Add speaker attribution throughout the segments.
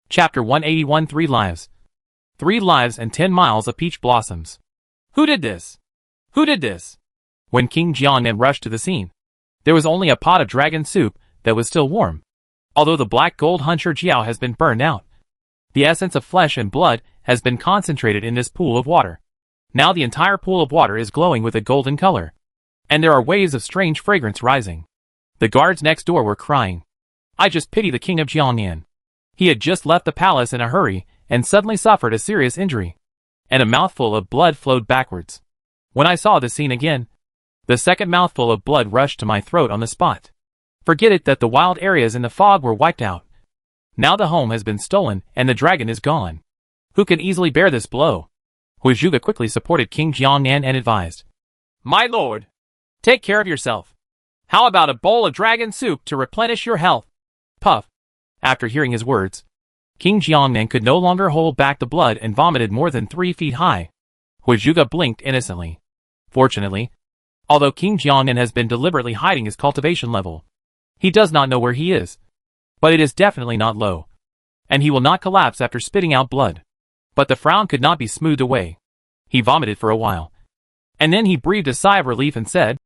Speaker 1: Chapter 181 3 Lives. 3 lives and 10 miles of peach blossoms. Who did this? Who did this? When King Jiangnan rushed to the scene, there was only a pot of dragon soup that was still warm. Although the black gold hunter Jiao has been burned out, the essence of flesh and blood has been concentrated in this pool of water. Now the entire pool of water is glowing with a golden color, and there are waves of strange fragrance rising. The guards next door were crying. I just pity the king of Jiangnan. He had just left the palace in a hurry and suddenly suffered a serious injury, and a mouthful of blood flowed backwards. When I saw the scene again, the second mouthful of blood rushed to my throat on the spot. Forget it that the wild areas in the fog were wiped out. Now the home has been stolen and the dragon is gone. Who can easily bear this blow? Huizhuge quickly supported King Jiangnan and advised, My lord, take care of yourself. How about a bowl of dragon soup to replenish your health? Puff. After hearing his words, King Jiangnan could no longer hold back the blood and vomited more than 3 feet high. Huizhuge blinked innocently. Fortunately, although King Jiangnan has been deliberately hiding his cultivation level, he does not know where he is. But it is definitely not low, and he will not collapse after spitting out blood. But the frown could not be smoothed away. He vomited for a while, and then he breathed a sigh of relief and said,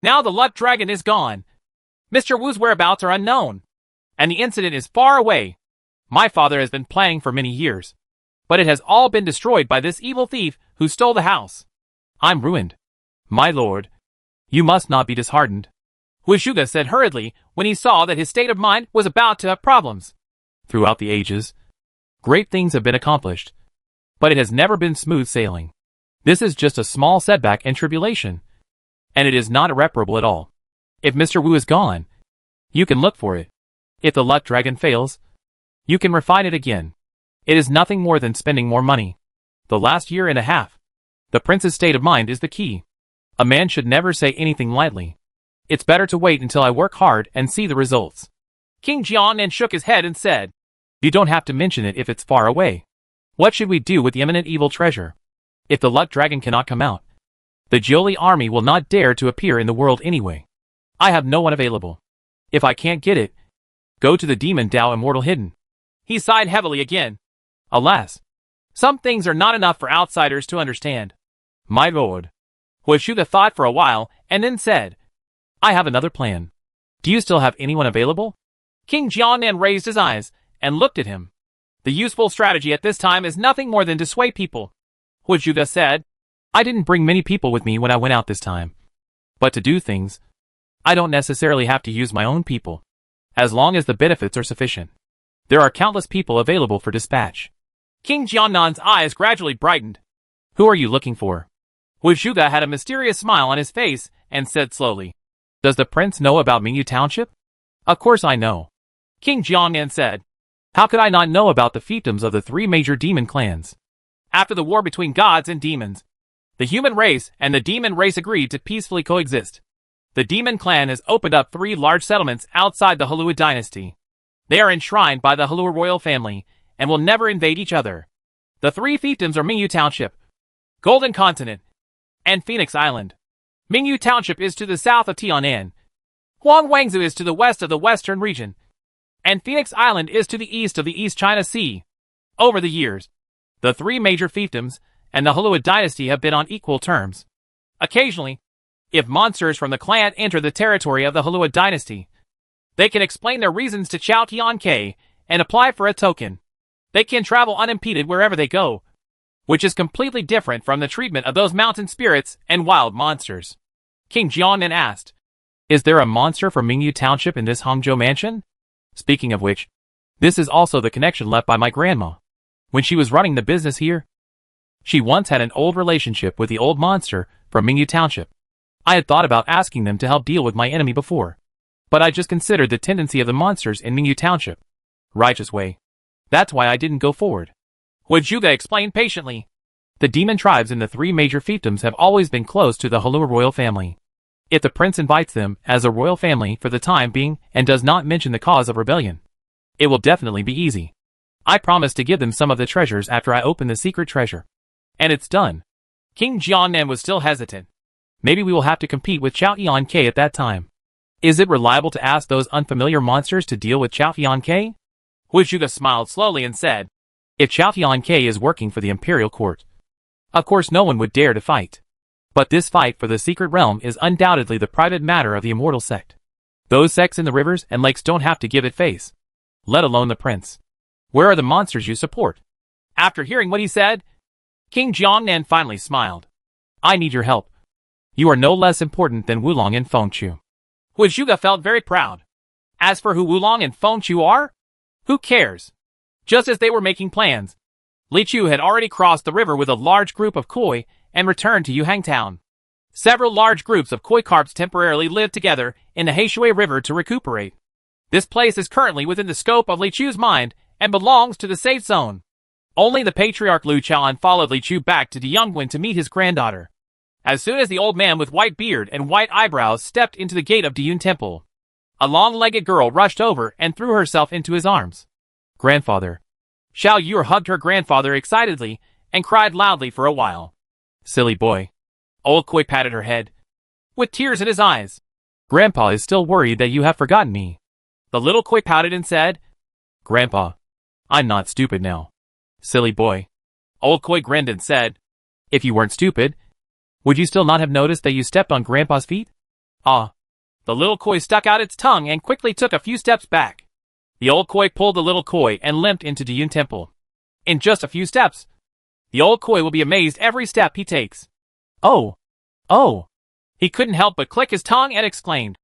Speaker 1: Now the luck dragon is gone. Mr. Wu's whereabouts are unknown, and the incident is far away. My father has been planning for many years, but it has all been destroyed by this evil thief who stole the house. I'm ruined. My lord, you must not be disheartened, Huizhuge said hurriedly when he saw that his state of mind was about to have problems. Throughout the ages, great things have been accomplished, but it has never been smooth sailing. This is just a small setback and tribulation, and it is not irreparable at all. If Mr. Wu is gone, you can look for it. If the luck dragon fails, you can refine it again. It is nothing more than spending more money. The last year and a half, the prince's state of mind is the key. A man should never say anything lightly. It's better to wait until I work hard and see the results. King Jiangnan shook his head and said, You don't have to mention it if it's far away. What should we do with the imminent evil treasure? If the luck dragon cannot come out, the Jiuli army will not dare to appear in the world anyway. I have no one available. If I can't get it, go to the demon Dao Immortal Hidden. He sighed heavily again. Alas, some things are not enough for outsiders to understand. My lord. Huizhuge thought for a while and then said, I have another plan. Do you still have anyone available? King Jiangnan raised his eyes and looked at him. The useful strategy at this time is nothing more than to sway people. Huizhuge said, I didn't bring many people with me when I went out this time. But to do things, I don't necessarily have to use my own people, as long as the benefits are sufficient. There are countless people available for dispatch. King Jiannan's eyes gradually brightened. Who are you looking for? Huizhuge had a mysterious smile on his face and said slowly, Does the prince know about Mingyu Township? Of course I know. King Jiangnan said, How could I not know about the fiefdoms of the 3 major demon clans? After the war between gods and demons, the human race and the demon race agreed to peacefully coexist. The demon clan has opened up 3 large settlements outside the Halua dynasty. They are enshrined by the Halua royal family and will never invade each other. The 3 fiefdoms are Mingyu Township, Golden Continent, and Phoenix Island. Mingyu Township is to the south of Tianan. Huangwangzu is to the west of the western region, and Phoenix Island is to the east of the East China Sea. Over the years, the 3 major fiefdoms and the Halua dynasty have been on equal terms. Occasionally, if monsters from the clan enter the territory of the Halua dynasty, they can explain their reasons to Chao Tiankei and apply for a token. They can travel unimpeded wherever they go, which is completely different from the treatment of those mountain spirits and wild monsters. King Jiangnan asked, Is there a monster from Mingyu Township in this Hangzhou mansion? Speaking of which, this is also the connection left by my grandma. When she was running the business here, she once had an old relationship with the old monster from Mingyu Township. I had thought about asking them to help deal with my enemy before, but I just considered the tendency of the monsters in Mingyu Township. Righteous way. That's why I didn't go forward. Huizhuge explained patiently. The demon tribes in the 3 major fiefdoms have always been close to the Halua royal family. If the prince invites them as a royal family for the time being and does not mention the cause of rebellion, it will definitely be easy. I promise to give them some of the treasures after I open the secret treasure. And it's done. King Jiangnan was still hesitant. Maybe we will have to compete with Chao Tiankei at that time. Is it reliable to ask those unfamiliar monsters to deal with Chao Tiankei? Hu Zhuge smiled slowly and said, if Xiao Tianke is working for the imperial court, of course no one would dare to fight. But this fight for the secret realm is undoubtedly the private matter of the immortal sect. Those sects in the rivers and lakes don't have to give it face, let alone the prince. Where are the monsters you support? After hearing what he said, King Jiangnan finally smiled. I need your help. You are no less important than Wulong and Fengchu. Hu Zhuge felt very proud. As for who Wulong and Fengchu are, who cares? Just as they were making plans, Li Chu had already crossed the river with a large group of koi and returned to Yuhang town. Several large groups of koi carps temporarily lived together in the Heishui River to recuperate. This place is currently within the scope of Li Chu's mind and belongs to the safe zone. Only the patriarch Lu Chaoan followed Li Chu back to Yongguan to meet his granddaughter. As soon as the old man with white beard and white eyebrows stepped into the gate of Diyun Temple, a long-legged girl rushed over and threw herself into his arms. Grandfather. Xiao Yu hugged her grandfather excitedly and cried loudly for a while. Silly boy. Old Koi patted her head, with tears in his eyes. Grandpa is still worried that you have forgotten me. The little Koi pouted and said, Grandpa, I'm not stupid now. Silly boy. Old Koi grinned and said, if you weren't stupid, would you still not have noticed that you stepped on Grandpa's feet? Ah. The little Koi stuck out its tongue and quickly took a few steps back. The old Koi pulled the little Koi and limped into Diyun Temple. In just a few steps, the old Koi will be amazed every step he takes. Oh! Oh! He couldn't help but click his tongue and exclaimed.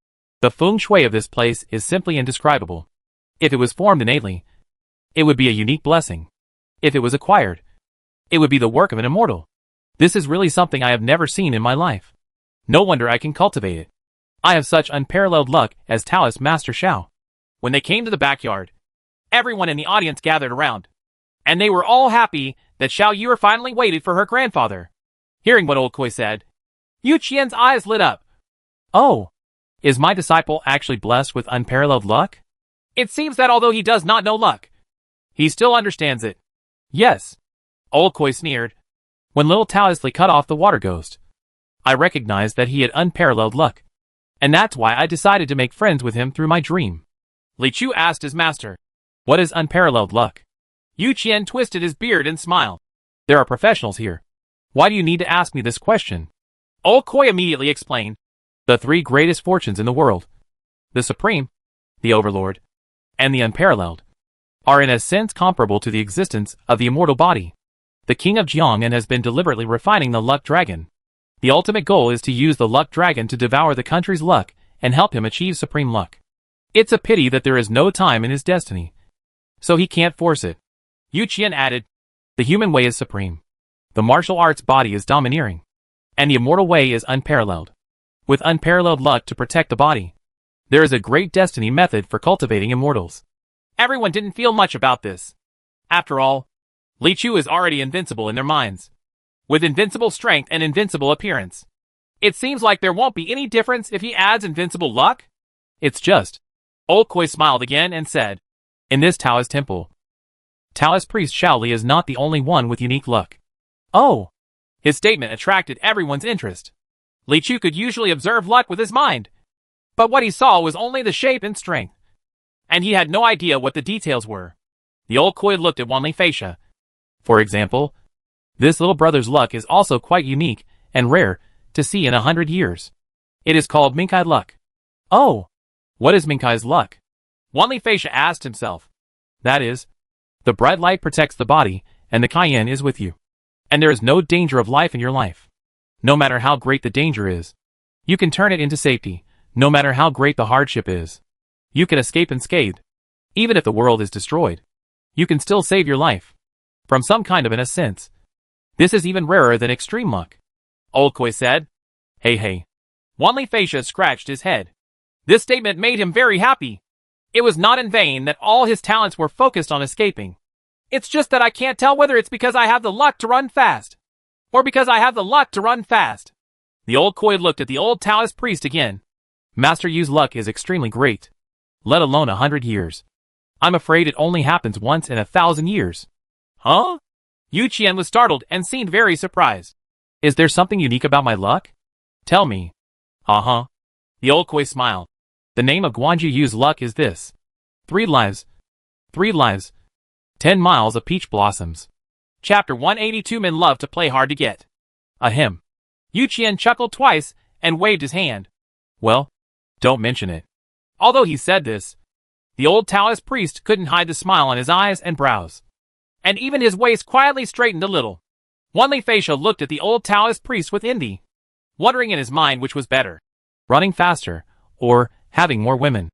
Speaker 1: The feng shui of this place is simply indescribable. If it was formed innately, it would be a unique blessing. If it was acquired, it would be the work of an immortal. This is really something I have never seen in my life. No wonder I can cultivate it. I have such unparalleled luck as Taoist Master Xiao. When they came to the backyard, everyone in the audience gathered around, and they were all happy that Xiao Yu finally waited for her grandfather. Hearing what old Koi said, Yu Qian's eyes lit up. Oh, is my disciple actually blessed with unparalleled luck? It seems that although he does not know luck, he still understands it. Yes, old Koi sneered. When little Taoist Li cut off the water ghost, I recognized that he had unparalleled luck, and that's why I decided to make friends with him through my dream. Li Chu asked his master, what is unparalleled luck? Yu Qian twisted his beard and smiled. There are professionals here. Why do you need to ask me this question? Old Koi immediately explained. The three greatest fortunes in the world, the Supreme, the Overlord, and the Unparalleled, are in a sense comparable to the existence of the immortal body. The King of Jiangnan has been deliberately refining the luck dragon. The ultimate goal is to use the luck dragon to devour the country's luck and help him achieve supreme luck. It's a pity that there is no time in his destiny, so he can't force it. Yu Qian added, the human way is supreme. The martial arts body is domineering, and the immortal way is unparalleled. With unparalleled luck to protect the body, there is a great destiny method for cultivating immortals. Everyone didn't feel much about this. After all, Li Chu is already invincible in their minds, with invincible strength and invincible appearance. It seems like there won't be any difference if he adds invincible luck. It's just. Old Koi smiled again and said, in this Taoist temple, Taoist priest Shaoli is not the only one with unique luck. Oh! His statement attracted everyone's interest. Li Chu could usually observe luck with his mind, but what he saw was only the shape and strength, and he had no idea what the details were. The old Koi looked at Wanli Feisha. For example, this little brother's luck is also quite unique and rare to see in 100 years. It is called Minkai luck. Oh! What is Minkai's luck? Wanli Feisha asked himself. That is, the bright light protects the body, and the Cayenne is with you. And there is no danger of life in your life. No matter how great the danger is, you can turn it into safety. No matter how great the hardship is, you can escape unscathed. Even if the world is destroyed, you can still save your life. From some kind of an sense. This is even rarer than extreme luck. Old Koi said. Hey. Wanli Feisha scratched his head. This statement made him very happy. It was not in vain that all his talents were focused on escaping. It's just that I can't tell whether it's because I have the luck to run fast, or because I have the luck to run fast. The old Koi looked at the old Taoist priest again. Master Yu's luck is extremely great, let alone 100 years. I'm afraid it only happens once in 1,000 years. Huh? Yu Qian was startled and seemed very surprised. Is there something unique about my luck? Tell me. Uh-huh. The old Koi smiled. The name of Guanji Yu's luck is this. 3 lives, 3 lives, 10 miles of peach blossoms. Chapter 182. Men love to play hard to get. Ahem. Yu Qian chuckled twice and waved his hand. Well, don't mention it. Although he said this, the old Taoist priest couldn't hide the smile on his eyes and brows. And even his waist quietly straightened a little. Wan Li Feisha looked at the old Taoist priest with envy, wondering in his mind which was better, running faster or having more women.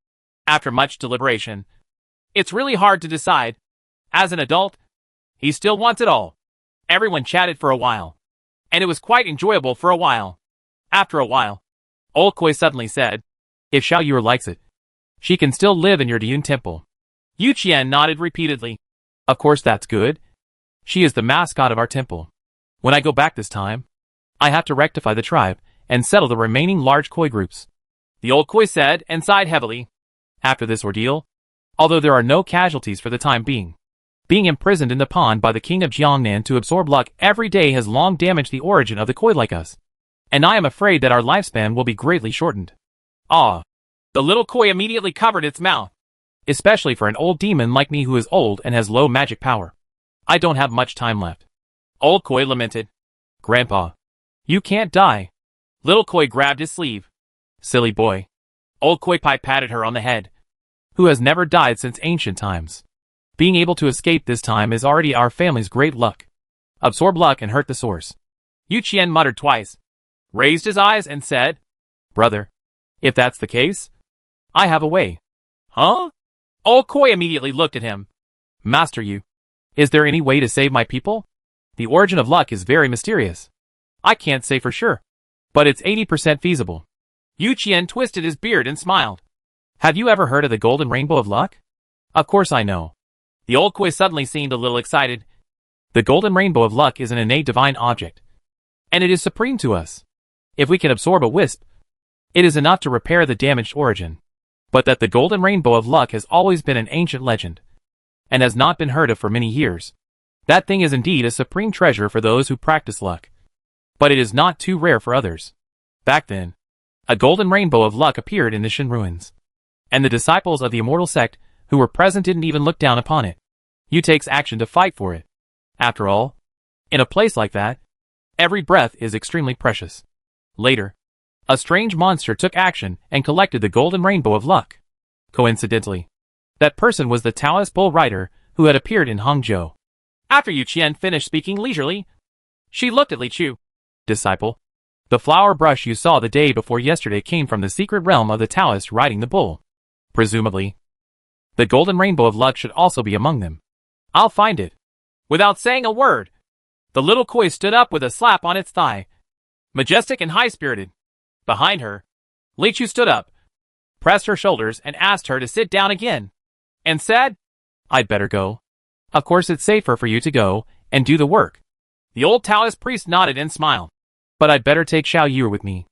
Speaker 1: After much deliberation, it's really hard to decide. As an adult, he still wants it all. Everyone chatted for a while, and it was quite enjoyable for a while. After a while, Old Koi suddenly said, if Xiao Yue likes it, she can still live in your Diyun temple. Yu Qian nodded repeatedly. Of course that's good. She is the mascot of our temple. When I go back this time, I have to rectify the tribe and settle the remaining large Koi groups. The old Koi said and sighed heavily. After this ordeal, although there are no casualties for the time being imprisoned in the pond by the king of Jiangnan to absorb luck every day has long damaged the origin of the Koi like us. And I am afraid that our lifespan will be greatly shortened. Ah! The little Koi immediately covered its mouth. Especially for an old demon like me who is old and has low magic power. I don't have much time left. Old Koi lamented. Grandpa, you can't die. Little Koi grabbed his sleeve. Silly boy. Old Koi patted her on the head. Who has never died since ancient times. Being able to escape this time is already our family's great luck. Absorb luck and hurt the source. Yu Qian muttered twice, raised his eyes and said, Brother, if that's the case, I have a way. Huh? Old Koi immediately looked at him. Master Yu, is there any way to save my people? The origin of luck is very mysterious. I can't say for sure, but it's 80% feasible. Yu Qian twisted his beard and smiled. Have you ever heard of the golden rainbow of luck? Of course I know. The old Koi suddenly seemed a little excited. The golden rainbow of luck is an innate divine object, and it is supreme to us. If we can absorb a wisp, it is enough to repair the damaged origin. But that the golden rainbow of luck has always been an ancient legend, and has not been heard of for many years. That thing is indeed a supreme treasure for those who practice luck. But it is not too rare for others. Back then, a golden rainbow of luck appeared in the Shen ruins, and the disciples of the immortal sect who were present didn't even look down upon it. You takes action to fight for it. After all, in a place like that, every breath is extremely precious. Later, a strange monster took action and collected the golden rainbow of luck. Coincidentally, that person was the Taoist bull rider who had appeared in Hangzhou. After Yu Qian finished speaking leisurely, she looked at Li Chu. Disciple, the flower brush you saw the day before yesterday came from the secret realm of the Taoist riding the bull. Presumably, the golden rainbow of luck should also be among them. I'll find it. Without saying a word, the little Koi stood up with a slap on its thigh. Majestic and high-spirited. Behind her, Li Chu stood up, pressed her shoulders and asked her to sit down again, and said, I'd better go. Of course it's safer for you to go and do the work. The old Taoist priest nodded and smiled. But I'd better take Xiao Yue with me.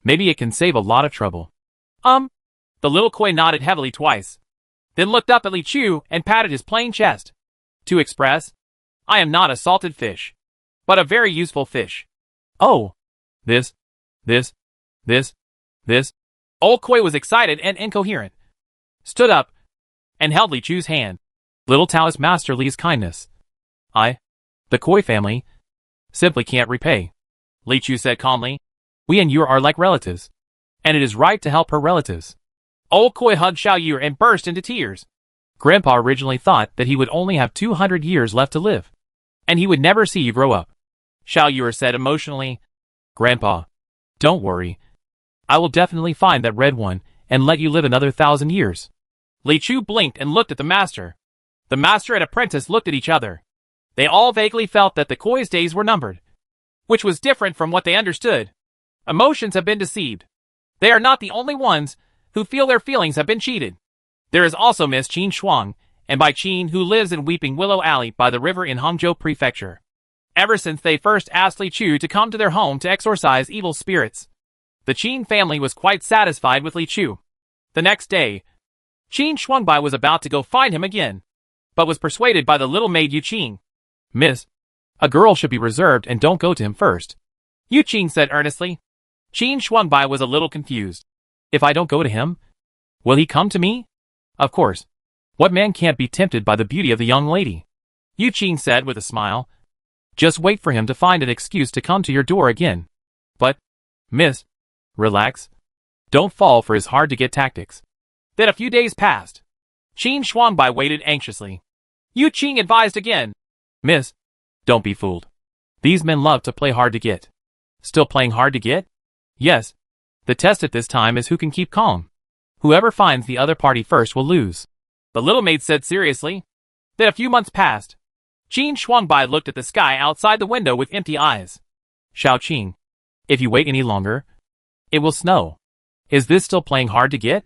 Speaker 1: Maybe it can save a lot of trouble. The little Koi nodded heavily twice, then looked up at Li Chu and patted his plain chest. To express, I am not a salted fish, but a very useful fish. Oh, this. Old Koi was excited and incoherent, stood up, and held Li Chu's hand. Little Taoist Master Li's kindness, the Koi family, simply can't repay. Li Chu said calmly. We and you are like relatives, and it is right to help her relatives. Old Koi hugged Xiao Yue and burst into tears. Grandpa originally thought that he would only have 200 years left to live, and he would never see you grow up. Xiao Yue said emotionally, Grandpa, don't worry. I will definitely find that red one and let you live another 1,000 years. Li Chu blinked and looked at the master. The master and apprentice looked at each other. They all vaguely felt that the Koi's days were numbered, which was different from what they understood. Emotions have been deceived. They are not the only ones who feel their feelings have been cheated. There is also Miss Qin Shuang, and by Qin who lives in Weeping Willow Alley by the river in Hangzhou Prefecture. Ever since they first asked Li Chu to come to their home to exorcise evil spirits, the Qin family was quite satisfied with Li Chu. The next day, Qin Shuangbai was about to go find him again, but was persuaded by the little maid Yu Qing. Miss, a girl should be reserved and don't go to him first, Yu Qing said earnestly. Qin Shuangbai was a little confused. If I don't go to him, will he come to me? Of course. What man can't be tempted by the beauty of the young lady? Yu Qing said with a smile. Just wait for him to find an excuse to come to your door again. But, miss, relax. Don't fall for his hard-to-get tactics. Then a few days passed. Qin Shuangbai waited anxiously. Yu Qing advised again. Miss, don't be fooled. These men love to play hard to get. Still playing hard to get? Yes. The test at this time is who can keep calm. Whoever finds the other party first will lose. The little maid said seriously. Then a few months passed. Qin Shuangbai looked at the sky outside the window with empty eyes. Xiao Qing, if you wait any longer, it will snow. Is this still playing hard to get?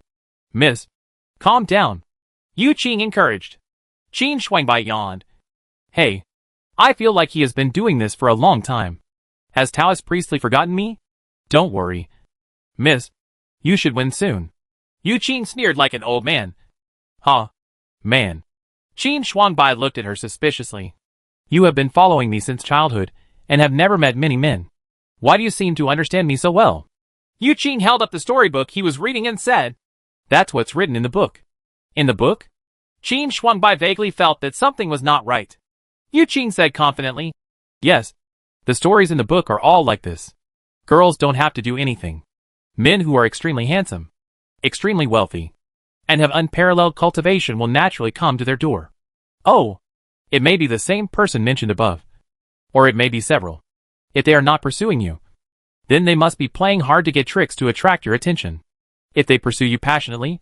Speaker 1: Miss, calm down. Yu Qing encouraged. Qin Shuangbai yawned. Hey, I feel like he has been doing this for a long time. Has Taoist Priestley forgotten me? Don't worry. Miss, you should win soon. Yu Qing sneered like an old man. Huh? Man. Qin Shuangbai looked at her suspiciously. You have been following me since childhood, and have never met many men. Why do you seem to understand me so well? Yu Qing held up the storybook he was reading and said, That's what's written in the book. In the book? Qin Shuangbai vaguely felt that something was not right. Yu Qing said confidently, Yes, the stories in the book are all like this. Girls don't have to do anything. Men who are extremely handsome, extremely wealthy, and have unparalleled cultivation will naturally come to their door. Oh, it may be the same person mentioned above. Or it may be several. If they are not pursuing you, then they must be playing hard to get tricks to attract your attention. If they pursue you passionately,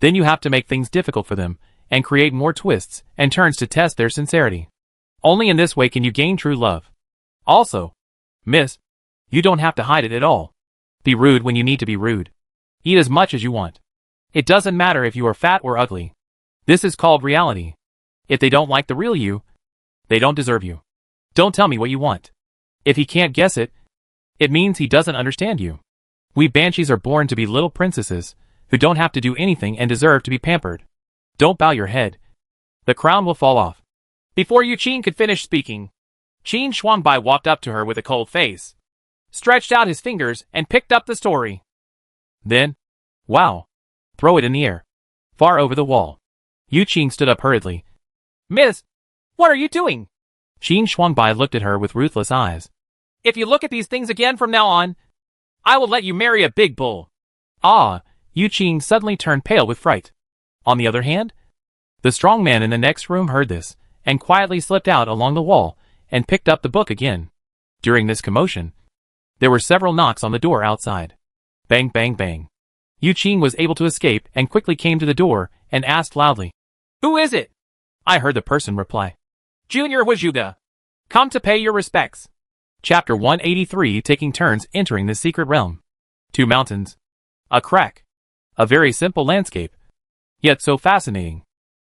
Speaker 1: then you have to make things difficult for them, and create more twists and turns to test their sincerity. Only in this way can you gain true love. Also, miss, you don't have to hide it at all. Be rude when you need to be rude. Eat as much as you want. It doesn't matter if you are fat or ugly. This is called reality. If they don't like the real you, they don't deserve you. Don't tell me what you want. If he can't guess it, it means he doesn't understand you. We banshees are born to be little princesses, who don't have to do anything and deserve to be pampered. Don't bow your head. The crown will fall off. Before Yu Qing could finish speaking, Qin Shuangbai walked up to her with a cold face, stretched out his fingers and picked up the story. Then, wow, throw it in the air, far over the wall. Yu Qing stood up hurriedly. Miss, what are you doing? Qin Shuangbai looked at her with ruthless eyes. If you look at these things again from now on, I will let you marry a big bull. Ah, Yu Qing suddenly turned pale with fright. On the other hand, the strong man in the next room heard this, and quietly slipped out along the wall, and picked up the book again. During this commotion, there were several knocks on the door outside. Bang, bang, bang. Yu Qing was able to escape and quickly came to the door and asked loudly, Who is it? I heard the person reply, Junior Wajuda. Come to pay your respects. Chapter 183, taking turns entering the secret realm. 2 mountains. A crack. A very simple landscape, yet so fascinating.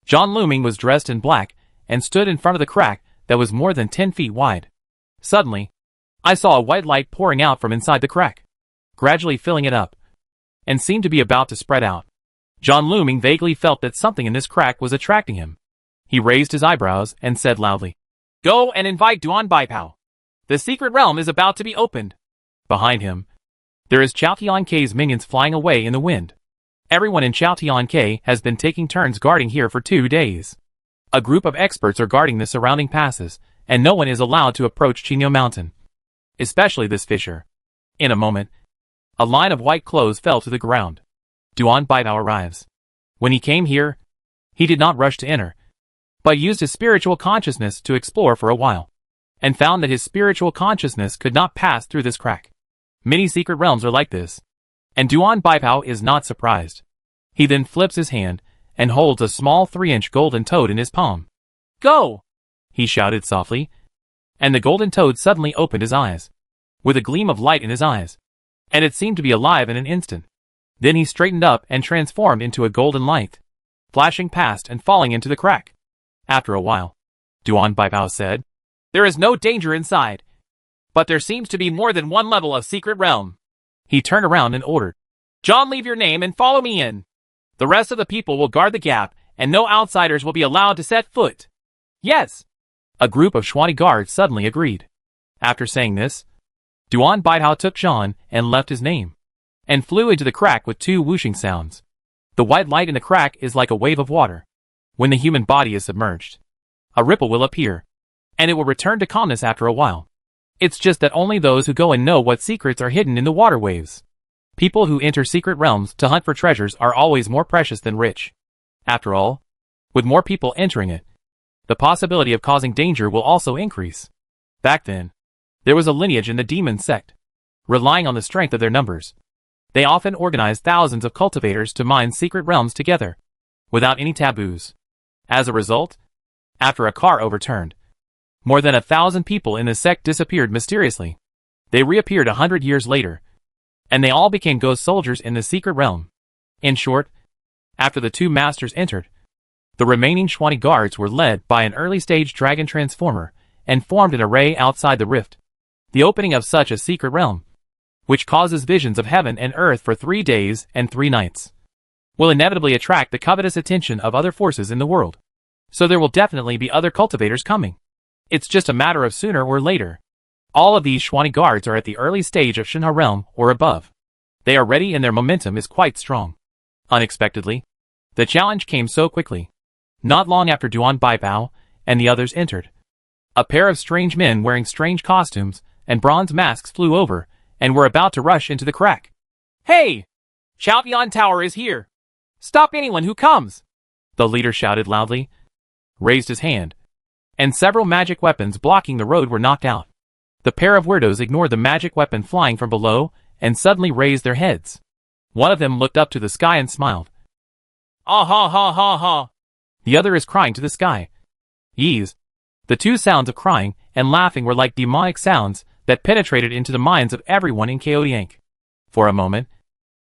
Speaker 1: John Looming was dressed in black and stood in front of the crack that was more than 10 feet wide. Suddenly, I saw a white light pouring out from inside the crack, gradually filling it up, and seemed to be about to spread out. John Looming vaguely felt that something in this crack was attracting him. He raised his eyebrows and said loudly, Go and invite Duan Baipao. The secret realm is about to be opened. Behind him, there is Chao Tiankei's minions flying away in the wind. Everyone in Chao Tiankei has been taking turns guarding here for 2 days. A group of experts are guarding the surrounding passes, and no one is allowed to approach Qinyo Mountain. Especially this fisher. In a moment, a line of white clothes fell to the ground. Duan Baipao arrives. When he came here, he did not rush to enter, but used his spiritual consciousness to explore for a while, and found that his spiritual consciousness could not pass through this crack. Many secret realms are like this, and Duan Baipao is not surprised. He then flips his hand and holds a small 3-inch golden toad in his palm. Go! He shouted softly, and the golden toad suddenly opened his eyes, with a gleam of light in his eyes, and it seemed to be alive in an instant. Then he straightened up and transformed into a golden light, flashing past and falling into the crack. After a while, Duan Baipao said, There is no danger inside, but there seems to be more than one level of secret realm. He turned around and ordered, John, leave your name and follow me in. The rest of the people will guard the gap, and no outsiders will be allowed to set foot. Yes. A group of Shuani guards suddenly agreed. After saying this, Duan Baipao took John and left his name, and flew into the crack with 2 whooshing sounds. The white light in the crack is like a wave of water. When the human body is submerged, a ripple will appear, and it will return to calmness after a while. It's just that only those who go and know what secrets are hidden in the water waves. People who enter secret realms to hunt for treasures are always more precious than rich. After all, with more people entering it, the possibility of causing danger will also increase. Back then, there was a lineage in the demon sect. Relying on the strength of their numbers, they often organized thousands of cultivators to mine secret realms together, without any taboos. As a result, after a car overturned, more than 1,000 people in the sect disappeared mysteriously. They reappeared 100 years later, and they all became ghost soldiers in the secret realm. In short, after the two masters entered, the remaining Shwani guards were led by an early-stage dragon transformer and formed an array outside the rift. The opening of such a secret realm, which causes visions of heaven and earth for 3 days and 3 nights, will inevitably attract the covetous attention of other forces in the world. So there will definitely be other cultivators coming. It's just a matter of sooner or later. All of these Shwani guards are at the early stage of Shinha realm or above. They are ready and their momentum is quite strong. Unexpectedly, the challenge came so quickly. Not long after Duan Baipao and the others entered, a pair of strange men wearing strange costumes and bronze masks flew over and were about to rush into the crack. "Hey! Chaotian Tower is here! Stop anyone who comes!" The leader shouted loudly, raised his hand, and several magic weapons blocking the road were knocked out. The pair of weirdos ignored the magic weapon flying from below and suddenly raised their heads. One of them looked up to the sky and smiled. "Ah ha ha ha ha!" The other is crying to the sky. Yeez. The two sounds of crying and laughing were like demonic sounds that penetrated into the minds of everyone in Chaotiank. For a moment,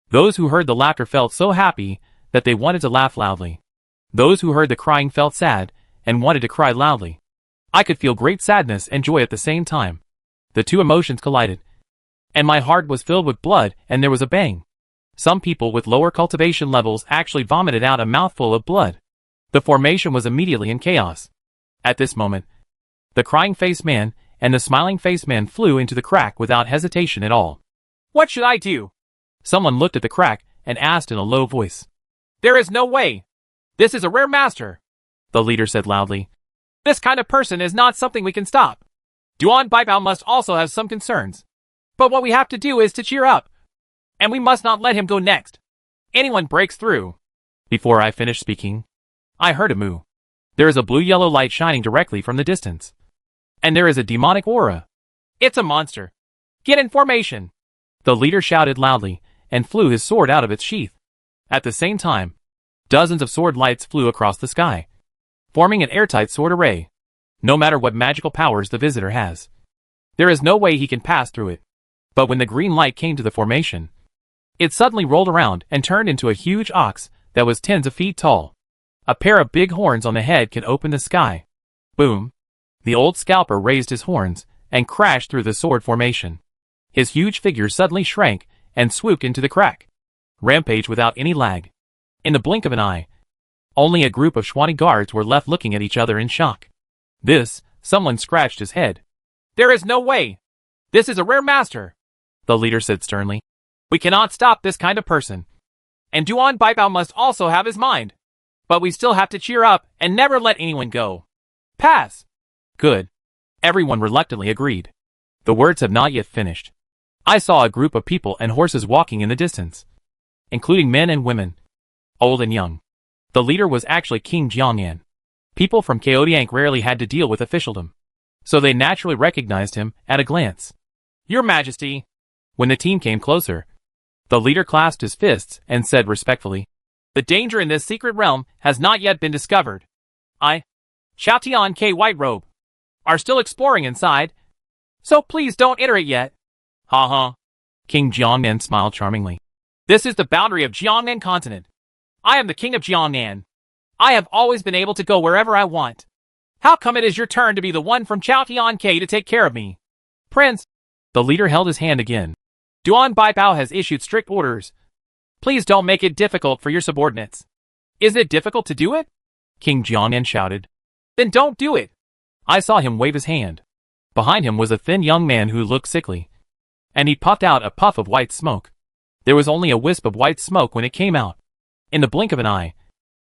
Speaker 1: those who heard the laughter felt so happy that they wanted to laugh loudly. Those who heard the crying felt sad and wanted to cry loudly. I could feel great sadness and joy at the same time. The two emotions collided, and my heart was filled with blood and there was a bang. Some people with lower cultivation levels actually vomited out a mouthful of blood. The formation was immediately in chaos. At this moment, the crying-faced man and the smiling-faced man flew into the crack without hesitation at all. "What should I do?" Someone looked at the crack and asked in a low voice. "There is no way. This is a rare master," the leader said loudly. "This kind of person is not something we can stop. Duan Baipao must also have some concerns. But what we have to do is to cheer up. And we must not let him go next. Anyone breaks through." Before I finished speaking, I heard a moo. There is a blue-yellow light shining directly from the distance. And there is a demonic aura. "It's a monster. Get in formation." The leader shouted loudly and flew his sword out of its sheath. At the same time, dozens of sword lights flew across the sky, forming an airtight sword array. No matter what magical powers the visitor has, there is no way he can pass through it. But when the green light came to the formation, it suddenly rolled around and turned into a huge ox that was tens of feet tall. A pair of big horns on the head can open the sky. Boom! The old scalper raised his horns and crashed through the sword formation. His huge figure suddenly shrank and swooped into the crack. Rampage without any lag. In the blink of an eye, only a group of Shwani guards were left looking at each other in shock. Someone scratched his head. "There is no way. This is a rare master," the leader said sternly. "We cannot stop this kind of person. And Duan Baipao must also have his mind. But we still have to cheer up and never let anyone go. Pass." "Good." Everyone reluctantly agreed. The words have not yet finished. I saw a group of people and horses walking in the distance, including men and women, old and young. The leader was actually King Jiangnan. People from Chaotiank rarely had to deal with officialdom, so they naturally recognized him at a glance. "Your Majesty." When the team came closer, the leader clasped his fists and said respectfully, "The danger in this secret realm has not yet been discovered. Chaotian K White Robe, are still exploring inside, so please don't enter it yet." "Ha ha." King Jiangnan smiled charmingly. "This is the boundary of Jiangnan continent. I am the king of Jiangnan. I have always been able to go wherever I want. How come it is your turn to be the one from Chaotian K to take care of me?" "Prince." The leader held his hand again. "Duan Baipao has issued strict orders. Please don't make it difficult for your subordinates." "Is it difficult to do it?" King Jiangnan shouted. "Then don't do it." I saw him wave his hand. Behind him was a thin young man who looked sickly, and he puffed out a puff of white smoke. There was only a wisp of white smoke when it came out. In the blink of an eye,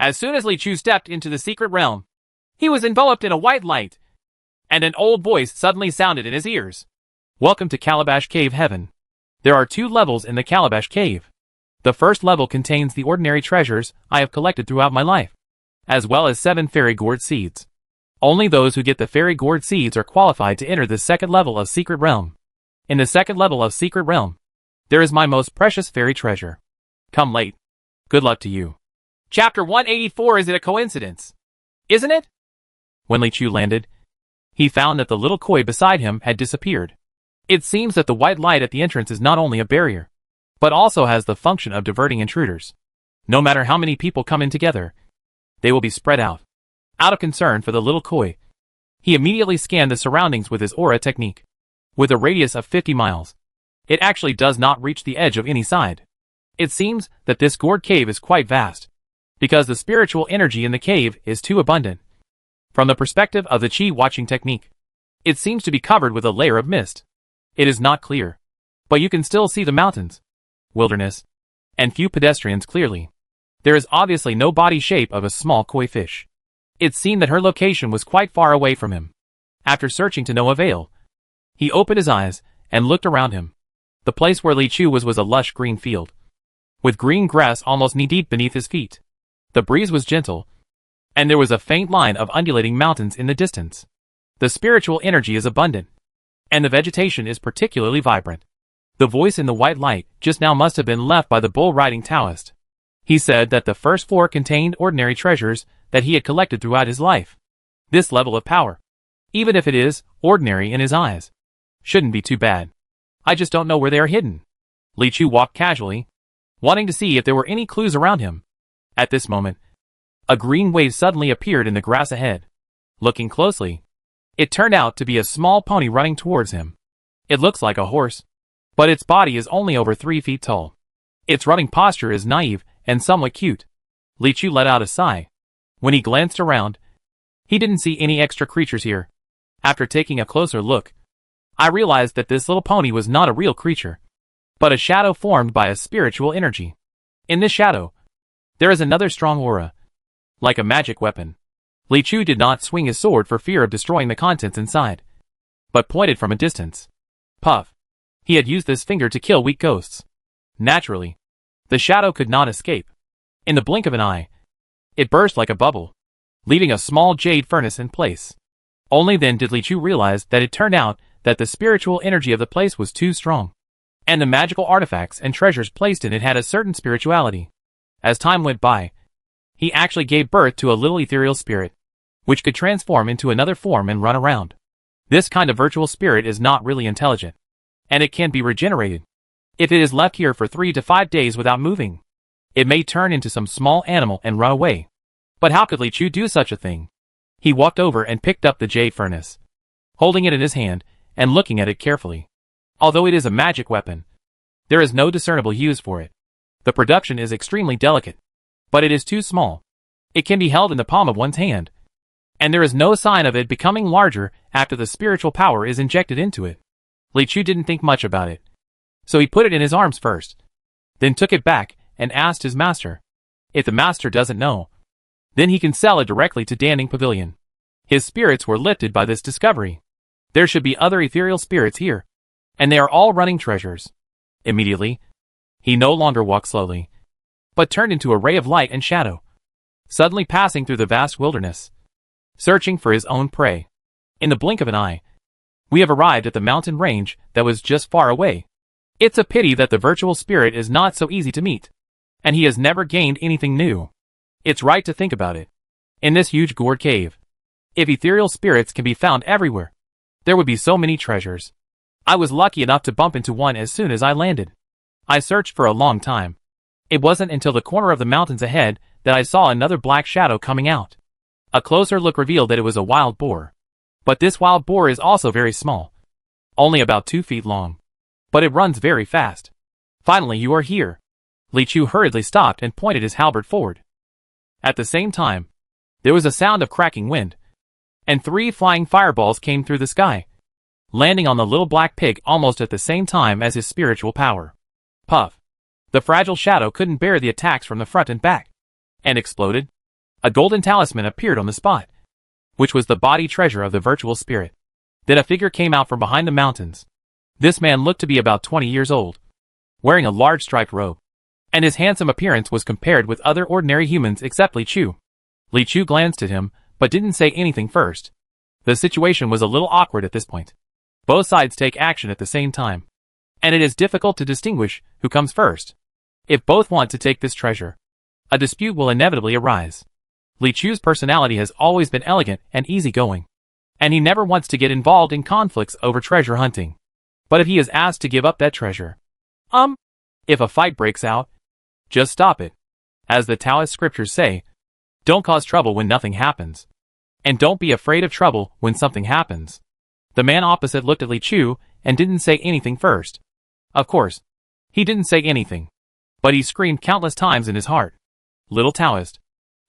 Speaker 1: As soon as Li Chu stepped into the secret realm, he was enveloped in a white light, and an old voice suddenly sounded in his ears. Welcome to Calabash Cave Heaven. There are 2 levels in the Calabash Cave. The first level contains the ordinary treasures I have collected throughout my life, as well as 7 fairy gourd seeds. Only those who get the fairy gourd seeds are qualified to enter the second level of Secret Realm. In the second level of Secret Realm, there is my most precious fairy treasure. Come late. Good luck to you. Chapter 184. Is it a coincidence? Isn't it? When Li Chu landed, he found that the little koi beside him had disappeared. It seems that the white light at the entrance is not only a barrier, but also has the function of diverting intruders. No matter how many people come in together, they will be spread out. Out of concern for the little koi, he immediately scanned the surroundings with his aura technique. With a radius of 50 miles, it actually does not reach the edge of any side. It seems that this gourd cave is quite vast, because the spiritual energy in the cave is too abundant. From the perspective of the chi watching technique, it seems to be covered with a layer of mist. It is not clear, but you can still see the mountains, wilderness, and few pedestrians clearly. There is obviously no body shape of a small koi fish. It seemed that her location was quite far away from him. After searching to no avail, he opened his eyes and looked around him. The place where Li Chu was a lush green field, with green grass almost knee-deep beneath his feet. The breeze was gentle, and there was a faint line of undulating mountains in the distance. The spiritual energy is abundant, and the vegetation is particularly vibrant. The voice in the white light just now must have been left by the bull-riding Taoist. He said that the first floor contained ordinary treasures that he had collected throughout his life. This level of power, even if it is ordinary in his eyes, shouldn't be too bad. I just don't know where they are hidden. Li Chu walked casually, wanting to see if there were any clues around him. At this moment, a green wave suddenly appeared in the grass ahead. Looking closely, it turned out to be a small pony running towards him. It looks like a horse, but its body is only over 3 feet tall. Its running posture is naive and somewhat cute. Li Chu let out a sigh. When he glanced around, he didn't see any extra creatures here. After taking a closer look, I realized that this little pony was not a real creature, but a shadow formed by a spiritual energy. In this shadow, there is another strong aura, like a magic weapon. Li Chu did not swing his sword for fear of destroying the contents inside, but pointed from a distance. Puff. He had used this finger to kill weak ghosts. Naturally, the shadow could not escape. In the blink of an eye, it burst like a bubble, leaving a small jade furnace in place. Only then did Li Chu realize that it turned out that the spiritual energy of the place was too strong, and the magical artifacts and treasures placed in it had a certain spirituality. As time went by, he actually gave birth to a little ethereal spirit, which could transform into another form and run around. This kind of virtual spirit is not really intelligent, and it can be regenerated. If it is left here for 3 to 5 days without moving, it may turn into some small animal and run away. But how could Li Chu do such a thing? He walked over and picked up the jade furnace, holding it in his hand and looking at it carefully. Although it is a magic weapon, there is no discernible use for it. The production is extremely delicate, but it is too small. It can be held in the palm of one's hand, and there is no sign of it becoming larger after the spiritual power is injected into it. Li Chu didn't think much about it, so he put it in his arms first, then took it back and asked his master. If the master doesn't know, then he can sell it directly to Danning Pavilion. His spirits were lifted by this discovery. There should be other ethereal spirits here, and they are all running treasures. Immediately, he no longer walked slowly, but turned into a ray of light and shadow, suddenly passing through the vast wilderness, searching for his own prey. In the blink of an eye, we have arrived at the mountain range that was just far away. It's a pity that the virtual spirit is not so easy to meet, and he has never gained anything new. It's right to think about it. In this huge gourd cave, if ethereal spirits can be found everywhere, there would be so many treasures. I was lucky enough to bump into one as soon as I landed. I searched for a long time. It wasn't until the corner of the mountains ahead that I saw another black shadow coming out. A closer look revealed that it was a wild boar. But this wild boar is also very small, only about 2 feet long. But it runs very fast. Finally, you are here. Li Chu hurriedly stopped and pointed his halberd forward. At the same time, there was a sound of cracking wind, and 3 flying fireballs came through the sky, landing on the little black pig almost at the same time as his spiritual power. Puff. The fragile shadow couldn't bear the attacks from the front and back, and exploded. A golden talisman appeared on the spot, which was the body treasure of the virtual spirit. Then a figure came out from behind the mountains. This man looked to be about 20 years old, wearing a large striped robe, and his handsome appearance was compared with other ordinary humans except Li Chu. Li Chu glanced at him, but didn't say anything first. The situation was a little awkward at this point. Both sides take action at the same time, and it is difficult to distinguish who comes first. If both want to take this treasure, a dispute will inevitably arise. Li Chu's personality has always been elegant and easygoing, and he never wants to get involved in conflicts over treasure hunting. But if he is asked to give up that treasure, if a fight breaks out, just stop it. As the Taoist scriptures say, don't cause trouble when nothing happens, and don't be afraid of trouble when something happens. The man opposite looked at Li Chu and didn't say anything first. Of course, he didn't say anything, but he screamed countless times in his heart. Little Taoist.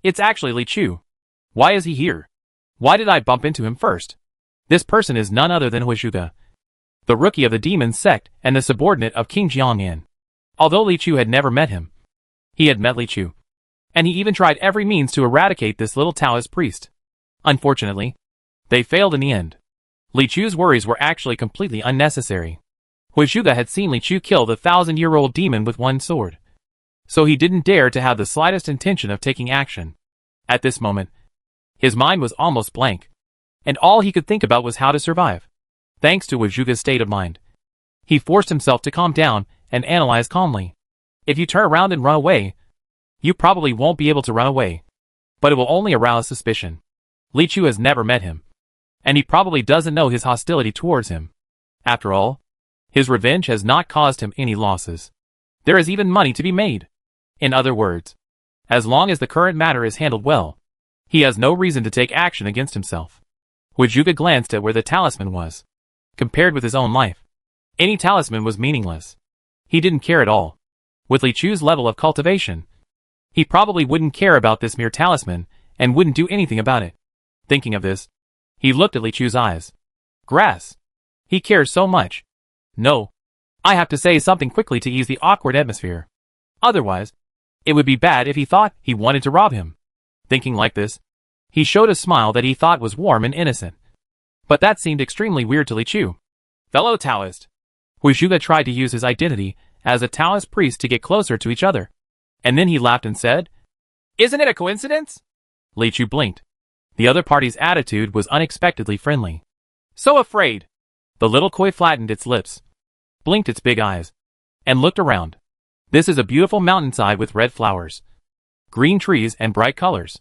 Speaker 1: It's actually Li Chu. Why is he here? Why did I bump into him first? This person is none other than Huizhuge, the rookie of the demon sect and the subordinate of King Jiangyan. Although Li Chu had never met him, he had met Li Chu, and he even tried every means to eradicate this little Taoist priest. Unfortunately, they failed in the end. Li Chu's worries were actually completely unnecessary. Huizhuge had seen Li Chu kill the 1,000-year-old demon with one sword, so he didn't dare to have the slightest intention of taking action. At this moment, his mind was almost blank, and all he could think about was how to survive. Thanks to Huizhuge's state of mind, he forced himself to calm down and analyze calmly. If you turn around and run away, you probably won't be able to run away, but it will only arouse suspicion. Li Chu has never met him, and he probably doesn't know his hostility towards him. After all, his revenge has not caused him any losses. There is even money to be made. In other words, as long as the current matter is handled well, he has no reason to take action against himself. Huizhuge glanced at where the talisman was. Compared with his own life, any talisman was meaningless. He didn't care at all. With Li Chu's level of cultivation, he probably wouldn't care about this mere talisman and wouldn't do anything about it. Thinking of this, he looked at Li Chu's eyes. Grass. He cares so much. No. I have to say something quickly to ease the awkward atmosphere. Otherwise, it would be bad if he thought he wanted to rob him. Thinking like this, he showed a smile that he thought was warm and innocent. But that seemed extremely weird to Li Chu. Fellow Taoist. Huizhuge tried to use his identity as a Taoist priest to get closer to each other. And then he laughed and said, Isn't it a coincidence? Li Chu blinked. The other party's attitude was unexpectedly friendly. So afraid. The little koi flattened its lips, blinked its big eyes, and looked around. This is a beautiful mountainside with red flowers, green trees and bright colors.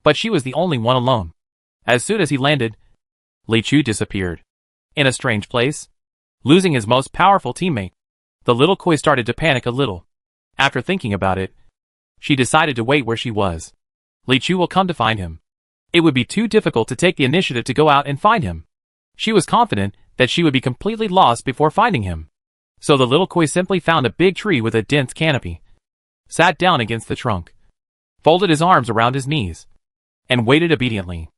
Speaker 1: But she was the only one alone. As soon as he landed, Li Chu disappeared. In a strange place, losing his most powerful teammate, the little koi started to panic a little. After thinking about it, she decided to wait where she was. Li Chu will come to find him. It would be too difficult to take the initiative to go out and find him. She was confident that she would be completely lost before finding him. So the little koi simply found a big tree with a dense canopy, sat down against the trunk, folded his arms around his knees, and waited obediently.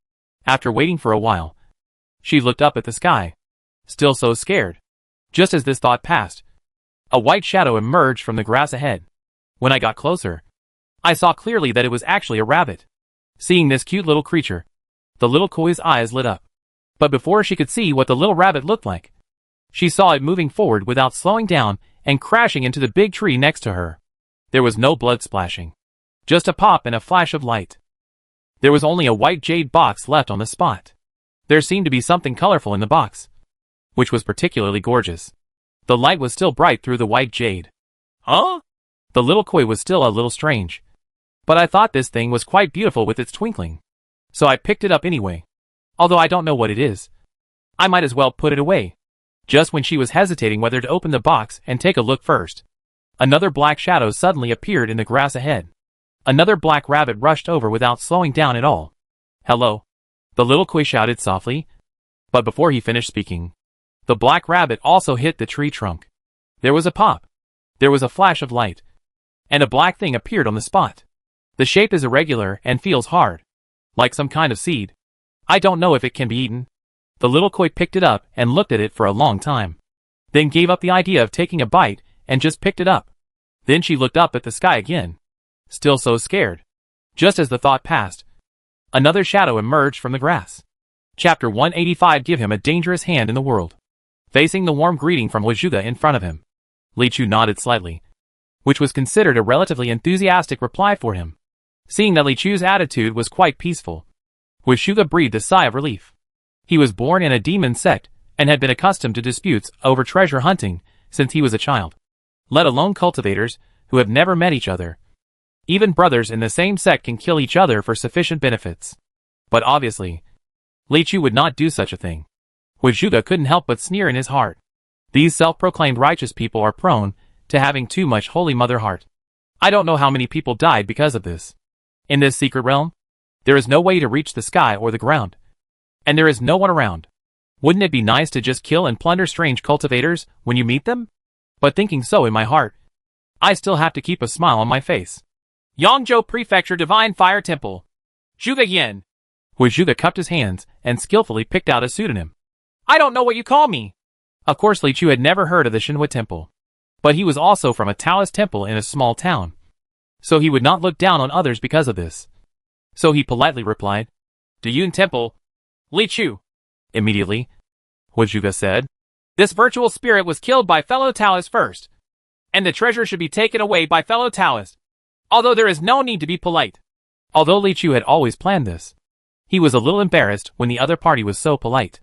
Speaker 1: After waiting for a while, she looked up at the sky, still so scared. Just as this thought passed, a white shadow emerged from the grass ahead. When I got closer, I saw clearly that it was actually a rabbit. Seeing this cute little creature, the little koi's eyes lit up. But before she could see what the little rabbit looked like, she saw it moving forward without slowing down and crashing into the big tree next to her. There was no blood splashing, just a pop and a flash of light. There was only a white jade box left on the spot. There seemed to be something colorful in the box, which was particularly gorgeous. The light was still bright through the white jade. Huh? The little koi was still a little strange, but I thought this thing was quite beautiful with its twinkling. So I picked it up anyway. Although I don't know what it is, I might as well put it away. Just when she was hesitating whether to open the box and take a look first, another black shadow suddenly appeared in the grass ahead. Another black rabbit rushed over without slowing down at all. Hello? The little koi shouted softly. But before he finished speaking, the black rabbit also hit the tree trunk. There was a pop. There was a flash of light, and a black thing appeared on the spot. The shape is irregular and feels hard, like some kind of seed. I don't know if it can be eaten. The little koi picked it up and looked at it for a long time, then gave up the idea of taking a bite and just picked it up. Then she looked up at the sky again, still so scared. Just as the thought passed, Another shadow emerged from the grass. Chapter 185 Give him a dangerous hand in the world. Facing the warm greeting from Huizhuge in front of him, Li Chu nodded slightly, which was considered a relatively enthusiastic reply for him. Seeing that Li Chu's attitude was quite peaceful, Huizhuge breathed a sigh of relief. He was born in a demon sect and had been accustomed to disputes over treasure hunting since he was a child, let alone cultivators who have never met each other. Even brothers in the same sect can kill each other for sufficient benefits. But obviously, Li Chu would not do such a thing. Huizhuge couldn't help but sneer in his heart. These self-proclaimed righteous people are prone to having too much Holy Mother heart. I don't know how many people died because of this. In this secret realm, there is no way to reach the sky or the ground. And there is no one around. Wouldn't it be nice to just kill and plunder strange cultivators when you meet them? But thinking so in my heart, I still have to keep a smile on my face. Yangzhou Prefecture Divine Fire Temple. Zhuge Yin. Huizhuge cupped his hands and skillfully picked out a pseudonym. I don't know what you call me. Of course Li Chu had never heard of the Shenhua Temple. But he was also from a Taoist temple in a small town. So he would not look down on others because of this. So he politely replied, "Du Yun Temple, Li Chu." Immediately, Huizhuge said, "This virtual spirit was killed by fellow Taoists first, and the treasure should be taken away by fellow Taoists, although there is no need to be polite." Although Li Chu had always planned this, he was a little embarrassed when the other party was so polite.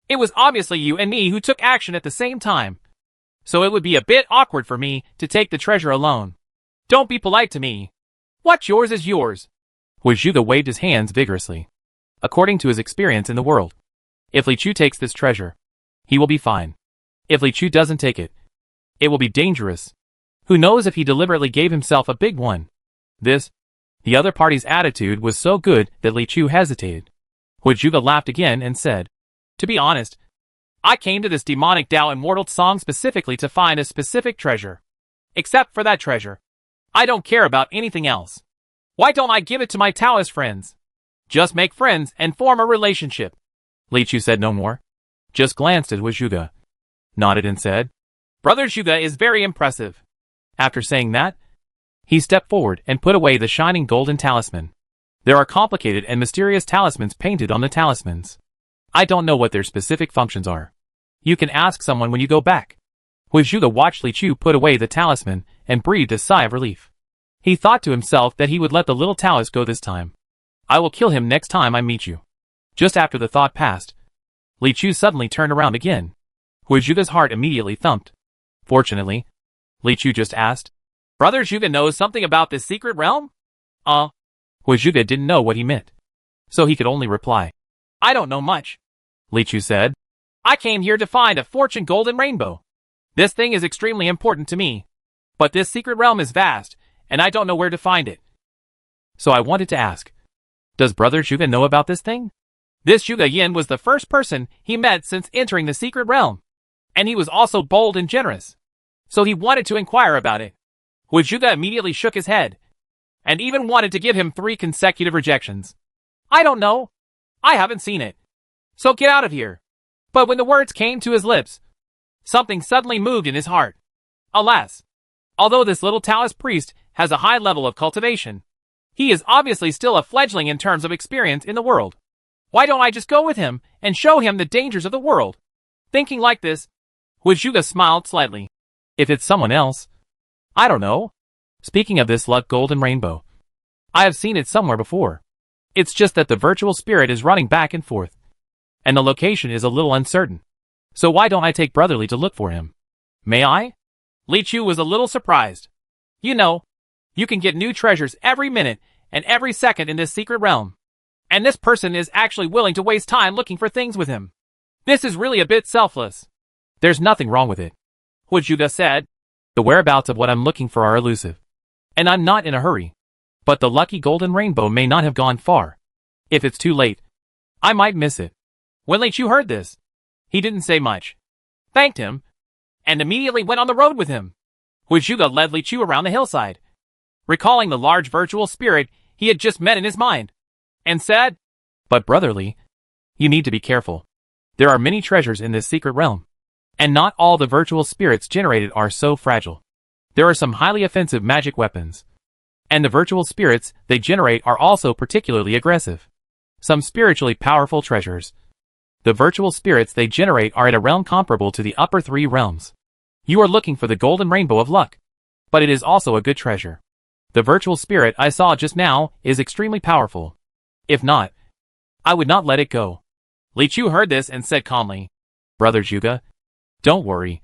Speaker 1: It was obviously you and me who took action at the same time, so it would be a bit awkward for me to take the treasure alone. Don't be polite to me. What's yours is yours. Huizhuge waved his hands vigorously. According to his experience in the world, if Li Chu takes this treasure, he will be fine. If Li Chu doesn't take it, it will be dangerous. Who knows if he deliberately gave himself a big one. The other party's attitude was so good that Li Chu hesitated. Huizhuge laughed again and said, "To be honest, I came to this demonic Dao Immortal Song specifically to find a specific treasure. Except for that treasure, I don't care about anything else. Why don't I give it to my Taoist friends? Just make friends and form a relationship." Li Chu said no more, just glanced at Huizhuge, nodded and said, "Brother Zhuge is very impressive." After saying that, he stepped forward and put away the shining golden talisman. There are complicated and mysterious talismans painted on the talismans. I don't know what their specific functions are. You can ask someone when you go back. Huizhuge watched Li Chu put away the talisman and breathed a sigh of relief. He thought to himself that he would let the little Taoist go this time. I will kill him next time I meet you. Just after the thought passed, Li Chu suddenly turned around again. Huizhuge's heart immediately thumped. Fortunately, Li Chu just asked, "Brother Zhuge knows something about this secret realm?" Huizhuge didn't know what he meant, so he could only reply, "I don't know much." Li Chu said, "I came here to find a fortune golden rainbow. This thing is extremely important to me. But this secret realm is vast, and I don't know where to find it. So I wanted to ask, does Brother Zhuge know about this thing?" This Zhuge Yin was the first person he met since entering the secret realm, and he was also bold and generous. So he wanted to inquire about it. Huizhuge immediately shook his head, and even wanted to give him 3 consecutive rejections. "I don't know. I haven't seen it. So get out of here." But when the words came to his lips, something suddenly moved in his heart. Alas, although this little Taoist priest has a high level of cultivation, he is obviously still a fledgling in terms of experience in the world. Why don't I just go with him and show him the dangers of the world? Thinking like this, Huizhuge smiled slightly. If it's someone else, I don't know. Speaking of this luck golden rainbow, I have seen it somewhere before. It's just that the virtual spirit is running back and forth, and the location is a little uncertain. So why don't I take Brotherly to look for him? May I? Li Chu was a little surprised. You know, you can get new treasures every minute and every second in this secret realm. And this person is actually willing to waste time looking for things with him. This is really a bit selfless. There's nothing wrong with it, Huizhuge said. The whereabouts of what I'm looking for are elusive, and I'm not in a hurry. But the lucky golden rainbow may not have gone far. If it's too late, I might miss it. When Li Chu heard this, he didn't say much, thanked him, and immediately went on the road with him. Huizhuge led Li Chu around the hillside, recalling the large virtual spirit he had just met in his mind, and said, "But Brotherly, you need to be careful. There are many treasures in this secret realm, and not all the virtual spirits generated are so fragile. There are some highly offensive magic weapons, and the virtual spirits they generate are also particularly aggressive. some spiritually powerful treasures. The virtual spirits they generate are in a realm comparable to the upper 3 realms. You are looking for the golden rainbow of luck. But it is also a good treasure. The virtual spirit I saw just now is extremely powerful. If not, I would not let it go. Li Chu heard this and said calmly, Brother Zhuge, don't worry.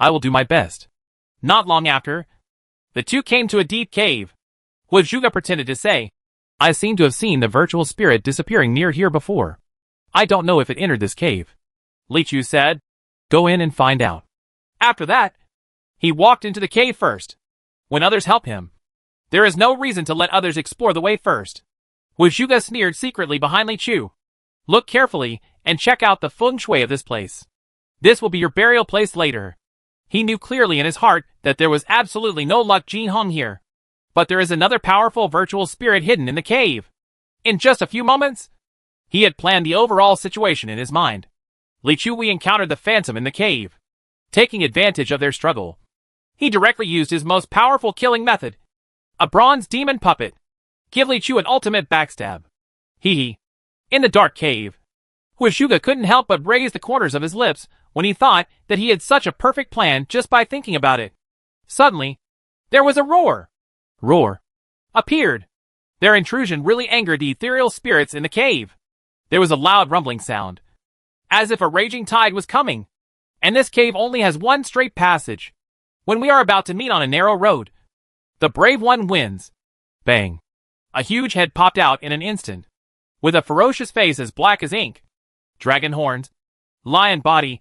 Speaker 1: I will do my best. Not long after, the two came to a deep cave. What Zhuge pretended to say, I seem to have seen the virtual spirit disappearing near here before. I don't know if it entered this cave. Li Chu said, go in and find out. After that, he walked into the cave first. When others help him, there is no reason to let others explore the way first. Wu Zhuge sneered secretly behind Li Chu. Look carefully and check out the feng shui of this place. This will be your burial place later. He knew clearly in his heart that there was absolutely no luck Jin Hong here. But there is another powerful virtual spirit hidden in the cave. In just a few moments, he had planned the overall situation in his mind. Li Chu encountered the phantom in the cave. Taking advantage of their struggle, he directly used his most powerful killing method, a bronze demon puppet. Give Li Chu an ultimate backstab. Hee. In the dark cave, Wu Zhuge couldn't help but raise the corners of his lips when he thought that he had such a perfect plan just by thinking about it. Suddenly, there was a roar. Roar appeared. Their intrusion really angered the ethereal spirits in the cave. There was a loud rumbling sound, as if a raging tide was coming. And this cave only has one straight passage. When we are about to meet on a narrow road, the brave one wins. Bang. A huge head popped out in an instant, with a ferocious face as black as ink, dragon horns, lion body,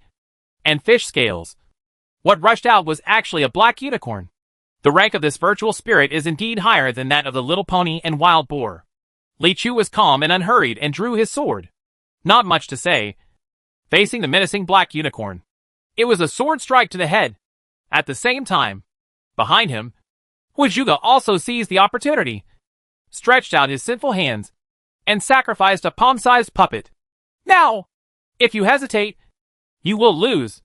Speaker 1: and fish scales. What rushed out was actually a black unicorn. The rank of this virtual spirit is indeed higher than that of the little pony and wild boar. Li Chu was calm and unhurried and drew his sword. Not much to say, facing the menacing black unicorn. It was a sword strike to the head. At the same time, behind him, Wu Zhuge also seized the opportunity, stretched out his sinful hands, and sacrificed a palm-sized puppet. Now, if you hesitate, you will lose.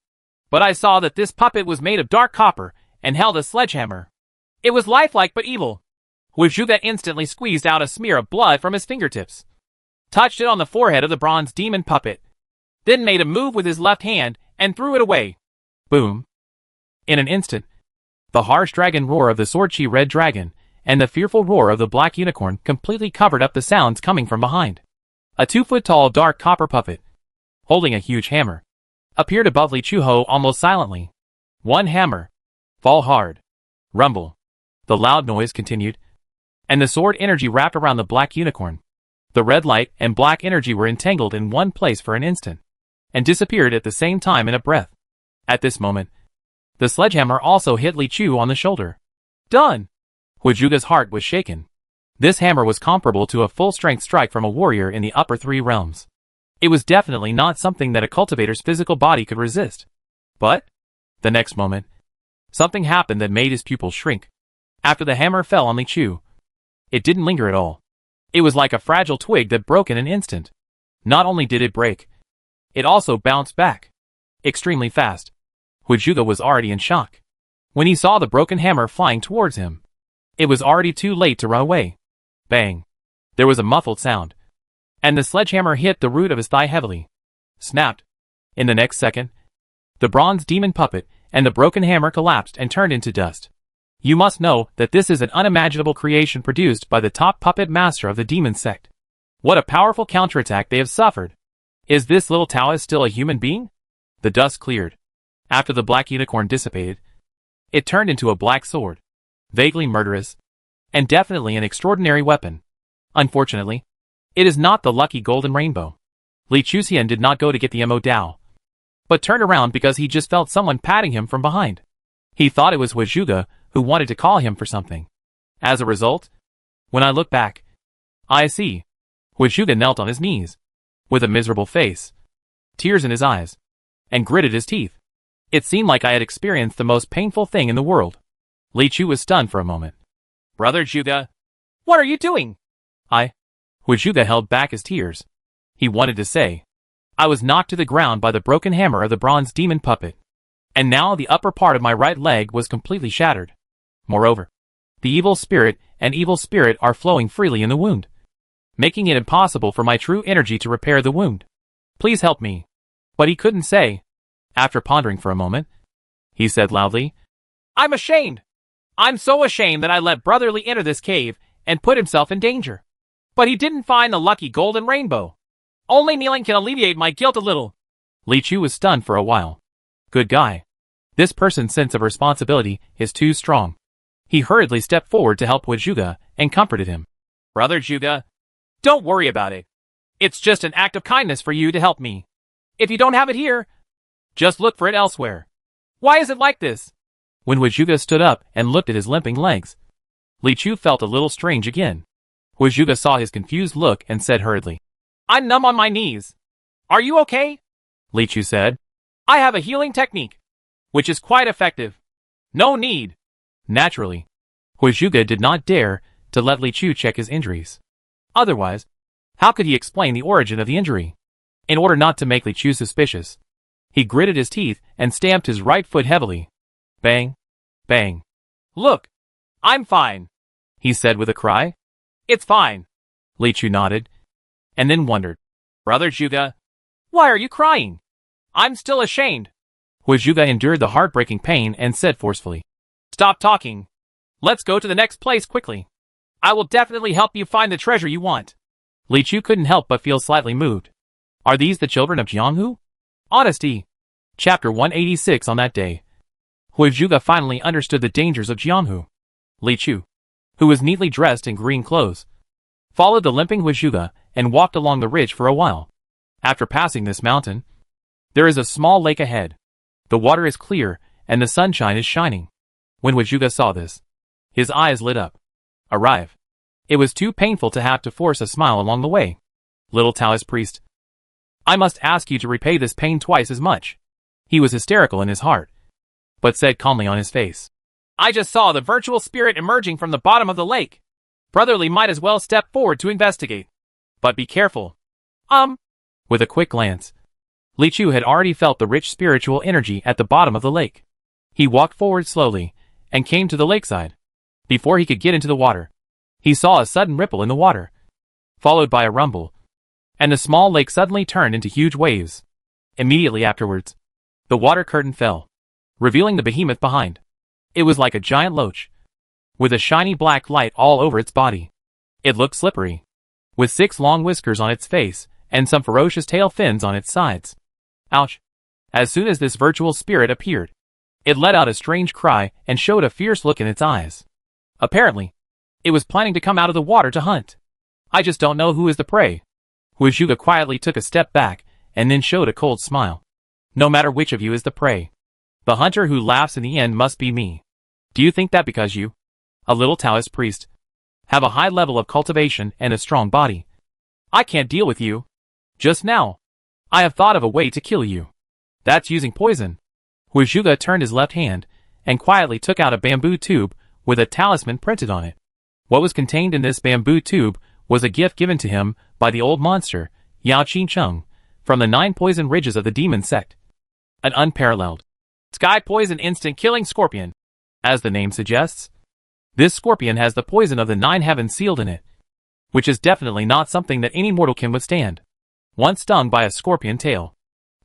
Speaker 1: But I saw that this puppet was made of dark copper and held a sledgehammer. It was lifelike but evil. Wu Zhuge instantly squeezed out a smear of blood from his fingertips, touched it on the forehead of the bronze demon puppet, then made a move with his left hand and threw it away. Boom. In an instant, the harsh dragon roar of the sword-chi red dragon and the fearful roar of the black unicorn completely covered up the sounds coming from behind. A 2-foot-tall dark copper puppet, holding a huge hammer, appeared above Li Chu almost silently. One hammer. Fall hard. Rumble. The loud noise continued, and the sword energy wrapped around the black unicorn. The red light and black energy were entangled in one place for an instant, and disappeared at the same time in a breath. At this moment, the sledgehammer also hit Li Chu on the shoulder. Done! Wu Zhuge's heart was shaken. This hammer was comparable to a full-strength strike from a warrior in the upper 3 realms. It was definitely not something that a cultivator's physical body could resist. But, the next moment, something happened that made his pupils shrink. After the hammer fell on Li Chu, it didn't linger at all. It was like a fragile twig that broke in an instant. Not only did it break, it also bounced back. Extremely fast. Wu Zhuge was already in shock. When he saw the broken hammer flying towards him, it was already too late to run away. Bang. There was a muffled sound, and the sledgehammer hit the root of his thigh heavily. Snapped. In the next second, the bronze demon puppet and the broken hammer collapsed and turned into dust. You must know that this is an unimaginable creation produced by the top puppet master of the demon sect. What a powerful counterattack they have suffered. Is this little Taoist still a human being? The dust cleared. After the black unicorn dissipated, it turned into a black sword. Vaguely murderous, and definitely an extraordinary weapon. Unfortunately, it is not the lucky golden rainbow. Li Chuxian did not go to get the Mo Dao, but turned around because he just felt someone patting him from behind. He thought it was Wu Zhuge, who wanted to call him for something. As a result, when I look back, I see Wu Zhuge knelt on his knees, with a miserable face, tears in his eyes, and gritted his teeth. It seemed like I had experienced the most painful thing in the world. Li Chu was stunned for a moment. Brother Zhuge, what are you doing? Wu Zhuge held back his tears. He wanted to say, I was knocked to the ground by the broken hammer of the bronze demon puppet, and now the upper part of my right leg was completely shattered. Moreover, the evil spirit and evil spirit are flowing freely in the wound. making it impossible for my true energy to repair the wound. Please help me. But he couldn't say. After pondering for a moment, he said loudly, I'm ashamed. I'm so ashamed that I let Brotherly enter this cave and put himself in danger. But he didn't find the lucky golden rainbow. Only kneeling can alleviate my guilt a little. Li Chu was stunned for a while. Good guy. This person's sense of responsibility is too strong. He hurriedly stepped forward to help Huizuge and comforted him. Brother Zhuge, don't worry about it. It's just an act of kindness for you to help me. If you don't have it here, just look for it elsewhere. Why is it like this? When Huizuge stood up and looked at his limping legs, Li Chu felt a little strange again. Huizuge saw his confused look and said hurriedly, I'm numb on my knees. Are you okay? Li Chu said, I have a healing technique, which is quite effective. No need. Naturally, Huizuge did not dare to let Li Chu check his injuries. Otherwise, how could he explain the origin of the injury? In order not to make Li Chu suspicious, he gritted his teeth and stamped his right foot heavily. Bang! Bang! Look! I'm fine, he said with a cry. It's fine. Li Chu nodded, and then wondered. Brother Zhuge, why are you crying? I'm still ashamed. Huizuge endured the heartbreaking pain and said forcefully, Stop talking. Let's go to the next place quickly. I will definitely help you find the treasure you want. Li Chu couldn't help but feel slightly moved. Are these the children of Jianghu? Honesty. Chapter 186. On that day, Huizuge finally understood the dangers of Jianghu. Li Chu, who was neatly dressed in green clothes, followed the limping Huizuge and walked along the ridge for a while. After passing this mountain, there is a small lake ahead. The water is clear and the sunshine is shining. When Huizuge saw this, his eyes lit up. Arrive. It was too painful to have to force a smile along the way. Little Taoist priest, I must ask you to repay this pain twice as much. He was hysterical in his heart, but said calmly on his face, I just saw the virtual spirit emerging from the bottom of the lake. Brotherly might as well step forward to investigate. But be careful. With a quick glance, Li Chu had already felt the rich spiritual energy at the bottom of the lake. He walked forward slowly and came to the lakeside. Before he could get into the water, he saw a sudden ripple in the water, followed by a rumble, and the small lake suddenly turned into huge waves. Immediately afterwards, the water curtain fell, revealing the behemoth behind. It was like a giant loach, with a shiny black light all over its body. It looked slippery, with 6 long whiskers on its face and some ferocious tail fins on its sides. Ouch! As soon as this virtual spirit appeared, it let out a strange cry and showed a fierce look in its eyes. Apparently, it was planning to come out of the water to hunt. I just don't know who is the prey. Huizuge quietly took a step back and then showed a cold smile. No matter which of you is the prey, the hunter who laughs in the end must be me. Do you think that because you, a little Taoist priest, have a high level of cultivation and a strong body, I can't deal with you? Just now, I have thought of a way to kill you. That's using poison. Huizuge turned his left hand and quietly took out a bamboo tube with a talisman printed on it. What was contained in this bamboo tube was a gift given to him by the old monster, Yao Qingcheng, from the 9 poison ridges of the demon sect. An unparalleled sky poison instant killing scorpion. As the name suggests, this scorpion has the poison of the 9 heavens sealed in it, which is definitely not something that any mortal can withstand. Once stung by a scorpion tail,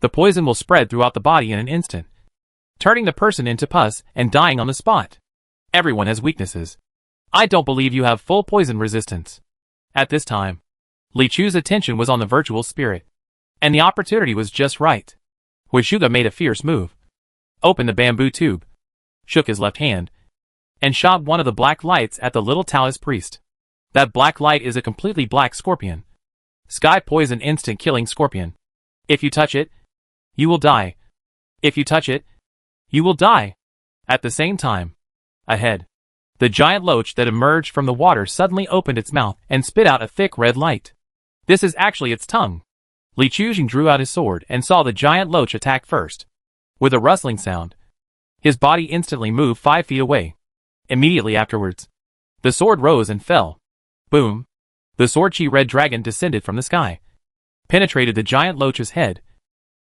Speaker 1: the poison will spread throughout the body in an instant, turning the person into pus and dying on the spot. Everyone has weaknesses. I don't believe you have full poison resistance. At this time, Li Chu's attention was on the virtual spirit, and the opportunity was just right. Huizuge made a fierce move, opened the bamboo tube, shook his left hand, and shot one of the black lights at the little Taoist priest. That black light is a completely black scorpion. Sky poison instant killing scorpion. If you touch it, you will die. If you touch it, you will die. At the same time, ahead, the giant loach that emerged from the water suddenly opened its mouth and spit out a thick red light. This is actually its tongue. Li Chu drew out his sword and saw the giant loach attack first. With a rustling sound, his body instantly moved 5 feet away. Immediately afterwards, the sword rose and fell. Boom! The sword-chi red dragon descended from the sky, penetrated the giant loach's head,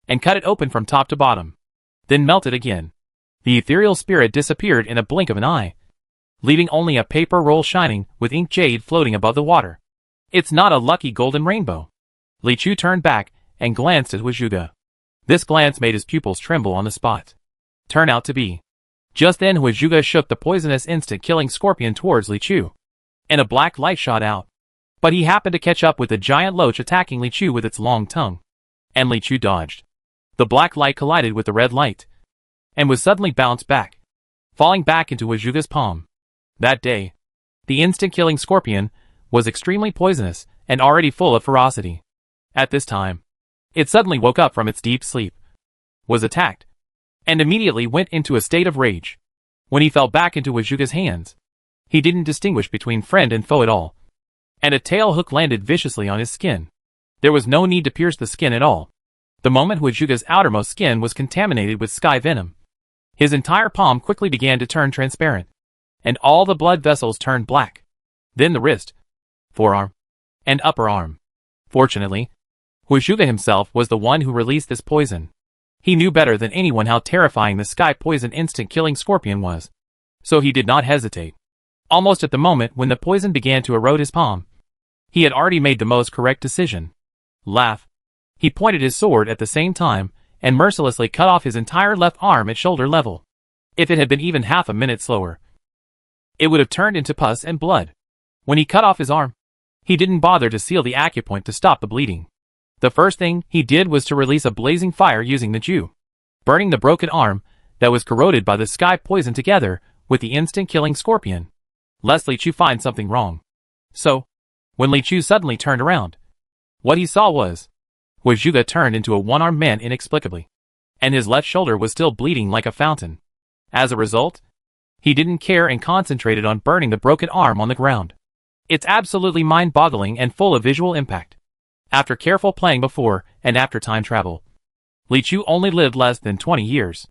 Speaker 1: and cut it open from top to bottom, then melted again. The ethereal spirit disappeared in a blink of an eye, leaving only a paper roll shining with ink jade floating above the water. It's not a lucky golden rainbow. Li Chu turned back and glanced at Huizhuge. This glance made his pupils tremble on the spot. Turn out to be. Just then Huizhuge shook the poisonous instant-killing scorpion towards Li Chu, and a black light shot out. But he happened to catch up with the giant loach attacking Li Chu with its long tongue. And Li Chu dodged. The black light collided with the red light, and was suddenly bounced back, falling back into Huizhuge's palm. That day, the instant-killing scorpion was extremely poisonous and already full of ferocity. At this time, it suddenly woke up from its deep sleep, was attacked, and immediately went into a state of rage. When he fell back into Huizhuge's hands, he didn't distinguish between friend and foe at all, and a tail hook landed viciously on his skin. There was no need to pierce the skin at all. The moment Huizhuge's outermost skin was contaminated with sky venom, his entire palm quickly began to turn transparent, and all the blood vessels turned black. Then the wrist, forearm, and upper arm. Fortunately, Huizhuge himself was the one who released this poison. He knew better than anyone how terrifying the sky poison instant-killing scorpion was, so he did not hesitate. Almost at the moment when the poison began to erode his palm, he had already made the most correct decision. Laugh. He pointed his sword at the same time and mercilessly cut off his entire left arm at shoulder level. If it had been even half a minute slower, it would have turned into pus and blood. When he cut off his arm, he didn't bother to seal the acupoint to stop the bleeding. The first thing he did was to release a blazing fire using the Jew, burning the broken arm that was corroded by the sky poison together with the instant-killing scorpion, lest Li Chu find something wrong. So, when Li Chu suddenly turned around, what he saw was Huizhuge turned into a one-armed man inexplicably, and his left shoulder was still bleeding like a fountain. As a result, he didn't care and concentrated on burning the broken arm on the ground. It's absolutely mind-boggling and full of visual impact. After careful playing before and after time travel, Li Chu only lived less than 20 years.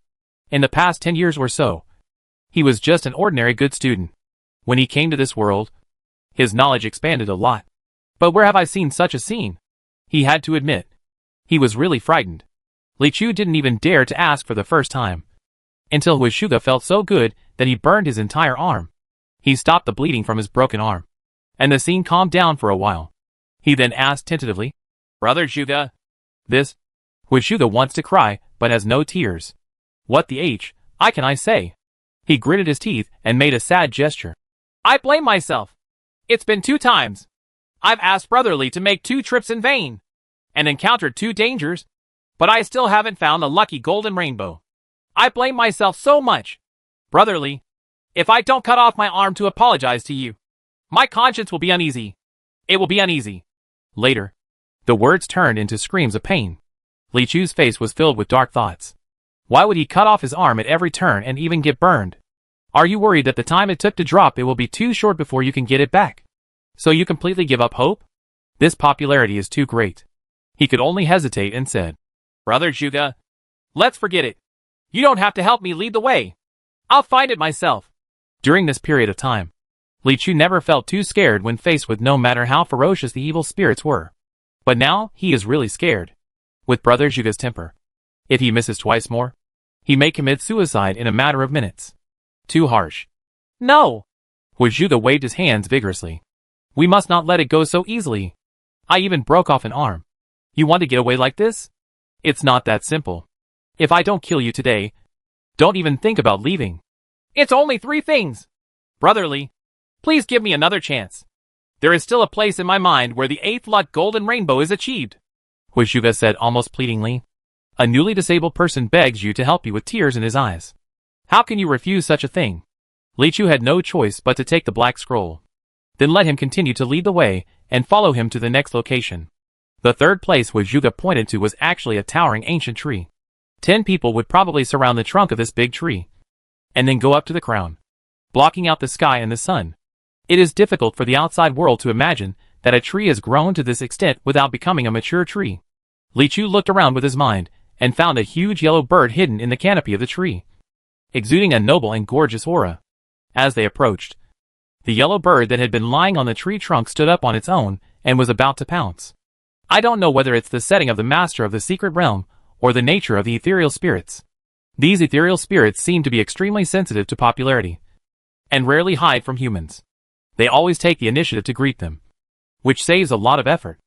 Speaker 1: In the past 10 years or so, he was just an ordinary good student. When he came to this world, his knowledge expanded a lot. But where have I seen such a scene? He had to admit. He was really frightened. Li Chu didn't even dare to ask for the first time, until Huizhuge felt so good that he burned his entire arm. He stopped the bleeding from his broken arm, and the scene calmed down for a while. He then asked tentatively, "Brother Zhuge, this?" Huizhuge wants to cry, but has no tears. What the H, I can I say? He gritted his teeth and made a sad gesture. I blame myself. It's been 2 times. I've asked Brotherly to make 2 trips in vain, and encountered 2 dangers, but I still haven't found the lucky golden rainbow. I blame myself so much. Brotherly, if I don't cut off my arm to apologize to you, my conscience will be uneasy. It will be uneasy. Later, the words turned into screams of pain. Li Chu's face was filled with dark thoughts. Why would he cut off his arm at every turn and even get burned? Are you worried that the time it took to drop it will be too short before you can get it back? So you completely give up hope? This popularity is too great. He could only hesitate and said, Brother Zhuge, let's forget it. You don't have to help me lead the way. I'll find it myself. During this period of time, Li Chu never felt too scared when faced with no matter how ferocious the evil spirits were. But now, he is really scared. With Brother Zhuge's temper, if he misses twice more, he may commit suicide in a matter of minutes. Too harsh. No! Huizhuge waved his hands vigorously. We must not let it go so easily. I even broke off an arm. You want to get away like this? It's not that simple. If I don't kill you today, don't even think about leaving. It's only 3 things. Brotherly, please give me another chance. There is still a place in my mind where the 8th luck golden rainbow is achieved. Huizhuge said almost pleadingly. A newly disabled person begs you to help you with tears in his eyes. How can you refuse such a thing? Li Chu had no choice but to take the black scroll. Then let him continue to lead the way and follow him to the next location. The 3rd place Huizhuge pointed to was actually a towering ancient tree. 10 people would probably surround the trunk of this big tree, and then go up to the crown, blocking out the sky and the sun. It is difficult for the outside world to imagine that a tree has grown to this extent without becoming a mature tree. Li Chu looked around with his mind and found a huge yellow bird hidden in the canopy of the tree, exuding a noble and gorgeous aura. As they approached, the yellow bird that had been lying on the tree trunk stood up on its own and was about to pounce. I don't know whether it's the setting of the master of the secret realm or the nature of the ethereal spirits. These ethereal spirits seem to be extremely sensitive to popularity and rarely hide from humans. They always take the initiative to greet them. which saves a lot of effort.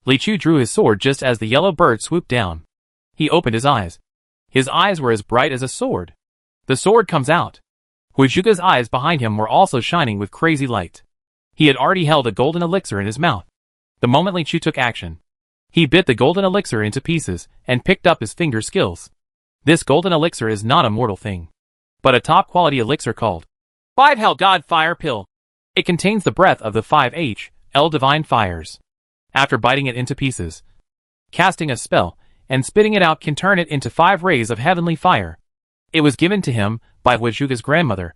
Speaker 1: Li Chu drew his sword just as the yellow bird swooped down. He opened his eyes. His eyes were as bright as a sword. The sword comes out. Huizhuge's eyes behind him were also shining with crazy light. He had already held a golden elixir in his mouth. The moment Li Chu took action, he bit the golden elixir into pieces and picked up his finger skills. This golden elixir is not a mortal thing, but a top-quality elixir called 5 Hell God Fire Pill. It contains the breath of the 5H.L divine fires. After biting it into pieces, casting a spell, and spitting it out can turn it into 5 rays of heavenly fire. It was given to him by Huizhuge's grandmother,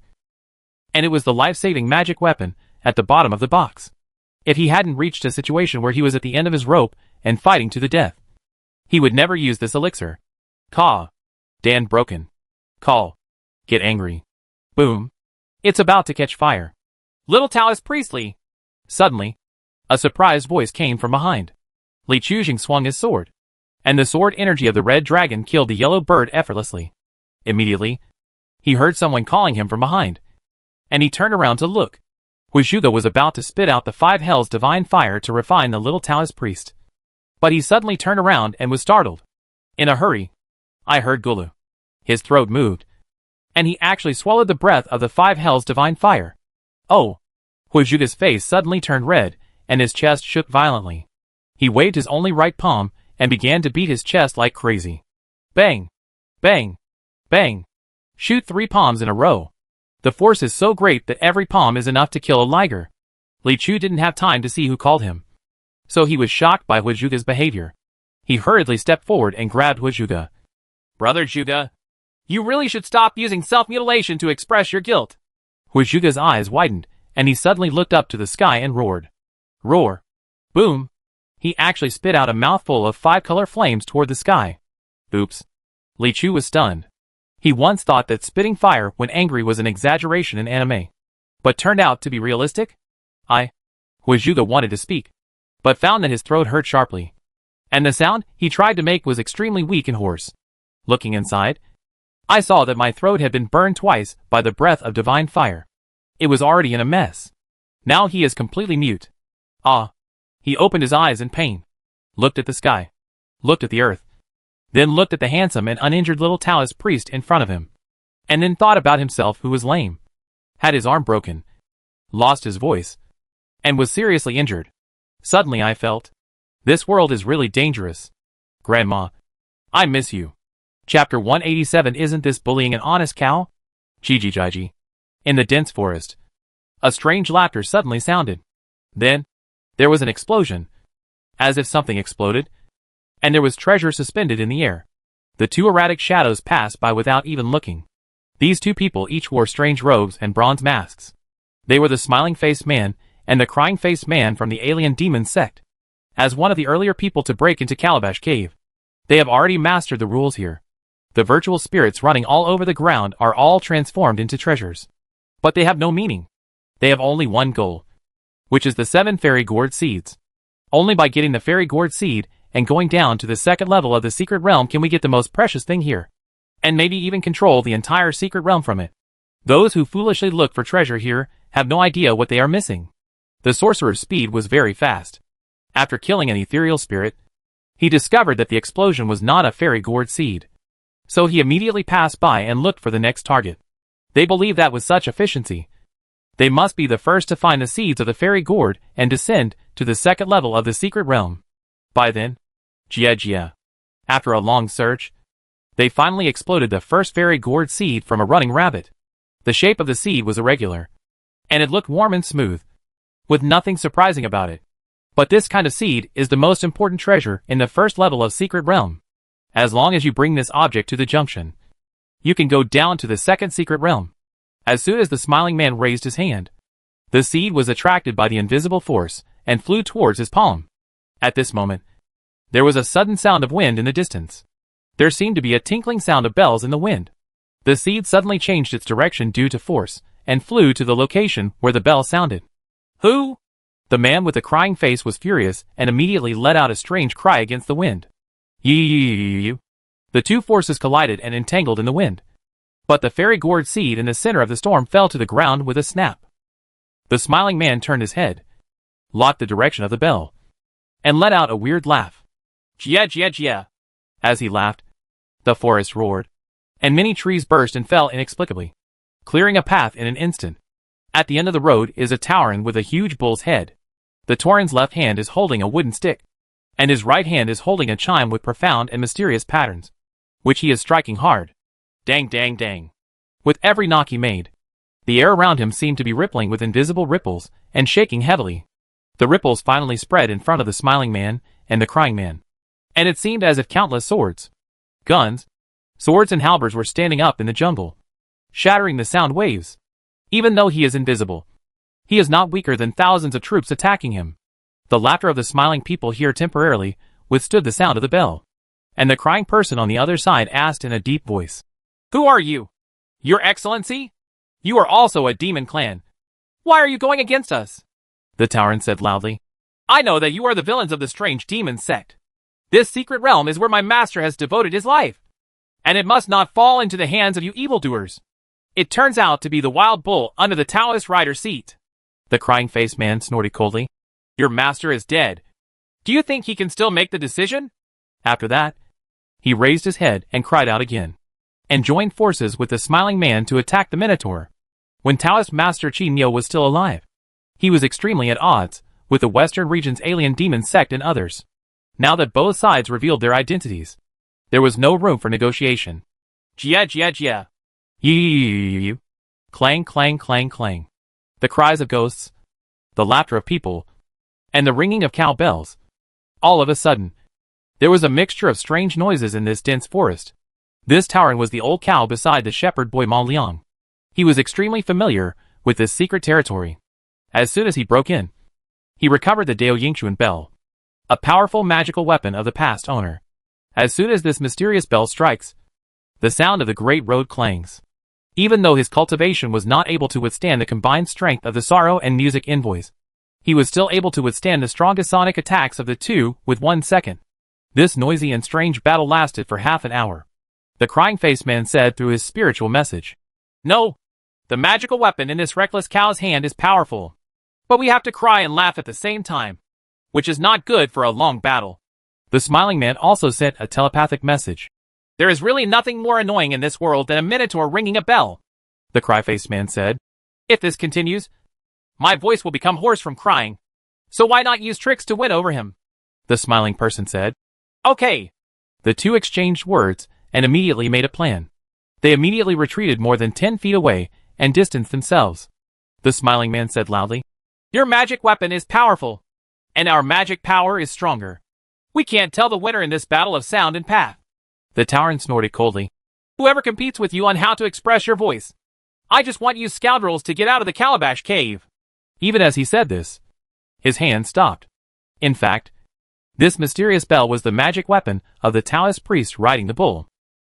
Speaker 1: and it was the life-saving magic weapon at the bottom of the box. If he hadn't reached a situation where he was at the end of his rope and fighting to the death, he would never use this elixir. Caw. Dan broken. Call. Get angry. Boom. It's about to catch fire. Little Taoist Priestley. Suddenly, a surprised voice came from behind. Li Chujing swung his sword, and the sword energy of the red dragon killed the yellow bird effortlessly. Immediately, he heard someone calling him from behind, and he turned around to look. Huizhuge was about to spit out the 5 hells divine fire to refine the little Taoist priest. But he suddenly turned around and was startled. In a hurry, I heard Gulu. His throat moved, and he actually swallowed the breath of the 5 hells divine fire. Oh! Huizhuge's face suddenly turned red, and his chest shook violently. He waved his only right palm, and began to beat his chest like crazy. Bang! Bang! Bang! Shoot 3 palms in a row. The force is so great that every palm is enough to kill a liger. Li Chu didn't have time to see who called him, so he was shocked by Huizhuge's behavior. He hurriedly stepped forward and grabbed Huizhuge. Brother Zhuge, you really should stop using self-mutilation to express your guilt. Huizhuge's eyes widened, and he suddenly looked up to the sky and roared. Roar. Boom. He actually spit out a mouthful of 5-color flames toward the sky. Oops. Li Chu was stunned. He once thought that spitting fire when angry was an exaggeration in anime, but turned out to be realistic? Huizhuge wanted to speak, but found that his throat hurt sharply, and the sound he tried to make was extremely weak and hoarse. Looking inside, I saw that my throat had been burned twice by the breath of divine fire. It was already in a mess. Now he is completely mute. He opened his eyes in pain, looked at the sky, looked at the earth, then looked at the handsome and uninjured little Taoist priest in front of him, and then thought about himself who was lame, had his arm broken, lost his voice, and was seriously injured. Suddenly I felt, this world is really dangerous. Grandma, I miss you. Chapter 187. Isn't this bullying an honest cow? Jiji. In the dense forest, a strange laughter suddenly sounded. Then, there was an explosion, as if something exploded, and there was treasure suspended in the air. The 2 erratic shadows passed by without even looking. These 2 people each wore strange robes and bronze masks. They were the smiling-faced man and the crying-faced man from the alien demon sect. As one of the earlier people to break into Calabash Cave, they have already mastered the rules here. The virtual spirits running all over the ground are all transformed into treasures. But they have no meaning. They have only one goal, which is the 7 fairy gourd seeds. Only by getting the fairy gourd seed and going down to the 2nd level of the secret realm can we get the most precious thing here, and maybe even control the entire secret realm from it. Those who foolishly look for treasure here have no idea what they are missing. The sorcerer's speed was very fast. After killing an ethereal spirit, he discovered that the explosion was not a fairy gourd seed. So he immediately passed by and looked for the next target. They believe that with such efficiency, they must be the first to find the seeds of the fairy gourd and descend to the 2nd level of the secret realm. By then, after a long search, they finally exploded the first fairy gourd seed from a running rabbit. The shape of the seed was irregular, and it looked warm and smooth, with nothing surprising about it. But this kind of seed is the most important treasure in the 1st level of secret realm. As long as you bring this object to the junction, you can go down to the 2nd secret realm. As soon as the smiling man raised his hand, the seed was attracted by the invisible force and flew towards his palm. At this moment, there was a sudden sound of wind in the distance. There seemed to be a tinkling sound of bells in the wind. The seed suddenly changed its direction due to force, and flew to the location where the bell sounded. Who? The man with the crying face was furious and immediately let out a strange cry against the wind. You. The 2 forces collided and entangled in the wind. But the fairy gourd seed in the center of the storm fell to the ground with a snap. The smiling man turned his head, locked the direction of the bell, and let out a weird laugh. Jia jia jia. As he laughed, the forest roared, and many trees burst and fell inexplicably, clearing a path in an instant. At the end of the road is a Tauren with a huge bull's head. The Tauren's left hand is holding a wooden stick, and his right hand is holding a chime with profound and mysterious patterns, which he is striking hard. Dang dang dang. With every knock he made, the air around him seemed to be rippling with invisible ripples and shaking heavily. The ripples finally spread in front of the smiling man and the crying man, and it seemed as if countless swords, guns, swords and halberds were standing up in the jungle, shattering the sound waves. Even though he is invisible, he is not weaker than thousands of troops attacking him. The laughter of the smiling people here temporarily withstood the sound of the bell, and the crying person on the other side asked in a deep voice, "Who are you? Your Excellency? You are also a demon clan. Why are you going against us?" The Tauren said loudly, "I know that you are the villains of the strange demon sect. This secret realm is where my master has devoted his life, and it must not fall into the hands of you evildoers. It turns out to be the wild bull under the Taoist rider's seat." The crying-faced man snorted coldly, "Your master is dead. Do you think he can still make the decision?" After that, he raised his head and cried out again, and joined forces with the smiling man to attack the Minotaur. When Taoist Master Chi Nyo was still alive, he was extremely at odds with the Western region's alien demon sect and others. Now that both sides revealed their identities, there was no room for negotiation. Jia jia jia. Yi. Clang clang clang clang. The cries of ghosts, the laughter of people, and the ringing of cow bells. All of a sudden, there was a mixture of strange noises in this dense forest. This Tauren was the old cow beside the shepherd boy Ma Liang. He was extremely familiar with this secret territory. As soon as he broke in, he recovered the Dao Yingchuan bell, a powerful magical weapon of the past owner. As soon as this mysterious bell strikes, the sound of the great road clangs. Even though his cultivation was not able to withstand the combined strength of the sorrow and music envoys, he was still able to withstand the strongest sonic attacks of the two with 1 second. This noisy and strange battle lasted for half an hour. The crying-faced man said through his spiritual message, "No, the magical weapon in this reckless cow's hand is powerful, but we have to cry and laugh at the same time, which is not good for a long battle." The smiling man also sent a telepathic message. "There is really nothing more annoying in this world than a minotaur ringing a bell," the cry-faced man said. "If this continues, my voice will become hoarse from crying, so why not use tricks to win over him?" The smiling person said. "Okay." The two exchanged words and immediately made a plan. They immediately retreated more than 10 feet away and distanced themselves. The smiling man said loudly, "Your magic weapon is powerful, and our magic power is stronger. We can't tell the winner in this battle of sound and path." The Tauren snorted coldly, "Whoever competes with you on how to express your voice. I just want you scoundrels to get out of the calabash cave." Even as he said this, his hand stopped. In fact, this mysterious bell was the magic weapon of the Taoist priest riding the bull.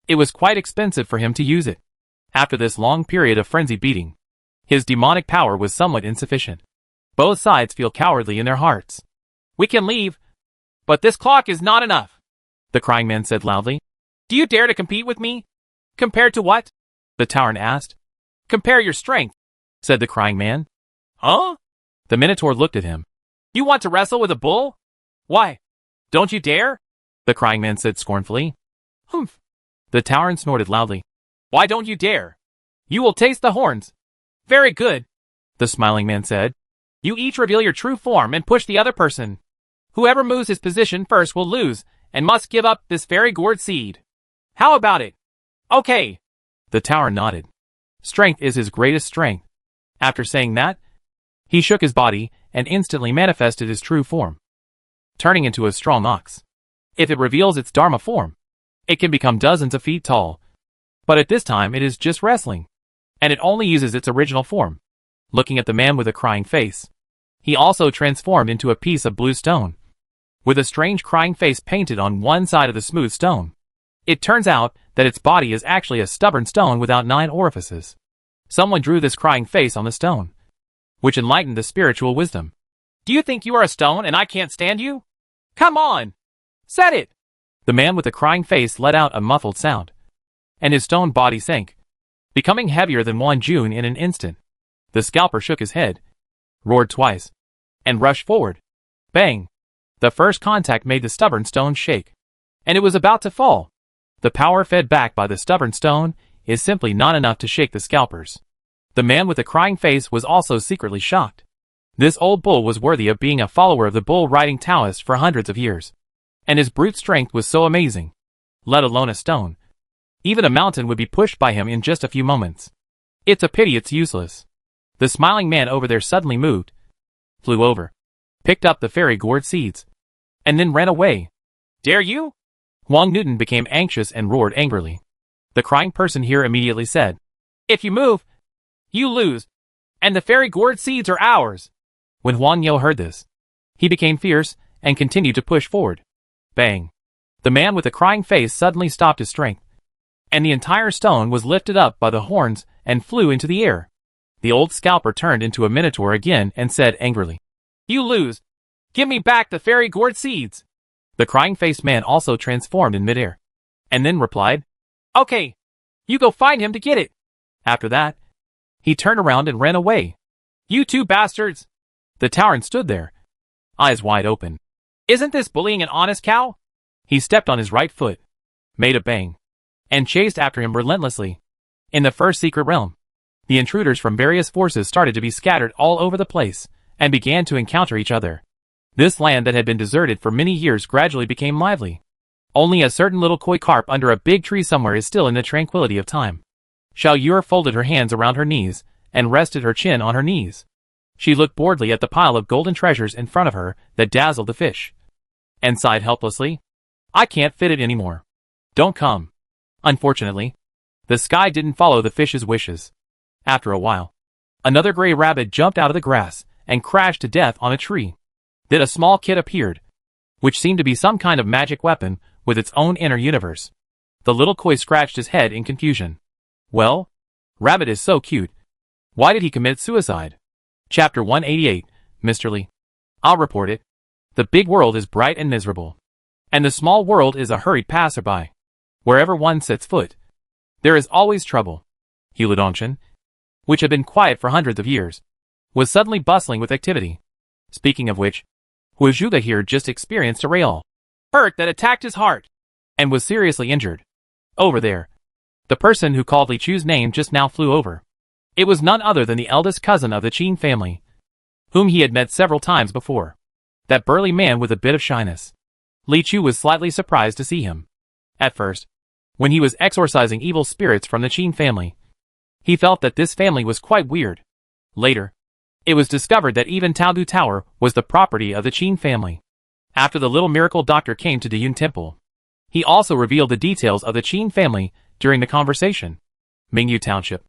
Speaker 1: It was quite expensive for him to use it. After this long period of frenzied beating, his demonic power was somewhat insufficient. Both sides feel cowardly in their hearts. "We can leave, but this clock is not enough," the crying man said loudly. "Do you dare to compete with me?" "Compared to what?" the Tauren asked. "Compare your strength," said the crying man. "Huh?" The Minotaur looked at him. "You want to wrestle with a bull? Why? Don't you dare?" the crying man said scornfully. "Humph." The Tauren snorted loudly. "Why don't you dare? You will taste the horns." "Very good," the smiling man said. "You each reveal your true form and push the other person. Whoever moves his position first will lose and must give up this fairy gourd seed. How about it?" "Okay." The Tauren nodded. Strength is his greatest strength. After saying that, he shook his body and instantly manifested his true form, turning into a strong ox. If it reveals its Dharma form, it can become dozens of feet tall. But at this time it is just wrestling, and it only uses its original form. Looking at the man with a crying face, he also transformed into a piece of blue stone, with a strange crying face painted on one side of the smooth stone. It turns out that its body is actually a stubborn stone without 9 orifices. Someone drew this crying face on the stone, which enlightened the spiritual wisdom. "Do you think you are a stone and I can't stand you? Come on! Set it!" The man with the crying face let out a muffled sound, and his stone body sank, becoming heavier than one June in an instant. The scalper shook his head, roared twice, and rushed forward. Bang! The first contact made the stubborn stone shake, and it was about to fall. The power fed back by the stubborn stone is simply not enough to shake the scalpers. The man with the crying face was also secretly shocked. This old bull was worthy of being a follower of the bull-riding Taoist for hundreds of years, and his brute strength was so amazing. Let alone a stone. Even a mountain would be pushed by him in just a few moments. It's a pity it's useless. The smiling man over there suddenly moved, flew over, picked up the fairy gourd seeds, and then ran away. Dare you? Wang Newton became anxious and roared angrily. The crying person here immediately said, If you move, you lose, and the fairy gourd seeds are ours. When Huang Yo heard this, he became fierce and continued to push forward. Bang! The man with the crying face suddenly stopped his strength, and the entire stone was lifted up by the horns and flew into the air. The old scalper turned into a minotaur again and said angrily, You lose! Give me back the fairy gourd seeds! The crying-faced man also transformed in midair, and then replied, Okay, you go find him to get it. After that, he turned around and ran away. You two bastards! The tyrant stood there, eyes wide open. Isn't this bullying an honest cow? He stepped on his right foot, made a bang, and chased after him relentlessly. In the first secret realm, the intruders from various forces started to be scattered all over the place, and began to encounter each other. This land that had been deserted for many years gradually became lively. Only a certain little koi carp under a big tree somewhere is still in the tranquility of time. Xiao Yue folded her hands around her knees, and rested her chin on her knees. She looked boredly at the pile of golden treasures in front of her that dazzled the fish, and sighed helplessly. I can't fit it anymore. Don't come. Unfortunately, the sky didn't follow the fish's wishes. After a while, another gray rabbit jumped out of the grass and crashed to death on a tree. Then a small kid appeared, which seemed to be some kind of magic weapon with its own inner universe. The little koi scratched his head in confusion. Well, Rabbit is so cute. Why did he commit suicide? Chapter 188, Mr. Lee. I'll report it. The big world is bright and miserable, and the small world is a hurried passerby. Wherever one sets foot, there is always trouble. Heludongshan, which had been quiet for hundreds of years, was suddenly bustling with activity. Speaking of which, Huizhuge here just experienced a real hurt that attacked his heart, and was seriously injured. Over there, the person who called Li Chu's name just now flew over. It was none other than the eldest cousin of the Qin family, whom he had met several times before. That burly man with a bit of shyness. Li Chu was slightly surprised to see him. At first, when he was exorcising evil spirits from the Qin family, he felt that this family was quite weird. Later, it was discovered that even Taodu Tower was the property of the Qin family. After the little miracle doctor came to Dayun Temple, he also revealed the details of the Qin family during the conversation. Mingyu Township.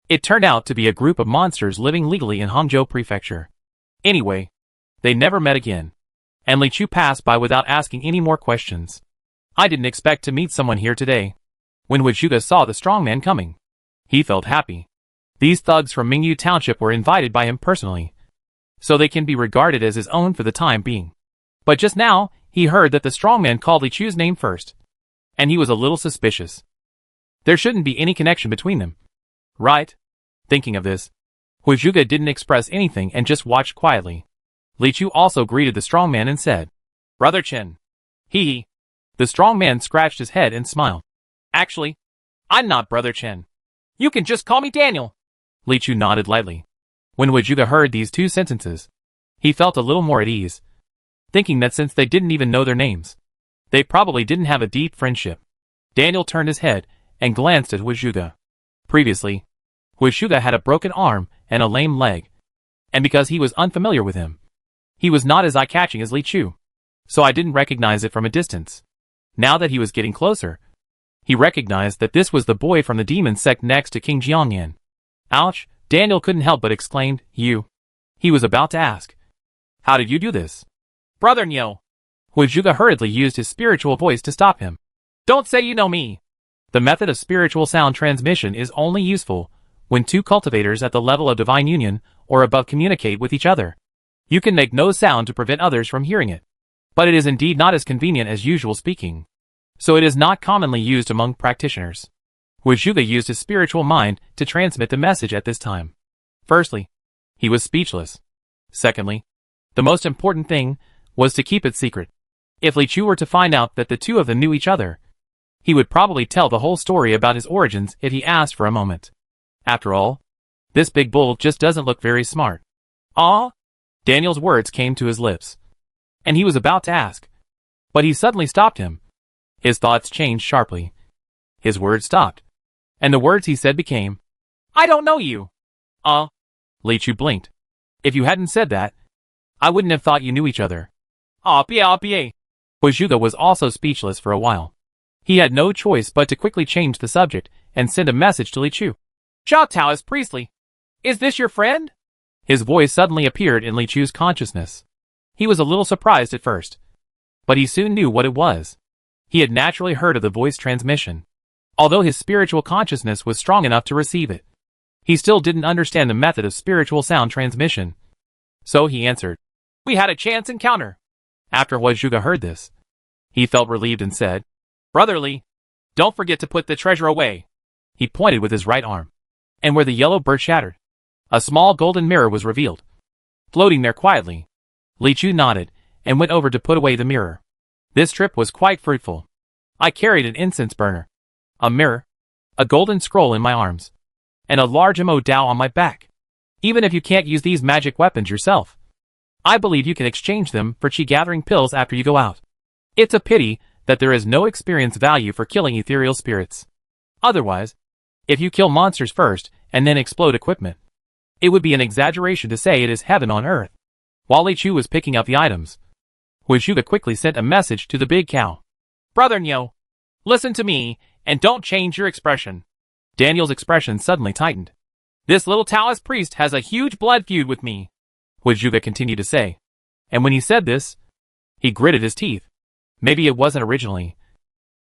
Speaker 1: It turned out to be a group of monsters living legally in Hangzhou Prefecture. Anyway, they never met again, and Li Chu passed by without asking any more questions. I didn't expect to meet someone here today. When Huizhuge saw the strongman coming, he felt happy. These thugs from Mingyu Township were invited by him personally, so they can be regarded as his own for the time being. But just now, he heard that the strongman called Li Chu's name first, and he was a little suspicious. There shouldn't be any connection between them, right? Thinking of this, Huizhuge didn't express anything and just watched quietly. Li Chu also greeted the strongman and said, Brother Chen. Hee. The strongman scratched his head and smiled. Actually, I'm not Brother Chen. You can just call me Daniel. Li Chu nodded lightly. When Huizhuge heard these two sentences, he felt a little more at ease, thinking that since they didn't even know their names, they probably didn't have a deep friendship. Daniel turned his head and glanced at Huizhuge. Previously, Huizhuge had a broken arm and a lame leg, and because he was unfamiliar with him, he was not as eye-catching as Li Chu, so I didn't recognize it from a distance. Now that he was getting closer, he recognized that this was the boy from the demon sect next to King Jiangyan. Ouch, Daniel couldn't help but exclaimed, You. He was about to ask, How did you do this? Brother Nyo. Huizhuge hurriedly used his spiritual voice to stop him. Don't say you know me. The method of spiritual sound transmission is only useful when two cultivators at the level of divine union or above communicate with each other. You can make no sound to prevent others from hearing it, but it is indeed not as convenient as usual speaking, so it is not commonly used among practitioners. Huizhuge used his spiritual mind to transmit the message at this time. Firstly, he was speechless. Secondly, The most important thing was to keep it secret. If Li Chu were to find out that the two of them knew each other, he would probably tell the whole story about his origins if he asked for a moment. After all, this big bull just doesn't look very smart. Ah? Daniel's words came to his lips, and he was about to ask, but he suddenly stopped him. His thoughts changed sharply. His words stopped, and the words he said became, "I don't know you." Li Chu blinked. "If you hadn't said that, I wouldn't have thought you knew each other." Huizhuge was also speechless for a while. He had no choice but to quickly change the subject and send a message to Li Chu. "Jia Taoist Priestley, is this your friend?" His voice suddenly appeared in Li Chu's consciousness. He was a little surprised at first, but he soon knew what it was. He had naturally heard of the voice transmission. Although his spiritual consciousness was strong enough to receive it, he still didn't understand the method of spiritual sound transmission. So he answered, "We had a chance encounter." After Huizhuge heard this, he felt relieved and said, "Brother Li, don't forget to put the treasure away." He pointed with his right arm, and where the yellow bird shattered, a small golden mirror was revealed, floating there quietly. Li Chu nodded and went over to put away the mirror. This trip was quite fruitful. I carried an incense burner, a mirror, a golden scroll in my arms, and a large Mo Dao on my back. Even if you can't use these magic weapons yourself, I believe you can exchange them for chi gathering pills after you go out. It's a pity that there is no experience value for killing ethereal spirits. Otherwise, if you kill monsters first and then explode equipment, it would be an exaggeration to say it is heaven on earth. While Li Chu was picking up the items, Huizhuge quickly sent a message to the big cow. "Brother Nyo, listen to me, and don't change your expression." Daniel's expression suddenly tightened. "This little Taoist priest has a huge blood feud with me," Huizhuge continued to say. And when he said this, he gritted his teeth. Maybe it wasn't originally,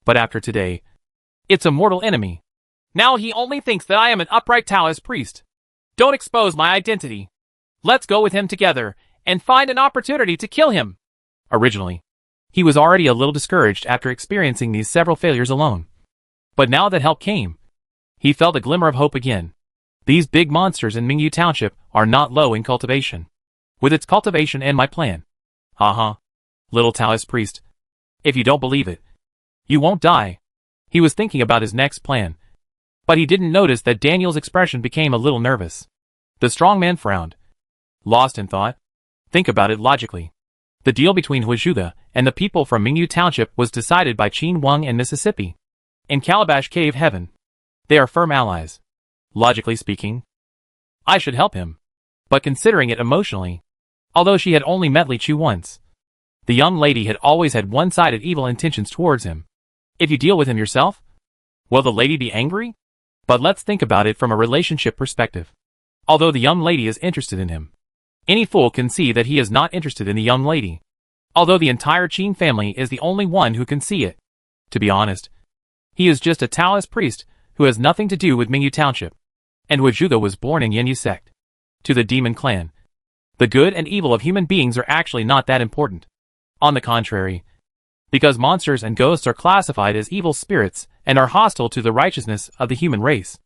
Speaker 1: but after today, it's a mortal enemy. "Now he only thinks that I am an upright Taoist priest. Don't expose my identity. Let's go with him together and find an opportunity to kill him." Originally, he was already a little discouraged after experiencing these several failures alone. But now that help came, he felt a glimmer of hope again. These big monsters in Mingyu Township are not low in cultivation. With its cultivation and my plan. Little Taoist priest. If you don't believe it, you won't die. He was thinking about his next plan, but he didn't notice that Daniel's expression became a little nervous. The strong man frowned, lost in thought. Think about it logically. The deal between Huizhuge and the people from Mingyu Township was decided by Qin Wang and Mississippi. In Calabash Cave Heaven, they are firm allies. Logically speaking, I should help him. But considering it emotionally, although she had only met Li Chu once, the young lady had always had one-sided evil intentions towards him. If you deal with him yourself, will the lady be angry? But let's think about it from a relationship perspective. Although the young lady is interested in him, any fool can see that he is not interested in the young lady. Although the entire Qin family is the only one who can see it. To be honest, he is just a Taoist priest who has nothing to do with Mingyu Township. And Huizhuge was born in Yanyu sect. To the demon clan, the good and evil of human beings are actually not that important. On the contrary, because monsters and ghosts are classified as evil spirits and are hostile to the righteousness of the human race,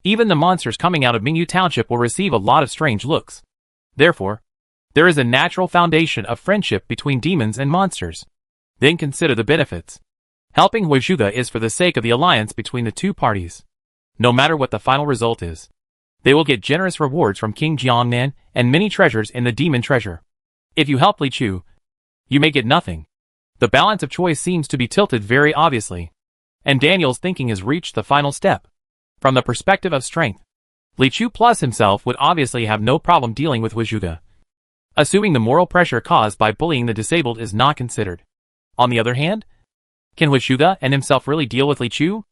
Speaker 1: even the monsters coming out of Mingyu Township will receive a lot of strange looks. Therefore, there is a natural foundation of friendship between demons and monsters. Then consider the benefits. Helping Huizhuge is for the sake of the alliance between the two parties. No matter what the final result is, they will get generous rewards from King Jiangnan and many treasures in the demon treasure. If you help Li Chu, you may get nothing. The balance of choice seems to be tilted very obviously, and Daniel's thinking has reached the final step. From the perspective of strength, Li Chu plus himself would obviously have no problem dealing with Huizhuge, assuming the moral pressure caused by bullying the disabled is not considered. On the other hand, can Huizhuge and himself really deal with Li Chu?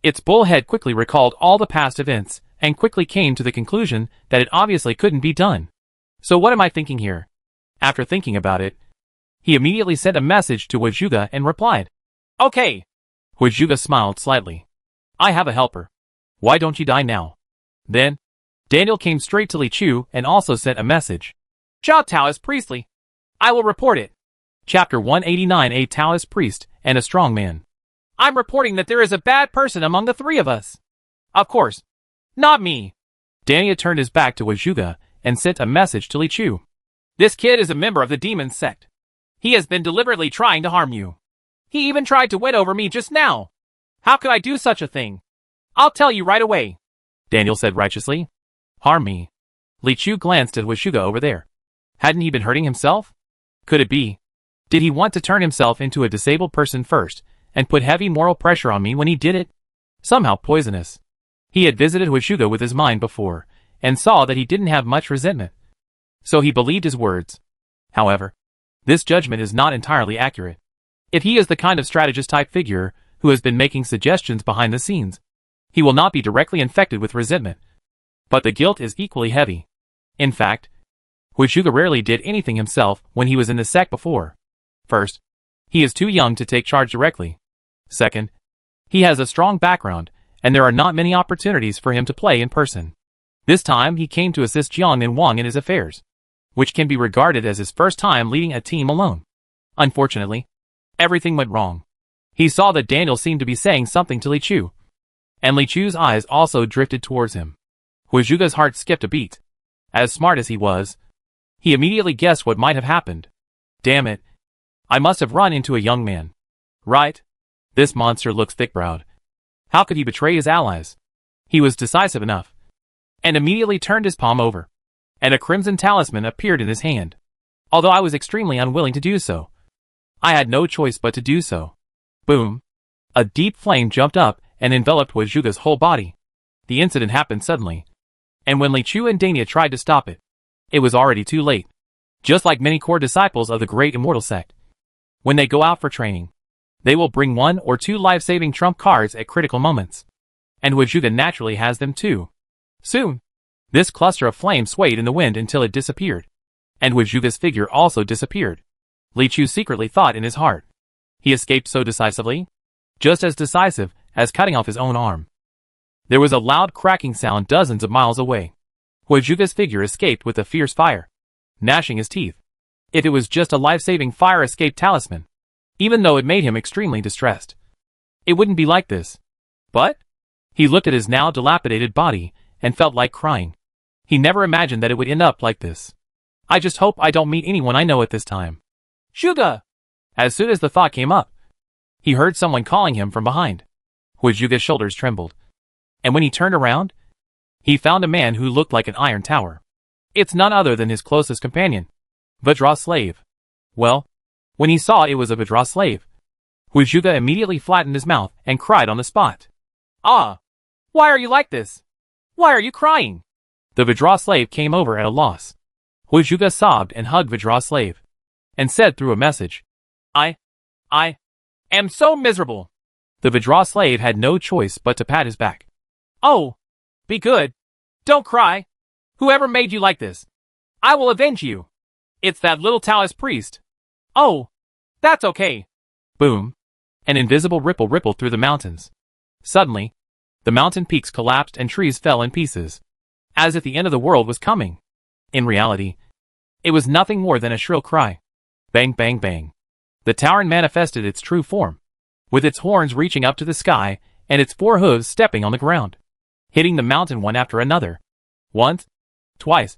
Speaker 1: Its bullhead quickly recalled all the past events and quickly came to the conclusion that it obviously couldn't be done. So what am I thinking here? After thinking about it, he immediately sent a message to Huizhuge and replied, "Okay." Huizhuge smiled slightly. "I have a helper. Why don't you die now?" Then, Daniel came straight to Li Chu and also sent a message. "Jia Taoist Priestley. I will report it." Chapter 189. A Taoist Priest and a Strong Man. "I'm reporting that there is a bad person among the three of us." "Of course. Not me." Daniel turned his back to Huizhuge and sent a message to Li Chu. This kid is a member of the demon sect. He has been deliberately trying to harm you. He even tried to win over me just now. How could I do such a thing? I'll tell you right away, Daniel said righteously. Harm me? Li Chu glanced at Huizhuge over there. Hadn't he been hurting himself? Could it be? Did he want to turn himself into a disabled person first, and put heavy moral pressure on me when he did it? Somehow poisonous. He had visited Huizhuge with his mind before, and saw that he didn't have much resentment. So he believed his words. However, this judgment is not entirely accurate. If he is the kind of strategist-type figure who has been making suggestions behind the scenes, he will not be directly infected with resentment. But the guilt is equally heavy. In fact, Huizhuge rarely did anything himself when he was in the sect before. First, he is too young to take charge directly. Second, he has a strong background, and there are not many opportunities for him to play in person. This time he came to assist Jiang and Wang in his affairs, which can be regarded as his first time leading a team alone. Unfortunately, everything went wrong. He saw that Daniel seemed to be saying something to Li Chu, and Li Chu's eyes also drifted towards him. Huizhuge's heart skipped a beat. As smart as he was, he immediately guessed what might have happened. Damn it. I must have run into a young man. Right? This monster looks thick-browed. How could he betray his allies? He was decisive enough, and immediately turned his palm over, and a crimson talisman appeared in his hand. Although I was extremely unwilling to do so, I had no choice but to do so. Boom. A deep flame jumped up and enveloped Huizhuge's whole body. The incident happened suddenly, and when Li Chu and Dania tried to stop it, it was already too late. Just like many core disciples of the great immortal sect, when they go out for training, they will bring 1 or 2 life-saving trump cards at critical moments. And Huizhuge naturally has them too. Soon, this cluster of flame swayed in the wind until it disappeared, and Huizhuge's figure also disappeared. Li Chu secretly thought in his heart. He escaped so decisively? Just as decisive as cutting off his own arm. There was a loud cracking sound dozens of miles away. Huizhuge's figure escaped with a fierce fire, gnashing his teeth. If it was just a life-saving fire escape talisman, even though it made him extremely distressed, it wouldn't be like this. But he looked at his now dilapidated body and felt like crying. He never imagined that it would end up like this. I just hope I don't meet anyone I know at this time. Huizhuge! As soon as the thought came up, he heard someone calling him from behind. Huizhuge's shoulders trembled, and when he turned around, he found a man who looked like an iron tower. It's none other than his closest companion, Vidra's slave. Well, when he saw it was a Vidra's slave, Huizhuge immediately flattened his mouth and cried on the spot. Ah! Why are you like this? Why are you crying? The Vidra's slave came over at a loss. Huizhuge sobbed and hugged Vidra's slave, and said through a message, I am so miserable. The Vidra's slave had no choice but to pat his back. Oh, be good. Don't cry. Whoever made you like this, I will avenge you. It's that little Taoist priest. Oh, that's okay. Boom. An invisible ripple rippled through the mountains. Suddenly, the mountain peaks collapsed and trees fell in pieces, as if the end of the world was coming. In reality, it was nothing more than a shrill cry. Bang, bang, bang. The tower manifested its true form, with its horns reaching up to the sky and its 4 hooves stepping on the ground, hitting the mountain one after another. Once, twice,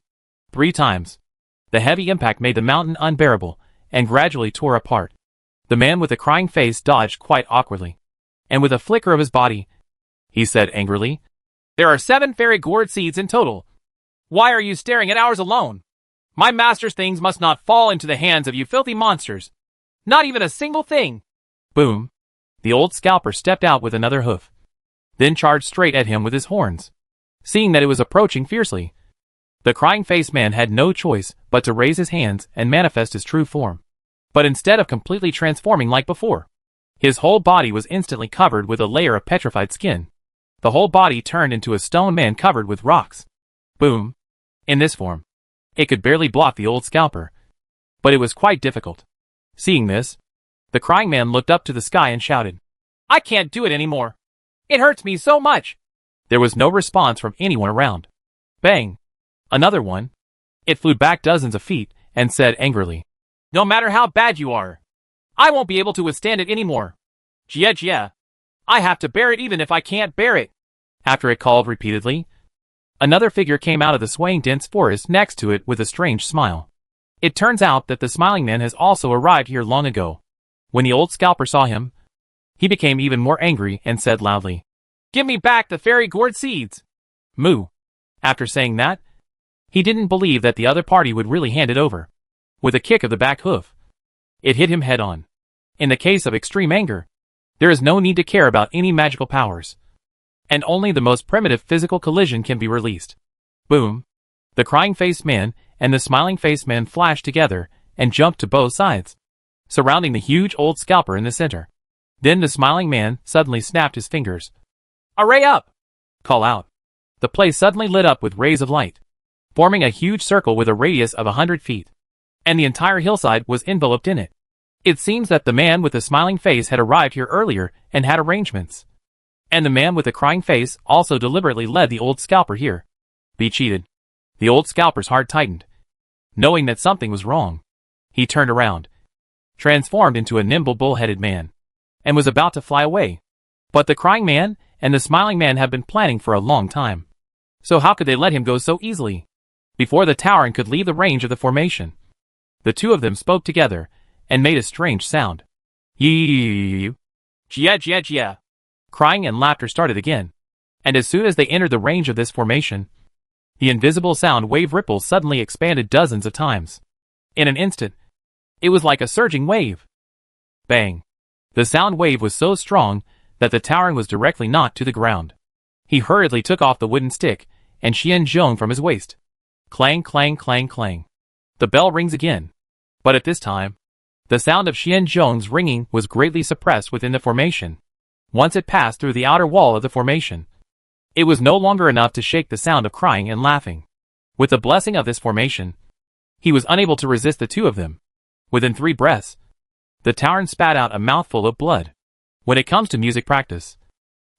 Speaker 1: 3 times. The heavy impact made the mountain unbearable and gradually tore apart. The man with the crying face dodged quite awkwardly, and with a flicker of his body, he said angrily, There are 7 fairy gourd seeds in total. Why are you staring at ours alone? My master's things must not fall into the hands of you filthy monsters. Not even a single thing. Boom. The old scalper stepped out with another hoof, then charged straight at him with his horns. Seeing that it was approaching fiercely, the crying-faced man had no choice but to raise his hands and manifest his true form. But instead of completely transforming like before, his whole body was instantly covered with a layer of petrified skin. The whole body turned into a stone man covered with rocks. Boom. In this form, it could barely block the old scalper, but it was quite difficult. Seeing this, the crying man looked up to the sky and shouted, I can't do it anymore. It hurts me so much. There was no response from anyone around. Bang. Another one. It flew back dozens of feet and said angrily, No matter how bad you are, I won't be able to withstand it anymore. Jia jia. I have to bear it even if I can't bear it. After it called repeatedly, another figure came out of the swaying dense forest next to it with a strange smile. It turns out that the smiling man has also arrived here long ago. When the old scalper saw him, he became even more angry and said loudly, "Give me back the fairy gourd seeds!" Moo. After saying that, he didn't believe that the other party would really hand it over. With a kick of the back hoof, it hit him head on. In the case of extreme anger, there is no need to care about any magical powers, and only the most primitive physical collision can be released. Boom. The crying-faced man and the smiling-faced man flashed together and jumped to both sides, surrounding the huge old scalper in the center. Then the smiling man suddenly snapped his fingers. "Array up!" Call out. The place suddenly lit up with rays of light, forming a huge circle with a radius of 100 feet, and the entire hillside was enveloped in it. It seems that the man with the smiling face had arrived here earlier and had arrangements, and the man with the crying face also deliberately led the old scalper here. Be cheated. The old scalper's heart tightened. Knowing that something was wrong, he turned around, transformed into a nimble bull-headed man, and was about to fly away. But the crying man and the smiling man have been planning for a long time. So how could they let him go so easily? Before the Tauren could leave the range of the formation, the two of them spoke together and made a strange sound. Yee. Jia jia jia. Crying and laughter started again, and as soon as they entered the range of this formation, the invisible sound wave ripples suddenly expanded dozens of times. In an instant, it was like a surging wave. Bang. The sound wave was so strong that the Tauren was directly knocked to the ground. He hurriedly took off the wooden stick and Xianzhong from his waist. Clang, clang, clang, clang. The bell rings again. But at this time, the sound of Xianzhong's ringing was greatly suppressed within the formation. Once it passed through the outer wall of the formation, it was no longer enough to shake the sound of crying and laughing. With the blessing of this formation, he was unable to resist the two of them. Within 3 breaths, the Tauren spat out a mouthful of blood. When it comes to music practice,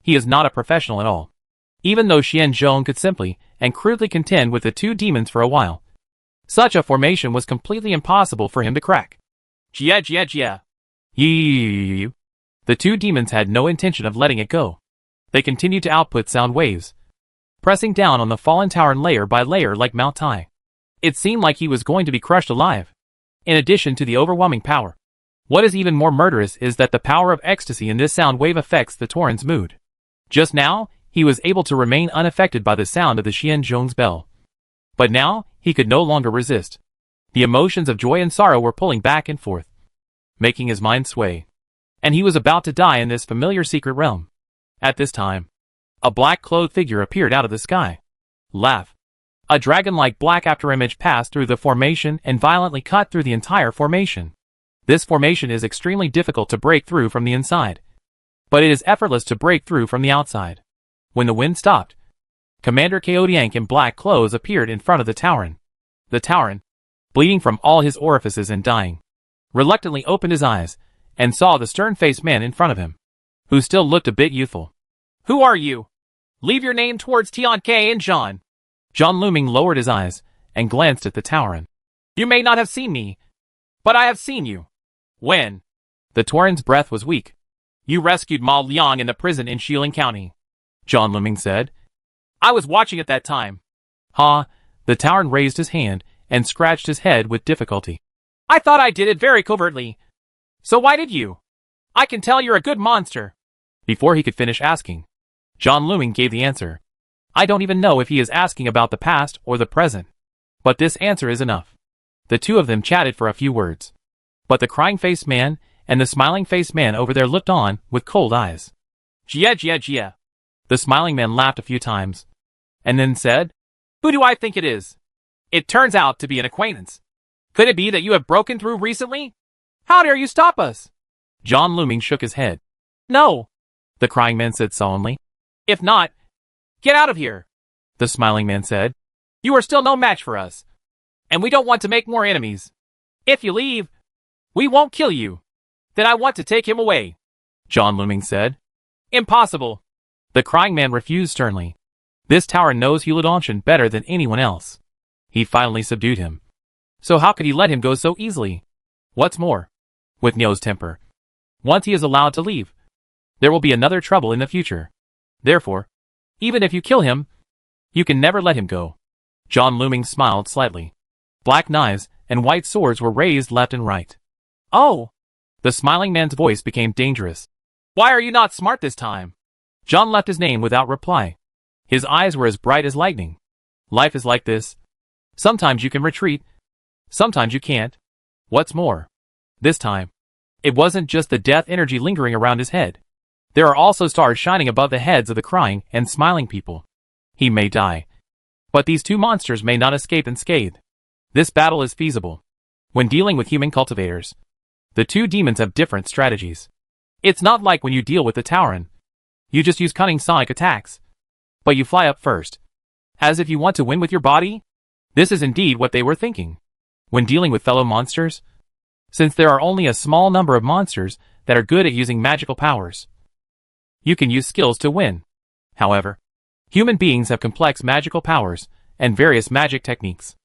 Speaker 1: he is not a professional at all. Even though Xianzhong could simply and crudely contend with the two demons for a while, such a formation was completely impossible for him to crack. Jia jia jia. Yee. The two demons had no intention of letting it go. They continued to output sound waves, pressing down on the fallen Tauren layer by layer like Mount Tai. It seemed like he was going to be crushed alive. In addition to the overwhelming power, what is even more murderous is that the power of ecstasy in this sound wave affects the Tauren's mood. Just now, he was able to remain unaffected by the sound of the Xianzhong's bell. But now, he could no longer resist. The emotions of joy and sorrow were pulling back and forth, making his mind sway. And he was about to die in this familiar secret realm. At this time, a black-clothed figure appeared out of the sky. Laugh. A dragon-like black afterimage passed through the formation and violently cut through the entire formation. This formation is extremely difficult to break through from the inside, but it is effortless to break through from the outside. When the wind stopped, Commander Kaodiank in black clothes appeared in front of the Tauren. The Tauren, bleeding from all his orifices and dying, reluctantly opened his eyes and saw the stern-faced man in front of him, who still looked a bit youthful. "Who are you? Leave your name towards Tian K and John." John Looming lowered his eyes and glanced at the Tauren. "You may not have seen me, but I have seen you." "When?" The Tauren's breath was weak. "You rescued Ma Liang in the prison in Shilin County," John Looming said. "I was watching at that time." "Ha!" The Tauren raised his hand and scratched his head with difficulty. "I thought I did it very covertly. So why did you? I can tell you're a good monster." Before he could finish asking, John Looming gave the answer. I don't even know if he is asking about the past or the present, but this answer is enough. The two of them chatted for a few words, but the crying-faced man and the smiling-faced man over there looked on with cold eyes. "Jia jia jia." The smiling man laughed a few times, and then said, "Who do I think it is? It turns out to be an acquaintance. Could it be that you have broken through recently? How dare you stop us?" John Looming shook his head. "No," the crying man said solemnly. "If not, get out of here," the smiling man said. "You are still no match for us, and we don't want to make more enemies. If you leave, we won't kill you. Then I want to take him away," John Looming said. "Impossible," the crying man refused sternly. This Tauren knows Huladanshan better than anyone else. He finally subdued him. So how could he let him go so easily? What's more, with Nio's temper, once he is allowed to leave, there will be another trouble in the future. Therefore, even if you kill him, you can never let him go. John Looming smiled slightly. Black knives and white swords were raised left and right. "Oh!" The smiling man's voice became dangerous. "Why are you not smart this time?" John left his name without reply. His eyes were as bright as lightning. Life is like this. Sometimes you can retreat. Sometimes you can't. What's more, this time, it wasn't just the death energy lingering around his head. There are also stars shining above the heads of the crying and smiling people. He may die, but these two monsters may not escape unscathed. This battle is feasible. When dealing with human cultivators, the two demons have different strategies. It's not like when you deal with the Tauren. You just use cunning sonic attacks. But you fly up first, as if you want to win with your body? This is indeed what they were thinking. When dealing with fellow monsters, since there are only a small number of monsters that are good at using magical powers, you can use skills to win. However, human beings have complex magical powers and various magic techniques.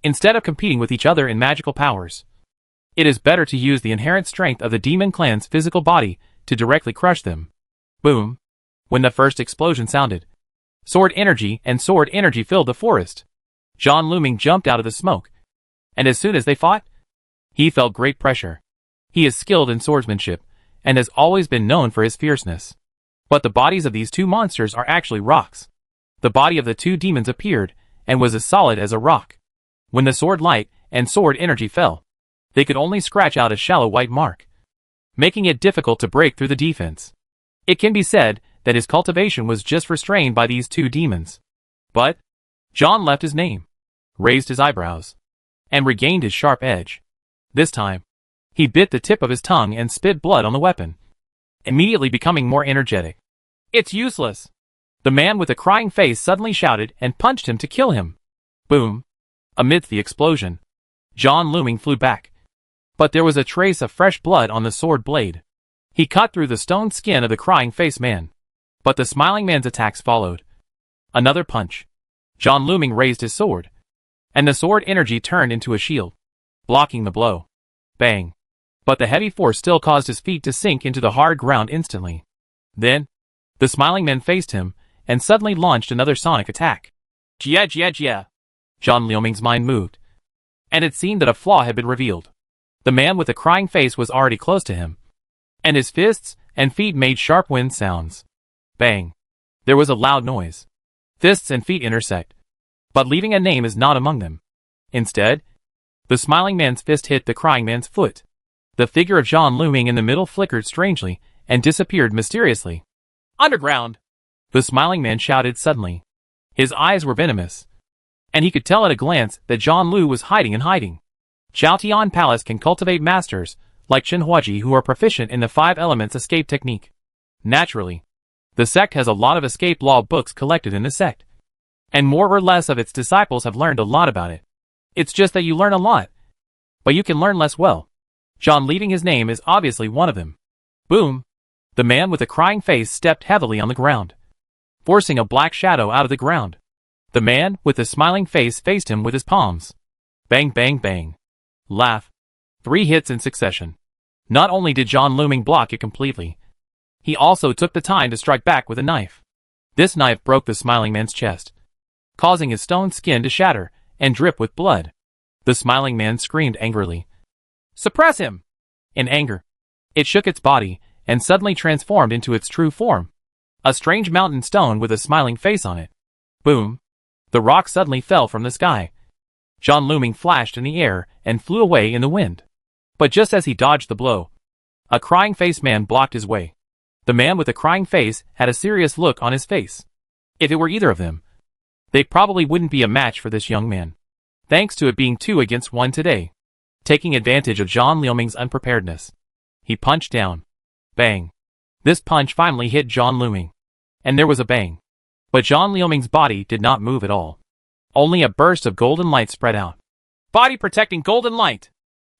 Speaker 1: Instead of competing with each other in magical powers, it is better to use the inherent strength of the demon clan's physical body to directly crush them. Boom! When the first explosion sounded, sword energy filled the forest. John Looming jumped out of the smoke, and as soon as they fought, he felt great pressure. He is skilled in swordsmanship, and has always been known for his fierceness. But the bodies of these two monsters are actually rocks. The body of the two demons appeared, and was as solid as a rock. When the sword light and sword energy fell, they could only scratch out a shallow white mark, making it difficult to break through the defense. It can be said that his cultivation was just restrained by these two demons. But John left his name, raised his eyebrows, and regained his sharp edge. This time, he bit the tip of his tongue and spit blood on the weapon, immediately becoming more energetic. "It's useless!" The man with the crying face suddenly shouted and punched him to kill him. Boom! Amidst the explosion, John Looming flew back. But there was a trace of fresh blood on the sword blade. He cut through the stone skin of the crying face man. But the smiling man's attacks followed. Another punch. John Looming raised his sword, and the sword energy turned into a shield, blocking the blow. Bang! But the heavy force still caused his feet to sink into the hard ground instantly. Then, the smiling man faced him, and suddenly launched another sonic attack. Jia! John Looming's mind moved, and it seemed that a flaw had been revealed. The man with the crying face was already close to him, and his fists and feet made sharp wind sounds. Bang! There was a loud noise. Fists and feet intersect, but leaving a name is not among them. Instead, the smiling man's fist hit the crying man's foot. The figure of John Looming in the middle flickered strangely and disappeared mysteriously. "Underground!" The smiling man shouted suddenly. His eyes were venomous, and he could tell at a glance that John Lu was hiding. Chaotian Palace can cultivate masters like Shen Huaji who are proficient in the 5 elements escape technique. Naturally, the sect has a lot of escape law books collected in the sect, and more or less of its disciples have learned a lot about it. It's just that you learn a lot, but you can learn less well. John leaving his name is obviously one of them. Boom! The man with the crying face stepped heavily on the ground, forcing a black shadow out of the ground. The man with the smiling face faced him with his palms. Bang, bang, bang. Laugh. 3 hits in succession. Not only did John Looming block it completely, he also took the time to strike back with a knife. This knife broke the smiling man's chest, causing his stone skin to shatter and drip with blood. The smiling man screamed angrily. "Suppress him!" In anger, it shook its body and suddenly transformed into its true form, a strange mountain stone with a smiling face on it. Boom! The rock suddenly fell from the sky. John Looming flashed in the air and flew away in the wind. But just as he dodged the blow, a crying face man blocked his way. The man with the crying face had a serious look on his face. If it were either of them, they probably wouldn't be a match for this young man, thanks to it being 2 against 1 today. Taking advantage of John Looming's unpreparedness, he punched down. Bang! This punch finally hit John Looming, and there was a bang. But John Looming's body did not move at all. Only a burst of golden light spread out. Body protecting golden light!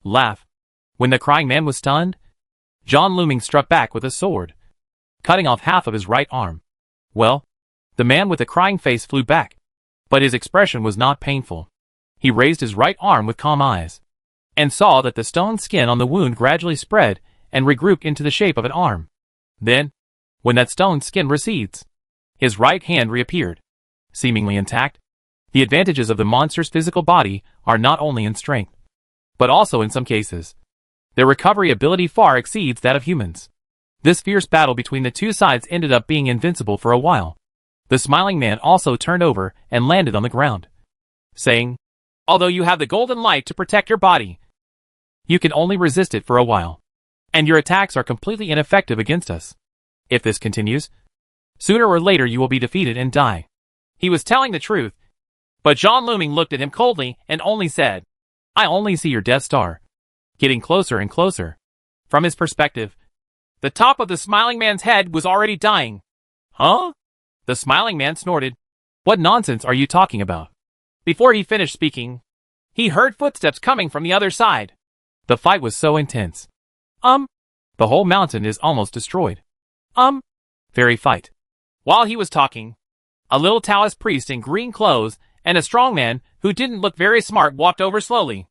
Speaker 1: Laugh. When the crying man was stunned, John Looming struck back with a sword, cutting off half of his right arm. Well, the man with the crying face flew back, but his expression was not painful. He raised his right arm with calm eyes, and saw that the stone skin on the wound gradually spread and regrouped into the shape of an arm. Then, when that stone skin recedes, his right hand reappeared, seemingly intact. The advantages of the monster's physical body are not only in strength, but also in some cases, their recovery ability far exceeds that of humans. This fierce battle between the two sides ended up being invincible for a while. The smiling man also turned over and landed on the ground, saying, "Although you have the golden light to protect your body, you can only resist it for a while, and your attacks are completely ineffective against us. If this continues, sooner or later you will be defeated and die." He was telling the truth, but John Looming looked at him coldly and only said, "I only see your Death Star getting closer and closer." From his perspective, the top of the smiling man's head was already dying. "Huh?" The smiling man snorted. "What nonsense are you talking about?" Before he finished speaking, he heard footsteps coming from the other side. The fight was so intense. The whole mountain is almost destroyed. Fairy fight. While he was talking, a little Taoist priest in green clothes and a strongman who didn't look very smart walked over slowly.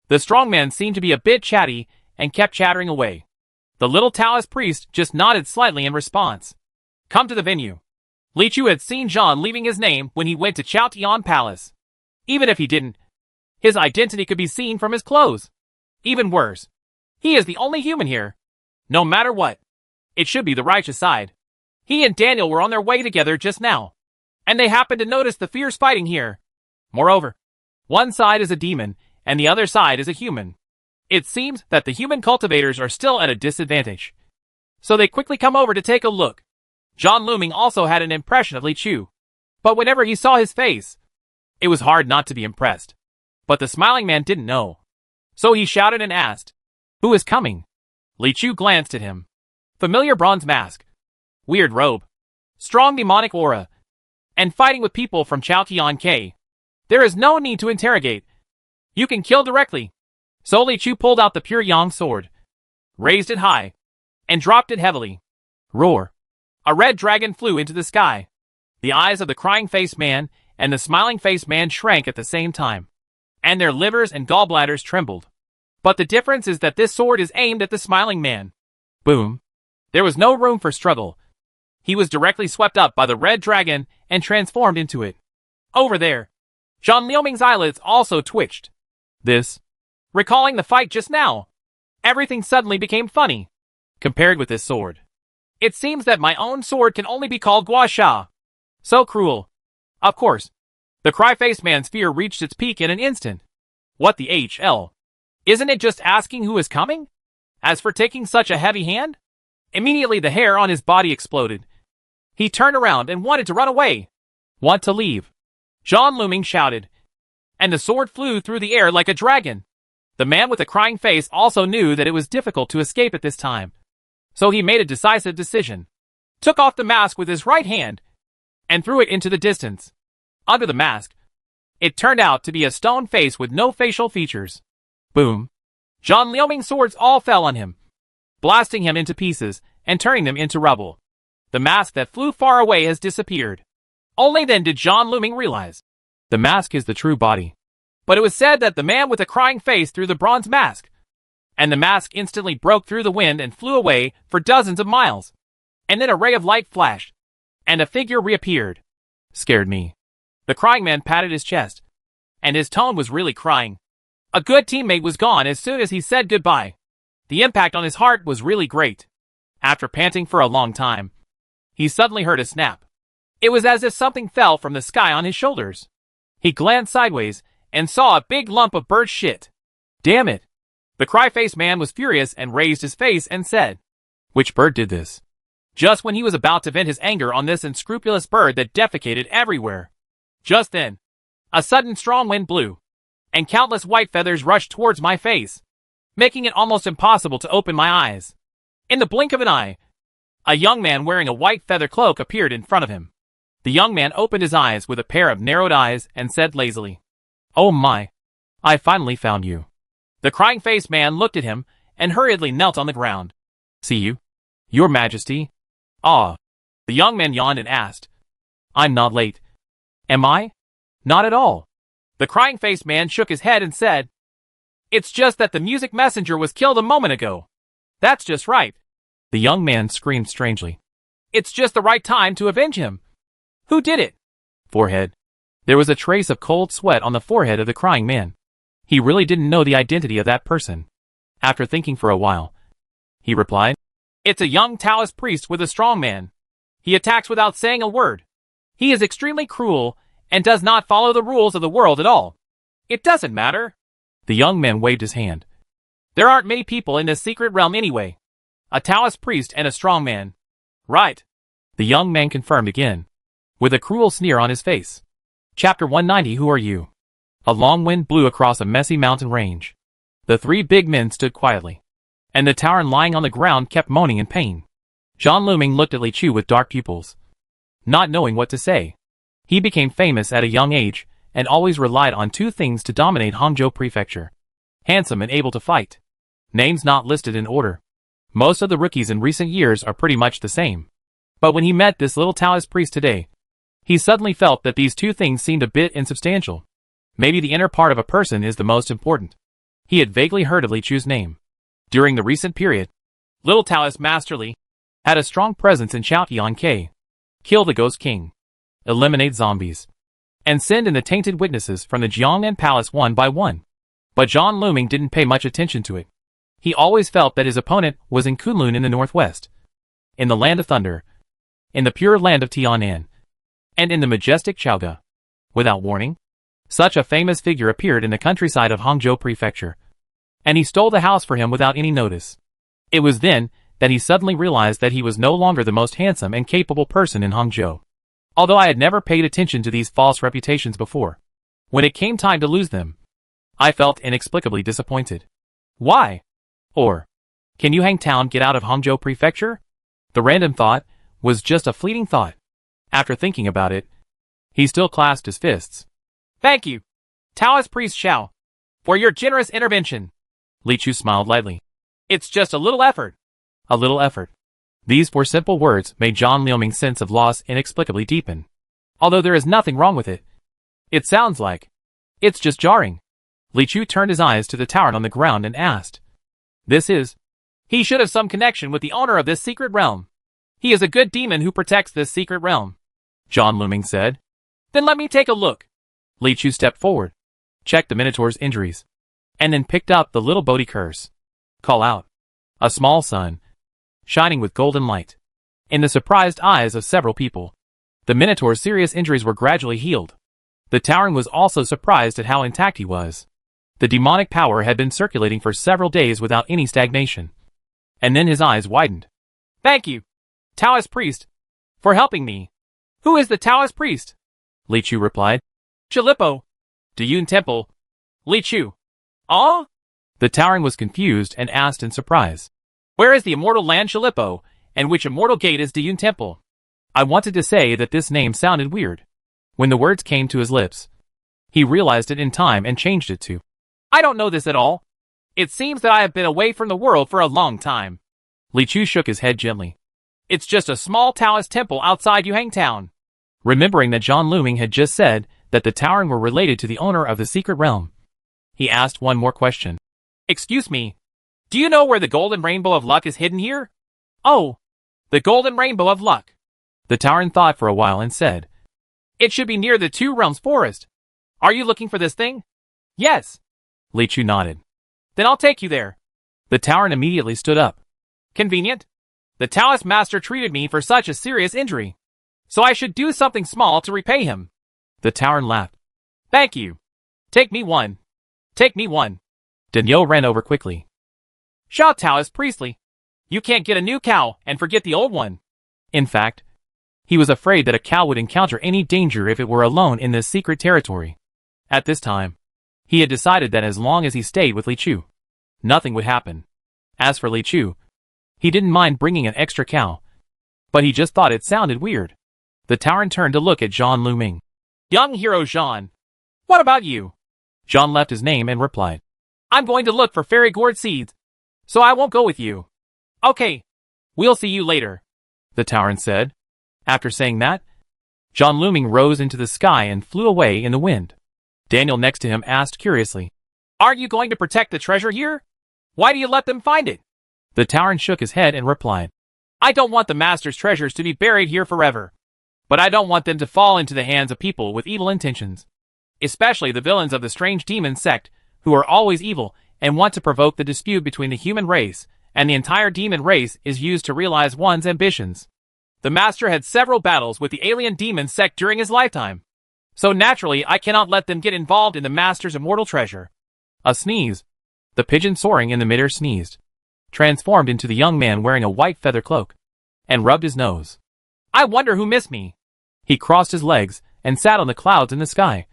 Speaker 1: The strongman seemed to be a bit chatty and kept chattering away. The little Taoist priest just nodded slightly in response. "Come to the venue." Li Chu had seen John leaving his name when he went to Chao Tian Palace. Even if he didn't, his identity could be seen from his clothes. Even worse, he is the only human here. No matter what, it should be the righteous side. He and Daniel were on their way together just now, and they happened to notice the fierce fighting here. Moreover, one side is a demon, and the other side is a human. It seems that the human cultivators are still at a disadvantage, so they quickly come over to take a look. John Looming also had an impression of Li Chu, but whenever he saw his face, it was hard not to be impressed. But the smiling man didn't know, so he shouted and asked, "Who is coming?" Li Chu glanced at him. Familiar bronze mask, weird robe, strong demonic aura, and fighting with people from Chao Tian K. There is no need to interrogate. You can kill directly. So Li Chu pulled out the pure yang sword, raised it high, and dropped it heavily. Roar. A red dragon flew into the sky. The eyes of the crying-faced man and the smiling-faced man shrank at the same time, and their livers and gallbladders trembled. But the difference is that this sword is aimed at the smiling man. Boom. There was no room for struggle. He was directly swept up by the red dragon and transformed into it. Over there, John Liuming's eyelids also twitched. Recalling the fight just now, everything suddenly became funny. Compared with this sword, it seems that my own sword can only be called Gua Sha. So cruel. Of course, the cry-faced man's fear reached its peak in an instant. What the HL? Isn't it just asking who is coming? As for taking such a heavy hand? Immediately the hair on his body exploded. He turned around and wanted to run away. Want to leave? John Looming shouted, and the sword flew through the air like a dragon. The man with the crying face also knew that it was difficult to escape at this time, so he made a decisive decision. Took off the mask with his right hand and threw it into the distance. Under the mask, it turned out to be a stone face with no facial features. Boom. John Liuming's swords all fell on him, blasting him into pieces and turning them into rubble. The mask that flew far away has disappeared. Only then did John Looming realize the mask is the true body. But it was said that the man with the crying face threw the bronze mask, and the mask instantly broke through the wind and flew away for dozens of miles. And then a ray of light flashed, and a figure reappeared. Scared me. The crying man patted his chest, and his tone was really crying. A good teammate was gone as soon as he said goodbye. The impact on his heart was really great. After panting for a long time, he suddenly heard a snap. It was as if something fell from the sky on his shoulders. He glanced sideways and saw a big lump of bird shit. Damn it. The cry-faced man was furious and raised his face and said, "Which bird did this?" Just when he was about to vent his anger on this unscrupulous bird that defecated everywhere. Just then, a sudden strong wind blew, and countless white feathers rushed towards my face, making it almost impossible to open my eyes. In the blink of an eye, a young man wearing a white feather cloak appeared in front of him. The young man opened his eyes with a pair of narrowed eyes and said lazily, "Oh my, I finally found you." The crying-faced man looked at him and hurriedly knelt on the ground. "See you, Your Majesty." "Ah." The young man yawned and asked, "I'm not late, am I?" "Not at all." The crying-faced man shook his head and said, "It's just that the music messenger was killed a moment ago." "That's just right." The young man screamed strangely. "It's just the right time to avenge him." "Who did it?" Forehead. There was a trace of cold sweat on the forehead of the crying man. He really didn't know the identity of that person. After thinking for a while, he replied, "It's a young Taoist priest with a strong man. He attacks without saying a word. He is extremely cruel and does not follow the rules of the world at all. It doesn't matter." The young man waved his hand. "There aren't many people in this secret realm anyway. A Taoist priest and a strong man." "Right," the young man confirmed again, with a cruel sneer on his face. Chapter 190. Who are you? A long wind blew across a messy mountain range. The three big men stood quietly, and the Tauren lying on the ground kept moaning in pain. John Looming looked at Li Chu with dark pupils, not knowing what to say. He became famous at a young age, and always relied on two things to dominate Hangzhou Prefecture: handsome and able to fight. Names not listed in order. Most of the rookies in recent years are pretty much the same. But when he met this little Taoist priest today, he suddenly felt that these two things seemed a bit insubstantial. Maybe the inner part of a person is the most important. He had vaguely heard of Li Chu's name. During the recent period, little Taoist Master Li had a strong presence in Chaotian K. Kill the Ghost King, eliminate zombies, and send in the tainted witnesses from the Jiangnan Palace one by one. But John Looming didn't pay much attention to it. He always felt that his opponent was in Kunlun in the northwest, in the Land of Thunder, in the pure land of Tianan, and in the majestic Chaoga. Without warning, such a famous figure appeared in the countryside of Hangzhou Prefecture, and he stole the house for him without any notice. It was then that he suddenly realized that he was no longer the most handsome and capable person in Hangzhou. Although I had never paid attention to these false reputations before, when it came time to lose them, I felt inexplicably disappointed. Why? Or, can Yu Hang Town get out of Hangzhou Prefecture? The random thought was just a fleeting thought. After thinking about it, he still clasped his fists. "Thank you, Taoist Priest Xiao, for your generous intervention." Li Chu smiled lightly. "It's just a little effort." A little effort. These four simple words made John Looming's sense of loss inexplicably deepen. Although there is nothing wrong with it. It sounds like it's just jarring. Li Chu turned his eyes to the Tauren on the ground and asked, "This is?" "He should have some connection with the owner of this secret realm. He is a good demon who protects this secret realm," John Looming said. "Then let me take a look." Li Chu stepped forward, checked the Minotaur's injuries, and then picked up the little Bodhi curse. Call out. A small sun, shining with golden light, in the surprised eyes of several people. The Minotaur's serious injuries were gradually healed. The Tauren was also surprised at how intact he was. The demonic power had been circulating for several days without any stagnation. And then his eyes widened. "Thank you, Taoist priest, for helping me." "Who is the Taoist priest?" Li Chu replied. "Chilipo, Diyun Temple, Li Chu." "Ah?" The Tauren was confused and asked in surprise. "Where is the immortal land Chilipo, and which immortal gate is Diyun Temple?" I wanted to say that this name sounded weird. When the words came to his lips, he realized it in time and changed it to, "I don't know this at all. It seems that I have been away from the world for a long time." Li Chu shook his head gently. "It's just a small Taoist temple outside Yuhang Town." Remembering that John Looming had just said that the Tauren were related to the owner of the secret realm, he asked one more question. "Excuse me, do you know where the Golden Rainbow of Luck is hidden here?" "Oh, the Golden Rainbow of Luck." The Tauren thought for a while and said, "It should be near the Two Realms Forest. Are you looking for this thing?" "Yes." Li Chu nodded. "Then I'll take you there." The Tauren immediately stood up. "Convenient. The Taoist master treated me for such a serious injury, so I should do something small to repay him." The Tauren laughed. "Thank you. Take me one. Take me one." Daniel ran over quickly. "Xiao Taoist priestly, you can't get a new cow and forget the old one." In fact, he was afraid that a cow would encounter any danger if it were alone in this secret territory. At this time, he had decided that as long as he stayed with Li Chu, nothing would happen. As for Li Chu, he didn't mind bringing an extra cow, but he just thought it sounded weird. The Tauren turned to look at John Looming. "Young hero Jean, what about you?" Jean left his name and replied, "I'm going to look for fairy gourd seeds, so I won't go with you." "Okay, we'll see you later," the Tauren said. After saying that, John Looming rose into the sky and flew away in the wind. Daniel next to him asked curiously, "Aren't you going to protect the treasure here? Why do you let them find it?" The Tauren shook his head and replied, "I don't want the master's treasures to be buried here forever, but I don't want them to fall into the hands of people with evil intentions, especially the villains of the strange demon sect who are always evil and want to provoke the dispute between the human race and the entire demon race is used to realize one's ambitions. The master had several battles with the alien demon sect during his lifetime. So naturally, I cannot let them get involved in the master's immortal treasure. A sneeze. The pigeon soaring in the midair sneezed, transformed into the young man wearing a white feather cloak, and rubbed his nose. I wonder who missed me. He crossed his legs and sat on the clouds in the sky,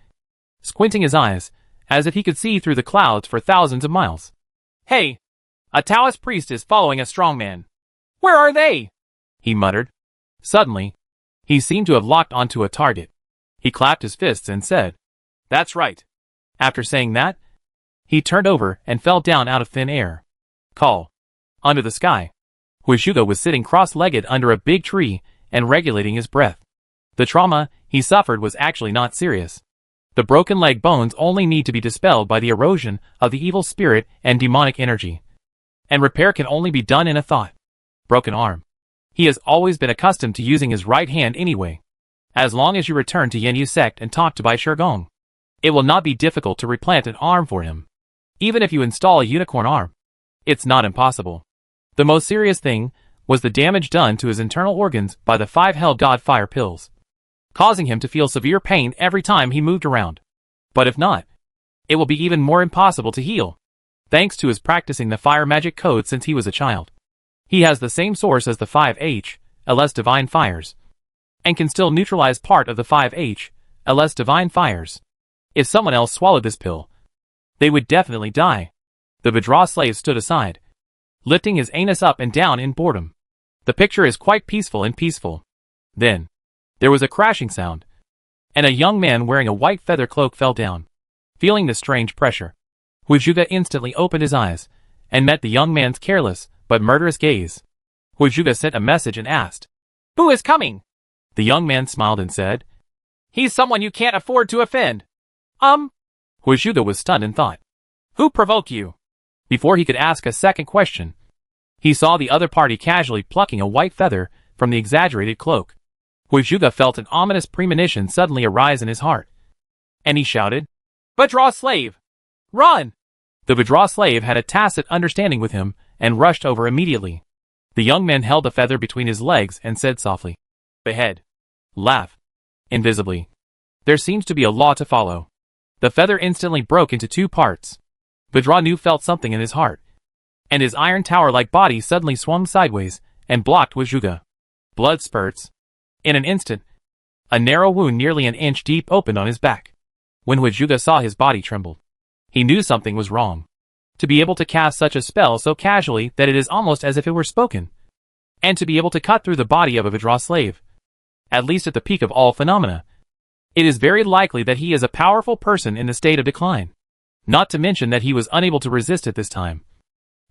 Speaker 1: squinting his eyes, as if he could see through the clouds for thousands of miles. Hey! A Taoist priest is following a strong man. Where are they? He muttered. Suddenly, he seemed to have locked onto a target. He clapped his fists and said, That's right. After saying that, he turned over and fell down out of thin air. Call. Under the sky, Huizhuge was sitting cross-legged under a big tree and regulating his breath. The trauma he suffered was actually not serious. The broken leg bones only need to be dispelled by the erosion of the evil spirit and demonic energy. And repair can only be done in a thought. Broken arm. He has always been accustomed to using his right hand anyway. As long as you return to Yanyu sect and talk to Bai Shigong, it will not be difficult to replant an arm for him. Even if you install a unicorn arm, it's not impossible. The most serious thing was the damage done to his internal organs by the 5 held god fire pills, causing him to feel severe pain every time he moved around. But if not, it will be even more impossible to heal, thanks to his practicing the fire magic code since he was a child. He has the same source as the 5H, LS divine fires, and can still neutralize part of the 5H, LS divine fires. If someone else swallowed this pill, they would definitely die. The Vidra slave stood aside, lifting his anus up and down in boredom. The picture is quite peaceful and peaceful. Then, there was a crashing sound, and a young man wearing a white feather cloak fell down. Feeling the strange pressure, Huizhuge instantly opened his eyes, and met the young man's careless but murderous gaze. Huizhuge sent a message and asked, Who is coming? The young man smiled and said, He's someone you can't afford to offend. Huizhuge was stunned and thought, Who provoked you? Before he could ask a second question, he saw the other party casually plucking a white feather from the exaggerated cloak. Huizhuge felt an ominous premonition suddenly arise in his heart, and he shouted, Vidra slave! Run! The Vidra slave had a tacit understanding with him and rushed over immediately. The young man held the feather between his legs and said softly, Behead. Laugh. Invisibly. There seems to be a law to follow. The feather instantly broke into 2 parts. Vidra felt something in his heart, and his iron tower-like body suddenly swung sideways and blocked Huizhuge. Blood spurts. In an instant, a narrow wound nearly an inch deep opened on his back. When Huizhuge saw his body tremble, he knew something was wrong. To be able to cast such a spell so casually that it is almost as if it were spoken, and to be able to cut through the body of a Vidra slave, at least at the peak of all phenomena, it is very likely that he is a powerful person in the state of decline. Not to mention that he was unable to resist at this time.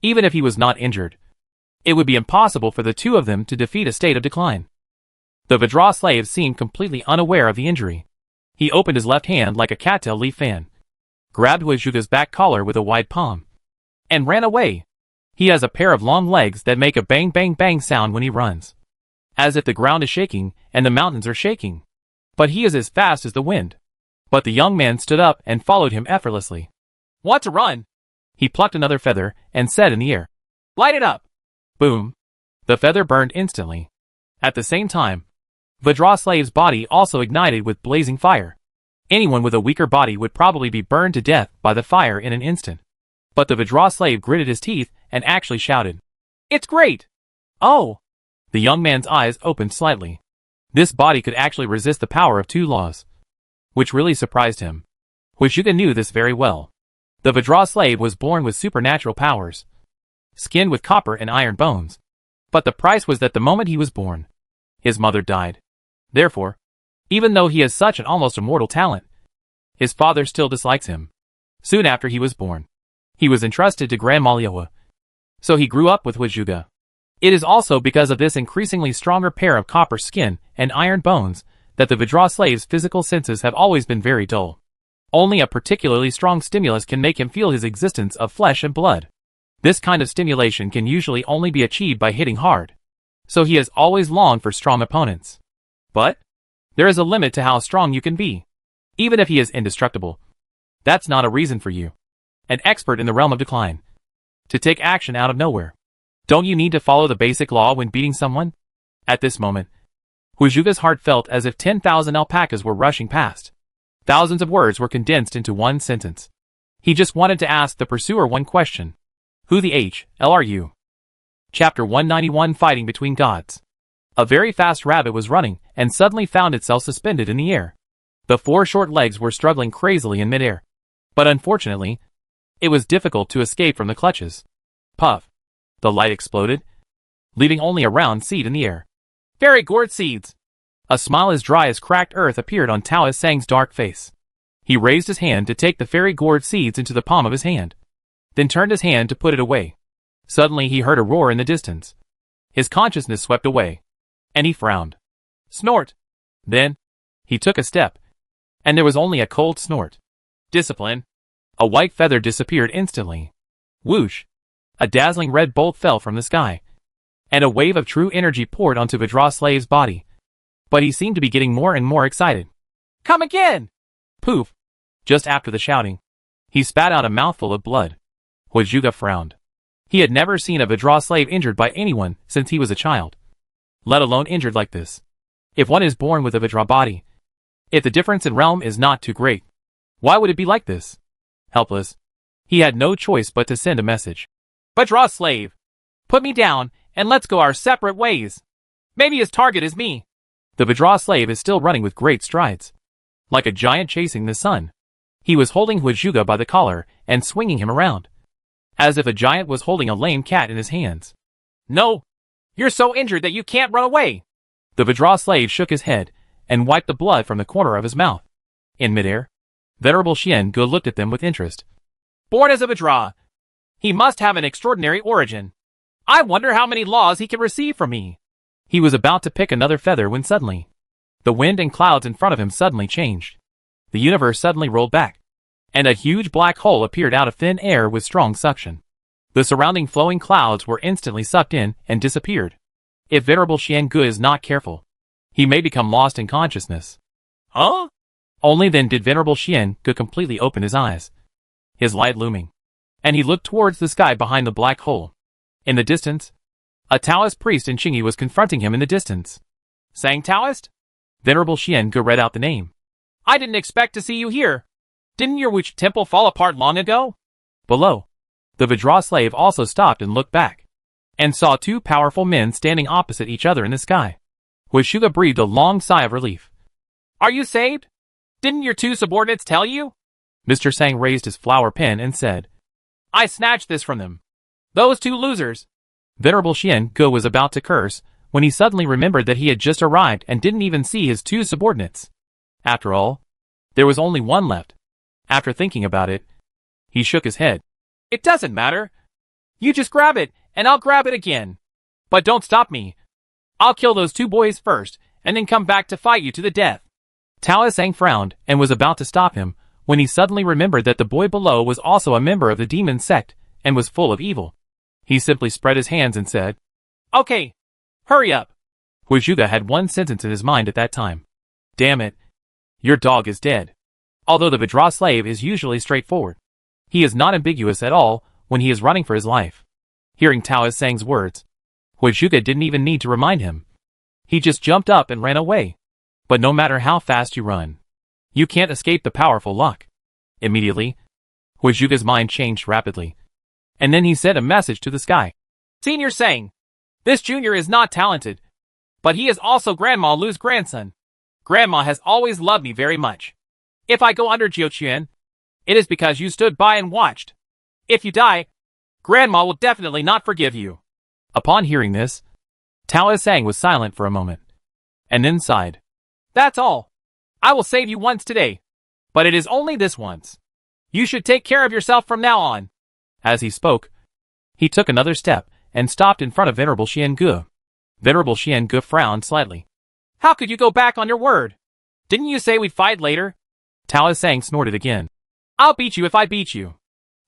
Speaker 1: Even if he was not injured, it would be impossible for the 2 of them to defeat a state of decline. The Vidra slave seemed completely unaware of the injury. He opened his left hand like a cattail leaf fan, grabbed Huizhuge's back collar with a wide palm, and ran away. He has a pair of long legs that make a bang bang bang sound when he runs, as if the ground is shaking and the mountains are shaking. But he is as fast as the wind. But the young man stood up and followed him effortlessly. Want to run? He plucked another feather and said in the air, Light it up! Boom! The feather burned instantly. At the same time, Vidra slave's body also ignited with blazing fire. Anyone with a weaker body would probably be burned to death by the fire in an instant. But the Vidra slave gritted his teeth and actually shouted, It's great! Oh! The young man's eyes opened slightly. This body could actually resist the power of 2 laws, which really surprised him. Huizhuge knew this very well. The Vidra slave was born with supernatural powers, skinned with copper and iron bones. But the price was that the moment he was born, his mother died. Therefore, even though he has such an almost immortal talent, his father still dislikes him. Soon after he was born, he was entrusted to Grandma Liuwa, so he grew up with Huizhuge. It is also because of this increasingly stronger pair of copper skin and iron bones that the Vidra slave's physical senses have always been very dull. Only a particularly strong stimulus can make him feel his existence of flesh and blood. This kind of stimulation can usually only be achieved by hitting hard, so he has always longed for strong opponents. But there is a limit to how strong you can be. Even if he is indestructible, that's not a reason for you an expert in the realm of decline, to take action out of nowhere. Don't you need to follow the basic law when beating someone? At this moment, Huizuge's heart felt as if 10,000 alpacas were rushing past. Thousands of words were condensed into one sentence. He just wanted to ask the pursuer one question. Who the hell are you? Chapter 191 Fighting Between Gods. A very fast rabbit was running and suddenly found itself suspended in the air. The four short legs were struggling crazily in midair. But unfortunately, it was difficult to escape from the clutches. Puff. The light exploded, leaving only a round seed in the air. Fairy gourd seeds! A smile as dry as cracked earth appeared on Taoist Sang's dark face. He raised his hand to take the fairy gourd seeds into the palm of his hand, then turned his hand to put it away. Suddenly he heard a roar in the distance. His consciousness swept away, and he frowned. Snort! Then, he took a step, and there was only a cold snort. Discipline! A white feather disappeared instantly. Whoosh! A dazzling red bolt fell from the sky, and a wave of true energy poured onto Vidraslave's body. But he seemed to be getting more and more excited. Come again! Poof! Just after the shouting, he spat out a mouthful of blood. Huizuge frowned. He had never seen a Vidraslave injured by anyone since he was a child, let alone injured like this. If one is born with a Vidra body, if the difference in realm is not too great, why would it be like this? Helpless, he had no choice but to send a message. Vidraslave! Put me down, and let's go our separate ways. Maybe his target is me. The Vidraslave is still running with great strides, like a giant chasing the sun. He was holding Huizuge by the collar and swinging him around, as if a giant was holding a lame cat in his hands. No! You're so injured that you can't run away! The Vidraslave shook his head and wiped the blood from the corner of his mouth. In midair, Venerable Xian Ge looked at them with interest. Born as a Vidra, he must have an extraordinary origin. I wonder how many laws he can receive from me. He was about to pick another feather when suddenly, the wind and clouds in front of him suddenly changed. The universe suddenly rolled back, and a huge black hole appeared out of thin air with strong suction. The surrounding flowing clouds were instantly sucked in and disappeared. If Venerable Xian Ge is not careful, he may become lost in consciousness. Huh? Only then did Venerable Xian Ge completely open his eyes, his light looming, and he looked towards the sky behind the black hole. In the distance, a Taoist priest in Qingyi was confronting him in the distance. Sang Taoist? Venerable Xian Ge read out the name. I didn't expect to see you here. Didn't your witch temple fall apart long ago? Below, the Vidraslave also stopped and looked back, and saw two powerful men standing opposite each other in the sky. Huizuge breathed a long sigh of relief. Are you saved? Didn't your two subordinates tell you? Mr. Sang raised his flower pen and said, I snatched this from them. Those two losers. Venerable Xian Ge was about to curse when he suddenly remembered that he had just arrived and didn't even see his two subordinates. After all, there was only one left. After thinking about it, he shook his head. It doesn't matter. You just grab it, and I'll grab it again. But don't stop me. I'll kill those two boys first, and then come back to fight you to the death. Taoist Sang frowned and was about to stop him when he suddenly remembered that the boy below was also a member of the demon sect and was full of evil. He simply spread his hands and said, Okay, hurry up. Huizuge had one sentence in his mind at that time. Damn it. Your dog is dead. Although the Vidraslave is usually straightforward, he is not ambiguous at all when he is running for his life. Hearing Taoist Sang's words, Huizuge didn't even need to remind him. He just jumped up and ran away. But no matter how fast you run, you can't escape the powerful luck. Immediately, Huizuge's mind changed rapidly, and then he sent a message to the sky. Senior Sang, this junior is not talented, but he is also Grandma Lu's grandson. Grandma has always loved me very much. If I go under Jiuquan, it is because you stood by and watched. If you die, Grandma will definitely not forgive you. Upon hearing this, Taoist Sang was silent for a moment, and then sighed. That's all. I will save you once today, but it is only this once. You should take care of yourself from now on. As he spoke, he took another step and stopped in front of Venerable Xian Ge. Venerable Xian Ge frowned slightly. How could you go back on your word? Didn't you say we'd fight later? Taoist Sang snorted again. I'll beat you if I beat you.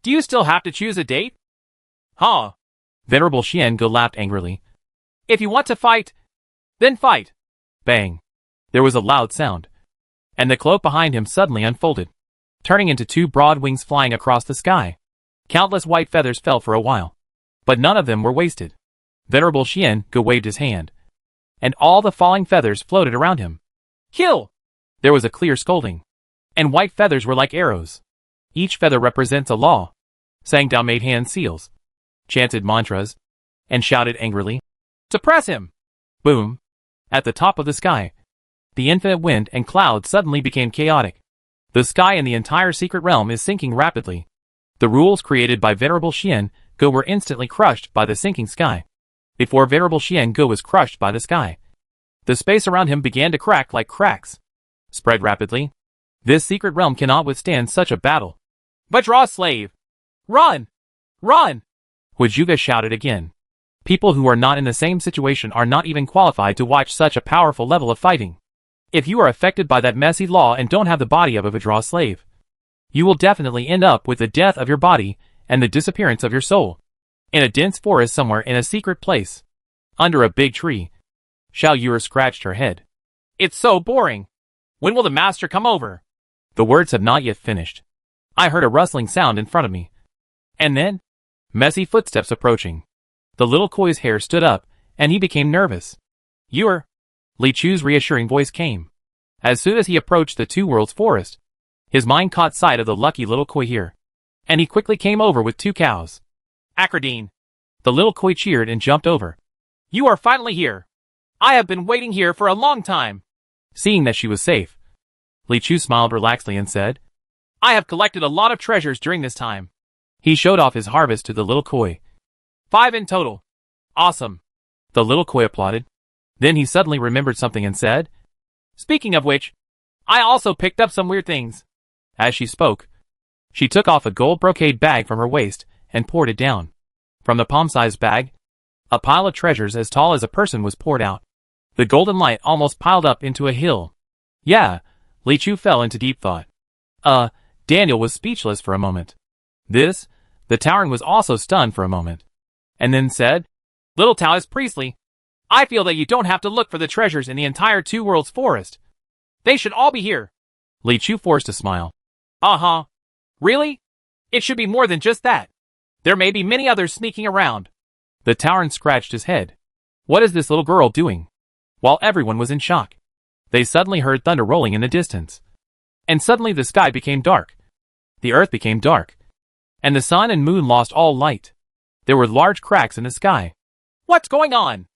Speaker 1: Do you still have to choose a date? Huh? Venerable Xian Ge laughed angrily. If you want to fight, then fight. Bang. There was a loud sound, and the cloak behind him suddenly unfolded, turning into two broad wings flying across the sky. Countless white feathers fell for a while, but none of them were wasted. Venerable Xian Ge waved his hand, and all the falling feathers floated around him. Kill! There was a clear scolding, and white feathers were like arrows. Each feather represents a law. Sang Dao made hand seals, chanted mantras, and shouted angrily, "Suppress him!" Boom! At the top of the sky, the infinite wind and clouds suddenly became chaotic. The sky in the entire secret realm is sinking rapidly. The rules created by Venerable Xian Ge were instantly crushed by the sinking sky. Before Venerable Xian Ge was crushed by the sky, the space around him began to crack like cracks. Spread rapidly. This secret realm cannot withstand such a battle. But draw, slave! Run! Run! Huijuge shouted again. People who are not in the same situation are not even qualified to watch such a powerful level of fighting. If you are affected by that messy law and don't have the body of a Vajra slave, you will definitely end up with the death of your body and the disappearance of your soul. In a dense forest somewhere in a secret place, under a big tree, Xiao Yue scratched her head. It's so boring. When will the master come over? The words have not yet finished. I heard a rustling sound in front of me. And then, messy footsteps approaching. The little Koi's hair stood up, and he became nervous. You're... Li Chu's reassuring voice came. As soon as he approached the Two Worlds forest, his mind caught sight of the lucky little Koi here, and he quickly came over with 2 cows. Acridine! The little Koi cheered and jumped over. You are finally here! I have been waiting here for a long time! Seeing that she was safe, Li Chu smiled relaxedly and said, I have collected a lot of treasures during this time. He showed off his harvest to the little Koi. 5 in total. Awesome. The little Koi applauded. Then he suddenly remembered something and said, Speaking of which, I also picked up some weird things. As she spoke, she took off a gold brocade bag from her waist and poured it down. From the palm-sized bag, a pile of treasures as tall as a person was poured out. The golden light almost piled up into a hill. Yeah, Li Chu fell into deep thought. Daniel was speechless for a moment. The Towering was also stunned for a moment. And then said, Little Taoist Priestley, I feel that you don't have to look for the treasures in the entire Two Worlds forest. They should all be here. Li Chu forced a smile. Uh-huh. Really? It should be more than just that. There may be many others sneaking around. The Towering scratched his head. What is this little girl doing? While everyone was in shock, they suddenly heard thunder rolling in the distance. And suddenly the sky became dark. The earth became dark. And the sun and moon lost all light. There were large cracks in the sky. What's going on?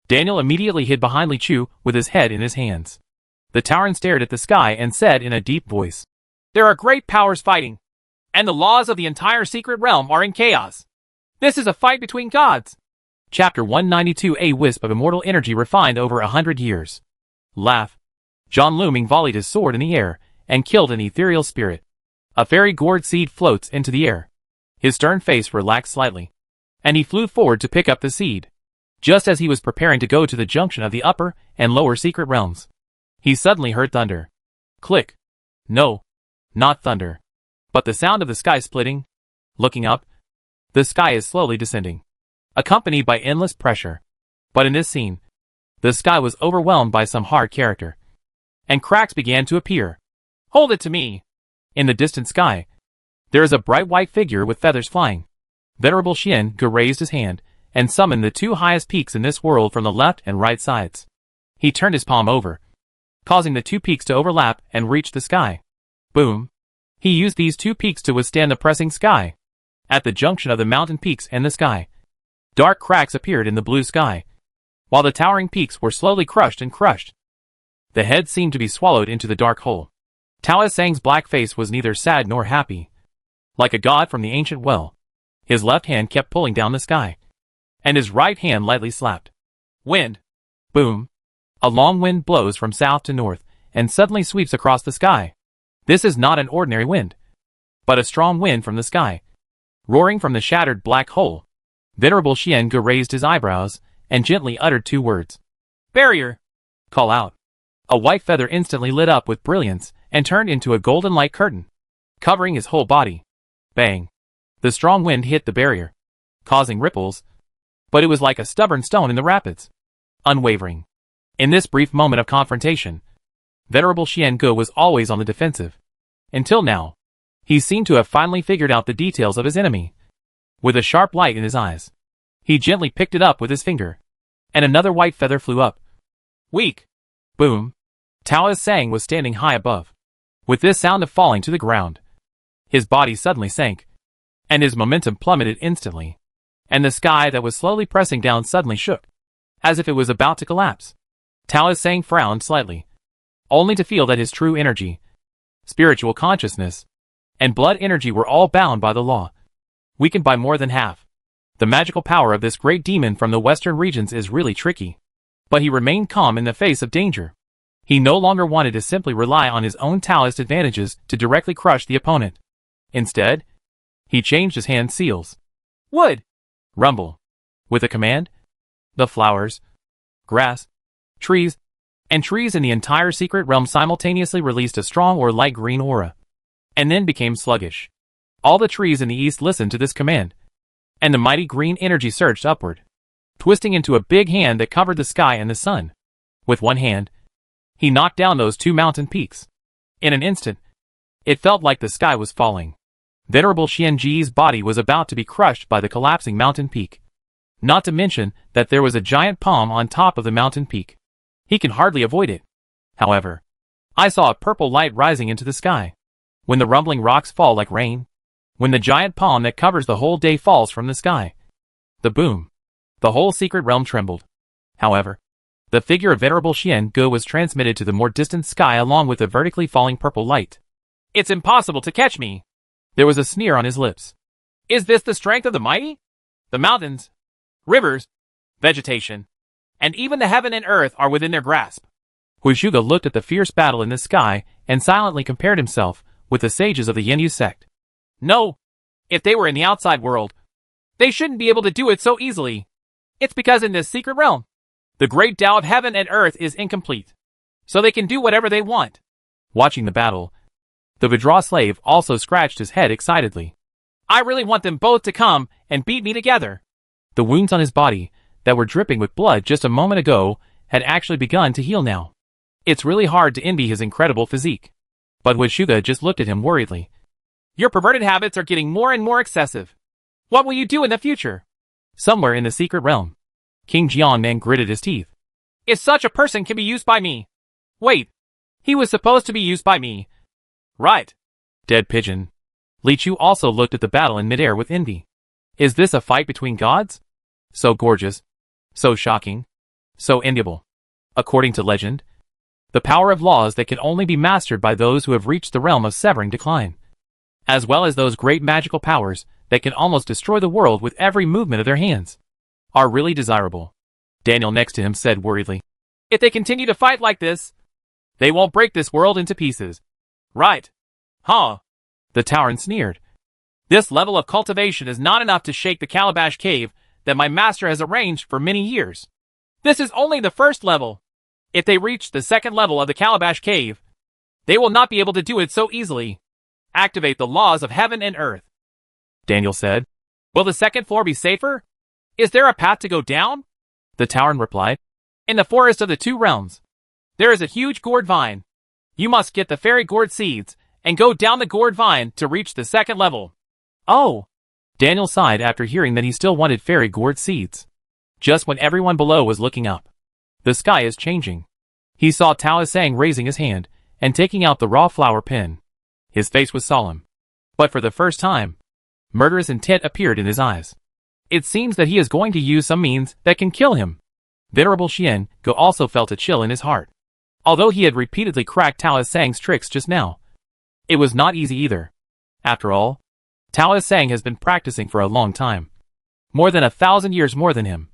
Speaker 1: Daniel immediately hid behind Li Chu with his head in his hands. The Tauren stared at the sky and said in a deep voice, There are great powers fighting, and the laws of the entire secret realm are in chaos. This is a fight between gods. Chapter 192. A wisp of immortal energy refined over 100 years. Laugh. John Looming volleyed his sword in the air and killed an ethereal spirit. A fairy gourd seed floats into the air. His stern face relaxed slightly, and he flew forward to pick up the seed. Just as he was preparing to go to the junction of the upper and lower secret realms, he suddenly heard thunder. Click. No, not thunder, but the sound of the sky splitting. Looking up, the sky is slowly descending, accompanied by endless pressure. But in this scene, the sky was overwhelmed by some hard character, and cracks began to appear. Hold it to me. In the distant sky, there is a bright white figure with feathers flying. Venerable Xian Ge raised his hand and summoned the 2 highest peaks in this world from the left and right sides. He turned his palm over, causing the 2 peaks to overlap and reach the sky. Boom. He used these 2 peaks to withstand the pressing sky. At the junction of the mountain peaks and the sky, dark cracks appeared in the blue sky, while the towering peaks were slowly crushed and crushed. The head seemed to be swallowed into the dark hole. Tao Sang's black face was neither sad nor happy. Like a god from the ancient well, his left hand kept pulling down the sky, and his right hand lightly slapped. Wind. Boom. A long wind blows from south to north and suddenly sweeps across the sky. This is not an ordinary wind, but a strong wind from the sky. Roaring from the shattered black hole, Venerable Xian Ge raised his eyebrows and gently uttered 2 words. Barrier. Call out. A white feather instantly lit up with brilliance and turned into a golden light curtain, covering his whole body. Bang. The strong wind hit the barrier, causing ripples, but it was like a stubborn stone in the rapids, unwavering. In this brief moment of confrontation, Venerable Xian Ge was always on the defensive. Until now, he seemed to have finally figured out the details of his enemy, with a sharp light in his eyes. He gently picked it up with his finger, and another white feather flew up. Weak! Boom! Taoist Sang was standing high above. With this sound of falling to the ground, his body suddenly sank, and his momentum plummeted instantly, and the sky that was slowly pressing down suddenly shook, as if it was about to collapse. Taoist Sang frowned slightly, only to feel that his true energy, spiritual consciousness, and blood energy were all bound by the law, weakened by more than half. The magical power of this great demon from the western regions is really tricky. But he remained calm in the face of danger. He no longer wanted to simply rely on his own Taoist advantages to directly crush the opponent. Instead, he changed his hand seals. Wood! Rumble. With a command, the flowers, grass, trees, and trees in the entire secret realm simultaneously released a strong or light green aura, and then became sluggish. All the trees in the east listened to this command, and the mighty green energy surged upward, twisting into a big hand that covered the sky and the sun. With one hand, he knocked down those two mountain peaks. In an instant, it felt like the sky was falling. Venerable Xianji's body was about to be crushed by the collapsing mountain peak. Not to mention that there was a giant palm on top of the mountain peak. He can hardly avoid it. However, I saw a purple light rising into the sky. When the rumbling rocks fall like rain, when the giant palm that covers the whole day falls from the sky, the boom, the whole secret realm trembled. However, the figure of Venerable Xian Ge was transmitted to the more distant sky along with a vertically falling purple light. It's impossible to catch me. There was a sneer on his lips. Is this the strength of the mighty? The mountains, rivers, vegetation, and even the heaven and earth are within their grasp. Huizhuge looked at the fierce battle in the sky and silently compared himself with the sages of the Yanyu sect. No, if they were in the outside world, they shouldn't be able to do it so easily. It's because in this secret realm, the great Tao of heaven and earth is incomplete, so they can do whatever they want. Watching the battle, the Vidra slave also scratched his head excitedly. I really want them both to come and beat me together. The wounds on his body, that were dripping with blood just a moment ago, had actually begun to heal now. It's really hard to envy his incredible physique. But Huizhuge just looked at him worriedly. Your perverted habits are getting more and more excessive. What will you do in the future? Somewhere in the secret realm, King Jiangnan gritted his teeth. If such a person can be used by me. Wait, he was supposed to be used by me. Right. Dead pigeon. Li Chu also looked at the battle in midair with envy. Is this a fight between gods? So gorgeous, so shocking, so enviable. According to legend, the power of laws that can only be mastered by those who have reached the realm of severing decline, as well as those great magical powers that can almost destroy the world with every movement of their hands, are really desirable. Daniel next to him said worriedly. If they continue to fight like this, they won't break this world into pieces. Right. Huh. The Tauren sneered. This level of cultivation is not enough to shake the Calabash Cave that my master has arranged for many years. This is only the first level. If they reach the second level of the Calabash Cave, they will not be able to do it so easily. Activate the laws of heaven and earth. Daniel said. Will the second floor be safer? Is there a path to go down? The Tauren replied. In the forest of the two realms, there is a huge gourd vine. You must get the fairy gourd seeds and go down the gourd vine to reach the second level. Oh! Daniel sighed after hearing that he still wanted fairy gourd seeds. Just when everyone below was looking up, the sky is changing. He saw Taoist Sang raising his hand and taking out the raw flower pen. His face was solemn. But for the first time, murderous intent appeared in his eyes. It seems that he is going to use some means that can kill him. Venerable Xian Ge also felt a chill in his heart. Although he had repeatedly cracked Taoist Sang's tricks just now, it was not easy either. After all, Taoist Sang has been practicing for a long time. More than 1,000 years more than him.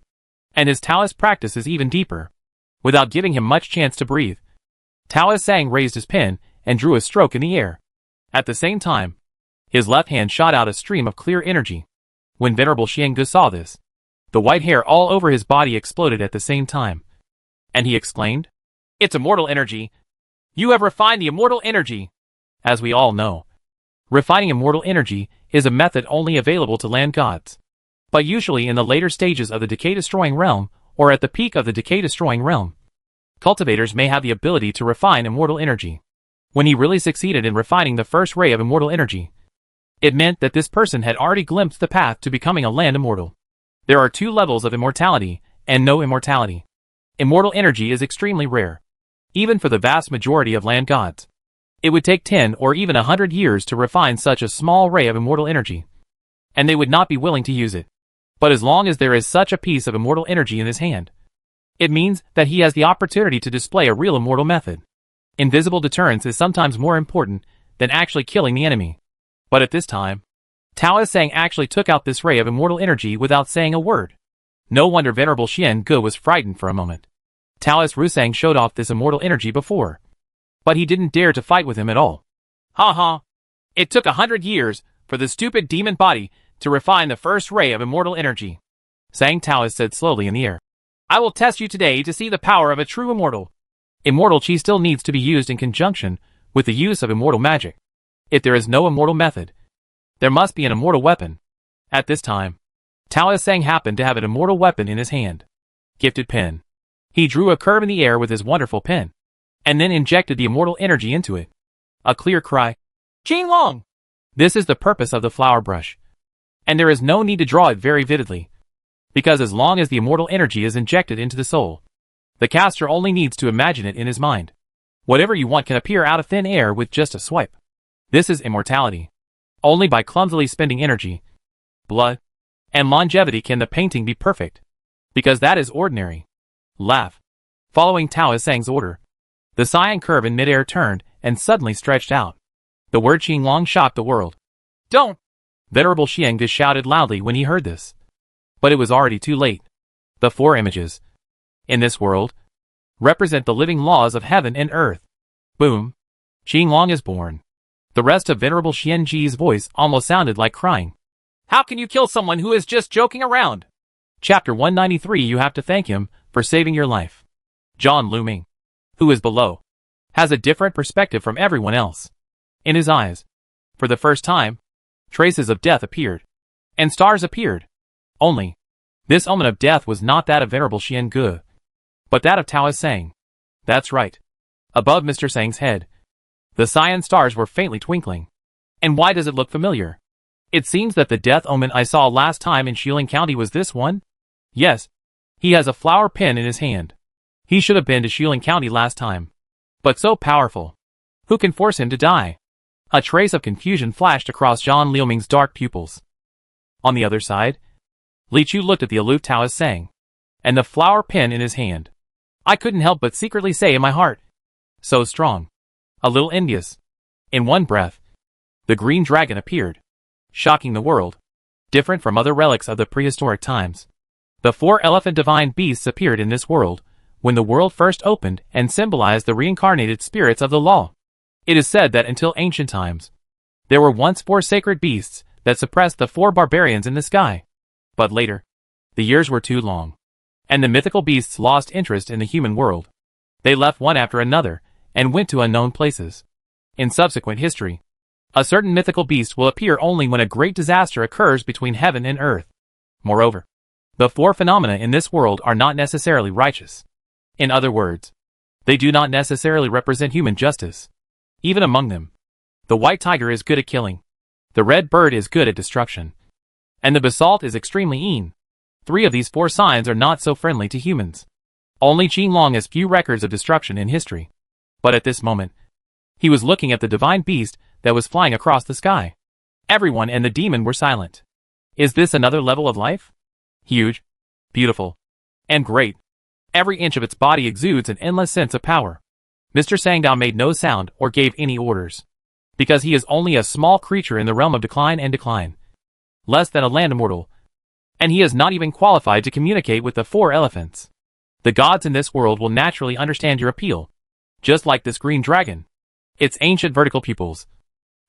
Speaker 1: And his Taoist practice is even deeper. Without giving him much chance to breathe, Taoist Sang raised his pen and drew a stroke in the air. At the same time, his left hand shot out a stream of clear energy. When Venerable Xian Ge saw this, the white hair all over his body exploded at the same time. And he exclaimed, It's immortal energy. You have refined the immortal energy. As we all know, refining immortal energy is a method only available to land gods. But usually in the later stages of the decay-destroying realm, or at the peak of the decay-destroying realm, cultivators may have the ability to refine immortal energy. When he really succeeded in refining the first ray of immortal energy, It meant that this person had already glimpsed the path to becoming a land immortal. There are 2 levels of immortality, and no immortality. Immortal energy is extremely rare, even for the vast majority of land gods. It would take 10 or even 100 years to refine such a small ray of immortal energy, and they would not be willing to use it. But as long as there is such a piece of immortal energy in his hand, it means that he has the opportunity to display a real immortal method. Invisible deterrence is sometimes more important than actually killing the enemy. But at this time, Taoist Sang actually took out this ray of immortal energy without saying a word. No wonder Venerable Xian Ge was frightened for a moment. Taoist Rusang showed off this immortal energy before, but he didn't dare to fight with him at all. Ha ha! It took 100 years for the stupid demon body to refine the first ray of immortal energy. Sang Taoist said slowly in the air. I will test you today to see the power of a true immortal. Immortal chi still needs to be used in conjunction with the use of immortal magic. If there is no immortal method, there must be an immortal weapon. At this time, Taoist Sang happened to have an immortal weapon in his hand. Gifted pen. He drew a curve in the air with his wonderful pen, and then injected the immortal energy into it. A clear cry. Qinglong! This is the purpose of the flower brush. And there is no need to draw it very vividly, because as long as the immortal energy is injected into the soul, the caster only needs to imagine it in his mind. Whatever you want can appear out of thin air with just a swipe. This is immortality. Only by clumsily spending energy, blood, and longevity can the painting be perfect, because that is ordinary. Laugh. Following Taoist Sang's order, the cyan curve in midair turned and suddenly stretched out. The word Qinglong shocked the world. Don't! Venerable Xiang Ge shouted loudly when he heard this. But it was already too late. The 4 images in this world represent the living laws of heaven and earth. Boom. Qinglong is born. The rest of Venerable Xian Ge's voice almost sounded like crying. How can you kill someone who is just joking around? Chapter 193. You have to thank him for saving your life. John Luming, who is below, has a different perspective from everyone else. In his eyes, for the first time, traces of death appeared, and stars appeared. Only, this omen of death was not that of Venerable Xian Ge, but that of Taoist Sang. That's right. Above Mr. Sang's head, the cyan stars were faintly twinkling. And why does it look familiar? It seems that the death omen I saw last time in Shilin County was this one? Yes. He has a flower pen in his hand. He should have been to Shilin County last time. But so powerful. Who can force him to die? A trace of confusion flashed across John Liuming's dark pupils. On the other side, Li Chu looked at the aloof Taoist Sang, and the flower pen in his hand. I couldn't help but secretly say in my heart, so strong. A little envious. In one breath, the green dragon appeared, shocking the world. Different from other relics of the prehistoric times, the 4 elephant divine beasts appeared in this world when the world first opened and symbolized the reincarnated spirits of the law. It is said that until ancient times, there were once 4 sacred beasts that suppressed the 4 barbarians in the sky. But later, the years were too long, and the mythical beasts lost interest in the human world. They left one after another and went to unknown places. In subsequent history, a certain mythical beast will appear only when a great disaster occurs between heaven and earth. Moreover, the 4 phenomena in this world are not necessarily righteous. In other words, they do not necessarily represent human justice. Even among them, the white tiger is good at killing, the red bird is good at destruction, and the basalt is extremely mean. 3 of these 4 signs are not so friendly to humans. Only Qinglong has few records of destruction in history. But at this moment, he was looking at the divine beast that was flying across the sky. Everyone and the demon were silent. Is this another level of life? Huge, beautiful, and great. Every inch of its body exudes an endless sense of power. Mr. Sangdao made no sound or gave any orders, because he is only a small creature in the realm of decline and decline. Less than a land immortal, and he is not even qualified to communicate with the 4 elephants. The gods in this world will naturally understand your appeal, just like this green dragon. Its ancient vertical pupils,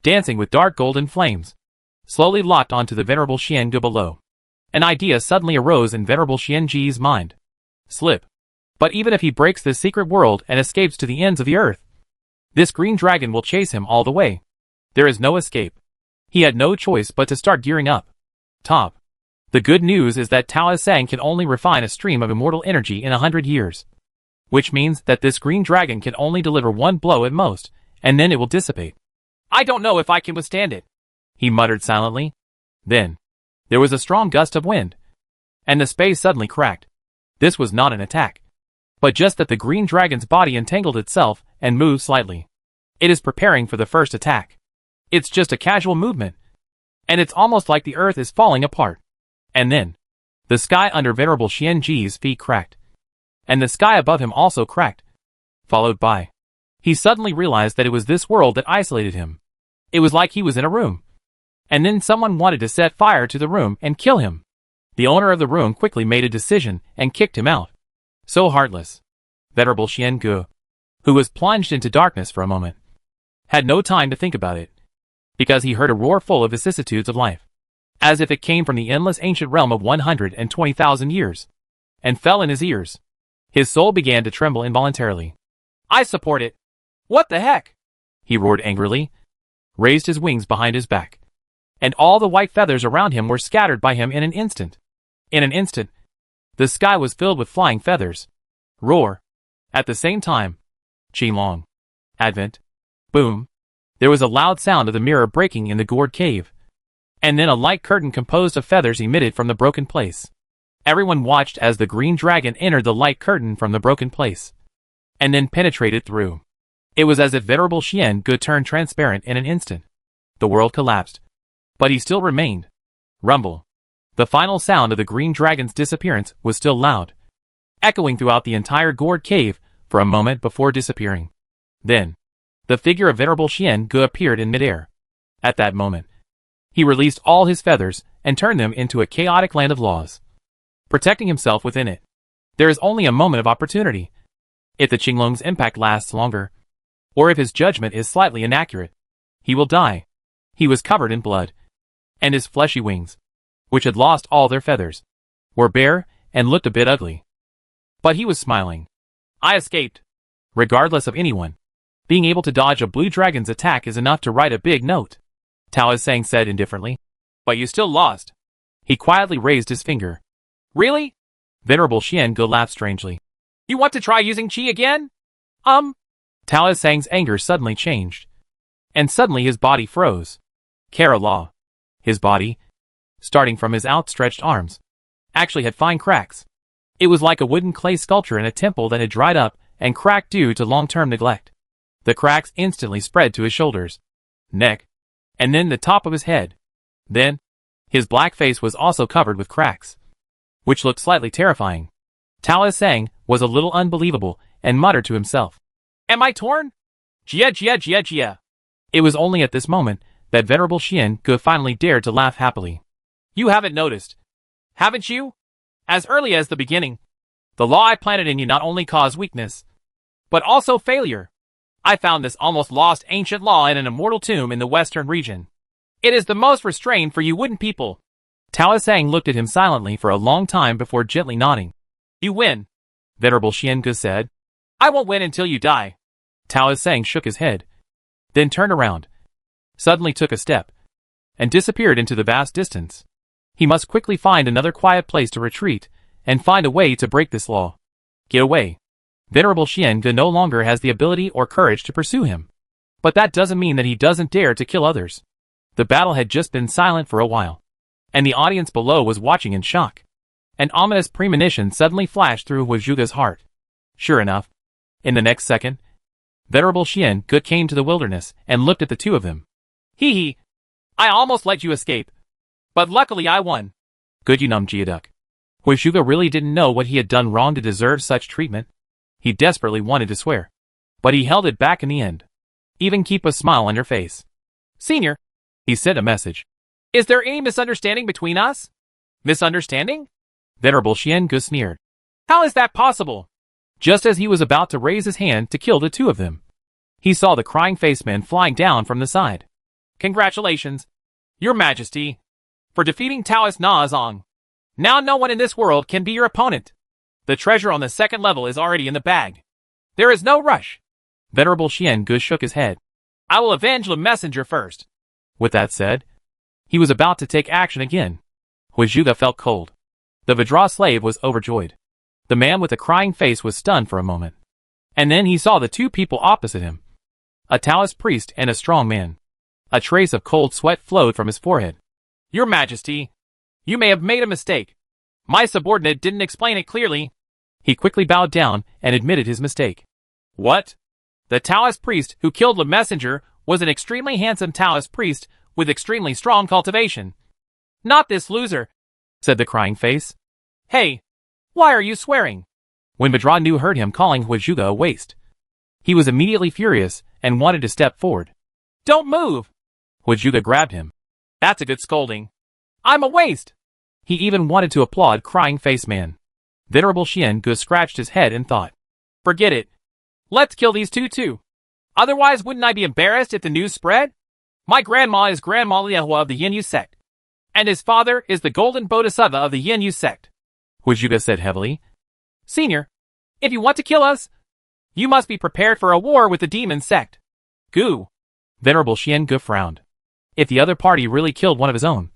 Speaker 1: dancing with dark golden flames, slowly locked onto the Venerable Xian Ge below. An idea suddenly arose in Venerable Xian Ge's mind. Slip. But even if he breaks this secret world and escapes to the ends of the earth, this green dragon will chase him all the way. There is no escape. He had no choice but to start gearing up. Top. The good news is that Taoist Sang can only refine a stream of immortal energy in 100 years. Which means that this green dragon can only deliver 1 blow at most, and then it will dissipate. I don't know if I can withstand it. he muttered silently. Then, there was a strong gust of wind, and the space suddenly cracked. This was not an attack, but just that the green dragon's body entangled itself and moved slightly. It is preparing for the first attack. It's just a casual movement, and it's almost like the earth is falling apart. And then, the sky under Venerable Xianji's feet cracked, and the sky above him also cracked, followed by. He suddenly realized that it was this world that isolated him. It was like he was in a room, and then someone wanted to set fire to the room and kill him. The owner of the room quickly made a decision and kicked him out. So heartless. Venerable Xiangu, who was plunged into darkness for a moment, had no time to think about it, because he heard a roar full of vicissitudes of life, as if it came from the endless ancient realm of 120,000 years, and fell in his ears. His soul began to tremble involuntarily. I support it. What the heck? He roared angrily, raised his wings behind his back, and all the white feathers around him were scattered by him in an instant. In an instant, the sky was filled with flying feathers. Roar. At the same time, Qinglong. Advent. Boom. There was a loud sound of the mirror breaking in the gourd cave, and then a light curtain composed of feathers emitted from the broken place. Everyone watched as the green dragon entered the light curtain from the broken place, and then penetrated through. It was as if Venerable Xiangu turned transparent in an instant. The world collapsed, but he still remained. Rumble. The final sound of the green dragon's disappearance was still loud, echoing throughout the entire gourd cave for a moment before disappearing. Then, the figure of Venerable Xiangu appeared in midair. At that moment, he released all his feathers and turned them into a chaotic land of laws, protecting himself within it. There is only a moment of opportunity. If the Qinglong's impact lasts longer, or if his judgment is slightly inaccurate, he will die. He was covered in blood, and his fleshy wings, which had lost all their feathers, were bare and looked a bit ugly. But he was smiling. I escaped. Regardless of anyone, being able to dodge a blue dragon's attack is enough to write a big note, Taoisang said indifferently. But you still lost. He quietly raised his finger. Really? Venerable Xiangu laughed strangely. You want to try using qi again? Taoisang's anger suddenly changed, and suddenly his body froze. Kerala. His body, starting from his outstretched arms, actually had fine cracks. It was like a wooden clay sculpture in a temple that had dried up and cracked due to long-term neglect. The cracks instantly spread to his shoulders, neck, and then the top of his head. Then, his black face was also covered with cracks, which looked slightly terrifying. Taoisang was a little unbelievable and muttered to himself. Am I torn? Jia jia jia jia. It was only at this moment that Venerable Xiangu finally dared to laugh happily. You haven't noticed, haven't you? As early as the beginning, the law I planted in you not only caused weakness, but also failure. I found this almost lost ancient law in an immortal tomb in the western region. It is the most restrained for you wooden people. Taoisang looked at him silently for a long time before gently nodding. You win, Venerable Xiangu said. I won't win until you die. Taoisang shook his head, then turned around, suddenly took a step, and disappeared into the vast distance. He must quickly find another quiet place to retreat, and find a way to break this law. Get away. Venerable Xiangu no longer has the ability or courage to pursue him. But that doesn't mean that he doesn't dare to kill others. The battle had just been silent for a while, and the audience below was watching in shock. An ominous premonition suddenly flashed through Huizhuge's heart. Sure enough, in the next second, Venerable Xiangu came to the wilderness and looked at the two of them. Hee hee. I almost let you escape, but luckily I won. Good Yunam Jiaduk. Huizhuge really didn't know what he had done wrong to deserve such treatment. He desperately wanted to swear, but he held it back in the end. Even keep a smile on your face. Senior, he sent a message. Is there any misunderstanding between us? Misunderstanding? Venerable Xiangu sneered. How is that possible? Just as he was about to raise his hand to kill the two of them, he saw the crying face man flying down from the side. Congratulations, Your Majesty, for defeating Taoist Naozong. Now no one in this world can be your opponent. The treasure on the second level is already in the bag. There is no rush. Venerable Xiangu shook his head. I will avenge the messenger first. With that said, he was about to take action again. Huizhuge felt cold. The Vidra slave was overjoyed. The man with the crying face was stunned for a moment. And then he saw the two people opposite him. A Taoist priest and a strong man. A trace of cold sweat flowed from his forehead. Your Majesty, you may have made a mistake. My subordinate didn't explain it clearly. He quickly bowed down and admitted his mistake. What? The Taoist priest who killed the messenger was an extremely handsome Taoist priest with extremely strong cultivation. Not this loser, said the crying face. Hey, why are you swearing? When Badranu heard him calling Huajuga a waste, he was immediately furious and wanted to step forward. Don't move! Huajuga grabbed him. That's a good scolding. I'm a waste! He even wanted to applaud Crying Face Man. Venerable Xian Gu scratched his head and thought. Forget it. Let's kill these two too. Otherwise, wouldn't I be embarrassed if the news spread? My grandma is Grandma Liehua of the Yin Yu sect, and his father is the Golden Bodhisattva of the Yin Yu sect, Huajuga said heavily. Senior, if you want to kill us, you must be prepared for a war with the demon sect. Gu. Venerable Xian Gu frowned. If the other party really killed one of his own,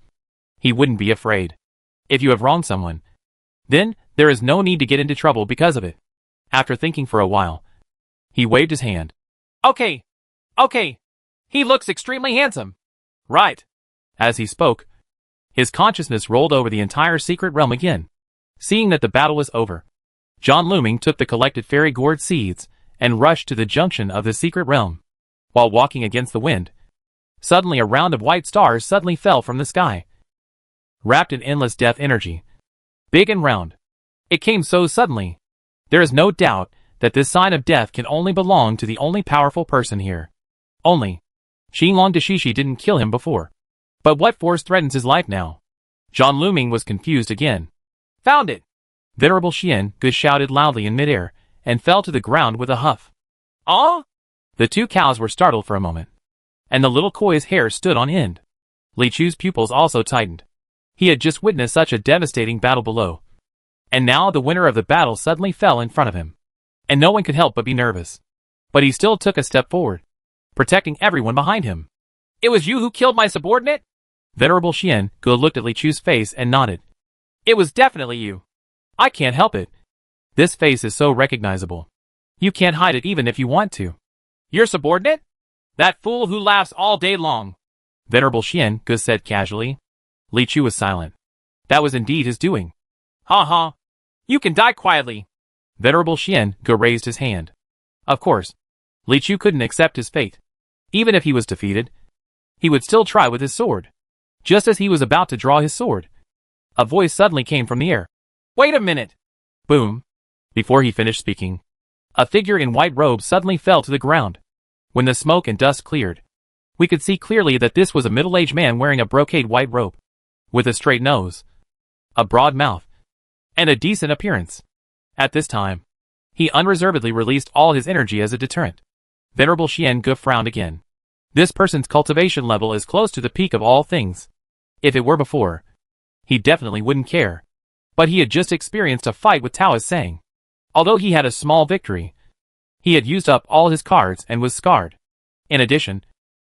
Speaker 1: he wouldn't be afraid. If you have wronged someone, then there is no need to get into trouble because of it. After thinking for a while, he waved his hand. Okay. He looks extremely handsome. Right. As he spoke, his consciousness rolled over the entire secret realm again. Seeing that the battle was over, John Looming took the collected fairy gourd seeds and rushed to the junction of the secret realm. While walking against the wind, suddenly a round of white stars suddenly fell from the sky, wrapped in endless death energy, big and round. It came so suddenly. There is no doubt that this sign of death can only belong to the only powerful person here. Only Xinglong Dashishi didn't kill him before. But what force threatens his life now? John Looming was confused again. Found it! Venerable Xian Gu shouted loudly in midair and fell to the ground with a huff. Ah! The two cows were startled for a moment, and the little koi's hair stood on end. Li Chu's pupils also tightened. He had just witnessed such a devastating battle below, and now the winner of the battle suddenly fell in front of him, and no one could help but be nervous. But he still took a step forward, protecting everyone behind him. It was you who killed my subordinate? Venerable Xian Gu looked at Li Chu's face and nodded. It was definitely you. I can't help it. This face is so recognizable. You can't hide it even if you want to. Your subordinate? That fool who laughs all day long. Venerable Xian Gu said casually. Li Chu was silent. That was indeed his doing. Ha ha. You can die quietly. Venerable Xian Gu raised his hand. Of course, Li Chu couldn't accept his fate. Even if he was defeated, he would still try with his sword. Just as he was about to draw his sword, a voice suddenly came from the air. Wait a minute! Boom! Before he finished speaking, a figure in white robes suddenly fell to the ground. When the smoke and dust cleared, we could see clearly that this was a middle-aged man wearing a brocade white robe, with a straight nose, a broad mouth, and a decent appearance. At this time, he unreservedly released all his energy as a deterrent. Venerable Xian Gu frowned again. This person's cultivation level is close to the peak of all things. If it were before, he definitely wouldn't care. But he had just experienced a fight with Taoist Sang. Although he had a small victory, he had used up all his cards and was scarred. In addition,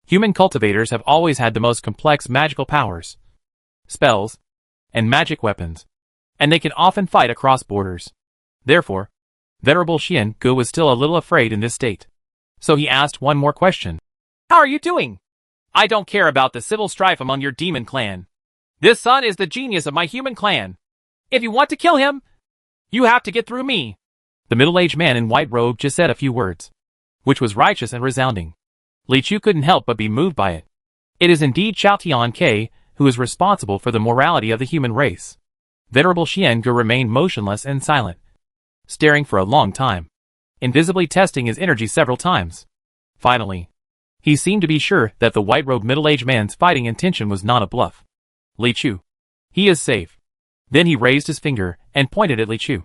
Speaker 1: human cultivators have always had the most complex magical powers, spells, and magic weapons, and they can often fight across borders. Therefore, Venerable Xian Gu was still a little afraid in this state. So he asked one more question. How are you doing? I don't care about the civil strife among your demon clan. This son is the genius of my human clan. If you want to kill him, you have to get through me. The middle-aged man in white robe just said a few words, which was righteous and resounding. Li Chu couldn't help but be moved by it. It is indeed Chao Tian Ke who is responsible for the morality of the human race. Venerable Xian Gu remained motionless and silent, staring for a long time, invisibly testing his energy several times. Finally, he seemed to be sure that the white-robed middle-aged man's fighting intention was not a bluff. Li Chu. He is safe. Then he raised his finger and pointed at Li Chu,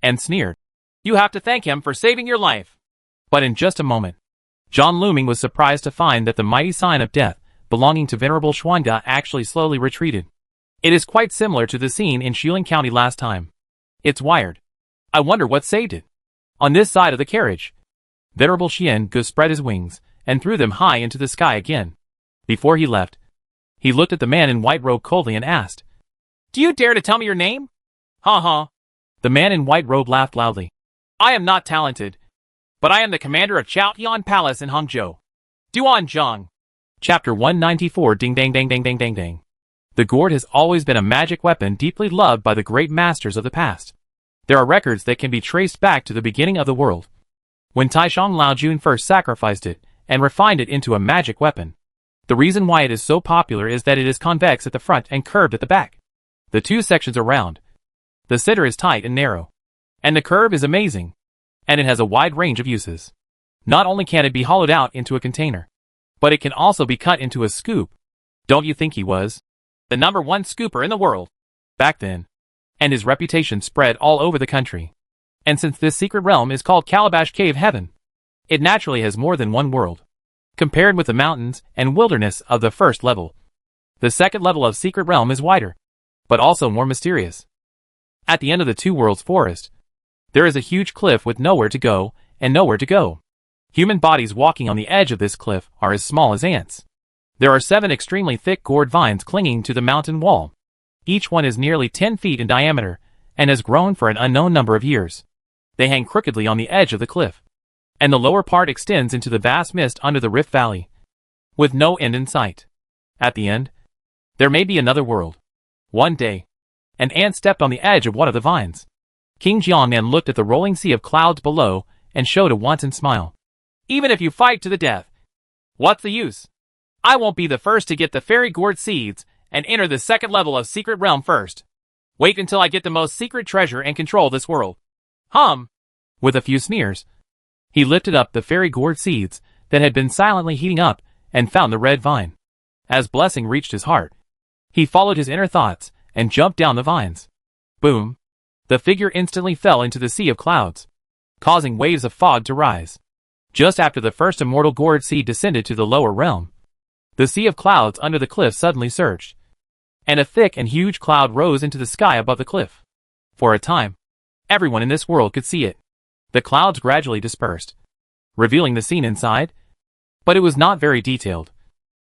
Speaker 1: and sneered. You have to thank him for saving your life. But in just a moment, John Looming was surprised to find that the mighty sign of death belonging to Venerable Xuanga actually slowly retreated. It is quite similar to the scene in Xiling County last time. It's wired. I wonder what saved it. On this side of the carriage, Venerable Xian Gu spread his wings and threw them high into the sky again. Before he left, he looked at the man in white robe coldly and asked, Do you dare to tell me your name? Ha ha. The man in white robe laughed loudly. I am not talented, but I am the commander of Chaotian Palace in Hangzhou. Duan Zhang. Chapter 194 Ding dang dang dang dang dang dang. The gourd has always been a magic weapon deeply loved by the great masters of the past. There are records that can be traced back to the beginning of the world, when Taishang Laojun first sacrificed it and refined it into a magic weapon. The reason why it is so popular is that it is convex at the front and curved at the back. The two sections are round. The center is tight and narrow. And the curve is amazing. And it has a wide range of uses. Not only can it be hollowed out into a container, but it can also be cut into a scoop. Don't you think he was the #1 scooper in the world back then? And his reputation spread all over the country. And since this secret realm is called Calabash Cave Heaven, it naturally has more than one world. Compared with the mountains and wilderness of the first level, the second level of Secret Realm is wider, but also more mysterious. At the end of the two worlds forest, there is a huge cliff with nowhere to go and nowhere to go. Human bodies walking on the edge of this cliff are as small as ants. There are 7 extremely thick gourd vines clinging to the mountain wall. Each one is nearly 10 feet in diameter and has grown for an unknown number of years. They hang crookedly on the edge of the cliff, and the lower part extends into the vast mist under the Rift Valley, with no end in sight. At the end, there may be another world. One day, an ant stepped on the edge of one of the vines. King Jiangnan looked at the rolling sea of clouds below and showed a wanton smile. Even if you fight to the death, what's the use? I won't be the first to get the fairy gourd seeds and enter the second level of Secret Realm first. Wait until I get the most secret treasure and control this world. With a few sneers, he lifted up the fairy gourd seeds that had been silently heating up and found the red vine. As blessing reached his heart, he followed his inner thoughts and jumped down the vines. Boom! The figure instantly fell into the sea of clouds, causing waves of fog to rise. Just after the first immortal gourd seed descended to the lower realm, the sea of clouds under the cliff suddenly surged, and a thick and huge cloud rose into the sky above the cliff. For a time, everyone in this world could see it. The clouds gradually dispersed, revealing the scene inside, but it was not very detailed.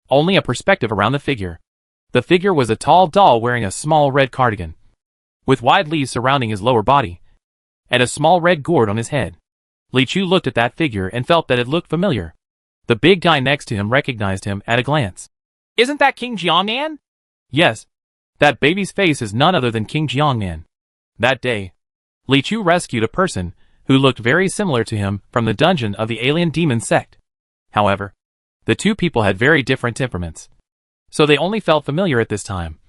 Speaker 1: Only a perspective around the figure. The figure was a tall doll wearing a small red cardigan, with wide leaves surrounding his lower body, and a small red gourd on his head. Li Chu looked at that figure and felt that it looked familiar. The big guy next to him recognized him at a glance. Isn't that King Jiangnan? Yes, that baby's face is none other than King Jiangnan. That day, Li Chu rescued a person who looked very similar to him from the dungeon of the alien demon sect. However, the two people had very different temperaments, so they only felt familiar at this time,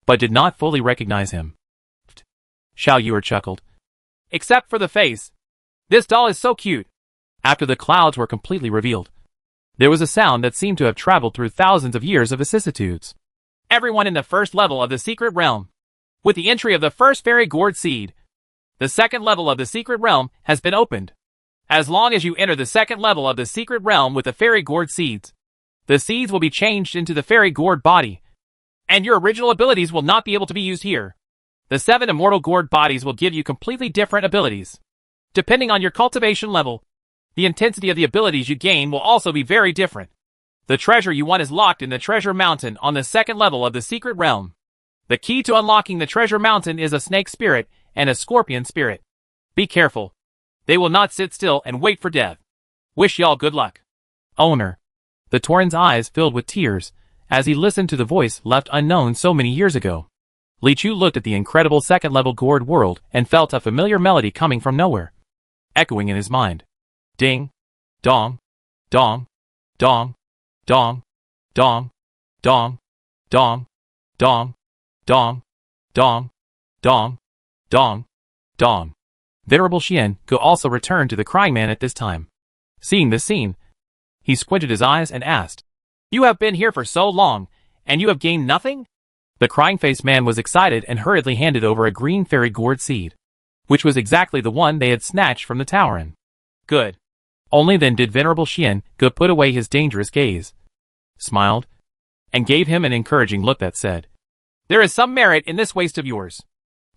Speaker 1: but did not fully recognize him. Xiao Yuer chuckled. Except for the face. This doll is so cute. After the clouds were completely revealed, there was a sound that seemed to have traveled through thousands of years of vicissitudes. Everyone in the first level of the Secret Realm, with the entry of the first fairy gourd seed, the second level of the Secret Realm has been opened. As long as you enter the second level of the Secret Realm with the fairy gourd seeds, the seeds will be changed into the fairy gourd body, and your original abilities will not be able to be used here. The 7 immortal gourd bodies will give you completely different abilities. Depending on your cultivation level, the intensity of the abilities you gain will also be very different. The treasure you want is locked in the Treasure Mountain on the second level of the Secret Realm. The key to unlocking the Treasure Mountain is a snake spirit and a scorpion spirit. Be careful. They will not sit still and wait for death. Wish y'all good luck. Owner. The Tauren's eyes filled with tears as he listened to the voice left unknown so many years ago. Li Chu looked at the incredible second-level gourd world and felt a familiar melody coming from nowhere, echoing in his mind. Ding, dong, dong, dong, dong, dong, dong, dong, dong, dong, dong, dong, dong, dong. Venerable Xian Ge also returned to the crying man at this time. Seeing this scene, he squinted his eyes and asked, You have been here for so long, and you have gained nothing? The crying-faced man was excited and hurriedly handed over a green fairy gourd seed, which was exactly the one they had snatched from the Tauren. Good. Only then did Venerable Xian Ge put away his dangerous gaze, smiled, and gave him an encouraging look that said, There is some merit in this waste of yours.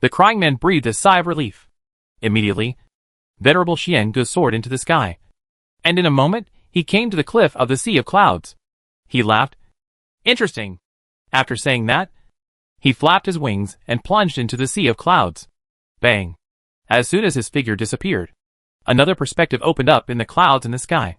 Speaker 1: The crying man breathed a sigh of relief. Immediately, Venerable Xian Ge soared into the sky, and in a moment he came to the cliff of the Sea of Clouds. He laughed. Interesting. After saying that, he flapped his wings and plunged into the Sea of Clouds. Bang! As soon as his figure disappeared, another perspective opened up in the clouds in the sky.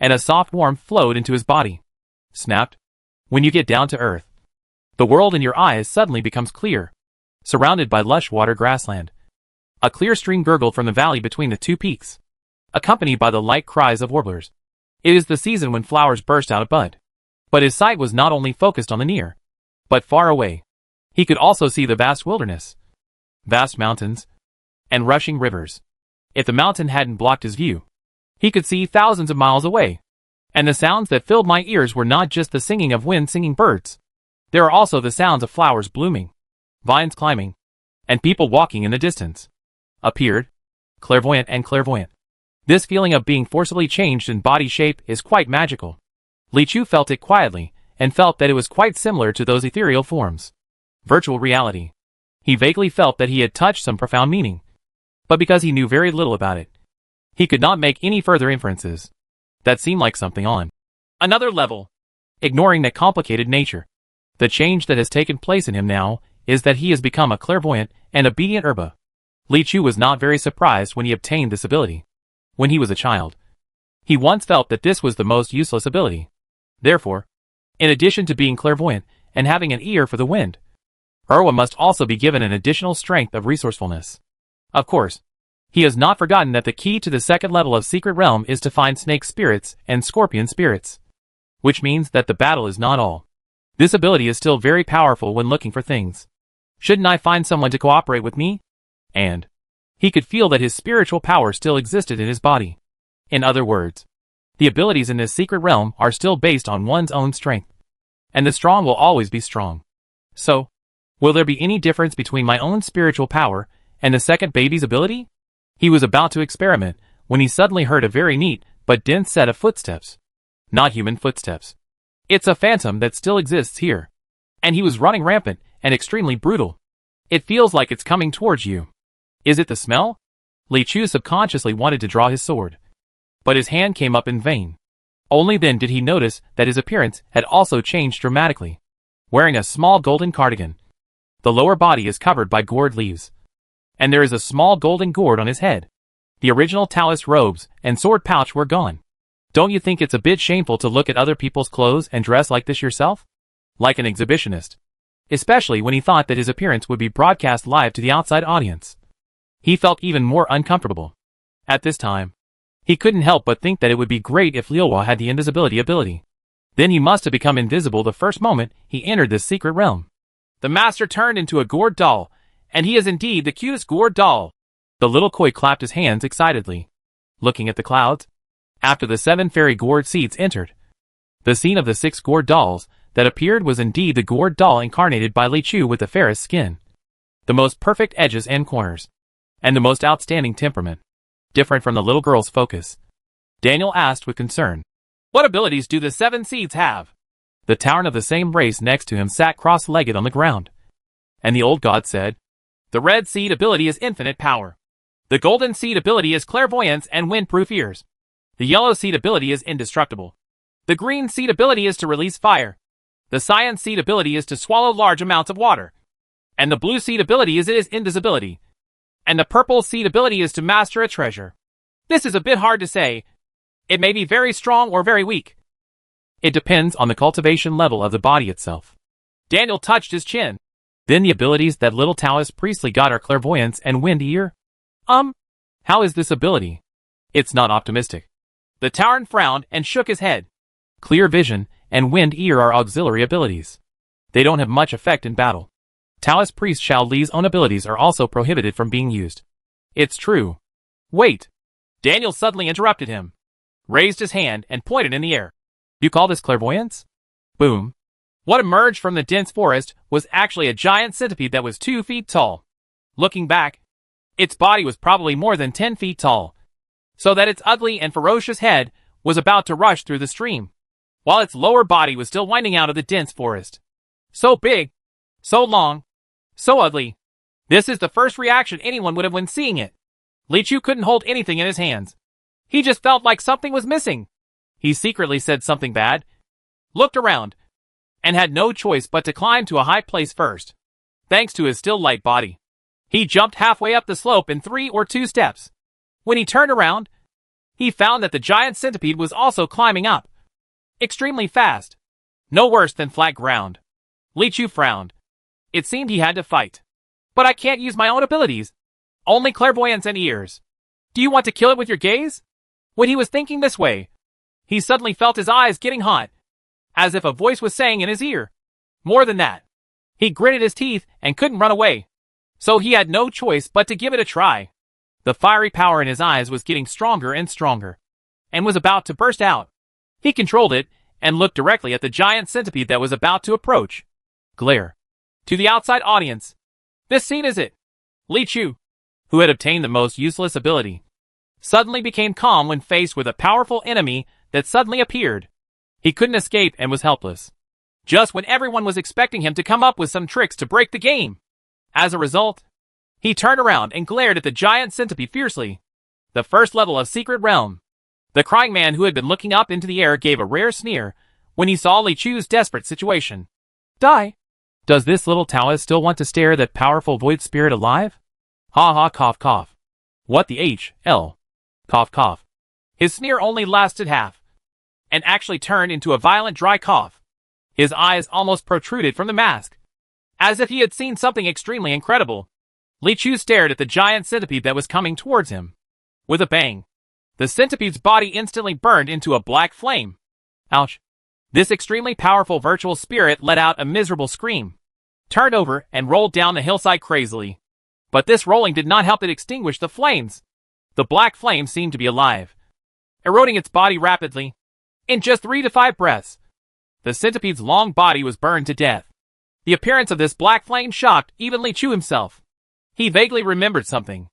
Speaker 1: and a soft warmth flowed into his body. Snapped. When you get down to earth, the world in your eyes suddenly becomes clear, surrounded by lush water grassland. A clear stream gurgled from the valley between the two peaks, accompanied by the light cries of warblers. It is the season when flowers burst out of bud. But his sight was not only focused on the near, but far away. He could also see the vast wilderness, vast mountains, and rushing rivers. If the mountain hadn't blocked his view, he could see thousands of miles away. And the sounds that filled my ears were not just the singing of wind singing birds. There are also the sounds of flowers blooming, vines climbing, and people walking in the distance. Appeared, clairvoyant and clairvoyant. This feeling of being forcibly changed in body shape is quite magical. Li Chu felt it quietly, and felt that it was quite similar to those ethereal forms. Virtual reality. He vaguely felt that he had touched some profound meaning. But because he knew very little about it, he could not make any further inferences. That seemed like something on another level. Ignoring that complicated nature, the change that has taken place in him now is that he has become a clairvoyant and obedient herba. Li Chu was not very surprised when he obtained this ability. When he was a child, he once felt that this was the most useless ability. Therefore, in addition to being clairvoyant and having an ear for the wind, Erwa must also be given an additional strength of resourcefulness. Of course, he has not forgotten that the key to the second level of Secret Realm is to find snake spirits and scorpion spirits, which means that the battle is not all. This ability is still very powerful when looking for things. Shouldn't I find someone to cooperate with me? And he could feel that his spiritual power still existed in his body. In other words, the abilities in this secret realm are still based on one's own strength. And the strong will always be strong. So, will there be any difference between my own spiritual power and the second baby's ability? He was about to experiment when he suddenly heard a very neat but dense set of footsteps. Not human footsteps. It's a phantom that still exists here. And he was running rampant and extremely brutal. It feels like it's coming towards you. Is it the smell? Li Chu subconsciously wanted to draw his sword, but his hand came up in vain. Only then did he notice that his appearance had also changed dramatically. Wearing a small golden cardigan, the lower body is covered by gourd leaves, and there is a small golden gourd on his head. The original Taoist robes and sword pouch were gone. Don't you think it's a bit shameful to look at other people's clothes and dress like this yourself? Like an exhibitionist. Especially when he thought that his appearance would be broadcast live to the outside audience. He felt even more uncomfortable. At this time, he couldn't help but think that it would be great if Liuhua had the invisibility ability. Then he must have become invisible the first moment he entered this secret realm. The master turned into a gourd doll, and he is indeed the cutest gourd doll. The little koi clapped his hands excitedly, looking at the clouds. After the 7 fairy gourd seeds entered, the scene of the 6 gourd dolls that appeared was indeed the gourd doll incarnated by Li Chu with the fairest skin, the most perfect edges and corners, and the most outstanding temperament. Different from the little girl's focus. Daniel asked with concern, "What abilities do the 7 seeds have?" The Tauren of the same race next to him sat cross-legged on the ground. And the old god said, "The red seed ability is infinite power. The golden seed ability is clairvoyance and windproof ears. The yellow seed ability is indestructible. The green seed ability is to release fire. The cyan seed ability is to swallow large amounts of water. And the blue seed ability is invisibility. And the purple seed ability is to master a treasure. This is a bit hard to say. It may be very strong or very weak. It depends on the cultivation level of the body itself." Daniel touched his chin. Then the abilities that little Taoist priestly got are clairvoyance and wind ear? How is this ability? It's not optimistic. The Tauren frowned and shook his head. Clear vision and wind ear are auxiliary abilities. They don't have much effect in battle. Taoist priest Xiao Li's own abilities are also prohibited from being used. It's true. Wait. Daniel suddenly interrupted him, raised his hand and pointed in the air. You call this clairvoyance? Boom. What emerged from the dense forest was actually a giant centipede that was 2 feet tall. Looking back, its body was probably more than 10 feet tall, so that its ugly and ferocious head was about to rush through the stream, while its lower body was still winding out of the dense forest. So big, so long, so ugly. This is the first reaction anyone would have when seeing it. Li Chu couldn't hold anything in his hands. He just felt like something was missing. He secretly said something bad, looked around, and had no choice but to climb to a high place first. Thanks to his still light body, he jumped halfway up the slope in 3 or 2 steps. When he turned around, he found that the giant centipede was also climbing up. Extremely fast. No worse than flat ground. Li Chu frowned. It seemed he had to fight. But I can't use my own abilities. Only clairvoyance and ears. Do you want to kill it with your gaze? When he was thinking this way, he suddenly felt his eyes getting hot, as if a voice was saying in his ear. More than that, he gritted his teeth and couldn't run away. So he had no choice but to give it a try. The fiery power in his eyes was getting stronger and stronger, and was about to burst out. He controlled it, and looked directly at the giant centipede that was about to approach. Glare. To the outside audience, this scene is it. Li Chu, who had obtained the most useless ability, suddenly became calm when faced with a powerful enemy that suddenly appeared. He couldn't escape and was helpless. Just when everyone was expecting him to come up with some tricks to break the game. As a result, he turned around and glared at the giant centipede fiercely. The first level of Secret Realm. The crying man who had been looking up into the air gave a rare sneer when he saw Li Chu's desperate situation. Die! Does this little Taoist still want to stare that powerful void spirit alive? Ha ha cough cough. What the H.L. Cough cough. His sneer only lasted half, and actually turned into a violent dry cough. His eyes almost protruded from the mask, as if he had seen something extremely incredible. Li Chu stared at the giant centipede that was coming towards him. With a bang, the centipede's body instantly burned into a black flame. Ouch. This extremely powerful virtual spirit let out a miserable scream, turned over and rolled down the hillside crazily. But this rolling did not help it extinguish the flames. The black flame seemed to be alive, eroding its body rapidly. In just 3 to 5 breaths, the centipede's long body was burned to death. The appearance of this black flame shocked even Li Chu himself. He vaguely remembered something.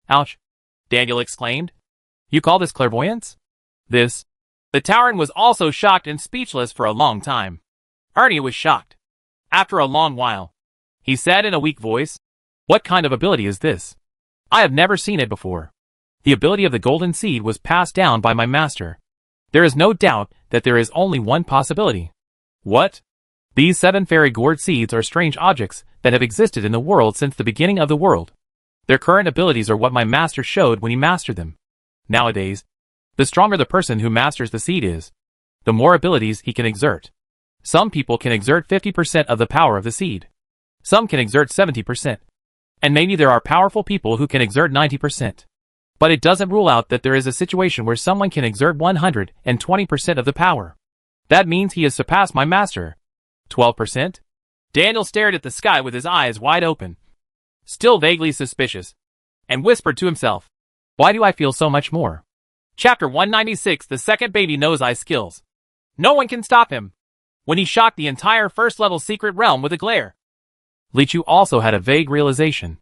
Speaker 1: Ouch! Daniel exclaimed. You call this clairvoyance? This? The Tauren was also shocked and speechless for a long time. Ernie was shocked. After a long while, he said in a weak voice, What kind of ability is this? I have never seen it before. The ability of the golden seed was passed down by my master. There is no doubt that there is only one possibility. What? These 7 fairy gourd seeds are strange objects that have existed in the world since the beginning of the world. Their current abilities are what my master showed when he mastered them. Nowadays, the stronger the person who masters the seed is, the more abilities he can exert. Some people can exert 50% of the power of the seed. Some can exert 70%. And maybe there are powerful people who can exert 90%. But it doesn't rule out that there is a situation where someone can exert 120% of the power. That means he has surpassed my master. 12%? Daniel stared at the sky with his eyes wide open, still vaguely suspicious, and whispered to himself, Why do I feel so much more? Chapter 196. The second baby knows eye skills. No one can stop him. When he shocked the entire first-level secret realm with a glare. Li Chu also had a vague realization.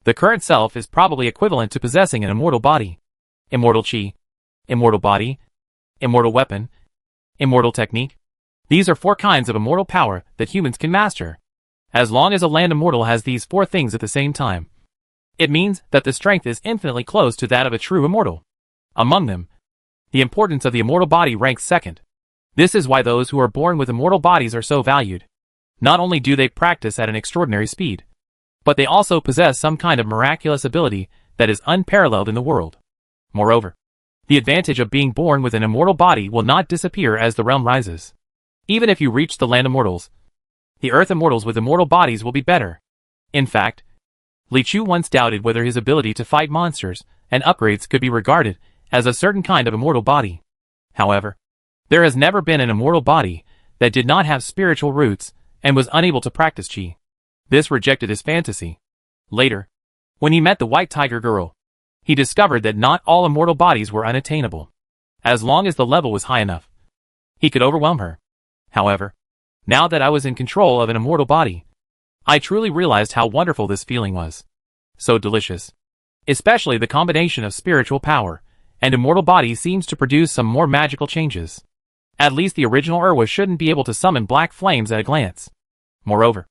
Speaker 1: The current self is probably equivalent to possessing an immortal body. Immortal chi. Immortal body. Immortal weapon. Immortal technique. These are 4 kinds of immortal power that humans can master. As long as a land immortal has these 4 things at the same time, it means that the strength is infinitely close to that of a true immortal. Among them, the importance of the immortal body ranks second. This is why those who are born with immortal bodies are so valued. Not only do they practice at an extraordinary speed, but they also possess some kind of miraculous ability that is unparalleled in the world. Moreover, the advantage of being born with an immortal body will not disappear as the realm rises. Even if you reach the land immortals, the earth immortals with immortal bodies will be better. In fact, Li Chu once doubted whether his ability to fight monsters and upgrades could be regarded as a certain kind of immortal body. However, there has never been an immortal body that did not have spiritual roots and was unable to practice chi. This rejected his fantasy. Later, when he met the white tiger girl, he discovered that not all immortal bodies were unattainable. As long as the level was high enough, he could overwhelm her. However, now that I was in control of an immortal body, I truly realized how wonderful this feeling was. So delicious. Especially the combination of spiritual power and immortal body seems to produce some more magical changes. At least the original Irwa shouldn't be able to summon black flames at a glance. Moreover,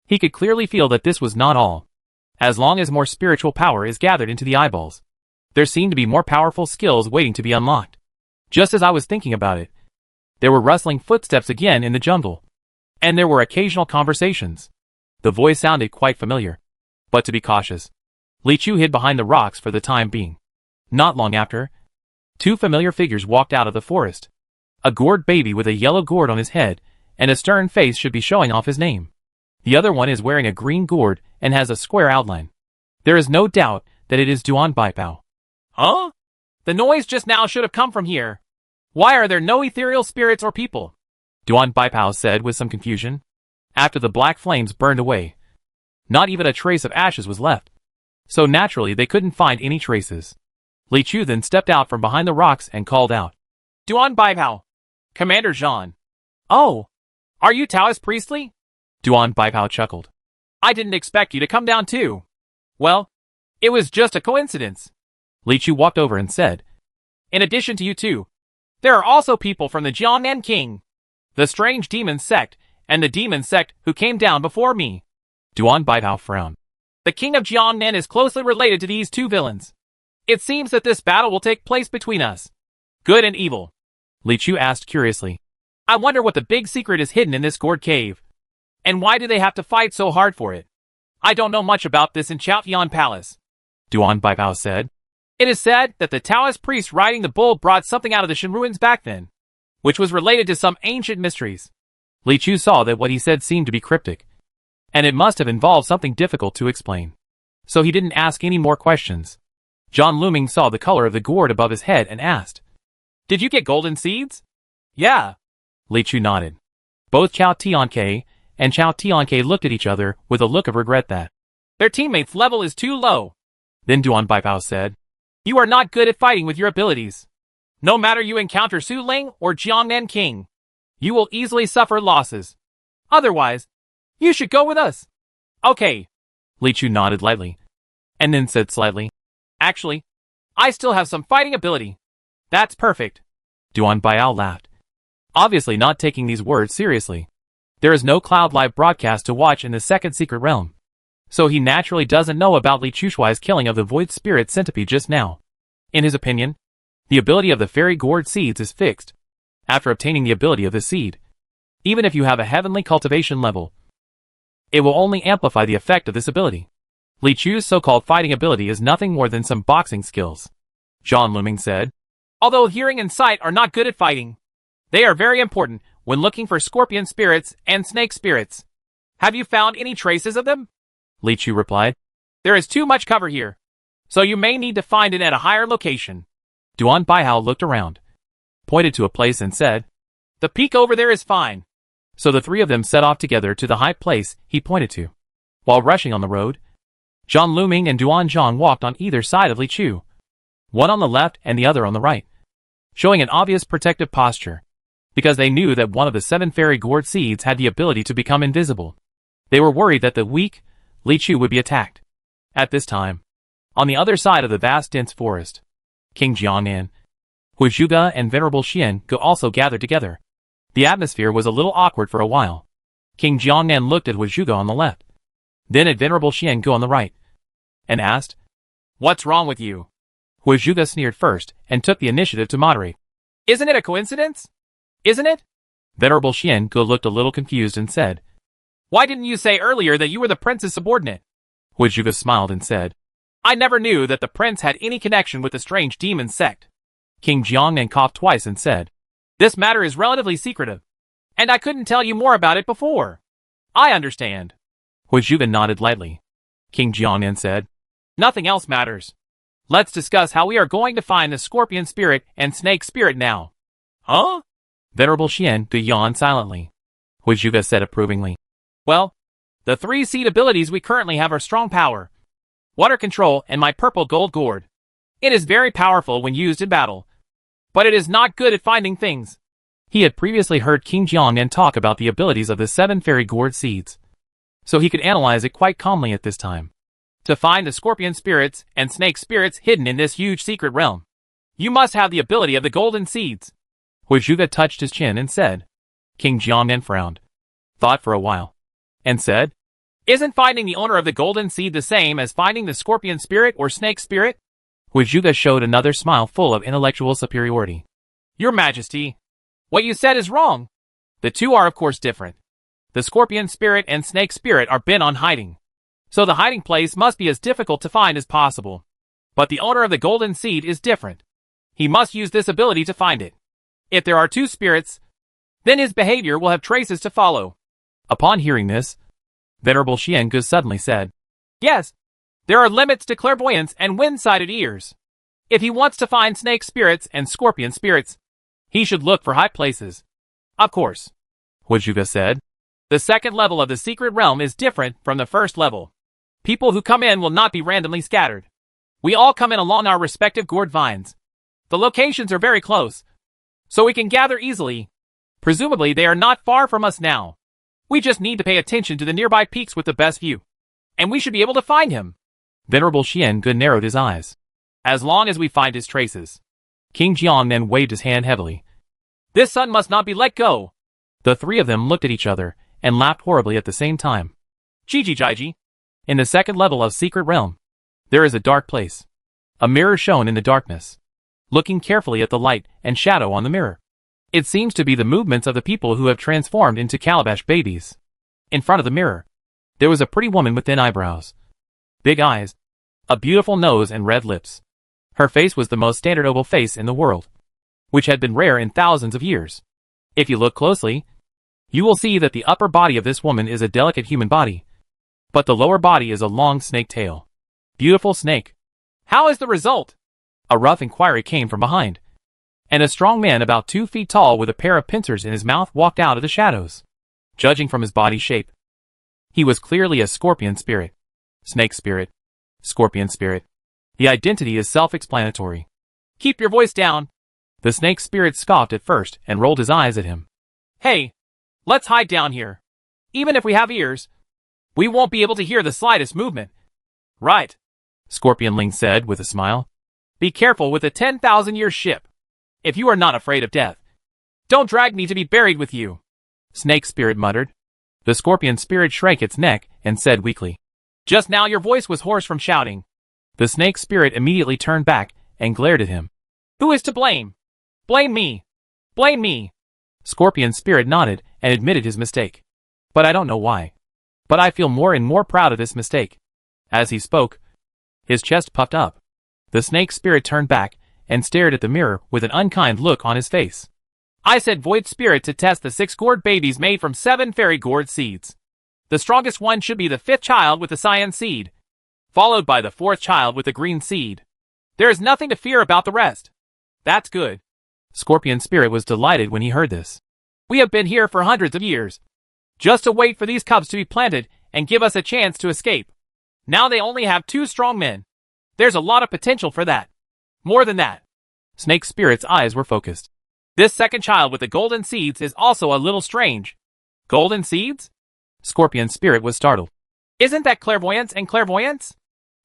Speaker 1: he could clearly feel that this was not all. As long as more spiritual power is gathered into the eyeballs, there seemed to be more powerful skills waiting to be unlocked. Just as I was thinking about it, there were rustling footsteps again in the jungle, and there were occasional conversations. The voice sounded quite familiar. But to be cautious, Li Chu hid behind the rocks for the time being. Not long after, Two familiar figures walked out of the forest. A gourd baby with a yellow gourd on his head, and a stern face should be showing off his name. The other one is wearing a green gourd and has a square outline. There is no doubt that it is Duan Baipao. Huh? The noise just now should have come from here. Why are there no ethereal spirits or people? Duan Baipao said with some confusion. After the black flames burned away, not even a trace of ashes was left. So naturally they couldn't find any traces. Li Chu then stepped out from behind the rocks and called out, Duan Baipao, Commander Zhan. Oh, are you Taoist Priestly? Duan Baipao chuckled. I didn't expect you to come down too. Well, it was just a coincidence. Li Chu walked over and said, in addition to you two, there are also people from the Jiangnan King, the strange demon sect, and the demon sect who came down before me. Duan Baipao frowned. The king of Jiangnan is closely related to these two villains. It seems that this battle will take place between us. Good and evil. Li Chu asked curiously. I wonder what the big secret is hidden in this gourd cave. And why do they have to fight so hard for it? I don't know much about this in Chaotian Palace. Duan Baipao said. It is said that the Taoist priest riding the bull brought something out of the Shen ruins back then, which was related to some ancient mysteries. Li Chu saw that what he said seemed to be cryptic, and it must have involved something difficult to explain. So he didn't ask any more questions. Zhan Luming saw the color of the gourd above his head and asked, Did you get golden seeds? Yeah. Li Chu nodded. Both Chao Tianke and Chao Tianke looked at each other with a look of regret that their teammates' level is too low. Then Duan Baipao said, You are not good at fighting with your abilities. No matter you encounter Su Ling or Jiangnan King, you will easily suffer losses. Otherwise, you should go with us. Okay. Li Chu nodded lightly, and then said slightly, Actually, I still have some fighting ability. That's perfect. Duan Baipao laughed, obviously not taking these words seriously. There is no Cloud Live broadcast to watch in the second secret realm, so he naturally doesn't know about Li Chushuai's killing of the Void Spirit Centipede just now. In his opinion, the ability of the Fairy Gourd Seeds is fixed. After obtaining the ability of the seed, even if you have a heavenly cultivation level, it will only amplify the effect of this ability. Li Chu's so-called fighting ability is nothing more than some boxing skills. Zhan Luming said, Although hearing and sight are not good at fighting, they are very important when looking for scorpion spirits and snake spirits. Have you found any traces of them? Li Chu replied, There is too much cover here, so you may need to find it at a higher location. Duan Baipao looked around, pointed to a place and said, The peak over there is fine. So the three of them set off together to the high place he pointed to. While rushing on the road, Zhan Luming and Duan Zhang walked on either side of Li Chu, one on the left and the other on the right, showing an obvious protective posture, because they knew that one of the 7 fairy gourd seeds had the ability to become invisible. They were worried that the weak Li Chu would be attacked. At this time, on the other side of the vast dense forest, King Jiangnan, Huizhuge and Venerable Xian Ge also gathered together. The atmosphere was a little awkward for a while. King Jiangnan looked at Huizhuge on the left, then at Venerable Xian Ge on the right, and asked, What's wrong with you? Huizhuge sneered first and took the initiative to moderate. Isn't it a coincidence? Isn't it? Venerable Xian Ge looked a little confused and said, Why didn't you say earlier that you were the prince's subordinate? Huizhuge smiled and said, I never knew that the prince had any connection with the strange demon sect. King Jiangnan coughed twice and said, This matter is relatively secretive, and I couldn't tell you more about it before. I understand. Huizhuge nodded lightly. King Jiangnan said, Nothing else matters. Let's discuss how we are going to find the scorpion spirit and snake spirit now. Huh? Venerable Xian Ge yawned silently. Huizhuge said approvingly, Well, the 3 seed abilities we currently have are strong power, water control, and my purple gold gourd. It is very powerful when used in battle, but it is not good at finding things. He had previously heard King Jiangnan talk about the abilities of the 7 fairy gourd seeds, so he could analyze it quite calmly at this time. To find the scorpion spirits and snake spirits hidden in this huge secret realm, you must have the ability of the golden seeds. Huizhuge touched his chin and said. King Jiangnan frowned, thought for a while, and said, Isn't finding the owner of the golden seed the same as finding the scorpion spirit or snake spirit? Huizhuge showed another smile full of intellectual superiority. Your Majesty, what you said is wrong. The two are of course different. The scorpion spirit and snake spirit are bent on hiding, so the hiding place must be as difficult to find as possible. But the owner of the golden seed is different. He must use this ability to find it. If there are two spirits, then his behavior will have traces to follow. Upon hearing this, Venerable Xiangu suddenly said, Yes, there are limits to clairvoyance and wind-sided ears. If he wants to find snake spirits and scorpion spirits, he should look for high places. Of course, Huajuga said, the second level of the secret realm is different from the first level. People who come in will not be randomly scattered. We all come in along our respective gourd vines. The locations are very close, so we can gather easily. Presumably they are not far from us now. We just need to pay attention to the nearby peaks with the best view, and we should be able to find him. Venerable Xiangu narrowed his eyes. As long as we find his traces. King Jiang then waved his hand heavily. This sun must not be let go. The three of them looked at each other and laughed horribly at the same time. Jiji. In the second level of Secret Realm, there is a dark place. A mirror shone in the darkness. Looking carefully at the light and shadow on the mirror, it seems to be the movements of the people who have transformed into calabash babies. In front of the mirror, there was a pretty woman with thin eyebrows, big eyes, a beautiful nose and red lips. Her face was the most standard oval face in the world, which had been rare in thousands of years. If you look closely, you will see that the upper body of this woman is a delicate human body, but the lower body is a long snake tail. Beautiful snake. How is the result? A rough inquiry came from behind, and a strong man about 2 feet tall with a pair of pincers in his mouth walked out of the shadows. Judging from his body shape, he was clearly a scorpion spirit. Snake spirit. Scorpion spirit. The identity is self-explanatory. Keep your voice down. The snake spirit scoffed at first and rolled his eyes at him. Hey, let's hide down here. Even if we have ears, we won't be able to hear the slightest movement. Right, Scorpionling said with a smile. Be careful with a 10,000-year ship. If you are not afraid of death, don't drag me to be buried with you. Snake spirit muttered. The scorpion spirit shrank its neck and said weakly, Just now your voice was hoarse from shouting. The snake spirit immediately turned back and glared at him. Who is to blame? Blame me. Blame me. Scorpion spirit nodded and admitted his mistake. But I don't know why. But I feel more and more proud of this mistake. As he spoke, his chest puffed up. The snake spirit turned back and stared at the mirror with an unkind look on his face. I said void spirit to test the 6 gourd babies made from 7 fairy gourd seeds. The strongest one should be the 5th child with the cyan seed, followed by the 4th child with the green seed. There is nothing to fear about the rest. That's good. Scorpion spirit was delighted when he heard this. We have been here for hundreds of years, just to wait for these cubs to be planted and give us a chance to escape. Now they only have 2 strong men. There's a lot of potential for that. More than that. Snake spirit's eyes were focused. This second child with the golden seeds is also a little strange. Golden seeds? Scorpion spirit was startled. Isn't that clairvoyance and clairvoyance?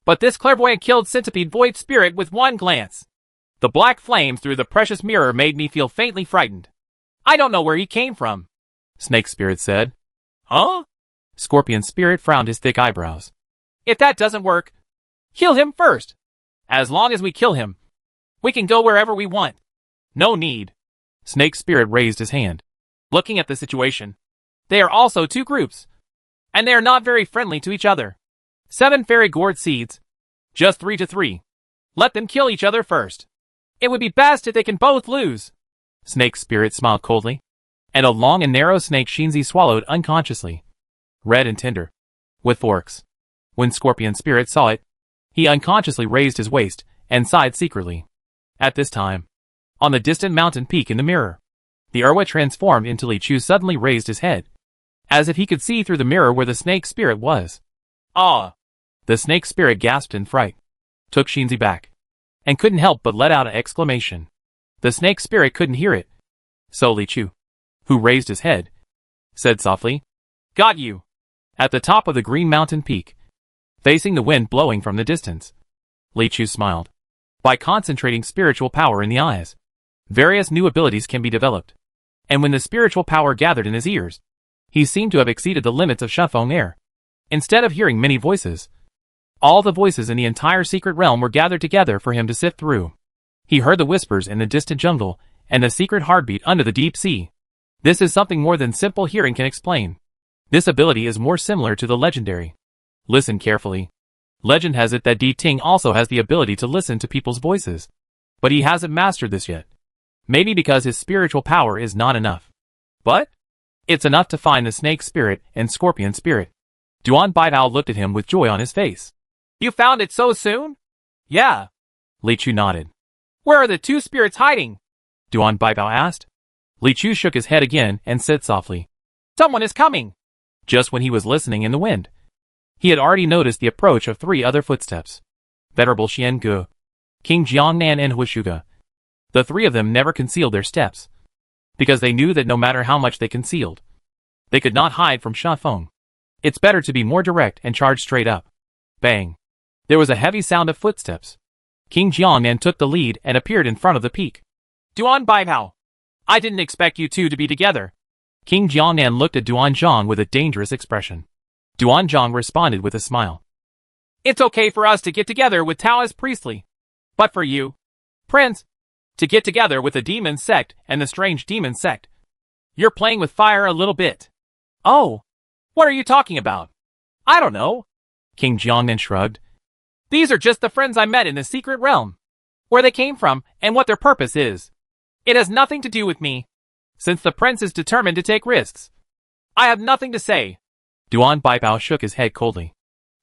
Speaker 1: But this clairvoyant killed centipede void spirit with one glance. The black flame through the precious mirror made me feel faintly frightened. I don't know where he came from, Snake spirit said. Huh? Scorpion spirit frowned his thick eyebrows. If that doesn't work, kill him first. As long as we kill him, we can go wherever we want. No need. Snake spirit raised his hand. Looking at the situation, they are also 2 groups, and they are not very friendly to each other. 7 fairy gourd seeds, just 3 to 3. Let them kill each other first. It would be best if they can both lose. Snake spirit smiled coldly, and a long and narrow snake Shinzi swallowed unconsciously, red and tender, with forks. When Scorpion spirit saw it, he unconsciously raised his waist and sighed secretly. At this time, on the distant mountain peak in the mirror, the Erwa transformed into Li Chu suddenly raised his head, as if he could see through the mirror where the snake spirit was. Ah! The snake spirit gasped in fright, took Shinzi back, and couldn't help but let out an exclamation. The snake spirit couldn't hear it. So Li Chu, who raised his head, said softly, Got you! At the top of the green mountain peak, facing the wind blowing from the distance, Li Chu smiled. By concentrating spiritual power in the eyes, various new abilities can be developed. And when the spiritual power gathered in his ears, he seemed to have exceeded the limits of Shufeng air. Instead of hearing many voices, all the voices in the entire secret realm were gathered together for him to sift through. He heard the whispers in the distant jungle and the secret heartbeat under the deep sea. This is something more than simple hearing can explain. This ability is more similar to the legendary. Listen carefully. Legend has it that Di Ting also has the ability to listen to people's voices. But he hasn't mastered this yet. Maybe because his spiritual power is not enough. But it's enough to find the snake spirit and scorpion spirit. Duan Baitao looked at him with joy on his face. You found it so soon? Yeah. Li Chu nodded. Where are the two spirits hiding? Duan Baitao asked. Li Chu shook his head again and said softly, Someone is coming. Just when he was listening in the wind, he had already noticed the approach of 3 other footsteps. Venerable Xian Gu, King Jiangnan and Huishuge. The 3 of them never concealed their steps, because they knew that no matter how much they concealed, they could not hide from Sha Feng. It's better to be more direct and charge straight up. Bang. There was a heavy sound of footsteps. King Jiangnan took the lead and appeared in front of the peak. Duan Baitao, I didn't expect you two to be together. King Jiangnan looked at Duan Zhang with a dangerous expression. Duan Zhang responded with a smile. It's okay for us to get together with Taoist priestly. But for you, Prince, to get together with the demon sect and the strange demon sect, you're playing with fire a little bit. Oh, what are you talking about? I don't know. King Jiangnan shrugged. These are just the friends I met in the secret realm. Where they came from and what their purpose is. It has nothing to do with me. Since the prince is determined to take risks, I have nothing to say. Duan Baitao shook his head coldly.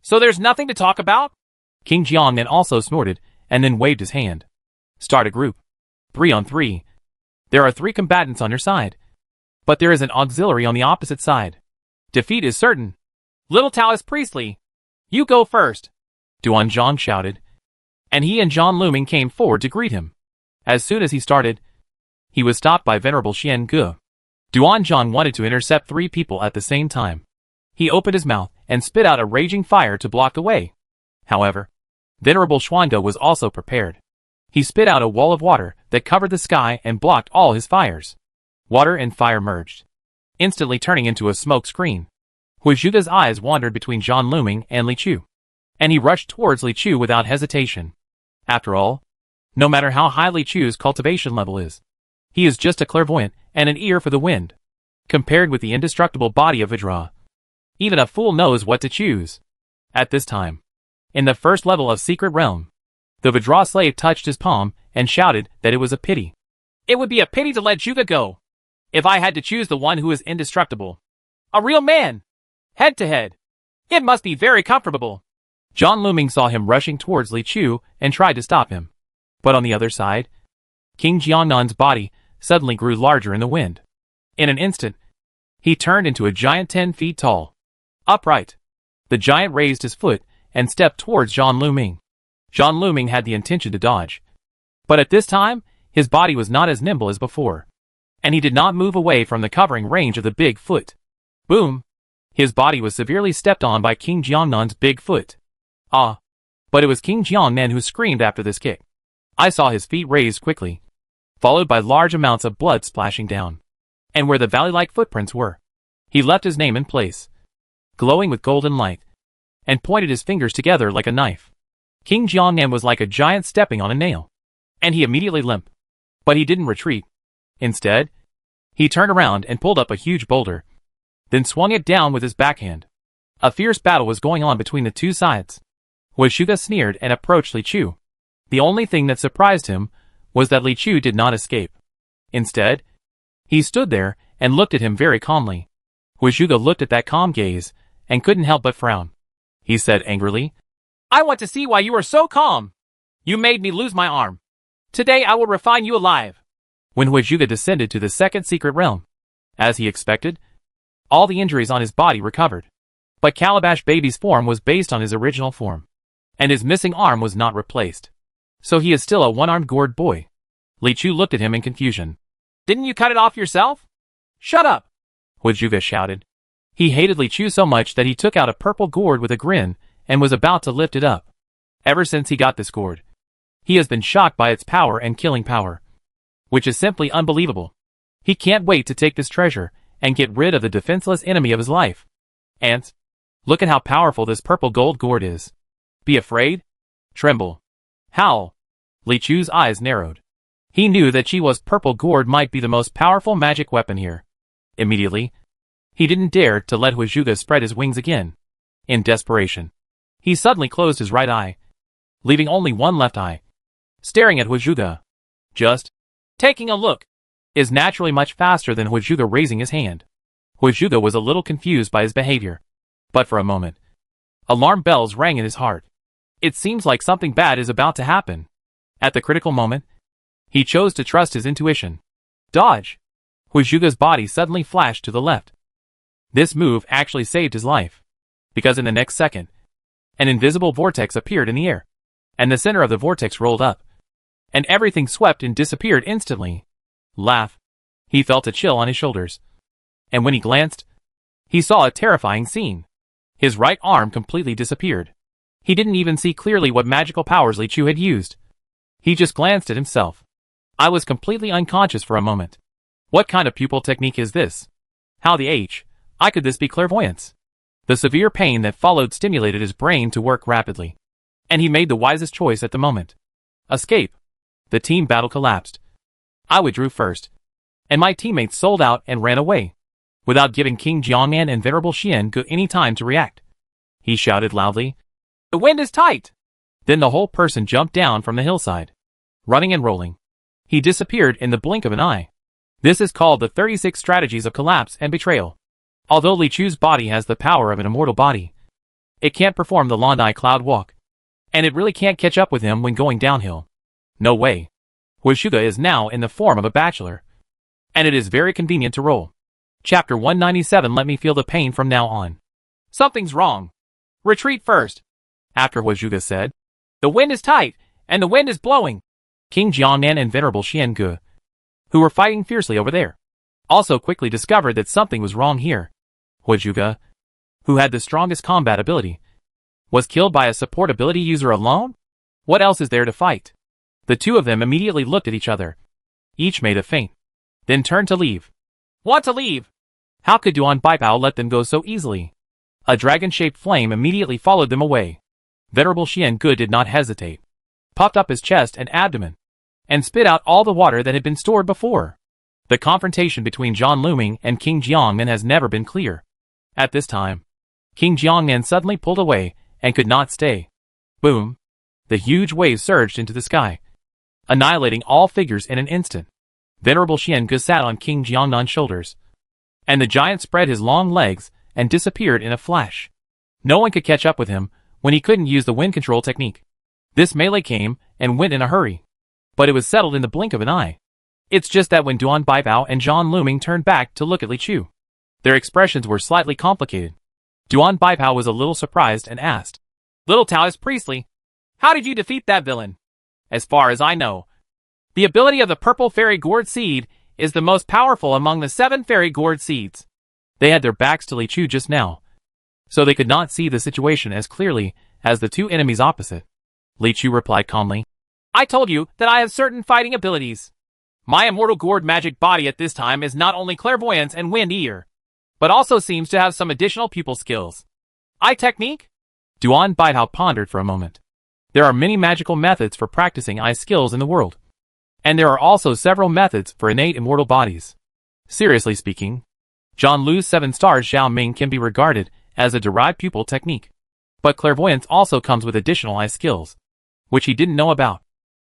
Speaker 1: So there's nothing to talk about? King Jiangnan also snorted and then waved his hand. Start a group. 3 on 3. There are 3 combatants on your side. But there is an auxiliary on the opposite side. Defeat is certain. Little Taoist priestly, you go first. Duan Zhang shouted. And he and Zhang Luming came forward to greet him. As soon as he started, he was stopped by Venerable Xian Gu. Duan Zhang wanted to intercept 3 people at the same time. He opened his mouth and spit out a raging fire to block the way. However, Venerable Xuange was also prepared. He spit out a wall of water that covered the sky and blocked all his fires. Water and fire merged, instantly turning into a smoke screen. Huishuge's eyes wandered between Zhang Luming and Li Chu, and he rushed towards Li Chu without hesitation. After all, no matter how high Li Chu's cultivation level is, he is just a clairvoyant and an ear for the wind. Compared with the indestructible body of Vidra, even a fool knows what to choose. At this time, in the first level of Secret Realm, the Vidra slave touched his palm and shouted that it was a pity. It would be a pity to let Zhuge go, if I had to choose the one who is indestructible. A real man, head to head. It must be very comfortable. Zhang Luming saw him rushing towards Li Chu and tried to stop him. But on the other side, King Jiangnan's body suddenly grew larger in the wind. In an instant, he turned into a giant 10 feet tall. Upright, the giant raised his foot and stepped towards Zhang Luming. Zhang Luming had the intention to dodge. But at this time, his body was not as nimble as before, and he did not move away from the covering range of the big foot. Boom! His body was severely stepped on by King Jiangnan's big foot. Ah! But it was King Jiangnan who screamed after this kick. I saw his feet raised quickly, followed by large amounts of blood splashing down. And where the valley-like footprints were, he left his name in place, glowing with golden light, and pointed his fingers together like a knife. King Jiangnan was like a giant stepping on a nail, and he immediately limped. But he didn't retreat. Instead, he turned around and pulled up a huge boulder, then swung it down with his backhand. A fierce battle was going on between the two sides. Huishuge sneered and approached Li Chu. The only thing that surprised him was that Li Chu did not escape. Instead, he stood there and looked at him very calmly. Huishuge looked at that calm gaze and couldn't help but frown. He said angrily, I want to see why you are so calm. You made me lose my arm. Today I will refine you alive. When Huishuge descended to the second secret realm, as he expected, all the injuries on his body recovered. But Calabash Baby's form was based on his original form, and his missing arm was not replaced. So he is still a one-armed gourd boy. Li Chu looked at him in confusion. Didn't you cut it off yourself? Shut up! Huishuge shouted. He hated Li Chu so much that he took out a purple gourd with a grin and was about to lift it up. Ever since he got this gourd, he has been shocked by its power and killing power, which is simply unbelievable. He can't wait to take this treasure and get rid of the defenseless enemy of his life. Ants, look at how powerful this purple gold gourd is. Be afraid? Tremble. Howl. Li Chu's eyes narrowed. He knew that Chiwa's purple gourd might be the most powerful magic weapon here. Immediately, he didn't dare to let Huishuge spread his wings again. In desperation, he suddenly closed his right eye, leaving only one left eye, staring at Huishuge. Just taking a look is naturally much faster than Huizuge raising his hand. Huizuge was a little confused by his behavior. But for a moment, alarm bells rang in his heart. It seems like something bad is about to happen. At the critical moment, he chose to trust his intuition. Dodge! Huizuge's body suddenly flashed to the left. This move actually saved his life. Because in the next second, an invisible vortex appeared in the air, and the center of the vortex rolled up, and everything swept and disappeared instantly. Laugh. He felt a chill on his shoulders. And when he glanced, he saw a terrifying scene. His right arm completely disappeared. He didn't even see clearly what magical powers Li Chu had used. He just glanced at himself. I was completely unconscious for a moment. What kind of pupil technique is this? How the I could this be clairvoyance? The severe pain that followed stimulated his brain to work rapidly. And he made the wisest choice at the moment. Escape. The team battle collapsed. I withdrew first, and my teammates sold out and ran away, without giving King Jiangnan and Venerable Xian Ge any time to react. He shouted loudly, "The wind is tight!" Then the whole person jumped down from the hillside, running and rolling. He disappeared in the blink of an eye. This is called the 36 strategies of collapse and betrayal. Although Li Chu's body has the power of an immortal body, it can't perform the Londai Cloud Walk, and it really can't catch up with him when going downhill. No way. Huizuge is now in the form of a bachelor, and it is very convenient to roll. Chapter 197. Let me feel the pain from now on. Something's wrong. Retreat first. After Huizuge said, "The wind is tight, and the wind is blowing." King Jiangnan and Venerable Xian Ge, who were fighting fiercely over there, also quickly discovered that something was wrong here. Huizuge, who had the strongest combat ability, was killed by a support ability user alone? What else is there to fight? The two of them immediately looked at each other. Each made a feint, then turned to leave. Want to leave? How could Duan Baipao let them go so easily? A dragon-shaped flame immediately followed them away. Venerable Xian Ge did not hesitate, puffed up his chest and abdomen, and spit out all the water that had been stored before. The confrontation between Zhang Luming and King Jiangnan has never been clear. At this time, King Jiangnan suddenly pulled away and could not stay. Boom! The huge wave surged into the sky, annihilating all figures in an instant. Venerable Xian Ge sat on King Jiangnan's shoulders, and the giant spread his long legs and disappeared in a flash. No one could catch up with him when he couldn't use the wind control technique. This melee came and went in a hurry, but it was settled in the blink of an eye. It's just that when Duan Baipao and Zhang Luming turned back to look at Li Chu, their expressions were slightly complicated. Duan Baipao was a little surprised and asked, "Little Taoist Priestly, how did you defeat that villain?" "As far as I know, the ability of the purple fairy gourd seed is the most powerful among the 7 fairy gourd seeds." They had their backs to Li Chu just now, so they could not see the situation as clearly as the two enemies opposite. Li Chu replied calmly, "I told you that I have certain fighting abilities. My immortal gourd magic body at this time is not only clairvoyance and wind ear, but also seems to have some additional pupil skills. Eye technique?" Duan Baipao pondered for a moment. There are many magical methods for practicing eye skills in the world, and there are also several methods for innate immortal bodies. Seriously speaking, John Lu's 7 stars Xiao Ming can be regarded as a derived pupil technique. But clairvoyance also comes with additional eye skills, which he didn't know about.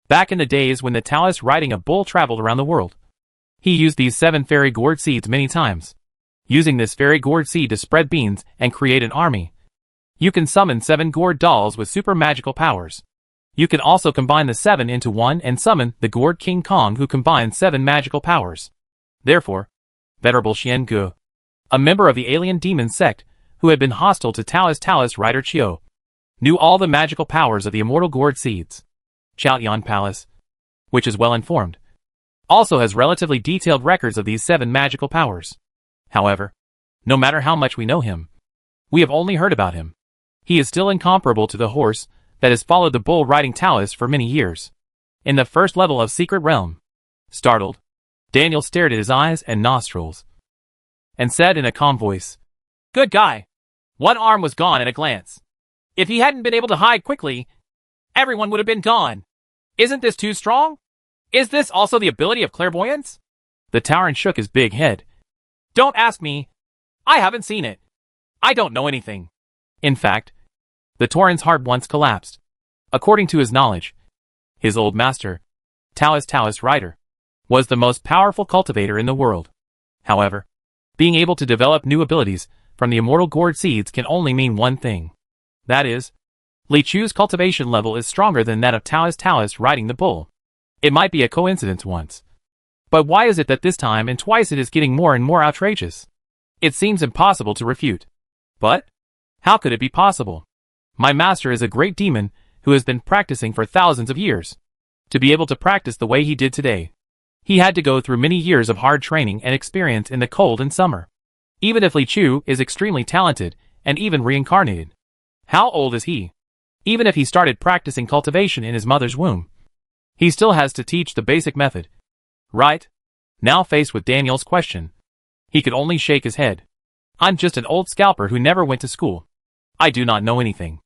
Speaker 1: Back in the days when the Taoist riding a bull traveled around the world, he used these 7 fairy gourd seeds many times. Using this fairy gourd seed to spread beans and create an army, you can summon 7 gourd dolls with super magical powers. You can also combine the 7 into 1 and summon the gourd King Kong, who combines 7 magical powers. Therefore, Venerable Xian Ge, a member of the alien demon sect who had been hostile to Taoist rider Qiu, knew all the magical powers of the immortal gourd seeds. Chaotian Palace, which is well informed, also has relatively detailed records of these 7 magical powers. However, no matter how much we know him, we have only heard about him. He is still incomparable to the horse that has followed the bull riding Taoist for many years. In the first level of Secret Realm, startled, Daniel stared at his eyes and nostrils, and said in a calm voice, "Good guy. One arm was gone at a glance. If he hadn't been able to hide quickly, everyone would have been gone. Isn't this too strong? Is this also the ability of clairvoyance?" The Tauren shook his big head. "Don't ask me. I haven't seen it. I don't know anything." In fact, the Tauren's heart once collapsed. According to his knowledge, his old master, Taoist Rider, was the most powerful cultivator in the world. However, being able to develop new abilities from the immortal gourd seeds can only mean one thing. That is, Li Chu's cultivation level is stronger than that of Taoist riding the bull. It might be a coincidence once. But why is it that this time and twice it is getting more and more outrageous? It seems impossible to refute. But how could it be possible? My master is a great demon who has been practicing for thousands of years. To be able to practice the way he did today, he had to go through many years of hard training and experience in the cold and summer. Even if Li Chu is extremely talented and even reincarnated. How old is he? Even if he started practicing cultivation in his mother's womb, he still has to teach the basic method. Right? Now faced with Daniel's question, he could only shake his head. I'm just an old scalper who never went to school. I do not know anything.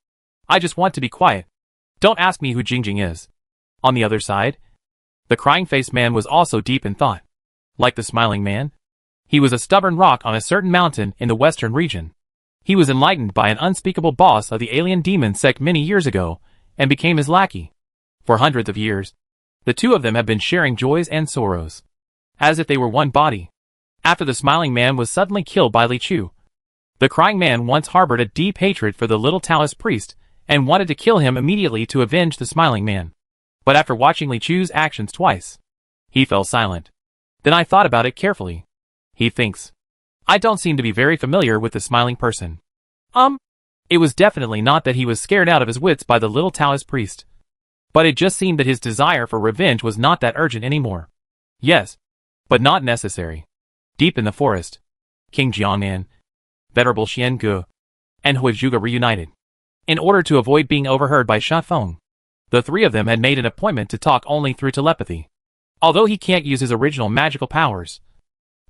Speaker 1: I just want to be quiet. Don't ask me who Jingjing is. On the other side, the crying-faced man was also deep in thought. Like the smiling man, he was a stubborn rock on a certain mountain in the western region. He was enlightened by an unspeakable boss of the alien demon sect many years ago, and became his lackey. For hundreds of years, the two of them have been sharing joys and sorrows, as if they were one body. After the smiling man was suddenly killed by Li Chu, the crying man once harbored a deep hatred for the little Taoist priest, and wanted to kill him immediately to avenge the smiling man. But after watching Li Chu's actions twice, he fell silent. Then I thought about it carefully. He thinks, I don't seem to be very familiar with the smiling person. It was definitely not that he was scared out of his wits by the little Taoist priest. But it just seemed that his desire for revenge was not that urgent anymore. Yes, but not necessary. Deep in the forest, King Jiangnan, Venerable Xian Ge, and Hui Zhuge reunited. In order to avoid being overheard by Sha Feng, the three of them had made an appointment to talk only through telepathy. Although he can't use his original magical powers,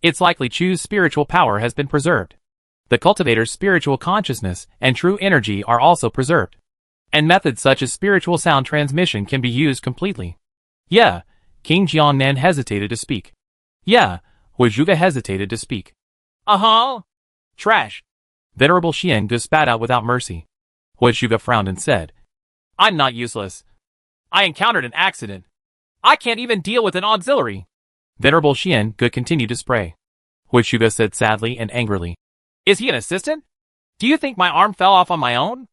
Speaker 1: it's likely Chu's spiritual power has been preserved. The cultivator's spiritual consciousness and true energy are also preserved. And methods such as spiritual sound transmission can be used completely. Yeah, King Jiangnan hesitated to speak. Yeah, Hui Zhuge hesitated to speak. Trash. Venerable Xian Ge spat out without mercy. Hui Zhuge frowned and said, I'm not useless. I encountered an accident. I can't even deal with an auxiliary. Venerable Xian Ge continued to spray. Hui Zhuge said sadly and angrily, Is he an assistant? Do you think my arm fell off on my own?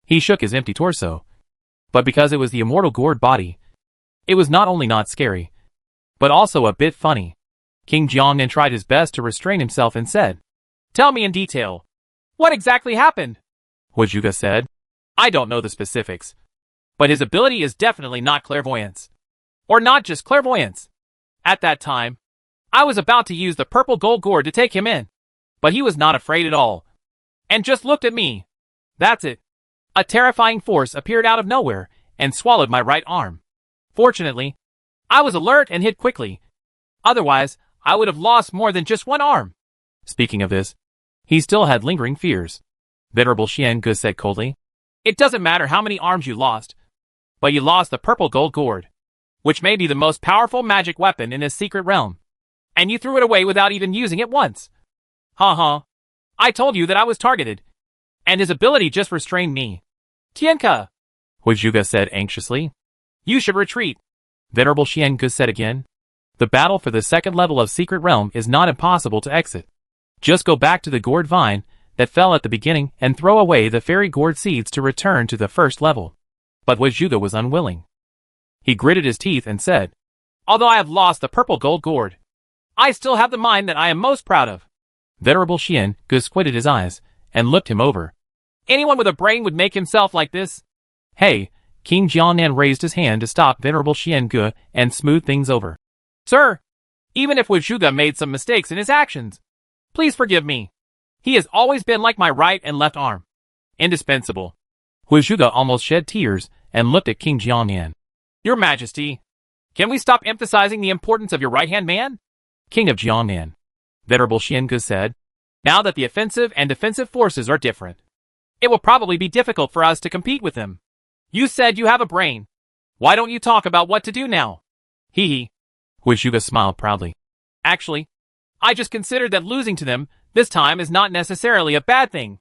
Speaker 1: He shook his empty torso. But because it was the immortal gourd body, it was not only not scary, but also a bit funny. King Jiangnan tried his best to restrain himself and said, Tell me in detail. What exactly happened? Hui Zhuge said, I don't know the specifics, but his ability is definitely not clairvoyance. Or not just clairvoyance. At that time, I was about to use the purple gold gourd to take him in, but he was not afraid at all, and just looked at me. That's it. A terrifying force appeared out of nowhere and swallowed my right arm. Fortunately, I was alert and hid quickly. Otherwise, I would have lost more than just one arm. Speaking of this, he still had lingering fears. Venerable Xian Ge said coldly, It doesn't matter how many arms you lost, but you lost the purple gold gourd, which may be the most powerful magic weapon in this secret realm. And you threw it away without even using it once. I told you that I was targeted, and his ability just restrained me. Tianke, Hui Zhuge said anxiously. You should retreat. Venerable Xian Ge said again. The battle for the second level of Secret Realm is not impossible to exit. Just go back to the gourd vine that fell at the beginning and throw away the fairy gourd seeds to return to the first level. But Hui Zhuge was unwilling. He gritted his teeth and said, Although I have lost the purple gold gourd, I still have the mind that I am most proud of. Venerable Xian Ge squinted his eyes and looked him over. Anyone with a brain would make himself like this. Hey, King Jiangnan raised his hand to stop Venerable Xian Ge and smooth things over. Sir, even if Hui Zhuge made some mistakes in his actions, please forgive me. He has always been like my right and left arm. Indispensable. Hui Zhuge almost shed tears and looked at King Jiangnan. Your Majesty, can we stop emphasizing the importance of your right-hand man? King of Jiangnan, Venerable Xian Ge said, Now that the offensive and defensive forces are different, it will probably be difficult for us to compete with them. You said you have a brain. Why don't you talk about what to do now? Hee hee. Hui Zhuge smiled proudly. Actually, I just considered that losing to them this time is not necessarily a bad thing.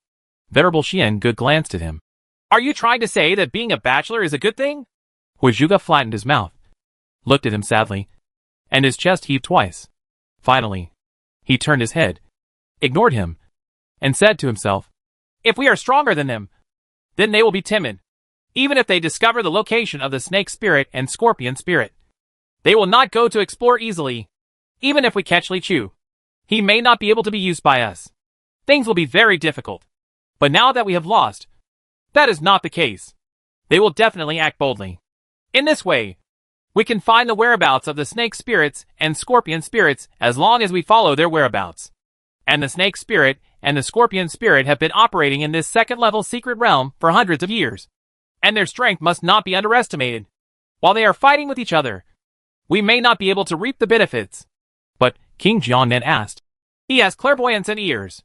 Speaker 1: Venerable Xian Ge glanced at him. Are you trying to say that being a bachelor is a good thing? Hui Zhuge flattened his mouth. looked at him sadly, and his chest heaved twice. Finally, he turned his head, ignored him, and said to himself, "If we are stronger than them, then they will be timid. Even if they discover the location of the snake spirit and scorpion spirit, they will not go to explore easily. Even if we catch Li Chu, he may not be able to be used by us. Things will be very difficult. But now that we have lost, that is not the case. They will definitely act boldly. In this way, we can find the whereabouts of the snake spirits and scorpion spirits as long as we follow their whereabouts. And the snake spirit and the scorpion spirit have been operating in this second-level secret realm for hundreds of years, and their strength must not be underestimated. While they are fighting with each other, we may not be able to reap the benefits." But King Jian then asked, "He has clairvoyance and ears.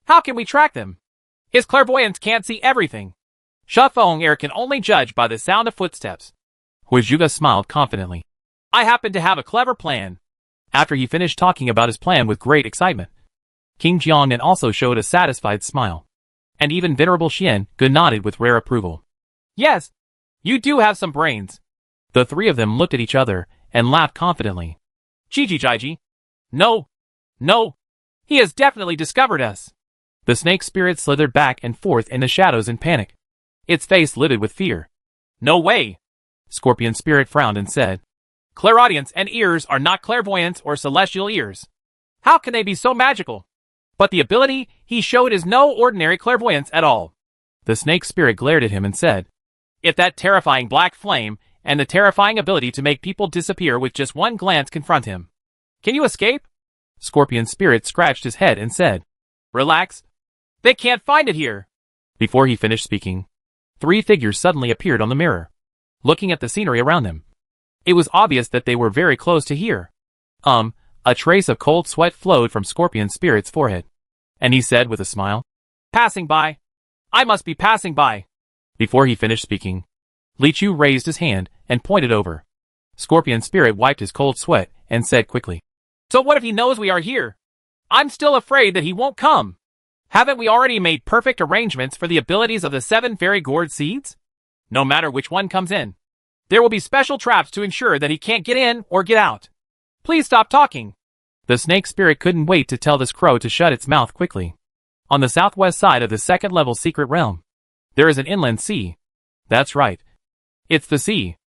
Speaker 1: How can we track them? His clairvoyance can't see everything. Shafeng Air can only judge by the sound of footsteps." Huizuge smiled confidently. "I happen to have a clever plan." After he finished talking about his plan with great excitement, King Jian then also showed a satisfied smile. And even Venerable Xian nodded with rare approval. "Yes, you do have some brains." The three of them looked at each other and laughed confidently. "Jiji. No. He has definitely discovered us." The snake spirit slithered back and forth in the shadows in panic, its face livid with fear. "No way." Scorpion spirit frowned and said, "Clairaudience and ears are not clairvoyance or celestial ears. How can they be so magical? But the ability he showed is no ordinary clairvoyance at all." The snake spirit glared at him and said, "If that terrifying black flame and the terrifying ability to make people disappear with just one glance confront him, can you escape?" Scorpion spirit scratched his head and said, "Relax. They can't find it here." Before he finished speaking, three figures suddenly appeared on the mirror, looking at the scenery around them. It was obvious that they were very close to here. A trace of cold sweat flowed from Scorpion Spirit's forehead, and he said with a smile, "Passing by. I must be passing by." Before he finished speaking, Li Chu raised his hand and pointed over. Scorpion Spirit wiped his cold sweat and said quickly, "So what if he knows we are here? I'm still afraid that he won't come. Haven't we already made perfect arrangements for the abilities of the 7 fairy gourd seeds? No matter which one comes in, there will be special traps to ensure that he can't get in or get out. Please stop talking." The snake spirit couldn't wait to tell this crow to shut its mouth quickly. On the southwest side of the second-level secret realm, there is an inland sea. That's right. It's the sea.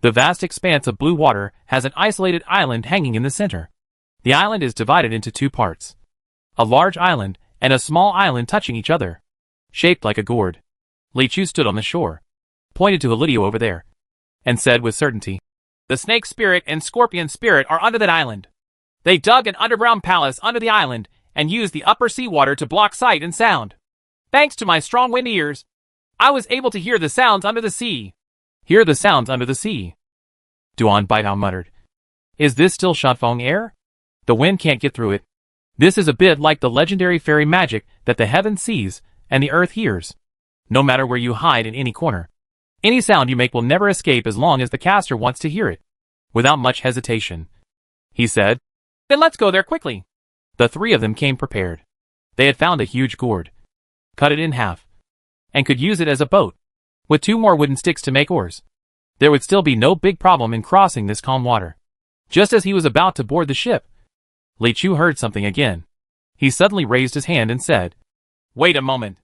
Speaker 1: The vast expanse of blue water has an isolated island hanging in the center. The island is divided into 2 parts. A large island and a small island touching each other, shaped like a gourd. Li Chu stood on the shore, pointed to Helidio over there, and said with certainty, "The snake spirit and scorpion spirit are under that island. They dug an underground palace under the island and used the upper seawater to block sight and sound. Thanks to my strong wind ears, I was able to hear the sounds under the sea." "Hear the sounds under the sea?" Duan Baitao muttered. "Is this still Shafeng air? The wind can't get through it. This is a bit like the legendary fairy magic that the heaven sees and the earth hears. No matter where you hide in any corner, any sound you make will never escape as long as the caster wants to hear it." Without much hesitation, he said, "Then let's go there quickly." The three of them came prepared. They had found a huge gourd, cut it in half, and could use it as a boat. With 2 more wooden sticks to make oars, there would still be no big problem in crossing this calm water. Just as he was about to board the ship, Li Chu heard something again. He suddenly raised his hand and said, "Wait a moment."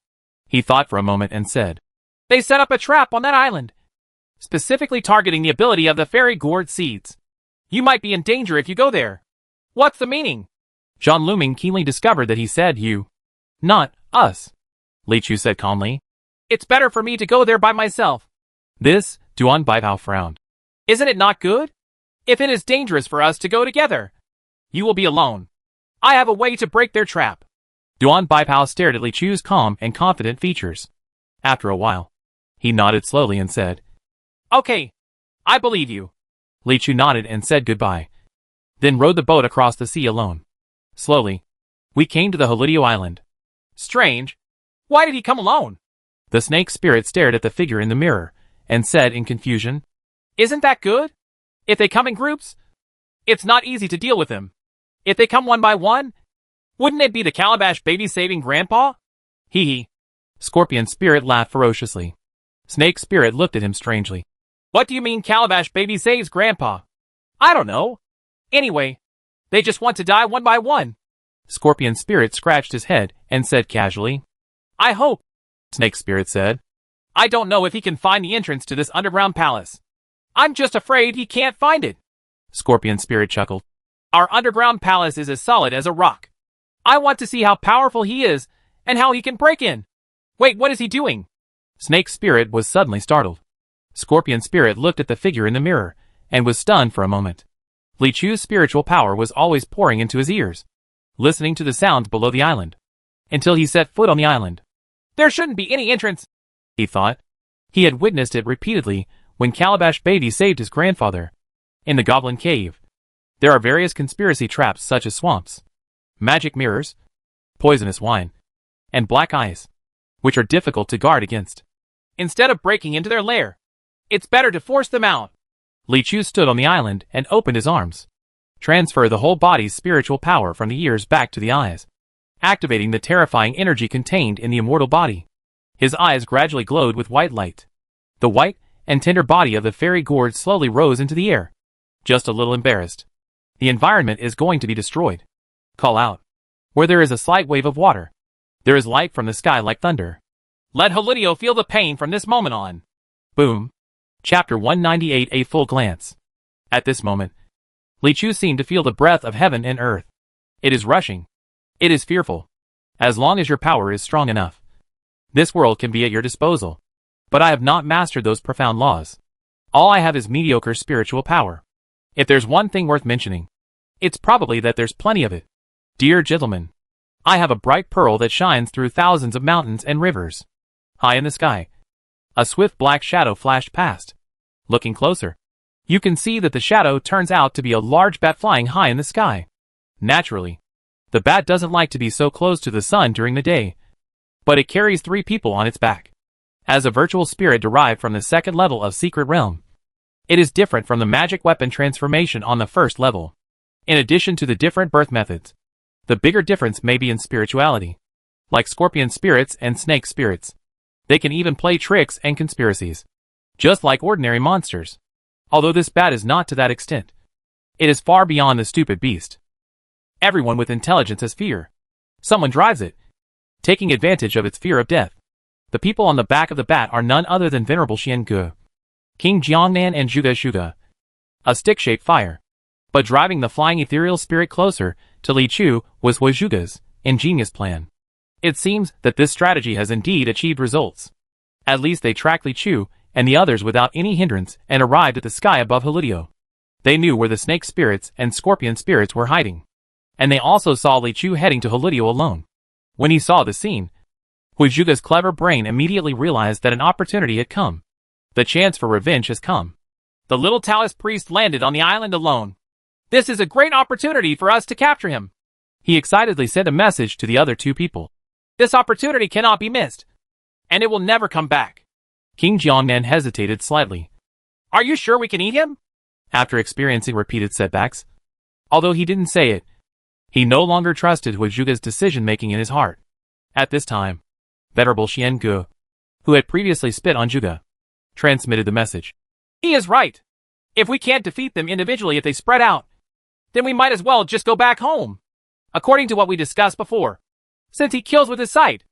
Speaker 1: He thought for a moment and said, "They set up a trap on that island, specifically targeting the ability of the fairy gourd seeds. You might be in danger if you go there." "What's the meaning?" Zhang Luming keenly discovered that he said you, not us. Li Chu said calmly, "It's better for me to go there by myself." This, Duan Baitao frowned. "Isn't it not good? If it is dangerous for us to go together, you will be alone. I have a way to break their trap." Duan Baitao stared at Li Chu's calm and confident features. After a while, he nodded slowly and said, "Okay, I believe you." Li Chu nodded and said goodbye, then rowed the boat across the sea alone. Slowly, we came to the Helidio Island. "Strange. Why did he come alone?" The snake spirit stared at the figure in the mirror and said in confusion, "Isn't that good? If they come in groups, it's not easy to deal with them. If they come one by one, wouldn't it be the calabash baby saving Grandpa?" Hee hee. Scorpion spirit laughed ferociously. Snake spirit looked at him strangely. "What do you mean calabash baby saves Grandpa?" I don't know. Anyway, they just want to die one by one. Scorpion Spirit scratched his head and said casually. I hope, Snake Spirit said. I don't know if he can find the entrance to this underground palace. I'm just afraid he can't find it. Scorpion Spirit chuckled. Our underground palace is as solid as a rock. I want to see how powerful he is and how he can break in. Wait, what is he doing? Snake Spirit was suddenly startled. Scorpion Spirit looked at the figure in the mirror and was stunned for a moment. Li Chu's spiritual power was always pouring into his ears, listening to the sounds below the island, until he set foot on the island. There shouldn't be any entrance, he thought. He had witnessed it repeatedly when Calabash Baby saved his grandfather. In the Goblin Cave, there are various conspiracy traps such as swamps, magic mirrors, poisonous wine, and black eyes, which are difficult to guard against. Instead of breaking into their lair, it's better to force them out. Li Chu stood on the island and opened his arms. Transfer the whole body's spiritual power from the ears back to the eyes, activating the terrifying energy contained in the immortal body. His eyes gradually glowed with white light. The white and tender body of the fairy gourd slowly rose into the air, just a little embarrassed. The environment is going to be destroyed. Call out. Where there is a slight wave of water, there is light from the sky like thunder. Let Holidio feel the pain from this moment on. Boom. Chapter 198 A Full Glance. At this moment, Li Chu seemed to feel the breath of heaven and earth. It is rushing. It is fearful. As long as your power is strong enough, this world can be at your disposal. But I have not mastered those profound laws. All I have is mediocre spiritual power. If there's one thing worth mentioning, it's probably that there's plenty of it. Dear gentlemen, I have a bright pearl that shines through thousands of mountains and rivers. High in the sky, a swift black shadow flashed past. Looking closer, you can see that the shadow turns out to be a large bat flying high in the sky. Naturally, the bat doesn't like to be so close to the sun during the day, but it carries 3 people on its back. As a virtual spirit derived from the second level of Secret Realm, it is different from the magic weapon transformation on the first level. In addition to the different birth methods, the bigger difference may be in spirituality. Like scorpion spirits and snake spirits, they can even play tricks and conspiracies, just like ordinary monsters. Although this bat is not to that extent. It is far beyond the stupid beast. Everyone with intelligence has fear. Someone drives it, taking advantage of its fear of death. The people on the back of the bat are none other than Venerable Xiange, King Jiangnan and Zhuge Zhuge, a stick-shaped fire. But driving the flying ethereal spirit closer to Li Chu was Zhuge's ingenious plan. It seems that this strategy has indeed achieved results. At least they tracked Li Chu and the others without any hindrance and arrived at the sky above Holidio. They knew where the snake spirits and scorpion spirits were hiding. And they also saw Li Chu heading to Holidio alone. When he saw the scene, Huizhuge's clever brain immediately realized that an opportunity had come. The chance for revenge has come. The little Taoist priest landed on the island alone. This is a great opportunity for us to capture him. He excitedly sent a message to the other 2 people. This opportunity cannot be missed, and it will never come back. King Jiangnan hesitated slightly. Are you sure we can eat him? After experiencing repeated setbacks. Although he didn't say it, he no longer trusted Huizhuge's decision-making in his heart. At this time, Venerable Xiange, who had previously spit on Zhuge, transmitted the message. He is right. If we can't defeat them individually if they spread out, then we might as well just go back home. According to what we discussed before, since he kills with his sight,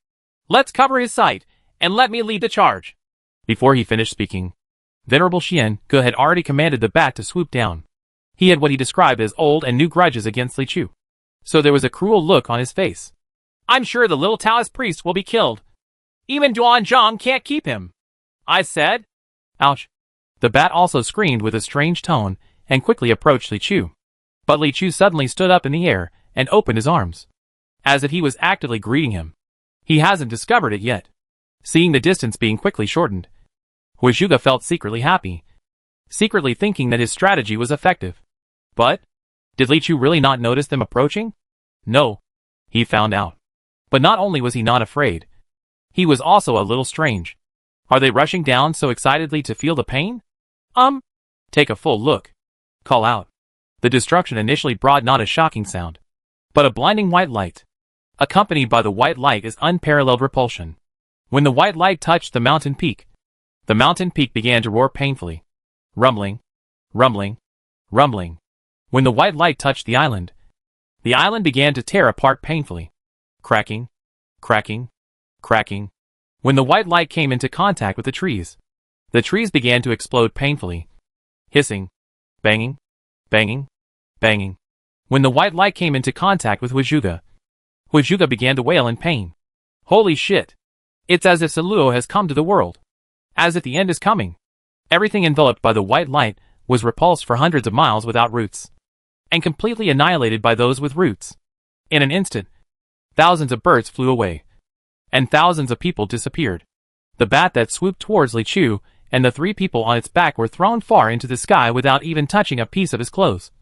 Speaker 1: let's cover his sight, and let me lead the charge. Before he finished speaking, Venerable Xiange had already commanded the bat to swoop down. He had what he described as old and new grudges against Li Chu, so there was a cruel look on his face. I'm sure the little Taoist priest will be killed. Even Duan Zhang can't keep him, I said. Ouch. The bat also screamed with a strange tone and quickly approached Li Chu. But Li Chu suddenly stood up in the air and opened his arms, as if he was actively greeting him. He hasn't discovered it yet. Seeing the distance being quickly shortened, Huizhuge felt secretly happy, secretly thinking that his strategy was effective. But, did Li Chu really not notice them approaching? No, he found out. But not only was he not afraid, he was also a little strange. Are they rushing down so excitedly to feel the pain? Take a full look. Call out. The destruction initially brought not a shocking sound, but a blinding white light. Accompanied by the white light is unparalleled repulsion. When the white light touched the mountain peak began to roar painfully. Rumbling, rumbling, rumbling. When the white light touched the island began to tear apart painfully. Cracking, cracking, cracking. When the white light came into contact with the trees began to explode painfully. Hissing, banging, banging, banging. When the white light came into contact with Huizuge began to wail in pain. Holy shit! It's as if Saluo has come to the world. As if the end is coming. Everything enveloped by the white light was repulsed for hundreds of miles without roots, and completely annihilated by those with roots. In an instant, thousands of birds flew away, and thousands of people disappeared. The bat that swooped towards Li Chu and the 3 people on its back were thrown far into the sky without even touching a piece of his clothes,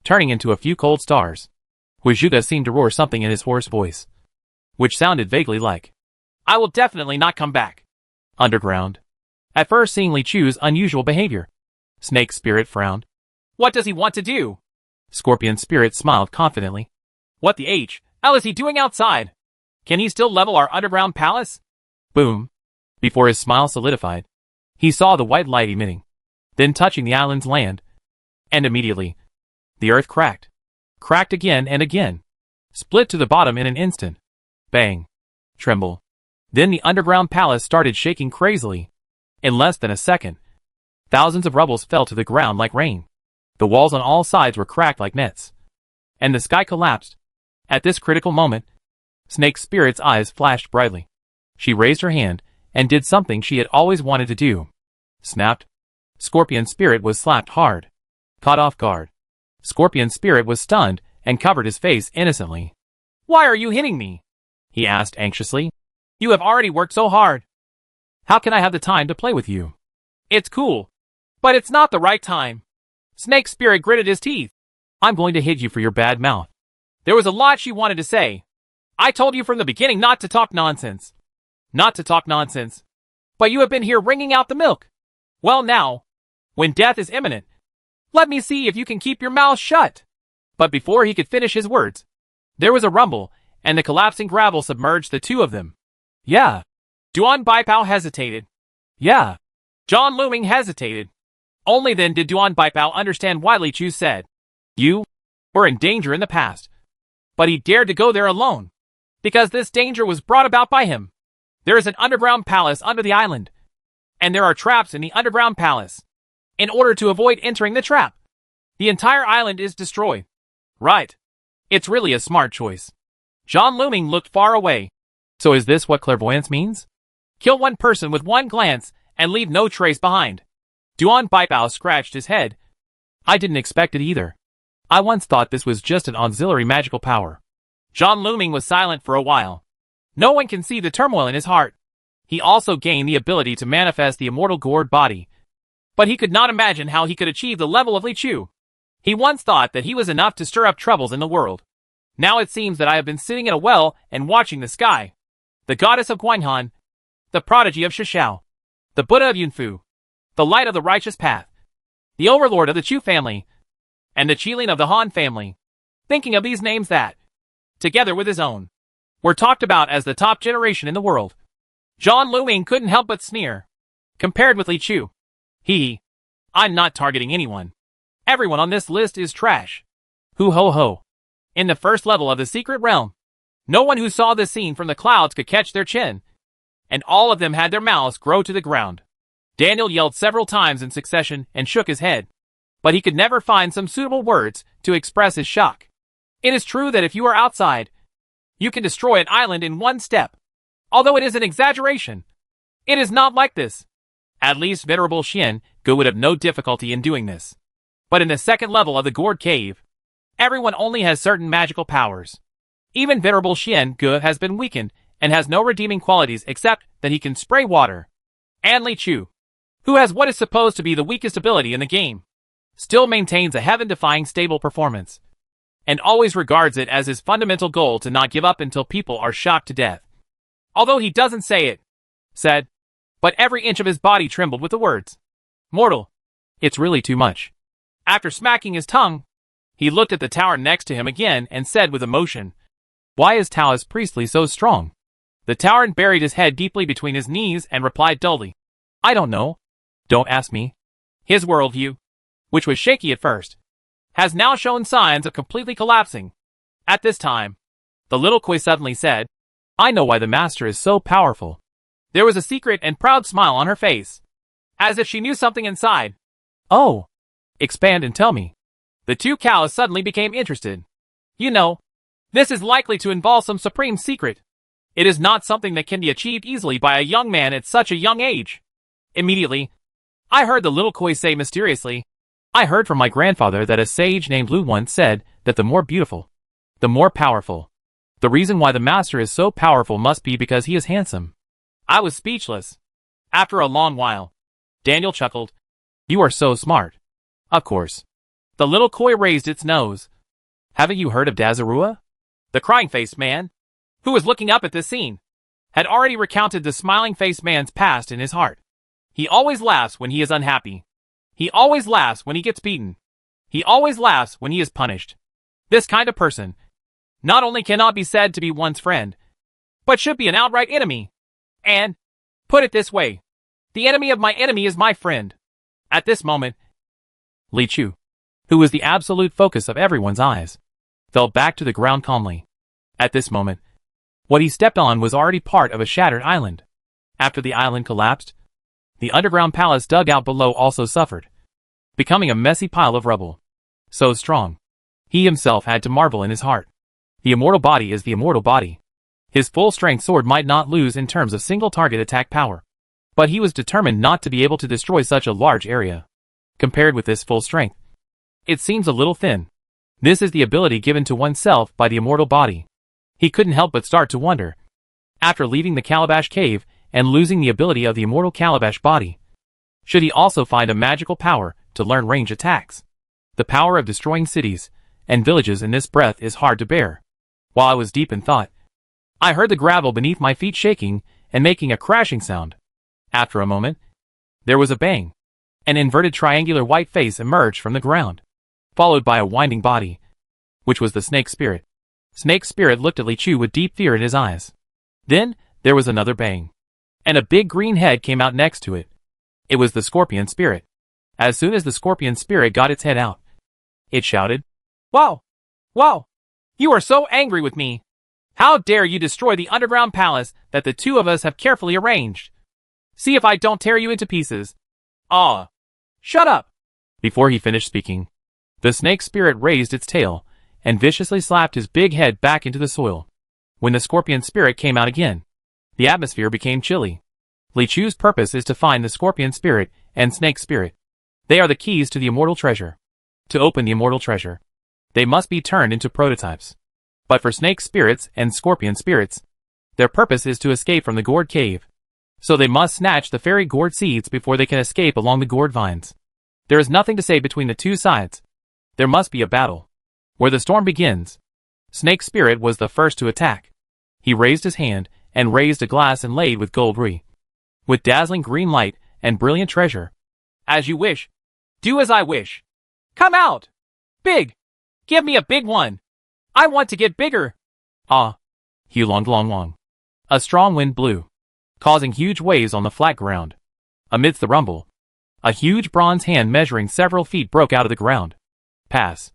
Speaker 1: turning into a few cold stars. Huizuge seemed to roar something in his hoarse voice, which sounded vaguely like, "I will definitely not come back." Underground. At first seeing Li Chu's unusual behavior, Snake Spirit frowned. "What does he want to do?" Scorpion Spirit smiled confidently. "What the hell is he doing outside? Can he still level our underground palace?" Boom. Before his smile solidified, he saw the white light emitting, then touching the island's land. And immediately, the earth cracked. Cracked again and again. Split to the bottom in an instant. Bang. Tremble. Then the underground palace started shaking crazily. In less than a second, thousands of rubbles fell to the ground like rain. The walls on all sides were cracked like nets, and the sky collapsed. At this critical moment, Snake Spirit's eyes flashed brightly. She raised her hand and did something she had always wanted to do. Snapped. Scorpion Spirit was slapped hard. Caught off guard. Scorpion Spirit was stunned and covered his face innocently. "Why are you hitting me?" he asked anxiously. "You have already worked so hard. How can I have the time to play with you?" "It's cool, but it's not the right time." Snake Spirit gritted his teeth. "I'm going to hit you for your bad mouth." There was a lot she wanted to say. "I told you from the beginning not to talk nonsense. Not to talk nonsense. But you have been here wringing out the milk. Well now, when death is imminent, let me see if you can keep your mouth shut." But before he could finish his words, there was a rumble, and the collapsing gravel submerged the 2 of them. "Yeah." Duan Baipao hesitated. "Yeah." John Luming hesitated. Only then did Duan Baipao understand why Li Chu said, "You were in danger in the past." But he dared to go there alone, because this danger was brought about by him. There is an underground palace under the island, and there are traps in the underground palace. In order to avoid entering the trap, the entire island is destroyed. Right. It's really a smart choice. John Luming looked far away. So is this what clairvoyance means? Kill one person with one glance and leave no trace behind. Duan Baipao scratched his head. I didn't expect it either. I once thought this was just an auxiliary magical power. John Luming was silent for a while. No one can see the turmoil in his heart. He also gained the ability to manifest the immortal gourd body. But he could not imagine how he could achieve the level of Li Chu. He once thought that he was enough to stir up troubles in the world. Now it seems that I have been sitting in a well and watching the sky. The goddess of Guanhan, the prodigy of Shishao, the Buddha of Yunfu, the light of the righteous path, the overlord of the Chu family, and the Qilin of the Han family. Thinking of these names that, together with his own, were talked about as the top generation in the world. John Luming couldn't help but sneer. Compared with Li Chu, I'm not targeting anyone. Everyone on this list is trash. Hoo ho ho. In the first level of the secret realm, no one who saw this scene from the clouds could catch their chin, and all of them had their mouths grow to the ground. Daniel yelled several times in succession and shook his head, but he could never find some suitable words to express his shock. It is true that if you are outside, you can destroy an island in one step. Although it is an exaggeration, it is not like this. At least Venerable Xian Gu would have no difficulty in doing this. But in the second level of the Gourd Cave, everyone only has certain magical powers. Even Venerable Xian Gu has been weakened and has no redeeming qualities except that he can spray water. And Li Chu, who has what is supposed to be the weakest ability in the game, still maintains a heaven-defying stable performance, and always regards it as his fundamental goal to not give up until people are shocked to death. Although he doesn't say it, said, but every inch of his body trembled with the words, "Mortal, it's really too much." After smacking his tongue, he looked at the tower next to him again and said with emotion, "Why is Taoist priestly so strong?" The tower buried his head deeply between his knees and replied dully, "I don't know. Don't ask me." His worldview, which was shaky at first, has now shown signs of completely collapsing. At this time, the little Koi suddenly said, I know why the master is so powerful. There was a secret and proud smile on her face, as if she knew something inside. Oh, expand and tell me. The two cows suddenly became interested. You know, this is likely to involve some supreme secret. It is not something that can be achieved easily by a young man at such a young age. Immediately, I heard the little Koi say mysteriously, I heard from my grandfather that a sage named Lu once said that the more beautiful, the more powerful. The reason why the master is so powerful must be because he is handsome. I was speechless. After a long while, Daniel chuckled. You are so smart. Of course. The little Koi raised its nose. Haven't you heard of Dazarua? The crying-faced man, who was looking up at this scene, had already recounted the smiling-faced man's past in his heart. He always laughs when he is unhappy. He always laughs when he gets beaten. He always laughs when he is punished. This kind of person not only cannot be said to be one's friend, but should be an outright enemy. And, put it this way, the enemy of my enemy is my friend. At this moment, Li Chu, who was the absolute focus of everyone's eyes, fell back to the ground calmly. At this moment, what he stepped on was already part of a shattered island. After the island collapsed, the underground palace dug out below also suffered, becoming a messy pile of rubble. So strong, he himself had to marvel in his heart. The immortal body is the immortal body. His full-strength sword might not lose in terms of single-target attack power, but he was determined not to be able to destroy such a large area. Compared with this full strength, it seems a little thin. This is the ability given to oneself by the immortal body. He couldn't help but start to wonder. After leaving the Calabash Cave and losing the ability of the immortal Calabash body, should he also find a magical power to learn range attacks? The power of destroying cities and villages in this breath is hard to bear. While I was deep in thought, I heard the gravel beneath my feet shaking and making a crashing sound. After a moment, there was a bang. An inverted triangular white face emerged from the ground, followed by a winding body, which was the snake spirit. Snake spirit looked at Li Chu with deep fear in his eyes. Then, there was another bang, and a big green head came out next to it. It was the scorpion spirit. As soon as the scorpion spirit got its head out, it shouted, Wow! Wow! You are so angry with me! How dare you destroy the underground palace that the two of us have carefully arranged? See if I don't tear you into pieces. Ah! Shut up! Before he finished speaking, the snake spirit raised its tail and viciously slapped his big head back into the soil. When the scorpion spirit came out again, the atmosphere became chilly. Li Chu's purpose is to find the scorpion spirit and snake spirit. They are the keys to the immortal treasure. To open the immortal treasure, they must be turned into prototypes. But for snake spirits and scorpion spirits, their purpose is to escape from the gourd cave. So they must snatch the fairy gourd seeds before they can escape along the gourd vines. There is nothing to say between the two sides. There must be a battle. Where the storm begins, Snake Spirit was the first to attack. He raised his hand and raised a glass inlaid with gold ray, with dazzling green light and brilliant treasure. As you wish. Do as I wish. Come out! Big! Give me a big one! I want to get bigger! Ah! Hulong long long. A strong wind blew, causing huge waves on the flat ground. Amidst the rumble, a huge bronze hand measuring several feet broke out of the ground. Pass.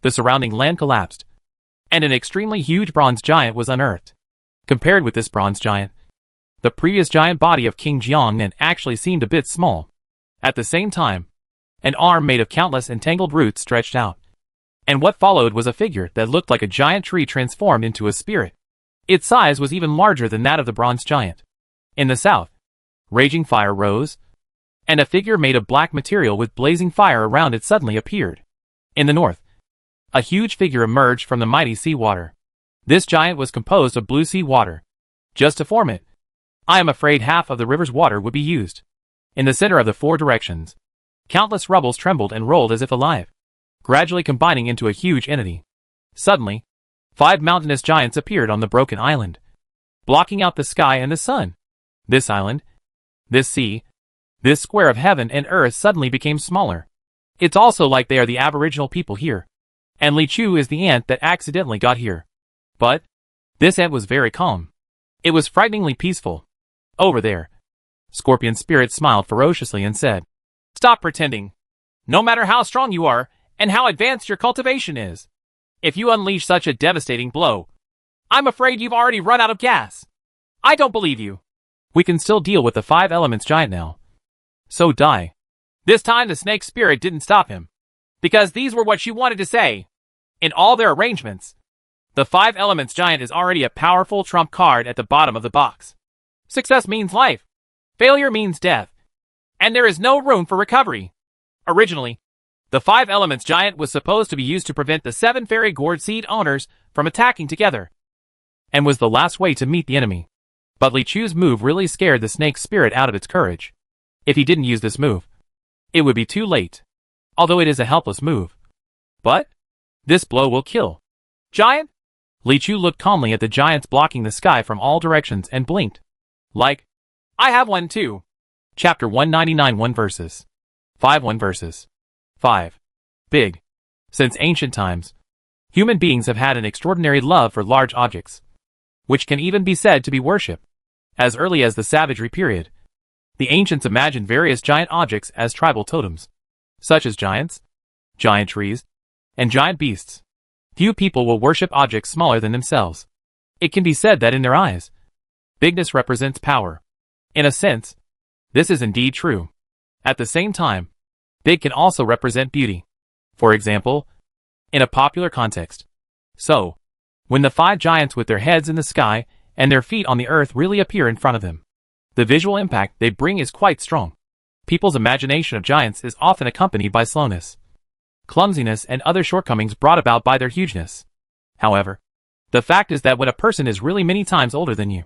Speaker 1: The surrounding land collapsed, and an extremely huge bronze giant was unearthed. Compared with this bronze giant, the previous giant body of King Jiangnan actually seemed a bit small. At the same time, an arm made of countless entangled roots stretched out. And what followed was a figure that looked like a giant tree transformed into a spirit. Its size was even larger than that of the bronze giant. In the south, raging fire rose, and a figure made of black material with blazing fire around it suddenly appeared. In the north, a huge figure emerged from the mighty sea water. This giant was composed of blue sea water. Just to form it, I am afraid half of the river's water would be used. In the center of the four directions, countless rubbles trembled and rolled as if alive, gradually combining into a huge entity. Suddenly, 5 mountainous giants appeared on the broken island, blocking out the sky and the sun. This island, this sea, this square of heaven and earth suddenly became smaller. It's also like they are the aboriginal people here. And Li Chu is the ant that accidentally got here. But this ant was very calm. It was frighteningly peaceful. Over there, Scorpion Spirit smiled ferociously and said, Stop pretending. No matter how strong you are, and how advanced your cultivation is. If you unleash such a devastating blow, I'm afraid you've already run out of gas. I don't believe you. We can still deal with the 5 elements giant now. So die. This time the snake spirit didn't stop him, because these were what she wanted to say. In all their arrangements, the 5 elements giant is already a powerful trump card at the bottom of the box. Success means life. Failure means death. And there is no room for recovery. Originally, the 5 elements giant was supposed to be used to prevent the 7 fairy gourd seed owners from attacking together, and was the last way to meet the enemy. But Li Chu's move really scared the snake spirit out of its courage. If he didn't use this move, it would be too late. Although it is a helpless move. But this blow will kill. Giant? Li Chu looked calmly at the giants blocking the sky from all directions and blinked. Like, I have one too. Chapter 199 1 verses. 5 1 verses. 5. Big. Since ancient times, human beings have had an extraordinary love for large objects, which can even be said to be worship. As early as the savagery period, the ancients imagined various giant objects as tribal totems, such as giants, giant trees, and giant beasts. Few people will worship objects smaller than themselves. It can be said that in their eyes, bigness represents power. In a sense, this is indeed true. At the same time, big can also represent beauty. For example, in a popular context. So, when the 5 giants with their heads in the sky and their feet on the earth really appear in front of them, the visual impact they bring is quite strong. People's imagination of giants is often accompanied by slowness, clumsiness, and other shortcomings brought about by their hugeness. However, the fact is that when a person is really many times older than you,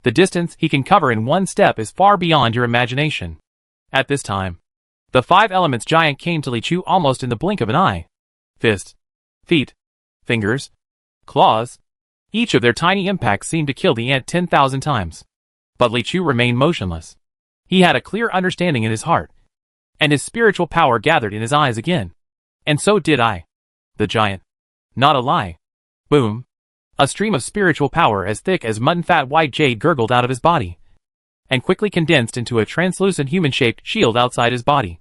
Speaker 1: the distance he can cover in one step is far beyond your imagination. At this time, the 5 elements giant came to Li Chu almost in the blink of an eye. Fists, feet, fingers, claws. Each of their tiny impacts seemed to kill the ant 10,000 times. But Li Chu remained motionless. He had a clear understanding in his heart, and his spiritual power gathered in his eyes again. And so did I. The giant. Not a lie. Boom. A stream of spiritual power as thick as mutton-fat white jade gurgled out of his body, and quickly condensed into a translucent human-shaped shield outside his body.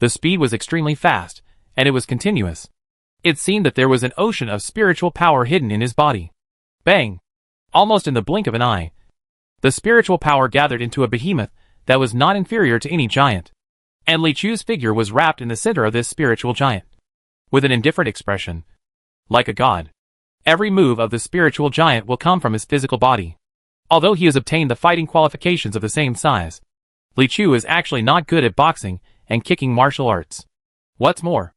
Speaker 1: The speed was extremely fast, and it was continuous. It seemed that there was an ocean of spiritual power hidden in his body. Bang! Almost in the blink of an eye, the spiritual power gathered into a behemoth that was not inferior to any giant. And Li Chu's figure was wrapped in the center of this spiritual giant, with an indifferent expression, like a god. Every move of the spiritual giant will come from his physical body. Although he has obtained the fighting qualifications of the same size, Li Chu is actually not good at boxing and kicking martial arts. What's more,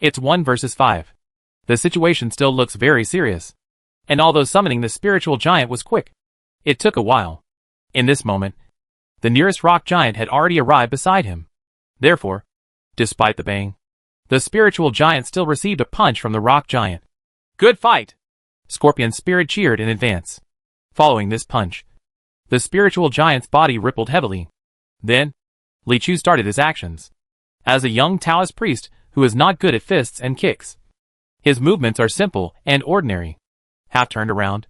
Speaker 1: it's 1 versus 5. The situation still looks very serious. And although summoning the spiritual giant was quick, it took a while. In this moment, the nearest rock giant had already arrived beside him. Therefore, despite the bang, the spiritual giant still received a punch from the rock giant. Good fight! Scorpion Spirit cheered in advance. Following this punch, the spiritual giant's body rippled heavily. Then, Li Chu started his actions. As a young Taoist priest who is not good at fists and kicks, his movements are simple and ordinary. Half turned around,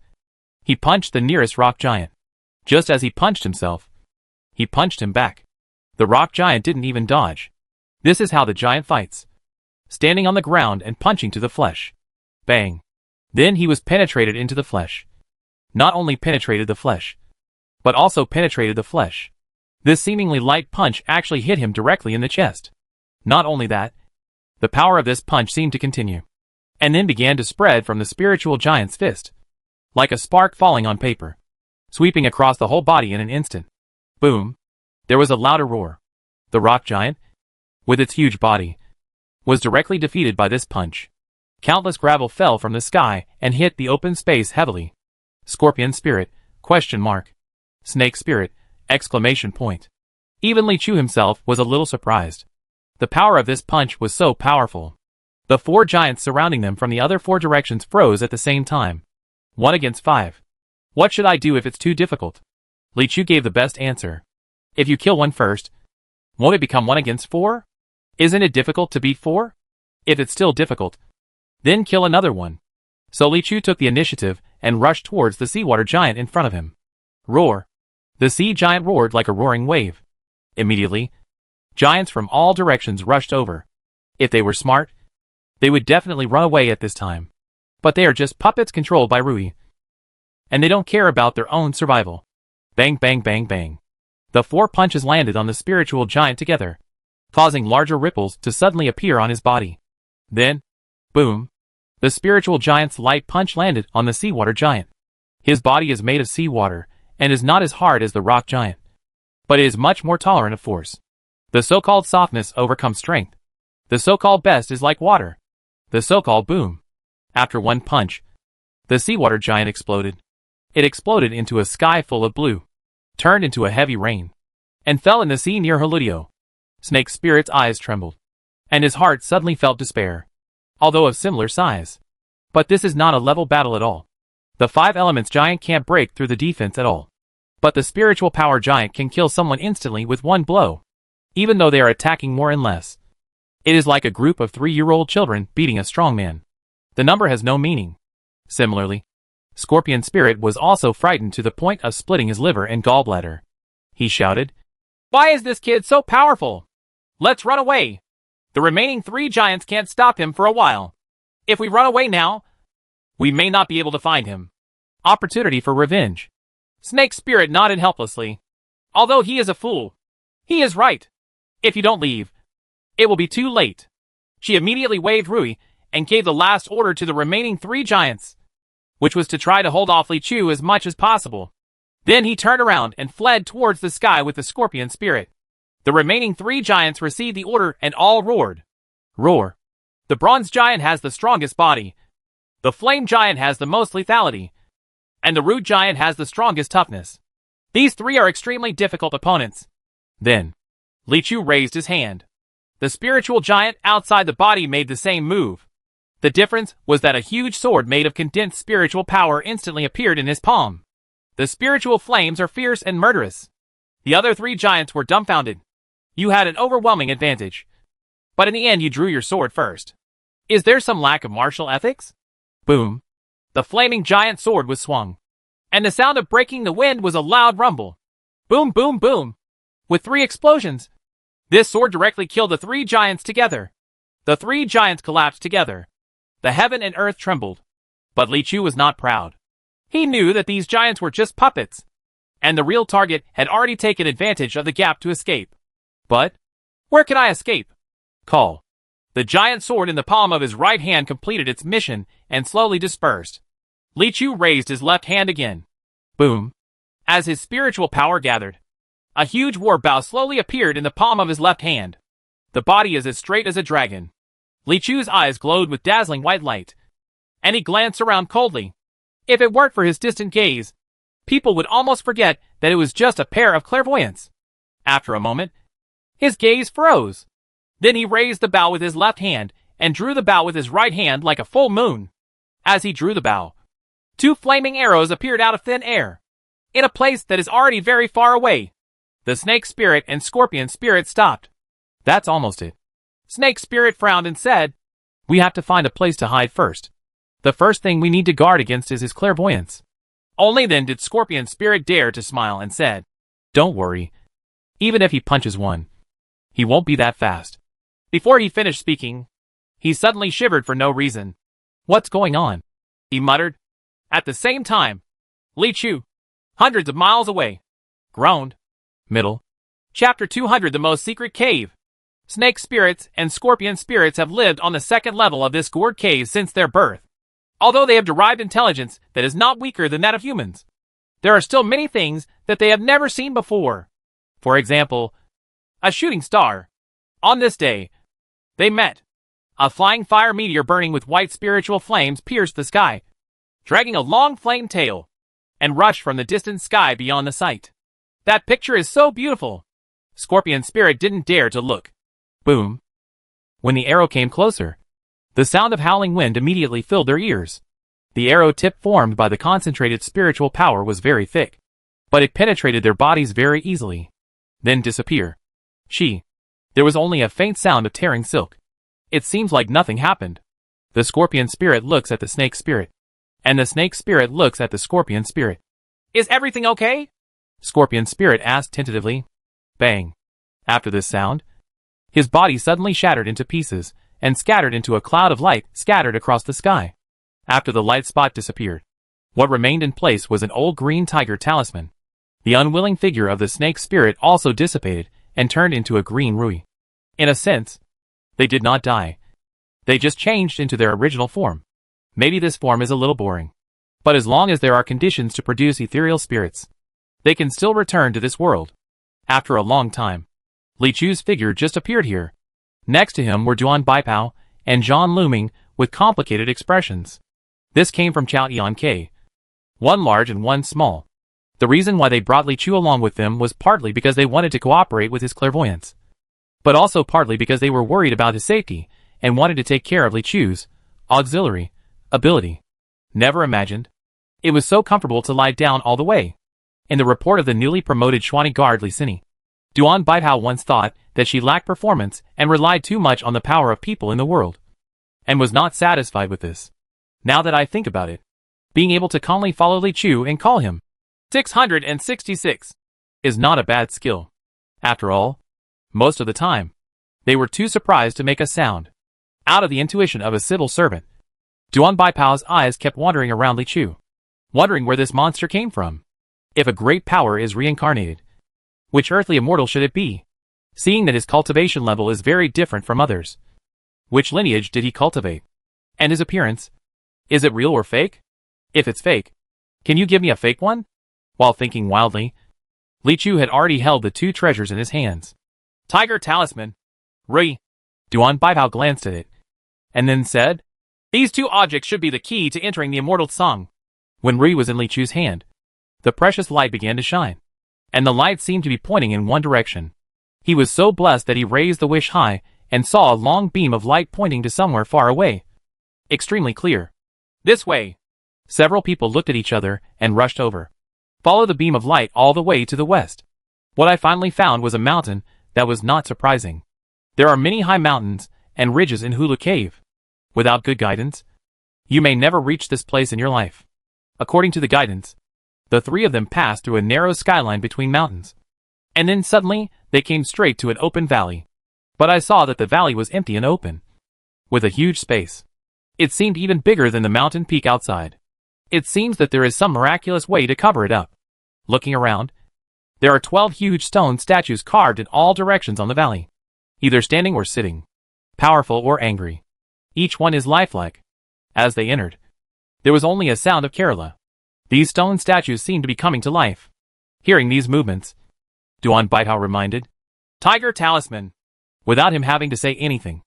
Speaker 1: he punched the nearest rock giant. Just as he punched himself, he punched him back. The rock giant didn't even dodge. This is how the giant fights. Standing on the ground and punching to the flesh. Bang. Then he was penetrated into the flesh. Not only penetrated the flesh, but also penetrated the flesh. This seemingly light punch actually hit him directly in the chest. Not only that, the power of this punch seemed to continue, and then began to spread from the spiritual giant's fist, like a spark falling on paper, sweeping across the whole body in an instant. Boom! There was a louder roar. The rock giant, with its huge body, was directly defeated by this punch. Countless gravel fell from the sky and hit the open space heavily. Scorpion Spirit, ? Snake Spirit, ! Even Li Chu himself was a little surprised. The power of this punch was so powerful. The 4 giants surrounding them from the other 4 directions froze at the same time. 1 against 5. What should I do if it's too difficult? Li Chu gave the best answer. If you kill one first, won't it become 1 against 4? Isn't it difficult to beat 4? If it's still difficult, then kill another one. So Li Chu took the initiative and rushed towards the seawater giant in front of him. Roar! The sea giant roared like a roaring wave. Immediately, giants from all directions rushed over. If they were smart, They would definitely run away at this time. But they are just puppets controlled by Rui. And they don't care about their own survival. Bang, bang, bang, bang. The 4 punches landed on the spiritual giant together, causing larger ripples to suddenly appear on his body. Then, boom, the spiritual giant's light punch landed on the seawater giant. His body is made of seawater, and is not as hard as the rock giant. But it is much more tolerant of force. The so-called softness overcomes strength. The so-called best is like water. The so-called boom. After one punch, the seawater giant exploded. It exploded into a sky full of blue, turned into a heavy rain, and fell in the sea near Halutio. Snake Spirit's eyes trembled, and his heart suddenly felt despair, although of similar size. But this is not a level battle at all. The 5 elements giant can't break through the defense at all. But the spiritual power giant can kill someone instantly with one blow, even though they are attacking more and less. It is like a group of 3-year-old children beating a strong man. The number has no meaning. Similarly, Scorpion Spirit was also frightened to the point of splitting his liver and gallbladder. He shouted, "Why is this kid so powerful? Let's run away. The remaining 3 giants can't stop him for a while. If we run away now, we may not be able to find him." Opportunity for revenge. Snake Spirit nodded helplessly. Although he is a fool, he is right. If you don't leave, it will be too late. She immediately waved Rui and gave the last order to the remaining 3 giants, which was to try to hold off Li Chu as much as possible. Then he turned around and fled towards the sky with the Scorpion Spirit. The remaining 3 giants received the order and all roared. Roar. The Bronze Giant has the strongest body. The Flame Giant has the most lethality. And the Root Giant has the strongest toughness. These 3 are extremely difficult opponents. Then, Li Chu raised his hand. The spiritual giant outside the body made the same move. The difference was that a huge sword made of condensed spiritual power instantly appeared in his palm. The spiritual flames are fierce and murderous. The other 3 giants were dumbfounded. You had an overwhelming advantage. But in the end you drew your sword first. Is there some lack of martial ethics? Boom. The flaming giant sword was swung. And the sound of breaking the wind was a loud rumble. Boom, boom, boom. With 3 explosions, this sword directly killed the 3 giants together. The 3 giants collapsed together. The heaven and earth trembled. But Li Chu was not proud. He knew that these giants were just puppets, and the real target had already taken advantage of the gap to escape. But, where can I escape? Call. The giant sword in the palm of his right hand completed its mission and slowly dispersed. Li Chu raised his left hand again. Boom. As his spiritual power gathered, a huge war bow slowly appeared in the palm of his left hand. The body is as straight as a dragon. Li Chu's eyes glowed with dazzling white light, and he glanced around coldly. If it weren't for his distant gaze, people would almost forget that it was just a pair of clairvoyants. After a moment, his gaze froze. Then he raised the bow with his left hand and drew the bow with his right hand like a full moon. As he drew the bow, 2 flaming arrows appeared out of thin air, in a place that is already very far away. The Snake Spirit and Scorpion Spirit stopped. That's almost it. Snake Spirit frowned and said, "We have to find a place to hide first. The first thing we need to guard against is his clairvoyance." Only then did Scorpion Spirit dare to smile and said, "Don't worry. Even if he punches one, he won't be that fast." Before he finished speaking, he suddenly shivered for no reason. "What's going on?" he muttered. At the same time, Li Chu, hundreds of miles away, groaned. Middle. Chapter 200. The Most Secret Cave. Snake spirits and scorpion spirits have lived on the 2nd level of this gourd cave since their birth. Although they have derived intelligence that is not weaker than that of humans, there are still many things that they have never seen before. For example, a shooting star. On this day, they met. A flying fire meteor burning with white spiritual flames pierced the sky, dragging a long flame tail, and rushed from the distant sky beyond the sight. That picture is so beautiful. Scorpion Spirit didn't dare to look. Boom. When the arrow came closer, the sound of howling wind immediately filled their ears. The arrow tip formed by the concentrated spiritual power was very thick, but it penetrated their bodies very easily, then disappear. There was only a faint sound of tearing silk. It seems like nothing happened. The Scorpion Spirit looks at the Snake Spirit, and the Snake Spirit looks at the Scorpion Spirit. "Is everything okay?" Scorpion Spirit asked tentatively. Bang. After this sound, his body suddenly shattered into pieces, and scattered into a cloud of light scattered across the sky. After the light spot disappeared, what remained in place was an old green tiger talisman. The unwilling figure of the snake spirit also dissipated and turned into a green rui. In a sense, they did not die. They just changed into their original form. Maybe this form is a little boring, but as long as there are conditions to produce ethereal spirits, they can still return to this world. After a long time, Li Chu's figure just appeared here. Next to him were Duan Baipao and John looming with complicated expressions. This came from Chao Yan K. One large and one small. The reason why they brought Li Chu along with them was partly because they wanted to cooperate with his clairvoyance, but also partly because they were worried about his safety and wanted to take care of Li Chu's auxiliary ability. Never imagined it was so comfortable to lie down all the way. In the report of the newly promoted Shuani guard Li Sini, Duan Baihao once thought that she lacked performance and relied too much on the power of people in the world, and was not satisfied with this. Now that I think about it, being able to calmly follow Li Chu and call him 666 is not a bad skill. After all, most of the time, they were too surprised to make a sound. Out of the intuition of a civil servant, Duan Baipao's eyes kept wandering around Li Chu, wondering where this monster came from. If a great power is reincarnated, which earthly immortal should it be? Seeing that his cultivation level is very different from others. Which lineage did he cultivate? And his appearance? Is it real or fake? If it's fake, can you give me a fake one? While thinking wildly, Li Chu had already held the two treasures in his hands. Tiger talisman. Rui. Duan Baipao glanced at it, and then said, "These two objects should be the key to entering the immortal song." When Rui was in Li Chu's hand, the precious light began to shine, and the light seemed to be pointing in one direction. He was so blessed that he raised the wish high and saw a long beam of light pointing to somewhere far away. Extremely clear. This way. Several people looked at each other and rushed over. Follow the beam of light all the way to the west. What I finally found was a mountain that was not surprising. There are many high mountains and ridges in Hulu Cave. Without good guidance, you may never reach this place in your life. According to the guidance, the three of them passed through a narrow skyline between mountains, and then suddenly they came straight to an open valley. But I saw that the valley was empty and open, with a huge space. It seemed even bigger than the mountain peak outside. It seems that there is some miraculous way to cover it up. Looking around, there are 12 huge stone statues carved in all directions on the valley, either standing or sitting, powerful or angry. Each one is lifelike. As they entered, there was only a sound of Kerala. These stone statues seemed to be coming to life. Hearing these movements, Duan Baihao reminded, "Tiger talisman." Without him having to say anything,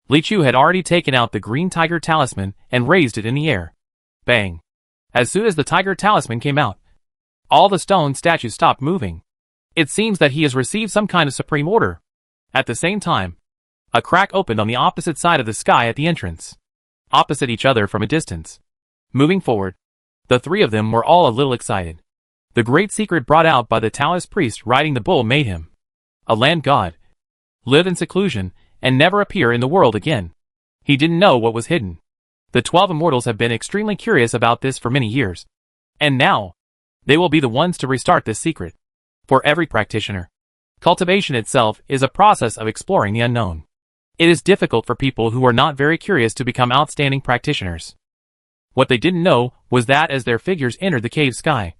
Speaker 1: Li Chu had already taken out the green tiger talisman and raised it in the air. Bang! As soon as the tiger talisman came out, all the stone statues stopped moving. It seems that he has received some kind of supreme order. At the same time, a crack opened on the opposite side of the sky at the entrance, opposite each other from a distance. Moving forward, the three of them were all a little excited. The great secret brought out by the Taoist priest riding the bull made him a land god, live in seclusion, and never appear in the world again. He didn't know what was hidden. The 12 immortals have been extremely curious about this for many years, and now they will be the ones to restart this secret. For every practitioner, cultivation itself is a process of exploring the unknown. It is difficult for people who are not very curious to become outstanding practitioners. What they didn't know was that as their figures entered the cave sky,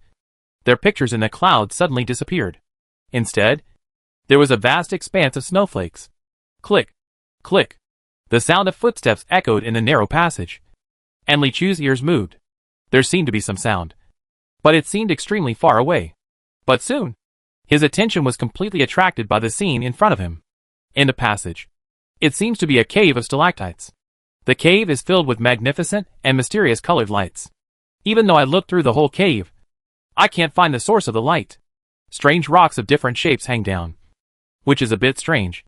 Speaker 1: their pictures in the clouds suddenly disappeared. Instead, there was a vast expanse of snowflakes. Click, click. The sound of footsteps echoed in the narrow passage, and Li Chu's ears moved. There seemed to be some sound, but it seemed extremely far away. But soon, his attention was completely attracted by the scene in front of him. In the passage, it seems to be a cave of stalactites. The cave is filled with magnificent and mysterious colored lights. Even though I looked through the whole cave, I can't find the source of the light. Strange rocks of different shapes hang down, which is a bit strange,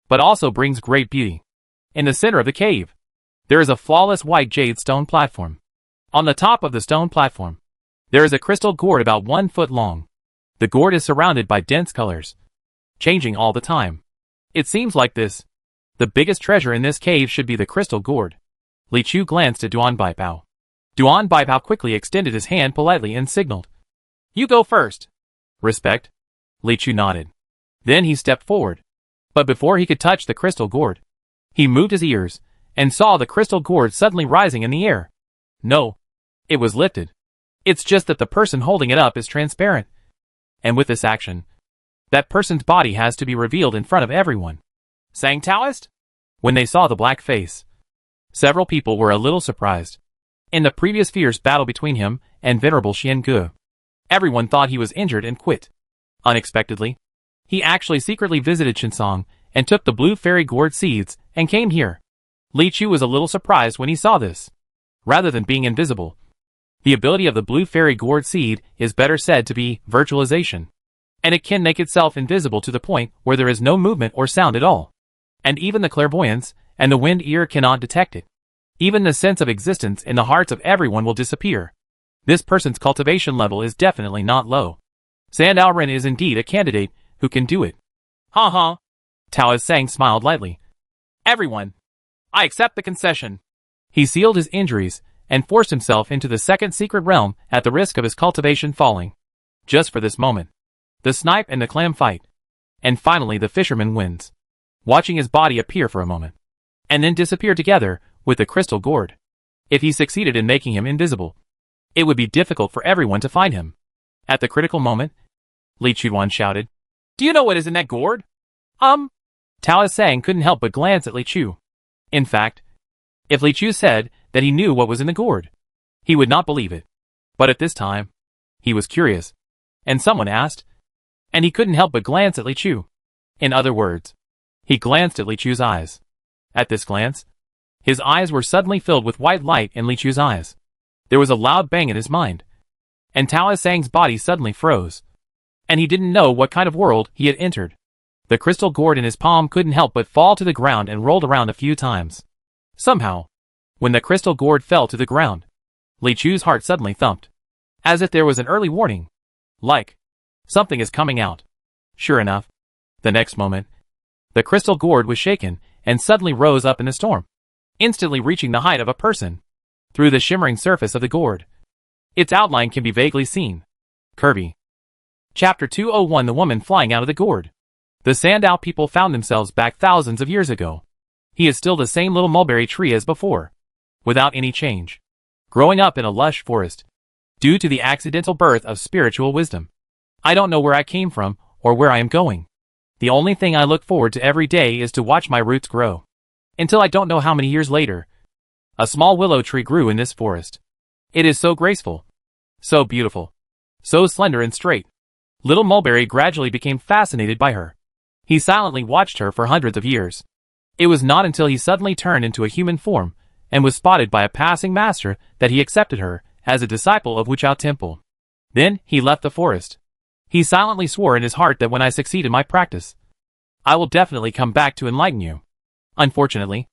Speaker 1: but also brings great beauty. In the center of the cave, there is a flawless white jade stone platform. On the top of the stone platform, there is a crystal gourd about 1 foot long. The gourd is surrounded by dense colors, changing all the time. It seems like the biggest treasure in this cave should be the crystal gourd. Li Chu glanced at Duan Baipao. Duan Baipao quickly extended his hand politely and signaled, "You go first." "Respect." Li Chu nodded. Then he stepped forward. But before he could touch the crystal gourd, he moved his ears and saw the crystal gourd suddenly rising in the air. No, it was lifted. It's just that the person holding it up is transparent. And with this action, that person's body has to be revealed in front of everyone. Sang Taoist? When they saw the black face, several people were a little surprised. In the previous fierce battle between him and Venerable Xian Ge, everyone thought he was injured and quit. Unexpectedly, he actually secretly visited Qinsong and took the blue fairy gourd seeds and came here. Li Chu was a little surprised when he saw this. Rather than being invisible, the ability of the blue fairy gourd seed is better said to be virtualization, and it can make itself invisible to the point where there is no movement or sound at all. And even the clairvoyance and the wind ear cannot detect it. Even the sense of existence in the hearts of everyone will disappear. This person's cultivation level is definitely not low. Sandao Ren is indeed a candidate who can do it. Ha ha. Taoist Sang smiled lightly. Everyone, I accept the concession. He sealed his injuries and forced himself into the second secret realm at the risk of his cultivation falling. Just for this moment. The snipe and the clam fight. And finally the fisherman wins. Watching his body appear for a moment, and then disappear together with the crystal gourd. If he succeeded in making him invisible, it would be difficult for everyone to find him. At the critical moment, Li Chuan shouted, "Do you know what is in that gourd?" Taoist Sang couldn't help but glance at Li Chu. In fact, if Li Chu said that he knew what was in the gourd, he would not believe it. But at this time, he was curious, and someone asked, and he couldn't help but glance at Li Chu. In other words, he glanced at Li Chu's eyes. At this glance, his eyes were suddenly filled with white light in Li Chu's eyes. There was a loud bang in his mind, and Taoist Sang's body suddenly froze, and he didn't know what kind of world he had entered. The crystal gourd in his palm couldn't help but fall to the ground and rolled around a few times. Somehow, when the crystal gourd fell to the ground, Li Chu's heart suddenly thumped, as if there was an early warning. Like, something is coming out. Sure enough, the next moment, the crystal gourd was shaken and suddenly rose up in a storm, instantly reaching the height of a person. Through the shimmering surface of the gourd, its outline can be vaguely seen. Kirby. Chapter 201. The woman flying out of the gourd. The Sandao people found themselves back thousands of years ago. He is still the same little mulberry tree as before, without any change, growing up in a lush forest, due to the accidental birth of spiritual wisdom. I don't know where I came from or where I am going. The only thing I look forward to every day is to watch my roots grow. Until I don't know how many years later, a small willow tree grew in this forest. It is so graceful, so beautiful, so slender and straight. Little Mulberry gradually became fascinated by her. He silently watched her for hundreds of years. It was not until he suddenly turned into a human form and was spotted by a passing master that he accepted her as a disciple of Wuchao Temple. Then he left the forest. He silently swore in his heart that when I succeed in my practice, I will definitely come back to enlighten you. Unfortunately,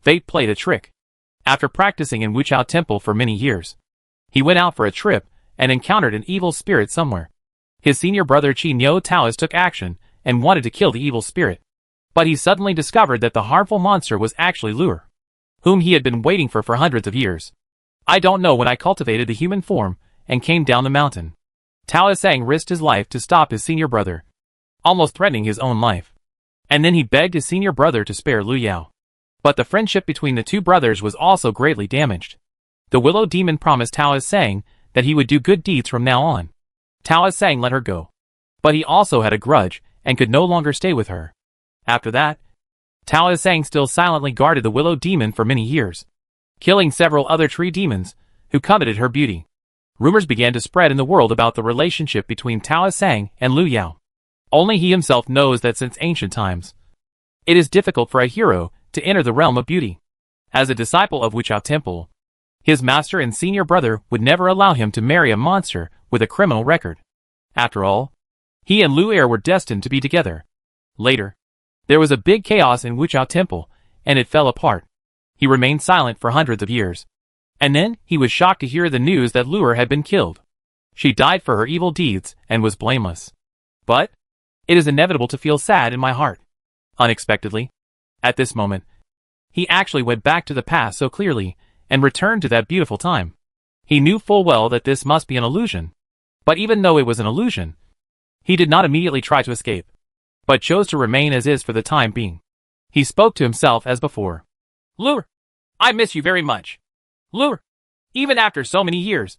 Speaker 1: fate played a trick. After practicing in Wuchao Temple for many years, he went out for a trip and encountered an evil spirit somewhere. His senior brother Qi Niu Taoist took action and wanted to kill the evil spirit. But he suddenly discovered that the harmful monster was actually Lure, whom he had been waiting for hundreds of years. I don't know when I cultivated the human form and came down the mountain. Taoist Sang risked his life to stop his senior brother, almost threatening his own life. And then he begged his senior brother to spare Lu Yao. But the friendship between the two brothers was also greatly damaged. The Willow Demon promised Taoist Sang that he would do good deeds from now on. Taoist Sang let her go. But he also had a grudge and could no longer stay with her. After that, Taoist Sang still silently guarded the Willow Demon for many years, killing several other tree demons who coveted her beauty. Rumors began to spread in the world about the relationship between Taoist Sang and Lu Yao. Only he himself knows that since ancient times, it is difficult for a hero to enter the realm of beauty. As a disciple of Wuchao Temple, his master and senior brother would never allow him to marry a monster with a criminal record. After all, he and Lu Er were destined to be together. Later, there was a big chaos in Wuchao Temple, and it fell apart. He remained silent for hundreds of years. And then, he was shocked to hear the news that Lu Er had been killed. She died for her evil deeds and was blameless. But it is inevitable to feel sad in my heart. Unexpectedly, at this moment, he actually went back to the past so clearly and returned to that beautiful time. He knew full well that this must be an illusion. But even though it was an illusion, he did not immediately try to escape, but chose to remain as is for the time being. He spoke to himself as before. Lu Er, I miss you very much. Lure. Even after so many years,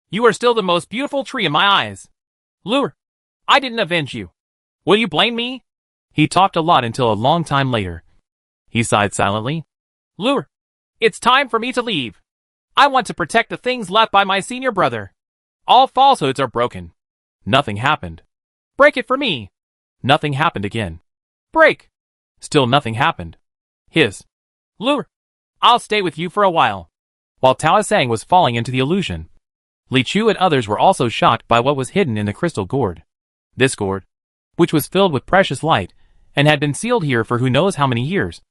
Speaker 1: you are still the most beautiful tree in my eyes. Lure. I didn't avenge you. Will you blame me? He talked a lot until a long time later. He sighed silently. Lure. It's time for me to leave. I want to protect the things left by my senior brother. All falsehoods are broken. Nothing happened. Break it for me. Nothing happened again. Break. Still nothing happened. Hiss. Lure. I'll stay with you for a while. While Tao Sang was falling into the illusion, Li Chu and others were also shocked by what was hidden in the crystal gourd. This gourd, which was filled with precious light, and had been sealed here for who knows how many years,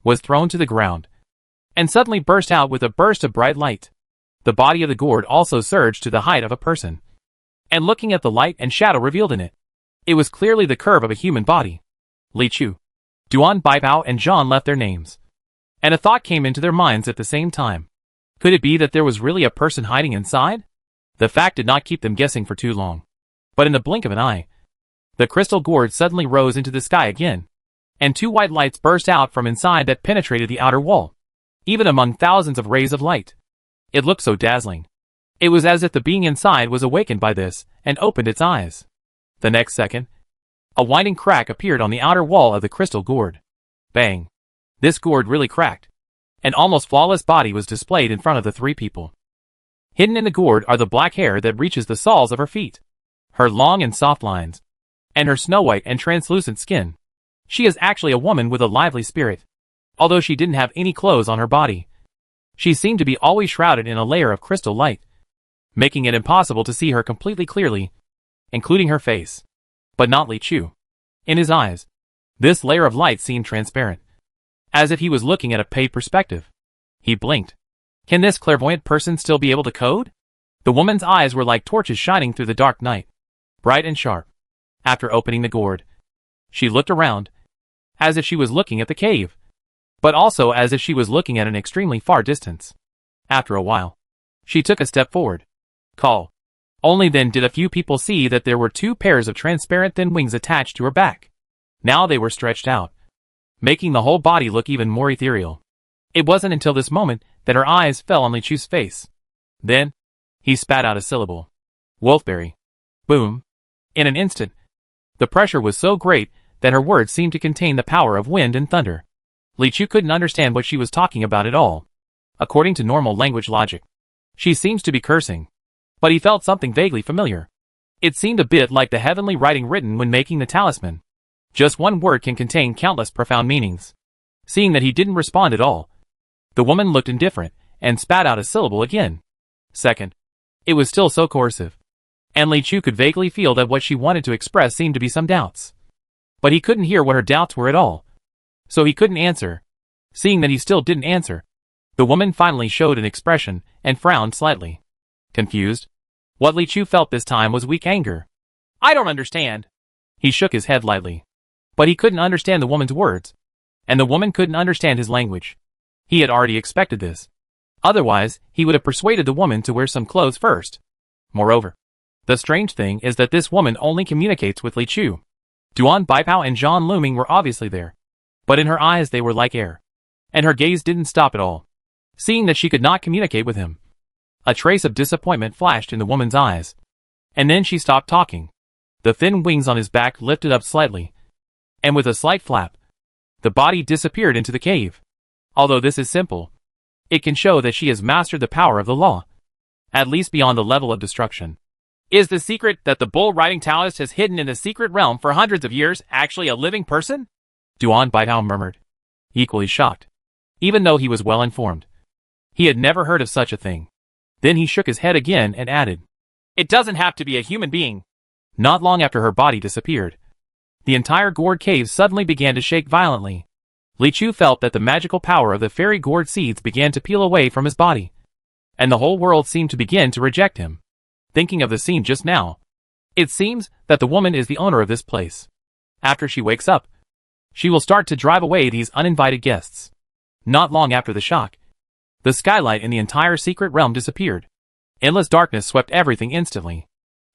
Speaker 1: was thrown to the ground, and suddenly burst out with a burst of bright light. The body of the gourd also surged to the height of a person. And looking at the light and shadow revealed in it, it was clearly the curve of a human body. Li Chu, Duan Baipao and Zhang left their names. And a thought came into their minds at the same time. Could it be that there was really a person hiding inside? The fact did not keep them guessing for too long. But in the blink of an eye, the crystal gourd suddenly rose into the sky again, and two white lights burst out from inside that penetrated the outer wall, even among thousands of rays of light. It looked so dazzling. It was as if the being inside was awakened by this and opened its eyes. The next second, a winding crack appeared on the outer wall of the crystal gourd. Bang! This gourd really cracked. An almost flawless body was displayed in front of the three people. Hidden in the gourd are the black hair that reaches the soles of her feet, her long and soft lines, and her snow-white and translucent skin. She is actually a woman with a lively spirit. Although she didn't have any clothes on her body, she seemed to be always shrouded in a layer of crystal light, making it impossible to see her completely clearly, including her face. But not Li Chu. In his eyes, this layer of light seemed transparent, as if he was looking at a paid perspective. He blinked. Can this clairvoyant person still be able to code? The woman's eyes were like torches shining through the dark night, bright and sharp. After opening the gourd, she looked around, as if she was looking at the cave, but also as if she was looking at an extremely far distance. After a while, she took a step forward. Call. Only then did a few people see that there were two pairs of transparent thin wings attached to her back. Now they were stretched out, making the whole body look even more ethereal. It wasn't until this moment that her eyes fell on Li Chu's face. Then, he spat out a syllable. Wolfberry. Boom. In an instant, the pressure was so great that her words seemed to contain the power of wind and thunder. Li Chu couldn't understand what she was talking about at all. According to normal language logic, she seems to be cursing. But he felt something vaguely familiar. It seemed a bit like the heavenly writing written when making the talisman. Just one word can contain countless profound meanings. Seeing that he didn't respond at all, the woman looked indifferent and spat out a syllable again. Second, it was still so coercive, and Li Chu could vaguely feel that what she wanted to express seemed to be some doubts. But he couldn't hear what her doubts were at all, so he couldn't answer. Seeing that he still didn't answer, the woman finally showed an expression and frowned slightly. Confused, what Li Chu felt this time was weak anger. I don't understand. He shook his head lightly. But he couldn't understand the woman's words, and the woman couldn't understand his language. He had already expected this. Otherwise, he would have persuaded the woman to wear some clothes first. Moreover, the strange thing is that this woman only communicates with Li Chu. Duan Baipao and Zhang Luming were obviously there, but in her eyes they were like air, and her gaze didn't stop at all. Seeing that she could not communicate with him, a trace of disappointment flashed in the woman's eyes, and then she stopped talking. The thin wings on his back lifted up slightly, and with a slight flap, the body disappeared into the cave. Although this is simple, it can show that she has mastered the power of the law, at least beyond the level of destruction. Is the secret that the bull riding Taoist has hidden in the secret realm for hundreds of years actually a living person? Duan Baitao murmured, equally shocked, even though he was well informed. He had never heard of such a thing. Then he shook his head again and added, It doesn't have to be a human being. Not long after her body disappeared, the entire gourd cave suddenly began to shake violently. Li Chu felt that the magical power of the fairy gourd seeds began to peel away from his body, and the whole world seemed to begin to reject him. Thinking of the scene just now, it seems that the woman is the owner of this place. After she wakes up, she will start to drive away these uninvited guests. Not long after the shock, the skylight in the entire secret realm disappeared. Endless darkness swept everything instantly.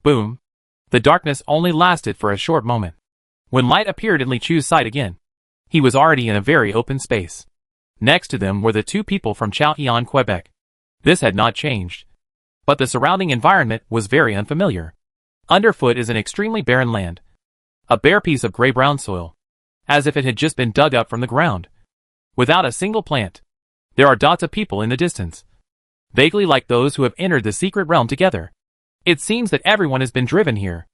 Speaker 1: Boom. The darkness only lasted for a short moment. When light appeared in Li Chu's sight again, he was already in a very open space. Next to them were the two people from Châtillon, Quebec. This had not changed. But the surrounding environment was very unfamiliar. Underfoot is an extremely barren land. A bare piece of gray-brown soil, as if it had just been dug up from the ground. Without a single plant. There are dots of people in the distance, vaguely like those who have entered the secret realm together. It seems that everyone has been driven here.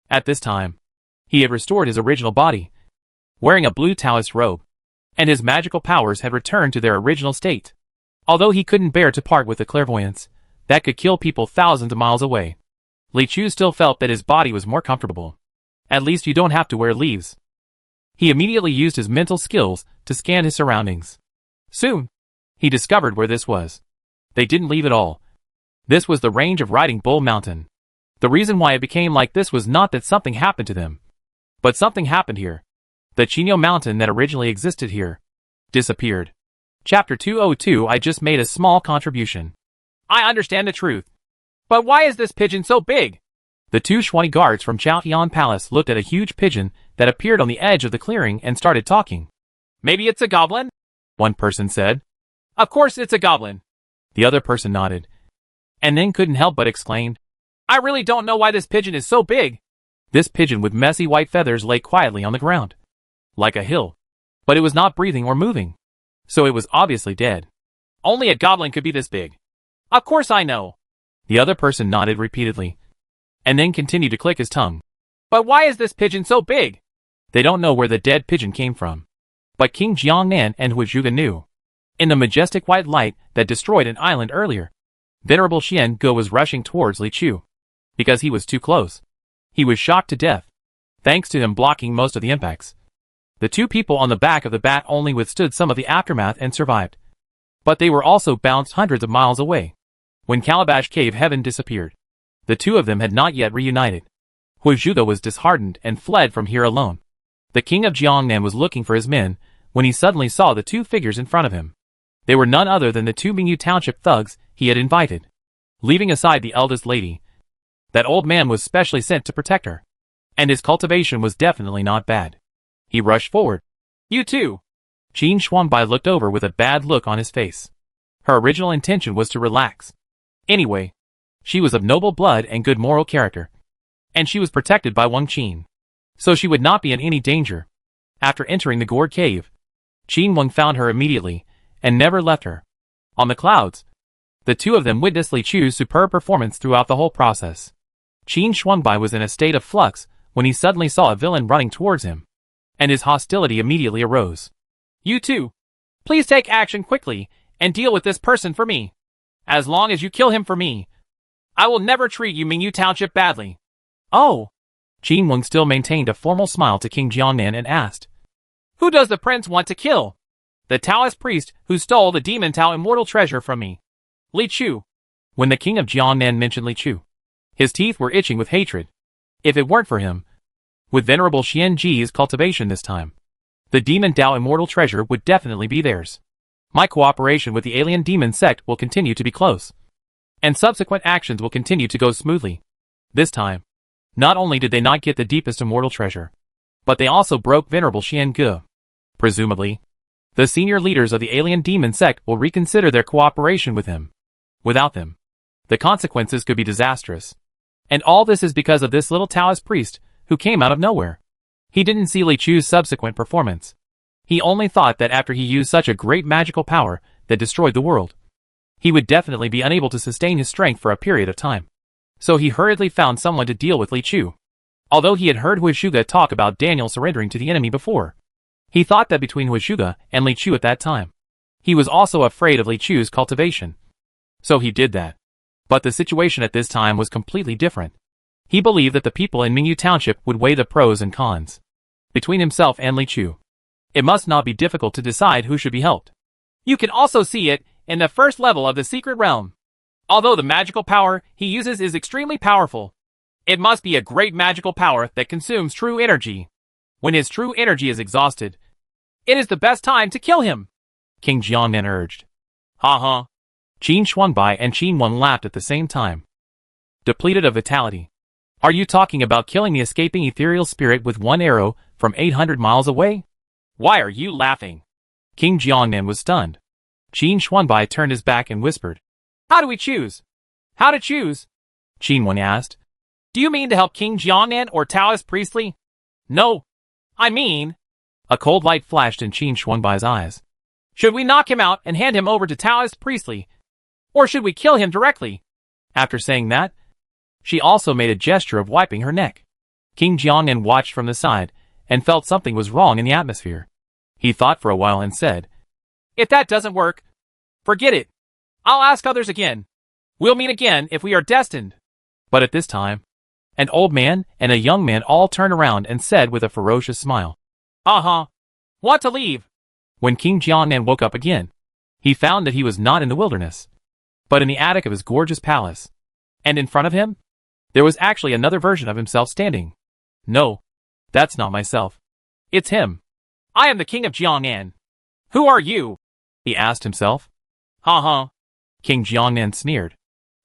Speaker 1: At this time, he had restored his original body, wearing a blue Taoist robe, and his magical powers had returned to their original state. Although he couldn't bear to part with the clairvoyance that could kill people thousands of miles away, Li Chu still felt that his body was more comfortable. At least you don't have to wear leaves. He immediately used his mental skills to scan his surroundings. Soon, he discovered where this was. They didn't leave at all. This was the range of Riding Bull Mountain. The reason why it became like this was not that something happened to them, but something happened here. The Chino Mountain that originally existed here disappeared. Chapter 202. I just made a small contribution. I understand the truth. But why is this pigeon so big? The two Shwani guards from Châtillon Palace looked at a huge pigeon that appeared on the edge of the clearing and started talking. Maybe it's a goblin? One person said. Of course it's a goblin. The other person nodded, and then couldn't help but exclaimed, I really don't know why this pigeon is so big. This pigeon with messy white feathers lay quietly on the ground, like a hill, but it was not breathing or moving, so it was obviously dead. Only a goblin could be this big. Of course I know. The other person nodded repeatedly, and then continued to click his tongue. But why is this pigeon so big? They don't know where the dead pigeon came from, but King Jiangnan and Huizhuge knew. In the majestic white light that destroyed an island earlier, Venerable Xian Ge was rushing towards Li Chu. Because he was too close, he was shocked to death, thanks to him blocking most of the impacts. The two people on the back of the bat only withstood some of the aftermath and survived. But they were also bounced hundreds of miles away. When Calabash Cave Heaven disappeared, the two of them had not yet reunited. Huizhuge was disheartened and fled from here alone. The king of Jiangnan was looking for his men when he suddenly saw the two figures in front of him. They were none other than the two Mingyu Township thugs he had invited. Leaving aside the eldest lady, that old man was specially sent to protect her, and his cultivation was definitely not bad. He rushed forward. You too. Qin Xuanbai looked over with a bad look on his face. Her original intention was to relax. Anyway, she was of noble blood and good moral character, and she was protected by Wang Qin, so she would not be in any danger. After entering the gourd cave, Qin Wang found her immediately, and never left her. On the clouds, the two of them witnessed Li Chu's superb performance throughout the whole process. Qin Xuanbai was in a state of flux when he suddenly saw a villain running towards him, and his hostility immediately arose. You two, please take action quickly and deal with this person for me. As long as you kill him for me, I will never treat you Mingyu Township badly. Oh! Qin Wang still maintained a formal smile to King Jiangnan and asked, Who does the prince want to kill? The Taoist priest who stole the Demon Tao immortal treasure from me. Li Chu. When the king of Jiangnan mentioned Li Chu, his teeth were itching with hatred. If it weren't for him, with Venerable Xian Ji's cultivation this time, the Demon Tao immortal treasure would definitely be theirs. My cooperation with the alien demon sect will continue to be close, and subsequent actions will continue to go smoothly. This time, not only did they not get the deepest immortal treasure, but they also broke Venerable Xian Ge. Presumably, the senior leaders of the alien demon sect will reconsider their cooperation with him. Without them, the consequences could be disastrous. And all this is because of this little Taoist priest who came out of nowhere. He didn't see Li Chu's subsequent performance. He only thought that after he used such a great magical power that destroyed the world, he would definitely be unable to sustain his strength for a period of time. So he hurriedly found someone to deal with Li Chu. Although he had heard Huizhuge talk about Daniel surrendering to the enemy before, he thought that between Huizhuge and Li Chu at that time, he was also afraid of Li Chu's cultivation. So he did that. But the situation at this time was completely different. He believed that the people in Mingyu Township would weigh the pros and cons between himself and Li Chu. It must not be difficult to decide who should be helped. You can also see it in the first level of the secret realm. Although the magical power he uses is extremely powerful, it must be a great magical power that consumes true energy. When his true energy is exhausted, it is the best time to kill him, King Jiangnan urged. Ha. Qin Xuanbai and Qin Wang laughed at the same time. Depleted of vitality. Are you talking about killing the escaping ethereal spirit with one arrow from 800 miles away? Why are you laughing? King Jiangnan was stunned. Qin Xuanbai turned his back and whispered, "How do we choose?" "How to choose?" Qin Wen asked. "Do you mean to help King Jiangnan or Taoist Priestley?" "No. I mean..." A cold light flashed in Qin Xuanbai's eyes. "Should we knock him out and hand him over to Taoist Priestley? Or should we kill him directly?" After saying that, she also made a gesture of wiping her neck. King Jiangnan watched from the side and felt something was wrong in the atmosphere. He thought for a while and said, "If that doesn't work, forget it. I'll ask others again. We'll meet again if we are destined." But at this time, an old man and a young man all turned around and said with a ferocious smile, "Want to leave." When King Jiangnan woke up again, he found that he was not in the wilderness, but in the attic of his gorgeous palace. And in front of him, there was actually another version of himself standing. "No, that's not myself. It's him. I am the king of Jiangnan. Who are you?" he asked himself. King Jiangnan sneered.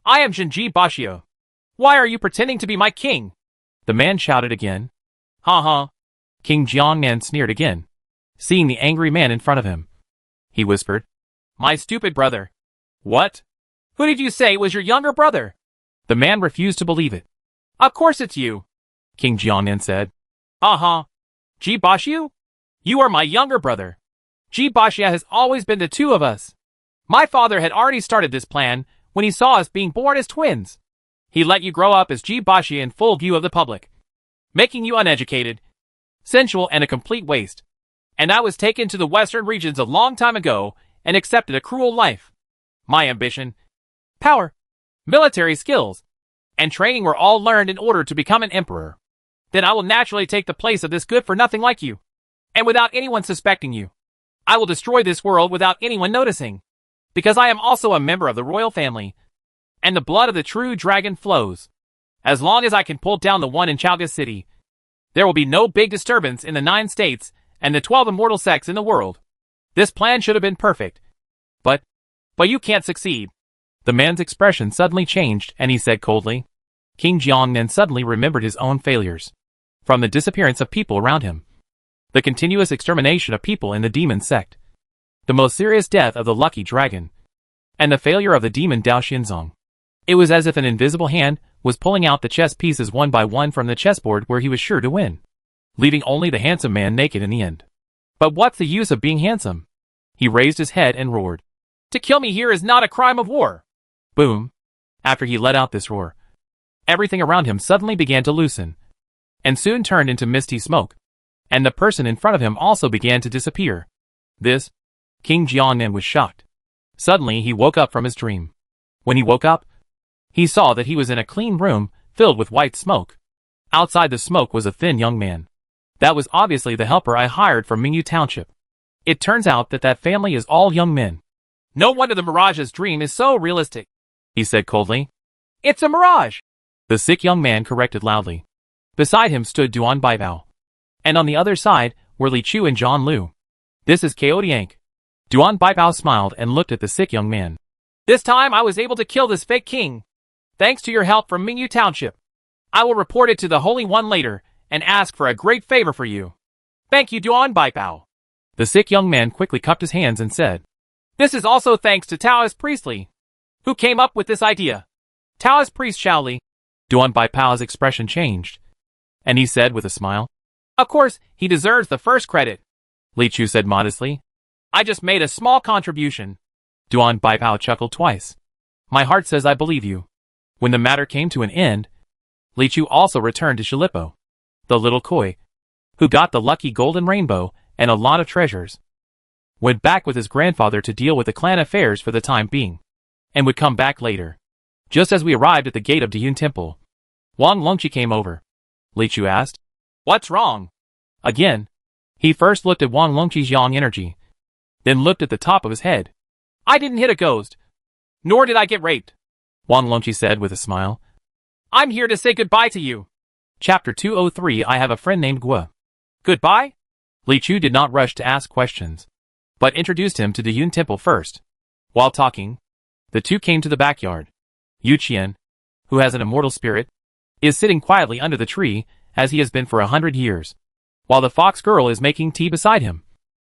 Speaker 1: "I am Jinji Bashio. Why are you pretending to be my king?" The man shouted again. King Jiangnan sneered again, seeing the angry man in front of him. He whispered, "My stupid brother." "What? Who did you say was your younger brother?" The man refused to believe it. "Of course it's you," King Jiangnan said. Ji Bashiu? You are my younger brother. Ji Bashia has always been the two of us. My father had already started this plan when he saw us being born as twins. He let you grow up as Ji Bashia in full view of the public, making you uneducated, sensual, and a complete waste. And I was taken to the western regions a long time ago and accepted a cruel life. My ambition, power, military skills, and training were all learned in order to become an emperor. Then I will naturally take the place of this good-for-nothing like you. And without anyone suspecting you, I will destroy this world without anyone noticing. Because I am also a member of the royal family, and the blood of the true dragon flows. As long as I can pull down the one in Chalga City, there will be no big disturbance in the 9 states and the 12 immortal sects in the world. This plan should have been perfect. But you can't succeed." The man's expression suddenly changed and he said coldly. King Jiangnan suddenly remembered his own failures. From the disappearance of people around him, the continuous extermination of people in the demon sect, the most serious death of the lucky dragon, and the failure of the demon Dao Xinzong. It was as if an invisible hand was pulling out the chess pieces one by one from the chessboard where he was sure to win, leaving only the handsome man naked in the end. But what's the use of being handsome? He raised his head and roared. "To kill me here is not a crime of war." Boom. After he let out this roar, everything around him suddenly began to loosen, and soon turned into misty smoke, and the person in front of him also began to disappear. This, King Jiangnan was shocked. Suddenly he woke up from his dream. When he woke up, he saw that he was in a clean room filled with white smoke. Outside the smoke was a thin young man. That was obviously the helper I hired from Mingyu Township. It turns out that family is all young men. "No wonder the Mirage's dream is so realistic," he said coldly. "It's a mirage," the sick young man corrected loudly. Beside him stood Duan Baibao, and on the other side were Li Chu and John Lu. "This is Kaodiank." Duan Baibao smiled and looked at the sick young man. "This time I was able to kill this fake king, thanks to your help from Mingyu Township. I will report it to the Holy One later and ask for a great favor for you." "Thank you, Duan Baibao." The sick young man quickly cupped his hands and said, "This is also thanks to Taoist Priestley, who came up with this idea." "Taoist priest Shaoli." Duan Baipao's expression changed, and he said with a smile, "Of course, he deserves the first credit." Li Chu said modestly, "I just made a small contribution." Duan Baipao chuckled twice. "My heart says I believe you." When the matter came to an end, Li Chu also returned to Shilipo, the little koi, who got the lucky golden rainbow and a lot of treasures, went back with his grandfather to deal with the clan affairs for the time being, and would come back later. Just as we arrived at the gate of Diyun Temple, Wang Longqi came over. Li Chu asked, "What's wrong?" Again, he first looked at Wang Longqi's yang energy, then looked at the top of his head. "I didn't hit a ghost, nor did I get raped," Wang Longqi said with a smile. "I'm here to say goodbye to you." Chapter 203. I have a friend named Gua. "Goodbye?" Li Chu did not rush to ask questions, but introduced him to the Yun Temple first. While talking, the two came to the backyard. Yu Qian, who has an immortal spirit, is sitting quietly under the tree as he has been for 100 years, while the fox girl is making tea beside him.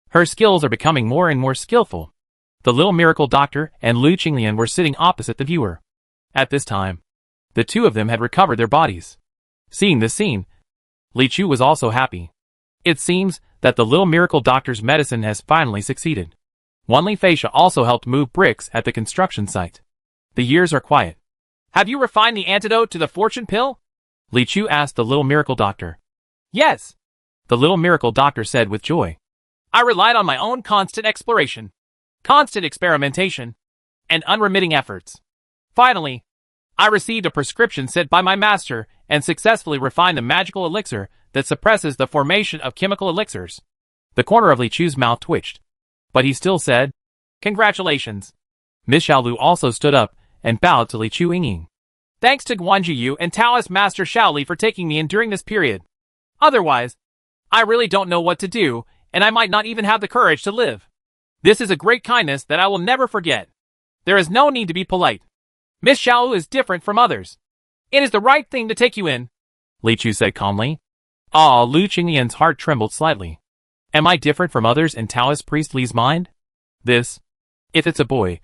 Speaker 1: Her skills are becoming more and more skillful, The little miracle doctor and Lu Qinglian were sitting opposite the viewer. At this time, the two of them had recovered their bodies. Seeing this scene, Li Chu was also happy. It seems that the little miracle doctor's medicine has finally succeeded. Wanli Feisha also helped move bricks at the construction site. The years are quiet. Have you refined the antidote to the fortune pill? Li Chu asked the little miracle doctor. Yes, the little miracle doctor said with joy. I relied on my own constant exploration, constant experimentation, and unremitting efforts. Finally, I received a prescription sent by my master and successfully refined the magical elixir that suppresses the formation of chemical elixirs. The corner of Li Chu's mouth twitched, but he still said, Congratulations. Miss Xiaolu also stood up and bowed to Li Chu Yingying. Thanks to Guanji Yu and Taoist Master Shaoli for taking me in during this period. Otherwise, I really don't know what to do, and I might not even have the courage to live. This is a great kindness that I will never forget. There is no need to be polite. Miss Xiaolu is different from others. It is the right thing to take you in, Li Chu said calmly. Lu Qinglian's heart trembled slightly. Am I different from others in Taoist priest Li's mind? If it's a boy,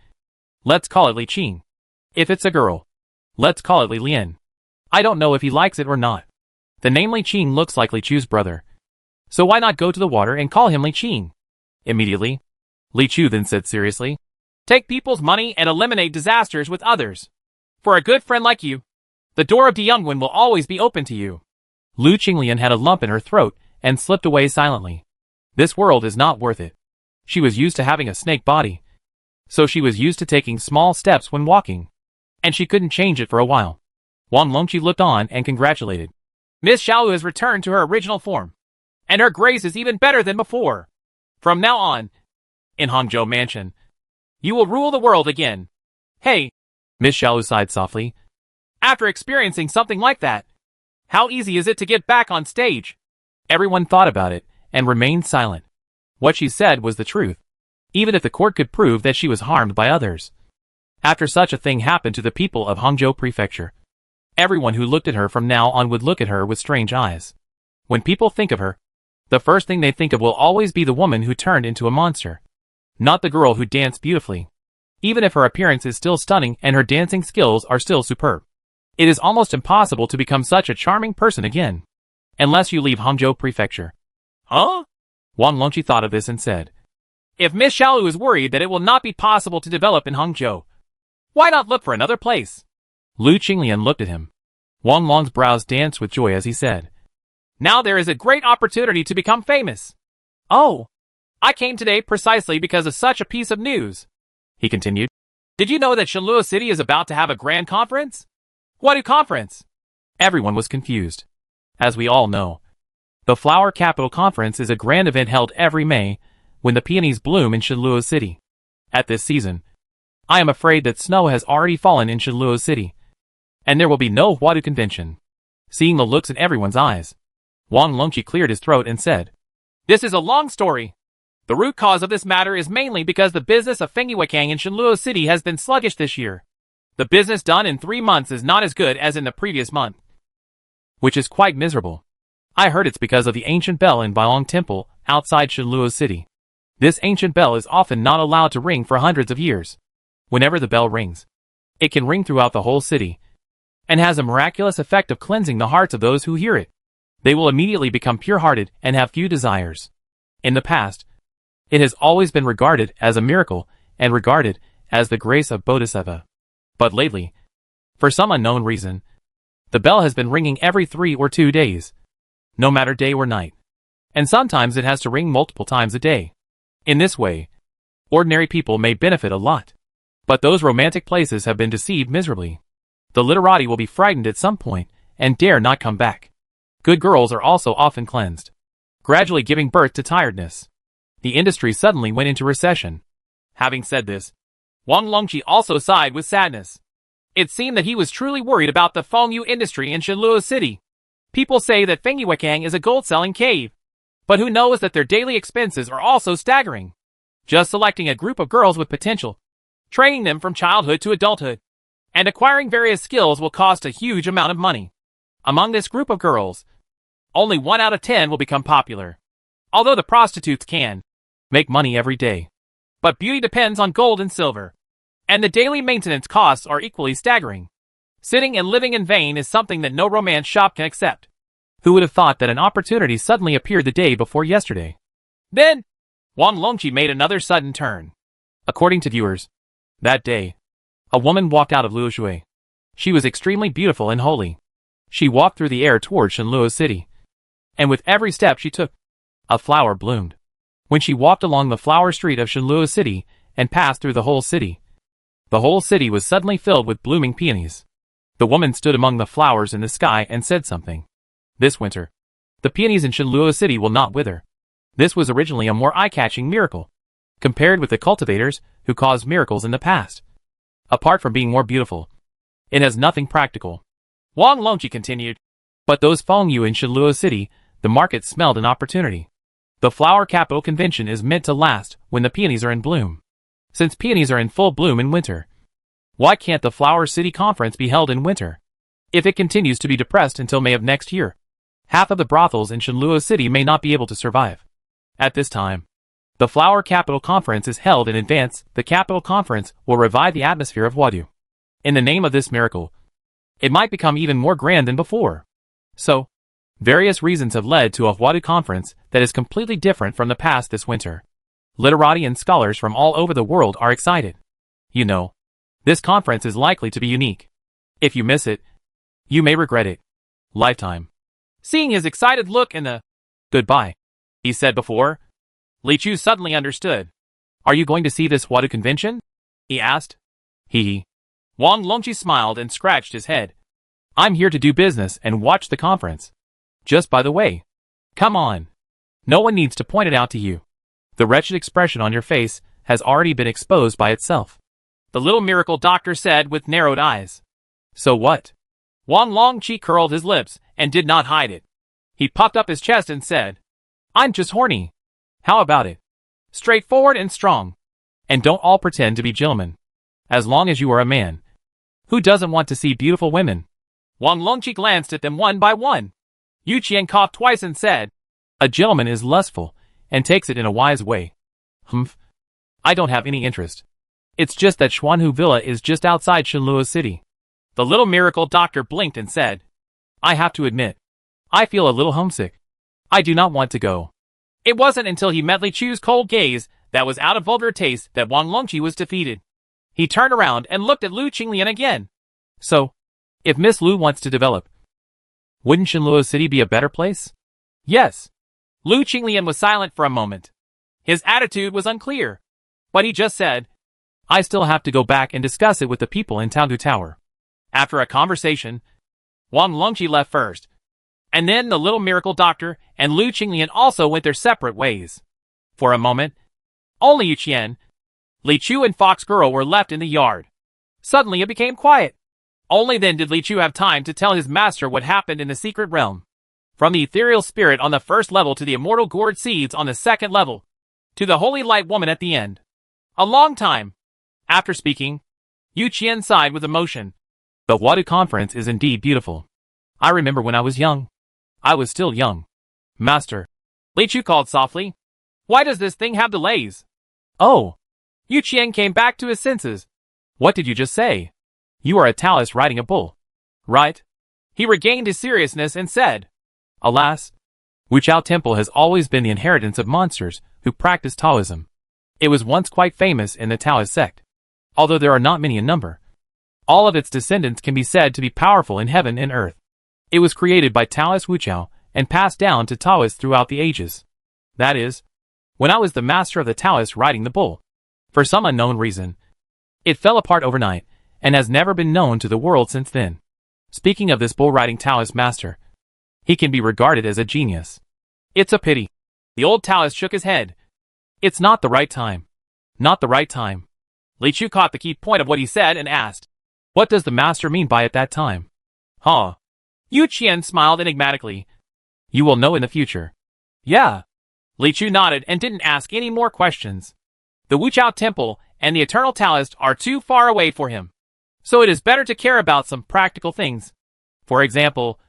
Speaker 1: let's call it Li Qing. If it's a girl, let's call it Li Lian. I don't know if he likes it or not. The name Li Qing looks like Li Chu's brother. So why not go to the water and call him Li Qing? Immediately, Li Chu then said seriously, Take people's money and eliminate disasters with others. For a good friend like you, the door of Diyungwen will always be open to you. Lu Qinglian had a lump in her throat and slipped away silently. This world is not worth it. She was used to having a snake body, so she was used to taking small steps when walking, and she couldn't change it for a while. Wang Longqi looked on and congratulated. Miss Xiaolu has returned to her original form, and her grace is even better than before. From now on, in Hangzhou Mansion, you will rule the world again. Hey, Miss Xiaolu sighed softly. After experiencing something like that, how easy is it to get back on stage? Everyone thought about it and remained silent. What she said was the truth, even if the court could prove that she was harmed by others. After such a thing happened to the people of Hangzhou Prefecture, everyone who looked at her from now on would look at her with strange eyes. When people think of her, the first thing they think of will always be the woman who turned into a monster, not the girl who danced beautifully. Even if her appearance is still stunning and her dancing skills are still superb, it is almost impossible to become such a charming person again, unless you leave Hangzhou Prefecture. Huh? Wang Longqi thought of this and said, If Miss Xiaolu is worried that it will not be possible to develop in Hangzhou, why not look for another place? Lu Qinglian looked at him. Wang Long's brows danced with joy as he said, Now there is a great opportunity to become famous. Oh, I came today precisely because of such a piece of news, he continued. Did you know that Shenluo City is about to have a grand conference? What a conference! Everyone was confused. As we all know, the Flower Capital Conference is a grand event held every May when the peonies bloom in Shenluo City. At this season, I am afraid that snow has already fallen in Shenluo City, and there will be no Huadu convention. Seeing the looks in everyone's eyes, Wang Longqi cleared his throat and said, This is a long story. The root cause of this matter is mainly because the business of Fengyiwekang in Shenluo City has been sluggish this year. The business done in 3 months is not as good as in the previous month, which is quite miserable. I heard it's because of the ancient bell in Bailong Temple outside Shenluo City. This ancient bell is often not allowed to ring for hundreds of years. Whenever the bell rings, it can ring throughout the whole city, and has a miraculous effect of cleansing the hearts of those who hear it. They will immediately become pure-hearted and have few desires. In the past, it has always been regarded as a miracle and regarded as the grace of Bodhisattva. But lately, for some unknown reason, the bell has been ringing every 3 or 2 days, no matter day or night. And sometimes it has to ring multiple times a day. In this way, ordinary people may benefit a lot. But those romantic places have been deceived miserably. The literati will be frightened at some point and dare not come back. Good girls are also often cleansed, gradually giving birth to tiredness. The industry suddenly went into recession. Having said this, Wang Longqi also sighed with sadness. It seemed that he was truly worried about the Fengyu industry in Shenluo City. People say that Fengyiwekang is a gold-selling cave, but who knows that their daily expenses are also staggering. Just selecting a group of girls with potential, training them from childhood to adulthood, and acquiring various skills will cost a huge amount of money. Among this group of girls, only 1 out of 10 will become popular. Although the prostitutes can make money every day, But beauty depends on gold and silver. And the daily maintenance costs are equally staggering. Sitting and living in vain is something that no romance shop can accept. Who would have thought that an opportunity suddenly appeared the day before yesterday? Then, Wang Longqi made another sudden turn. According to viewers, that day, a woman walked out of Luoshui. She was extremely beautiful and holy. She walked through the air toward Shenluo City. And with every step she took, a flower bloomed. When she walked along the flower street of Shenluo City and passed through the whole city was suddenly filled with blooming peonies. The woman stood among the flowers in the sky and said something. This winter, the peonies in Shenluo City will not wither. This was originally a more eye-catching miracle, compared with the cultivators who caused miracles in the past. Apart from being more beautiful, it has nothing practical. Wang Longqi continued. But those Fengyu in Shenluo City, the market smelled an opportunity. The flower capital convention is meant to last when the peonies are in bloom. Since peonies are in full bloom in winter, why can't the Flower City Conference be held in winter? If it continues to be depressed until May of next year, half of the brothels in Shenluo City may not be able to survive. At this time, the Flower Capital Conference is held in advance. The Capital Conference will revive the atmosphere of Wadu. In the name of this miracle, it might become even more grand than before. So, various reasons have led to a Wadu conference that is completely different from the past this winter. Literati and scholars from all over the world are excited. You know, this conference is likely to be unique. If you miss it, you may regret it. Lifetime. Seeing his excited look in the goodbye, he said before, Li Chu suddenly understood. Are you going to see this Wadu convention? He asked. Hee. Wang Longqi smiled and scratched his head. I'm here to do business and watch the conference. Just by the way. Come on. No one needs to point it out to you. The wretched expression on your face has already been exposed by itself. The little miracle doctor said with narrowed eyes. So what? Wang Longqi curled his lips and did not hide it. He puffed up his chest and said, I'm just horny. How about it? Straightforward and strong. And don't all pretend to be gentlemen. As long as you are a man. Who doesn't want to see beautiful women? Wang Longqi glanced at them one by one. Yu Qian coughed twice and said, a gentleman is lustful, and takes it in a wise way. Humph. I don't have any interest. It's just that Xuanhu Villa is just outside Shenluo City. The little miracle doctor blinked and said, I have to admit, I feel a little homesick. I do not want to go. It wasn't until he met Li Chu's cold gaze that was out of vulgar taste that Wang Longqi was defeated. He turned around and looked at Lu Qinglian again. So, if Miss Lu wants to develop, wouldn't Shenluo City be a better place? Yes. Lu Qinglian was silent for a moment. His attitude was unclear. But he just said, I still have to go back and discuss it with the people in Taogu Tower. After a conversation, Wang Longqi left first. And then the little miracle doctor and Lu Qinglian also went their separate ways. For a moment, only Yu Qian, Li Chu and Fox Girl were left in the yard. Suddenly it became quiet. Only then did Li Chu have time to tell his master what happened in the secret realm. From the ethereal spirit on the first level to the immortal gourd seeds on the second level, to the holy light woman at the end. A long time. After speaking, Yu Qian sighed with emotion. The Wadu conference is indeed beautiful. I remember when I was young. I was still young. Master. Li Chu called softly. Why does this thing have delays? Oh. Yu Qian came back to his senses. What did you just say? You are a Taoist riding a bull. Right? He regained his seriousness and said, alas, Wuchao Temple has always been the inheritance of monsters who practice Taoism. It was once quite famous in the Taoist sect. Although there are not many in number, all of its descendants can be said to be powerful in heaven and earth. It was created by Taoist Wuchao and passed down to Taoists throughout the ages. That is, when I was the master of the Taoists riding the bull. For some unknown reason, it fell apart overnight and has never been known to the world since then. Speaking of this bull-riding Taoist master, he can be regarded as a genius. It's a pity. The old Taoist shook his head. It's not the right time. Not the right time. Li Chu caught the key point of what he said and asked, what does the master mean by at that time? Huh? Yu Qian smiled enigmatically. You will know in the future. Yeah. Li Chu nodded and didn't ask any more questions. The Wuchao Temple and the Eternal Taoist are too far away for him. So it is better to care about some practical things. For example,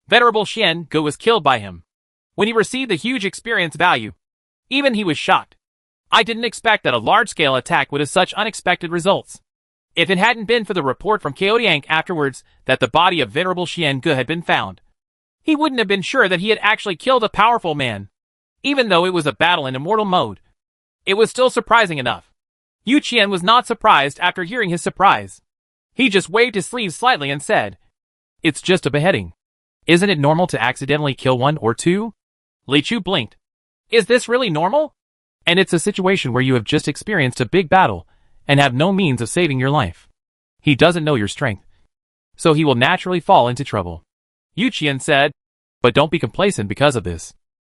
Speaker 1: Venerable Xian Gu was killed by him. When he received the huge experience value, even he was shocked. I didn't expect that a large-scale attack would have such unexpected results. If it hadn't been for the report from Kaodiank afterwards that the body of venerable Xian Ge had been found, he wouldn't have been sure that he had actually killed a powerful man. Even though it was a battle in immortal mode, it was still surprising enough. Yu Qian was not surprised after hearing his surprise. He just waved his sleeve slightly and said, "It's just a beheading. Isn't it normal to accidentally kill one or two?" Li Chu blinked. "Is this really normal? And it's a situation where you have just experienced a big battle and have no means of saving your life. He doesn't know your strength, so he will naturally fall into trouble." Yu Qian said, "But don't be complacent because of this.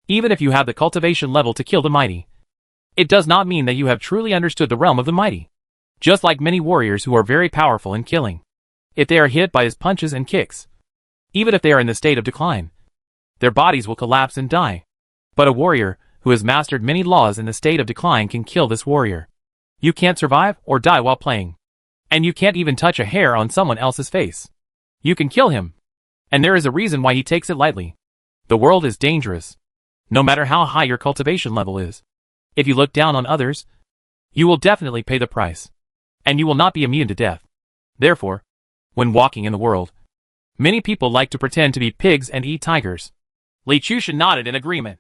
Speaker 1: Even if you have the cultivation level to kill the mighty, it does not mean that you have truly understood the realm of the mighty. Just like many warriors who are very powerful in killing, if they are hit by his punches and kicks, even if they are in the state of decline, their bodies will collapse and die. But a warrior who has mastered many laws in the state of decline can kill this warrior. You can't survive or die while playing. And you can't even touch a hair on someone else's face. You can kill him. And there is a reason why he takes it lightly. The world is dangerous, no matter how high your cultivation level is. If you look down on others, you will definitely pay the price. And you will not be immune to death. Therefore, when walking in the world, many people like to pretend to be pigs and eat tigers." Li Chushan nodded in agreement.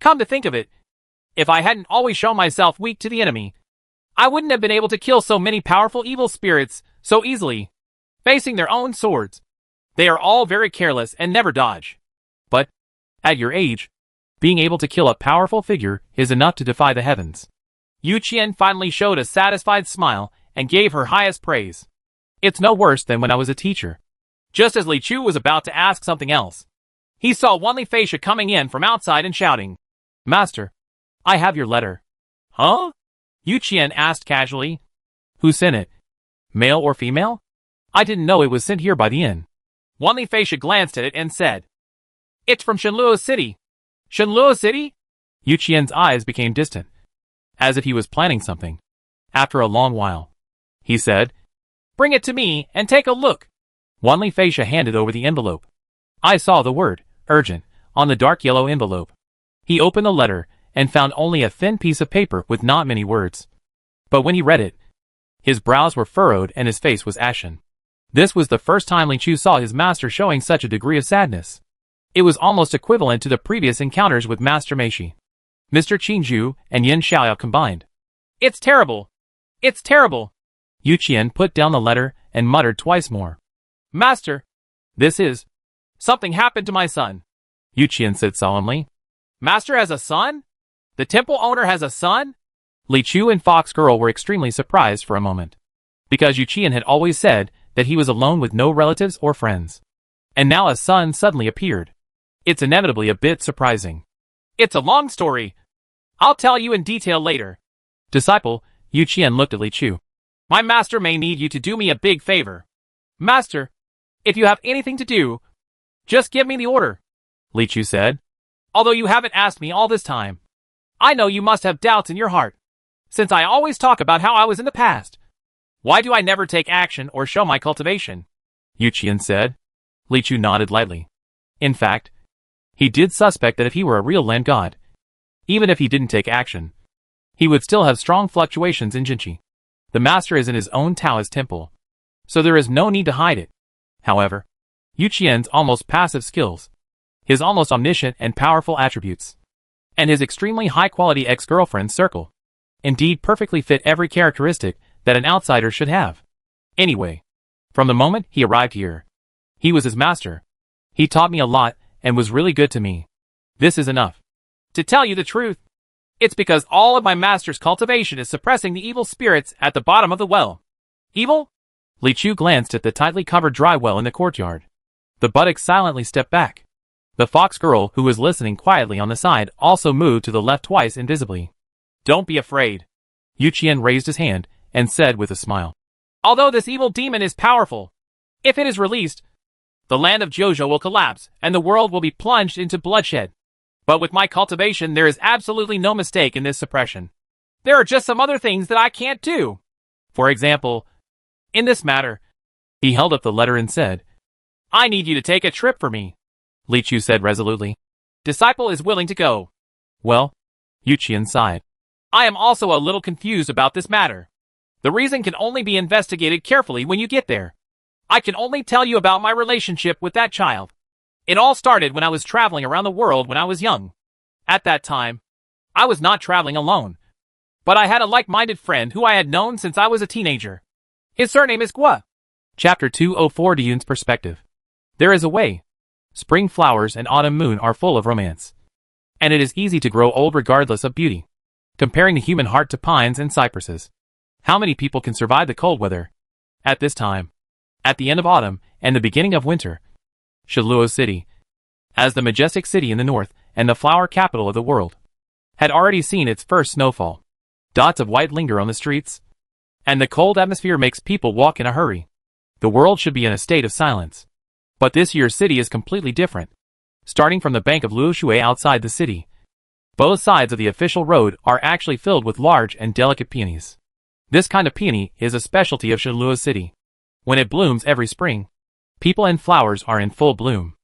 Speaker 1: "Come to think of it, if I hadn't always shown myself weak to the enemy, I wouldn't have been able to kill so many powerful evil spirits so easily, facing their own swords. They are all very careless and never dodge. But, at your age, being able to kill a powerful figure is enough to defy the heavens." Yu Qian finally showed a satisfied smile and gave her highest praise. "It's no worse than when I was a teacher." Just as Li Chu was about to ask something else, he saw Wanli Feisha coming in from outside and shouting, "Master, I have your letter." "Huh?" Yu Qian asked casually. "Who sent it? Male or female? I didn't know it was sent here by the inn." Wanli Feisha glanced at it and said, "It's from Shenluo City." "Shenluo City?" Yu Qian's eyes became distant, as if he was planning something. After a long while, he said, "Bring it to me and take a look." Wanli Feisha handed over the envelope. I saw the word, "urgent," on the dark yellow envelope. He opened the letter and found only a thin piece of paper with not many words. But when he read it, his brows were furrowed and his face was ashen. This was the first time Li Chu saw his master showing such a degree of sadness. It was almost equivalent to the previous encounters with Master Meishi, Mr. Qingzhu, and Yin Xiaoyao combined. "It's terrible! It's terrible!" Yu Qian put down the letter and muttered twice more. "Master, this is... something happened to my son." Yu Qian said solemnly. "Master has a son? The temple owner has a son?" Li Chu and Fox Girl were extremely surprised for a moment, because Yu Qian had always said that he was alone with no relatives or friends. And now a son suddenly appeared. It's inevitably a bit surprising. "It's a long story. I'll tell you in detail later." Disciple, Yu Qian looked at Li Chu. "My master may need you to do me a big favor." "Master, if you have anything to do, just give me the order," Li Chu said. "Although you haven't asked me all this time, I know you must have doubts in your heart, since I always talk about how I was in the past. Why do I never take action or show my cultivation?" Yu Qian said. Li Chu nodded lightly. In fact, he did suspect that if he were a real land god, even if he didn't take action, he would still have strong fluctuations in Jinchi. The master is in his own Taoist temple, so there is no need to hide it. However, Yu Qian's almost passive skills, his almost omniscient and powerful attributes, and his extremely high-quality ex-girlfriend circle, indeed perfectly fit every characteristic that an outsider should have. Anyway, from the moment he arrived here, he was his master. He taught me a lot and was really good to me. This is enough. To tell you the truth, it's because all of my master's cultivation is suppressing the evil spirits at the bottom of the well. Evil? Li Chu glanced at the tightly covered dry well in the courtyard. The buttock silently stepped back. The fox girl, who was listening quietly on the side, also moved to the left twice invisibly. "Don't be afraid." Yu Qian raised his hand and said with a smile, "Although this evil demon is powerful, if it is released, the land of Jojo will collapse and the world will be plunged into bloodshed. But with my cultivation, there is absolutely no mistake in this suppression. There are just some other things that I can't do. For example, in this matter," he held up the letter and said, "I need you to take a trip for me." Li Chu said resolutely. "Disciple is willing to go." "Well," Yu Qian sighed, I am also a little confused about this matter. The reason can only be investigated carefully when you get there. I can only tell you about my relationship with that child. It all started when I was traveling around the world when I was young. At that time, I was not traveling alone, but I had a like-minded friend who I had known since I was a teenager. His surname is Gua. Chapter 204 Diyun's Perspective. There is a way. Spring flowers and autumn moon are full of romance. And it is easy to grow old regardless of beauty. Comparing the human heart to pines and cypresses. How many people can survive the cold weather? At this time, at the end of autumn and the beginning of winter, Sholuo City, as the majestic city in the north and the flower capital of the world, had already seen its first snowfall. Dots of white linger on the streets, and the cold atmosphere makes people walk in a hurry. The world should be in a state of silence. But this year's city is completely different. Starting from the bank of Luoshui outside the city, both sides of the official road are actually filled with large and delicate peonies. This kind of peony is a specialty of Sholuo City. When it blooms every spring, people and flowers are in full bloom.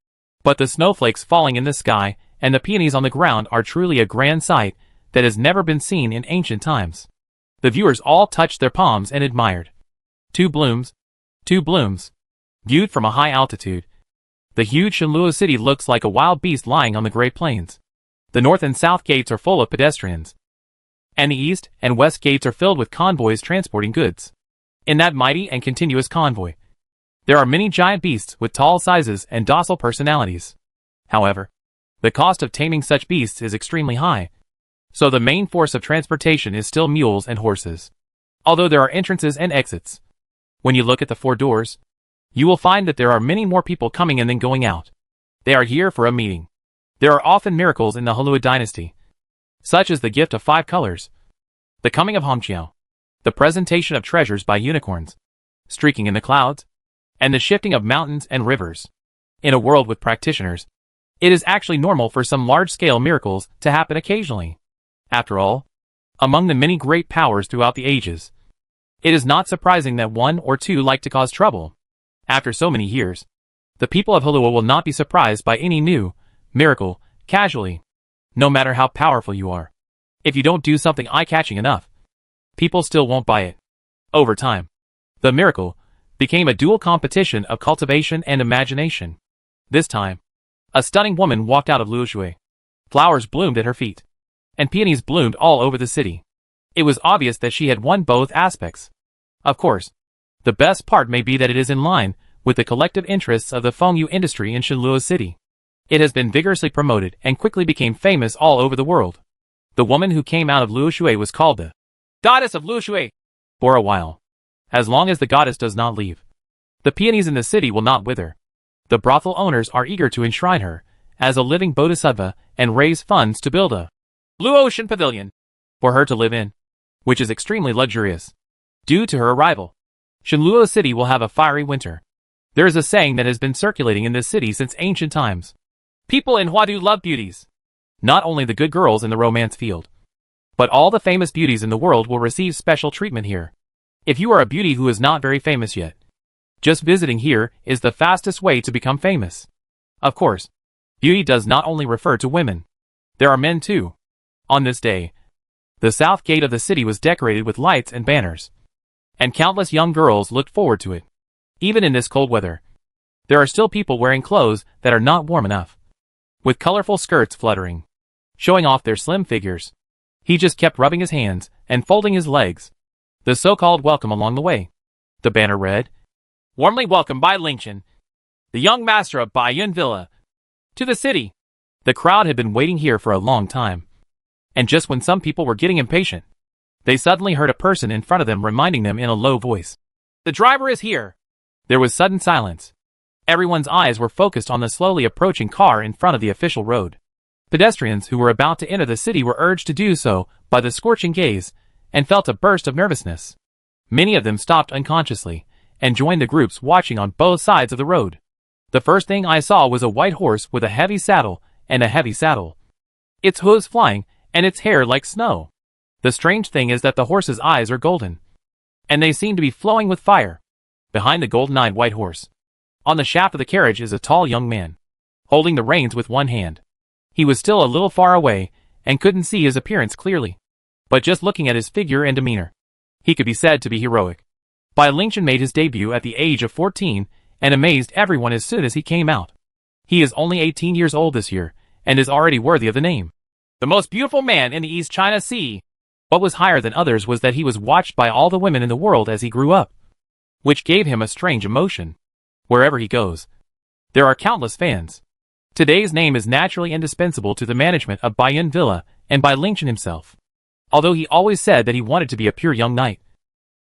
Speaker 1: But the snowflakes falling in the sky and the peonies on the ground are truly a grand sight that has never been seen in ancient times. The viewers all touched their palms and admired. Two blooms. Viewed from a high altitude, the huge Sholuo City looks like a wild beast lying on the Great Plains. The north and south gates are full of pedestrians, and the east and west gates are filled with convoys transporting goods. In that mighty and continuous convoy, there are many giant beasts with tall sizes and docile personalities. However, the cost of taming such beasts is extremely high, so the main force of transportation is still mules and horses. Although there are entrances and exits, when you look at the 4 doors, you will find that there are many more people coming in than going out. They are here for a meeting. There are often miracles in the Hulua dynasty, such as the gift of 5 colors, the coming of Hongqiao, the presentation of treasures by unicorns, streaking in the clouds, and the shifting of mountains and rivers. In a world with practitioners, it is actually normal for some large-scale miracles to happen occasionally. After all, among the many great powers throughout the ages, it is not surprising that 1 or 2 like to cause trouble. After so many years, the people of Hulua will not be surprised by any new miracle casually, no matter how powerful you are. If you don't do something eye-catching enough, people still won't buy it. Over time, the miracle became a dual competition of cultivation and imagination. This time, a stunning woman walked out of Luoshui. Flowers bloomed at her feet, and peonies bloomed all over the city. It was obvious that she had won both aspects. Of course, the best part may be that it is in line with the collective interests of the fengyu industry in Sholuo City. It has been vigorously promoted and quickly became famous all over the world. The woman who came out of Luoshui was called the Goddess of Luoshui for a while. As long as the goddess does not leave, the peonies in the city will not wither. The brothel owners are eager to enshrine her as a living bodhisattva and raise funds to build a blue ocean pavilion for her to live in, which is extremely luxurious. Due to her arrival, Sholuo City will have a fiery winter. There is a saying that has been circulating in this city since ancient times. People in Huadu love beauties. Not only the good girls in the romance field, but all the famous beauties in the world will receive special treatment here. If you are a beauty who is not very famous yet, just visiting here is the fastest way to become famous. Of course, beauty does not only refer to women. There are men too. On this day, the south gate of the city was decorated with lights and banners, and countless young girls looked forward to it. Even in this cold weather, there are still people wearing clothes that are not warm enough, with colorful skirts fluttering, showing off their slim figures. He just kept rubbing his hands and folding his legs. The so-called welcome along the way. The banner read, "Warmly welcomed by Lingchen, the young master of Baiyun Villa, to the city." The crowd had been waiting here for a long time, and just when some people were getting impatient, they suddenly heard a person in front of them reminding them in a low voice, "The driver is here." There was sudden silence. Everyone's eyes were focused on the slowly approaching car in front of the official road. Pedestrians who were about to enter the city were urged to do so by the scorching gaze and felt a burst of nervousness. Many of them stopped unconsciously and joined the groups watching on both sides of the road. The first thing I saw was a white horse with a heavy saddle and a heavy saddle. Its hooves flying and its hair like snow. The strange thing is that the horse's eyes are golden, and they seem to be flowing with fire. Behind the golden-eyed white horse, on the shaft of the carriage is a tall young man, holding the reins with one hand. He was still a little far away and couldn't see his appearance clearly, but just looking at his figure and demeanor, he could be said to be heroic. Bai Lingchen made his debut at the age of 14 and amazed everyone as soon as he came out. He is only 18 years old this year and is already worthy of the name. The most beautiful man in the East China Sea. What was higher than others was that he was watched by all the women in the world as he grew up, which gave him a strange emotion. Wherever he goes, there are countless fans. Today's name is naturally indispensable to the management of Baiyun Villa and Bai Lingchen himself. Although he always said that he wanted to be a pure young knight,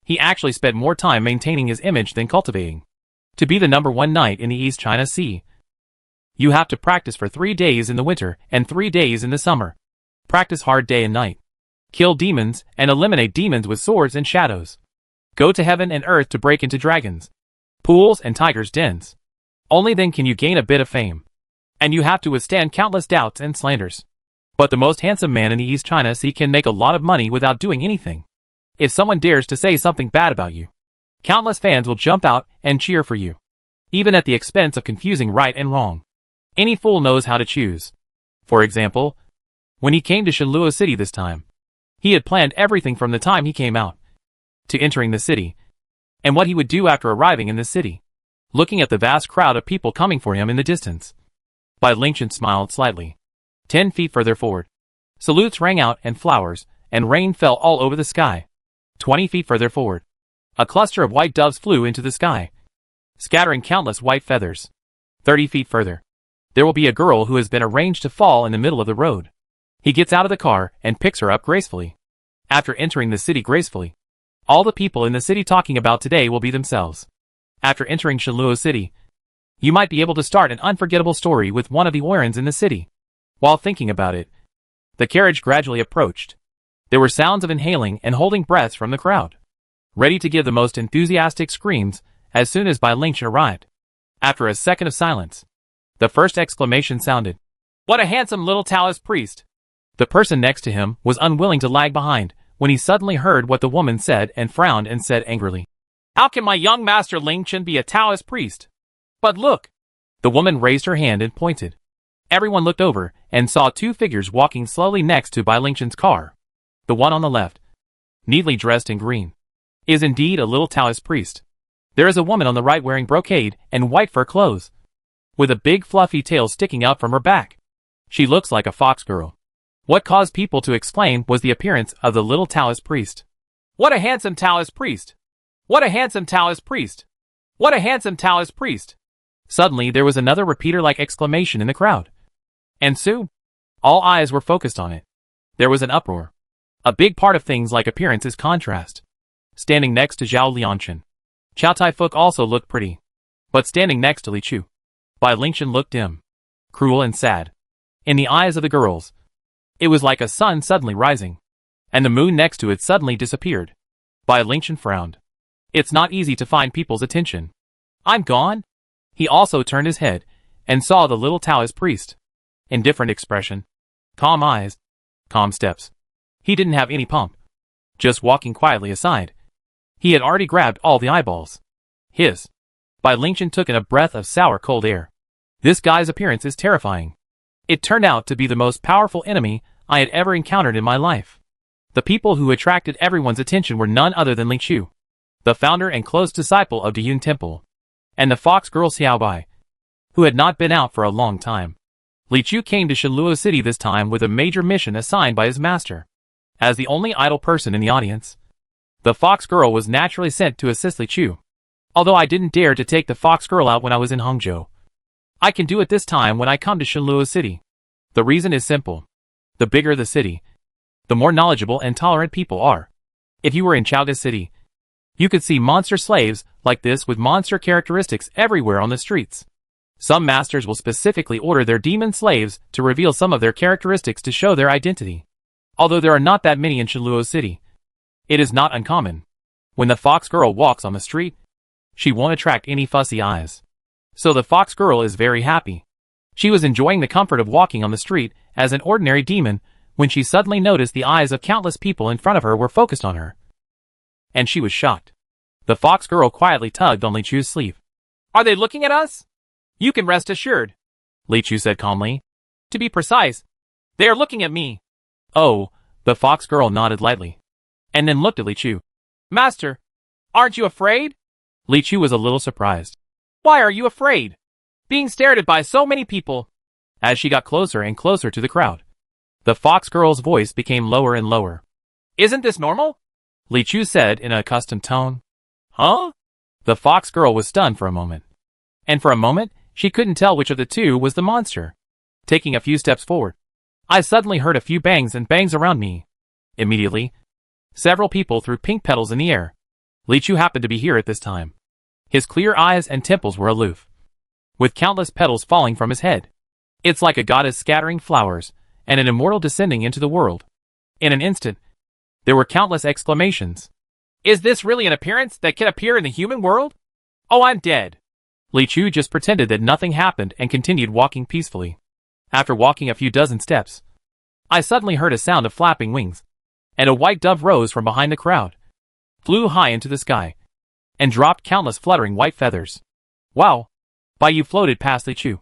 Speaker 1: he actually spent more time maintaining his image than cultivating. To be the #1 knight in the East China Sea, you have to practice for 3 days in the winter and 3 days in the summer. Practice hard day and night. Kill demons and eliminate demons with swords and shadows. Go to heaven and earth to break into dragons, pools and tigers' dens. Only then can you gain a bit of fame. And you have to withstand countless doubts and slanders. But the most handsome man in the East China Sea can make a lot of money without doing anything. If someone dares to say something bad about you, countless fans will jump out and cheer for you, even at the expense of confusing right and wrong. Any fool knows how to choose. For example, when he came to Shenluo City this time, he had planned everything from the time he came out to entering the city, and what he would do after arriving in the city. Looking at the vast crowd of people coming for him in the distance, Bai Lingchen smiled slightly. 10 feet further forward, salutes rang out and flowers and rain fell all over the sky. 20 feet further forward, a cluster of white doves flew into the sky, scattering countless white feathers. 30 feet further, there will be a girl who has been arranged to fall in the middle of the road. He gets out of the car and picks her up gracefully. After entering the city gracefully, all the people in the city talking about today will be themselves. After entering Shenluo City, you might be able to start an unforgettable story with one of the Oirons in the city. While thinking about it, the carriage gradually approached. There were sounds of inhaling and holding breaths from the crowd, ready to give the most enthusiastic screams as soon as Bai Lingchen arrived. After a second of silence, the first exclamation sounded. "What a handsome little Taoist priest!" The person next to him was unwilling to lag behind when he suddenly heard what the woman said and frowned and said angrily, "How can my young master Lingchen be a Taoist priest? But look!" The woman raised her hand and pointed. Everyone looked over and saw 2 figures walking slowly next to Bai Lingchen's car. The one on the left, neatly dressed in green, is indeed a little Taoist priest. There is a woman on the right wearing brocade and white fur clothes, with a big fluffy tail sticking out from her back. She looks like a fox girl. What caused people to exclaim was the appearance of the little Taoist priest. "What a handsome Taoist priest! What a handsome Taoist priest! What a handsome Taoist priest!" Suddenly there was another repeater-like exclamation in the crowd. And soon, all eyes were focused on it. There was an uproar. A big part of things like appearance is contrast. Standing next to Zhao Lianchen, Chow Tai-Fuk also looked pretty. But standing next to Li Chu, Bai Lingchen looked dim, cruel and sad. In the eyes of the girls, it was like a sun suddenly rising, and the moon next to it suddenly disappeared. Bai Lingchen frowned. It's not easy to find people's attention. "I'm gone?" He also turned his head and saw the little Taoist priest. Indifferent expression, calm eyes, calm steps. He didn't have any pomp, just walking quietly aside. He had already grabbed all the eyeballs. Bai Lingchen took in a breath of sour cold air. This guy's appearance is terrifying. It turned out to be the most powerful enemy I had ever encountered in my life. The people who attracted everyone's attention were none other than Li Chu, the founder and close disciple of Diyun Temple, and the fox girl Xiaobai, who had not been out for a long time. Li Chu came to Shenluo City this time with a major mission assigned by his master. As the only idle person in the audience, the fox girl was naturally sent to assist Li Chu. Although I didn't dare to take the fox girl out when I was in Hangzhou, I can do it this time when I come to Shenluo City. The reason is simple. The bigger the city, the more knowledgeable and tolerant people are. If you were in Chaoga City, you could see monster slaves like this with monster characteristics everywhere on the streets. Some masters will specifically order their demon slaves to reveal some of their characteristics to show their identity. Although there are not that many in Shenluo City, it is not uncommon. When the fox girl walks on the street, she won't attract any fussy eyes. So the fox girl is very happy. She was enjoying the comfort of walking on the street as an ordinary demon when she suddenly noticed the eyes of countless people in front of her were focused on her. And she was shocked. The fox girl quietly tugged on Li Chu's sleeve. "Are they looking at us?" "You can rest assured," Li Chu said calmly. "To be precise, they are looking at me." "Oh," The fox girl nodded lightly, and then looked at Li Chu. Master, aren't you afraid? Li Chu was a little surprised. Why are you afraid? Being stared at by so many people. As she got closer and closer to the crowd, the fox girl's voice became lower and lower. Isn't this normal? Li Chu said in an accustomed tone. Huh? The fox girl was stunned for a moment. And for a moment, she couldn't tell which of the two was the monster. Taking a few steps forward, I suddenly heard a few bangs and bangs around me. Immediately, several people threw pink petals in the air. Li Chu happened to be here at this time. His clear eyes and temples were aloof, with countless petals falling from his head. It's like a goddess scattering flowers, and an immortal descending into the world. In an instant, there were countless exclamations. Is this really an appearance that can appear in the human world? Oh, I'm dead. Li Chu just pretended that nothing happened and continued walking peacefully. After walking a few dozen steps, I suddenly heard a sound of flapping wings, and a white dove rose from behind the crowd, flew high into the sky, and dropped countless fluttering white feathers. Wow! Bai Yu floated past Li Chu,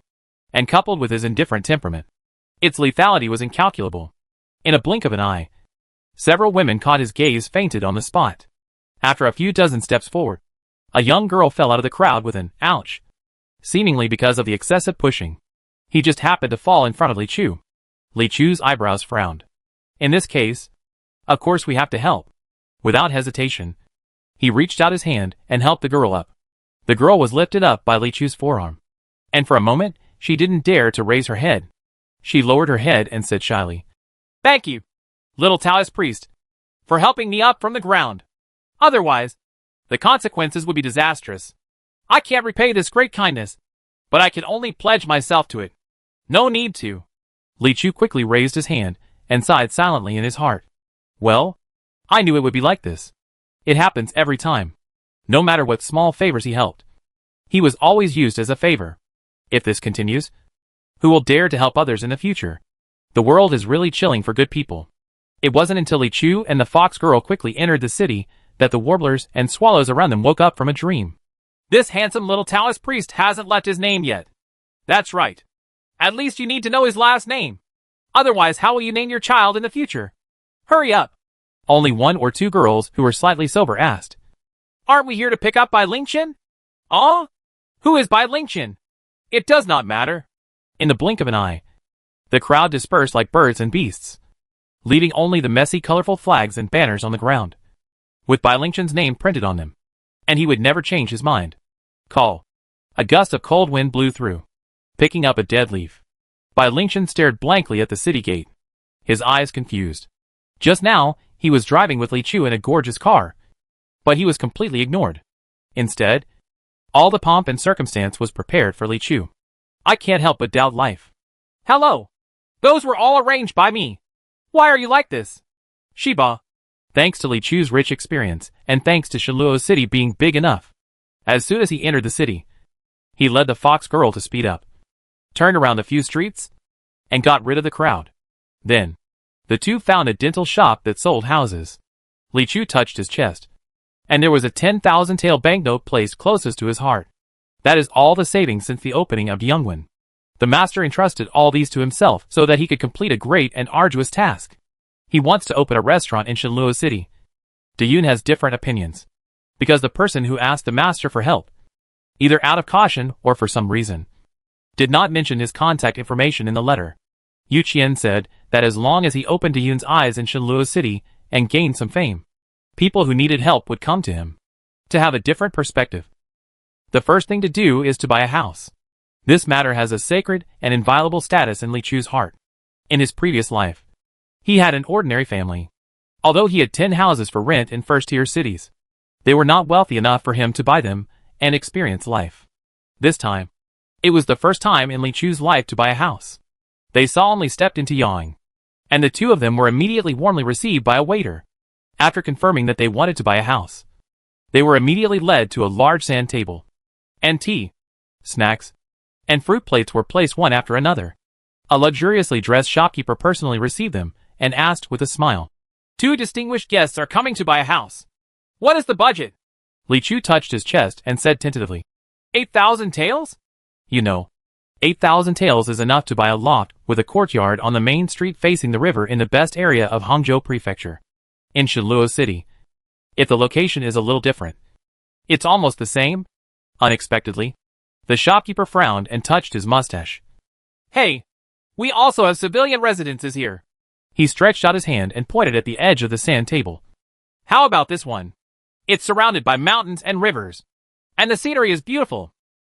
Speaker 1: and coupled with his indifferent temperament, its lethality was incalculable. In a blink of an eye, several women caught his gaze, fainted on the spot. After a few dozen steps forward, a young girl fell out of the crowd with an ouch, seemingly because of the excessive pushing. He just happened to fall in front of Li Chu. Li Chu's eyebrows frowned. In this case, of course we have to help. Without hesitation, he reached out his hand and helped the girl up. The girl was lifted up by Li Chu's forearm, and for a moment, she didn't dare to raise her head. She lowered her head and said shyly, Thank you, little Taoist priest, for helping me up from the ground. Otherwise, the consequences would be disastrous. I can't repay this great kindness, but I can only pledge myself to it. No need to. Li Chu quickly raised his hand and sighed silently in his heart. Well, I knew it would be like this. It happens every time. No matter what small favors he helped, he was always used as a favor. If this continues, who will dare to help others in the future? The world is really chilling for good people. It wasn't until Li Chu and the fox girl quickly entered the city that the warblers and swallows around them woke up from a dream. This handsome little Taoist priest hasn't left his name yet. That's right. At least you need to know his last name. Otherwise, how will you name your child in the future? Hurry up. Only one or two girls who were slightly sober asked. Aren't we here to pick up Bai Lingqian? Who is Bai Lingqian? It does not matter. In the blink of an eye, the crowd dispersed like birds and beasts, leaving only the messy, colorful flags and banners on the ground, with Bai Lingqian's name printed on them. And he would never change his mind. Call. A gust of cold wind blew through, picking up a dead leaf. Bai Lingqian stared blankly at the city gate, his eyes confused. Just now, he was driving with Li Chu in a gorgeous car, but he was completely ignored. Instead, all the pomp and circumstance was prepared for Li Chu. I can't help but doubt life. Hello. Those were all arranged by me. Why are you like this? Shiba. Thanks to Li Chu's rich experience, and thanks to Shenluo City being big enough. As soon as he entered the city, he led the fox girl to speed up, turned around a few streets, and got rid of the crowd. Then, the two found a dental shop that sold houses. Li Chu touched his chest, and there was a 10,000 tael banknote placed closest to his heart. That is all the savings since the opening of Yongwen. The master entrusted all these to himself so that he could complete a great and arduous task. He wants to open a restaurant in Shenluo City. Diyun has different opinions, because the person who asked the master for help, either out of caution or for some reason, did not mention his contact information in the letter. Yu Qian said that as long as he opened Diyun's eyes in Shenluo City and gained some fame, people who needed help would come to him. To have a different perspective, the first thing to do is to buy a house. This matter has a sacred and inviolable status in Li Chu's heart. In his previous life, he had an ordinary family. Although he had 10 houses for rent in first-tier cities, they were not wealthy enough for him to buy them and experience life. This time, it was the first time in Li Chu's life to buy a house. They solemnly stepped into Yang, and the two of them were immediately warmly received by a waiter. After confirming that they wanted to buy a house, they were immediately led to a large sand table, and tea, snacks, and fruit plates were placed one after another. A luxuriously dressed shopkeeper personally received them and asked with a smile, 2 distinguished guests are coming to buy a house. What is the budget? Li Chu touched his chest and said tentatively, 8,000 taels? You know, 8,000 taels is enough to buy a loft with a courtyard on the main street facing the river in the best area of Hangzhou Prefecture. In Shenluo City, if the location is a little different, it's almost the same. Unexpectedly, the shopkeeper frowned and touched his mustache. Hey, we also have civilian residences here. He stretched out his hand and pointed at the edge of the sand table. How about this one? It's surrounded by mountains and rivers, and the scenery is beautiful.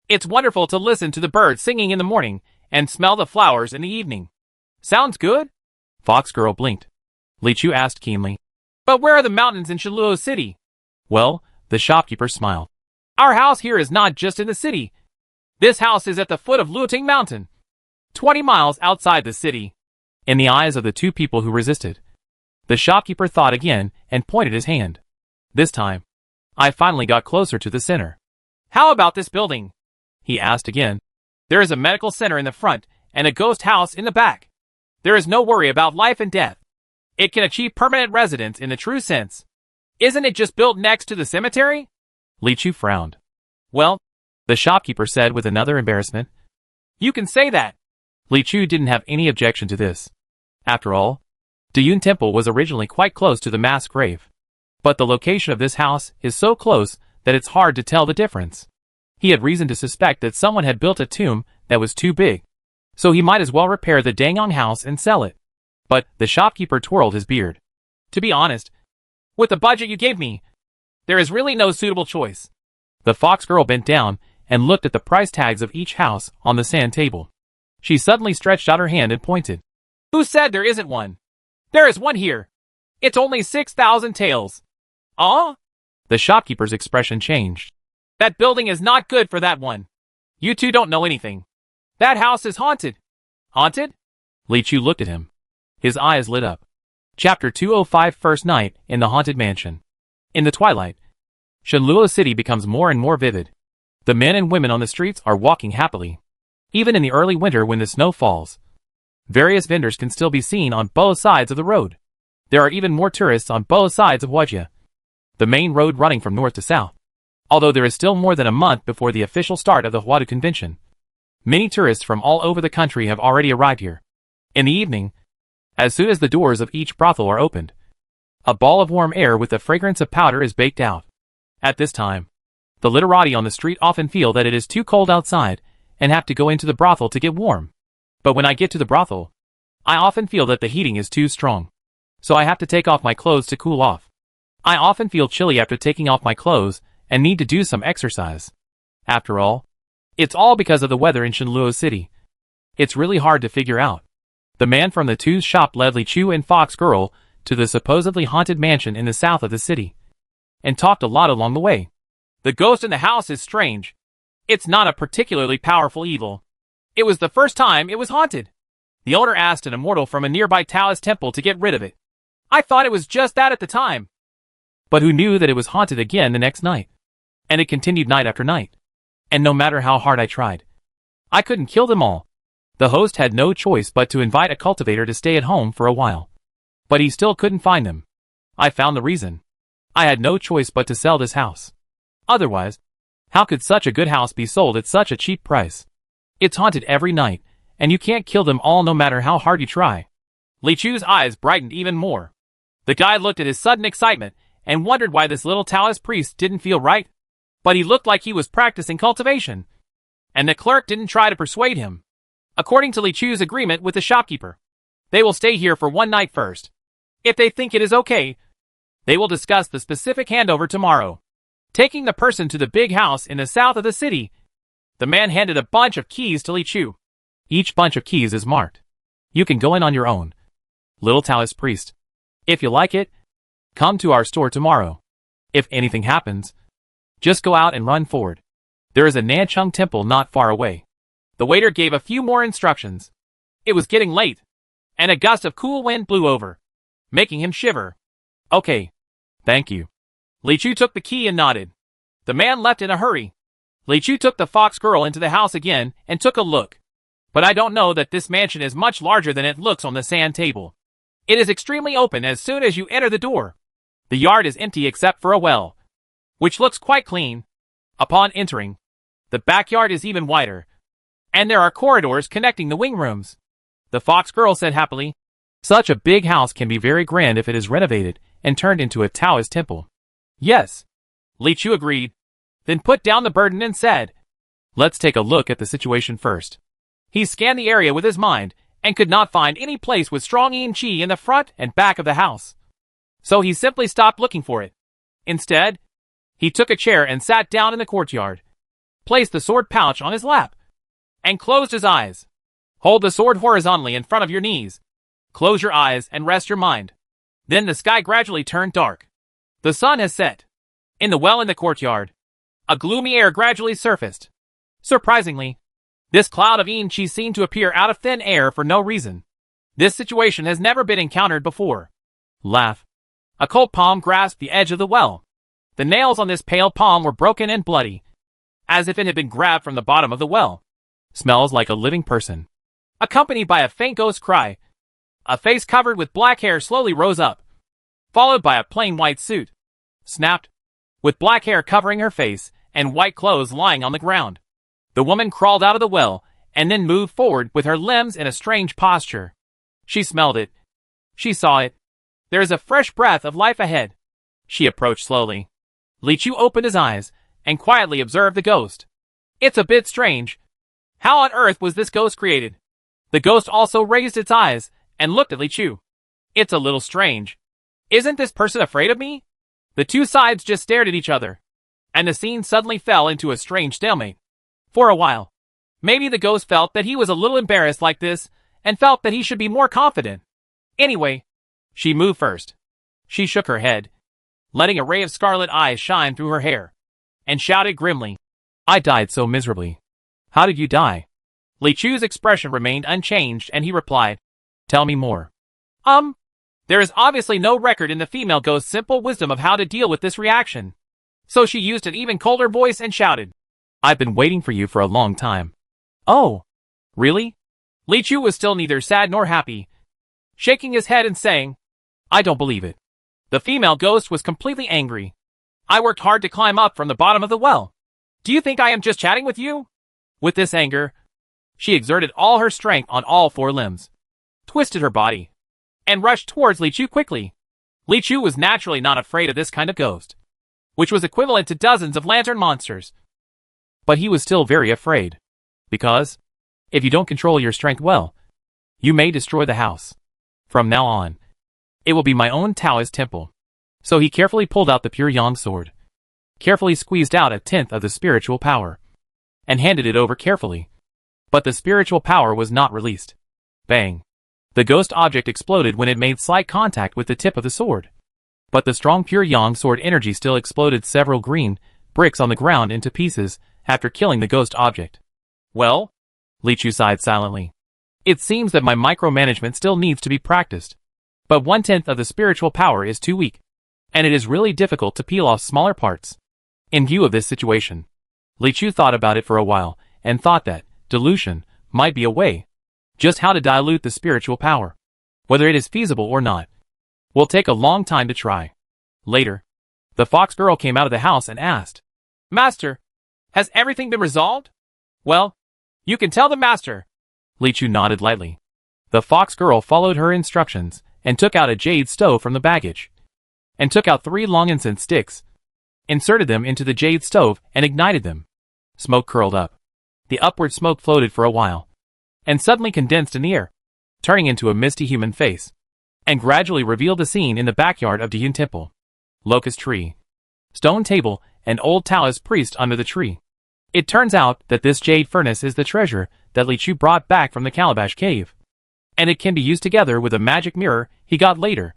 Speaker 1: It's wonderful to listen to the birds singing in the morning and smell the flowers in the evening. Sounds good? Fox Girl blinked. Li Chu asked keenly. But where are the mountains in Shenluo City? Well, the shopkeeper smiled. Our house here is not just in the city. This house is at the foot of Luoting Mountain, 20 miles outside the city. In the eyes of the two people who resisted, the shopkeeper thought again and pointed his hand. This time, I finally got closer to the center. How about this building? He asked again. There is a medical center in the front and a ghost house in the back. There is no worry about life and death. It can achieve permanent residence in the true sense. Isn't it just built next to the cemetery? Li Chu frowned. Well, the shopkeeper said with another embarrassment. You can say that. Li Chu didn't have any objection to this. After all, Duyun Temple was originally quite close to the mass grave. But the location of this house is so close that it's hard to tell the difference. He had reason to suspect that someone had built a tomb that was too big, so he might as well repair the Dangyang house and sell it. But the shopkeeper twirled his beard. To be honest, with the budget you gave me, there is really no suitable choice. The fox girl bent down and looked at the price tags of each house on the sand table. She suddenly stretched out her hand and pointed. Who said there isn't one? There is one here. It's only 6,000 taels. Ah? The shopkeeper's expression changed. That building is not good for that one. You two don't know anything. That house is haunted. Haunted? Li Chu looked at him. His eyes lit up. Chapter 205 First Night in the Haunted Mansion. In the twilight, Shenluo City becomes more and more vivid. The men and women on the streets are walking happily. Even in the early winter when the snow falls, various vendors can still be seen on both sides of the road. There are even more tourists on both sides of Huajie, the main road running from north to south. Although there is still more than a month before the official start of the Huadu Convention, many tourists from all over the country have already arrived here. In the evening, as soon as the doors of each brothel are opened, a ball of warm air with the fragrance of powder is baked out. At this time, the literati on the street often feel that it is too cold outside and have to go into the brothel to get warm. But when I get to the brothel, I often feel that the heating is too strong, so I have to take off my clothes to cool off. I often feel chilly after taking off my clothes and need to do some exercise. After all, it's all because of the weather in Shenluo City. It's really hard to figure out. The man from the two's shop led Li Chu and Fox Girl to the supposedly haunted mansion in the south of the city, and talked a lot along the way. The ghost in the house is strange. It's not a particularly powerful evil. It was the first time it was haunted. The owner asked an immortal from a nearby Taoist temple to get rid of it. I thought it was just that at the time. But who knew that it was haunted again the next night? And it continued night after night. And no matter how hard I tried, I couldn't kill them all. The host had no choice but to invite a cultivator to stay at home for a while. But he still couldn't find them. I found the reason. I had no choice but to sell this house. Otherwise, how could such a good house be sold at such a cheap price? It's haunted every night, and you can't kill them all no matter how hard you try. Li Chu's eyes brightened even more. The guy looked at his sudden excitement and wondered why this little Taoist priest didn't feel right. But he looked like he was practicing cultivation. And the clerk didn't try to persuade him. According to Li Chu's agreement with the shopkeeper, they will stay here for one night first. If they think it is okay, they will discuss the specific handover tomorrow. Taking the person to the big house in the south of the city, the man handed a bunch of keys to Li Chu. Each bunch of keys is marked. You can go in on your own, little Taoist priest. If you like it, come to our store tomorrow. If anything happens, just go out and run forward. There is a Nancheng temple not far away. The waiter gave a few more instructions. It was getting late, and a gust of cool wind blew over, making him shiver. Okay, thank you. Li Chu took the key and nodded. The man left in a hurry. Li Chu took the fox girl into the house again and took a look. But I don't know that this mansion is much larger than it looks on the sand table. It is extremely open as soon as you enter the door. The yard is empty except for a well, which looks quite clean. Upon entering, the backyard is even wider. And there are corridors connecting the wing rooms. The fox girl said happily. Such a big house can be very grand if it is renovated and turned into a Taoist temple. Yes. Li Chu agreed. Then put down the burden and said, let's take a look at the situation first. He scanned the area with his mind and could not find any place with strong yin qi in the front and back of the house. So he simply stopped looking for it. Instead, he took a chair and sat down in the courtyard, placed the sword pouch on his lap, and closed his eyes. Hold the sword horizontally in front of your knees. Close your eyes and rest your mind. Then the sky gradually turned dark. The sun has set. In the well in the courtyard, a gloomy air gradually surfaced. Surprisingly, this cloud of yin qi seemed to appear out of thin air for no reason. This situation has never been encountered before. Laugh. A cold palm grasped the edge of the well. The nails on this pale palm were broken and bloody, as if it had been grabbed from the bottom of the well. Smells like a living person. Accompanied by a faint ghost cry, a face covered with black hair slowly rose up, followed by a plain white suit. Snapped, with black hair covering her face and white clothes lying on the ground. The woman crawled out of the well and then moved forward with her limbs in a strange posture. She smelled it. She saw it. There is a fresh breath of life ahead. She approached slowly. Li Chu opened his eyes and quietly observed the ghost. It's a bit strange. How on earth was this ghost created? The ghost also raised its eyes and looked at Li Chu. It's a little strange. Isn't this person afraid of me? The two sides just stared at each other, and the scene suddenly fell into a strange stalemate. For a while, maybe the ghost felt that he was a little embarrassed like this and felt that he should be more confident. Anyway, she moved first. She shook her head, letting a ray of scarlet eyes shine through her hair, and shouted grimly, I died so miserably. How did you die? Li Chu's expression remained unchanged and he replied, tell me more. There is obviously no record in the female ghost's simple wisdom of how to deal with this reaction. So she used an even colder voice and shouted, I've been waiting for you for a long time. Oh, really? Li Chu was still neither sad nor happy, shaking his head and saying, I don't believe it. The female ghost was completely angry. I worked hard to climb up from the bottom of the well. Do you think I am just chatting with you? With this anger, she exerted all her strength on all four limbs, twisted her body, and rushed towards Li Chu quickly. Li Chu was naturally not afraid of this kind of ghost, which was equivalent to dozens of lantern monsters. But he was still very afraid, because, if you don't control your strength well, you may destroy the house. From now on, it will be my own Taoist temple. So he carefully pulled out the pure yang sword, carefully squeezed out 1/10 of the spiritual power, and handed it over carefully. But the spiritual power was not released. Bang! The ghost object exploded when it made slight contact with the tip of the sword. But the strong pure yang sword energy still exploded several green bricks on the ground into pieces after killing the ghost object. Well? Li Chu sighed silently. It seems that my micromanagement still needs to be practiced. But 1/10 of the spiritual power is too weak, and it is really difficult to peel off smaller parts. In view of this situation, Li Chu thought about it for a while and thought that dilution might be a way. Just how to dilute the spiritual power, whether it is feasible or not, will take a long time to try. Later, the fox girl came out of the house and asked, Master, has everything been resolved? Well, you can tell the master. Li Chu nodded lightly. The fox girl followed her instructions and took out a jade stove from the baggage, and took out 3 long incense sticks, inserted them into the jade stove and ignited them. Smoke curled up. The upward smoke floated for a while, and suddenly condensed in the air, turning into a misty human face, and gradually revealed a scene in the backyard of Diyun Temple. Locust tree, stone table, and old Taoist priest under the tree. It turns out that this jade furnace is the treasure that Li Chu brought back from the Calabash Cave, and it can be used together with a magic mirror he got later.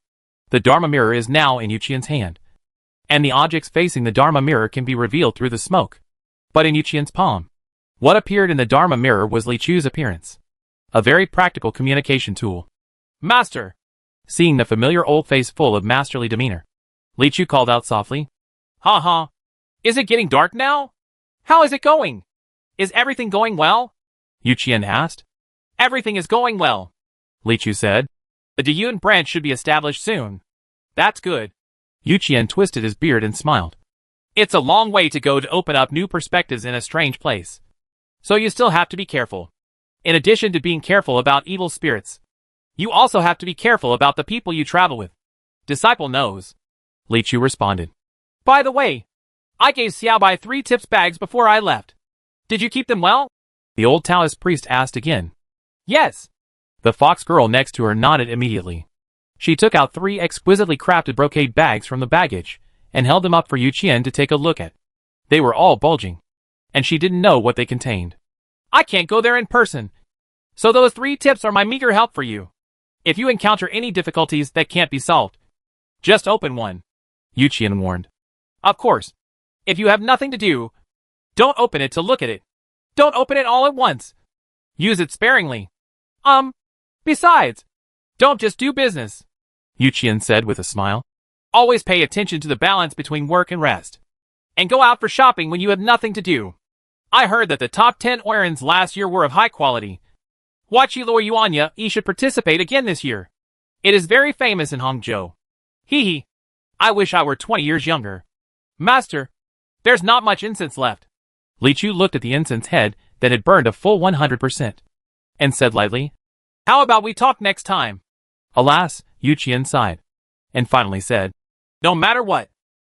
Speaker 1: The Dharma mirror is now in Yu Qian's hand, and the objects facing the Dharma mirror can be revealed through the smoke. But in Yu Qian's palm, what appeared in the Dharma mirror was Li Chu's appearance. A very practical communication tool. Master! Seeing the familiar old face full of masterly demeanor, Li Chu called out softly, Ha ha! Is it getting dark now? How is it going? Is everything going well? Yu Qian asked. Everything is going well, Li Chu said. The Diyun branch should be established soon. That's good. Yu Qian twisted his beard and smiled. It's a long way to go to open up new perspectives in a strange place. So you still have to be careful. In addition to being careful about evil spirits, you also have to be careful about the people you travel with. Disciple knows. Li Chu responded. By the way, I gave Xiaobai 3 tips bags before I left. Did you keep them well? The old Taoist priest asked again. Yes. The fox girl next to her nodded immediately. She took out 3 exquisitely crafted brocade bags from the baggage and held them up for Yu Qian to take a look at. They were all bulging, and she didn't know what they contained. I can't go there in person, so those 3 tips are my meager help for you. If you encounter any difficulties that can't be solved, just open one, Yu Qian warned. Of course, if you have nothing to do, don't open it to look at it. Don't open it all at once. Use it sparingly. Besides, don't just do business, Yu Qian said with a smile. Always pay attention to the balance between work and rest. And go out for shopping when you have nothing to do. I heard that the top 10 errands last year were of high quality. Huachi Luo Yuanya Yi should participate again this year. It is very famous in Hangzhou. Hee hee. I wish I were 20 years younger. Master, there's not much incense left. Li Chu looked at the incense head that had burned a full 100%, and said lightly, How about we talk next time? Alas, Yu Qian sighed, and finally said, No matter what,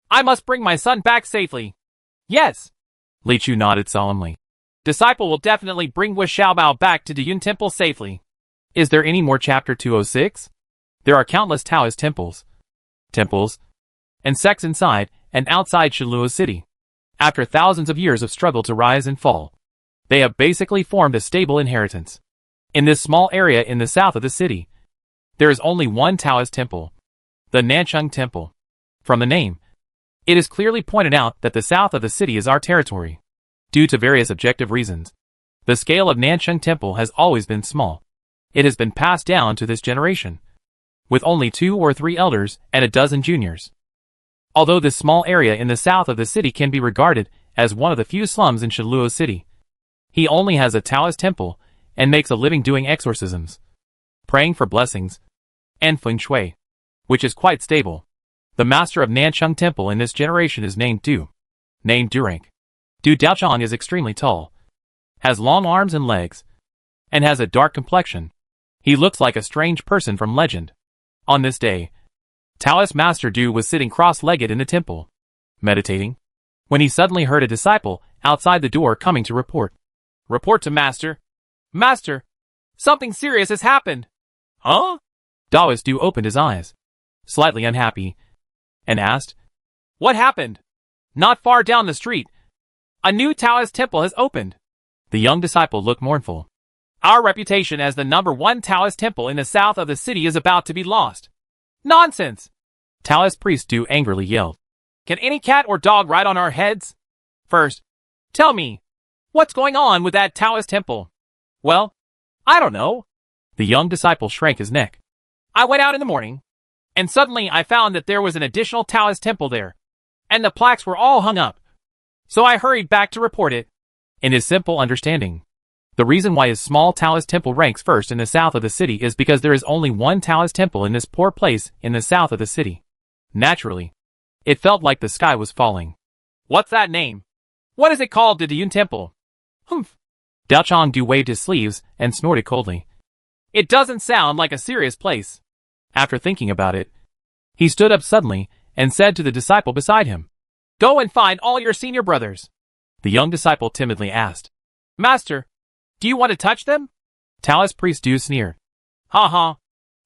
Speaker 1: I must bring my son back safely. Yes. Li Chu nodded solemnly. Disciple will definitely bring Wu Xiaobao back to Diyun Temple safely. Is there any more chapter 206? There are countless Taoist temples, and sects inside and outside Shiluo City. After thousands of years of struggle to rise and fall, they have basically formed a stable inheritance. In this small area in the south of the city, there is only one Taoist temple, the Nancheng Temple. From the name, it is clearly pointed out that the south of the city is our territory. Due to various objective reasons, the scale of Nancheng Temple has always been small. It has been passed down to this generation, with only 2 or 3 elders and a dozen juniors. Although this small area in the south of the city can be regarded as one of the few slums in Shiluo City, he only has a Taoist temple and makes a living doing exorcisms, praying for blessings, and feng shui, which is quite stable. The master of Nancheng Temple in this generation is named Du. Named Durank. Du Daochang is extremely tall, has long arms and legs, and has a dark complexion. He looks like a strange person from legend. On this day, Taoist Master Du was sitting cross-legged in the temple, meditating, when he suddenly heard a disciple outside the door coming to report. Report to Master. Master, something serious has happened. Huh? Taoist Du opened his eyes, slightly unhappy, and asked, What happened? Not far down the street, a new Taoist temple has opened. The young disciple looked mournful. Our reputation as the #1 Taoist temple in the south of the city is about to be lost. Nonsense! Taoist priest Du angrily yelled. Can any cat or dog ride on our heads? First, tell me, what's going on with that Taoist temple? Well, I don't know. The young disciple shrank his neck. I went out in the morning, and suddenly I found that there was an additional Taoist temple there, and the plaques were all hung up. So I hurried back to report it. In his simple understanding, the reason why his small Taoist temple ranks first in the south of the city is because there is only one Taoist temple in this poor place in the south of the city. Naturally, it felt like the sky was falling. What's that name? What is it called, the Diyun Temple? Humph. Daochang Du waved his sleeves and snorted coldly. It doesn't sound like a serious place. After thinking about it, he stood up suddenly and said to the disciple beside him, Go and find all your senior brothers. The young disciple timidly asked, Master, do you want to touch them? Taoist priest Du sneered. Ha ha.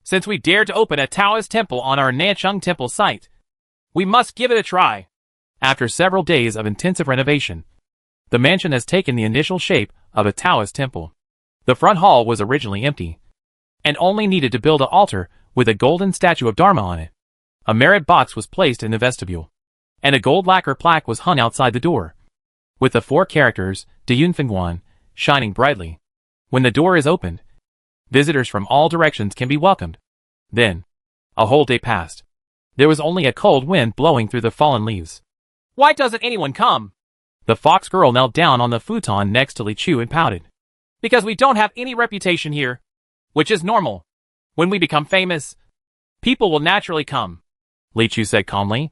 Speaker 1: Since we dared to open a Taoist temple on our Nancheng Temple site, we must give it a try. After several days of intensive renovation, the mansion has taken the initial shape of a Taoist temple. The front hall was originally empty, and only needed to build an altar with a golden statue of Dharma on it. A merit box was placed in the vestibule, and a gold lacquer plaque was hung outside the door, with the 4 characters, Diyun Fengguan, shining brightly. When the door is opened, visitors from all directions can be welcomed. Then, a whole day passed. There was only a cold wind blowing through the fallen leaves. Why doesn't anyone come? The fox girl knelt down on the futon next to Li Chu and pouted. Because we don't have any reputation here, which is normal. When we become famous, people will naturally come. Li Chu said calmly.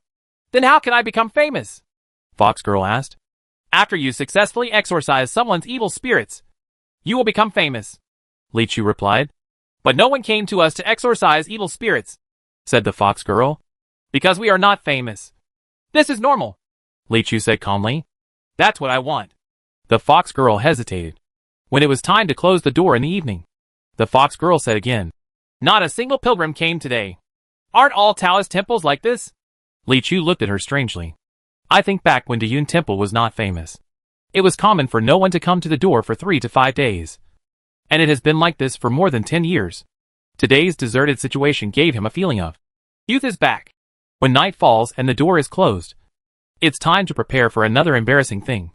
Speaker 1: Then how can I become famous? Fox girl asked. After you successfully exorcise someone's evil spirits, you will become famous, Li Chu replied. But no one came to us to exorcise evil spirits, said the fox girl, because we are not famous. This is normal, Li Chu said calmly. That's what I want. The fox girl hesitated. When it was time to close the door in the evening, the fox girl said again, not a single pilgrim came today. Aren't all Taoist temples like this? Li Chu looked at her strangely. I think back when Dayun Temple was not famous. It was common for no one to come to the door for 3 to 5 days. And it has been like this for more than 10 years. Today's deserted situation gave him a feeling of youth is back. When night falls and the door is closed, it's time to prepare for another embarrassing thing.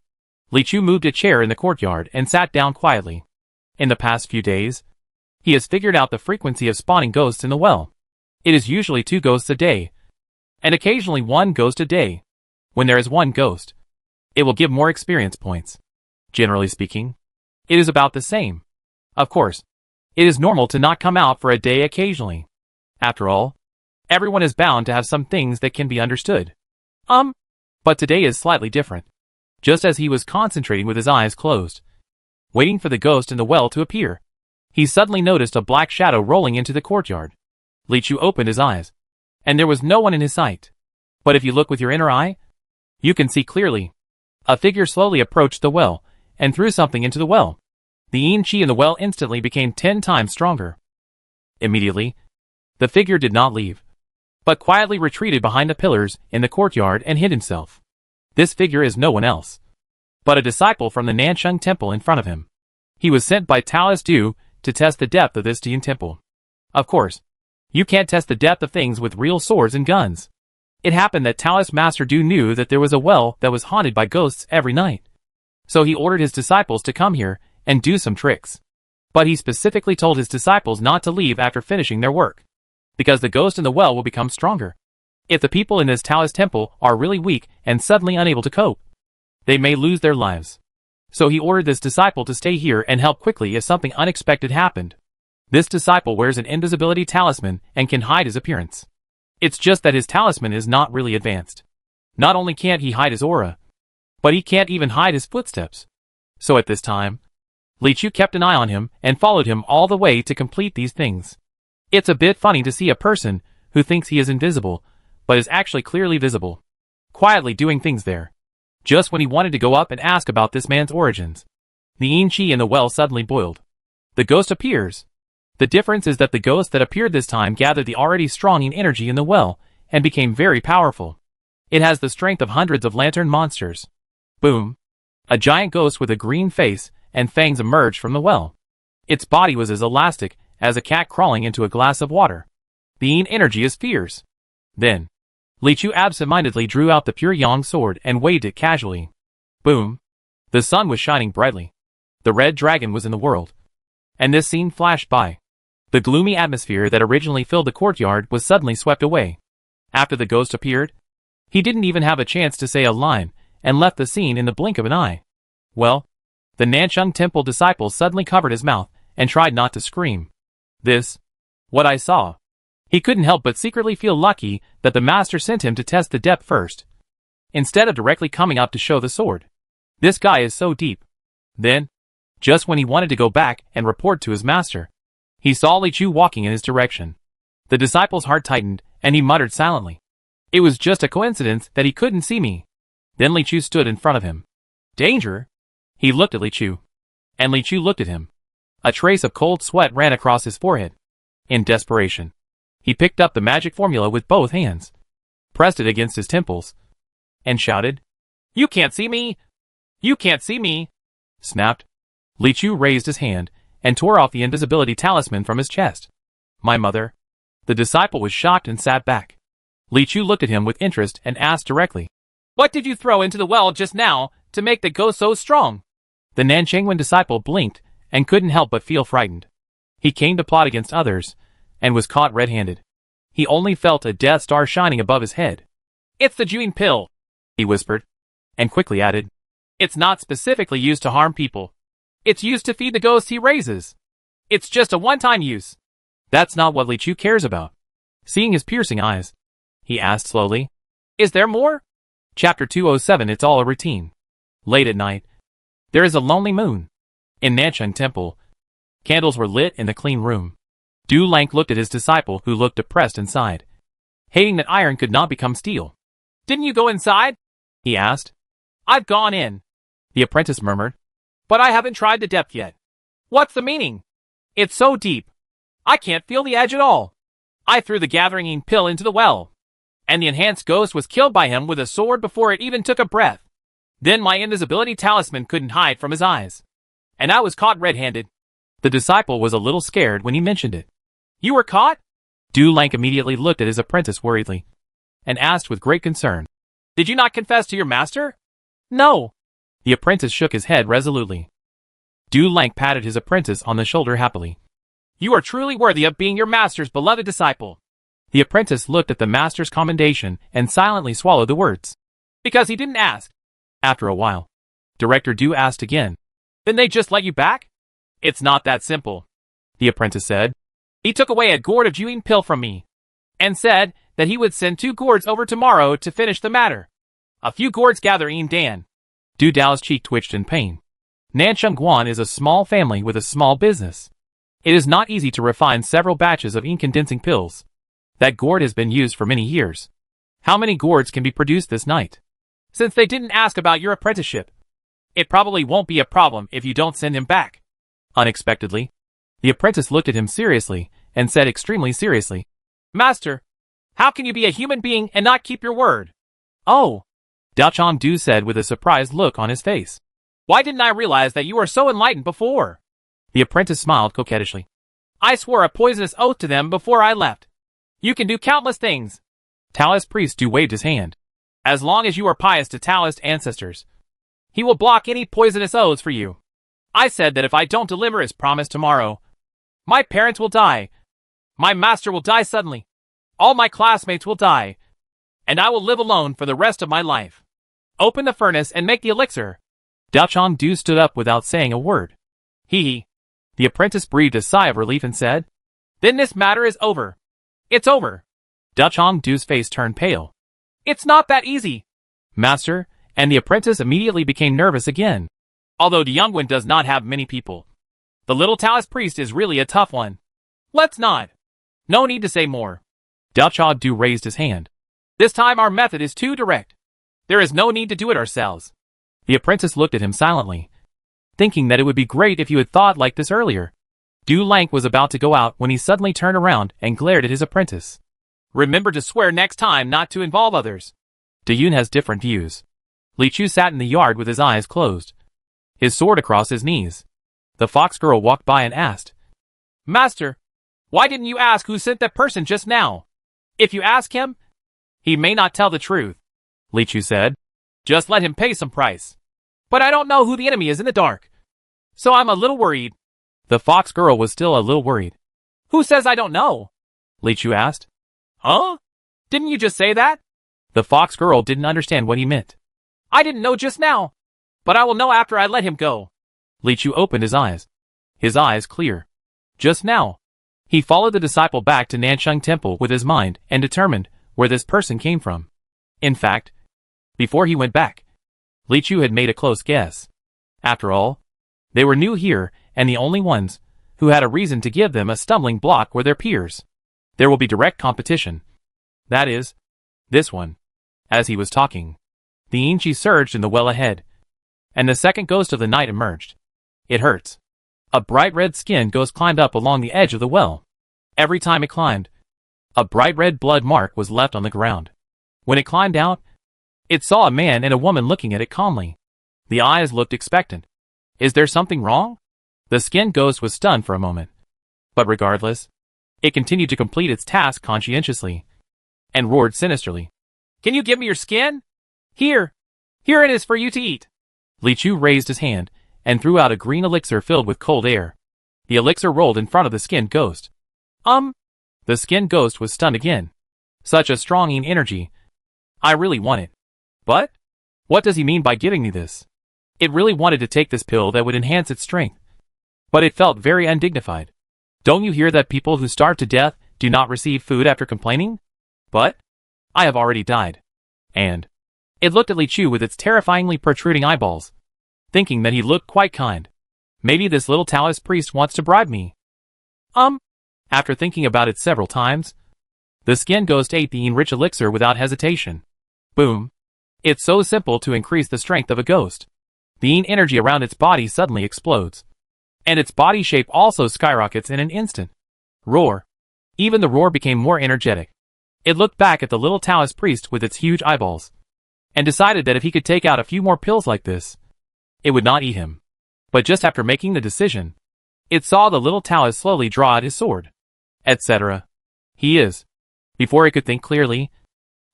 Speaker 1: Li Chu moved a chair in the courtyard and sat down quietly. In the past few days, he has figured out the frequency of spawning ghosts in the well. It is usually 2 ghosts a day, and occasionally 1 ghost a day. When there is 1 ghost, it will give more experience points. Generally speaking, it is about the same. Of course, it is normal to not come out for a day occasionally. After all, everyone is bound to have some things that can be understood. But today is slightly different. Just as he was concentrating with his eyes closed, waiting for the ghost in the well to appear, he suddenly noticed a black shadow rolling into the courtyard. Li Chu opened his eyes, and there was no one in his sight. But if you look with your inner eye, you can see clearly. A figure slowly approached the well, and threw something into the well. The yin qi in the well instantly became 10 times stronger. Immediately, the figure did not leave, but quietly retreated behind the pillars in the courtyard and hid himself. This figure is no one else, but a disciple from the Nansheng Temple in front of him. He was sent by Taoist Du to test the depth of this Dayun Temple. Of course, you can't test the depth of things with real swords and guns. It happened that Taoist Master Du knew that there was a well that was haunted by ghosts every night. So he ordered his disciples to come here and do some tricks. But he specifically told his disciples not to leave after finishing their work, because the ghost in the well will become stronger. If the people in this Taoist temple are really weak and suddenly unable to cope, they may lose their lives. So he ordered this disciple to stay here and help quickly if something unexpected happened. This disciple wears an invisibility talisman and can hide his appearance. It's just that his talisman is not really advanced. Not only can't he hide his aura, but he can't even hide his footsteps. So at this time, Li Chu kept an eye on him and followed him all the way to complete these things. It's a bit funny to see a person who thinks he is invisible, but is actually clearly visible, quietly doing things there. Just when he wanted to go up and ask about this man's origins, the yin qi in the well suddenly boiled. The ghost appears. The difference is that the ghost that appeared this time gathered the already strong yin energy in the well and became very powerful. It has the strength of hundreds of lantern monsters. Boom! A giant ghost with a green face and fangs emerged from the well. Its body was as elastic as a cat crawling into a glass of water. The yin energy is fierce. Then, Li Chu absent-mindedly drew out the pure yang sword and waved it casually. Boom! The sun was shining brightly. The red dragon was in the world. And this scene flashed by. The gloomy atmosphere that originally filled the courtyard was suddenly swept away. After the ghost appeared, he didn't even have a chance to say a line and left the scene in the blink of an eye. Well, the Nansheng Temple disciple suddenly covered his mouth and tried not to scream. What I saw. He couldn't help but secretly feel lucky that the master sent him to test the depth first, instead of directly coming up to show the sword. This guy is so deep. Then, just when he wanted to go back and report to his master, he saw Li Chu walking in his direction. The disciple's heart tightened, and he muttered silently. It was just a coincidence that he couldn't see me. Then Li Chu stood in front of him. Danger? He looked at Li Chu. And Li Chu looked at him. A trace of cold sweat ran across his forehead. In desperation, he picked up the magic formula with both hands, pressed it against his temples, and shouted, You can't see me! You can't see me! Snapped. Li Chu raised his hand and tore off the invisibility talisman from his chest. My mother. The disciple was shocked and sat back. Li Chu looked at him with interest and asked directly, What did you throw into the well just now to make the ghost so strong? The Nanshengwen disciple blinked and couldn't help but feel frightened. He came to plot against others and was caught red-handed. He only felt a death star shining above his head. It's the Juin pill, he whispered, and quickly added, It's not specifically used to harm people. It's used to feed the ghosts he raises. It's just a one-time use. That's not what Li Chu cares about. Seeing his piercing eyes, he asked slowly, Is there more? Chapter 207 It's all a routine. Late at night, there is a lonely moon. In Nanchang Temple, candles were lit in the clean room. Du Lang looked at his disciple, who looked depressed and sighed, hating that iron could not become steel. "Didn't you go inside?" he asked. "I've gone in," the apprentice murmured, "but I haven't tried the depth yet." "What's the meaning?" "It's so deep. I can't feel the edge at all. I threw the gathering pill into the well, and the enhanced ghost was killed by him with a sword before it even took a breath. Then my invisibility talisman couldn't hide from his eyes, and I was caught red-handed." The disciple was a little scared when he mentioned it. "You were caught?" Du Lang immediately looked at his apprentice worriedly, and asked with great concern, "Did you not confess to your master?" "No." The apprentice shook his head resolutely. Du Lang patted his apprentice on the shoulder happily. "You are truly worthy of being your master's beloved disciple." The apprentice looked at the master's commendation and silently swallowed the words. "Because he didn't ask." After a while, Director Du asked again, "Then they just let you back?" "It's not that simple," the apprentice said. "He took away a gourd of Juin pill from me, and said that he would send 2 gourds over tomorrow to finish the matter. A few gourds gather in Dan." Du Dao's cheek twitched in pain. Nanchang Guan is a small family with a small business. It is not easy to refine several batches of ink-condensing pills. That gourd has been used for many years. How many gourds can be produced this night? "Since they didn't ask about your apprenticeship, it probably won't be a problem if you don't send him back." Unexpectedly, the apprentice looked at him seriously and said extremely seriously, "Master, how can you be a human being and not keep your word?" "Oh," Daochang Du said with a surprised look on his face. "Why didn't I realize that you were so enlightened before?" The apprentice smiled coquettishly. "I swore a poisonous oath to them before I left. You can do countless things." Taoist priest Du waved his hand. "As long as you are pious to Taoist ancestors, he will block any poisonous oaths for you. I said that if I don't deliver his promise tomorrow, my parents will die, my master will die suddenly, all my classmates will die, and I will live alone for the rest of my life. Open the furnace and make the elixir." Daochang Du stood up without saying a word. He. The apprentice breathed a sigh of relief and said, "Then this matter is over. It's over." Daochang Du's face turned pale. "It's not that easy, Master," and the apprentice immediately became nervous again. "Although the Yongwen does not have many people, the little Taoist priest is really a tough one. Let's not. No need to say more." Daochang Du raised his hand. "This time our method is too direct. There is no need to do it ourselves." The apprentice looked at him silently, thinking that it would be great if you had thought like this earlier. Du Lang was about to go out when he suddenly turned around and glared at his apprentice. "Remember to swear next time not to involve others." Dayun has different views. Li Chu sat in the yard with his eyes closed, his sword across his knees. The fox girl walked by and asked, "Master, why didn't you ask who sent that person just now? If you ask him, he may not tell the truth," Li Chu said. "Just let him pay some price." "But I don't know who the enemy is in the dark, so I'm a little worried." The fox girl was still a little worried. "Who says I don't know?" Li Chu asked. "Huh? Didn't you just say that?" The fox girl didn't understand what he meant. "I didn't know just now, but I will know after I let him go." Li Chu opened his eyes clear. Just now, he followed the disciple back to Nanchang Temple with his mind and determined where this person came from. In fact, before he went back, Li Chu had made a close guess. After all, they were new here, and the only ones who had a reason to give them a stumbling block were their peers. There will be direct competition. That is, this one. As he was talking, the Yinchi surged in the well ahead, and the second ghost of the night emerged. It hurts. A bright red skin ghost climbed up along the edge of the well. Every time it climbed, a bright red blood mark was left on the ground. When it climbed out, it saw a man and a woman looking at it calmly. The eyes looked expectant. Is there something wrong? The skin ghost was stunned for a moment. But regardless, it continued to complete its task conscientiously, and roared sinisterly. "Can you give me your skin? Here it is for you to eat." Li Chu raised his hand and threw out a green elixir filled with cold air. The elixir rolled in front of the skin ghost. The skin ghost was stunned again. Such a strong energy. I really want it. But? What does he mean by giving me this? It really wanted to take this pill that would enhance its strength. But it felt very undignified. Don't you hear that people who starve to death do not receive food after complaining? But I have already died. And It looked at Li Chu with its terrifyingly protruding eyeballs, thinking that he looked quite kind. Maybe this little Taoist priest wants to bribe me. After thinking about it several times, the skin ghost ate the enriched elixir without hesitation. Boom. It's so simple to increase the strength of a ghost. The yin energy around its body suddenly explodes, and its body shape also skyrockets in an instant. Roar. Even the roar became more energetic. It looked back at the little Taoist priest with its huge eyeballs, and decided that if he could take out a few more pills like this, it would not eat him. But just after making the decision, it saw the little Taoist slowly draw out his sword, etc. He is. Before it could think clearly,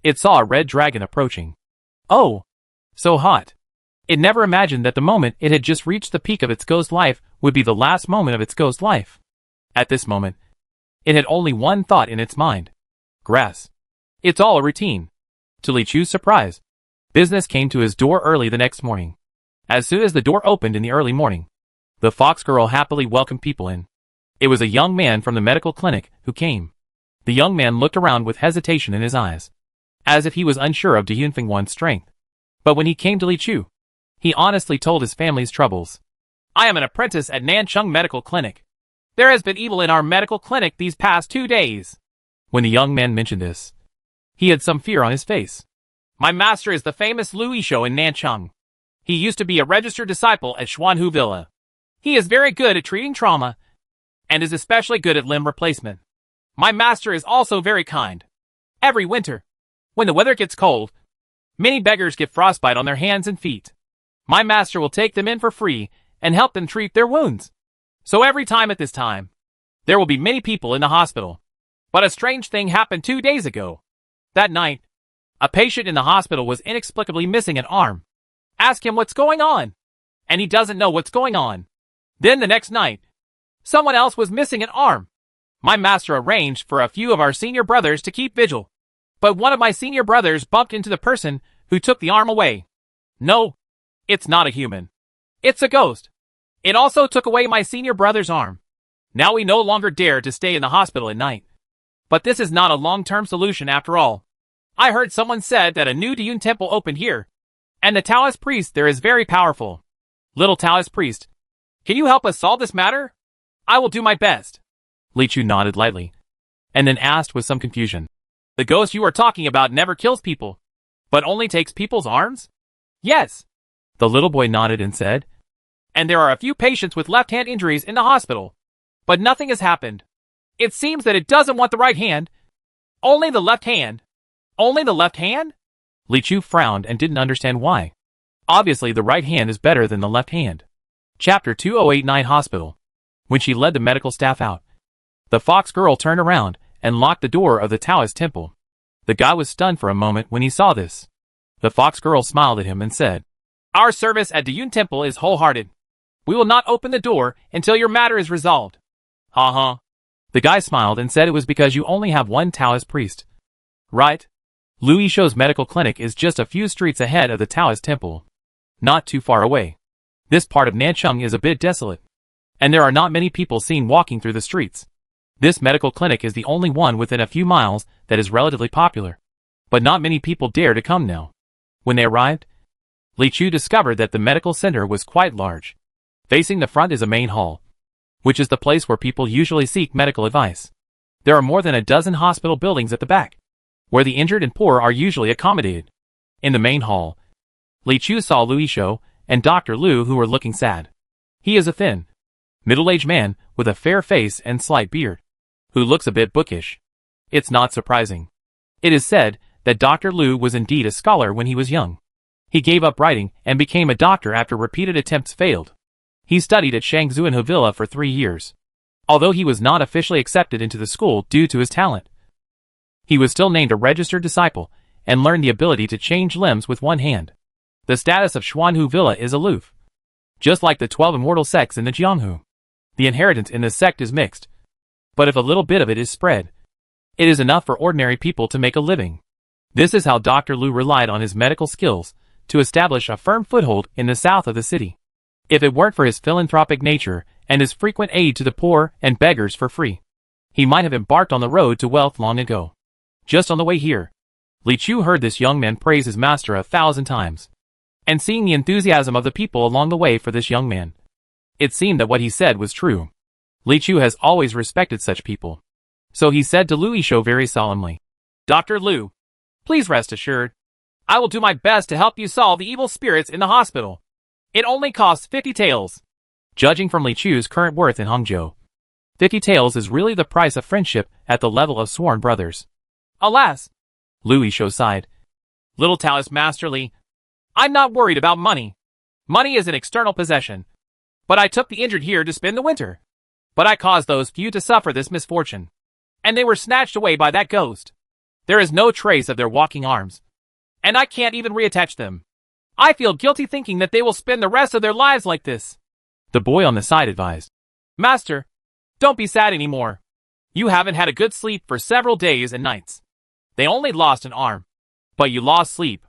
Speaker 1: it saw a red dragon approaching. Oh! So hot. It never imagined that the moment it had just reached the peak of its ghost life would be the last moment of its ghost life. At this moment, it had only one thought in its mind. Grass. It's all a routine. To Li Chu's surprise, business came to his door early the next morning. As soon as the door opened in the early morning, the fox girl happily welcomed people in. It was a young man from the medical clinic who came. The young man looked around with hesitation in his eyes, as if he was unsure of Du Yunfengwan's strength. But when he came to Li Chu, he honestly told his family's troubles. I am an apprentice at Nancheng Medical Clinic. There has been evil in our medical clinic these past 2 days. When the young man mentioned this, he had some fear on his face. My master is the famous Lu Yishou in Nancheng. He used to be a registered disciple at Xuanhu Villa. He is very good at treating trauma, and is especially good at limb replacement. My master is also very kind. Every winter, when the weather gets cold, many beggars get frostbite on their hands and feet. My master will take them in for free and help them treat their wounds. So every time at this time, there will be many people in the hospital. But a strange thing happened 2 days ago. That night, a patient in the hospital was inexplicably missing an arm. Ask him what's going on, and he doesn't know what's going on. Then the next night, someone else was missing an arm. My master arranged for a few of our senior brothers to keep vigil. But one of my senior brothers bumped into the person who took the arm away. No, it's not a human. It's a ghost. It also took away my senior brother's arm. Now we no longer dare to stay in the hospital at night. But this is not a long-term solution after all. I heard someone said that a new Diyun temple opened here, and the Taoist priest there is very powerful. Little Taoist priest, can you help us solve this matter? I will do my best. Li Chu nodded lightly, and then asked with some confusion. The ghost you are talking about never kills people, but only takes people's arms? Yes. The little boy nodded and said, and there are a few patients with left-hand injuries in the hospital, but nothing has happened. It seems that it doesn't want the right hand, only the left hand. Only the left hand? Li Chu frowned and didn't understand why. Obviously the right hand is better than the left hand. Chapter 2089 Hospital. When she led the medical staff out, the fox girl turned around and locked the door of the Taoist temple. The guy was stunned for a moment when he saw this. The fox girl smiled at him and said, Our service at Diyun Temple is wholehearted. We will not open the door until your matter is resolved. Ha. The guy smiled and said it was because you only have one Taoist priest. Right? Lu Yishou's medical clinic is just a few streets ahead of the Taoist temple. Not too far away. This part of Nancheng is a bit desolate, and there are not many people seen walking through the streets. This medical clinic is the only one within a few miles that is relatively popular, but not many people dare to come now. When they arrived, Li Chu discovered that the medical center was quite large. Facing the front is a main hall, which is the place where people usually seek medical advice. There are more than a dozen hospital buildings at the back, where the injured and poor are usually accommodated. In the main hall, Li Chu saw Lu Yishou and Dr. Lu, who were looking sad. He is a thin, middle-aged man with a fair face and slight beard, who looks a bit bookish. It's not surprising. It is said that Dr. Lu was indeed a scholar when he was young. He gave up writing and became a doctor after repeated attempts failed. He studied at Shangzuan Villa for 3 years. Although he was not officially accepted into the school due to his talent, he was still named a registered disciple and learned the ability to change limbs with one hand. The status of Xuanhu Villa is aloof, just like the 12 immortal sects in the Jianghu. The inheritance in this sect is mixed, but if a little bit of it is spread, it is enough for ordinary people to make a living. This is how Dr. Lu relied on his medical skills to establish a firm foothold in the south of the city. If it weren't for his philanthropic nature and his frequent aid to the poor and beggars for free, he might have embarked on the road to wealth long ago. Just on the way here, Li Chu heard this young man praise his master 1,000 times. And seeing the enthusiasm of the people along the way for this young man, it seemed that what he said was true. Li Chu has always respected such people. So he said to Lu Yishou very solemnly, Dr. Lu, please rest assured, I will do my best to help you solve the evil spirits in the hospital. It only costs 50 taels. Judging from Li Chu's current worth in Hangzhou, 50 taels is really the price of friendship at the level of sworn brothers. Alas! Lu Yishou sighed. Little Taoist Master Li, I'm not worried about money. Money is an external possession. But I took the injured here to spend the winter. But I caused those few to suffer this misfortune. And they were snatched away by that ghost. There is no trace of their walking arms. And I can't even reattach them. I feel guilty thinking that they will spend the rest of their lives like this. The boy on the side advised. Master, don't be sad anymore. You haven't had a good sleep for several days and nights. They only lost an arm. But you lost sleep.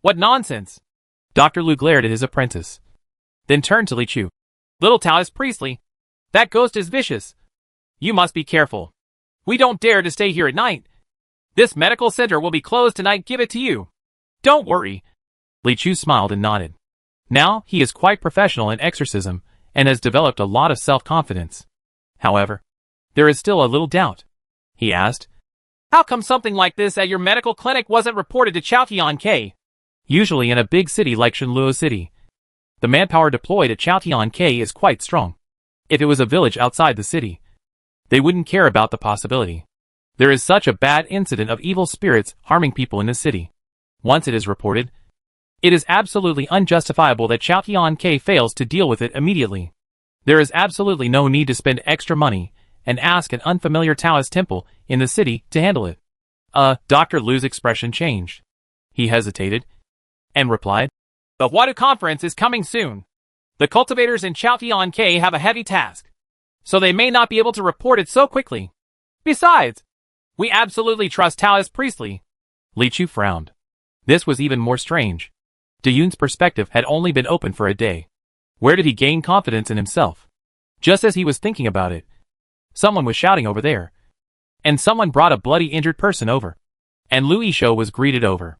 Speaker 1: What nonsense! Dr. Lu glared at his apprentice. Then turned to Li Chu. Little Taoist Priestley, that ghost is vicious. You must be careful. We don't dare to stay here at night. This medical center will be closed tonight. Give it to you. Don't worry. Li Chu smiled and nodded. Now he is quite professional in exorcism and has developed a lot of self-confidence. However, there is still a little doubt. He asked, How come something like this at your medical clinic wasn't reported to Chaotian-K? Usually in a big city like Shenluo City, the manpower deployed at Chaotian-K is quite strong. If it was a village outside the city, they wouldn't care about the possibility. There is such a bad incident of evil spirits harming people in the city. Once it is reported, it is absolutely unjustifiable that Chaotian-K fails to deal with it immediately. There is absolutely no need to spend extra money and ask an unfamiliar Taoist temple in the city to handle it. Dr. Lu's expression changed. He hesitated and replied, The Huadu conference is coming soon. The cultivators in Chaotian-K have a heavy task, so they may not be able to report it so quickly. Besides, we absolutely trust Taoist Priestley. Li Chu frowned. This was even more strange. Dayun's perspective had only been open for a day. Where did he gain confidence in himself? Just as he was thinking about it, someone was shouting over there. And someone brought a bloody injured person over. And Lu Yishou was greeted over.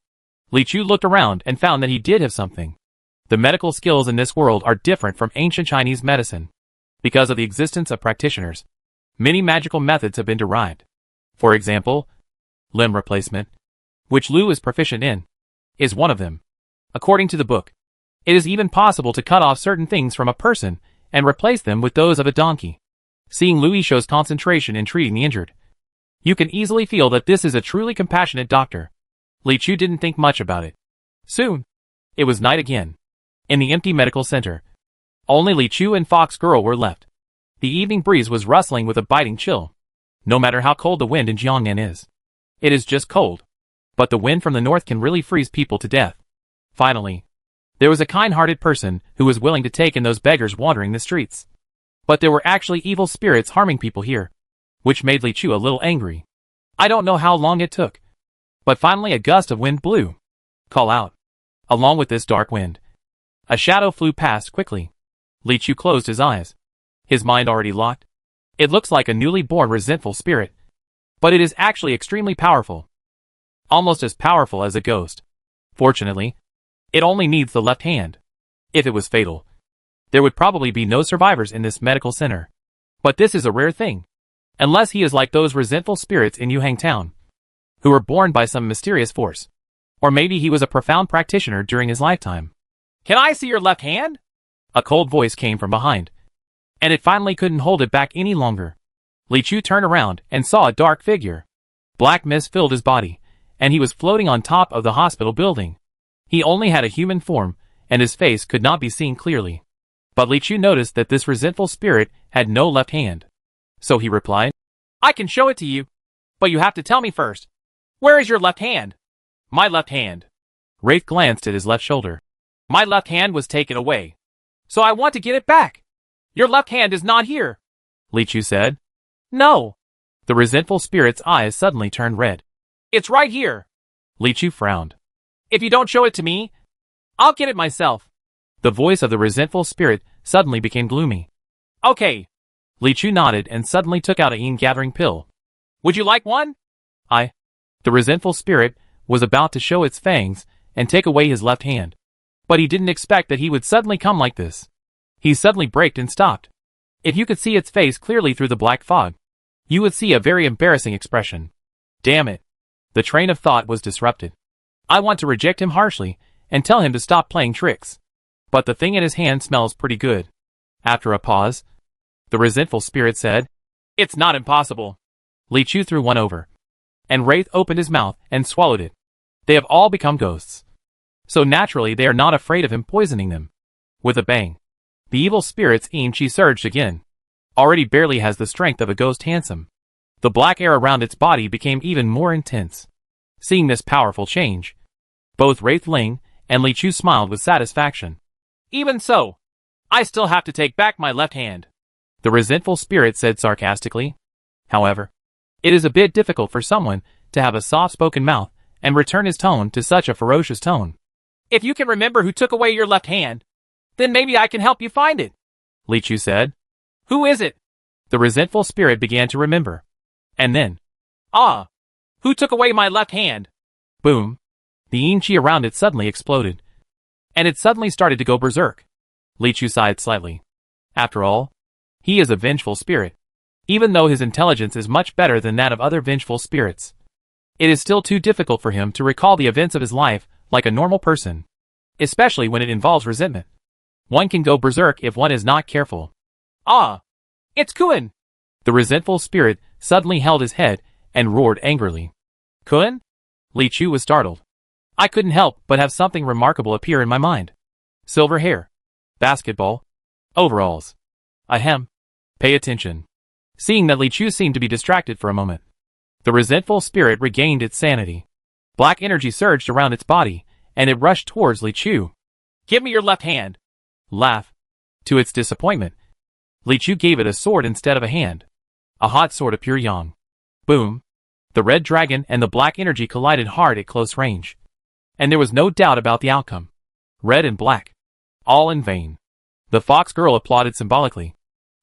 Speaker 1: Li Chu looked around and found that he did have something. The medical skills in this world are different from ancient Chinese medicine. Because of the existence of practitioners, many magical methods have been derived. For example, limb replacement, which Lu is proficient in, is one of them. According to the book, it is even possible to cut off certain things from a person and replace them with those of a donkey. Seeing Lu Yishou's concentration in treating the injured, you can easily feel that this is a truly compassionate doctor. Li Chu didn't think much about it. Soon, it was night again. In the empty medical center, only Li Chu and Fox Girl were left. The evening breeze was rustling with a biting chill. No matter how cold the wind in Jiangnan is, it is just cold. But the wind from the north can really freeze people to death. Finally, there was a kind-hearted person who was willing to take in those beggars wandering the streets. But there were actually evil spirits harming people here, which made Li Chu a little angry. I don't know how long it took, but finally a gust of wind blew. Call out. Along with this dark wind, a shadow flew past quickly. Li Chu closed his eyes. His mind already locked. It looks like a newly born resentful spirit, but it is actually extremely powerful. Almost as powerful as a ghost. Fortunately, it only needs the left hand. If it was fatal, there would probably be no survivors in this medical center. But this is a rare thing. Unless he is like those resentful spirits in Yuhang Town, who were born by some mysterious force. Or maybe he was a profound practitioner during his lifetime. Can I see your left hand? A cold voice came from behind, and it finally couldn't hold it back any longer. Li Chu turned around and saw a dark figure. Black mist filled his body, and he was floating on top of the hospital building. He only had a human form, and his face could not be seen clearly. But Li Chu noticed that this resentful spirit had no left hand. So he replied, I can show it to you, but you have to tell me first. Where is your left hand? My left hand. Wraith glanced at his left shoulder. My left hand was taken away, so I want to get it back. Your left hand is not here, Li Chu said. No. The resentful spirit's eyes suddenly turned red. It's right here. Li Chu frowned. If you don't show it to me, I'll get it myself. The voice of the resentful spirit suddenly became gloomy. Okay. Li Chu nodded and suddenly took out a yin-gathering pill. Would you like one? The resentful spirit was about to show its fangs and take away his left hand. But he didn't expect that he would suddenly come like this. He suddenly braked and stopped. If you could see its face clearly through the black fog, you would see a very embarrassing expression. Damn it. The train of thought was disrupted. I want to reject him harshly and tell him to stop playing tricks. But the thing in his hand smells pretty good. After a pause, the resentful spirit said, "It's not impossible." Li Chu threw one over, and Wraith opened his mouth and swallowed it. They have all become ghosts. So naturally they are not afraid of him poisoning them. With a bang, the evil spirit's chi surged again. Already barely has the strength of a ghost handsome. The black air around its body became even more intense. Seeing this powerful change, both Wraith Ling and Li Chu smiled with satisfaction. "Even so, I still have to take back my left hand," the resentful spirit said sarcastically. However, it is a bit difficult for someone to have a soft-spoken mouth and return his tone to such a ferocious tone. "If you can remember who took away your left hand, then maybe I can help you find it," Li Chu said. "Who is it?" The resentful spirit began to remember. And then, who took away my left hand? Boom. The chi around it suddenly exploded. And it suddenly started to go berserk. Li Chu sighed slightly. After all, he is a vengeful spirit. Even though his intelligence is much better than that of other vengeful spirits, it is still too difficult for him to recall the events of his life like a normal person, especially when it involves resentment. One can go berserk if one is not careful. It's Kun! The resentful spirit suddenly held his head and roared angrily. Kun? Li Chu was startled. I couldn't help but have something remarkable appear in my mind. Silver hair. Basketball. Overalls. Ahem. Pay attention. Seeing that Li Chu seemed to be distracted for a moment, the resentful spirit regained its sanity. Black energy surged around its body, and it rushed towards Li Chu. Give me your left hand. Laugh. To its disappointment, Li Chu gave it a sword instead of a hand. A hot sword of pure yang. Boom. The red dragon and the black energy collided hard at close range. And there was no doubt about the outcome. Red and black. All in vain. The fox girl applauded symbolically.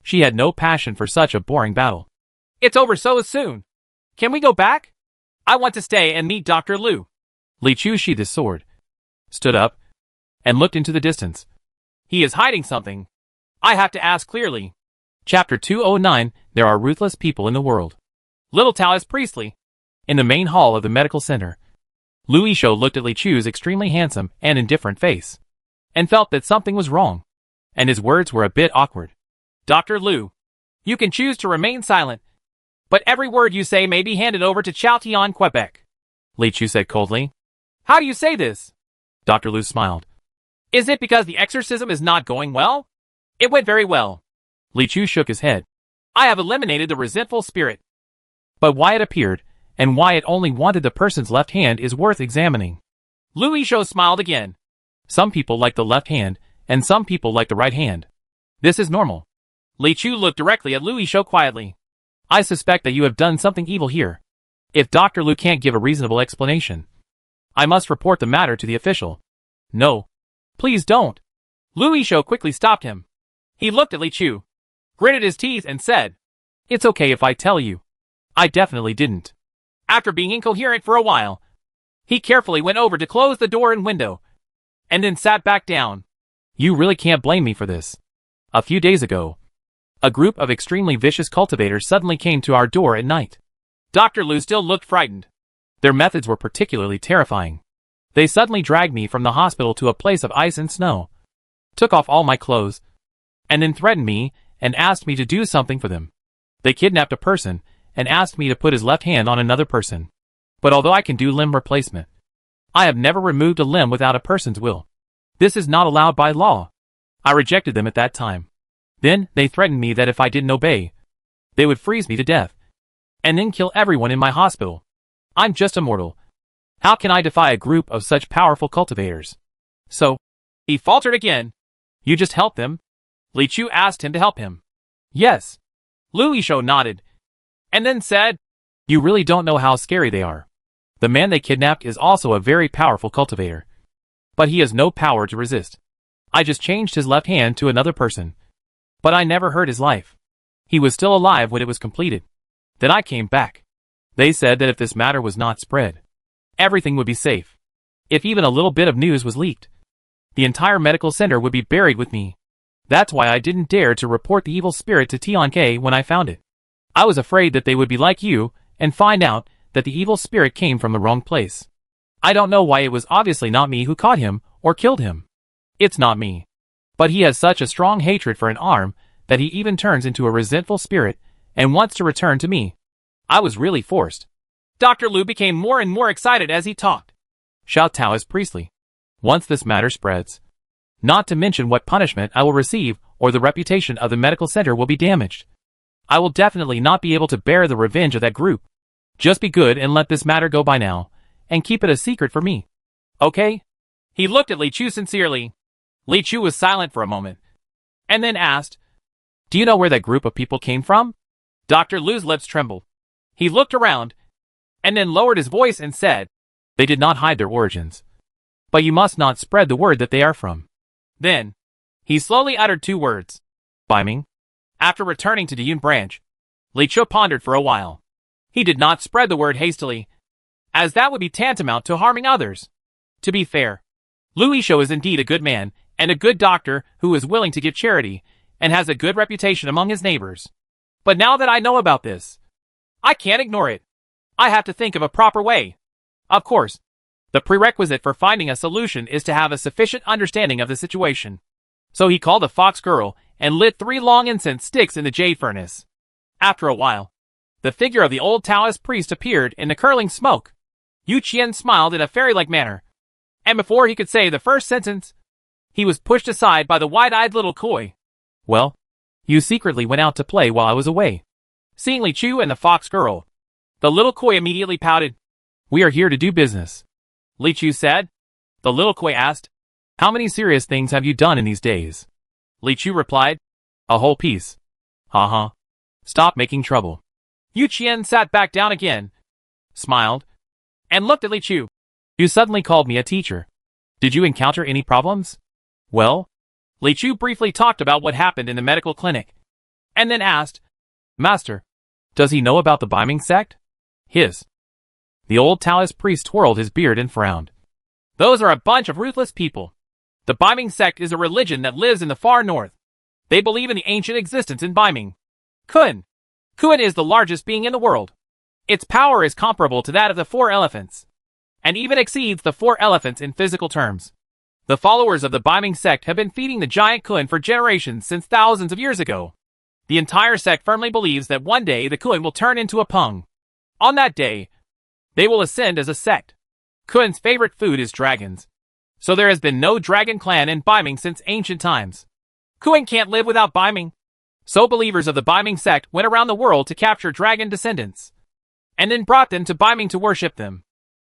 Speaker 1: She had no passion for such a boring battle. It's over so soon. Can we go back? I want to stay and meet Dr. Liu. Li Chu sheathed his sword, stood up, and looked into the distance. He is hiding something. I have to ask clearly. Chapter 209, There are ruthless people in the world. Little Taoist Priestley. In the main hall of the medical center, Lu Yishou looked at Li Chu's extremely handsome and indifferent face, and felt that something was wrong, and his words were a bit awkward. Dr. Liu, you can choose to remain silent, but every word you say may be handed over to Chaotian, Quebec, Li Chu said coldly. How do you say this? Dr. Liu smiled. Is it because the exorcism is not going well? It went very well. Li Chu shook his head. I have eliminated the resentful spirit. But why it appeared, and why it only wanted the person's left hand is worth examining. Lu Yishou smiled again. Some people like the left hand, and some people like the right hand. This is normal. Li Chu looked directly at Lu Yishou quietly. I suspect that you have done something evil here. If Dr. Liu can't give a reasonable explanation, I must report the matter to the official. No. Please don't. Lu Yishou quickly stopped him. He looked at Li Chu, gritted his teeth and said, It's okay if I tell you. I definitely didn't. After being incoherent for a while, he carefully went over to close the door and window, and then sat back down. You really can't blame me for this. A few days ago, a group of extremely vicious cultivators suddenly came to our door at night. Dr. Liu still looked frightened. Their methods were particularly terrifying. They suddenly dragged me from the hospital to a place of ice and snow, took off all my clothes, and then threatened me and asked me to do something for them. They kidnapped a person and asked me to put his left hand on another person. But although I can do limb replacement, I have never removed a limb without a person's will. This is not allowed by law. I rejected them at that time. Then they threatened me that if I didn't obey, they would freeze me to death, and then kill everyone in my hospital. I'm just a mortal. How can I defy a group of such powerful cultivators? So, he faltered again. You just help them? Li Chu asked him to help him. Yes. Lu Yishou nodded, and then said, You really don't know how scary they are. The man they kidnapped is also a very powerful cultivator, but he has no power to resist. I just changed his left hand to another person, but I never hurt his life. He was still alive when it was completed. Then I came back. They said that if this matter was not spread, everything would be safe. If even a little bit of news was leaked, the entire medical center would be buried with me. That's why I didn't dare to report the evil spirit to Tionk when I found it. I was afraid that they would be like you and find out that the evil spirit came from the wrong place. I don't know why it was obviously not me who caught him or killed him. It's not me. But he has such a strong hatred for an arm that he even turns into a resentful spirit and wants to return to me. I was really forced. Dr. Liu became more and more excited as he talked. Xiao Tao is priestly. Once this matter spreads, not to mention what punishment I will receive or the reputation of the medical center will be damaged. I will definitely not be able to bear the revenge of that group. Just be good and let this matter go by now, and keep it a secret for me. Okay? He looked at Li Chu sincerely. Li Chu was silent for a moment, and then asked, "Do you know where that group of people came from?" Dr. Liu's lips trembled. He looked around, and then lowered his voice and said, "They did not hide their origins. But you must not spread the word that they are from." Then, he slowly uttered 2 words. Biming. After returning to Diyun branch, Li Chu pondered for a while. He did not spread the word hastily, as that would be tantamount to harming others. To be fair, Lu Yishou is indeed a good man, and a good doctor who is willing to give charity, and has a good reputation among his neighbors. But now that I know about this, I can't ignore it. I have to think of a proper way. Of course, the prerequisite for finding a solution is to have a sufficient understanding of the situation. So he called the fox girl and lit 3 long incense sticks in the jade furnace. After a while, the figure of the old Taoist priest appeared in the curling smoke. Yu Qian smiled in a fairy-like manner, and before he could say the first sentence, he was pushed aside by the wide-eyed little koi. "Well, you secretly went out to play while I was away." Seeing Li Chu and the fox girl, the little koi immediately pouted. "We are here to do business," Li Chu said. The little koi asked, "How many serious things have you done in these days?" Li Chu replied, "A whole piece." "Ha. Stop making trouble." Yu Qian sat back down again, smiled, and looked at Li Chu. "You suddenly called me a teacher. Did you encounter any problems?" "Well," Li Chu briefly talked about what happened in the medical clinic, and then asked, "Master, does he know about the Biming sect?" The old Taoist priest twirled his beard and frowned. "Those are a bunch of ruthless people. The Biming sect is a religion that lives in the far north. They believe in the ancient existence in Biming. Kun is the largest being in the world. Its power is comparable to that of the 4 elephants, and even exceeds the 4 elephants in physical terms. The followers of the Biming sect have been feeding the giant Kun for generations since thousands of years ago. The entire sect firmly believes that one day the Kun will turn into a Peng. On that day, they will ascend as a sect. Kun's favorite food is dragons, so there has been no dragon clan in Biming since ancient times. Kun can't live without Biming, so believers of the Biming sect went around the world to capture dragon descendants, and then brought them to Biming to worship them.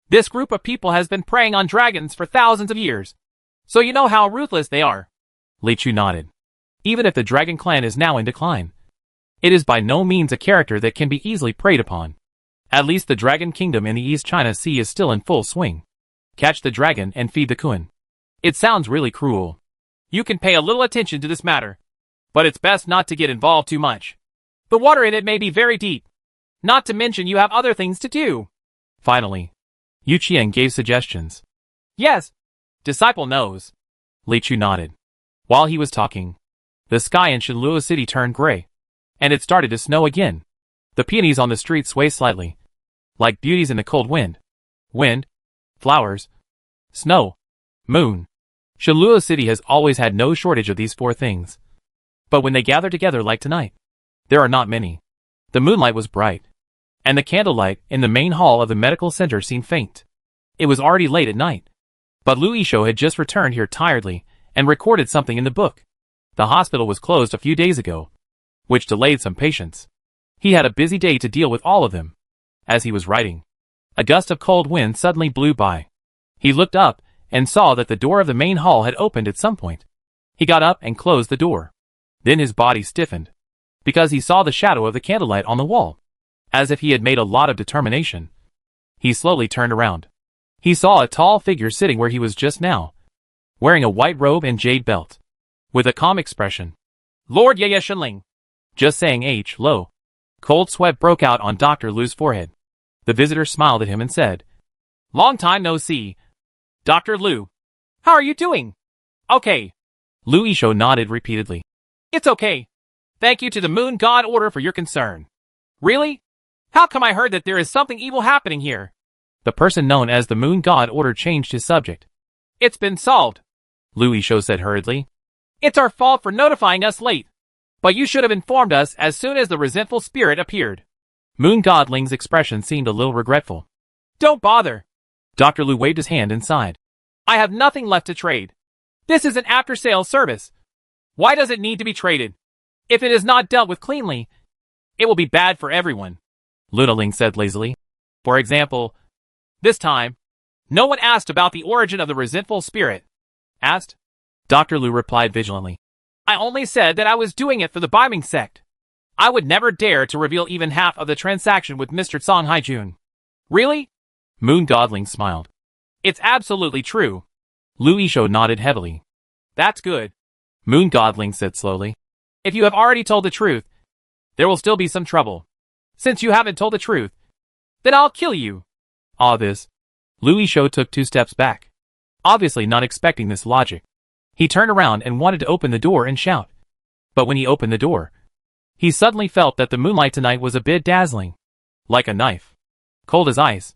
Speaker 1: This group of people has been preying on dragons for thousands of years, so you know how ruthless they are." Li Chu nodded. Even if the dragon clan is now in decline, it is by no means a character that can be easily preyed upon. At least the dragon kingdom in the East China Sea is still in full swing. Catch the dragon and feed the Kun. It sounds really cruel. You can pay a little attention to this matter, but it's best not to get involved too much. The water in it may be very deep. Not to mention you have other things to do. Finally, Yu Qian gave suggestions. "Yes, disciple knows." Li Chu nodded. While he was talking, the sky in Shenluo City turned gray, and it started to snow again. The peonies on the street sway slightly, like beauties in the cold wind. Wind, flowers, snow, moon. Shenluo City has always had no shortage of these 4 things. But when they gather together like tonight, there are not many. The moonlight was bright, and the candlelight in the main hall of the medical center seemed faint. It was already late at night, but Lu Yishou had just returned here tiredly and recorded something in the book. The hospital was closed a few days ago, which delayed some patients. He had a busy day to deal with all of them. As he was writing, a gust of cold wind suddenly blew by. He looked up and saw that the door of the main hall had opened at some point. He got up and closed the door. Then his body stiffened, because he saw the shadow of the candlelight on the wall. As if he had made a lot of determination, he slowly turned around. He saw a tall figure sitting where he was just now, wearing a white robe and jade belt, with a calm expression. "Lord Ye Shenling." Just saying low. Cold sweat broke out on Dr. Lu's forehead. The visitor smiled at him and said, Long time no see. Dr. Liu. How are you doing? Okay. Lu Yishou nodded repeatedly. It's okay. Thank you to the Moon God Order for your concern. Really? How come I heard that there is something evil happening here? The person known as the Moon God Order changed his subject. It's been solved, Lu Yishou said hurriedly. It's our fault for notifying us late. But you should have informed us as soon as the resentful spirit appeared. Moon Godling's expression seemed a little regretful. Don't bother. Dr. Liu waved his hand and sighed. I have nothing left to trade. This is an after-sales service. Why does it need to be traded? If it is not dealt with cleanly, it will be bad for everyone, Lunaling said lazily. For example, this time, no one asked about the origin of the resentful spirit. Asked? Dr. Liu replied vigilantly. I only said that I was doing it for the Biming sect. I would never dare to reveal even half of the transaction with Mr. Song Haijun. Really? Moon Godling smiled. It's absolutely true. Lu Yishou nodded heavily. That's good. Moon Godling said slowly. If you have already told the truth, there will still be some trouble. Since you haven't told the truth, then I'll kill you. All this. Lu Yishou took 2 steps back, obviously not expecting this logic. He turned around and wanted to open the door and shout. But when he opened the door, he suddenly felt that the moonlight tonight was a bit dazzling. Like a knife. Cold as ice.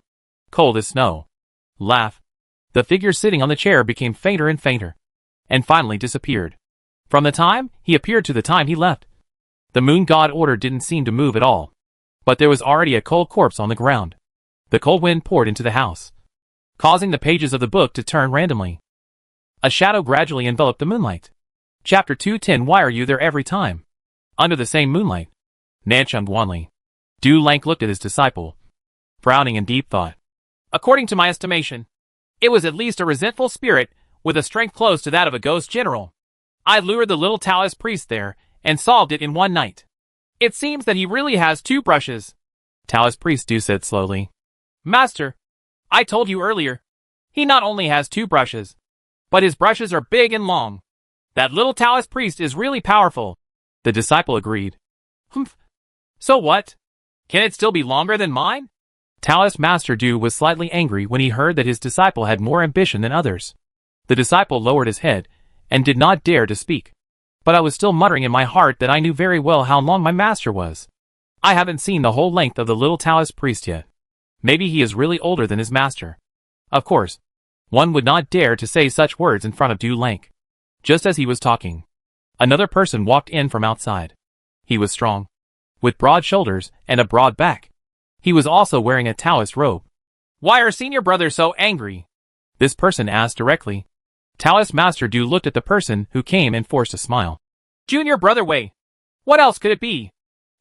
Speaker 1: Cold as snow. Laugh. The figure sitting on the chair became fainter and fainter, and finally disappeared. From the time he appeared to the time he left, the Moon God Order didn't seem to move at all. But there was already a cold corpse on the ground. The cold wind poured into the house, causing the pages of the book to turn randomly. A shadow gradually enveloped the moonlight. Chapter 210. Why are you there every time? Under the same moonlight. Nanchung Guanli. Du Lank looked at his disciple, frowning in deep thought. According to my estimation, it was at least a resentful spirit with a strength close to that of a ghost general. I lured the little Taoist priest there and solved it in one night. It seems that he really has 2 brushes. Taoist priest Du said slowly. Master, I told you earlier, he not only has 2 brushes, but his brushes are big and long. That little Taoist priest is really powerful. The disciple agreed. Humph. So what? Can it still be longer than mine? Taoist Master Du was slightly angry when he heard that his disciple had more ambition than others. The disciple lowered his head and did not dare to speak. But I was still muttering in my heart that I knew very well how long my master was. I haven't seen the whole length of the little Taoist priest yet. Maybe he is really older than his master. Of course, one would not dare to say such words in front of Du Lank. Just as he was talking, another person walked in from outside. He was strong, with broad shoulders and a broad back. He was also wearing a Taoist robe. Why are senior brothers so angry? This person asked directly. Taoist Master Du looked at the person who came and forced a smile. Junior brother Wei. What else could it be?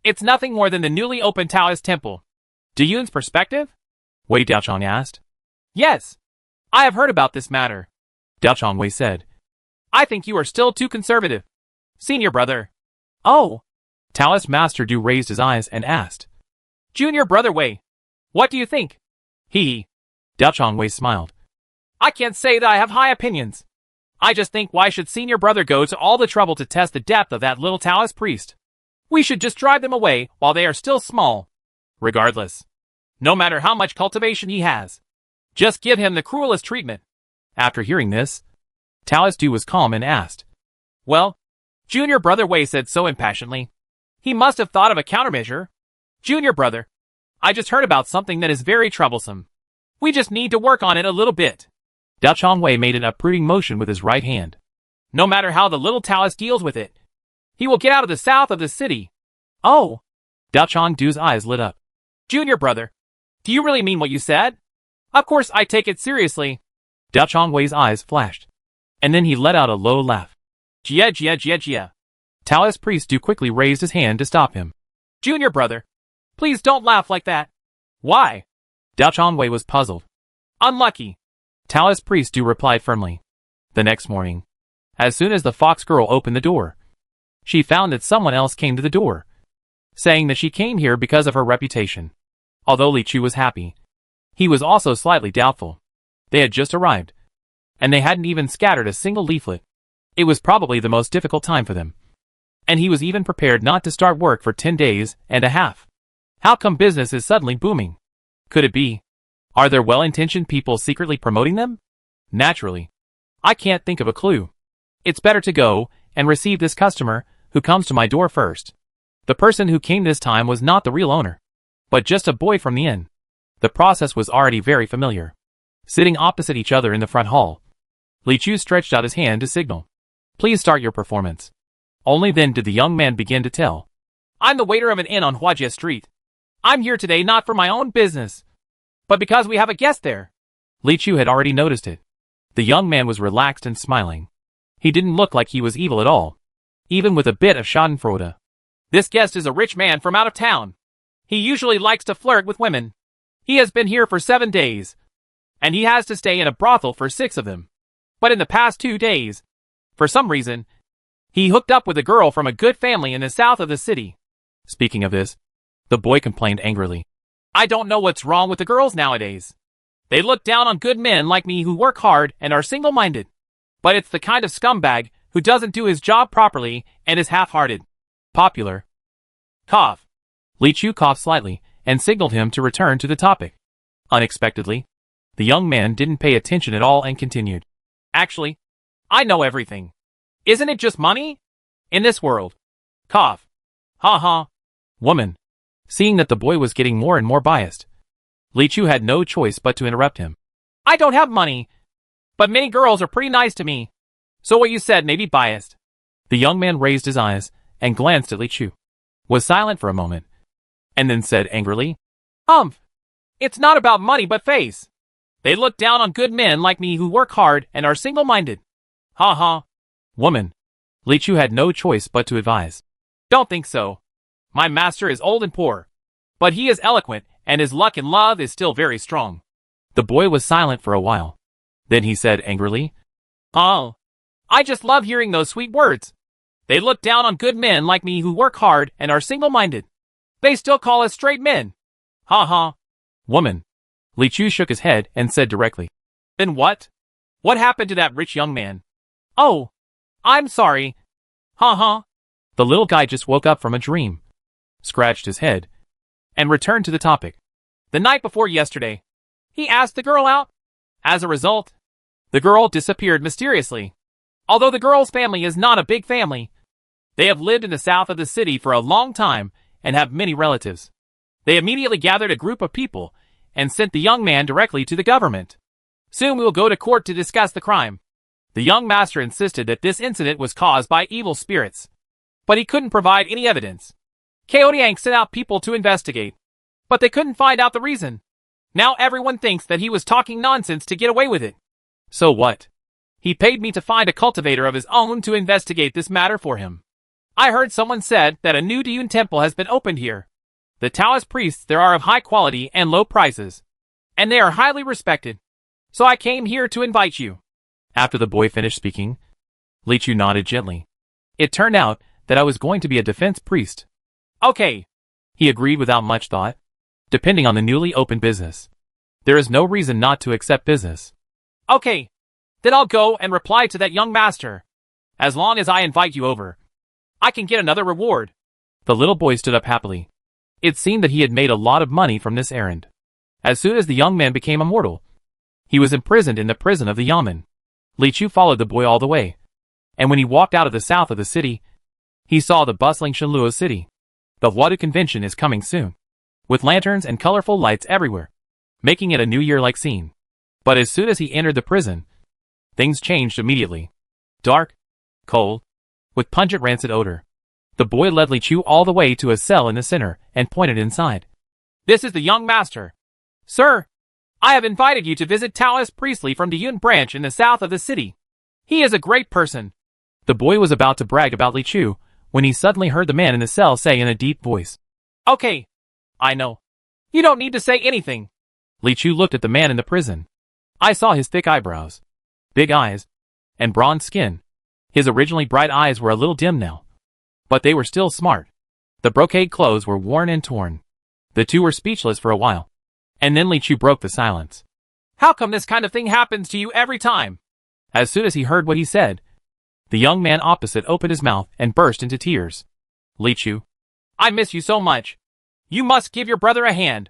Speaker 1: It's nothing more than the newly opened Taoist temple. Do Yun's perspective? Wei Daochong asked. Yes. I have heard about this matter. Daochong Wei said. I think you are still too conservative. Senior brother. Oh. Taoist Master Du raised his eyes and asked. Junior brother Wei. What do you think? He. Daochong Wei smiled. I can't say that I have high opinions. I just think why should senior brother go to all the trouble to test the depth of that little Taoist priest? We should just drive them away while they are still small. Regardless. No matter how much cultivation he has. Just give him the cruelest treatment. After hearing this, Taoist Du was calm and asked. Well, Junior brother Wei said so impassionately. He must have thought of a countermeasure. Junior brother, I just heard about something that is very troublesome. We just need to work on it a little bit. Daochong Wei made an uprooting motion with his right hand. No matter how the little Taoist deals with it, he will get out of the south of the city. Oh! Daochong Du's eyes lit up. Junior brother, do you really mean what you said? Of course I take it seriously. Daochong Wei's eyes flashed, and then he let out a low laugh. Jia jia jia jia. Taoist priest Du quickly raised his hand to stop him. Junior brother, please don't laugh like that. Why? Daochong Wei was puzzled. Unlucky. Taoist priest Du replied firmly. The next morning, as soon as the fox girl opened the door, she found that someone else came to the door, saying that she came here because of her reputation. Although Li Chu was happy, he was also slightly doubtful. They had just arrived, and they hadn't even scattered a single leaflet. It was probably the most difficult time for them. And he was even prepared not to start work for 10 days and a half. How come business is suddenly booming? Could it be? Are there well-intentioned people secretly promoting them? Naturally. I can't think of a clue. It's better to go and receive this customer who comes to my door first. The person who came this time was not the real owner, but just a boy from the inn. The process was already very familiar. Sitting opposite each other in the front hall, Li Chu stretched out his hand to signal. Please start your performance. Only then did the young man begin to tell. I'm the waiter of an inn on Huajie Street. I'm here today not for my own business, but because we have a guest there. Li Chu had already noticed it. The young man was relaxed and smiling. He didn't look like he was evil at all, even with a bit of schadenfreude. This guest is a rich man from out of town. He usually likes to flirt with women. He has been here for 7 days, and he has to stay in a brothel for 6 of them. But in the past 2 days, for some reason, he hooked up with a girl from a good family in the south of the city. Speaking of this, the boy complained angrily. I don't know what's wrong with the girls nowadays. They look down on good men like me who work hard and are single-minded. But it's the kind of scumbag who doesn't do his job properly and is half-hearted. Popular. Cough. Li Chu coughed slightly and signaled him to return to the topic. Unexpectedly, the young man didn't pay attention at all and continued. Actually, I know everything. Isn't it just money? In this world. Cough. Ha ha. Woman. Seeing that the boy was getting more and more biased, Li Chu had no choice but to interrupt him. I don't have money, but many girls are pretty nice to me. So what you said may be biased. The young man raised his eyes and glanced at Li Chu, was silent for a moment, and then said angrily, It's not about money but face. They look down on good men like me who work hard and are single-minded. Ha ha. Woman. Li Chu had no choice but to advise. Don't think so. My master is old and poor, but he is eloquent and his luck and love is still very strong. The boy was silent for a while. Then he said angrily, Oh, I just love hearing those sweet words. They look down on good men like me who work hard and are single-minded. They still call us straight men. Ha ha. Woman. Li Chu shook his head and said directly, Then what? What happened to that rich young man? Oh, I'm sorry. Ha ha. The little guy just woke up from a dream, scratched his head, and returned to the topic. The night before yesterday, he asked the girl out. As a result, the girl disappeared mysteriously. Although the girl's family is not a big family, they have lived in the south of the city for a long time and have many relatives. They immediately gathered a group of people and sent the young man directly to the government. Soon we will go to court to discuss the crime. The young master insisted that this incident was caused by evil spirits, but he couldn't provide any evidence. Kaodiang sent out people to investigate, but they couldn't find out the reason. Now everyone thinks that he was talking nonsense to get away with it. So what? He paid me to find a cultivator of his own to investigate this matter for him. I heard someone said that a new Diyun temple has been opened here. The Taoist priests there are of high quality and low prices, and they are highly respected. So I came here to invite you. After the boy finished speaking, Li Chu nodded gently. It turned out that I was going to be a defense priest. Okay, he agreed without much thought. Depending on the newly opened business, there is no reason not to accept business. Okay, then I'll go and reply to that young master. As long as I invite you over, I can get another reward. The little boy stood up happily. It seemed that he had made a lot of money from this errand. As soon as the young man became immortal, he was imprisoned in the prison of the Yamen. Li Chu followed the boy all the way, and when he walked out of the south of the city, he saw the bustling Shenluo city. The Huadu convention is coming soon, with lanterns and colorful lights everywhere, making it a New Year-like scene. But as soon as he entered the prison, things changed immediately. Dark, cold, with pungent rancid odor. The boy led Li Chu all the way to a cell in the center and pointed inside. This is the young master. Sir, I have invited you to visit Taoist Priestley from the Yun branch in the south of the city. He is a great person. The boy was about to brag about Li Chu when he suddenly heard the man in the cell say in a deep voice, Okay, I know. You don't need to say anything. Li Chu looked at the man in the prison. I saw his thick eyebrows, big eyes, and bronze skin. His originally bright eyes were a little dim now, but they were still smart. The brocade clothes were worn and torn. The two were speechless for a while, and then Li Chu broke the silence. How come this kind of thing happens to you every time? As soon as he heard what he said, the young man opposite opened his mouth and burst into tears. Li Chu, I miss you so much. You must give your brother a hand.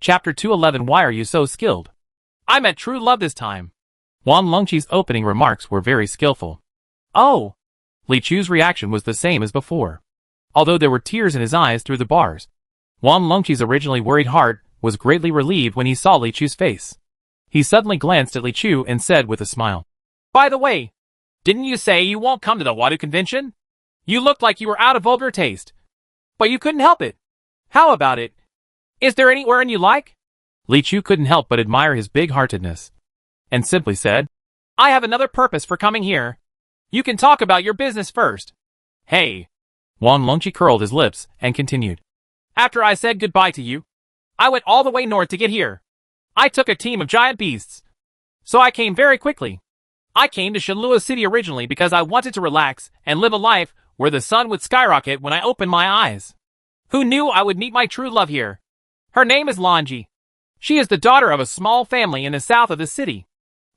Speaker 1: Chapter 211. Why are you so skilled? I met true love this time. Wan Longqi's opening remarks were very skillful. Oh! Li Chu's reaction was the same as before. Although there were tears in his eyes through the bars, Wan Longqi's originally worried heart was greatly relieved when he saw Li Chu's face. He suddenly glanced at Li Chu and said with a smile, "By the way, didn't you say you won't come to the Wadu convention? You looked like you were out of vulgar taste. But you couldn't help it. How about it? Is there anywhere you like?" Li Chu couldn't help but admire his big-heartedness, and simply said, "I have another purpose for coming here. You can talk about your business first." "Hey." Wan Longqi curled his lips and continued, "After I said goodbye to you, I went all the way north to get here. I took a team of giant beasts. So I came very quickly. I came to Shenlua City originally because I wanted to relax and live a life where the sun would skyrocket when I opened my eyes. Who knew I would meet my true love here? Her name is Longji. She is the daughter of a small family in the south of the city.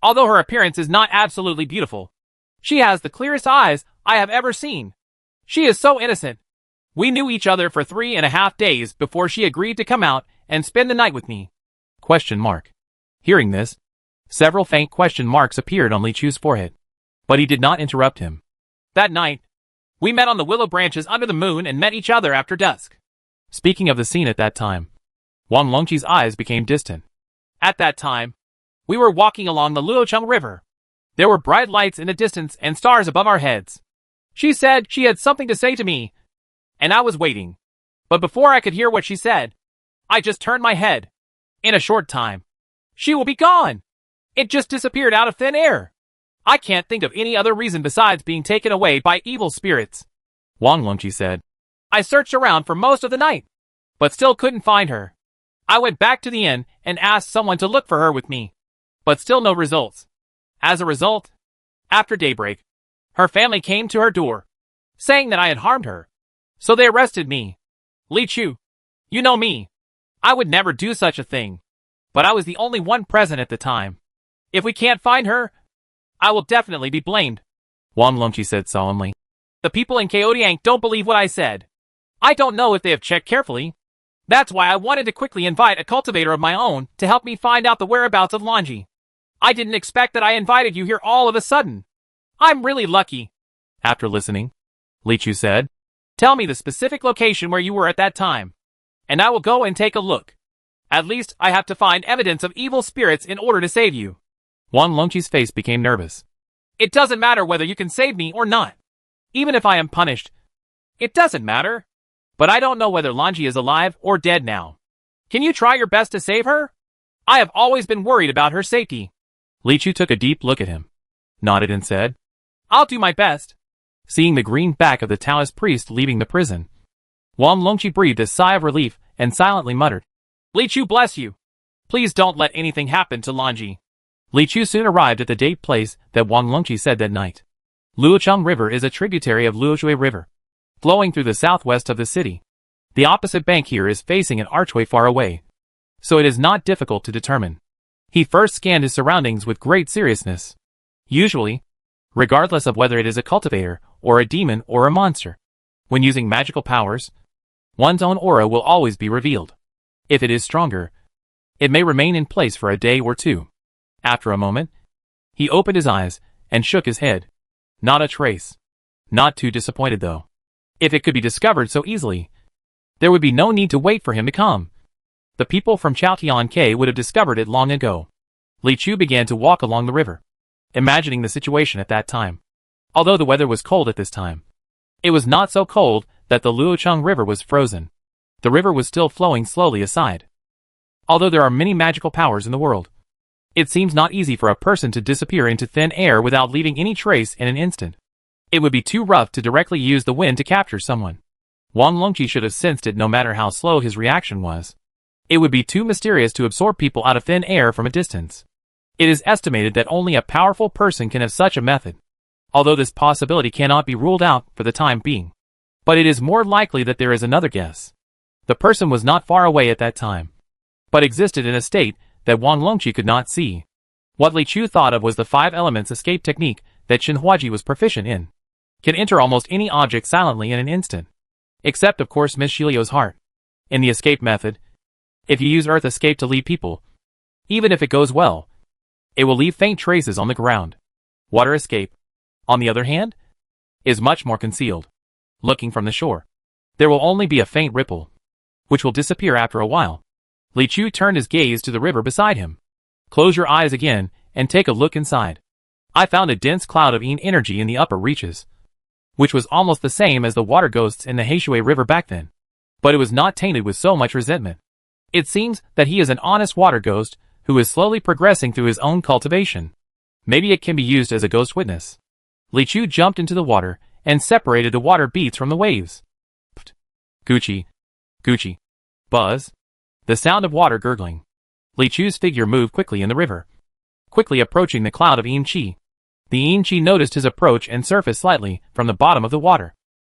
Speaker 1: Although her appearance is not absolutely beautiful, she has the clearest eyes I have ever seen. She is so innocent. We knew each other for 3.5 days before she agreed to come out and spend the night with me." Question mark. Hearing this, several faint question marks appeared on Li Chu's forehead. But he did not interrupt him. "That night, we met on the willow branches under the moon and met each other after dusk." Speaking of the scene at that time, Wan Longqi's eyes became distant. "At that time, we were walking along the Luocheng River. There were bright lights in the distance and stars above our heads. She said she had something to say to me, and I was waiting. But before I could hear what she said, I just turned my head. In a short time, she will be gone. It just disappeared out of thin air. I can't think of any other reason besides being taken away by evil spirits." Wan Longqi said, "I searched around for most of the night, but still couldn't find her. I went back to the inn and asked someone to look for her with me, but still no results. As a result, after daybreak, her family came to her door, saying that I had harmed her. So they arrested me. Li Chu, you know me. I would never do such a thing, but I was the only one present at the time. If we can't find her, I will definitely be blamed." Wan Longqi said solemnly, "The people in Chaodiang don't believe what I said. I don't know if they have checked carefully. That's why I wanted to quickly invite a cultivator of my own to help me find out the whereabouts of Longji. I didn't expect that I invited you here all of a sudden. I'm really lucky." After listening, Li Chu said, "Tell me the specific location where you were at that time, and I will go and take a look. At least I have to find evidence of evil spirits in order to save you." Wan Longqi's face became nervous. "It doesn't matter whether you can save me or not. Even if I am punished, it doesn't matter. But I don't know whether Longji is alive or dead now. Can you try your best to save her? I have always been worried about her safety." Li Chu took a deep look at him, nodded and said, "I'll do my best." Seeing the green back of the Taoist priest leaving the prison, Wan Longqi breathed a sigh of relief and silently muttered, "Li Chu bless you. Please don't let anything happen to Longji." Li Chu soon arrived at the date place that Wan Longqi said that night. Luocheng River is a tributary of Luoshui River, flowing through the southwest of the city. The opposite bank here is facing an archway far away, so it is not difficult to determine. He first scanned his surroundings with great seriousness. Usually, regardless of whether it is a cultivator, or a demon, or a monster, when using magical powers, one's own aura will always be revealed. If it is stronger, it may remain in place for a day or two. After a moment, he opened his eyes and shook his head. Not a trace. Not too disappointed though. If it could be discovered so easily, there would be no need to wait for him to come. The people from Chaotian would have discovered it long ago. Li Chu began to walk along the river, imagining the situation at that time. Although the weather was cold at this time, it was not so cold that the Luocheng River was frozen. The river was still flowing slowly aside. Although there are many magical powers in the world, it seems not easy for a person to disappear into thin air without leaving any trace in an instant. It would be too rough to directly use the wind to capture someone. Wan Longqi should have sensed it no matter how slow his reaction was. It would be too mysterious to absorb people out of thin air from a distance. It is estimated that only a powerful person can have such a method, although this possibility cannot be ruled out for the time being. But it is more likely that there is another guess. The person was not far away at that time, but existed in a state that Wan Longqi could not see. What Li Chu thought of was the 5 elements escape technique that Shen Huaji was proficient in. Can enter almost any object silently in an instant, except of course Miss Shilio's heart. In the escape method, If you use Earth Escape to lead people, even if it goes well, it will leave faint traces on the ground. Water Escape, on the other hand, is much more concealed. Looking from the shore, there will only be a faint ripple, which will disappear after a while. Li Chu turned his gaze to the river beside him. Close your eyes again and take a look inside. I found a dense cloud of Yin energy in the upper reaches, which was almost the same as the water ghosts in the Heishui River back then. But it was not tainted with so much resentment. It seems that he is an honest water ghost who is slowly progressing through his own cultivation. Maybe it can be used as a ghost witness. Li Chu jumped into the water and separated the water beads from the waves. Pft. Gucci. Gucci. Buzz. The sound of water gurgling. Li Chu's figure moved quickly in the river, quickly approaching the cloud of Yin Qi. The Yin Qi noticed his approach and surfaced slightly from the bottom of the water.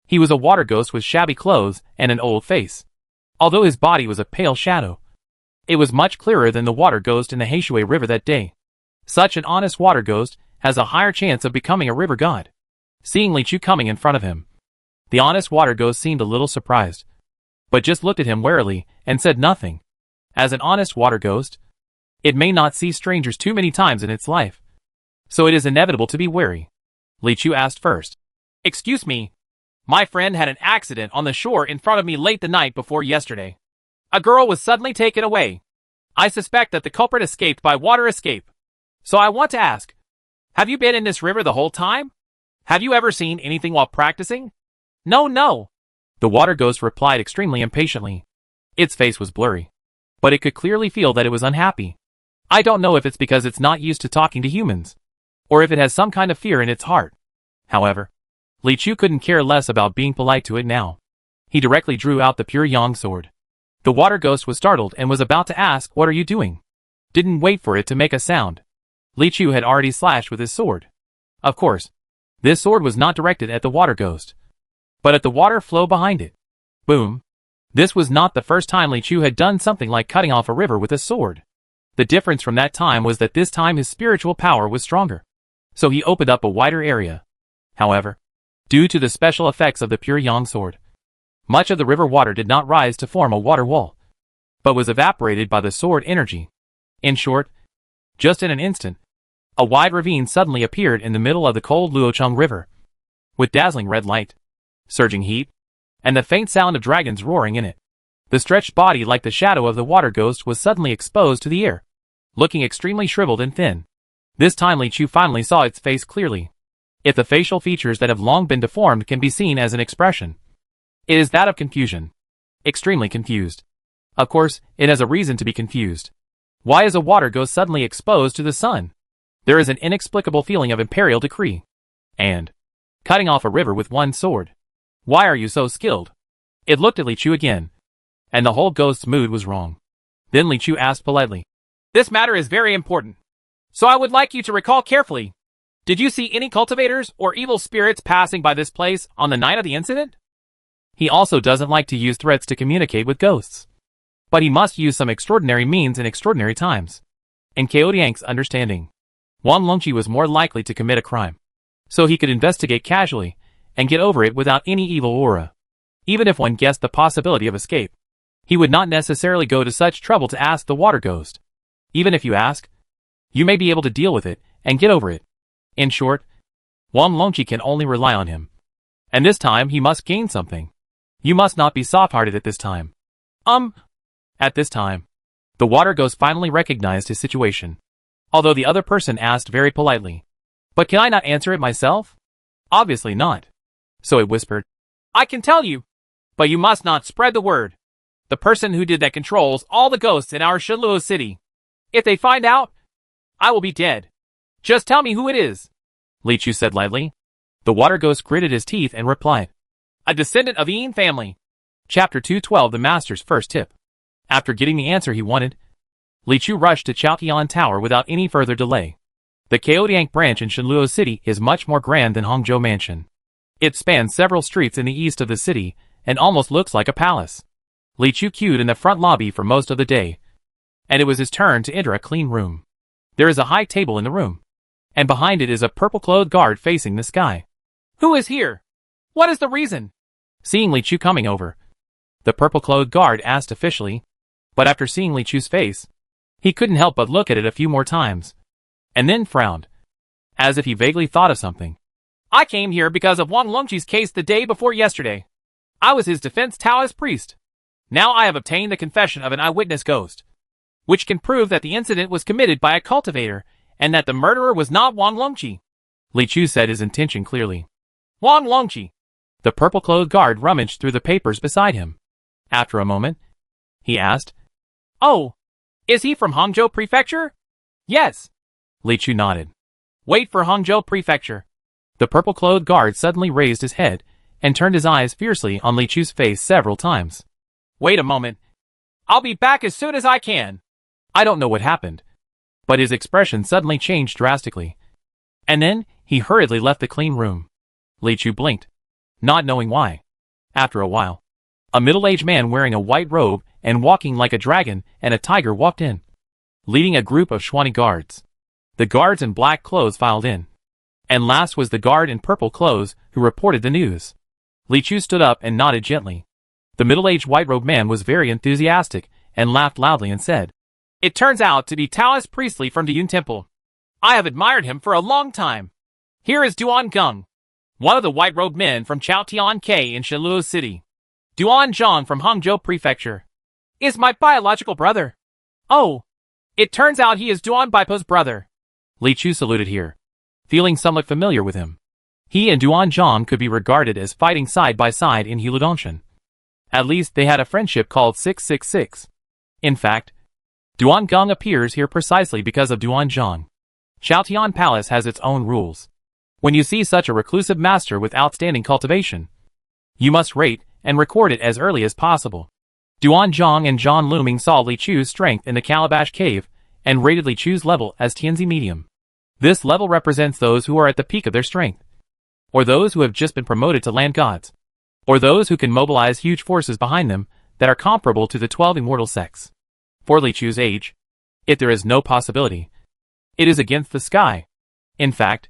Speaker 1: He was a water ghost with shabby clothes and an old face. Although his body was a pale shadow, it was much clearer than the water ghost in the Heishui River that day. Such an honest water ghost has a higher chance of becoming a river god. Seeing Li Chu coming in front of him, the honest water ghost seemed a little surprised, but just looked at him warily and said nothing. As an honest water ghost, it may not see strangers too many times in its life, so it is inevitable to be wary. Li Chu asked first. Excuse me. My friend had an accident on the shore in front of me late the night before yesterday. A girl was suddenly taken away. I suspect that the culprit escaped by water escape. So I want to ask, have you been in this river the whole time? Have you ever seen anything while practicing? No. The water ghost replied extremely impatiently. Its face was blurry, but it could clearly feel that it was unhappy. I don't know if it's because it's not used to talking to humans, or if it has some kind of fear in its heart. However, Li Chu couldn't care less about being polite to it now. He directly drew out the pure yang sword. The water ghost was startled and was about to ask, "What are you doing?" Didn't wait for it to make a sound. Li Chu had already slashed with his sword. Of course, this sword was not directed at the water ghost, but at the water flow behind it. Boom. This was not the first time Li Chu had done something like cutting off a river with a sword. The difference from that time was that this time his spiritual power was stronger, so he opened up a wider area. However, due to the special effects of the pure yang sword, much of the river water did not rise to form a water wall, but was evaporated by the sword energy. In short, just in an instant, a wide ravine suddenly appeared in the middle of the cold Luocheng River, with dazzling red light, surging heat, and the faint sound of dragons roaring in it. The stretched body like the shadow of the water ghost was suddenly exposed to the air, looking extremely shriveled and thin. This time Li Chu finally saw its face clearly. If the facial features that have long been deformed can be seen as an expression, it is that of confusion. Extremely confused. Of course, it has a reason to be confused. Why is a water ghost suddenly exposed to the sun? There is an inexplicable feeling of imperial decree. And cutting off a river with one sword. Why are you so skilled? It looked at Li Chu again, and the whole ghost's mood was wrong. Then Li Chu asked politely, "This matter is very important, so I would like you to recall carefully. Did you see any cultivators or evil spirits passing by this place on the night of the incident?" He also doesn't like to use threats to communicate with ghosts, but he must use some extraordinary means in extraordinary times. In Kaodiank's understanding, Wang Longqi was more likely to commit a crime, so he could investigate casually and get over it without any evil aura. Even if one guessed the possibility of escape, he would not necessarily go to such trouble to ask the water ghost. Even if you ask, you may be able to deal with it and get over it. In short, Wang Longqi can only rely on him. And this time he must gain something. You must not be soft-hearted at this time. At this time, the water ghost finally recognized his situation, although the other person asked very politely, "But can I not answer it myself?" Obviously not. So it whispered, "I can tell you, but you must not spread the word. The person who did that controls all the ghosts in our Shenluo city. If they find out, I will be dead. Just tell me who it is," Li Chu said lightly. The water ghost gritted his teeth and replied, "A descendant of Yin family." Chapter 212 The Master's First Tip. After getting the answer he wanted, Li Chu rushed to Chaotian Tower without any further delay. The Kaodiank branch in Shenluo City is much more grand than Hongzhou Mansion. It spans several streets in the east of the city and almost looks like a palace. Li Chu queued in the front lobby for most of the day, and it was his turn to enter a clean room. There is a high table in the room, and behind it is a purple-clothed guard facing the sky. "Who is here? What is the reason?" Seeing Li Chu coming over, the purple-clothed guard asked officially, But after seeing Li Chu's face, he couldn't help but look at it a few more times, and then frowned, as if he vaguely thought of something. I came here because of Wang Longqi's case the day before yesterday. I was his defense Taoist priest. Now I have obtained the confession of an eyewitness ghost, which can prove that the incident was committed by a cultivator, and that the murderer was not Wang Longqi. Li Chu said his intention clearly. Wang Longqi. The purple-clothed guard rummaged through the papers beside him. After a moment, he asked, Oh, is he from Hangzhou Prefecture? Yes. Li Chu nodded. Wait for Hangzhou Prefecture. The purple-clothed guard suddenly raised his head and turned his eyes fiercely on Li Chu's face several times. Wait a moment. I'll be back as soon as I can. I don't know what happened, but his expression suddenly changed drastically. And then, he hurriedly left the clean room. Li Chu blinked, not knowing why. After a while, a middle-aged man wearing a white robe and walking like a dragon and a tiger walked in, leading a group of Xuanyi guards. The guards in black clothes filed in, and last was the guard in purple clothes who reported the news. Li Chu stood up and nodded gently. The middle-aged white-robed man was very enthusiastic and laughed loudly and said, It turns out to be Taoist priestly from the Yun Temple. I have admired him for a long time. Here is Duan Geng, one of the white-robed men from Chaotian K in Shiluo City. Duan Zhang from Hangzhou Prefecture is my biological brother. Oh, it turns out he is Duan Baipo's brother. Li Chu saluted here, feeling somewhat familiar with him. He and Duan Zhang could be regarded as fighting side by side in Heludongshan. At least they had a friendship called 666. In fact, Duan Geng appears here precisely because of Duan Zhang. Chaotian Palace has its own rules. When you see such a reclusive master with outstanding cultivation, you must rate and record it as early as possible. Duan Zhang and Zhang Luming saw Li Chu's strength in the Calabash Cave and rated Li Chu's level as Tianzi medium. This level represents those who are at the peak of their strength, or those who have just been promoted to land gods, or those who can mobilize huge forces behind them that are comparable to the 12 immortal sects. For Li Chu's age, if there is no possibility, it is against the sky. In fact,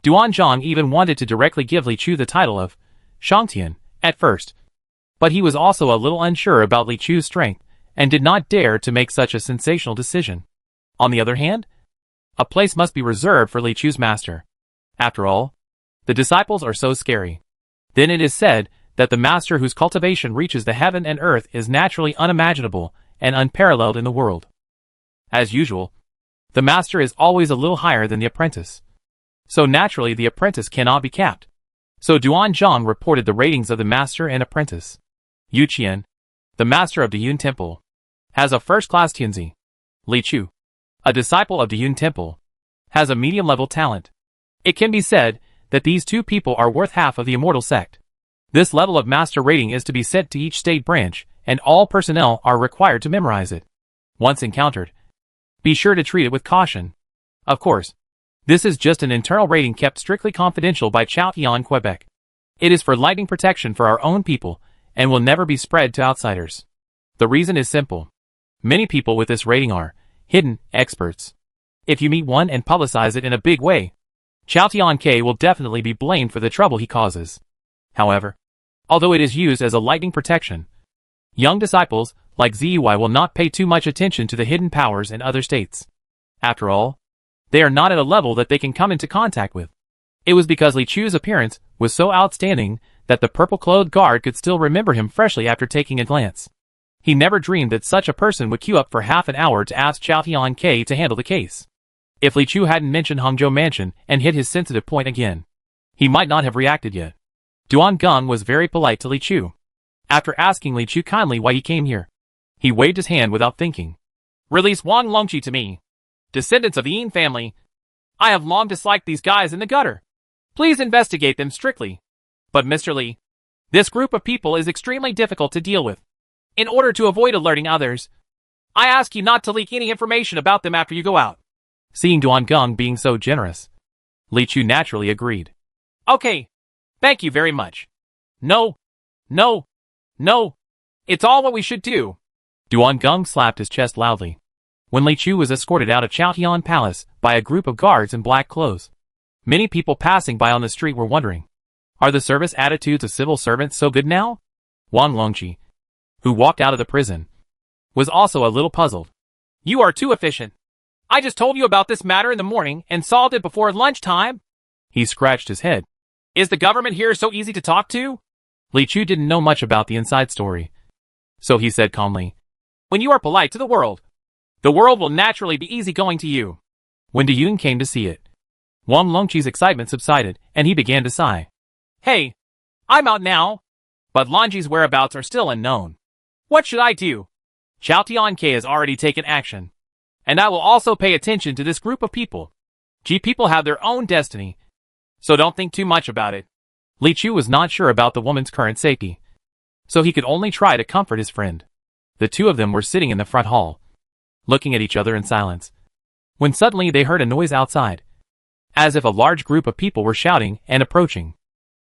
Speaker 1: Duan Zhang even wanted to directly give Li Chu the title of Shangtian at first, but he was also a little unsure about Li Chu's strength and did not dare to make such a sensational decision. On the other hand, a place must be reserved for Li Chu's master. After all, the disciples are so scary. Then it is said that the master whose cultivation reaches the heaven and earth is naturally unimaginable and unparalleled in the world. As usual, the master is always a little higher than the apprentice. So naturally the apprentice cannot be capped. So Duan Zhang reported the ratings of the master and apprentice. Yu Qian, the master of the Yun Temple, has a first-class Tianzi. Li Chu, a disciple of the Yun Temple, has a medium-level talent. It can be said that these two people are worth half of the immortal sect. This level of master rating is to be set to each state branch, and all personnel are required to memorize it. Once encountered, be sure to treat it with caution. Of course, this is just an internal rating kept strictly confidential by Chaotian Quebec. It is for lightning protection for our own people, and will never be spread to outsiders. The reason is simple. Many people with this rating are hidden experts. If you meet one and publicize it in a big way, Chaotian K will definitely be blamed for the trouble he causes. However, although it is used as a lightning protection, young disciples like Zui will not pay too much attention to the hidden powers in other states. After all, they are not at a level that they can come into contact with. It was because Li Chu's appearance was so outstanding that the purple-clothed guard could still remember him freshly after taking a glance. He never dreamed that such a person would queue up for half an hour to ask Chaotian K to handle the case. If Li Chu hadn't mentioned Hangzhou Mansion and hit his sensitive point again, he might not have reacted yet. Duan Geng was very polite to Li Chu. After asking Li Chu kindly why he came here, he waved his hand without thinking. Release Wang Longqi to me. Descendants of the Yin family. I have long disliked these guys in the gutter. Please investigate them strictly. But Mr. Li, this group of people is extremely difficult to deal with. In order to avoid alerting others, I ask you not to leak any information about them after you go out. Seeing Duan Geng being so generous, Li Chu naturally agreed. Okay. Thank you very much. No. It's all what we should do. Duan Geng slapped his chest loudly when Li Chu was escorted out of Chaotian Palace by a group of guards in black clothes. Many people passing by on the street were wondering, are the service attitudes of civil servants so good now? Wang Longqi, who walked out of the prison, was also a little puzzled. You are too efficient. I just told you about this matter in the morning and solved it before lunchtime. He scratched his head. Is the government here so easy to talk to? Li Chu didn't know much about the inside story. So he said calmly, when you are polite to the world will naturally be easygoing to you. When Dayun came to see it, Wang Longqi's excitement subsided, and he began to sigh. Hey, I'm out now, but Longji's whereabouts are still unknown. What should I do? Xiao Tianke has already taken action, and I will also pay attention to this group of people. G people have their own destiny, so don't think too much about it. Li Chu was not sure about the woman's current safety, so he could only try to comfort his friend. The two of them were sitting in the front hall, looking at each other in silence, when suddenly they heard a noise outside, as if a large group of people were shouting and approaching.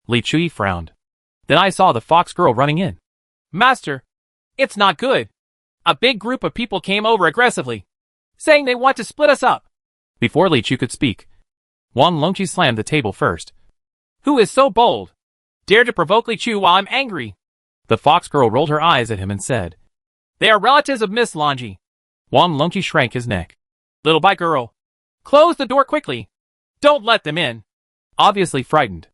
Speaker 1: Li Chu frowned. Then I saw the fox girl running in. Master, it's not good. A big group of people came over aggressively, saying they want to split us up. Before Li Chu could speak, Wang Longqi slammed the table first. Who is so bold? Dare to provoke Li Chu while I'm angry? The fox girl rolled her eyes at him and said, They are relatives of Miss Longji. Wang Longqi shrank his neck. Little by girl, close the door quickly. Don't let them in. Obviously frightened.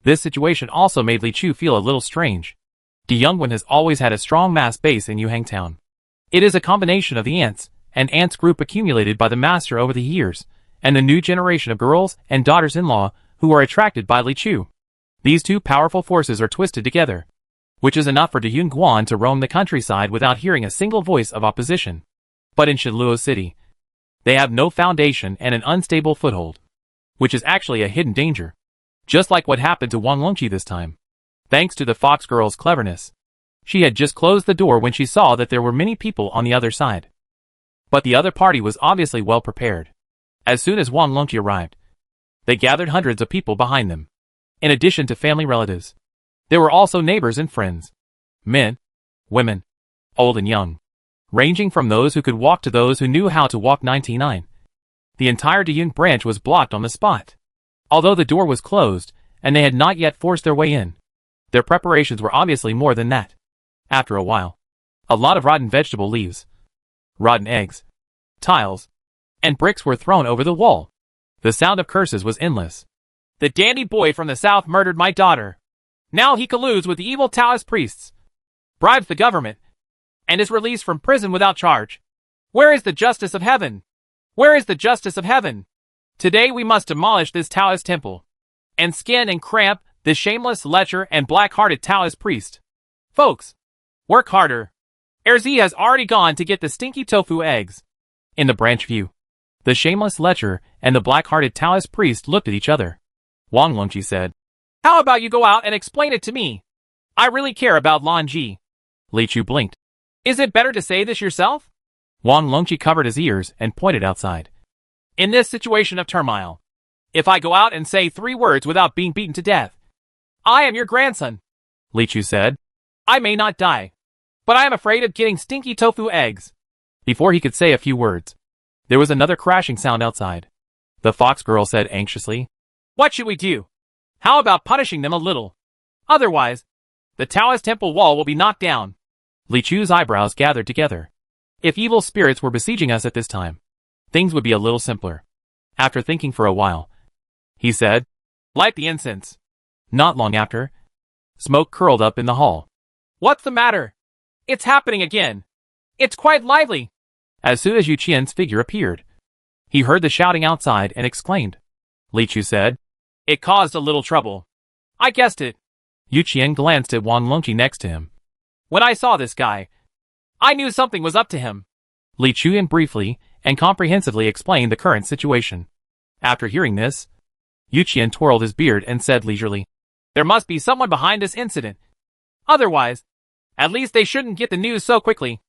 Speaker 1: This situation also made Li Chu feel a little strange. De Youngwen has always had a strong mass base in Yuhang Town. It is a combination of the ants and ants group accumulated by the master over the years, and the new generation of girls and daughters-in-law who are attracted by Li Chu. These two powerful forces are twisted together, which is enough for Dayun Guan to roam the countryside without hearing a single voice of opposition. But in Shenluo City, they have no foundation and an unstable foothold, which is actually a hidden danger. Just like what happened to Wang Longqi this time. Thanks to the fox girl's cleverness, she had just closed the door when she saw that there were many people on the other side. But the other party was obviously well prepared. As soon as Wang Longqi arrived, they gathered hundreds of people behind them. In addition to family relatives, there were also neighbors and friends. Men, women, old and young, ranging from those who could walk to those who knew how to walk. 99. The entire Dayun branch was blocked on the spot. Although the door was closed, and they had not yet forced their way in, their preparations were obviously more than that. After a while, a lot of rotten vegetable leaves, rotten eggs, tiles, and bricks were thrown over the wall. The sound of curses was endless. The dandy boy from the south murdered my daughter. Now he colludes with the evil Taoist priests, bribes the government, and is released from prison without charge. Where is the justice of heaven? Where is the justice of heaven? Today we must demolish this Taoist temple, and skin and cramp this shameless lecher and black-hearted Taoist priest. Folks, work harder. Erzi has already gone to get the stinky tofu eggs. In the branch view, the shameless lecher and the black-hearted Taoist priest looked at each other. Wang Longqi said, How about you go out and explain it to me? I really care about Longji. Li Chu blinked. Is it better to say this yourself? Wang Longqi covered his ears and pointed outside. In this situation of turmoil, if I go out and say 3 words without being beaten to death, I am your grandson. Li Chu said, I may not die, but I am afraid of getting stinky tofu eggs. Before he could say a few words, there was another crashing sound outside. The fox girl said anxiously, What should we do? How about punishing them a little? Otherwise, the Taoist temple wall will be knocked down. Li Chu's eyebrows gathered together. If evil spirits were besieging us at this time, things would be a little simpler. After thinking for a while, he said, Light the incense. Not long after, smoke curled up in the hall. What's the matter? It's happening again. It's quite lively. As soon as Yu Qian's figure appeared, he heard the shouting outside and exclaimed. Li Chu said, It caused a little trouble. I guessed it. Yu Qian glanced at Wang Longqi next to him. When I saw this guy, I knew something was up to him. Li Chu briefly and comprehensively explained the current situation. After hearing this, Yu Qian twirled his beard and said leisurely, There must be someone behind this incident. Otherwise, at least they shouldn't get the news so quickly.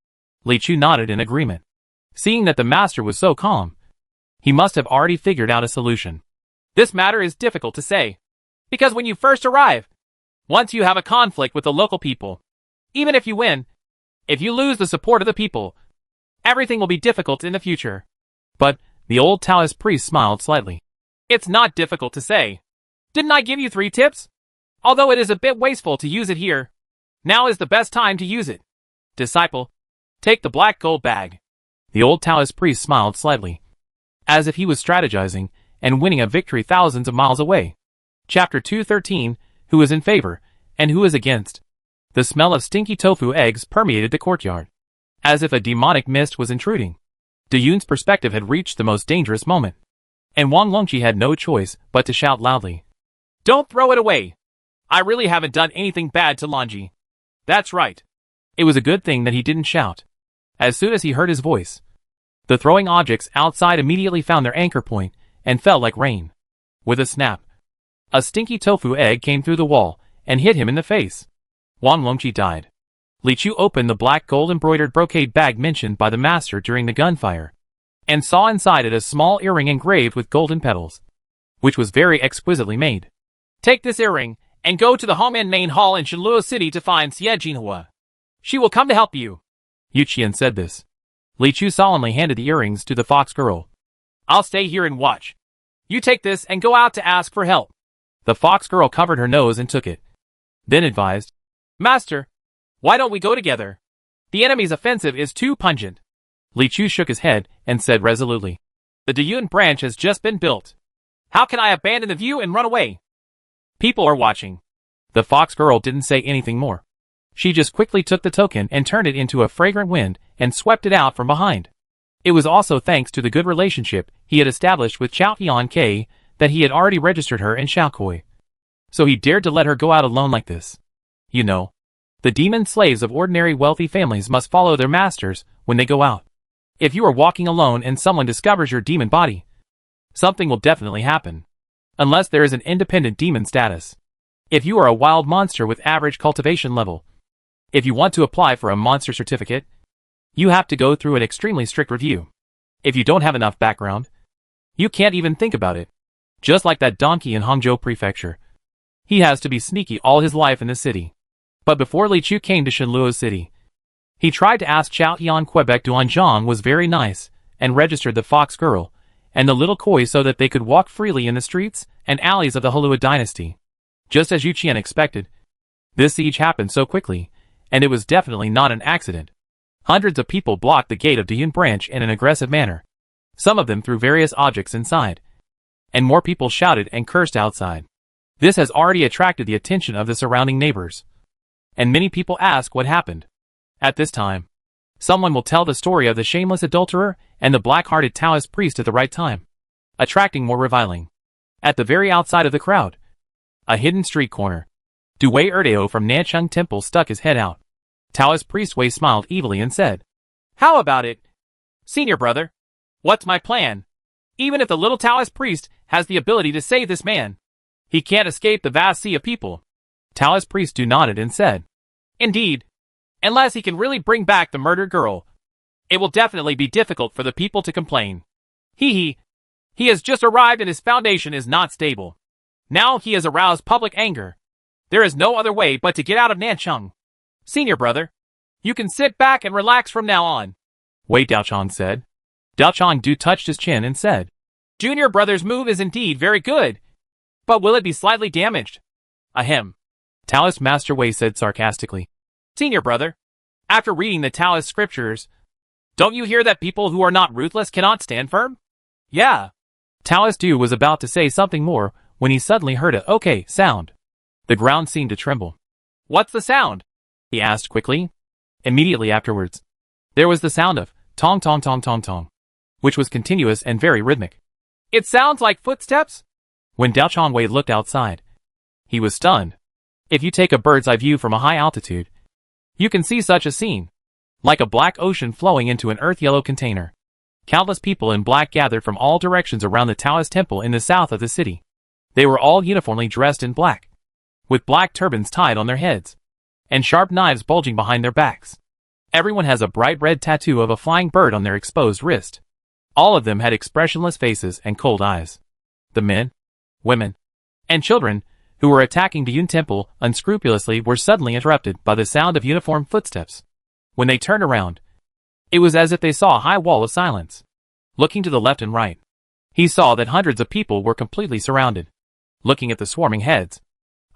Speaker 1: Li Chu nodded in agreement. Seeing that the master was so calm, he must have already figured out a solution. This matter is difficult to say, because when you first arrive, once you have a conflict with the local people, even if you win, if you lose the support of the people, everything will be difficult in the future. But the old Taoist priest smiled slightly. It's not difficult to say. Didn't I give you 3 tips? Although it is a bit wasteful to use it here, now is the best time to use it. Disciple, Take the black gold bag. The old Taoist priest smiled slightly, as if he was strategizing and winning a victory thousands of miles away. Chapter 213, Who is in favor, and who is against? The smell of stinky tofu eggs permeated the courtyard, as if a demonic mist was intruding. Dayun's perspective had reached the most dangerous moment, and Wang Longqi had no choice but to shout loudly. Don't throw it away! I really haven't done anything bad to Longqi. That's right. It was a good thing that he didn't shout. As soon as he heard his voice, the throwing objects outside immediately found their anchor point and fell like rain. With a snap, a stinky tofu egg came through the wall and hit him in the face. Wang Longqi died. Li Chu opened the black gold-embroidered brocade bag mentioned by the master during the gunfire, and saw inside it a small earring engraved with golden petals, which was very exquisitely made. Take this earring, and go to the Homan main hall in Shenluo City to find Xie Jinhua. She will come to help you. Yu Qian said this. Li Chu solemnly handed the earrings to the fox girl. I'll stay here and watch. You take this and go out to ask for help. The fox girl covered her nose and took it, then advised, Master, why don't we go together? The enemy's offensive is too pungent. Li Chu shook his head and said resolutely, The Dayun branch has just been built. How can I abandon the view and run away? People are watching. The fox girl didn't say anything more. She just quickly took the token and turned it into a fragrant wind and swept it out from behind. It was also thanks to the good relationship he had established with Chao Tian Ke that he had already registered her in Shaokui. So he dared to let her go out alone like this. You know, the demon slaves of ordinary wealthy families must follow their masters when they go out. If you are walking alone and someone discovers your demon body, something will definitely happen. Unless there is an independent demon status. If you are a wild monster with average cultivation level, if you want to apply for a monster certificate, you have to go through an extremely strict review. If you don't have enough background, you can't even think about it. Just like that donkey in Hangzhou Prefecture. He has to be sneaky all his life in the city. But before Li Chu came to Shenluo City, he tried to ask Chao Tian Quebec Duanzhang was very nice and registered the fox girl and the little koi so that they could walk freely in the streets and alleys of the Hulua dynasty. Just as Yu Qian expected, this siege happened so quickly, and it was definitely not an accident. Hundreds of people blocked the gate of Dayun branch in an aggressive manner. Some of them threw various objects inside, and more people shouted and cursed outside. This has already attracted the attention of the surrounding neighbors, and many people ask what happened. At this time, someone will tell the story of the shameless adulterer and the black-hearted Taoist priest at the right time, attracting more reviling. At the very outside of the crowd, a hidden street corner, Du Wei Erdeo from Nancheng Temple stuck his head out. Taoist priest Wei smiled evilly and said, How about it, senior brother? What's my plan? Even if the little Taoist priest has the ability to save this man, he can't escape the vast sea of people. Taoist priest Du nodded and said, Indeed, unless he can really bring back the murdered girl, it will definitely be difficult for the people to complain. He has just arrived and his foundation is not stable. Now he has aroused public anger. There is no other way but to get out of Nancheng. Senior brother, you can sit back and relax from now on. Wei Daochang said. Daochang Du touched his chin and said, Junior brother's move is indeed very good, but will it be slightly damaged? Ahem. Taoist Master Wei said sarcastically. Senior brother, after reading the Taoist scriptures, don't you hear that people who are not ruthless cannot stand firm? Yeah. Taoist Du was about to say something more when he suddenly heard a okay sound. The ground seemed to tremble. What's the sound? He asked quickly. Immediately afterwards, there was the sound of tong tong tong tong tong, which was continuous and very rhythmic. It sounds like footsteps? When Dao Changwei looked outside, he was stunned. If you take a bird's eye view from a high altitude, you can see such a scene. Like a black ocean flowing into an earth-yellow container. Countless people in black gathered from all directions around the Taoist temple in the south of the city. They were all uniformly dressed in black, with black turbans tied on their heads, and sharp knives bulging behind their backs. Everyone has a bright red tattoo of a flying bird on their exposed wrist. All of them had expressionless faces and cold eyes. The men, women, and children who were attacking the Yun Temple unscrupulously were suddenly interrupted by the sound of uniformed footsteps. When they turned around, it was as if they saw a high wall of silence. Looking to the left and right, he saw that hundreds of people were completely surrounded. Looking at the swarming heads,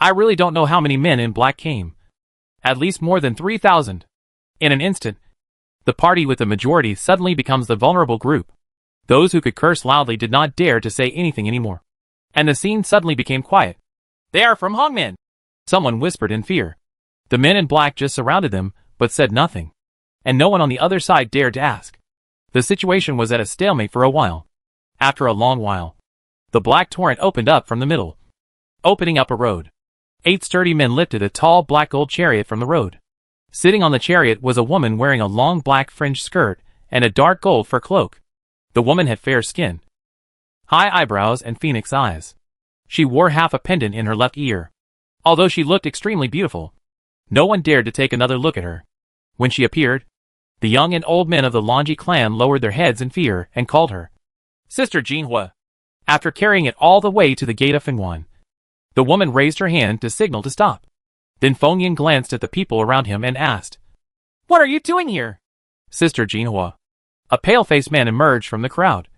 Speaker 1: I really don't know how many men in black came. At least more than 3,000. In an instant, The party with the majority suddenly becomes the vulnerable group. Those who could curse loudly did not dare to say anything anymore. And the scene suddenly became quiet. "They are from Hongmen," someone whispered in fear. The men in black just surrounded them, but said nothing. And no one on the other side dared to ask. The situation was at a stalemate for a while. After a long while, the black torrent opened up from the middle, opening up a road. 8 sturdy men lifted a tall black gold chariot from the road. Sitting on the chariot was a woman wearing a long black fringed skirt and a dark gold fur cloak. The woman had fair skin, high eyebrows and phoenix eyes. She wore half a pendant in her left ear. Although she looked extremely beautiful, no one dared to take another look at her. When she appeared, the young and old men of the Longi clan lowered their heads in fear and called her Sister Jinhua. After carrying it all the way to the gate of Fengwan, the woman raised her hand to signal to stop. Then Feng Yin glanced at the people around him and asked, "What are you doing here?" Sister Jinhua. A pale-faced man emerged from the crowd,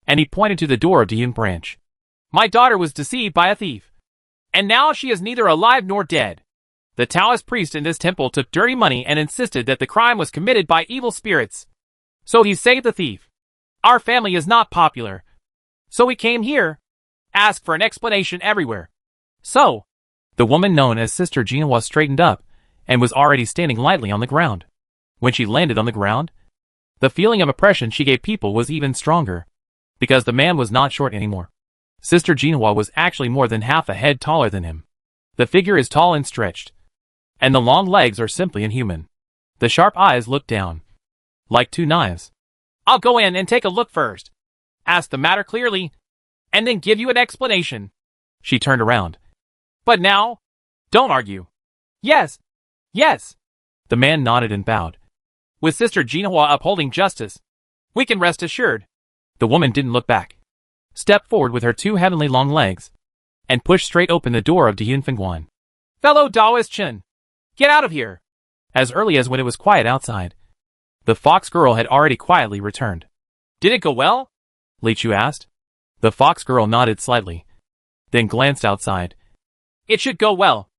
Speaker 1: and he pointed to the door of Diyun branch. "My daughter was deceived by a thief, and now she is neither alive nor dead. The Taoist priest in this temple took dirty money and insisted that the crime was committed by evil spirits. So he saved the thief. Our family is not popular, so we came here. Ask for an explanation everywhere. So..." The woman known as Sister Jinhua straightened up and was already standing lightly on the ground. When she landed on the ground, the feeling of oppression she gave people was even stronger, because the man was not short anymore. Sister Jinhua was actually more than half a head taller than him. The figure is tall and stretched, and the long legs are simply inhuman. The sharp eyes look down, like 2 knives. "I'll go in and take a look first, ask the matter clearly, and then give you an explanation." She turned around. "But now, don't argue." "Yes, yes." The man nodded and bowed. "With Sister Jinhua upholding justice, we can rest assured." The woman didn't look back, stepped forward with her 2 heavenly long legs, and pushed straight open the door of Diyun Fengwan. "Fellow Taoist Chen, get out of here." As early as when it was quiet outside, the fox girl had already quietly returned. "Did it go well?" Li Chu asked. The fox girl nodded slightly, then glanced outside. "It should go well."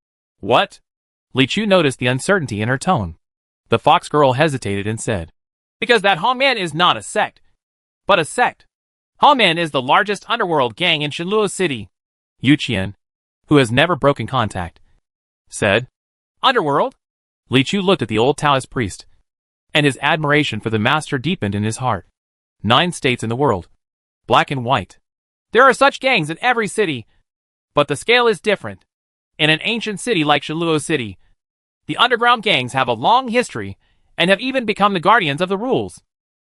Speaker 1: "What?" Li Chu noticed the uncertainty in her tone. The fox girl hesitated and said, "Because that Hongman is not a sect, but a sect. Hongman is the largest underworld gang in Shenluo City." Yu Qian, who has never broken contact, said, "Underworld?" Li Chu looked at the old Taoist priest, and his admiration for the master deepened in his heart. 9 states in the world, black and white. There are such gangs in every city, but the scale is different. In an ancient city like Shenluo City, the underground gangs have a long history and have even become the guardians of the rules.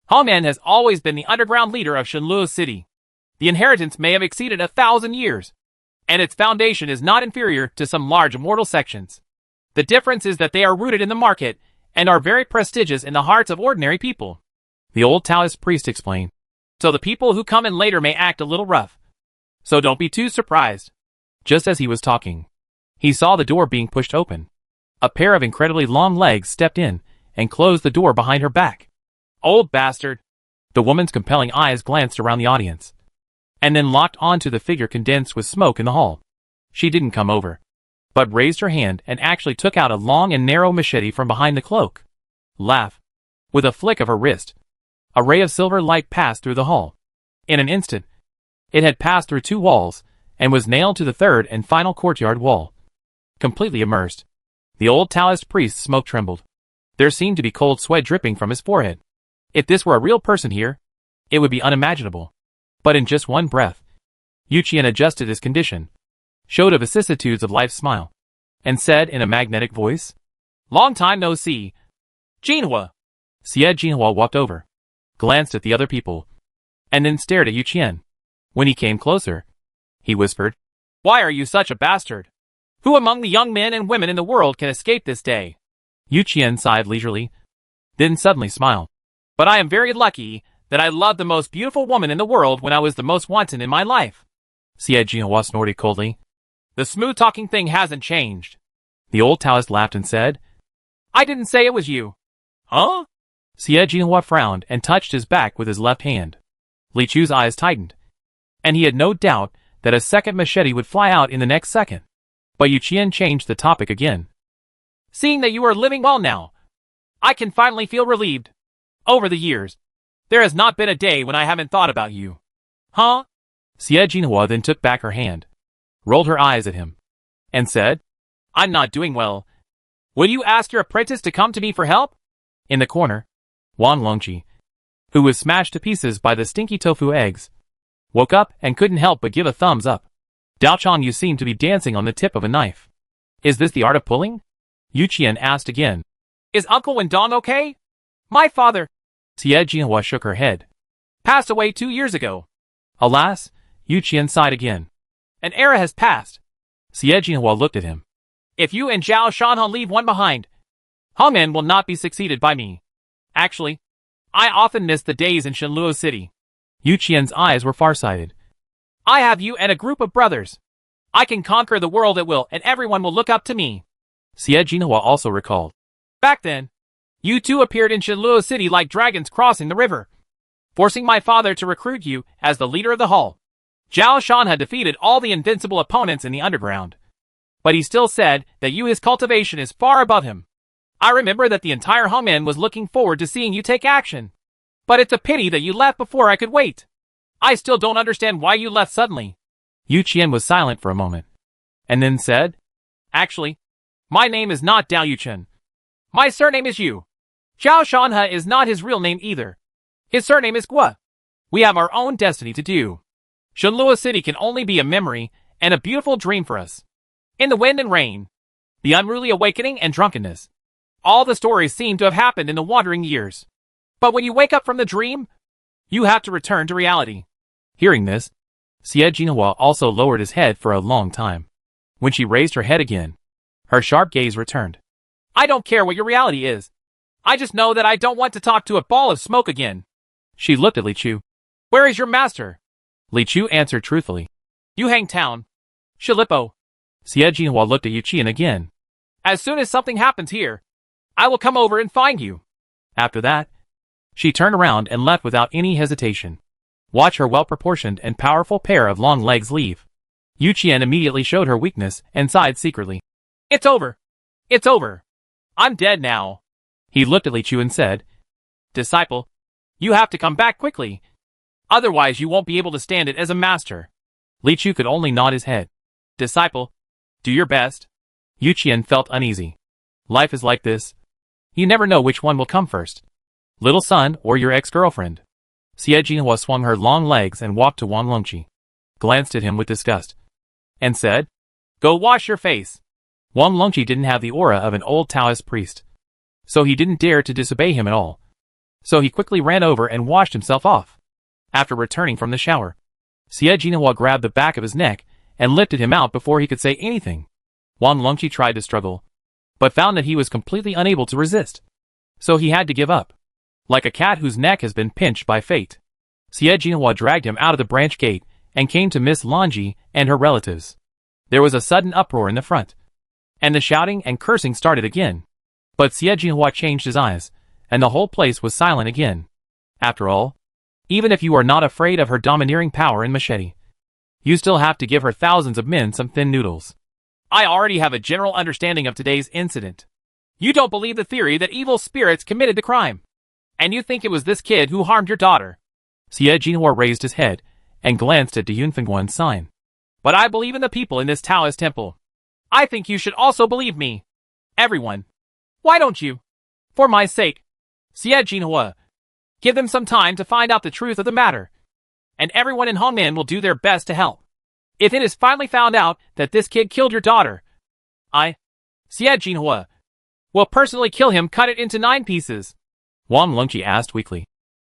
Speaker 1: Hongman has always been the underground leader of Shenluo City. The inheritance may have exceeded 1,000 years, and its foundation is not inferior to some large immortal sections. The difference is that they are rooted in the market and are very prestigious in the hearts of ordinary people." The old Taoist priest explained. "So the people who come in later may act a little rough. So don't be too surprised." Just as he was talking, he saw the door being pushed open. A pair of incredibly long legs stepped in and closed the door behind her back. "Old bastard." The woman's compelling eyes glanced around the audience, and then locked onto the figure condensed with smoke in the hall. She didn't come over, but raised her hand and actually took out a long and narrow machete from behind the cloak. Laugh. With a flick of her wrist, a ray of silver light passed through the hall. In an instant, it had passed through 2 walls and was nailed to the 3rd and final courtyard wall. Completely immersed, the old Taoist priest's smoke trembled. There seemed to be cold sweat dripping from his forehead. If this were a real person here, it would be unimaginable. But in just one breath, Yu Qian adjusted his condition, showed a vicissitudes of life's smile, and said in a magnetic voice, "Long time no see. Jinhua." Xie Jinhua walked over, glanced at the other people, and then stared at Yu Qian. When he came closer, he whispered, "Why are you such a bastard? Who among the young men and women in the world can escape this day?" Yu Qian sighed leisurely, then suddenly smiled. "But I am very lucky that I loved the most beautiful woman in the world when I was the most wanton in my life." Xie Jinhua snorted coldly. "The smooth-talking thing hasn't changed." The old Taoist laughed and said, "I didn't say it was you." "Huh?" Xie Jinhua frowned and touched his back with his left hand. Li Chu's eyes tightened, and he had no doubt that a second machete would fly out in the next second. But Yu Qian changed the topic again. "Seeing that you are living well now, I can finally feel relieved. Over the years, there has not been a day when I haven't thought about you. Huh? Xie Jinhua then took back her hand, rolled her eyes at him, and said, I'm not doing well. Will you ask your apprentice to come to me for help? In the corner, Wan Longqi, who was smashed to pieces by the stinky tofu eggs, woke up and couldn't help but give a thumbs up. Daochang, you seem to be dancing on the tip of a knife. Is this the art of pulling? Yu Qian asked again. Is Uncle Wendong okay? My father, Xie Jinhua shook her head, passed away 2 years ago. Alas, Yu Qian sighed again. An era has passed. Xie Jinhua looked at him. If you and Zhao Shanhan leave one behind, Hongmen will not be succeeded by me. Actually, I often miss the days in Shenluo City. Yu Qian's eyes were farsighted. I have you and a group of brothers. I can conquer the world at will and everyone will look up to me. Xie Jinhua also recalled. Back then, you two appeared in Shenluo City like dragons crossing the river, forcing my father to recruit you as the leader of the Hall. Zhao Shan had defeated all the invincible opponents in the underground, but he still said that his cultivation is far above him. I remember that the entire Hongmen was looking forward to seeing you take action. But it's a pity that you left before I could wait. I still don't understand why you left suddenly. Yu Qian was silent for a moment, and then said, Actually, my name is not Dao Yuchen. My surname is Yu. Zhao Shanhe is not his real name either. His surname is Guo. We have our own destiny to do. Shenluo City can only be a memory and a beautiful dream for us. In the wind and rain, the unruly awakening and drunkenness, all the stories seem to have happened in the wandering years. But when you wake up from the dream, you have to return to reality. Hearing this, Xie Jinhua also lowered his head for a long time. When she raised her head again, her sharp gaze returned. I don't care what your reality is. I just know that I don't want to talk to a ball of smoke again. She looked at Li Chu. Where is your master? Li Chu answered truthfully. Yuhang Town. Shilipo. Xie Jinhua looked at Yu Qian again. As soon as something happens here, I will come over and find you. After that, she turned around and left without any hesitation. Watch her well-proportioned and powerful pair of long legs leave. Yu Qian immediately showed her weakness and sighed secretly. It's over. It's over. I'm dead now. He looked at Li Chu and said, Disciple, you have to come back quickly. Otherwise you won't be able to stand it as a master. Li Chu could only nod his head. Disciple, do your best. Yu Qian felt uneasy. Life is like this. You never know which one will come first. Little son or your ex-girlfriend. Xie Jinhua swung her long legs and walked to Wan Longqi, glanced at him with disgust, and said, Go wash your face. Wan Longqi didn't have the aura of an old Taoist priest, so he didn't dare to disobey him at all. So he quickly ran over and washed himself off. After returning from the shower, Xie Jinhua grabbed the back of his neck and lifted him out before he could say anything. Wan Longqi tried to struggle, but found that he was completely unable to resist. So he had to give up. Like a cat whose neck has been pinched by fate, Xie Jinhua dragged him out of the branch gate and came to Miss Lanji and her relatives. There was a sudden uproar in the front, and the shouting and cursing started again. But Xie Jinhua changed his eyes, and the whole place was silent again. After all, even if you are not afraid of her domineering power and machete, you still have to give her thousands of men some thin noodles. I already have a general understanding of today's incident. You don't believe the theory that evil spirits committed the crime, and you think it was this kid who harmed your daughter. Xie Jinhua raised his head and glanced at Yunfengguan's sign. But I believe in the people in this Taoist temple. I think you should also believe me. Everyone. Why don't you? For my sake. Xie Jinhua. Give them some time to find out the truth of the matter. And everyone in Hongmen will do their best to help. If it is finally found out that this kid killed your daughter, I, Xie Jinhua, will personally kill him, cut it into 9 pieces. Wan Longqi asked weakly.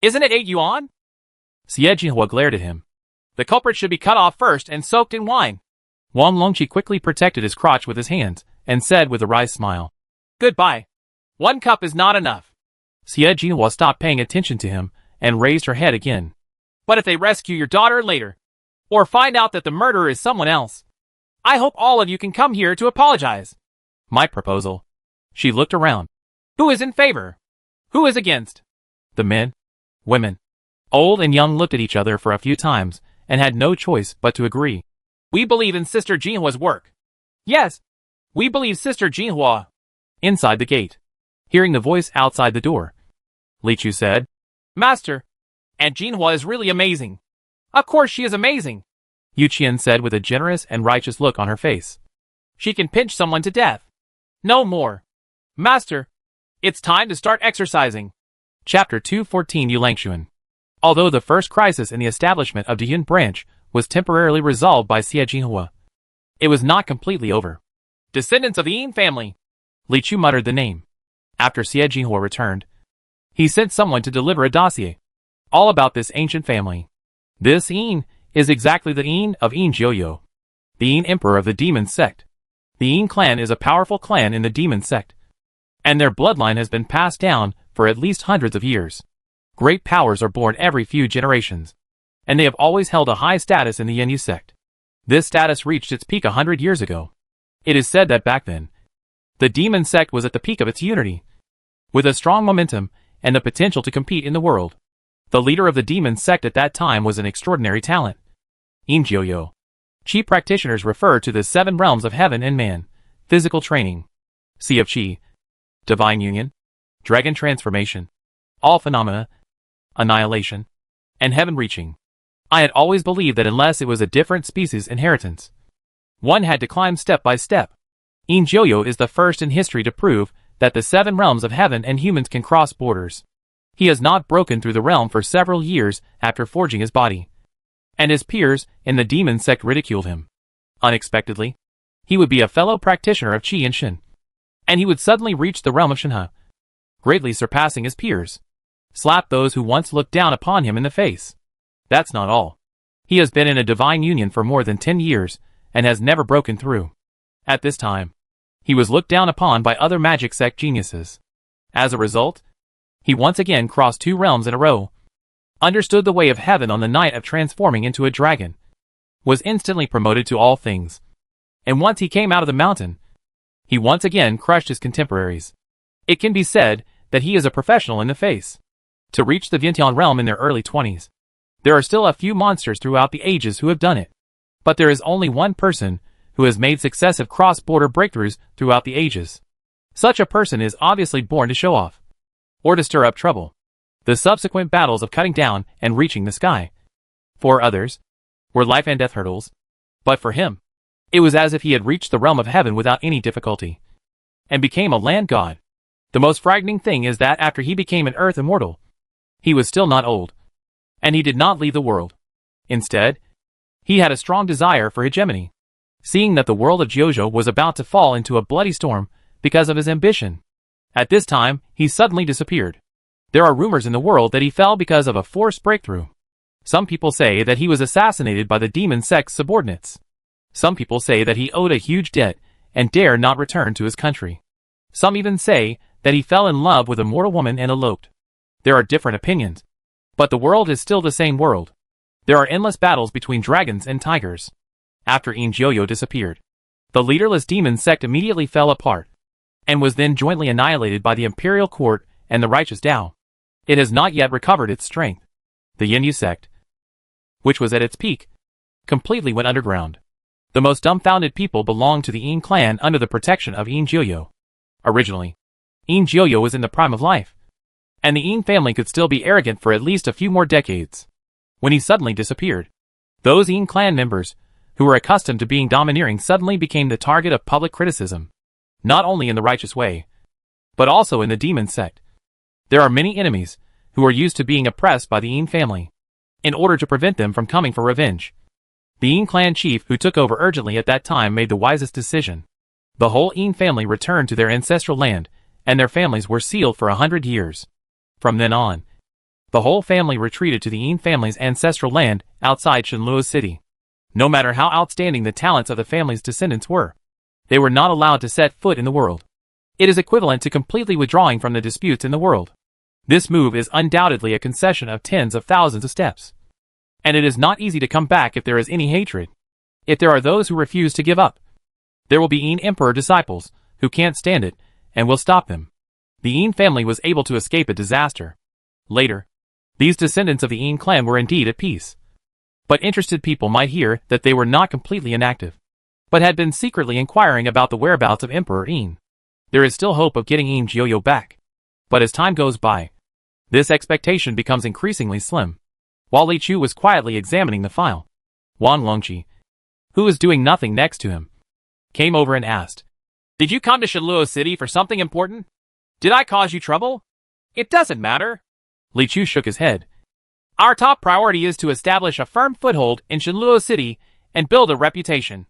Speaker 1: Isn't it 8 yuan? Xie Jinhua glared at him. The culprit should be cut off first and soaked in wine. Wan Longqi quickly protected his crotch with his hands and said with a wry smile. Goodbye. 1 cup is not enough. Xie Jinhua stopped paying attention to him and raised her head again. But if they rescue your daughter later, or find out that the murderer is someone else, I hope all of you can come here to apologize. My proposal. She looked around. Who is in favor? Who is against? The men, women, old and young looked at each other for a few times and had no choice but to agree. We believe in Sister Jinhua's work. Yes, we believe Sister Jinhua. Inside the gate, hearing the voice outside the door, Li Chu said. Master, Aunt Jinhua is really amazing. Of course she is amazing, Yu Qian said with a generous and righteous look on her face. She can pinch someone to death. No more. Master, it's time to start exercising. Chapter 214 Yulangxuan. Although the first crisis in the establishment of Diyun branch was temporarily resolved by Xie Jinhua, it was not completely over. Descendants of the Yin family. Li Chu muttered the name. After Xie Jinhua returned, he sent someone to deliver a dossier all about this ancient family. This Yin is exactly the Yin of Yin Jiuyo, the Yin emperor of the demon sect. The Yin clan is a powerful clan in the demon sect, and their bloodline has been passed down for at least hundreds of years. Great powers are born every few generations, and they have always held a high status in the Yin sect. This status reached its peak 100 years ago. It is said that back then, the demon sect was at the peak of its unity, with a strong momentum and the potential to compete in the world. The leader of the demon sect at that time was an extraordinary talent. Yin Jiuyo. Qi practitioners refer to the 7 realms of heaven and man: physical training, sea of Qi, divine union, dragon transformation, all phenomena, annihilation, and heaven reaching. I had always believed that unless it was a different species inheritance, one had to climb step by step. Yin Jiuyo is the first in history to prove that the 7 realms of heaven and humans can cross borders. He has not broken through the realm for several years after forging his body, and his peers in the demon sect ridiculed him. Unexpectedly, he would be a fellow practitioner of Qi and Shen, and he would suddenly reach the realm of Shenhe, greatly surpassing his peers. Slap those who once looked down upon him in the face. That's not all. He has been in a divine union for more than 10 years, and has never broken through. At this time, he was looked down upon by other magic sect geniuses. As a result, he once again crossed 2 realms in a row, understood the way of heaven on the night of transforming into a dragon, was instantly promoted to all things, and once he came out of the mountain, he once again crushed his contemporaries. It can be said that he is a professional in the face. To reach the Vientiane realm in their early 20s, there are still a few monsters throughout the ages who have done it, but there is only one person who has made successive cross-border breakthroughs throughout the ages. Such a person is obviously born to show off, or to stir up trouble. The subsequent battles of cutting down and reaching the sky, for others, were life and death hurdles, but for him, it was as if he had reached the realm of heaven without any difficulty, and became a land god. The most frightening thing is that after he became an earth immortal, he was still not old, and he did not leave the world. Instead, he had a strong desire for hegemony, seeing that the world of Jiuzhou was about to fall into a bloody storm because of his ambition. At this time, he suddenly disappeared. There are rumors in the world that he fell because of a forced breakthrough. Some people say that he was assassinated by the demon sect's subordinates. Some people say that he owed a huge debt and dare not return to his country. Some even say that he fell in love with a mortal woman and eloped. There are different opinions, but the world is still the same world. There are endless battles between dragons and tigers. After Yin Jiuyo disappeared, the leaderless demon sect immediately fell apart, and was then jointly annihilated by the imperial court and the righteous Dao. It has not yet recovered its strength. The Yin Yu sect, which was at its peak, completely went underground. The most dumbfounded people belonged to the Yin clan under the protection of Yin Jiuyo. Originally, Yin Jiuyo was in the prime of life, and the Yin family could still be arrogant for at least a few more decades. When he suddenly disappeared, those Yin clan members, who were accustomed to being domineering, suddenly became the target of public criticism, not only in the righteous way, but also in the demon sect. There are many enemies who are used to being oppressed by the Yin family, in order to prevent them from coming for revenge. The Yin clan chief who took over urgently at that time made the wisest decision. The whole Yin family returned to their ancestral land, and their families were sealed for 100 years. From then on, the whole family retreated to the Yin family's ancestral land outside Shenluo City. No matter how outstanding the talents of the family's descendants were, they were not allowed to set foot in the world. It is equivalent to completely withdrawing from the disputes in the world. This move is undoubtedly a concession of tens of thousands of steps, and it is not easy to come back if there is any hatred. If there are those who refuse to give up, there will be Yin Emperor disciples who can't stand it and will stop them. The Yin family was able to escape a disaster. Later, these descendants of the Yin clan were indeed at peace. But interested people might hear that they were not completely inactive, but had been secretly inquiring about the whereabouts of Emperor Yin. There is still hope of getting Yin Jiuyo back. But as time goes by, This expectation becomes increasingly slim. While Li Chu was quietly examining the file, Wang Longqi, who was doing nothing next to him, came over and asked, "Did you come to Shenluo City for something important? Did I cause you trouble?" "It doesn't matter." Li Chu shook his head. "Our top priority is to establish a firm foothold in Shenluo City and build a reputation.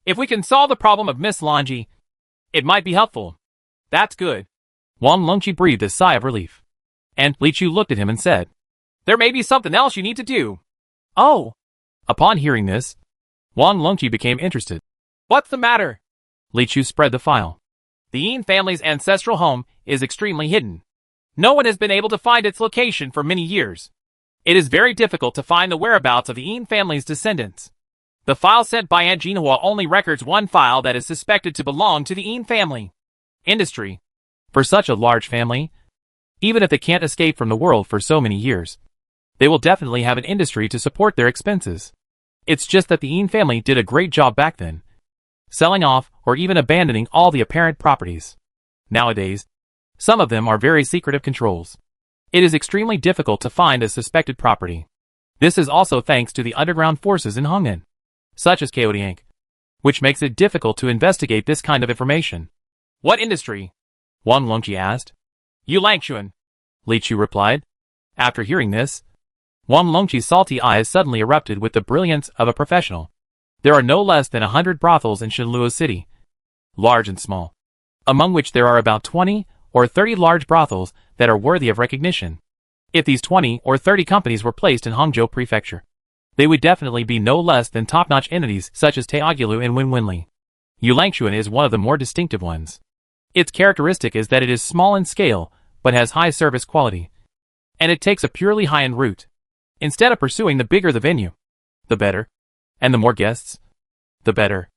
Speaker 1: If we can solve the problem of Miss Longji, it might be helpful." "That's good." Wang Longqi breathed a sigh of relief. And Li Chu looked at him and said, "There may be something else you need to do." "Oh." Upon hearing this, Wang Longqi became interested. "What's the matter?" Li Chu spread the file. "The Yin family's ancestral home is extremely hidden. No one has been able to find its location for many years. It is very difficult to find the whereabouts of the Yin family's descendants. The file sent by Aunt Jinhua only records one file that is suspected to belong to the Yin family. Industry. For such a large family, even if they can't escape from the world for so many years, they will definitely have an industry to support their expenses. It's just that the Yin family did a great job back then, selling off or even abandoning all the apparent properties. Nowadays, some of them are very secretive controls. It is extremely difficult to find a suspected property. This is also thanks to the underground forces in Hongnan, such as Chaodiank, which makes it difficult to investigate this kind of information." "What industry?" Wang Longqi asked. "Yu Langxuan," Li Chu replied. After hearing this, Wang Longqi's salty eyes suddenly erupted with the brilliance of a professional. There are no less than 100 brothels in Shenluo City, large and small, among which there are about 20 or 30 large brothels that are worthy of recognition. If these 20 or 30 companies were placed in Hangzhou Prefecture, they would definitely be no less than top-notch entities such as Taogilu and Winwinli. Yu Langxuan is one of the more distinctive ones. Its characteristic is that it is small in scale, but has high service quality. And it takes a purely high-end route. Instead of pursuing the bigger the venue, the better. And the more guests, the better.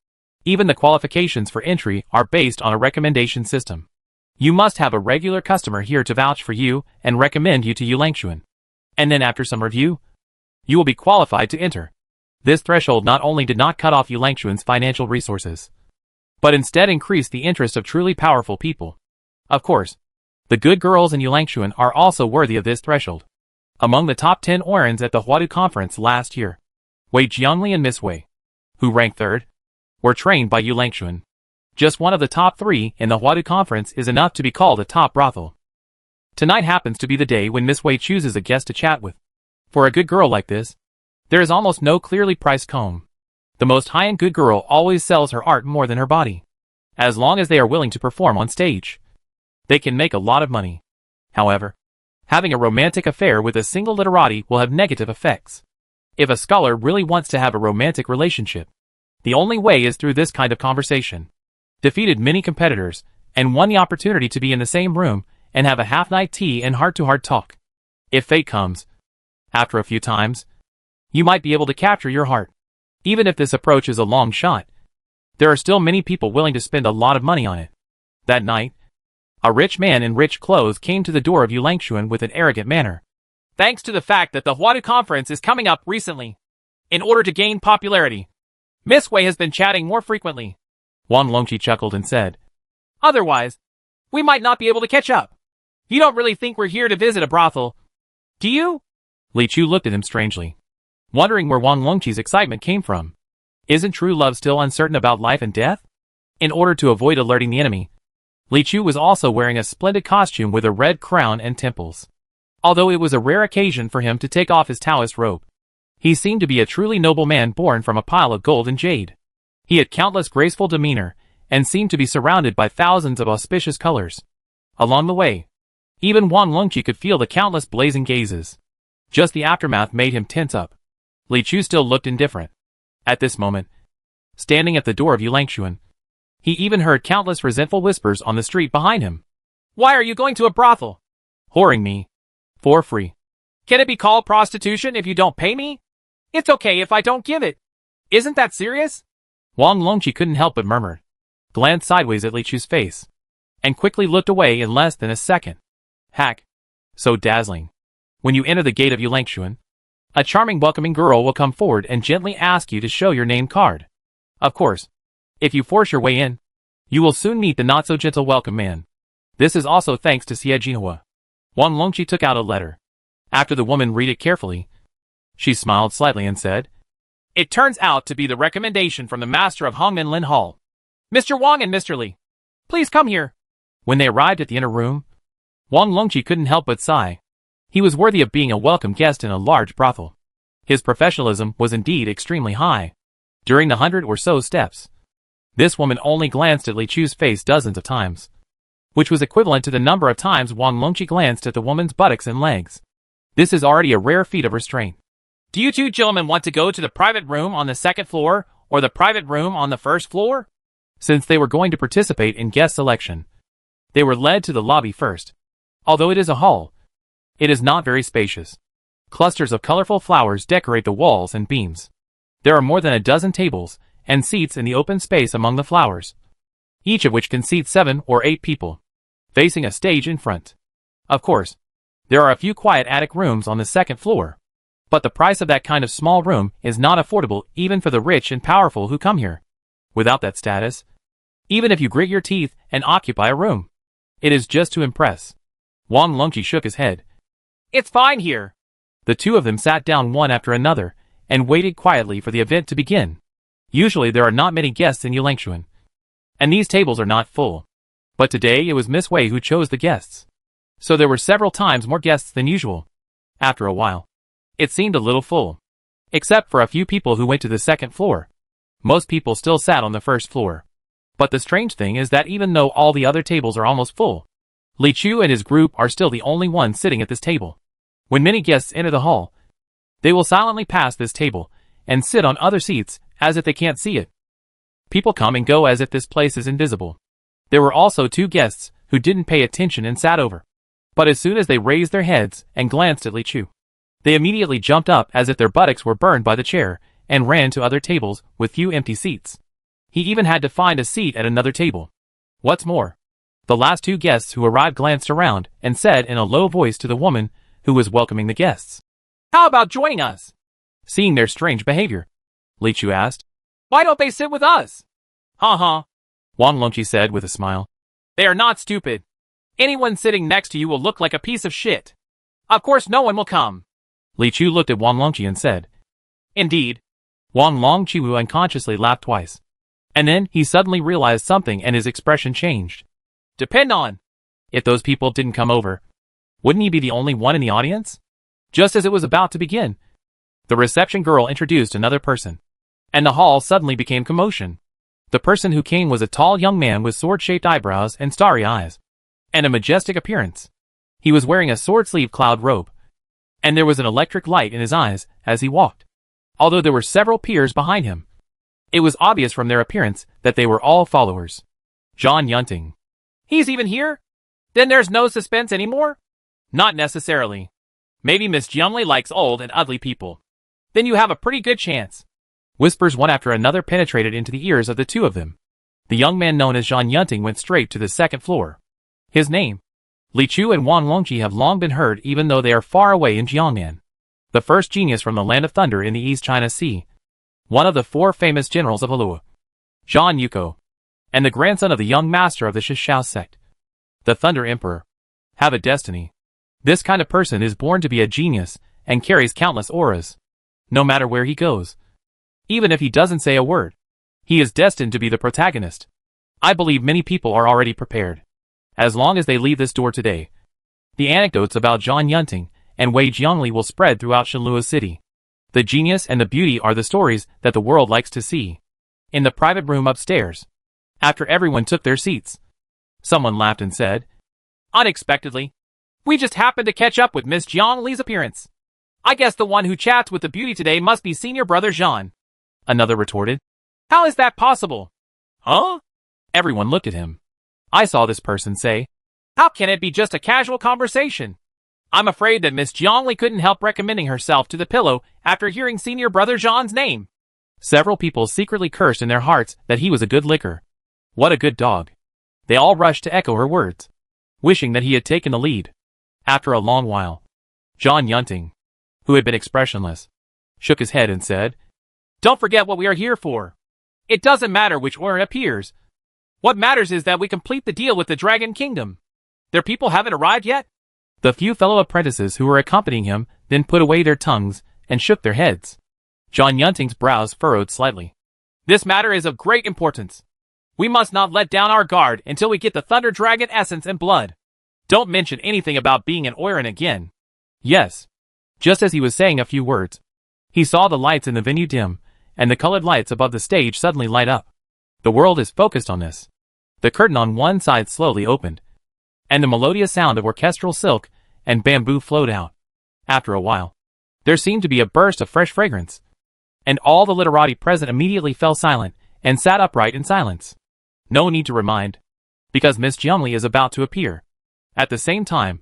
Speaker 1: Even the qualifications for entry are based on a recommendation system. You must have a regular customer here to vouch for you and recommend you to Yu Langxuan. And then after some review, you will be qualified to enter. This threshold not only did not cut off Yu Langxuan's financial resources, but instead increased the interest of truly powerful people. Of course, the good girls in Yu Langxuan are also worthy of this threshold. Among the top 10 Oirans at the Huadu conference last year, Wei Jiangli and Miss Wei, who ranked third, were trained by Yu Langxuan. Just one of the top 3 in the Huadu conference is enough to be called a top brothel. Tonight happens to be the day when Miss Wei chooses a guest to chat with. For a good girl like this, there is almost no clearly priced comb. The most high-end good girl always sells her art more than her body. As long as they are willing to perform on stage, they can make a lot of money. However, having a romantic affair with a single literati will have negative effects. If a scholar really wants to have a romantic relationship, the only way is through this kind of conversation. Defeated many competitors, and won the opportunity to be in the same room and have a half-night tea and heart-to-heart talk. If fate comes, after a few times, you might be able to capture your heart. Even if this approach is a long shot, there are still many people willing to spend a lot of money on it. That night, a rich man in rich clothes came to the door of Yu Langxuan with an arrogant manner. "Thanks to the fact that the Huadu conference is coming up recently, in order to gain popularity, Miss Wei has been chatting more frequently." Wang Longqi chuckled and said, "Otherwise, we might not be able to catch up. You don't really think we're here to visit a brothel, do you?" Li Chu looked at him strangely, wondering where Wang Longqi's excitement came from. Isn't true love still uncertain about life and death? In order to avoid alerting the enemy, Li Chu was also wearing a splendid costume with a red crown and temples. Although it was a rare occasion for him to take off his Taoist robe, he seemed to be a truly noble man born from a pile of gold and jade. He had countless graceful demeanor, and seemed to be surrounded by thousands of auspicious colors. Along the way, even Wang Longqi could feel the countless blazing gazes. Just the aftermath made him tense up. Li Chu still looked indifferent. At this moment, standing at the door of Yu Langxuan, he even heard countless resentful whispers on the street behind him. "Why are you going to a brothel? Whoring me. For free. Can it be called prostitution if you don't pay me? It's okay if I don't give it. Isn't that serious?" Wang Longqi couldn't help but murmur, glanced sideways at Li Chu's face, and quickly looked away in less than a second. Hack. So dazzling. When you enter the gate of Yu Langxuan, a charming welcoming girl will come forward and gently ask you to show your name card. Of course, if you force your way in, you will soon meet the not-so-gentle welcome man. This is also thanks to Xie Jinhua. Wan Longqi took out a letter. After the woman read it carefully, she smiled slightly and said, "It turns out to be the recommendation from the master of Hongmen Lin Hall. Mr. Wang and Mr. Li, please come here." When they arrived at the inner room, Wan Longqi couldn't help but sigh. He was worthy of being a welcome guest in a large brothel. His professionalism was indeed extremely high. During the 100 or so steps, this woman only glanced at Li Chu's face dozens of times, which was equivalent to the number of times Wan Longqi glanced at the woman's buttocks and legs. This is already a rare feat of restraint. "Do you two gentlemen want to go to the private room on the second floor or the private room on the first floor?" Since they were going to participate in guest selection, they were led to the lobby first. Although it is a hall, it is not very spacious. Clusters of colorful flowers decorate the walls and beams. There are more than a dozen tables and seats in the open space among the flowers, each of which can seat 7 or 8 people, facing a stage in front. Of course, there are a few quiet attic rooms on the second floor, but the price of that kind of small room is not affordable even for the rich and powerful who come here. Without that status, even if you grit your teeth and occupy a room, it is just to impress. Wan Longqi shook his head. "It's fine here." The two of them sat down one after another and waited quietly for the event to begin. Usually there are not many guests in Yulangchuan, and these tables are not full. But today it was Miss Wei who chose the guests, so there were several times more guests than usual. After a while, it seemed a little full, except for a few people who went to the second floor. Most people still sat on the first floor. But the strange thing is that even though all the other tables are almost full, Li Chu and his group are still the only ones sitting at this table. When many guests enter the hall, they will silently pass this table and sit on other seats as if they can't see it. People come and go as if this place is invisible. There were also 2 guests who didn't pay attention and sat over. But as soon as they raised their heads and glanced at Li Chu, they immediately jumped up as if their buttocks were burned by the chair and ran to other tables with few empty seats. He even had to find a seat at another table. What's more, the last 2 guests who arrived glanced around and said in a low voice to the woman who was welcoming the guests, "How about joining us?" Seeing their strange behavior, Li Chu asked, "Why don't they sit with us?" "Ha, Wan Longqi said with a smile. "They are not stupid. Anyone sitting next to you will look like a piece of shit. Of course no one will come." Li Chu looked at Wan Longqi and said, "Indeed." Wan Longqi unconsciously laughed twice. And then he suddenly realized something and his expression changed. "Depend on. If those people didn't come over, wouldn't he be the only one in the audience?" Just as it was about to begin, the reception girl introduced another person, and the hall suddenly became commotion. The person who came was a tall young man with sword-shaped eyebrows and starry eyes, and a majestic appearance. He was wearing a sword-sleeve cloud robe, and there was an electric light in his eyes as he walked. Although there were several peers behind him, it was obvious from their appearance that they were all followers. John Yunting. "He's even here? Then there's no suspense anymore?" "Not necessarily. Maybe Miss Jiangli likes old and ugly people. Then you have a pretty good chance." Whispers one after another penetrated into the ears of the 2 of them. The young man known as John Yunting went straight to the second floor. His name, Li Chu and Wan Longqi, have long been heard even though they are far away in Jiangnan, the first genius from the Land of Thunder in the East China Sea, one of the 4 famous generals of Alua, Zhan Yuko, and the grandson of the young master of the Shishao sect, the Thunder Emperor, have a destiny. This kind of person is born to be a genius and carries countless auras. No matter where he goes, even if he doesn't say a word, he is destined to be the protagonist. I believe many people are already prepared. As long as they leave this door today, the anecdotes about Zhan Yunting and Wei Jiangli will spread throughout Shenlua City. The genius and the beauty are the stories that the world likes to see. In the private room upstairs, after everyone took their seats, someone laughed and said, "Unexpectedly, we just happened to catch up with Miss Jiangli's appearance. I guess the one who chats with the beauty today must be senior brother Zhan." Another retorted, "How is that possible?" "Huh?" Everyone looked at him. I saw this person say, "How can it be just a casual conversation? I'm afraid that Miss Jiangli couldn't help recommending herself to the pillow after hearing senior brother Zhan's name." Several people secretly cursed in their hearts that he was a good licker. What a good dog. They all rushed to echo her words, wishing that he had taken the lead. After a long while, Zhan Yunting, who had been expressionless, shook his head and said, "Don't forget what we are here for. It doesn't matter which order it appears. What matters is that we complete the deal with the Dragon Kingdom. Their people haven't arrived yet?" The few fellow apprentices who were accompanying him then put away their tongues and shook their heads. John Yunting's brows furrowed slightly. This matter is of great importance. We must not let down our guard until we get the Thunder Dragon essence and blood. Don't mention anything about being an Oiran again. Yes. Just as he was saying a few words, he saw the lights in the venue dim, and the colored lights above the stage suddenly light up. The world is focused on this. The curtain on one side slowly opened, and the melodious sound of orchestral silk and bamboo flowed out. After a while, there seemed to be a burst of fresh fragrance, and all the literati present immediately fell silent and sat upright in silence. No need to remind, because Miss Jiangli is about to appear. At the same time,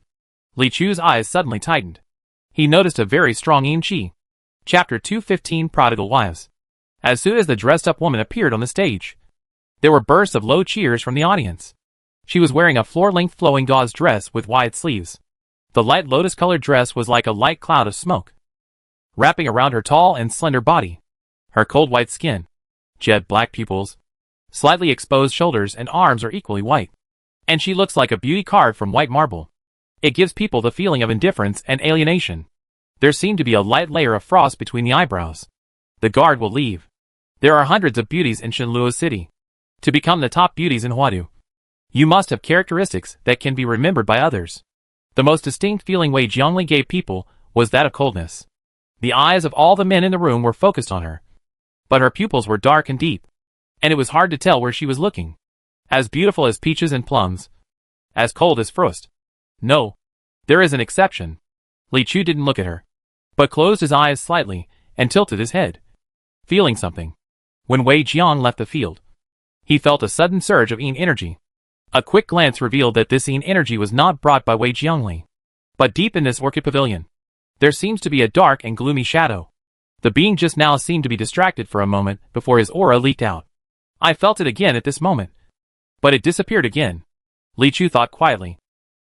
Speaker 1: Li Chu's eyes suddenly tightened. He noticed a very strong Yin Qi. Chapter 215 Prodigal Wives. As soon as the dressed-up woman appeared on the stage, there were bursts of low cheers from the audience. She was wearing a floor-length flowing gauze dress with wide sleeves. The light lotus-colored dress was like a light cloud of smoke, wrapping around her tall and slender body. Her cold white skin, jet black pupils, slightly exposed shoulders and arms are equally white, and she looks like a beauty carved from white marble. It gives people the feeling of indifference and alienation. There seemed to be a light layer of frost between the eyebrows. The guard will leave. There are hundreds of beauties in Shenluo City. To become the top beauties in Huadu, you must have characteristics that can be remembered by others. The most distinct feeling Wei Jiangli gave people was that of coldness. The eyes of all the men in the room were focused on her, but her pupils were dark and deep, and it was hard to tell where she was looking. As beautiful as peaches and plums, as cold as frost. No, there is an exception. Li Chu didn't look at her, but closed his eyes slightly and tilted his head, feeling something. When Wei Jiang left the field, he felt a sudden surge of Yin energy. A quick glance revealed that this Yin energy was not brought by Wei Jiangli, but deep in this orchid pavilion, there seems to be a dark and gloomy shadow. The being just now seemed to be distracted for a moment before his aura leaked out. I felt it again at this moment, but it disappeared again. Li Chu thought quietly.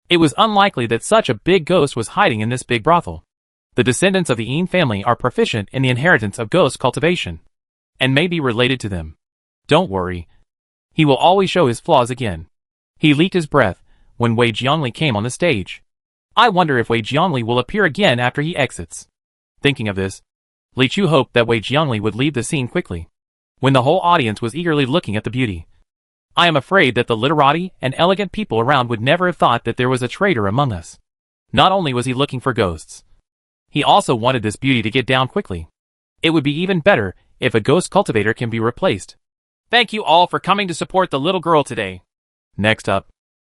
Speaker 1: It was unlikely that such a big ghost was hiding in this big brothel. The descendants of the Yin family are proficient in the inheritance of ghost cultivation, and may be related to them. Don't worry. He will always show his flaws again. He leaked his breath when Wei Jiangli came on the stage. I wonder if Wei Jiangli will appear again after he exits. Thinking of this, Li Chu hoped that Wei Jiangli would leave the scene quickly, when the whole audience was eagerly looking at the beauty. I am afraid that the literati and elegant people around would never have thought that there was a traitor among us. Not only was he looking for ghosts, he also wanted this beauty to get down quickly. It would be even better if a ghost cultivator can be replaced. Thank you all for coming to support the little girl today. Next up,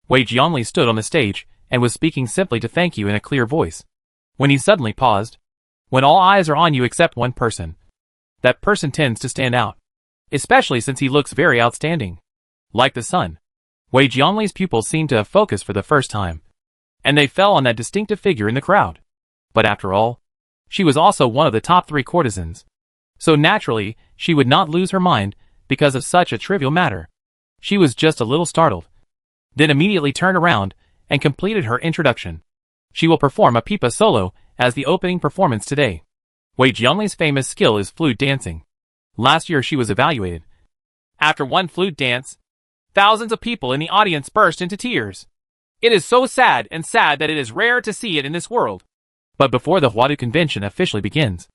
Speaker 1: Wei Jiangli stood on the stage and was speaking simply to thank you in a clear voice, when he suddenly paused. When all eyes are on you except one person, that person tends to stand out, especially since he looks very outstanding. Like the sun, Wei Jiangli's pupils seemed to have focused for the first time, and they fell on that distinctive figure in the crowd. But after all, she was also one of the top 3 courtesans, so naturally she would not lose her mind because of such a trivial matter. She was just a little startled, then immediately turned around and completed her introduction. She will perform a pipa solo as the opening performance today. Wei Jiangli's famous skill is flute dancing. Last year she was evaluated. After one flute dance, thousands of people in the audience burst into tears. It is so sad that it is rare to see it in this world. But before the Huadu convention officially begins,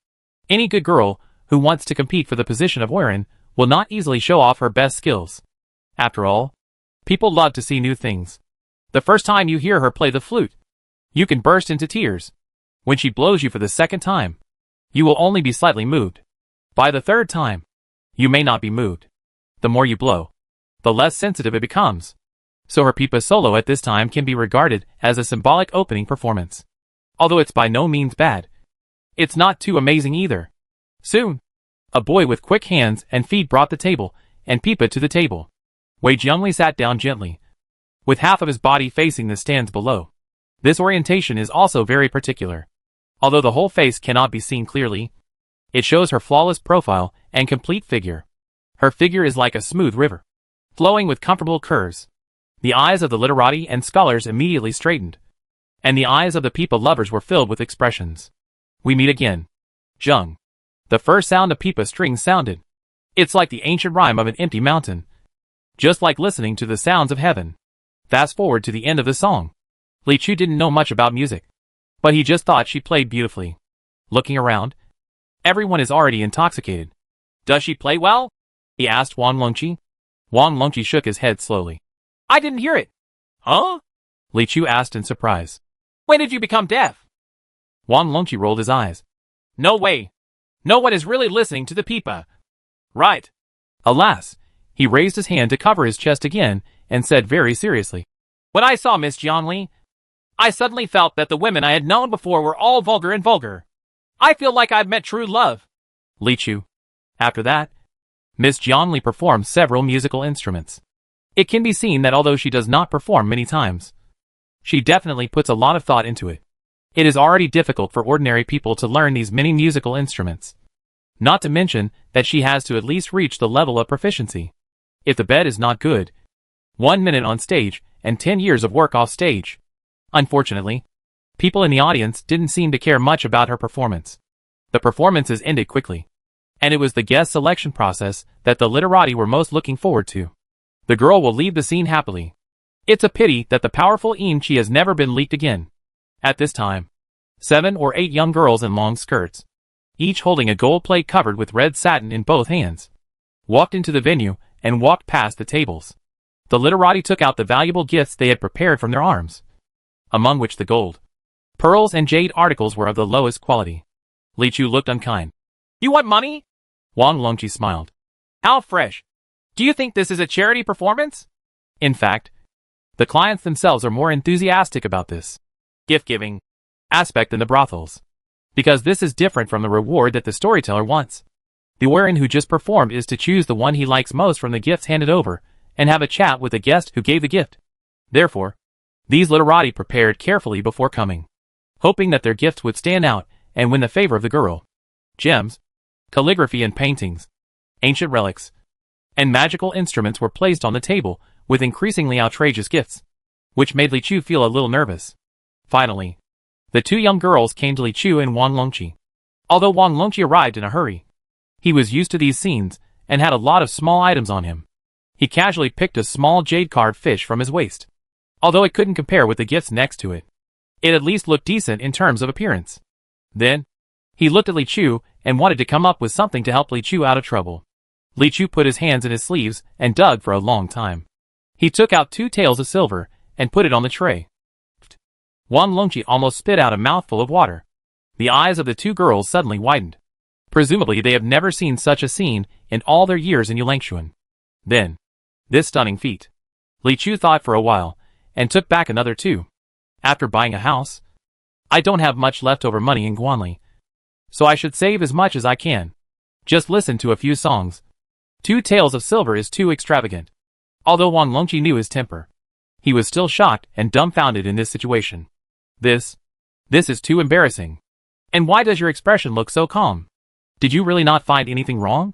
Speaker 1: any good girl who wants to compete for the position of Oiran will not easily show off her best skills. After all, people love to see new things. The first time you hear her play the flute, you can burst into tears. When she blows you for the second time, you will only be slightly moved. By the third time, you may not be moved. The more you blow, the less sensitive it becomes. So her pipa solo at this time can be regarded as a symbolic opening performance. Although it's by no means bad, it's not too amazing either. Soon, a boy with quick hands and feet brought the table and pipa to the table. Wei Jiangli sat down gently, with half of his body facing the stands below. This orientation is also very particular. Although the whole face cannot be seen clearly, it shows her flawless profile and complete figure. Her figure is like a smooth river, flowing with comfortable curves. The eyes of the literati and scholars immediately straightened, and the eyes of the pipa lovers were filled with expressions. We meet again. Zheng. The first sound of pipa strings sounded. It's like the ancient rhyme of an empty mountain, just like listening to the sounds of heaven. Fast forward to the end of the song. Li Chu didn't know much about music, but he just thought she played beautifully. Looking around, everyone is already intoxicated. Does she play well? He asked Wang Longqi. Wang Longqi shook his head slowly. I didn't hear it. Huh? Li Chu asked in surprise. When did you become deaf? Wang Longqi rolled his eyes. No way. No one is really listening to the pipa. Right. Alas, he raised his hand to cover his chest again and said very seriously. When I saw Miss Jianli, I suddenly felt that the women I had known before were all vulgar and vulgar. I feel like I've met true love. Li Chu. After that, Miss Jianli performed several musical instruments. It can be seen that although she does not perform many times, she definitely puts a lot of thought into it. It is already difficult for ordinary people to learn these many musical instruments. Not to mention that she has to at least reach the level of proficiency. If the bed is not good, 1 minute on stage and 10 years of work off stage. Unfortunately, people in the audience didn't seem to care much about her performance. The performances ended quickly, and it was the guest selection process that the literati were most looking forward to. The girl will leave the scene happily. It's a pity that the powerful Chi has never been leaked again. At this time, 7 or 8 young girls in long skirts, each holding a gold plate covered with red satin in both hands, walked into the venue and walked past the tables. The literati took out the valuable gifts they had prepared from their arms, among which the gold, pearls and jade articles were of the lowest quality. Li Chu looked unkind. You want money? Wang Longqi smiled. How fresh. Do you think this is a charity performance? In fact, the clients themselves are more enthusiastic about this gift-giving aspect than the brothels, because this is different from the reward that the storyteller wants. The Warin who just performed is to choose the one he likes most from the gifts handed over and have a chat with the guest who gave the gift. Therefore, these literati prepared carefully before coming, hoping that their gifts would stand out and win the favor of the girl. Gems, calligraphy and paintings, ancient relics, and magical instruments were placed on the table with increasingly outrageous gifts, which made Li Chu feel a little nervous. Finally, the 2 young girls came to Li Chu and Wang Longqi. Although Wang Longqi arrived in a hurry, he was used to these scenes and had a lot of small items on him. He casually picked a small jade-carved fish from his waist. Although it couldn't compare with the gifts next to it, it at least looked decent in terms of appearance. Then, he looked at Li Chu and wanted to come up with something to help Li Chu out of trouble. Li Chu put his hands in his sleeves and dug for a long time. He took out 2 taels of silver and put it on the tray. Wang Longqi almost spit out a mouthful of water. The eyes of the 2 girls suddenly widened. Presumably they have never seen such a scene in all their years in Yulangshuan. Then, this stunning feat. Li Chu thought for a while and took back another 2. After buying a house, I don't have much leftover money in Guanli, so I should save as much as I can. Just listen to a few songs. 2 taels of silver is too extravagant. Although Wang Longqi knew his temper, he was still shocked and dumbfounded in this situation. This is too embarrassing. And why does your expression look so calm? Did you really not find anything wrong?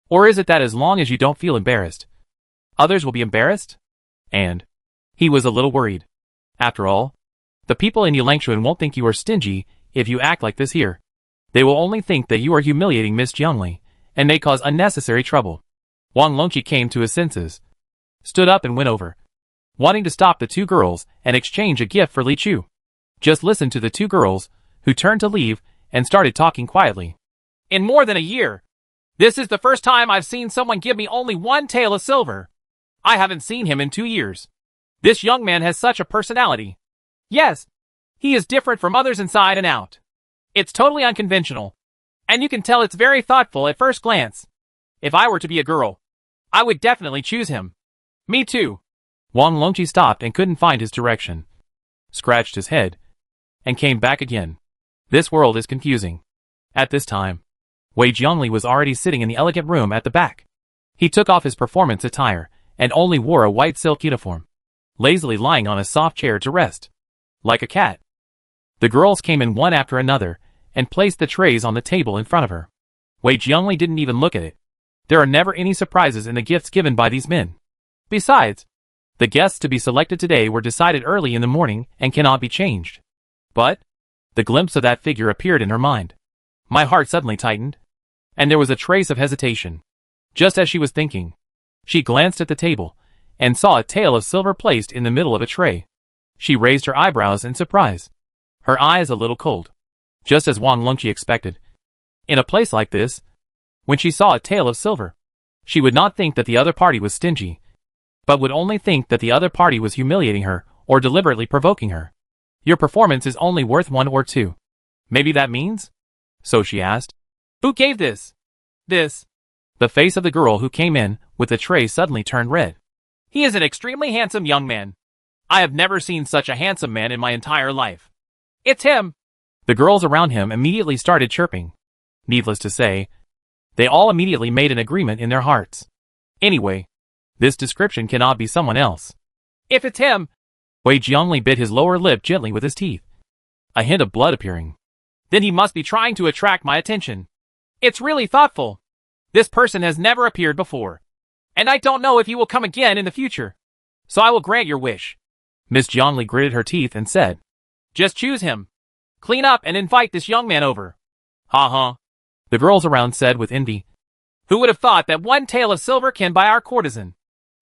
Speaker 1: Or is it that as long as you don't feel embarrassed, others will be embarrassed? And he was a little worried. After all, the people in Yulangshuan won't think you are stingy if you act like this here. They will only think that you are humiliating Miss Jianli and may cause unnecessary trouble. Wang Longqi came to his senses, stood up and went over, wanting to stop the 2 girls and exchange a gift for Li Chu. Just listen to the 2 girls, who turned to leave and started talking quietly. In more than a year, this is the first time I've seen someone give me only 1 tael of silver. I haven't seen him in 2 years. This young man has such a personality. Yes, he is different from others inside and out. It's totally unconventional, and you can tell it's very thoughtful at first glance. If I were to be a girl, I would definitely choose him. Me too. Wang Longqi stopped and couldn't find his direction, scratched his head, and came back again. This world is confusing. At this time, Wei Jiangli was already sitting in the elegant room at the back. He took off his performance attire and only wore a white silk uniform, lazily lying on a soft chair to rest, like a cat. The girls came in one after another and placed the trays on the table in front of her. Wei Jiangli didn't even look at it. There are never any surprises in the gifts given by these men. Besides, the guests to be selected today were decided early in the morning and cannot be changed. But the glimpse of that figure appeared in her mind. My heart suddenly tightened, and there was a trace of hesitation. Just as she was thinking, she glanced at the table and saw a tael of silver placed in the middle of a tray. She raised her eyebrows in surprise, her eyes a little cold, just as Wang Longqi expected. In a place like this, when she saw a tael of silver, she would not think that the other party was stingy, but would only think that the other party was humiliating her or deliberately provoking her. Your performance is only worth 1 or 2. Maybe that means? So she asked. Who gave this? This. The face of the girl who came in with the tray suddenly turned red. He is an extremely handsome young man. I have never seen such a handsome man in my entire life. It's him. The girls around him immediately started chirping. Needless to say, they all immediately made an agreement in their hearts. Anyway, this description cannot be someone else. If it's him, Wei Jiangli bit his lower lip gently with his teeth, a hint of blood appearing. Then he must be trying to attract my attention. It's really thoughtful. This person has never appeared before, and I don't know if he will come again in the future. So I will grant your wish. Miss Jiangli gritted her teeth and said, Just choose him. Clean up and invite this young man over. Ha ha. The girls around said with envy. Who would have thought that 1 tael of silver can buy our courtesan?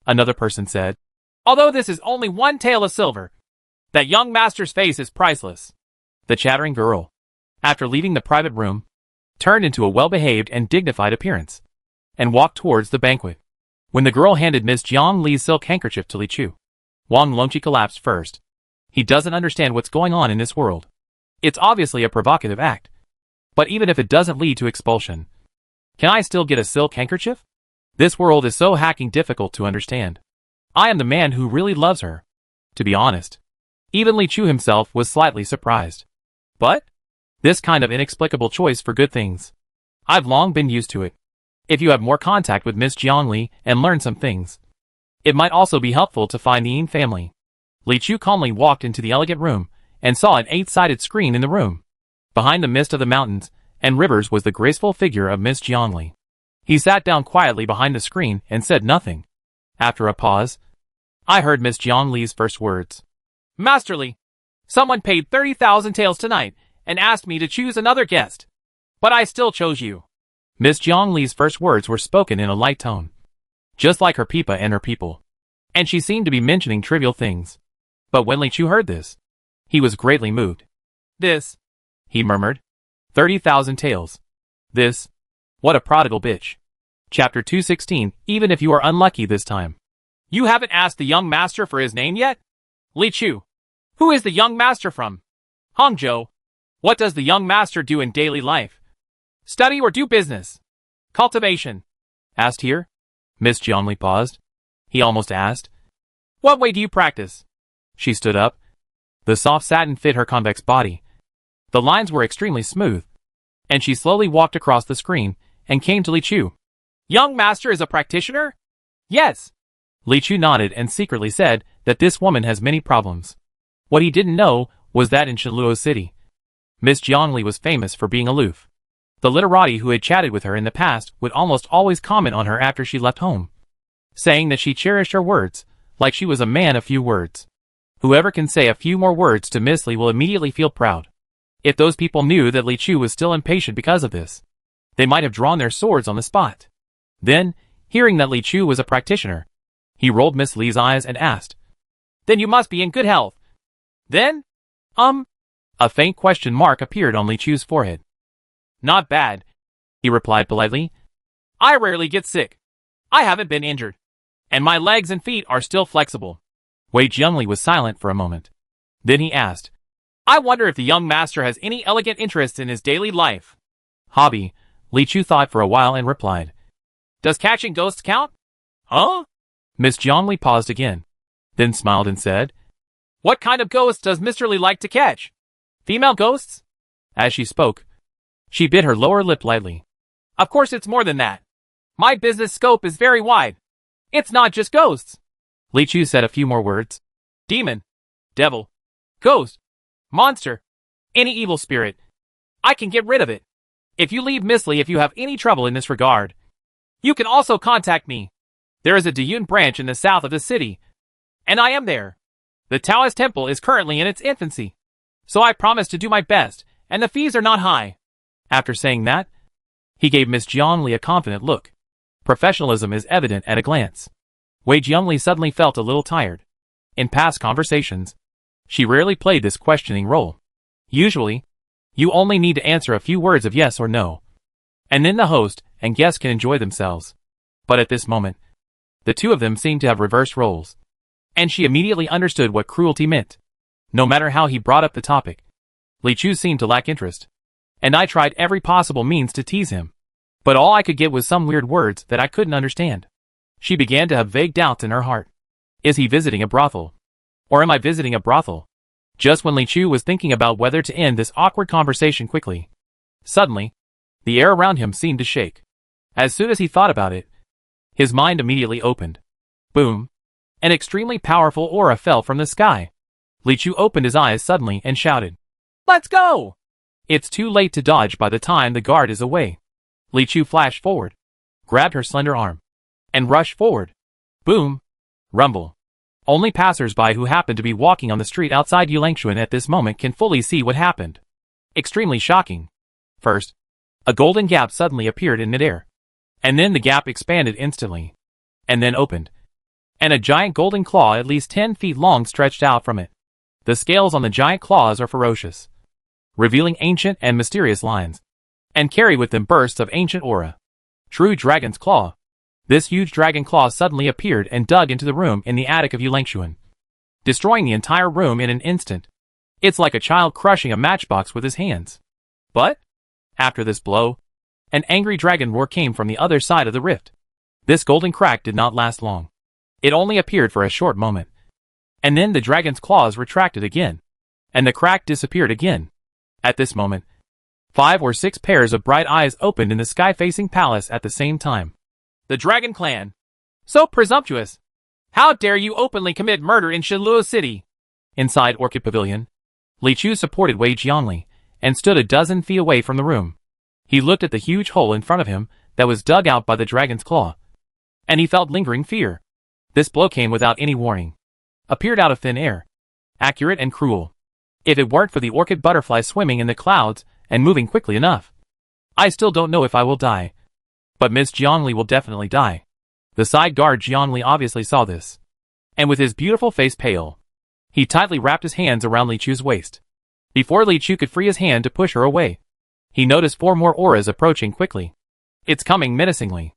Speaker 1: Another person said. Although this is only 1 tael of silver, that young master's face is priceless. The chattering girl, after leaving the private room, turned into a well-behaved and dignified appearance, and walked towards the banquet. When the girl handed Miss Jiang Li's silk handkerchief to Li Chu, Wang Longqi collapsed first. He doesn't understand what's going on in this world. It's obviously a provocative act. But even if it doesn't lead to expulsion, can I still get a silk handkerchief? This world is so hacking difficult to understand. I am the man who really loves her. To be honest, even Li Chu himself was slightly surprised. But this kind of inexplicable choice for good things, I've long been used to it. If you have more contact with Miss Jiangli and learn some things, it might also be helpful to find the Yin family. Li Chu calmly walked into the elegant room and saw an 8-sided screen in the room. Behind the mist of the mountains and rivers was the graceful figure of Miss Jiangli. He sat down quietly behind the screen and said nothing. After a pause, I heard Miss Jiangli's first words. Masterly, someone paid 30,000 taels tonight and asked me to choose another guest. But I still chose you. Miss Jiangli's first words were spoken in a light tone, just like her pipa and her people, and she seemed to be mentioning trivial things. But when Li Chu heard this, he was greatly moved. This, he murmured. 30,000 taels. This. What a prodigal bitch. Chapter 216. Even if you are unlucky this time. You haven't asked the young master for his name yet? Li Chu. Who is the young master from? Hangzhou. What does the young master do in daily life? Study or do business? Cultivation. Asked here. Miss Jiangli paused. He almost asked. What way do you practice? She stood up. The soft satin fit her convex body. The lines were extremely smooth, and she slowly walked across the screen and came to Li Chu. Young master is a practitioner? Yes. Li Chu nodded and secretly said that this woman has many problems. What he didn't know was that in Shenluo City, Miss Jiangli was famous for being aloof. The literati who had chatted with her in the past would almost always comment on her after she left home, saying that she cherished her words, like she was a man of few words. Whoever can say a few more words to Miss Li will immediately feel proud. If those people knew that Li Chu was still impatient because of this, they might have drawn their swords on the spot. Then, hearing that Li Chu was a practitioner, he rolled Miss Li's eyes and asked, Then you must be in good health. Then? A faint question mark appeared on Li Chu's forehead. Not bad, he replied politely. I rarely get sick. I haven't been injured, and my legs and feet are still flexible. Wei Jiangli was silent for a moment. Then he asked, I wonder if the young master has any elegant interests in his daily life. Hobby, Li Chu thought for a while and replied. Does catching ghosts count? Huh? Miss Jiangli paused again, then smiled and said, What kind of ghosts does Mr. Li like to catch? Female ghosts? As she spoke, she bit her lower lip lightly. Of course it's more than that. My business scope is very wide. It's not just ghosts. Li Chu said a few more words. Demon, devil, ghost, monster, any evil spirit. I can get rid of it. If you leave Miss Li if you have any trouble in this regard. You can also contact me. There is a Diyun branch in the south of the city, and I am there. The Taoist temple is currently in its infancy, so I promise to do my best, and the fees are not high. After saying that, he gave Miss Jiangli a confident look. Professionalism is evident at a glance. Wei Jiangli suddenly felt a little tired. In past conversations, She rarely played this questioning role. Usually, you only need to answer a few words of yes or no, and then the host and guest can enjoy themselves. But at this moment, the two of them seemed to have reversed roles, and she immediately understood what cruelty meant. No matter how he brought up the topic, Li Chu seemed to lack interest, and I tried every possible means to tease him, but all I could get was some weird words that I couldn't understand. She began to have vague doubts in her heart. Is he visiting a brothel? Or am I visiting a brothel? Just when Li Chu was thinking about whether to end this awkward conversation quickly, suddenly, the air around him seemed to shake. As soon as he thought about it, his mind immediately opened. Boom! An extremely powerful aura fell from the sky. Li Chu opened his eyes suddenly and shouted, "Let's go!" It's too late to dodge by the time the guard is away. Li Chu flashed forward, grabbed her slender arm, and rushed forward. Boom! Rumble. Only passers-by who happen to be walking on the street outside Yulangshuan at this moment can fully see what happened. Extremely shocking. First, a golden gap suddenly appeared in midair, and then the gap expanded instantly, and then opened, and a giant golden claw at least 10 feet long stretched out from it. The scales on the giant claws are ferocious, revealing ancient and mysterious lines, and carry with them bursts of ancient aura. True dragon's claw. This huge dragon claw suddenly appeared and dug into the room in the attic of Yulangshuan, destroying the entire room in an instant. It's like a child crushing a matchbox with his hands. But, after this blow, an angry dragon roar came from the other side of the rift. This golden crack did not last long. It only appeared for a short moment, and then the dragon's claws retracted again, and the crack disappeared again. At this moment, 5 or 6 pairs of bright eyes opened in the sky-facing palace at the same time. The Dragon Clan. So presumptuous! How dare you openly commit murder in Shiluo City? Inside Orchid Pavilion, Li Chu supported Wei Jiangli and stood a dozen feet away from the room. He looked at the huge hole in front of him that was dug out by the dragon's claw, and he felt lingering fear. This blow came without any warning, appeared out of thin air, accurate and cruel. If it weren't for the orchid butterfly swimming in the clouds and moving quickly enough, I still don't know if I will die. But Miss Jiangli will definitely die. The side guard Jiangli obviously saw this, and with his beautiful face pale, he tightly wrapped his hands around Li Chu's waist. Before Li Chu could free his hand to push her away, he noticed 4 more auras approaching quickly. It's coming menacingly.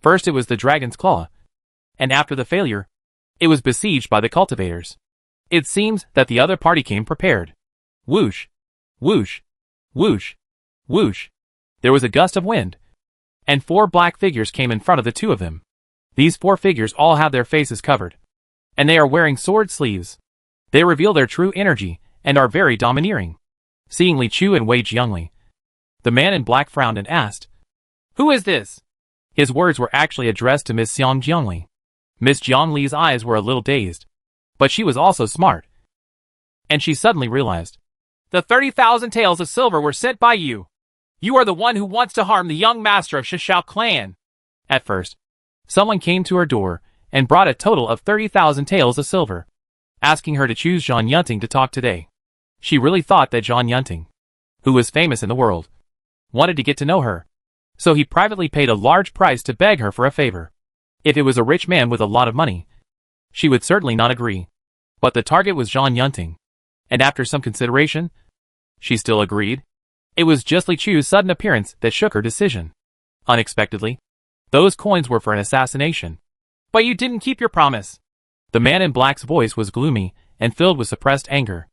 Speaker 1: First it was the dragon's claw, and after the failure, it was besieged by the cultivators. It seems that the other party came prepared. Whoosh! Whoosh! Whoosh! Whoosh! There was a gust of wind, and 4 black figures came in front of the two of them. These 4 figures all have their faces covered, and they are wearing sword sleeves. They reveal their true energy and are very domineering. Seeing Li Chu and Wei Jiangli, the man in black frowned and asked, "Who is this?" His words were actually addressed to Miss Xiang Jiangli. Miss Jiangli's eyes were a little dazed, but she was also smart, and she suddenly realized, "The 30,000 taels of silver were sent by you. You are the one who wants to harm the young master of Shishao clan." At first, someone came to her door and brought a total of 30,000 taels of silver, asking her to choose Zhang Yunting to talk today. She really thought that Zhang Yunting, who was famous in the world, wanted to get to know her, so he privately paid a large price to beg her for a favor. If it was a rich man with a lot of money, she would certainly not agree. But the target was Zhang Yunting, and after some consideration, she still agreed. It was just Li Chu's sudden appearance that shook her decision. Unexpectedly, those coins were for an assassination. "But you didn't keep your promise." The man in black's voice was gloomy and filled with suppressed anger.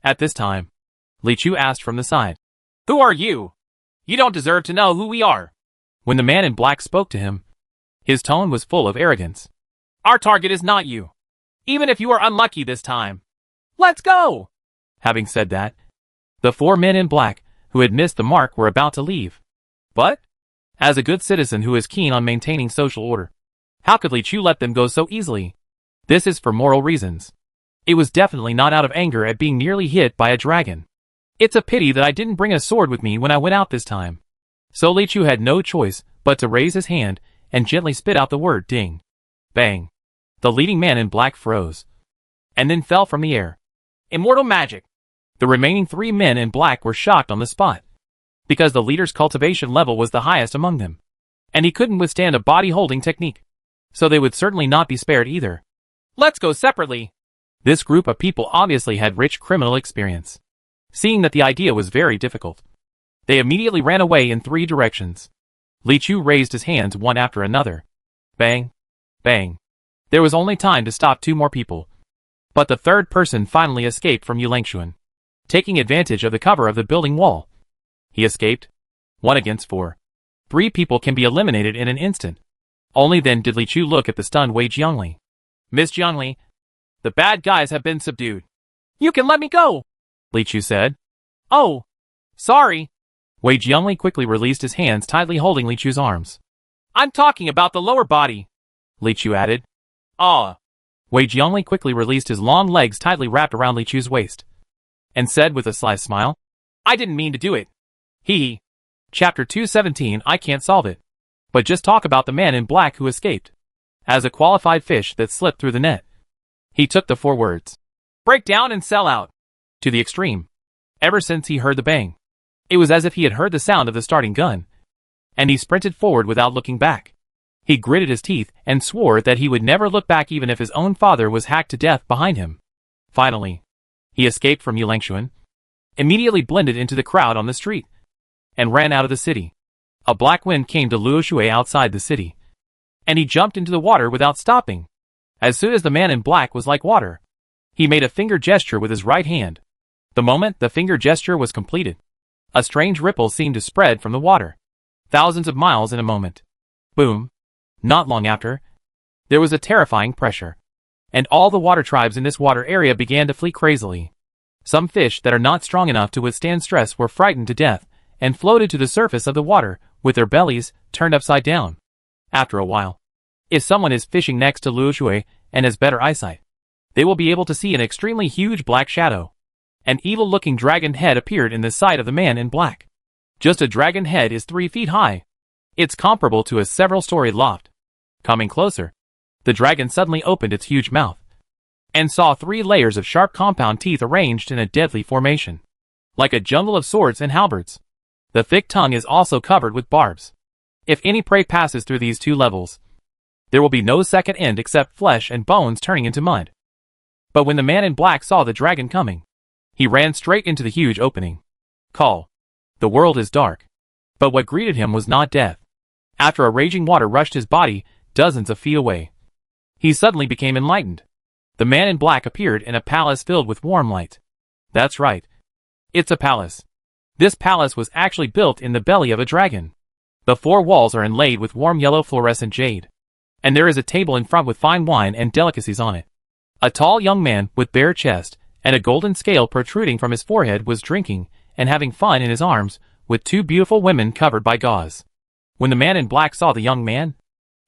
Speaker 1: At this time, Li Chu asked from the side, "Who are you? You don't deserve to know who we are." When the man in black spoke to him, his tone was full of arrogance. "Our target is not you, even if you are unlucky this time. Let's go!" Having said that, the 4 men in black who had missed the mark were about to leave. But, as a good citizen who is keen on maintaining social order, how could Li Chu let them go so easily? This is for moral reasons. It was definitely not out of anger at being nearly hit by a dragon. It's a pity that I didn't bring a sword with me when I went out this time. So Li Chu had no choice but to raise his hand and gently spit out the word ding. Bang. The leading man in black froze, and then fell from the air. Immortal magic. The remaining 3 men in black were shocked on the spot, because the leader's cultivation level was the highest among them, and he couldn't withstand a body-holding technique, so they would certainly not be spared either. "Let's go separately." This group of people obviously had rich criminal experience. Seeing that the idea was very difficult, they immediately ran away in 3 directions. Li Chu raised his hands one after another. Bang! Bang! There was only time to stop 2 more people. But the third person finally escaped from Yu Langshuan. Taking advantage of the cover of the building wall, he escaped. 1 against 4. 3 people can be eliminated in an instant. Only then did Li Chu look at the stunned Wei Jiangli. Miss Jiangli, the bad guys have been subdued. You can let me go, Li Chu said. Oh, sorry. Wei Jiangli quickly released his hands, tightly holding Li Chu's arms. I'm talking about the lower body, Li Chu added. Ah. Wei Jiangli quickly released his long legs, tightly wrapped around Li Chu's waist, and said with a sly smile, I didn't mean to do it. Hee. Chapter 217. I can't solve it. But just talk about the man in black who escaped. As a qualified fish that slipped through the net, he took the 4 words, break down and sell out, to the extreme. Ever since he heard the bang, it was as if he had heard the sound of the starting gun, and he sprinted forward without looking back. He gritted his teeth and swore that he would never look back even if his own father was hacked to death behind him. Finally, he escaped from Yu Langshuan, immediately blended into the crowd on the street, and ran out of the city. A black wind came to Luoshui outside the city, and he jumped into the water without stopping. As soon as the man in black was like water, he made a finger gesture with his right hand. The moment the finger gesture was completed, a strange ripple seemed to spread from the water. Thousands of miles in a moment. Boom. Not long after, there was a terrifying pressure, and all the water tribes in this water area began to flee crazily. Some fish that are not strong enough to withstand stress were frightened to death and floated to the surface of the water with their bellies turned upside down. After a while, if someone is fishing next to Luoshui and has better eyesight, they will be able to see an extremely huge black shadow. An evil-looking dragon head appeared in the sight of the man in black. Just a dragon head is 3 feet high. It's comparable to a several-story loft. Coming closer, the dragon suddenly opened its huge mouth and saw 3 layers of sharp compound teeth arranged in a deadly formation, like a jungle of swords and halberds. The thick tongue is also covered with barbs. If any prey passes through these 2 levels, there will be no second end except flesh and bones turning into mud. But when the man in black saw the dragon coming, he ran straight into the huge opening. Call. The world is dark. But what greeted him was not death. After a raging water rushed his body dozens of feet away, he suddenly became enlightened. The man in black appeared in a palace filled with warm light. That's right. It's a palace. This palace was actually built in the belly of a dragon. The 4 walls are inlaid with warm yellow fluorescent jade, and there is a table in front with fine wine and delicacies on it. A tall young man with bare chest and a golden scale protruding from his forehead was drinking and having fun in his arms with 2 beautiful women covered by gauze. When the man in black saw the young man,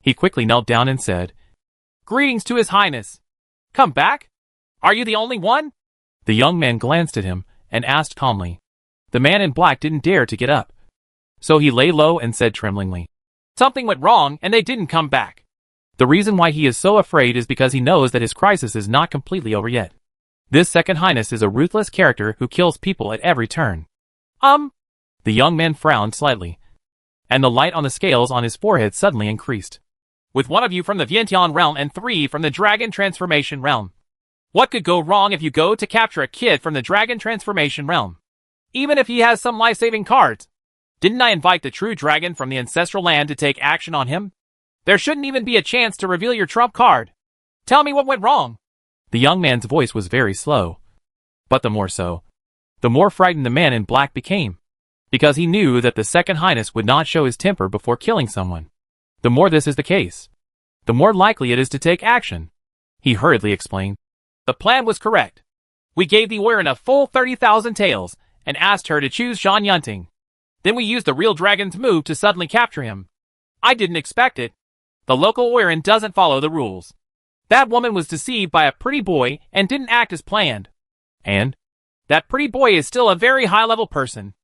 Speaker 1: he quickly knelt down and said, Greetings to His Highness. Come back? Are you the only one? The young man glanced at him and asked calmly. The man in black didn't dare to get up, so he lay low and said tremblingly, Something went wrong and they didn't come back. The reason why he is so afraid is because he knows that his crisis is not completely over yet. This Second Highness is a ruthless character who kills people at every turn. The young man frowned slightly, and the light on the scales on his forehead suddenly increased. With 1 of you from the Vientiane realm and 3 from the Dragon Transformation realm. What could go wrong if you go to capture a kid from the Dragon Transformation realm? Even if he has some life-saving cards. Didn't I invite the true dragon from the ancestral land to take action on him? There shouldn't even be a chance to reveal your trump card. Tell me what went wrong. The young man's voice was very slow. But the more so, the more frightened the man in black became, because he knew that the Second Highness would not show his temper before killing someone. The more this is the case, the more likely it is to take action. He hurriedly explained. The plan was correct. We gave the Oiran a full 30,000 taels and asked her to choose Zhan Yunting. Then we used the real dragon's move to suddenly capture him. I didn't expect it. The local Oiran doesn't follow the rules. That woman was deceived by a pretty boy and didn't act as planned. And that pretty boy is still a very high-level person.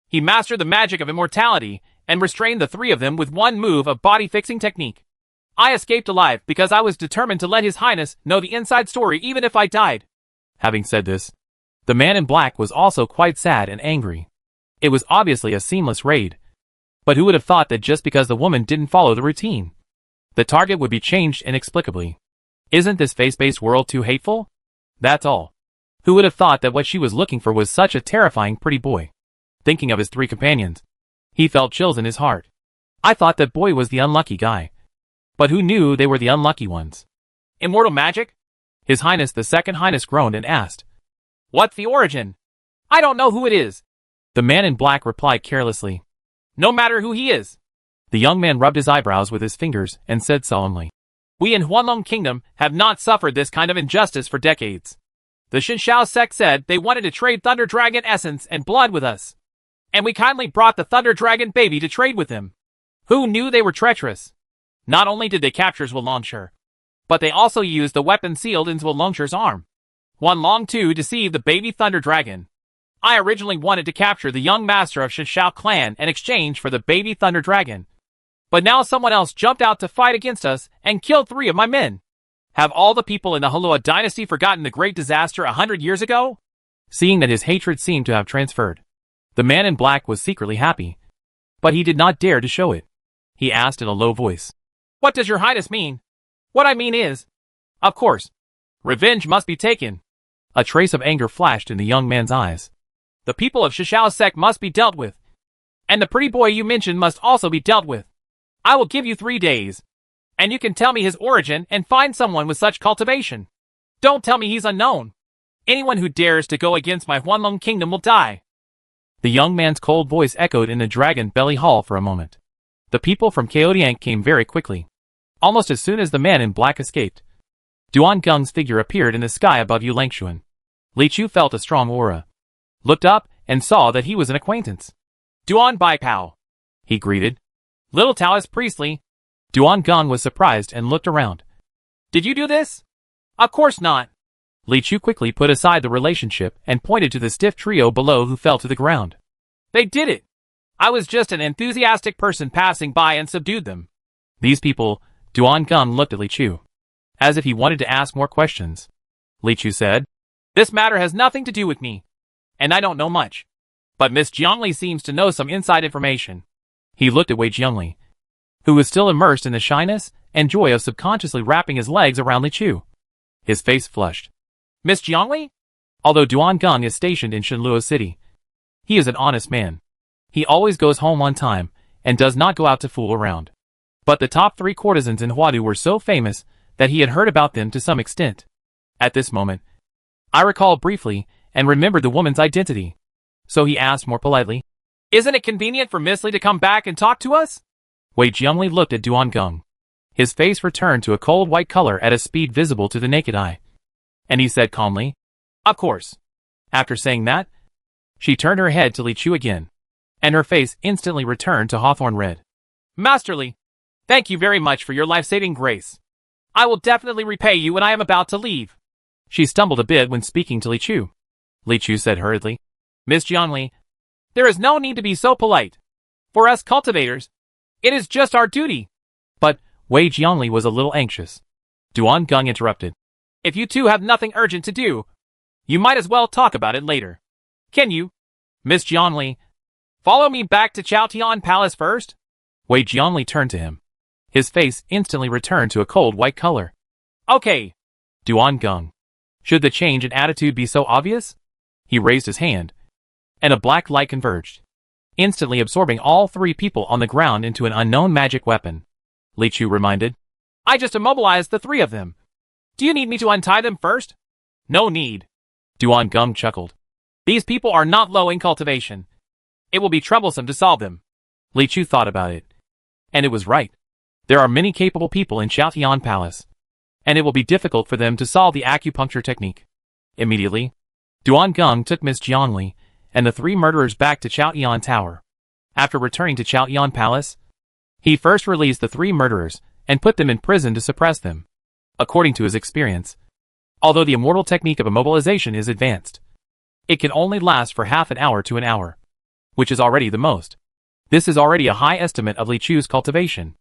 Speaker 1: He mastered the magic of immortality and restrained the 3 of them with 1 move of body-fixing technique. I escaped alive because I was determined to let His Highness know the inside story even if I died. Having said this, the man in black was also quite sad and angry. It was obviously a seamless raid. But who would have thought that just because the woman didn't follow the routine, the target would be changed inexplicably? Isn't this face-based world too hateful? That's all. Who would have thought that what she was looking for was such a terrifying pretty boy? Thinking of his three companions, he felt chills in his heart. I thought that boy was the unlucky guy. But who knew they were the unlucky ones? Immortal magic? His Highness the Second Highness groaned and asked. What's the origin? I don't know who it is. The man in black replied carelessly. No matter who he is. The young man rubbed his eyebrows with his fingers and said solemnly. We in Huanlong Kingdom have not suffered this kind of injustice for decades. The Shinshao sect said they wanted to trade Thunder Dragon essence and blood with us. And we kindly brought the Thunder Dragon baby to trade with them. Who knew they were treacherous? Not only did they capture Zhuolongshi, but they also used the weapon sealed in Zhuolongshi's arm. Huanlong too deceived the baby Thunder Dragon. I originally wanted to capture the young master of Shinshao clan in exchange for the baby Thunder Dragon. But now someone else jumped out to fight against us and killed 3 of my men. Have all the people in the Halua dynasty forgotten the great disaster 100 years ago? Seeing that his hatred seemed to have transferred, the man in black was secretly happy. But he did not dare to show it. He asked in a low voice. What does your highness mean? What I mean is, of course, revenge must be taken. A trace of anger flashed in the young man's eyes. The people of Shishao's sect must be dealt with. And the pretty boy you mentioned must also be dealt with. I will give you 3 days. And you can tell me his origin and find someone with such cultivation. Don't tell me he's unknown. Anyone who dares to go against my Huanlong Kingdom will die. The young man's cold voice echoed in the Dragon Belly Hall for a moment. The people from Chaodiank came very quickly. Almost as soon as the man in black escaped, Duan Geng's figure appeared in the sky above Yulengshuan. Li Chu felt a strong aura, looked up, and saw that he was an acquaintance. Duan Baipao, he greeted. Little Taoist Priestley. Duan Geng was surprised and looked around. Did you do this? Of course not. Li Chu quickly put aside the relationship and pointed to the stiff trio below who fell to the ground. They did it. I was just an enthusiastic person passing by and subdued them. These people, Duan Geng looked at Li Chu, as if he wanted to ask more questions. Li Chu said, This matter has nothing to do with me, and I don't know much. But Miss Jiangli seems to know some inside information. He looked at Wei Jiangli, who was still immersed in the shyness and joy of subconsciously wrapping his legs around Li Chu. His face flushed. Miss Jiangli? Although Duan Geng is stationed in Shenluo City, he is an honest man. He always goes home on time and does not go out to fool around. But the top 3 courtesans in Huadu were so famous that he had heard about them to some extent. At this moment, I recalled briefly and remembered the woman's identity. So he asked more politely, Isn't it convenient for Miss Li to come back and talk to us? Wei Jiangli looked at Duan Geng. His face returned to a cold white color at a speed visible to the naked eye. And he said calmly, Of course. After saying that, she turned her head to Li Chu again, and her face instantly returned to hawthorn red. Master Li, thank you very much for your life-saving grace. I will definitely repay you when I am about to leave. She stumbled a bit when speaking to Li Chu. Li Chu said hurriedly, Miss Jiangli, there is no need to be so polite. For us cultivators, it is just our duty. But Wei Jiangli was a little anxious. Duan Geng interrupted. If you two have nothing urgent to do, you might as well talk about it later. Can you, Miss Jiangli, follow me back to Chaotian Palace first? Wei Jiangli turned to him. His face instantly returned to a cold white color. Okay. Duan Geng. Should the change in attitude be so obvious? He raised his hand, and a black light converged, instantly absorbing all 3 people on the ground into an unknown magic weapon. Li Chu reminded. I just immobilized the 3 of them. Do you need me to untie them first? No need. Duan Geng chuckled. These people are not low in cultivation. It will be troublesome to solve them. Li Chu thought about it. And it was right. There are many capable people in Chaotian Palace, and it will be difficult for them to solve the acupuncture technique. Immediately, Duan Geng took Miss Jiangli and the 3 murderers back to Chaotian Tower. After returning to Chaotian Palace, he first released the 3 murderers and put them in prison to suppress them. According to his experience, although the immortal technique of immobilization is advanced, it can only last for half an hour to an hour, which is already the most. This is already a high estimate of Li Chu's cultivation.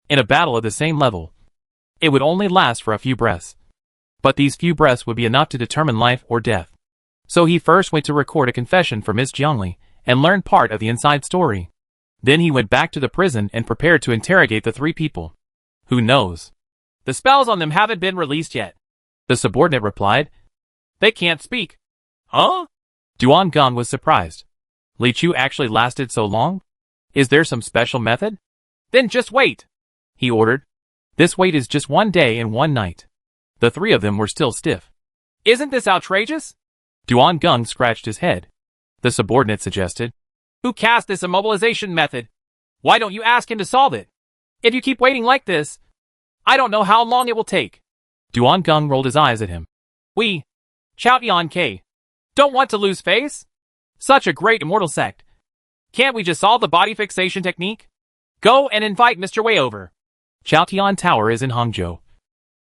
Speaker 1: In a battle of the same level, it would only last for a few breaths. But these few breaths would be enough to determine life or death. So he first went to record a confession for Miss Jiangli and learned part of the inside story. Then he went back to the prison and prepared to interrogate the 3 people. Who knows? The spells on them haven't been released yet, the subordinate replied. They can't speak. Huh? Duan Gong was surprised. Li Chu actually lasted so long? Is there some special method? Then just wait, he ordered. This wait is just 1 day and 1 night. The three of them were still stiff. Isn't this outrageous? Duan Gong scratched his head. The subordinate suggested. Who cast this immobilization method? Why don't you ask him to solve it? If you keep waiting like this, I don't know how long it will take. Duan Gong rolled his eyes at him. We, Chao Tian Ke, don't want to lose face? Such a great immortal sect. Can't we just solve the body fixation technique? Go and invite Mr. Wei over. Chao Tian Tower is in Hangzhou,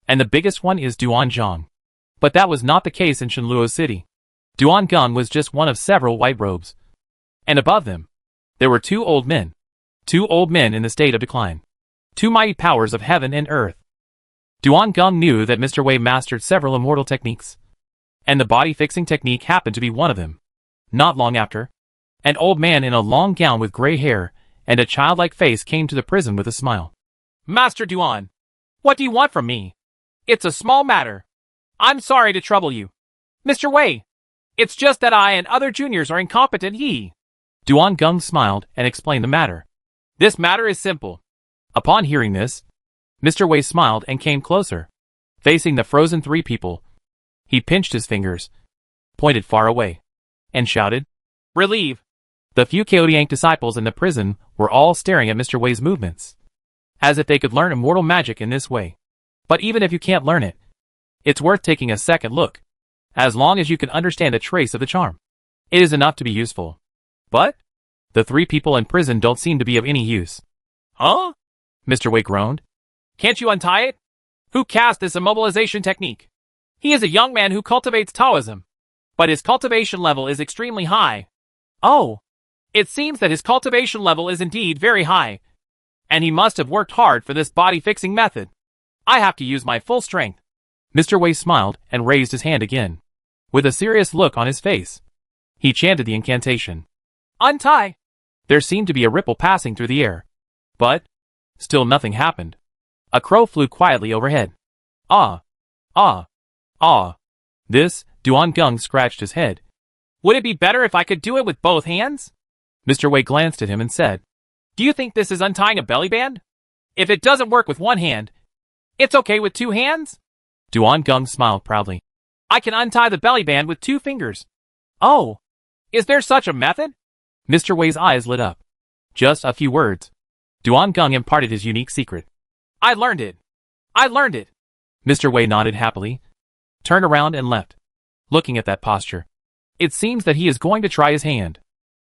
Speaker 1: and the biggest one is Duanzhang. But that was not the case in Shenluo City. Duan Gong was just one of several white robes. And above them, there were 2 old men. 2 old men in the state of decline. 2 mighty powers of heaven and earth. Duan Gong knew that Mr. Wei mastered several immortal techniques, and the body-fixing technique happened to be one of them. Not long after, an old man in a long gown with gray hair and a childlike face came to the prison with a smile. Master Duan, what do you want from me? It's a small matter. I'm sorry to trouble you. Mr. Wei, it's just that I and other juniors are incompetent. Duan Gong smiled and explained the matter. This matter is simple. Upon hearing this, Mr. Wei smiled and came closer. Facing the frozen 3 people, he pinched his fingers, pointed far away, and shouted, Relieve! The few Chaodiank disciples in the prison were all staring at Mr. Wei's movements, as if they could learn immortal magic in this way. But even if you can't learn it, it's worth taking a second look, as long as you can understand a trace of the charm. It is enough to be useful. But the 3 people in prison don't seem to be of any use. Huh? Mr. Wei groaned. Can't you untie it? Who cast this immobilization technique? He is a young man who cultivates Taoism, but his cultivation level is extremely high. Oh, it seems that his cultivation level is indeed very high, and he must have worked hard for this body-fixing method. I have to use my full strength. Mr. Wei smiled and raised his hand again. With a serious look on his face, he chanted the incantation. Untie! There seemed to be a ripple passing through the air, but still nothing happened. A crow flew quietly overhead. Ah! Ah! Ah! This, Duan Gong scratched his head. Would it be better if I could do it with both hands? Mr. Wei glanced at him and said, Do you think this is untying a belly band? If it doesn't work with one hand, it's okay with 2 hands? Duan Gong smiled proudly. I can untie the belly band with 2 fingers. Oh! Is there such a method? Mr. Wei's eyes lit up. Just a few words. Duan Gong imparted his unique secret. I learned it. I learned it. Mr. Wei nodded happily, turned around and left. Looking at that posture, it seems that he is going to try his hand.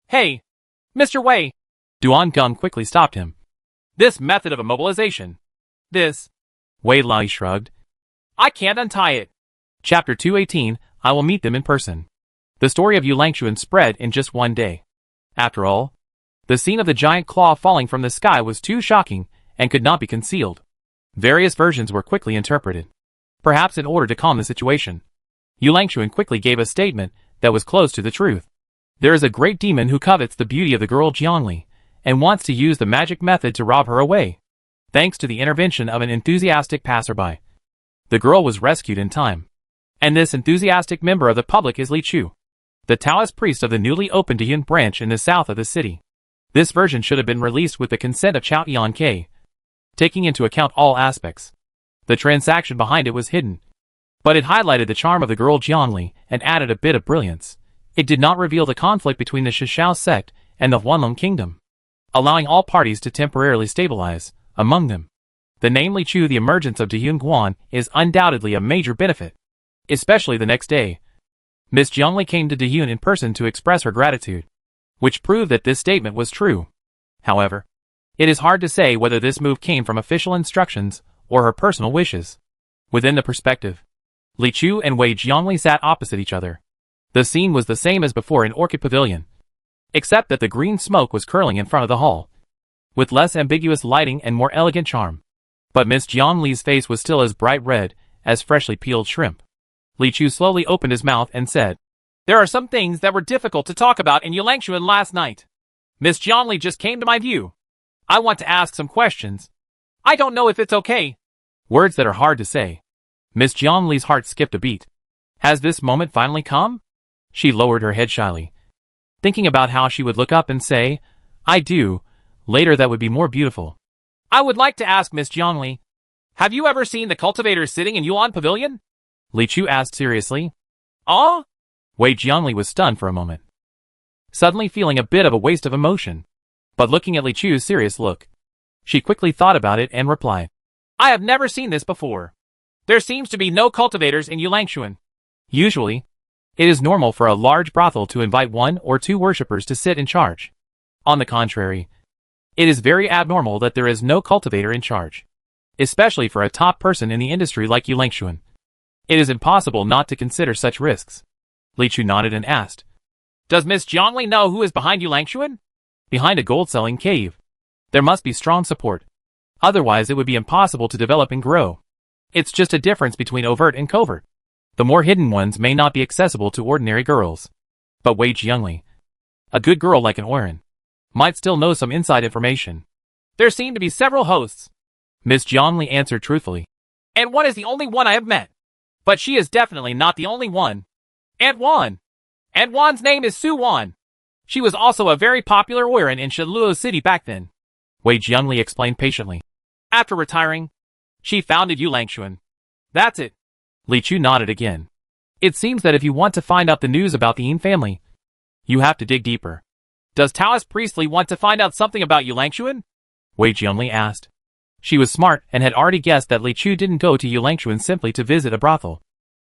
Speaker 1: Hey, Mr. Wei! Duan Gong quickly stopped him. This method of immobilization. This. Wei Lai shrugged. I can't untie it. Chapter 218, I will meet them in person. The story of Yu Langchuan spread in just 1 day. After all, the scene of the giant claw falling from the sky was too shocking and could not be concealed. Various versions were quickly interpreted. Perhaps in order to calm the situation, Yu Langchuan quickly gave a statement that was close to the truth. There is a great demon who covets the beauty of the girl Jiangli and wants to use the magic method to rob her away. Thanks to the intervention of an enthusiastic passerby, the girl was rescued in time. And this enthusiastic member of the public is Li Chu, the Taoist priest of the newly opened Diyun branch in the south of the city. This version should have been released with the consent of Chao Tian Ke, taking into account all aspects. The transaction behind it was hidden, but it highlighted the charm of the girl Jiangli and added a bit of brilliance. It did not reveal the conflict between the Shishao sect and the Huanlong kingdom, allowing all parties to temporarily stabilize. Among them, the name Li Chu, the emergence of Diyun Guan, is undoubtedly a major benefit. Especially the next day, Miss Jiangli came to Diyun in person to express her gratitude, which proved that this statement was true. However, it is hard to say whether this move came from official instructions or her personal wishes. Within the perspective, Li Chu and Wei Jiangli sat opposite each other. The scene was the same as before in Orchid Pavilion, except that the green smoke was curling in front of the hall, with less ambiguous lighting and more elegant charm. But Miss Jiangli's face was still as bright red as freshly peeled shrimp. Li Chu slowly opened his mouth and said, There are some things that were difficult to talk about in Yu Langchuan last night. Miss Jiangli just came to my view. I want to ask some questions. I don't know if it's okay. Words that are hard to say. Miss Jiangli's heart skipped a beat. Has this moment finally come? She lowered her head shyly, thinking about how she would look up and say, I do, later. That would be more beautiful. I would like to ask Miss Jiangli, have you ever seen the cultivators sitting in Yuan Pavilion? Li Chu asked seriously. Oh? Wei Jiangli was stunned for a moment, suddenly feeling a bit of a waste of emotion. But looking at Li Chu's serious look, she quickly thought about it and replied, I have never seen this before. There seems to be no cultivators in Yulangshuan. Usually, it is normal for a large brothel to invite 1 or 2 worshippers to sit in charge. On the contrary, it is very abnormal that there is no cultivator in charge, especially for a top person in the industry like Yulangshuan. It is impossible not to consider such risks. Li Chu nodded and asked, Does Miss Jiangli know who is behind Yulangshuan? Behind a gold-selling cave. There must be strong support. Otherwise it would be impossible to develop and grow. It's just a difference between overt and covert. The more hidden ones may not be accessible to ordinary girls. But Wei Jiangli, a good girl like an Oren, might still know some inside information. There seem to be several hosts. Miss Jiangli answered truthfully. And one is the only one I have met. But she is definitely not the only one. Aunt Wan. Aunt Wan's name is Su Wan. She was also a very popular Oren in Shiluo City back then. Wei Jiangli explained patiently. After retiring, she founded Yulangshuan. That's it. Li Chu nodded again. It seems that if you want to find out the news about the Yin family, you have to dig deeper. Does Taoist Priestley want to find out something about Yulangshuan? Wei Jiangli asked. She was smart and had already guessed that Li Chu didn't go to Yulangshuan simply to visit a brothel.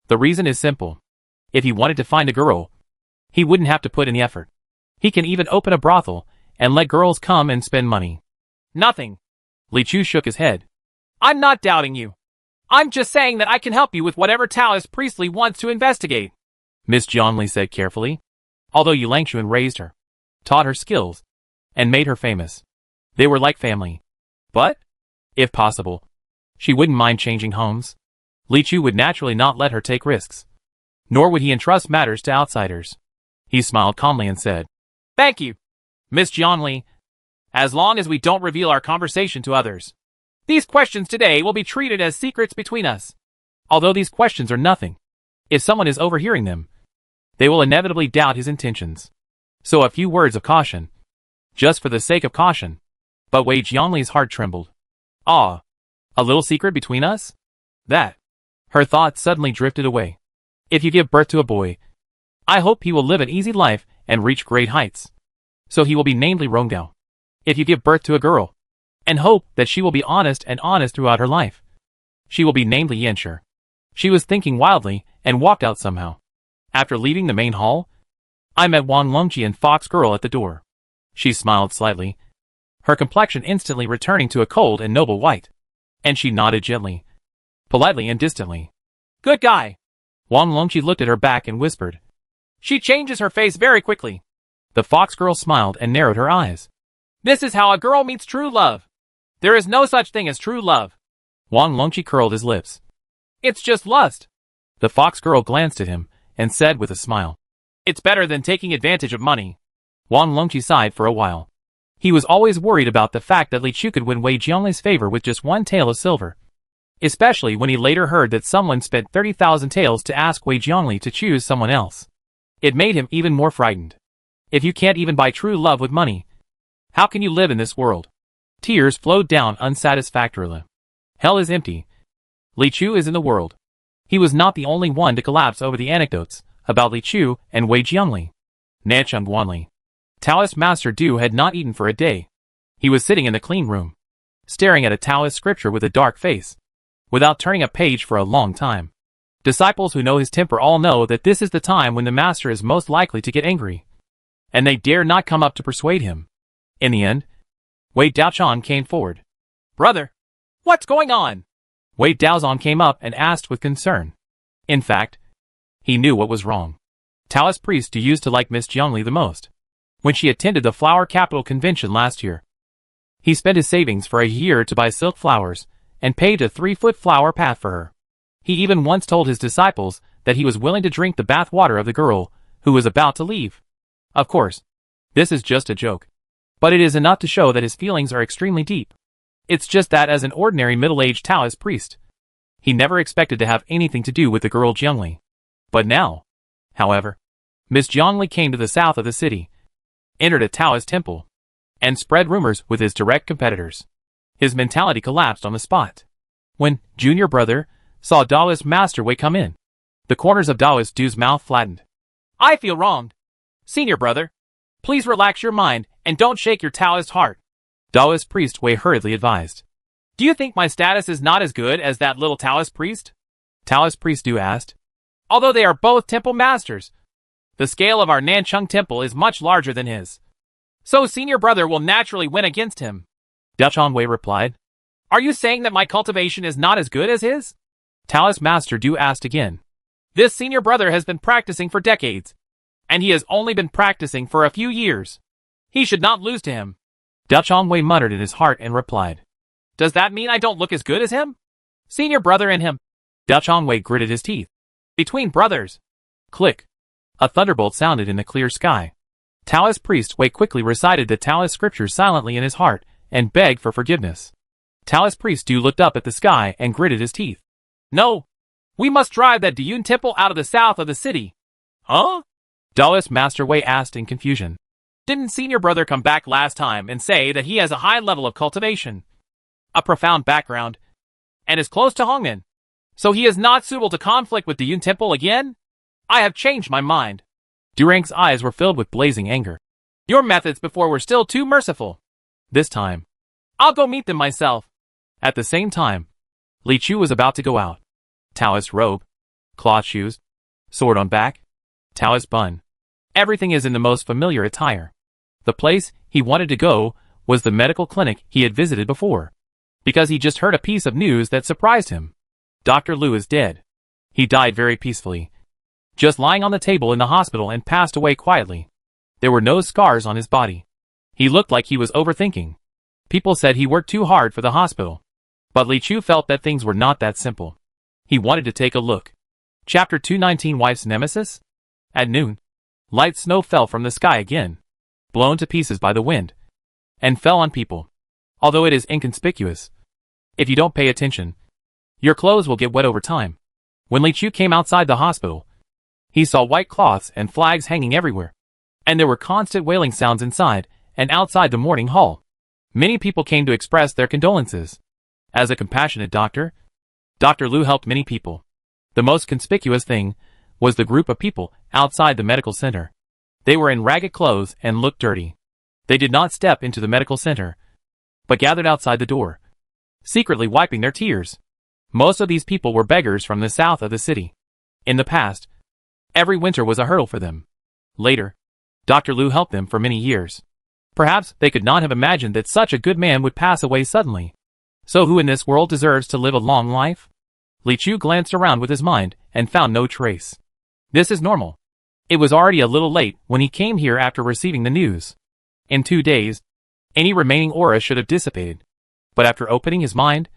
Speaker 1: The reason is simple. If he wanted to find a girl, he wouldn't have to put in the effort. He can even open a brothel and let girls come and spend money. Nothing. Li Chu shook his head. I'm not doubting you. I'm just saying that I can help you with whatever Taoist Priestley wants to investigate, Miss Jiangli said carefully. Although Yulangshuan raised her, taught her skills, and made her famous, they were like family. But, if possible, she wouldn't mind changing homes. Li Chu would naturally not let her take risks, nor would he entrust matters to outsiders. He smiled calmly and said, Thank you, Miss Jiangli, as long as we don't reveal our conversation to others. These questions today will be treated as secrets between us. Although these questions are nothing, if someone is overhearing them, they will inevitably doubt his intentions. So a few words of caution, just for the sake of caution. But Wei Jiangli's heart trembled. Ah, a little secret between us? That. Her thoughts suddenly drifted away. If you give birth to a boy, I hope he will live an easy life and reach great heights. So he will be named Li Rongdao. If you give birth to a girl, and hope that she will be honest throughout her life, she will be named Li Yanshi. She was thinking wildly and walked out somehow. After leaving the main hall, I met Wang Longqi and Fox Girl at the door. She smiled slightly, her complexion instantly returning to a cold and noble white. And she nodded gently, politely and distantly. Good guy. Wang Longqi looked at her back and whispered. She changes her face very quickly. The Fox Girl smiled and narrowed her eyes. This is how a girl meets true love. There is no such thing as true love. Wang Longqi curled his lips. It's just lust. The Fox Girl glanced at him and said with a smile. It's better than taking advantage of money. Wang Longqi sighed for a while. He was always worried about the fact that Li Chu could win Wei Jiangli's favor with just one tael of silver. Especially when he later heard that someone spent 30,000 taels to ask Wei Jiangli to choose someone else. It made him even more frightened. If you can't even buy true love with money, how can you live in this world? Tears flowed down unsatisfactorily. Hell is empty. Li Chu is in the world. He was not the only one to collapse over the anecdotes about Li Chu and Wei Jiangli. Nancheng Guanli, Taoist Master Du, had not eaten for a day. He was sitting in the clean room, staring at a Taoist scripture with a dark face, without turning a page for a long time. Disciples who know his temper all know that this is the time when the master is most likely to get angry, and they dare not come up to persuade him. In the end, Wei Daochan came forward. Brother, what's going on? Wei Daozan came up and asked with concern. In fact, he knew what was wrong. Taoist priest Du used to like Miss Jiangli the most. When she attended the Flower Capital Convention last year, he spent his savings for a year to buy silk flowers and paved a 3-foot flower path for her. He even once told his disciples that he was willing to drink the bath water of the girl who was about to leave. Of course, this is just a joke, but it is enough to show that his feelings are extremely deep. It's just that as an ordinary middle-aged Taoist priest, he never expected to have anything to do with the girl Jiangli. But now, however, Miss Jiangli came to the south of the city, entered a Taoist temple, and spread rumors with his direct competitors. His mentality collapsed on the spot. When junior brother saw Daoist Master Wei come in, the corners of Daoist Du's mouth flattened. I feel wronged. Senior brother, please relax your mind and don't shake your Taoist heart, Daoist priest Wei hurriedly advised. Do you think my status is not as good as that little Taoist priest? Taoist priest Du asked. Although they are both temple masters, the scale of our Nancheng temple is much larger than his. So senior brother will naturally win against him, Dachon Wei replied. Are you saying that my cultivation is not as good as his? Taoist Master Du asked again. This senior brother has been practicing for decades, and he has only been practicing for a few years. He should not lose to him. Dachon Wei muttered in his heart and replied. Does that mean I don't look as good as him? Senior brother and him. Dachon Wei gritted his teeth. Between brothers. Click. A thunderbolt sounded in the clear sky. Taoist priest Wei quickly recited the Taoist scriptures silently in his heart and begged for forgiveness. Taoist priest Du looked up at the sky and gritted his teeth. No! We must drive that Diyun temple out of the south of the city. Huh? Daoist Master Wei asked in confusion. Didn't senior brother come back last time and say that he has a high level of cultivation, a profound background, and is close to Hongmen? So he is not suitable to conflict with Diyun temple again? I have changed my mind. Durang's eyes were filled with blazing anger. Your methods before were still too merciful. This time, I'll go meet them myself. At the same time, Li Chu was about to go out. Taoist robe, cloth shoes, sword on back, Taoist bun. Everything is in the most familiar attire. The place he wanted to go was the medical clinic he had visited before, because he just heard a piece of news that surprised him. Dr. Liu is dead. He died very peacefully, just lying on the table in the hospital and passed away quietly. There were no scars on his body. He looked like he was overthinking. People said he worked too hard for the hospital. But Li Chu felt that things were not that simple. He wanted to take a look. Chapter 219 Wife's Nemesis? At noon, light snow fell from the sky again, blown to pieces by the wind, and fell on people. Although it is inconspicuous, if you don't pay attention, your clothes will get wet over time. When Li Chu came outside the hospital, he saw white cloths and flags hanging everywhere, and there were constant wailing sounds inside and outside the morning hall. Many people came to express their condolences. As a compassionate doctor, Dr. Liu helped many people. The most conspicuous thing was the group of people outside the medical center. They were in ragged clothes and looked dirty. They did not step into the medical center, but gathered outside the door, secretly wiping their tears. Most of these people were beggars from the south of the city. In the past, every winter was a hurdle for them. Later, Dr. Liu helped them for many years. Perhaps they could not have imagined that such a good man would pass away suddenly. So who in this world deserves to live a long life? Li Chu glanced around with his mind and found no trace. This is normal. It was already a little late when he came here after receiving the news. In 2 days, any remaining aura should have dissipated. But after opening his mind,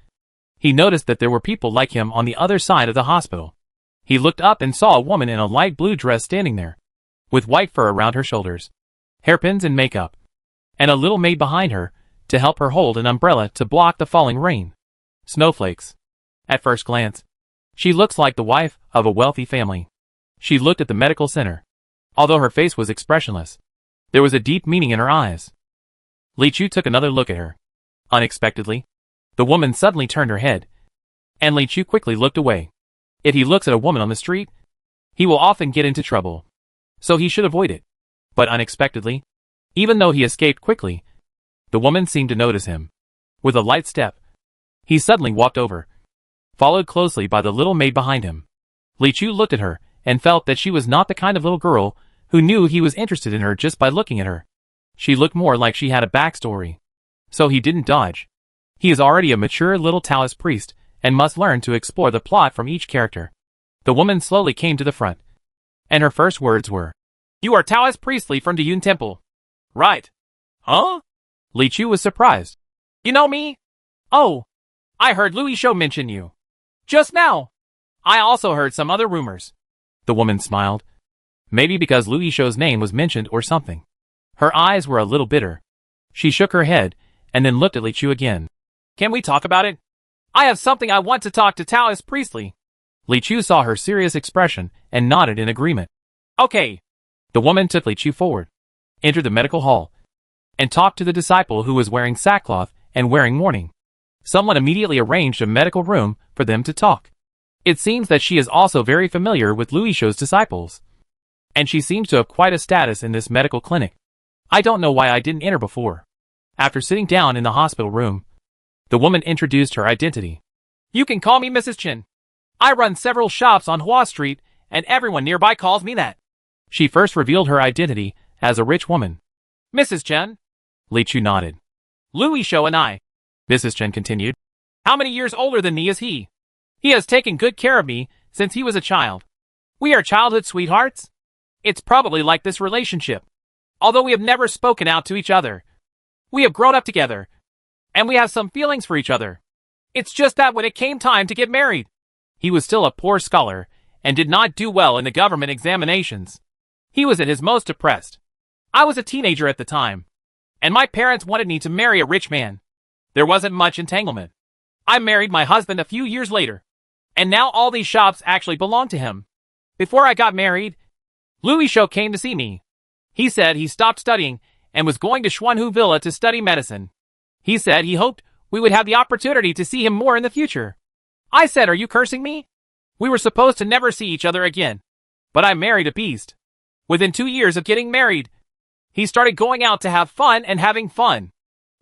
Speaker 1: he noticed that there were people like him on the other side of the hospital. He looked up and saw a woman in a light blue dress standing there, with white fur around her shoulders, hairpins and makeup, and a little maid behind her to help her hold an umbrella to block the falling rain. Snowflakes. At first glance, she looks like the wife of a wealthy family. She looked at the medical center. Although her face was expressionless, there was a deep meaning in her eyes. Li Chu took another look at her. Unexpectedly, the woman suddenly turned her head, and Li Chu quickly looked away. If he looks at a woman on the street, he will often get into trouble, so he should avoid it. But unexpectedly, even though he escaped quickly, the woman seemed to notice him. With a light step, he suddenly walked over, followed closely by the little maid behind him. Li Chu looked at her and felt that she was not the kind of little girl who knew he was interested in her just by looking at her. She looked more like she had a backstory. So he didn't dodge. He is already a mature little Taoist priest and must learn to explore the plot from each character. The woman slowly came to the front, and her first words were, "You are Taoist priestly from Diyun Temple." "Right." "Huh?" Li Chu was surprised. "You know me?" "Oh, I heard Louis Shou mention you just now. I also heard some other rumors." The woman smiled. Maybe because Louis Shou's name was mentioned or something. Her eyes were a little bitter. She shook her head and then looked at Li Chu again. "Can we talk about it? I have something I want to talk to Taoist priestly." Li Chu saw her serious expression and nodded in agreement. Okay. The woman took Li Chu forward, entered the medical hall, and talked to the disciple who was wearing sackcloth and wearing mourning. Someone immediately arranged a medical room for them to talk. It seems that she is also very familiar with Lu Yishou's disciples, and she seems to have quite a status in this medical clinic. I don't know why I didn't enter before. After sitting down in the hospital room, the woman introduced her identity. You can call me Mrs. Chen. I run several shops on Hua Street, and everyone nearby calls me that. She first revealed her identity as a rich woman. Mrs. Chen? Li Chu nodded. Lu Yishou and I. Mrs. Chen continued. How many years older than me is he? He has taken good care of me since he was a child. We are childhood sweethearts. It's probably like this relationship. Although we have never spoken out to each other, we have grown up together, and we have some feelings for each other. It's just that when it came time to get married, he was still a poor scholar and did not do well in the government examinations. He was at his most depressed. I was a teenager at the time, and my parents wanted me to marry a rich man. There wasn't much entanglement. I married my husband a few years later, and now all these shops actually belong to him. Before I got married, Lu Yishou came to see me. He said he stopped studying and was going to Xuanhu Villa to study medicine. He said he hoped we would have the opportunity to see him more in the future. I said, are you cursing me? We were supposed to never see each other again. But I married a beast. Within 2 years of getting married, he started going out to have fun and having fun.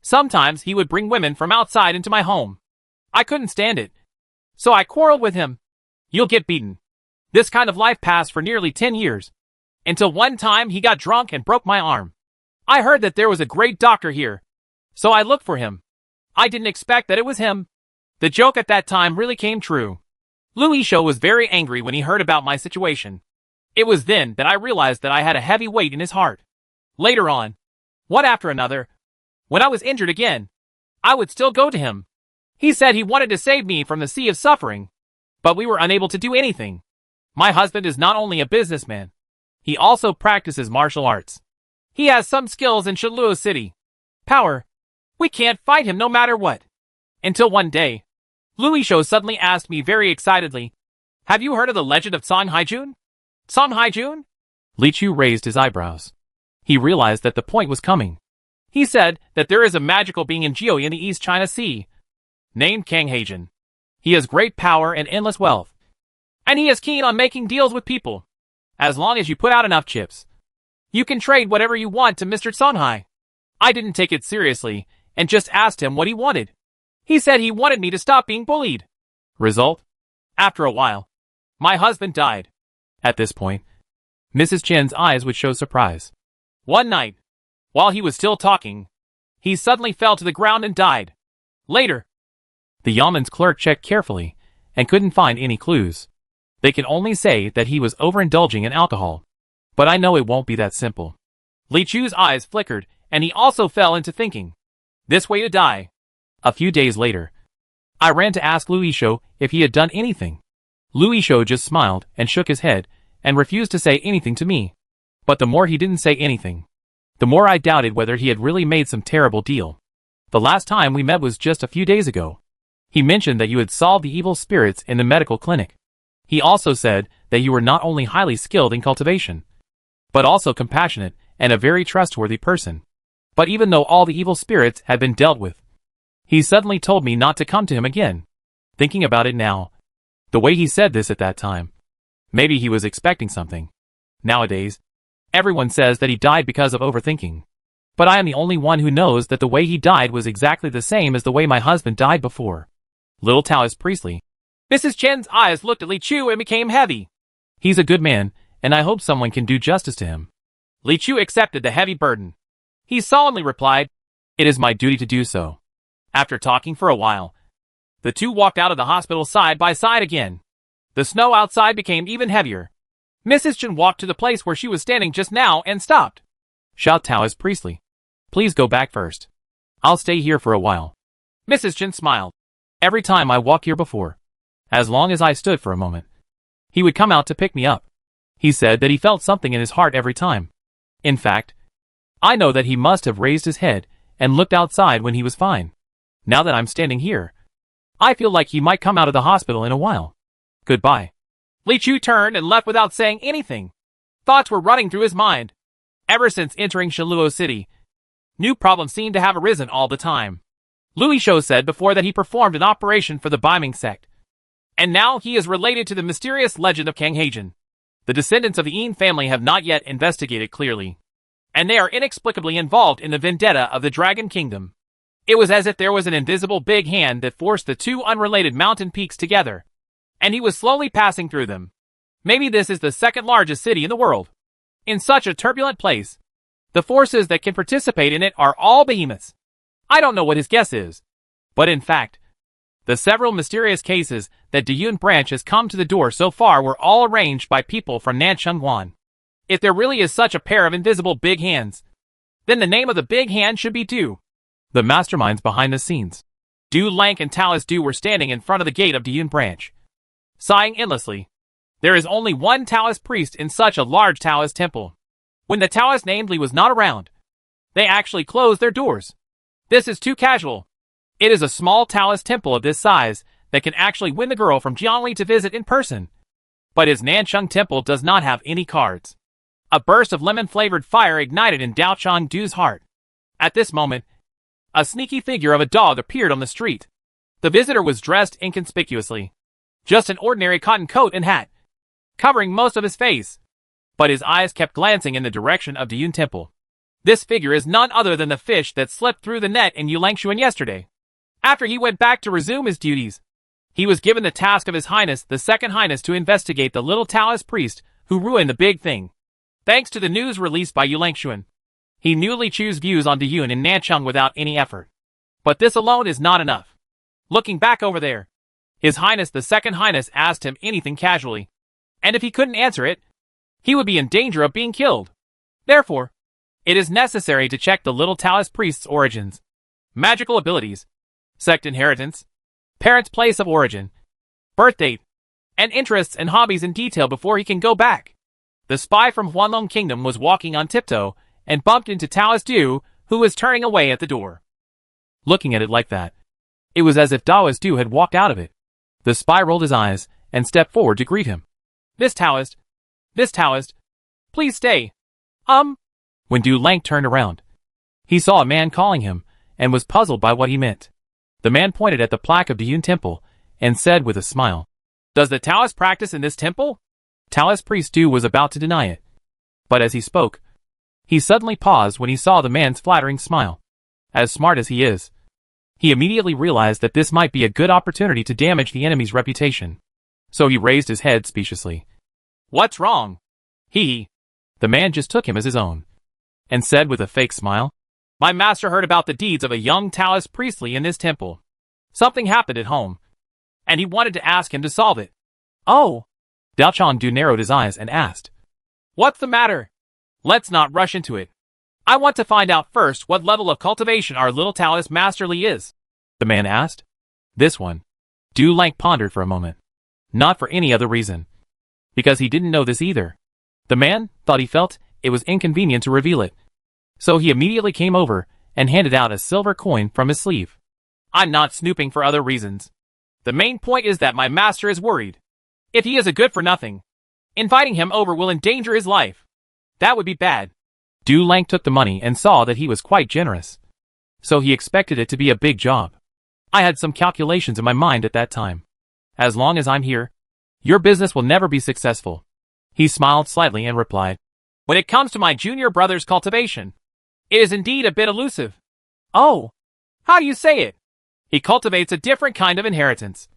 Speaker 1: Sometimes he would bring women from outside into my home. I couldn't stand it, so I quarreled with him. You'll get beaten. This kind of life passed for nearly 10 years, until one time he got drunk and broke my arm. I heard that there was a great doctor here, so I looked for him. I didn't expect that it was him. The joke at that time really came true. Lu Yishou was very angry when he heard about my situation. It was then that I realized that I had a heavy weight in his heart. Later on, one after another, when I was injured again, I would still go to him. He said he wanted to save me from the sea of suffering, but we were unable to do anything. My husband is not only a businessman, he also practices martial arts. He has some skills in Shiluo City. Power. We can't fight him no matter what. Until one day, Lu Yishou suddenly asked me very excitedly, have you heard of the legend of Song Haijun? Song Haijun? Li Chu raised his eyebrows. He realized that the point was coming. He said that there is a magical being in Jiu in the East China Sea, named Kang Haijun. He has great power and endless wealth, and he is keen on making deals with people. As long as you put out enough chips, you can trade whatever you want to Mr. Songhai. I didn't take it seriously and just asked him what he wanted. He said he wanted me to stop being bullied. Result? After a while, my husband died. At this point, Mrs. Chen's eyes would show surprise. One night, while he was still talking, he suddenly fell to the ground and died. Later, the Yaman's clerk checked carefully and couldn't find any clues. They can only say that he was overindulging in alcohol. But I know it won't be that simple. Li Chu's eyes flickered, and he also fell into thinking. This way to die. A few days later, I ran to ask Lu Yishou if he had done anything. Lu Yishou just smiled and shook his head and refused to say anything to me. But the more he didn't say anything, the more I doubted whether he had really made some terrible deal. The last time we met was just a few days ago. He mentioned that you had solved the evil spirits in the medical clinic. He also said that you were not only highly skilled in cultivation, but also compassionate and a very trustworthy person. But even though all the evil spirits had been dealt with, he suddenly told me not to come to him again. Thinking about it now, the way he said this at that time, maybe he was expecting something. Nowadays, everyone says that he died because of overthinking. But I am the only one who knows that the way he died was exactly the same as the way my husband died before. Little Taoist Priestley. Mrs. Chen's eyes looked at Li Chu and became heavy. He's a good man, and I hope someone can do justice to him. Li Chu accepted the heavy burden. He solemnly replied, it is my duty to do so. After talking for a while, the two walked out of the hospital side by side again. The snow outside became even heavier. Mrs. Chen walked to the place where she was standing just now and stopped. Shout Taoist Priestley. Please go back first. I'll stay here for a while. Mrs. Chen smiled. Every time I walk here before, as long as I stood for a moment, he would come out to pick me up. He said that he felt something in his heart every time. In fact, I know that he must have raised his head and looked outside when he was fine. Now that I'm standing here, I feel like he might come out of the hospital in a while. Goodbye. Li Chu turned and left without saying anything. Thoughts were running through his mind. Ever since entering Shiluo City, new problems seemed to have arisen all the time. Louis Shou said before that he performed an operation for the Biming sect. And now he is related to the mysterious legend of Kang Heijin. The descendants of the Yin family have not yet investigated clearly, and they are inexplicably involved in the vendetta of the Dragon Kingdom. It was as if there was an invisible big hand that forced the two unrelated mountain peaks together, and he was slowly passing through them. Maybe this is the second largest city in the world. In such a turbulent place, the forces that can participate in it are all behemoths. I don't know what his guess is, but in fact, the several mysterious cases that Diyun branch has come to the door so far were all arranged by people from Nanchungwan. If there really is such a pair of invisible big hands, then the name of the big hand should be Du. The masterminds behind the scenes. Du Lank and Taoist Du were standing in front of the gate of Diyun branch, sighing endlessly. There is only one Taoist priest in such a large Taoist temple. When the Taoist named Li was not around, they actually closed their doors. This is too casual. It is a small Taoist temple of this size that can actually win the girl from Jiangli to visit in person. But his Nanchung temple does not have any cards. A burst of lemon-flavored fire ignited in Dao Chang Du's heart. At this moment, a sneaky figure of a dog appeared on the street. The visitor was dressed inconspicuously. Just an ordinary cotton coat and hat, covering most of his face. But his eyes kept glancing in the direction of Diyun Temple. This figure is none other than the fish that slipped through the net in Yulangshuan yesterday. After he went back to resume his duties, he was given the task of His Highness the Second Highness to investigate the little Taoist priest who ruined the big thing. Thanks to the news released by Yulangshuan, he knew Li Chu's views on Diyun and Nanchung without any effort. But this alone is not enough. Looking back over there, His Highness the Second Highness asked him anything casually, and if he couldn't answer it, he would be in danger of being killed. Therefore, it is necessary to check the little Taoist priest's origins, magical abilities, sect inheritance, parents' place of origin, birth date, and interests and hobbies in detail before he can go back. The spy from Huanlong Kingdom was walking on tiptoe and bumped into Taoist Du, who was turning away at the door. Looking at it like that, it was as if Taoist Du had walked out of it. The spy rolled his eyes and stepped forward to greet him. This Taoist, please stay. When Du Lang turned around, he saw a man calling him and was puzzled by what he meant. The man pointed at the plaque of Diyun Temple and said with a smile, "Does the Taoist practice in this temple?" Taoist priest Du was about to deny it, but as he spoke, he suddenly paused when he saw the man's flattering smile. As smart as he is, he immediately realized that this might be a good opportunity to damage the enemy's reputation. So he raised his head speciously. "What's wrong?" The man just took him as his own, and said with a fake smile, "My master heard about the deeds of a young Taoist priestly in this temple. Something happened at home, and he wanted to ask him to solve it." "Oh." Dao Chang Du narrowed his eyes and asked, "What's the matter? Let's not rush into it. I want to find out first what level of cultivation our little Taoist Master Li is." The man asked. This one. Du Lang pondered for a moment. Not for any other reason. Because he didn't know this either. The man thought he felt it was inconvenient to reveal it. So he immediately came over and handed out a silver coin from his sleeve. "I'm not snooping for other reasons. The main point is that my master is worried. If he is a good-for-nothing, inviting him over will endanger his life. That would be bad." Du Lang took the money and saw that he was quite generous. So he expected it to be a big job. "I had some calculations in my mind at that time. As long as I'm here, your business will never be successful." He smiled slightly and replied, "When it comes to my junior brother's cultivation, it is indeed a bit elusive." "Oh, how do you say it?" "He cultivates a different kind of inheritance,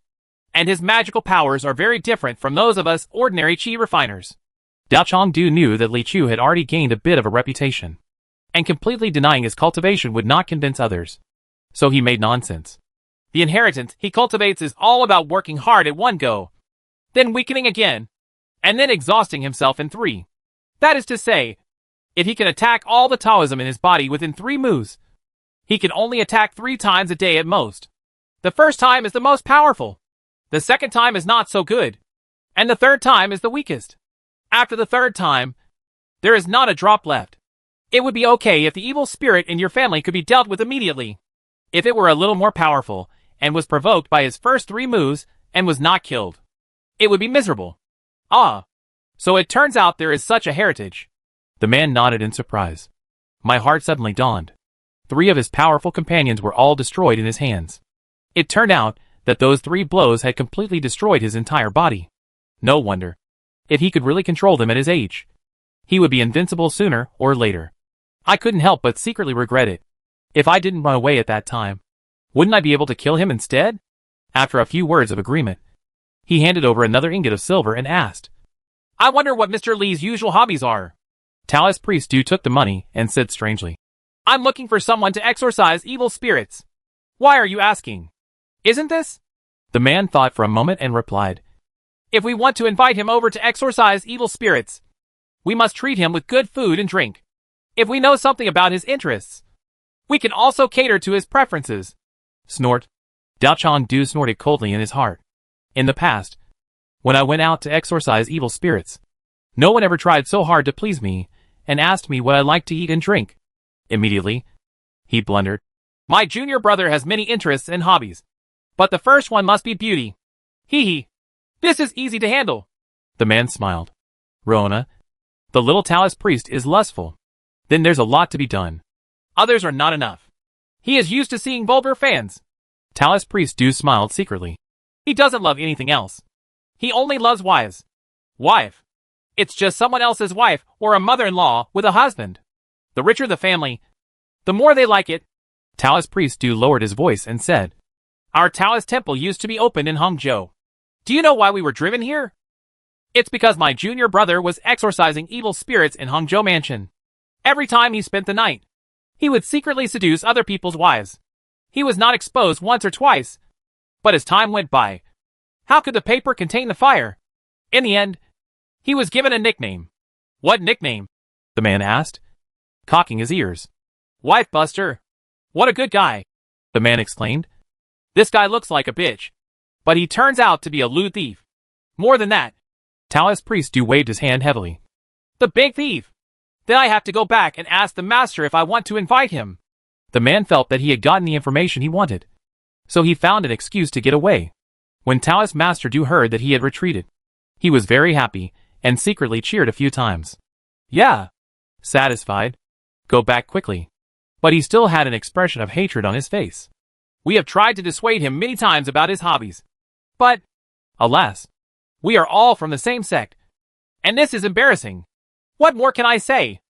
Speaker 1: and his magical powers are very different from those of us ordinary qi refiners." Dao Chang Du knew that Li Chu had already gained a bit of a reputation, and completely denying his cultivation would not convince others. So he made nonsense. "The inheritance he cultivates is all about working hard at one go, then weakening again, and then exhausting himself in 3. That is to say, if he can attack all the Taoism in his body within 3 moves, he can only attack 3 times a day at most. The first time is the most powerful, the second time is not so good, and the third time is the weakest. After the third time, there is not a drop left. It would be okay if the evil spirit in your family could be dealt with immediately. If it were a little more powerful, and was provoked by his first 3 moves, and was not killed, it would be miserable. Ah, so it turns out there is such a heritage. The man nodded in surprise. My heart suddenly dawned. 3 of his powerful companions were all destroyed in his hands. It turned out that those 3 blows had completely destroyed his entire body. No wonder. If he could really control them at his age, he would be invincible sooner or later. I couldn't help but secretly regret it. If I didn't run away at that time, wouldn't I be able to kill him instead? After a few words of agreement, he handed over another ingot of silver and asked, I wonder what Mr. Lee's usual hobbies are. Taoist Priest Du took the money and said strangely, I'm looking for someone to exorcise evil spirits. Why are you asking? Isn't this? The man thought for a moment and replied, If we want to invite him over to exorcise evil spirits, we must treat him with good food and drink. If we know something about his interests, we can also cater to his preferences. Snort. Daochang Du snorted coldly in his heart. In the past, when I went out to exorcise evil spirits, no one ever tried so hard to please me and asked me what I liked to eat and drink. Immediately, he blundered. My junior brother has many interests and hobbies, but the first one must be beauty. Hee hee. This is easy to handle. The man smiled. Rona, the little Taoist priest is lustful. Then there's a lot to be done. Others are not enough. He is used to seeing vulgar fans. Taoist Priest Du smiled secretly. He doesn't love anything else. He only loves wives. Wife. It's just someone else's wife or a mother-in-law with a husband. The richer the family, the more they like it. Taoist Priest Du lowered his voice and said, Our Taoist temple used to be open in Hangzhou. Do you know why we were driven here? It's because my junior brother was exorcising evil spirits in Hangzhou Mansion. Every time he spent the night, he would secretly seduce other people's wives. He was not exposed once or twice, but as time went by, how could the paper contain the fire? In the end, he was given a nickname. What nickname? The man asked, cocking his ears. Wife Buster. What a good guy, the man exclaimed. This guy looks like a bitch, but he turns out to be a lewd thief. More than that, Taoist Priest Du waved his hand heavily. The big thief. Then I have to go back and ask the master if I want to invite him. The man felt that he had gotten the information he wanted, so he found an excuse to get away. When Taoist Master Du heard that he had retreated, he was very happy and secretly cheered a few times. Yeah. Satisfied. Go back quickly. But he still had an expression of hatred on his face. We have tried to dissuade him many times about his hobbies. But, alas, we are all from the same sect. And this is embarrassing. What more can I say?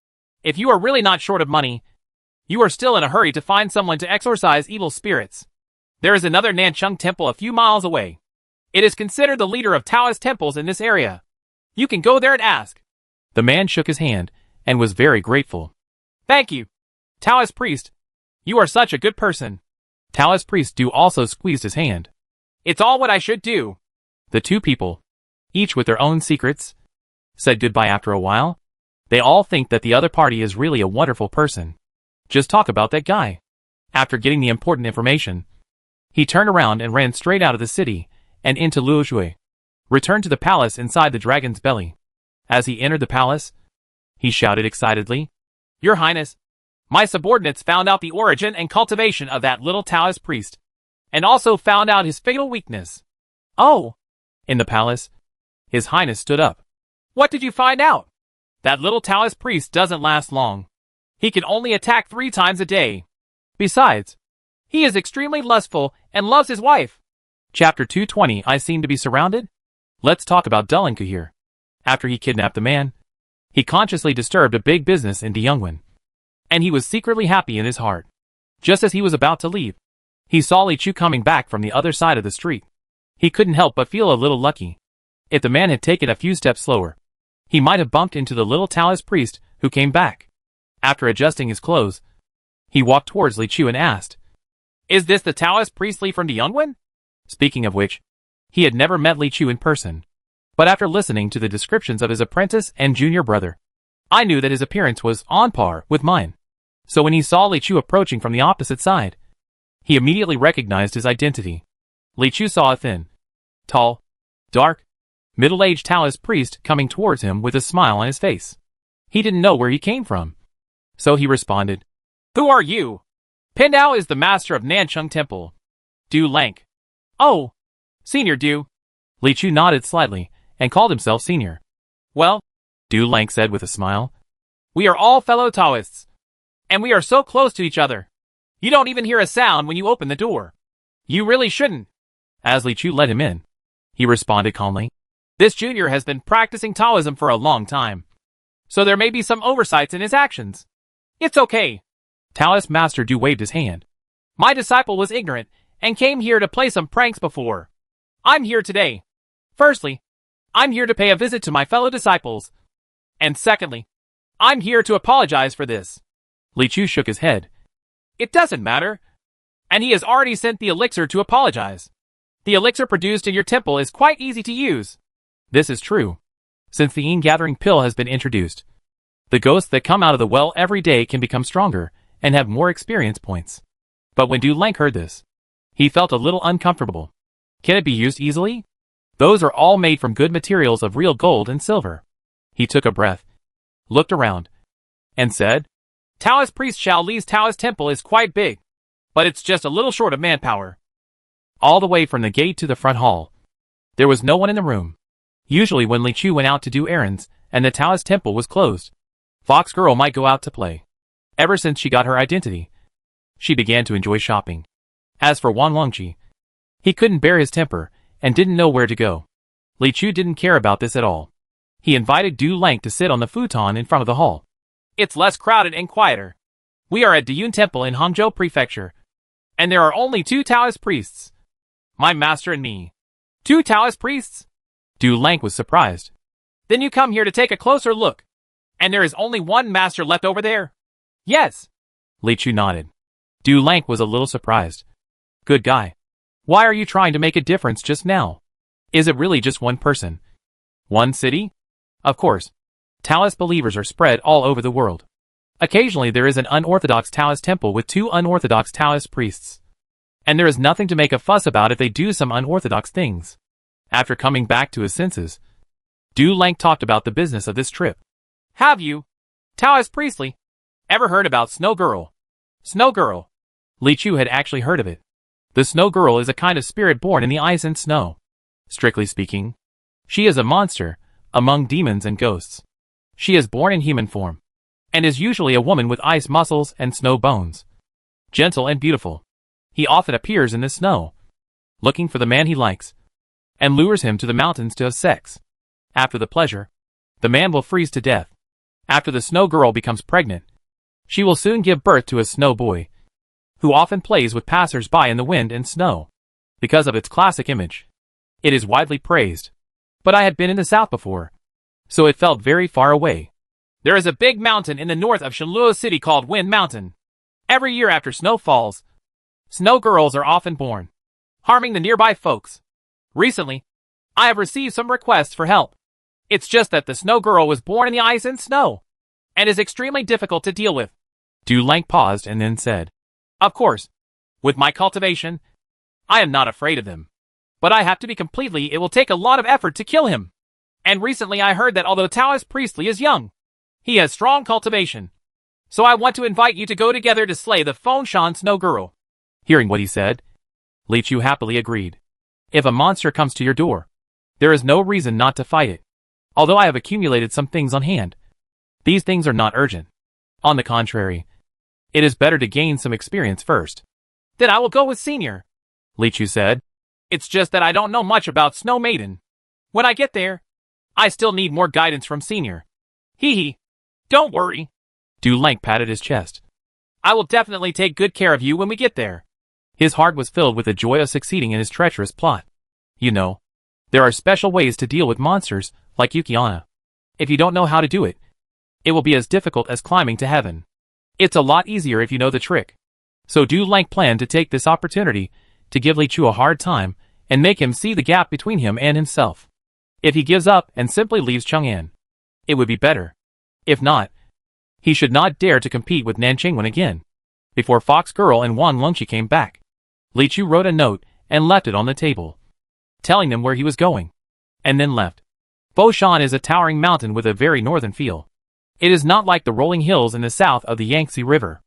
Speaker 1: If you are really not short of money, you are still in a hurry to find someone to exorcise evil spirits. There is another Nancheng temple a few miles away. It is considered the leader of Taoist temples in this area. You can go there and ask. The man shook his hand and was very grateful. Thank you, Taoist priest. You are such a good person. Taoist Priest Du also squeezed his hand. It's all what I should do. The 2 people, each with their own secrets, said goodbye after a while. They all think that the other party is really a wonderful person. Just talk about that guy. After getting the important information, he turned around and ran straight out of the city and into Luozhui, returned to the palace inside the dragon's belly. As he entered the palace, he shouted excitedly, Your Highness, my subordinates found out the origin and cultivation of that little Taoist priest, and also found out his fatal weakness. Oh! In the palace, His Highness stood up. What did you find out? That little Taoist priest doesn't last long. He can only attack 3 times a day. Besides, he is extremely lustful and loves his wife. Chapter 220. I seem to be surrounded? Let's talk about Dulinka here. After he kidnapped the man, he consciously disturbed a big business in Deyungwen, and he was secretly happy in his heart. Just as he was about to leave, he saw Li Chu coming back from the other side of the street. He couldn't help but feel a little lucky. If the man had taken a few steps slower, he might have bumped into the little Taoist priest who came back. After adjusting his clothes, he walked towards Li Chu and asked, Is this the Taoist priest Li from Deyungwen? Speaking of which, he had never met Li Chu in person, but after listening to the descriptions of his apprentice and junior brother, I knew that his appearance was on par with mine. So when he saw Li Chu approaching from the opposite side, he immediately recognized his identity. Li Chu saw a thin, tall, dark, middle-aged Taoist priest coming towards him with a smile on his face. He didn't know where he came from, so he responded, Who are you? Pindao is the master of Nancheng Temple. Du Lank. Oh, Senior Du. Li Chu nodded slightly and called himself senior. Well, Du Lang said with a smile, we are all fellow Taoists, and we are so close to each other. You don't even hear a sound when you open the door. You really shouldn't. As Li Chu let him in, he responded calmly, this junior has been practicing Taoism for a long time, so there may be some oversights in his actions. It's okay. Taoist Master Du waved his hand. My disciple was ignorant and came here to play some pranks before. I'm here today. Firstly, I'm here to pay a visit to my fellow disciples. And secondly, I'm here to apologize for this. Li Chu shook his head. It doesn't matter. And he has already sent the elixir to apologize. The elixir produced in your temple is quite easy to use. This is true. Since the yin-gathering pill has been introduced, the ghosts that come out of the well every day can become stronger and have more experience points. But when Du Lang heard this, he felt a little uncomfortable. Can it be used easily? Those are all made from good materials of real gold and silver. He took a breath, looked around, and said, Taoist priest Xiao Li's Taoist temple is quite big, but it's just a little short of manpower. All the way from the gate to the front hall, there was no one in the room. Usually when Li Chu went out to do errands and the Taoist temple was closed, Fox Girl might go out to play. Ever since she got her identity, she began to enjoy shopping. As for Wan Longqi, he couldn't bear his temper and didn't know where to go. Li Chu didn't care about this at all. He invited Du Lang to sit on the futon in front of the hall. It's less crowded and quieter. We are at Diyun Temple in Hangzhou Prefecture, and there are only 2 Taoist priests. My master and me. 2 Taoist priests? Du Lang was surprised. Then you come here to take a closer look, and there is only 1 master left over there? Yes. Li Chu nodded. Du Lang was a little surprised. Good guy. Why are you trying to make a difference just now? Is it really just 1 person? 1 city? Of course. Taoist believers are spread all over the world. Occasionally there is an unorthodox Taoist temple with 2 unorthodox Taoist priests. And there is nothing to make a fuss about if they do some unorthodox things. After coming back to his senses, Du Lang talked about the business of this trip. Have you, Taoist priestly, ever heard about Snow Girl? Snow Girl. Li Chu had actually heard of it. The Snow Girl is a kind of spirit born in the ice and snow. Strictly speaking, she is a monster among demons and ghosts. She is born in human form, and is usually a woman with ice muscles and snow bones. Gentle and beautiful, he often appears in the snow, looking for the man he likes, and lures him to the mountains to have sex. After the pleasure, the man will freeze to death. After the Snow Girl becomes pregnant, she will soon give birth to a snow boy, who often plays with passers-by in the wind and snow. Because of its classic image, it is widely praised. But I had been in the south before, so it felt very far away. There is a big mountain in the north of Shenluo City called Wind Mountain. Every year after snow falls, snow girls are often born, harming the nearby folks. Recently, I have received some requests for help. It's just that the Snow Girl was born in the ice and snow, and is extremely difficult to deal with. Du Lang paused and then said, Of course, with my cultivation, I am not afraid of them. But I have to be completely, it will take a lot of effort to kill him. And recently I heard that although Taoist Priestley is young, he has strong cultivation. So I want to invite you to go together to slay the Fengshan Snow Girl. Hearing what he said, Li Chu happily agreed. If a monster comes to your door, there is no reason not to fight it. Although I have accumulated some things on hand, these things are not urgent. On the contrary, it is better to gain some experience first. Then I will go with Senior, Li Chu said. It's just that I don't know much about Snow Maiden. When I get there, I still need more guidance from Senior. Hee hee. Don't worry. Du Lang patted his chest. I will definitely take good care of you when we get there. His heart was filled with the joy of succeeding in his treacherous plot. You know, there are special ways to deal with monsters, like Yukiana. If you don't know how to do it, it will be as difficult as climbing to heaven. It's a lot easier if you know the trick. So Du Lang planned to take this opportunity to give Li Chu a hard time and make him see the gap between him and himself. If he gives up and simply leaves Chang'an, it would be better. If not, he should not dare to compete with Nanqingwen again. Before Fox Girl and Wan Longqi came back, Li Chu wrote a note and left it on the table, telling them where he was going, and then left. Fengshan is a towering mountain with a very northern feel. It is not like the rolling hills in the south of the Yangtze River.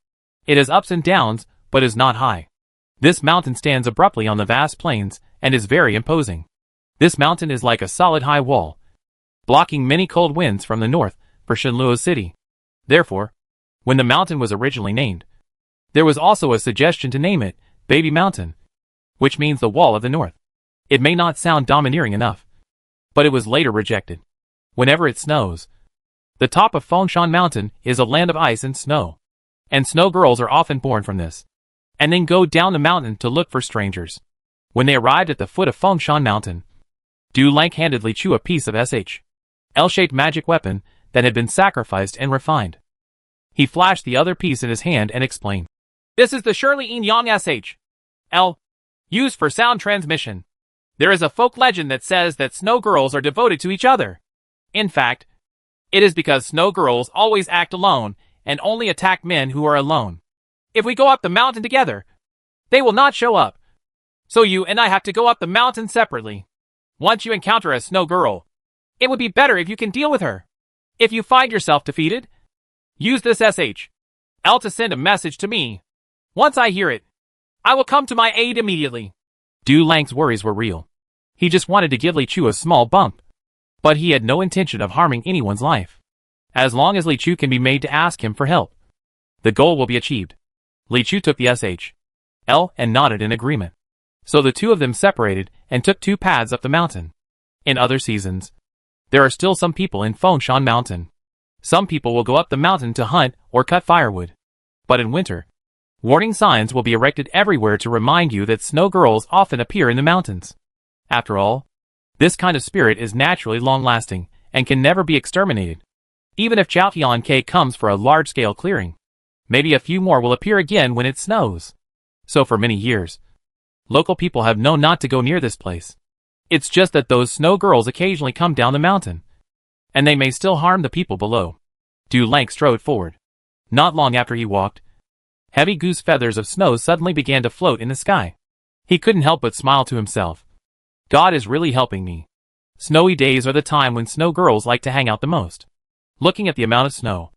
Speaker 1: It has ups and downs, but is not high. This mountain stands abruptly on the vast plains and is very imposing. This mountain is like a solid high wall, blocking many cold winds from the north for Shenluo City. Therefore, when the mountain was originally named, there was also a suggestion to name it Baby Mountain, which means the wall of the north. It may not sound domineering enough, but it was later rejected. Whenever it snows, the top of Fengshan Mountain is a land of ice and snow, and snow girls are often born from this, and then go down the mountain to look for strangers. When they arrived at the foot of Fengshan Mountain, Du Lang handed Li Chu a piece of L-shaped magic weapon that had been sacrificed and refined. He flashed the other piece in his hand and explained, "This is the Shirley Yin Yang L, used for sound transmission. There is a folk legend that says that snow girls are devoted to each other. In fact, it is because snow girls always act alone and only attack men who are alone. If we go up the mountain together, they will not show up. So you and I have to go up the mountain separately. Once you encounter a snow girl, it would be better if you can deal with her. If you find yourself defeated, use this L to send a message to me. Once I hear it, I will come to my aid immediately." Du Lang's worries were real. He just wanted to give Li Chu a small bump, but he had no intention of harming anyone's life. As long as Li Chu can be made to ask him for help, the goal will be achieved. Li Chu took the L and nodded in agreement. So the two of them separated and took two paths up the mountain. In other seasons, there are still some people in Fengshan Mountain. Some people will go up the mountain to hunt or cut firewood. But in winter, warning signs will be erected everywhere to remind you that snow girls often appear in the mountains. After all, this kind of spirit is naturally long-lasting and can never be exterminated. Even if Chao Tian comes for a large-scale clearing, maybe a few more will appear again when it snows. So for many years, local people have known not to go near this place. It's just that those snow girls occasionally come down the mountain, and they may still harm the people below. Du Lang strode forward. Not long after he walked, heavy goose feathers of snow suddenly began to float in the sky. He couldn't help but smile to himself. God is really helping me. Snowy days are the time when snow girls like to hang out the most. Looking at the amount of snow,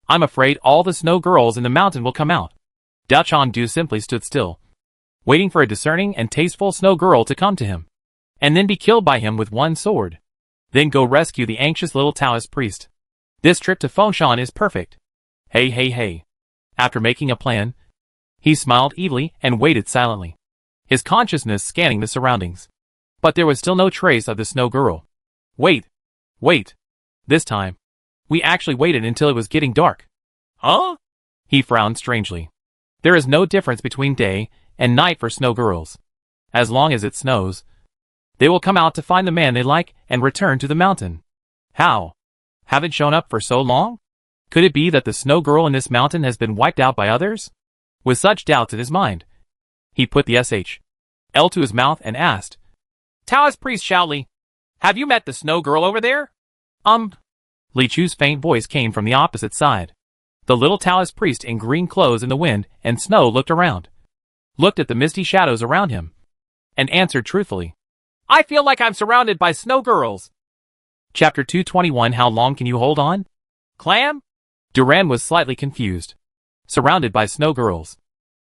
Speaker 1: I'm afraid all the snow girls in the mountain will come out. Dachan Du simply stood still, waiting for a discerning and tasteful snow girl to come to him, and then be killed by him with one sword. Then go rescue the anxious little Taoist priest. This trip to Fengshan is perfect. Hey. After making a plan, he smiled evilly and waited silently, his consciousness scanning the surroundings. But there was still no trace of the snow girl. Wait. This time, we actually waited until it was getting dark. Huh? He frowned strangely. There is no difference between day and night for snow girls. As long as it snows, they will come out to find the man they like and return to the mountain. How? Haven't shown up for so long? Could it be that the snow girl in this mountain has been wiped out by others? With such doubts in his mind, he put the L to his mouth and asked, "Taoist priest Shaoli, have you met the snow girl over there?" Li Chu's faint voice came from the opposite side. The little Taoist priest in green clothes in the wind and snow looked around, looked at the misty shadows around him, and answered truthfully, "I feel like I'm surrounded by snow girls." Chapter 221. How long can you hold on? Clam? Duran was slightly confused. Surrounded by snow girls.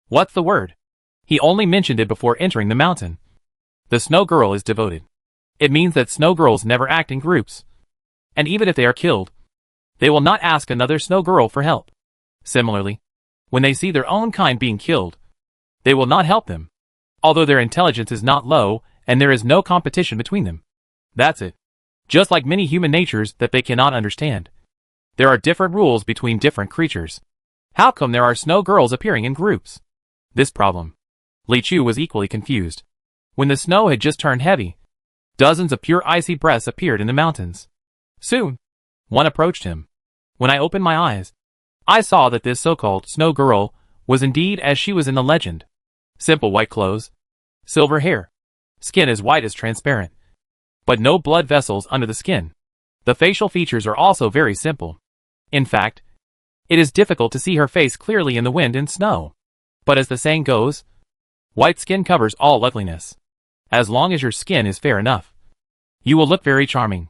Speaker 1: What's the word? He only mentioned it before entering the mountain. The snow girl is devoted. It means that snow girls never act in groups. And even if they are killed, they will not ask another snow girl for help. Similarly, when they see their own kind being killed, they will not help them, although their intelligence is not low and there is no competition between them. That's it. Just like many human natures that they cannot understand. There are different rules between different creatures. How come there are snow girls appearing in groups? This problem. Li Chu was equally confused. When the snow had just turned heavy, dozens of pure icy breaths appeared in the mountains. Soon, one approached him. When I opened my eyes, I saw that this so-called snow girl was indeed as she was in the legend. Simple white clothes, silver hair, skin as white as transparent, but no blood vessels under the skin. The facial features are also very simple. In fact, it is difficult to see her face clearly in the wind and snow. But as the saying goes, white skin covers all loveliness. As long as your skin is fair enough, you will look very charming.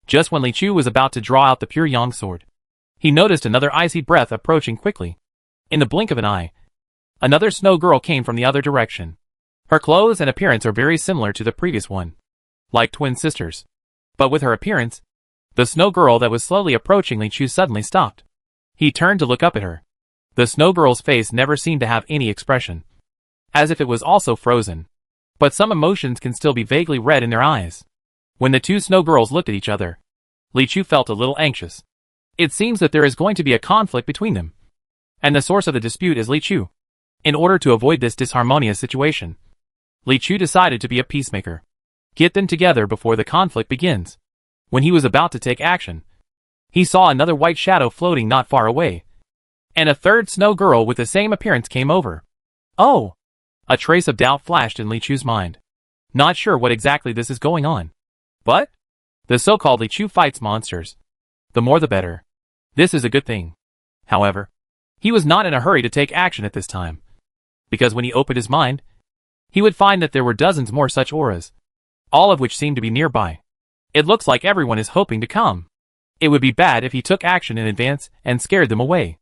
Speaker 1: Just when Li Chu was about to draw out the pure yang sword, he noticed another icy breath approaching quickly. In the blink of an eye, another snow girl came from the other direction. Her clothes and appearance are very similar to the previous one, like twin sisters. But with her appearance, The snow girl that was slowly approaching Li Chu suddenly stopped. He turned to look up at her. The snow girl's face never seemed to have any expression, as if it was also frozen. But some emotions can still be vaguely read in their eyes. When the two snow girls looked at each other, Li Chu felt a little anxious. It seems that there is going to be a conflict between them, and the source of the dispute is Li Chu. In order to avoid this disharmonious situation, Li Chu decided to be a peacemaker. Get them together before the conflict begins. When he was about to take action, he saw another white shadow floating not far away, and a third snow girl with the same appearance came over. Oh! A trace of doubt flashed in Li Chu's mind. Not sure what exactly this is going on. But the so-called Li Chu fights monsters. The more the better. This is a good thing. However, he was not in a hurry to take action at this time, because when he opened his mind, he would find that there were dozens more such auras, all of which seemed to be nearby. It looks like everyone is hoping to come. It would be bad if he took action in advance and scared them away.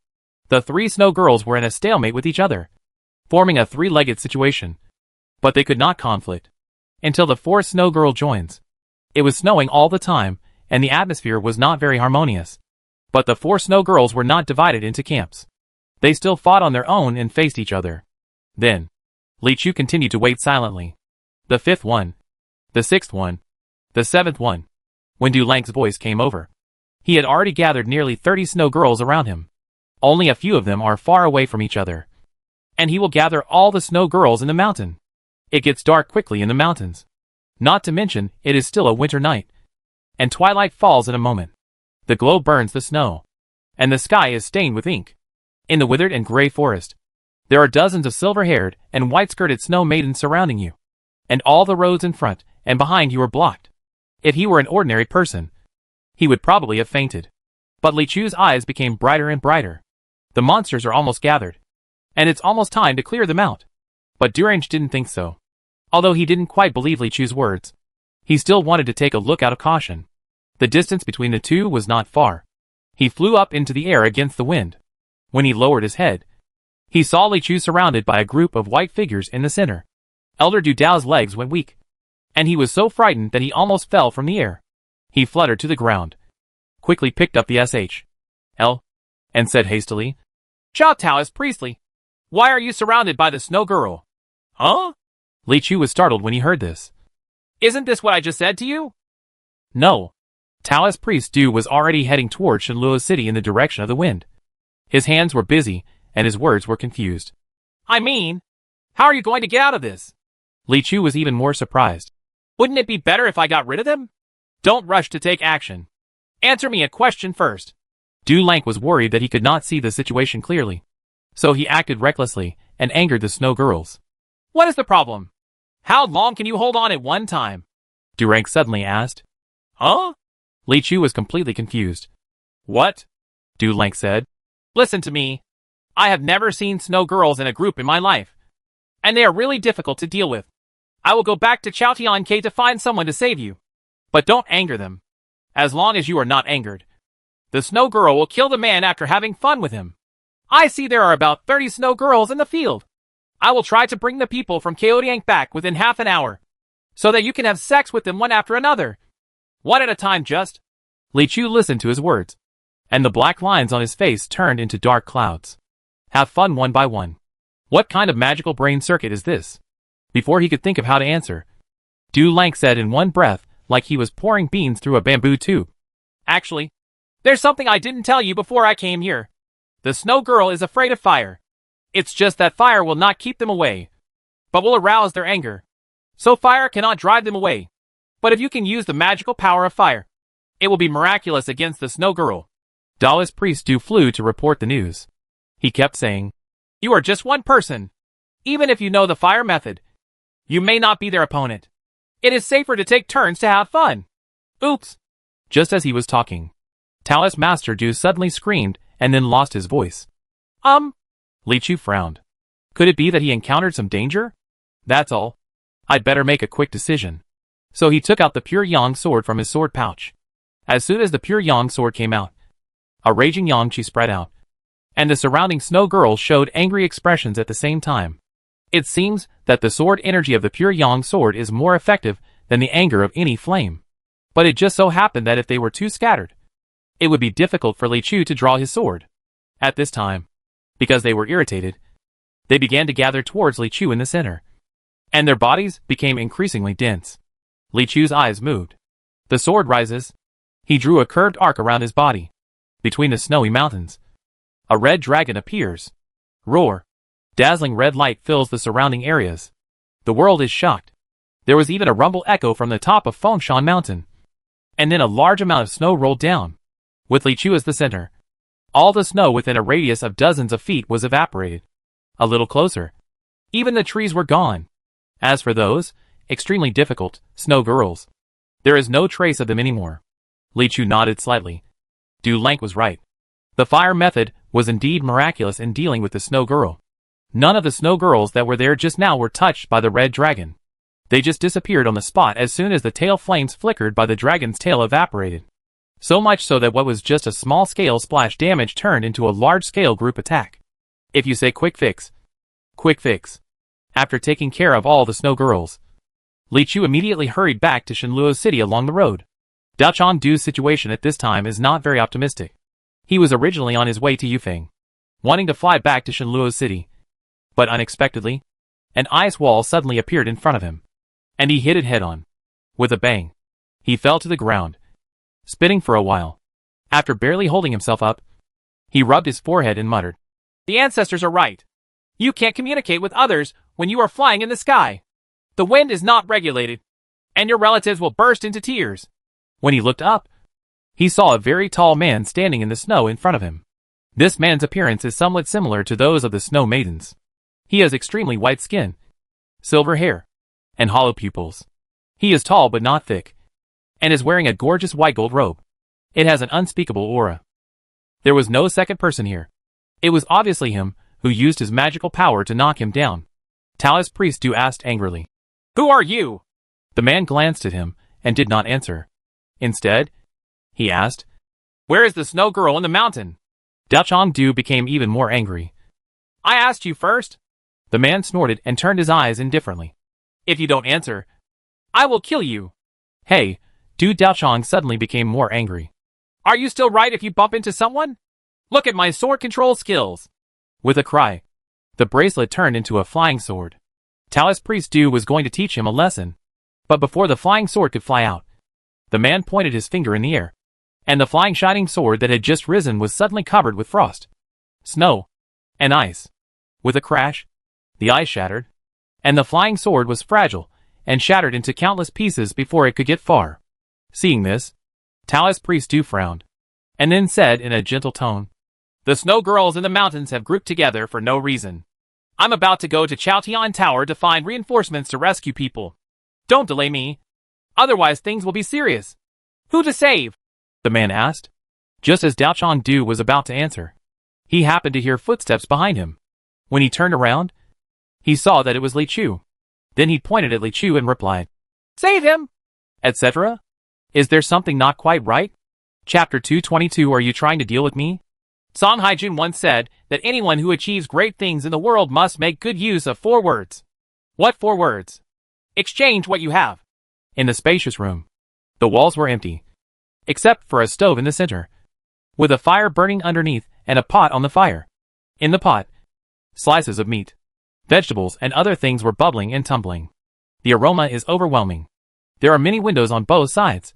Speaker 1: The three snow girls were in a stalemate with each other, forming a three-legged situation. But they could not conflict until the fourth snow girl joins. It was snowing all the time, and the atmosphere was not very harmonious. But the four snow girls were not divided into camps. They still fought on their own and faced each other. Then, Li Chu continued to wait silently. The fifth one. The sixth one. The seventh one. When Du Lang's voice came over, he had already gathered nearly 30 snow girls around him. Only a few of them are far away from each other, and he will gather all the snow girls in the mountain. It gets dark quickly in the mountains. Not to mention, it is still a winter night, and twilight falls in a moment. The glow burns the snow, and the sky is stained with ink. In the withered and gray forest, there are dozens of silver-haired and white-skirted snow maidens surrounding you, and all the roads in front and behind you are blocked. If he were an ordinary person, he would probably have fainted. But Li Chu's eyes became brighter and brighter. The monsters are almost gathered, and it's almost time to clear them out. But Durange didn't think so. Although he didn't quite believe Li Chu's words, he still wanted to take a look out of caution. The distance between the two was not far. He flew up into the air against the wind. When he lowered his head, he saw Li Chu surrounded by a group of white figures in the center. Elder Du Dao's legs went weak, and he was so frightened that he almost fell from the air. He fluttered to the ground, quickly picked up the SHL, and said hastily, "Chao Taoist Priestley, why are you surrounded by the snow girl?" "Huh?" Li Chu was startled when he heard this. "Isn't this what I just said to you?" No. Taoist priest Du was already heading toward Shenluo City in the direction of the wind. His hands were busy, and his words were confused. "I mean, how are you going to get out of this?" Li Chu was even more surprised. "Wouldn't it be better if I got rid of them?" "Don't rush to take action. Answer me a question first." Du Lang was worried that he could not see the situation clearly, so he acted recklessly and angered the snow girls. "What is the problem? How long can you hold on at one time?" Durang suddenly asked. "Huh?" Li Chu was completely confused. "What?" Du Lang said. "Listen to me. I have never seen snow girls in a group in my life, and they are really difficult to deal with. I will go back to Chaotianke to find someone to save you. But don't anger them. As long as you are not angered, the snow girl will kill the man after having fun with him. I see there are about 30 snow girls in the field. I will try to bring the people from Chaotianke back within half an hour, so that you can have sex with them one after another. One at a time just." Li Chu listened to his words, and the black lines on his face turned into dark clouds. Have fun one by one. What kind of magical brain circuit is this? Before he could think of how to answer, Du Lang said in one breath, like he was pouring beans through a bamboo tube. "Actually, there's something I didn't tell you before I came here. The snow girl is afraid of fire. It's just that fire will not keep them away, but will arouse their anger. So fire cannot drive them away. But if you can use the magical power of fire, it will be miraculous against the snow girl." Taoist priest Du flew to report the news. He kept saying, "You are just one person. Even if you know the fire method, you may not be their opponent. It is safer to take turns to have fun." Oops! Just as he was talking, Taoist Master Du suddenly screamed and then lost his voice. Li Chu frowned. Could it be that he encountered some danger? That's all. I'd better make a quick decision. So he took out the pure yang sword from his sword pouch. As soon as the pure yang sword came out, a raging yang qi spread out, and the surrounding snow girls showed angry expressions at the same time. It seems that the sword energy of the pure yang sword is more effective than the anger of any flame. But it just so happened that if they were too scattered, it would be difficult for Li Chu to draw his sword. At this time, because they were irritated, they began to gather towards Li Chu in the center, and their bodies became increasingly dense. Li Chu's eyes moved. The sword rises. He drew a curved arc around his body. Between the snowy mountains, a red dragon appears. Roar. Dazzling red light fills the surrounding areas. The world is shocked. There was even a rumble echo from the top of Fengshan Mountain. And then a large amount of snow rolled down, with Li Chu as the center. All the snow within a radius of dozens of feet was evaporated. A little closer, even the trees were gone. As for those, extremely difficult, snow girls, there is no trace of them anymore. Li Chu nodded slightly. Du Lang was right. The fire method was indeed miraculous in dealing with the snow girl. None of the snow girls that were there just now were touched by the red dragon. They just disappeared on the spot as soon as the tail flames flickered by the dragon's tail evaporated. So much so that what was just a small-scale splash damage turned into a large-scale group attack. If you say quick fix. Quick fix. After taking care of all the snow girls, Li Chu immediately hurried back to Shenluo City along the road. Dao Changdu's situation at this time is not very optimistic. He was originally on his way to Yufeng, wanting to fly back to Shenluo City. But unexpectedly, an ice wall suddenly appeared in front of him, and he hit it head-on. With a bang, he fell to the ground, spinning for a while. After barely holding himself up, he rubbed his forehead and muttered, "The ancestors are right. You can't communicate with others when you are flying in the sky. The wind is not regulated, and your relatives will burst into tears." When he looked up, he saw a very tall man standing in the snow in front of him. This man's appearance is somewhat similar to those of the snow maidens. He has extremely white skin, silver hair, and hollow pupils. He is tall but not thick, and is wearing a gorgeous white gold robe. It has an unspeakable aura. There was no second person here. It was obviously him who used his magical power to knock him down. Taoist priest Du asked angrily, "Who are you?" The man glanced at him and did not answer. Instead, he asked, "Where is the snow girl in the mountain?" Dao Changdu became even more angry. "I asked you first." The man snorted and turned his eyes indifferently. "If you don't answer, I will kill you." "Hey," Du Daochang suddenly became more angry. "Are you still right if you bump into someone? Look at my sword control skills." With a cry, the bracelet turned into a flying sword. Taoist priest Du was going to teach him a lesson. But before the flying sword could fly out, the man pointed his finger in the air, and the flying shining sword that had just risen was suddenly covered with frost, snow, and ice. With a crash, the ice shattered, and the flying sword was fragile and shattered into countless pieces before it could get far. Seeing this, Taoist priest Du frowned, and then said in a gentle tone, "The snow girls in the mountains have grouped together for no reason. I'm about to go to Chaotian Tower to find reinforcements to rescue people. Don't delay me, otherwise things will be serious." "Who to save?" the man asked. Just as Dao Changdu was about to answer, he happened to hear footsteps behind him. When he turned around, he saw that it was Li Chu. Then he pointed at Li Chu and replied, "Save him!" etc. Is there something not quite right? Chapter 222. Are you trying to deal with me? Song Haijun once said that anyone who achieves great things in the world must make good use of 4 words. What 4 words? Exchange what you have. In the spacious room, the walls were empty, except for a stove in the center, with a fire burning underneath and a pot on the fire. In the pot, slices of meat, vegetables, and other things were bubbling and tumbling. The aroma is overwhelming. There are many windows on both sides,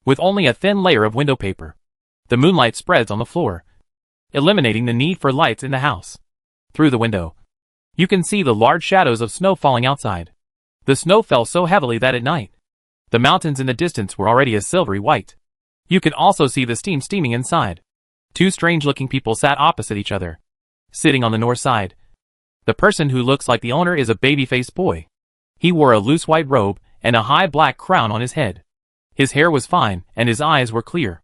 Speaker 1: with only a thin layer of window paper. The moonlight spreads on the floor, eliminating the need for lights in the house. Through the window, you can see the large shadows of snow falling outside. The snow fell so heavily that at night, the mountains in the distance were already a silvery white. You can also see the steam steaming inside. 2 strange-looking people sat opposite each other. Sitting on the north side, the person who looks like the owner is a baby-faced boy. He wore a loose white robe and a high black crown on his head. His hair was fine and his eyes were clear.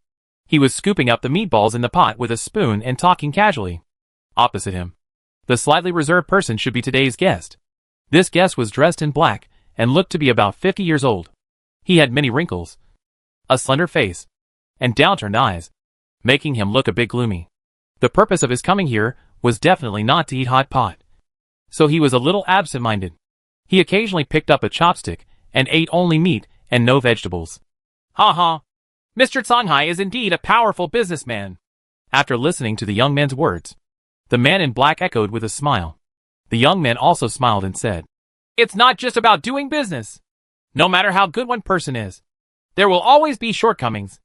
Speaker 1: He was scooping up the meatballs in the pot with a spoon and talking casually. Opposite him, the slightly reserved person should be today's guest. This guest was dressed in black and looked to be about 50 years old. He had many wrinkles, a slender face, and downturned eyes, making him look a bit gloomy. The purpose of his coming here was definitely not to eat hot pot, so he was a little absent-minded. He occasionally picked up a chopstick and ate only meat and no vegetables. Ha ha. Mr. Songhai is indeed a powerful businessman. After listening to the young man's words, the man in black echoed with a smile. The young man also smiled and said, "It's not just about doing business. No matter how good one person is, there will always be shortcomings.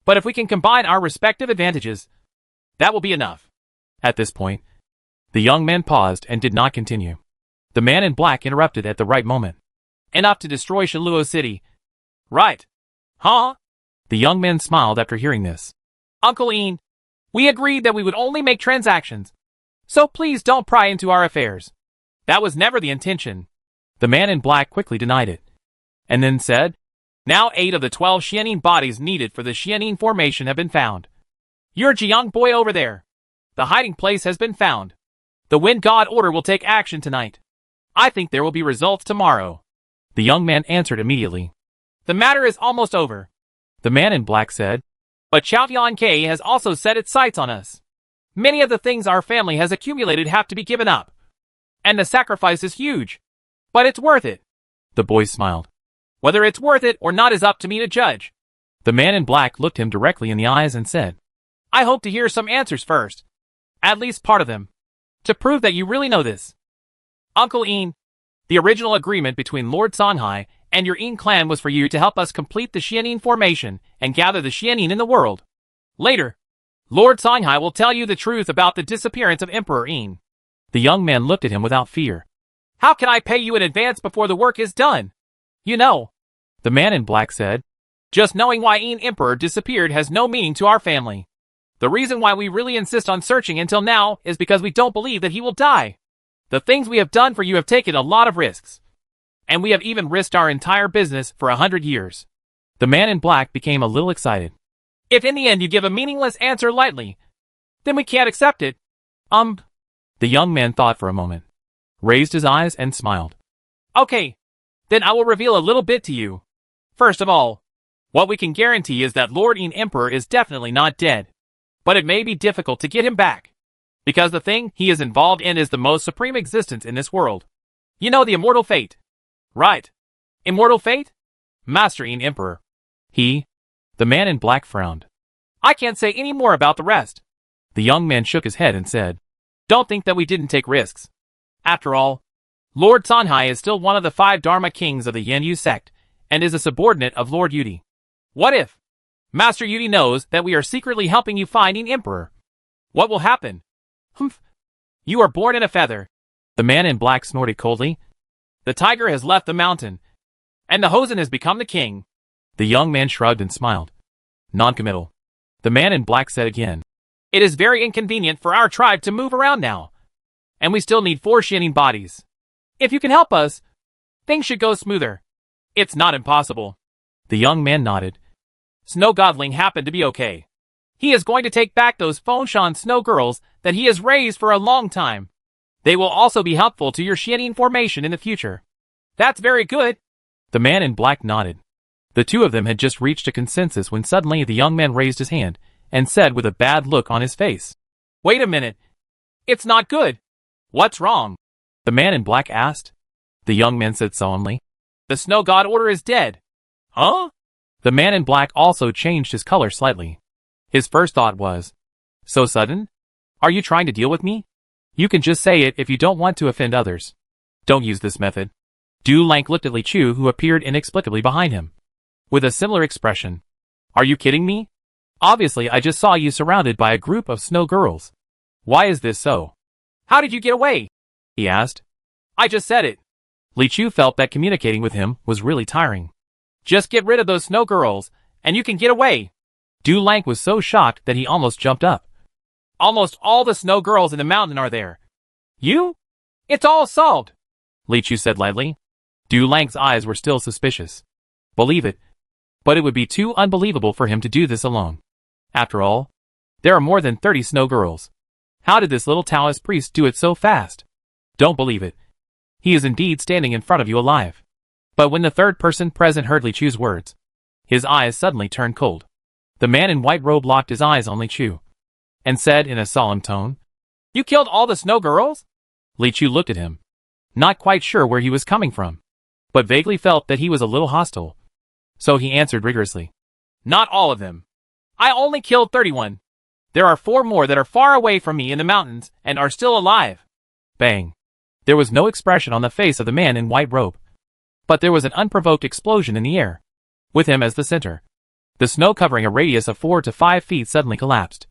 Speaker 1: But if we can combine our respective advantages, that will be enough." At this point, the young man paused and did not continue. The man in black interrupted at the right moment. "Enough to destroy Shiluo City. Right? Huh?" The young man smiled after hearing this. "Uncle Ian, we agreed that we would only make transactions. So please don't pry into our affairs. That was never the intention." The man in black quickly denied it, and then said, "Now 8 of the 12 Xianin bodies needed for the Xianin formation have been found. Your Jiang boy over there. The hiding place has been found. The Wind God Order will take action tonight. I think there will be results tomorrow." The young man answered immediately. "The matter is almost over." The man in black said, "But Chaotian K has also set its sights on us. Many of the things our family has accumulated have to be given up. And the sacrifice is huge. But it's worth it." The boy smiled. "Whether it's worth it or not is up to me to judge." The man in black looked him directly in the eyes and said, "I hope to hear some answers first. At least part of them. To prove that you really know this. Uncle Ian, the original agreement between Lord Songhai and your Ian clan was for you to help us complete the Xianin formation and gather the Xianin in the world. Later, Lord Songhai will tell you the truth about the disappearance of Emperor Ian." The young man looked at him without fear. "How can I pay you in advance before the work is done? You know," the man in black said, "just knowing why Ian Emperor disappeared has no meaning to our family. The reason why we really insist on searching until now is because we don't believe that he will die. The things we have done for you have taken a lot of risks. And we have even risked our entire business for 100 years. The man in black became a little excited. "If in the end you give a meaningless answer lightly, then we can't accept it." The young man thought for a moment, raised his eyes and smiled. "Okay, then I will reveal a little bit to you. First of all, what we can guarantee is that Lord Ian Emperor is definitely not dead. But it may be difficult to get him back, because the thing he is involved in is the most supreme existence in this world. You know the immortal fate, right? Immortal fate? Master Ian Emperor. The man in black frowned. "I can't say any more about the rest." The young man shook his head and said, "Don't think that we didn't take risks. After all, Lord Songhai is still one of the 5 Dharma kings of the Yanyu sect, and is a subordinate of Lord Yudi. What if Master Yudi knows that we are secretly helping you find an emperor? What will happen? Humph. You are born in a feather." The man in black snorted coldly. "The tiger has left the mountain, and the Hosen has become the king." The young man shrugged and smiled. "Non-committal." The man in black said again, "It is very inconvenient for our tribe to move around now, and we still need 4 Xianin bodies. If you can help us, things should go smoother. It's not impossible." The young man nodded. "Snow Godling happened to be okay. He is going to take back those Fengshan snow girls that he has raised for a long time. They will also be helpful to your Xianin formation in the future." "That's very good." The man in black nodded. The two of them had just reached a consensus when suddenly the young man raised his hand and said with a bad look on his face, "Wait a minute. It's not good." "What's wrong?" the man in black asked. The young man said solemnly, "The Snow God Order is dead." "Huh?" The man in black also changed his color slightly. His first thought was, "So sudden? Are you trying to deal with me? You can just say it if you don't want to offend others. Don't use this method." Du Lank looked at Li Chu, who appeared inexplicably behind him, with a similar expression. "Are you kidding me? Obviously I just saw you surrounded by a group of snow girls. Why is this so?" "How did you get away?" he asked. "I just said it." Li Chu felt that communicating with him was really tiring. "Just get rid of those snow girls, and you can get away." Du Lank was so shocked that he almost jumped up. "Almost all the snow girls in the mountain are there. You? It's all solved," Li Chu said lightly. Du Lank's eyes were still suspicious. Believe it. But it would be too unbelievable for him to do this alone. After all, there are more than 30 snow girls. How did this little Taoist priest do it so fast? Don't believe it. He is indeed standing in front of you alive. But when the third person present heard Li Chu's words, his eyes suddenly turned cold. The man in white robe locked his eyes on Li Chu, and said in a solemn tone, "You killed all the snow girls?" Li Chu looked at him, not quite sure where he was coming from, but vaguely felt that he was a little hostile. So he answered rigorously, Not all of them. I only killed 31. There are 4 more that are far away from me in the mountains and are still alive. Bang. There was no expression on the face of the man in white robe. But there was an unprovoked explosion in the air, with him as the center. The snow covering a radius of 4 to 5 feet suddenly collapsed,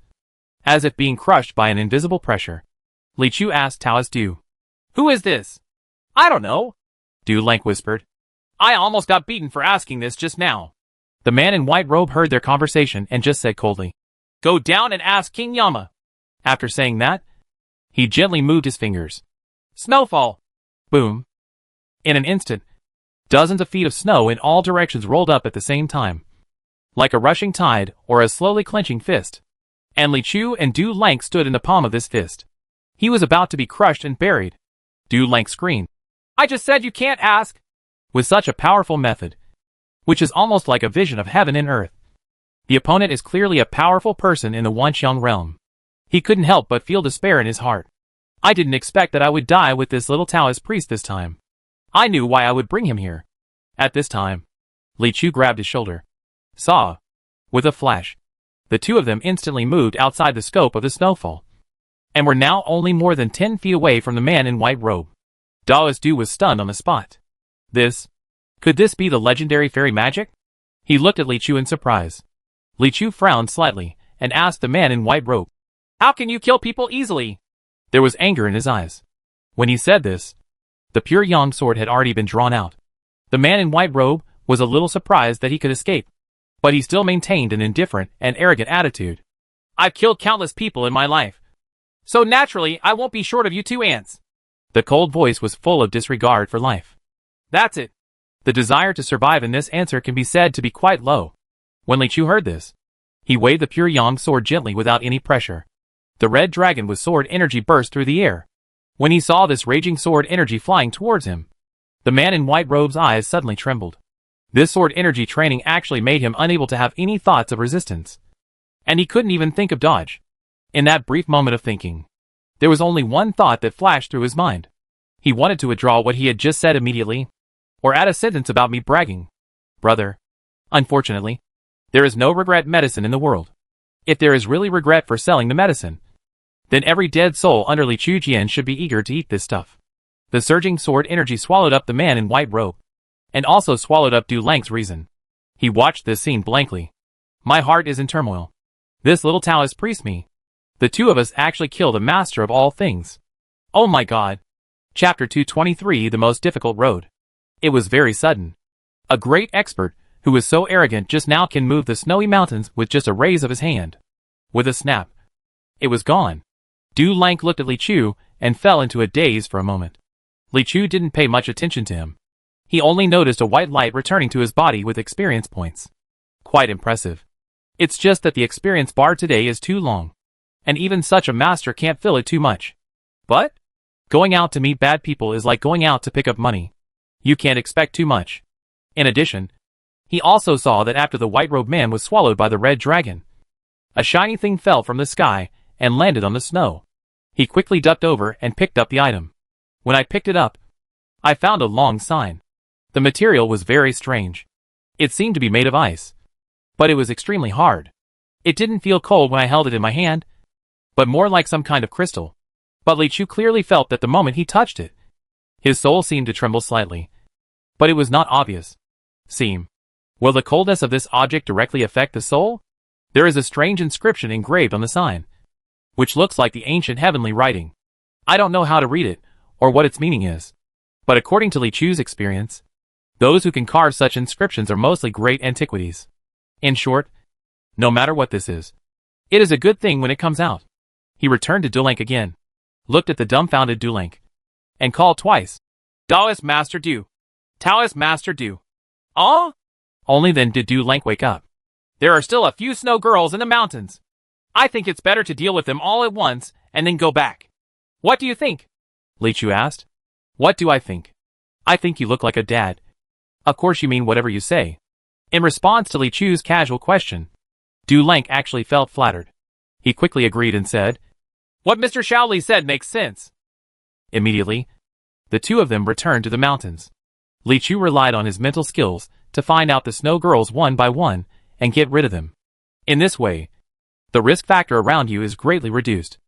Speaker 1: as if being crushed by an invisible pressure. Li Chu asked Taoist Du. Who is this? I don't know, Du Lank whispered. I almost got beaten for asking this just now. The man in white robe heard their conversation and just said coldly, Go down and ask King Yama. After saying that, he gently moved his fingers. Snowfall! Boom! In an instant, dozens of feet of snow in all directions rolled up at the same time, like a rushing tide or a slowly clenching fist. And Li Chu and Du Lank stood in the palm of this fist. He was about to be crushed and buried. Du Lank screamed, I just said you can't ask! With such a powerful method, which is almost like a vision of heaven and earth. The opponent is clearly a powerful person in the Wanxiang realm. He couldn't help but feel despair in his heart. I didn't expect that I would die with this little Taoist priest this time. I knew why I would bring him here. At this time, Li Chu grabbed his shoulder. Saw. With a flash, the two of them instantly moved outside the scope of the snowfall, and were now only more than 10 feet away from the man in white robe. Taoist Du was stunned on the spot. Could this be the legendary fairy magic? He looked at Li Chu in surprise. Li Chu frowned slightly and asked the man in white robe, How can you kill people easily? There was anger in his eyes. When he said this, the pure yang sword had already been drawn out. The man in white robe was a little surprised that he could escape, but he still maintained an indifferent and arrogant attitude. I've killed countless people in my life, so naturally I won't be short of you 2 ants. The cold voice was full of disregard for life. That's it. The desire to survive in this answer can be said to be quite low. When Li Chu heard this, he waved the pure yang sword gently without any pressure. The red dragon with sword energy burst through the air. When he saw this raging sword energy flying towards him, the man in white robe's eyes suddenly trembled. This sword energy training actually made him unable to have any thoughts of resistance. And he couldn't even think of dodge. In that brief moment of thinking, there was only one thought that flashed through his mind. He wanted to withdraw what he had just said immediately, or add a sentence about me bragging. Brother. Unfortunately, there is no regret medicine in the world. If there is really regret for selling the medicine, then every dead soul under Li Chu Jian should be eager to eat this stuff. The surging sword energy swallowed up the man in white robe, and also swallowed up Du Lank's reason. He watched this scene blankly. My heart is in turmoil. This little Taoist priest me. The two of us actually killed a master of all things. Oh my god. Chapter 223 The Most Difficult Road. It was very sudden. A great expert, who was so arrogant just now can move the snowy mountains with just a raise of his hand. With a snap, it was gone. Du Lank looked at Li Chu and fell into a daze for a moment. Li Chu didn't pay much attention to him. He only noticed a white light returning to his body with experience points. Quite impressive. It's just that the experience bar today is too long, and even such a master can't fill it too much. But going out to meet bad people is like going out to pick up money. You can't expect too much. In addition, he also saw that after the white-robed man was swallowed by the red dragon, a shiny thing fell from the sky and landed on the snow. He quickly ducked over and picked up the item. When I picked it up, I found a long sign. The material was very strange. It seemed to be made of ice, but it was extremely hard. It didn't feel cold when I held it in my hand, but more like some kind of crystal. But Li Chu clearly felt that the moment he touched it, his soul seemed to tremble slightly. But it was not obvious. Will the coldness of this object directly affect the soul? There is a strange inscription engraved on the sign, which looks like the ancient heavenly writing. I don't know how to read it, or what its meaning is. But according to Li Chu's experience, those who can carve such inscriptions are mostly great antiquities. In short, no matter what this is, it is a good thing when it comes out. He returned to Du Lank again, looked at the dumbfounded Du Lank, and called twice. Taoist Master Du. Taoist Master Du. Oh? Only then did Du Lank wake up. There are still a few snow girls in the mountains. I think it's better to deal with them all at once and then go back. What do you think? Li Chu asked. What do I think? I think you look like a dad. Of course you mean whatever you say. In response to Li Chu's casual question, Du Lank actually felt flattered. He quickly agreed and said, What Mr. Shaoli said makes sense. Immediately, the two of them returned to the mountains. Li Chu relied on his mental skills to find out the snow girls one by one and get rid of them. In this way, the risk factor around you is greatly reduced.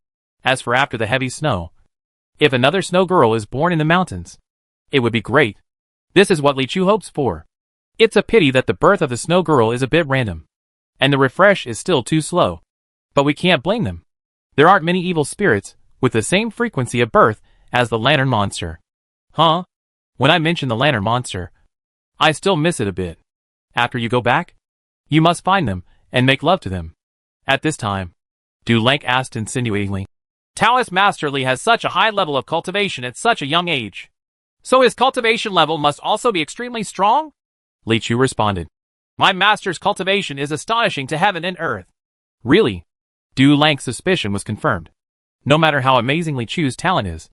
Speaker 1: As for after the heavy snow, if another snow girl is born in the mountains, it would be great. This is what Li Chu hopes for. It's a pity that the birth of the snow girl is a bit random, and the refresh is still too slow. But we can't blame them. There aren't many evil spirits with the same frequency of birth as the lantern monster. Huh? When I mention the lantern monster, I still miss it a bit. After you go back, you must find them and make love to them. At this time, Du Lank asked insinuatingly. Taoist Master Li has such a high level of cultivation at such a young age. So his cultivation level must also be extremely strong? Li Chu responded. My master's cultivation is astonishing to heaven and earth. Really? Du Lank's suspicion was confirmed. No matter how amazing Li Chu's talent is,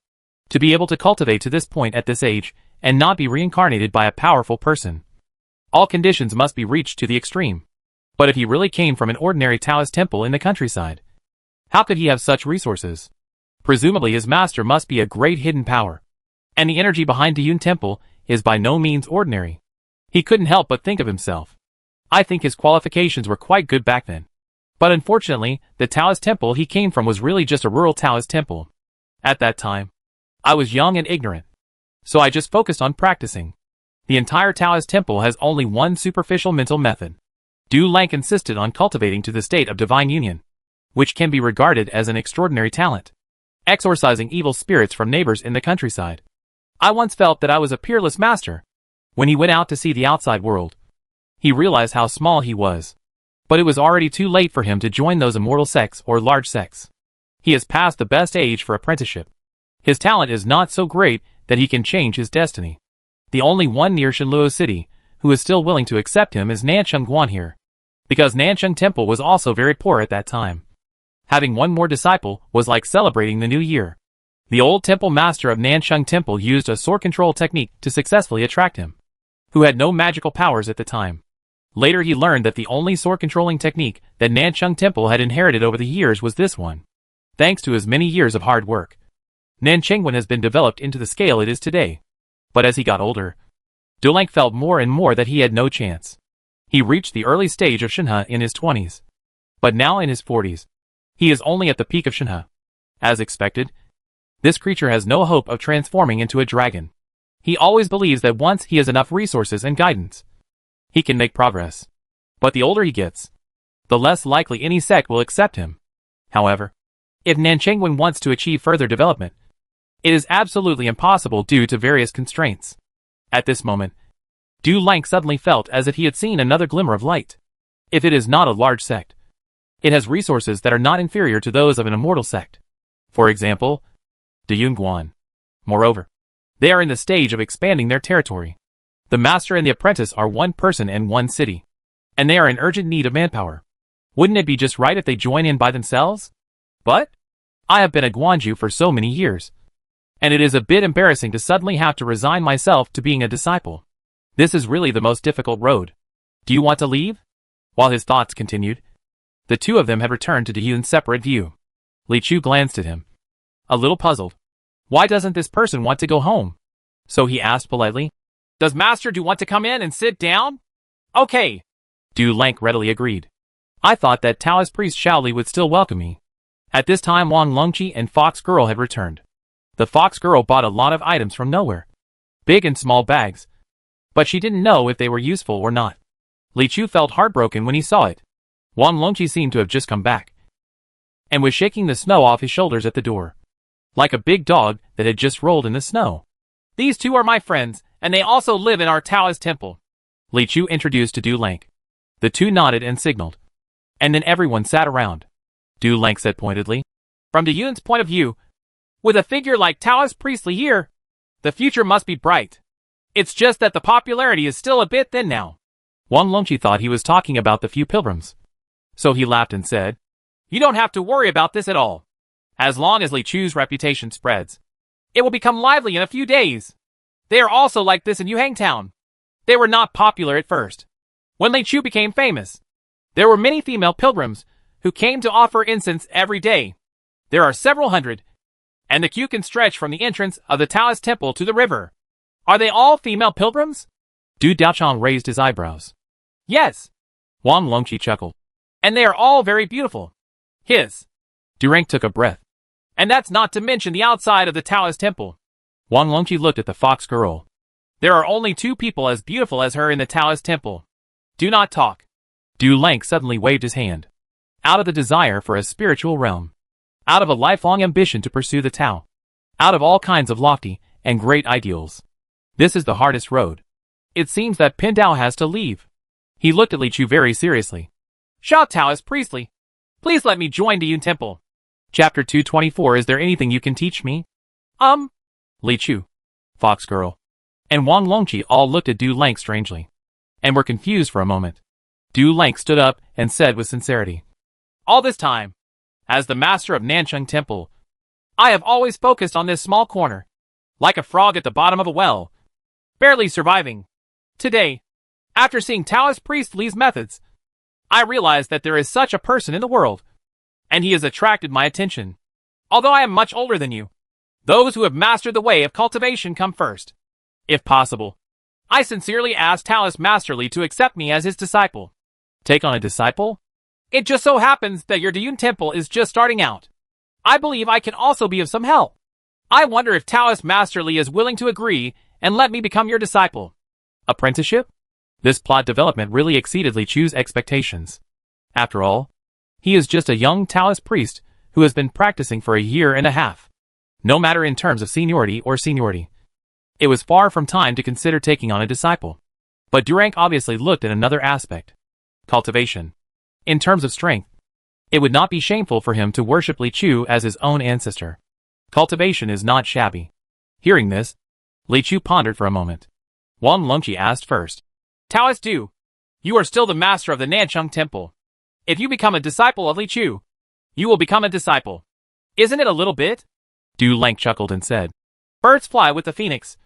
Speaker 1: to be able to cultivate to this point at this age and not be reincarnated by a powerful person, all conditions must be reached to the extreme. But if he really came from an ordinary Taoist temple in the countryside, how could he have such resources? Presumably his master must be a great hidden power. And the energy behind Dayun Temple is by no means ordinary. He couldn't help but think of himself. I think his qualifications were quite good back then. But unfortunately, the Taoist temple he came from was really just a rural Taoist temple. At that time, I was young and ignorant, so I just focused on practicing. The entire Taoist temple has only one superficial mental method. Du Lank insisted on cultivating to the state of divine union, which can be regarded as an extraordinary talent. Exorcising evil spirits from neighbors in the countryside. I once felt that I was a peerless master. When he went out to see the outside world, he realized how small he was. But it was already too late for him to join those immortal sects or large sects. He has passed the best age for apprenticeship. His talent is not so great that he can change his destiny. The only one near Shenluo City who is still willing to accept him is Nancheng Guan here. Because Nancheng Temple was also very poor at that time. Having one more disciple was like celebrating the new year. The old temple master of Nancheng Temple used a sword control technique to successfully attract him, who had no magical powers at the time. Later he learned that the only sword controlling technique that Nancheng Temple had inherited over the years was this one. Thanks to his many years of hard work, Nanchengwen has been developed into the scale it is today. But as he got older, Du Lank felt more and more that he had no chance. He reached the early stage of Shenhe in his 20s. But now in his 40s, he is only at the peak of Shenhe. As expected, this creature has no hope of transforming into a dragon. He always believes that once he has enough resources and guidance, he can make progress. But the older he gets, the less likely any sect will accept him. However, if Nanchengwen wants to achieve further development, it is absolutely impossible due to various constraints. At this moment, Du Lank suddenly felt as if he had seen another glimmer of light. If it is not a large sect, it has resources that are not inferior to those of an immortal sect. For example, Dayun Guan. Moreover, they are in the stage of expanding their territory. The master and the apprentice are one person and one city, and they are in urgent need of manpower. Wouldn't it be just right if they join in by themselves? But I have been a Guanju for so many years, and it is a bit embarrassing to suddenly have to resign myself to being a disciple. This is really the most difficult road. Do you want to leave? While his thoughts continued, the two of them had returned to Dayun's separate view. Li Chu glanced at him, a little puzzled. Why doesn't this person want to go home? So he asked politely, Does Master Du want to come in and sit down? Okay. Du Lank readily agreed. I thought that Taoist priest Shaoli would still welcome me. At this time Wang Longqi and Fox Girl had returned. The Fox Girl bought a lot of items from nowhere, big and small bags, but she didn't know if they were useful or not. Li Chu felt heartbroken when he saw it. Wang Longqi seemed to have just come back, and was shaking the snow off his shoulders at the door, like a big dog that had just rolled in the snow. These two are my friends, and they also live in our Taoist temple. Li Chu introduced to Du Lank. The two nodded and signaled, and then everyone sat around. Du Lank said pointedly, From Dayun's point of view, with a figure like Taoist priest Li here, the future must be bright. It's just that the popularity is still a bit thin now. Wang Longqi thought he was talking about the few pilgrims, so he laughed and said, You don't have to worry about this at all. As long as Li Chu's reputation spreads, it will become lively in a few days. They are also like this in Yuhang Town. They were not popular at first. When Li Chu became famous, there were many female pilgrims who came to offer incense every day. There are several hundred, and the queue can stretch from the entrance of the Taoist temple to the river. Are they all female pilgrims? Du Daochang raised his eyebrows. Yes. Wang Longqi chuckled. And they are all very beautiful. Durang took a breath. And that's not to mention the outside of the Taoist temple. Wang Longqi looked at the fox girl. There are only 2 people as beautiful as her in the Taoist temple. Do not talk. Du Lang suddenly waved his hand. Out of the desire for a spiritual realm. Out of a lifelong ambition to pursue the Tao. Out of all kinds of lofty and great ideals. This is the hardest road. It seems that Pin Dao has to leave. He looked at Li Chu very seriously. Shao Taoist priestly, please let me join the Yun Temple. Chapter 224. Is there anything you can teach me? Li Chu, fox girl, and Wang Longqi all looked at Du Lang strangely, and were confused for a moment. Du Lang stood up and said with sincerity, all this time, as the master of Nancheng Temple, I have always focused on this small corner, like a frog at the bottom of a well, barely surviving. Today, after seeing Taoist priest Li's methods, I realized that there is such a person in the world, and he has attracted my attention. Although I am much older than you, those who have mastered the way of cultivation come first. If possible, I sincerely ask Taoist Master Li to accept me as his disciple. Take on a disciple? It just so happens that your Diyun Temple is just starting out. I believe I can also be of some help. I wonder if Taoist Master Li is willing to agree and let me become your disciple. Apprenticeship? This plot development really exceeded Li Chu's expectations. After all, he is just a young Taoist priest who has been practicing for a year and a half. No matter in terms of seniority. It was far from time to consider taking on a disciple. But Durang obviously looked at another aspect. Cultivation. In terms of strength, it would not be shameful for him to worship Li Chu as his own ancestor. Cultivation is not shabby. Hearing this, Li Chu pondered for a moment. Wang Longqi asked first. Taoist Du, you are still the master of the Nancheng Temple. If you become a disciple of Li Chu, you will become a disciple. Isn't it a little bit? Du Lang chuckled and said, birds fly with the phoenix,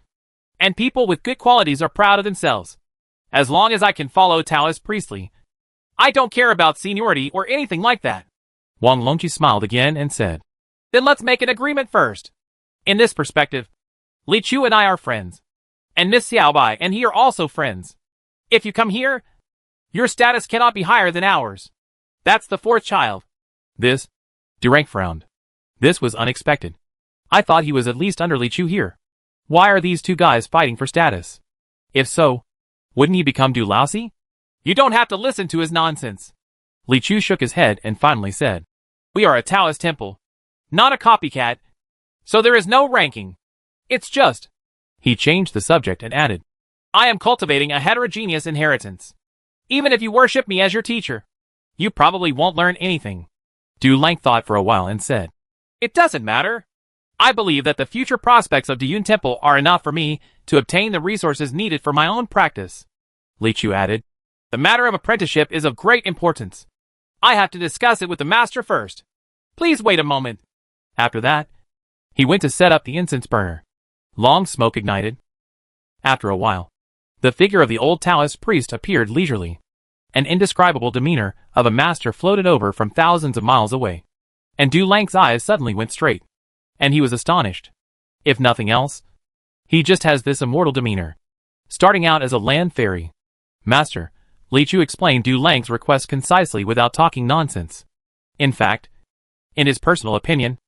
Speaker 1: and people with good qualities are proud of themselves. As long as I can follow Taoist priestly, I don't care about seniority or anything like that. Wang Longqi smiled again and said, then let's make an agreement first. In this perspective, Li Chu and I are friends, and Miss Xiaobai and he are also friends. If you come here, your status cannot be higher than ours. That's the 4th child. This? Durang frowned. This was unexpected. I thought he was at least under Li Chu here. Why are these 2 guys fighting for status? If so, wouldn't he become Du Laosi? You don't have to listen to his nonsense. Li Chu shook his head and finally said, we are a Taoist temple, not a copycat, so there is no ranking. It's just... He changed the subject and added, I am cultivating a heterogeneous inheritance. Even if you worship me as your teacher, you probably won't learn anything. Du Lang thought for a while and said, it doesn't matter. I believe that the future prospects of Diyun Temple are enough for me to obtain the resources needed for my own practice. Li Chu added, the matter of apprenticeship is of great importance. I have to discuss it with the master first. Please wait a moment. After that, he went to set up the incense burner. Long smoke ignited. After a while, the figure of the old Taoist priest appeared leisurely. An indescribable demeanor of a master floated over from thousands of miles away. And Du Lang's eyes suddenly went straight. And he was astonished. If nothing else, he just has this immortal demeanor. Starting out as a land fairy. Master, Li Chu explained Du Lang's request concisely without talking nonsense. In fact, in his personal opinion,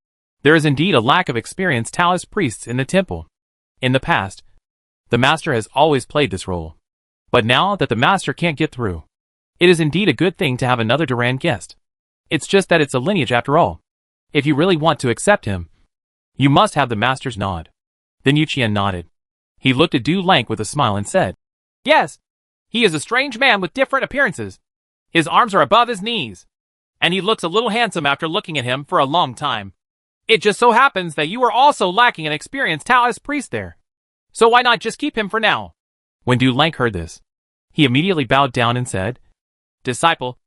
Speaker 1: there is indeed a lack of experienced Taoist priests in the temple. In the past, the master has always played this role. But now that the master can't get through, it is indeed a good thing to have another Duran guest. It's just that it's a lineage after all. If you really want to accept him, you must have the master's nod. Then Yuqian nodded. He looked at Du Lang with a smile and said, yes, he is a strange man with different appearances. His arms are above his knees, and he looks a little handsome after looking at him for a long time. It just so happens that you are also lacking an experienced Taoist priest there. So why not just keep him for now? When Du Lang heard this, he immediately bowed down and said, disciple,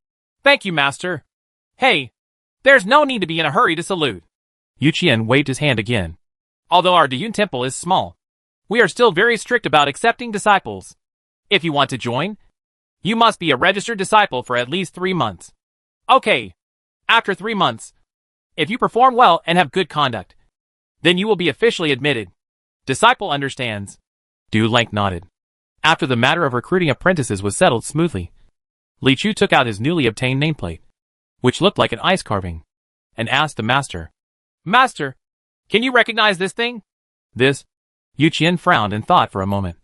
Speaker 1: thank you, master. Hey, there's no need to be in a hurry to salute. Yuqian waved his hand again. Although our Diyun Temple is small, we are still very strict about accepting disciples. If you want to join, you must be a registered disciple for at least 3 months. Okay, after 3 months, if you perform well and have good conduct, then you will be officially admitted. Disciple understands. Du Lang nodded. After the matter of recruiting apprentices was settled smoothly, Li Chu took out his newly obtained nameplate, which looked like an ice carving, and asked the master, "Master, can you recognize this thing?" "This?" Yu Qian frowned and thought for a moment,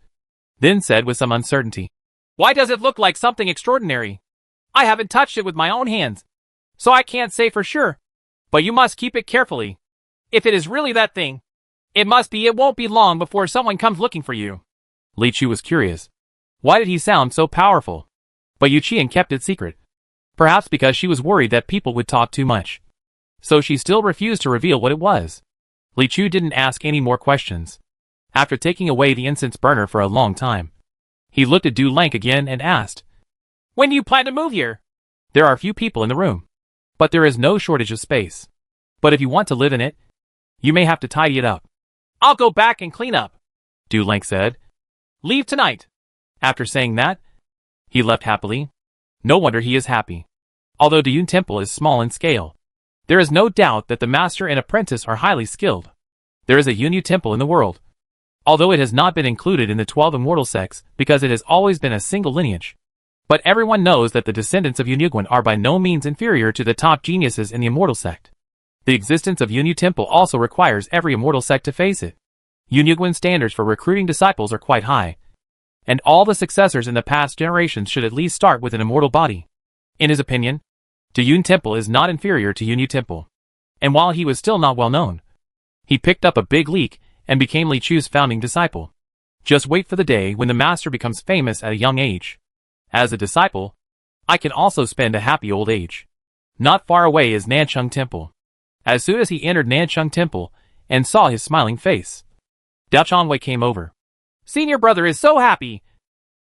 Speaker 1: then said with some uncertainty, "Why does it look like something extraordinary? I haven't touched it with my own hands, so I can't say for sure. But you must keep it carefully. If it is really that thing, it won't be long before someone comes looking for you." Li Chu was curious. Why did he sound so powerful? But Yu Qian kept it secret. Perhaps because she was worried that people would talk too much. So she still refused to reveal what it was. Li Chu didn't ask any more questions. After taking away the incense burner for a long time, he looked at Du Lank again and asked, "When do you plan to move here?" "There are few people in the room, but there is no shortage of space. But if you want to live in it, you may have to tidy it up." "I'll go back and clean up," Du Lank said. "Leave tonight." After saying that, he left happily. No wonder he is happy. Although the Yun Temple is small in scale, there is no doubt that the master and apprentice are highly skilled. There is a Yunyu Temple in the world, although it has not been included in the 12 immortal sects because it has always been a single lineage. But everyone knows that the descendants of Yunyuguan are by no means inferior to the top geniuses in the immortal sect. The existence of Yunyu Temple also requires every immortal sect to face it. Yunyuguan standards for recruiting disciples are quite high, and all the successors in the past generations should at least start with an immortal body. In his opinion, Yun Temple is not inferior to Yunyu Temple. And while he was still not well known, he picked up a big leak and became Li Chu's founding disciple. Just wait for the day when the master becomes famous at a young age. As a disciple, I can also spend a happy old age. Not far away is Nancheng Temple. As soon as he entered Nancheng Temple and saw his smiling face, Dao Changwei came over. "Senior brother is so happy.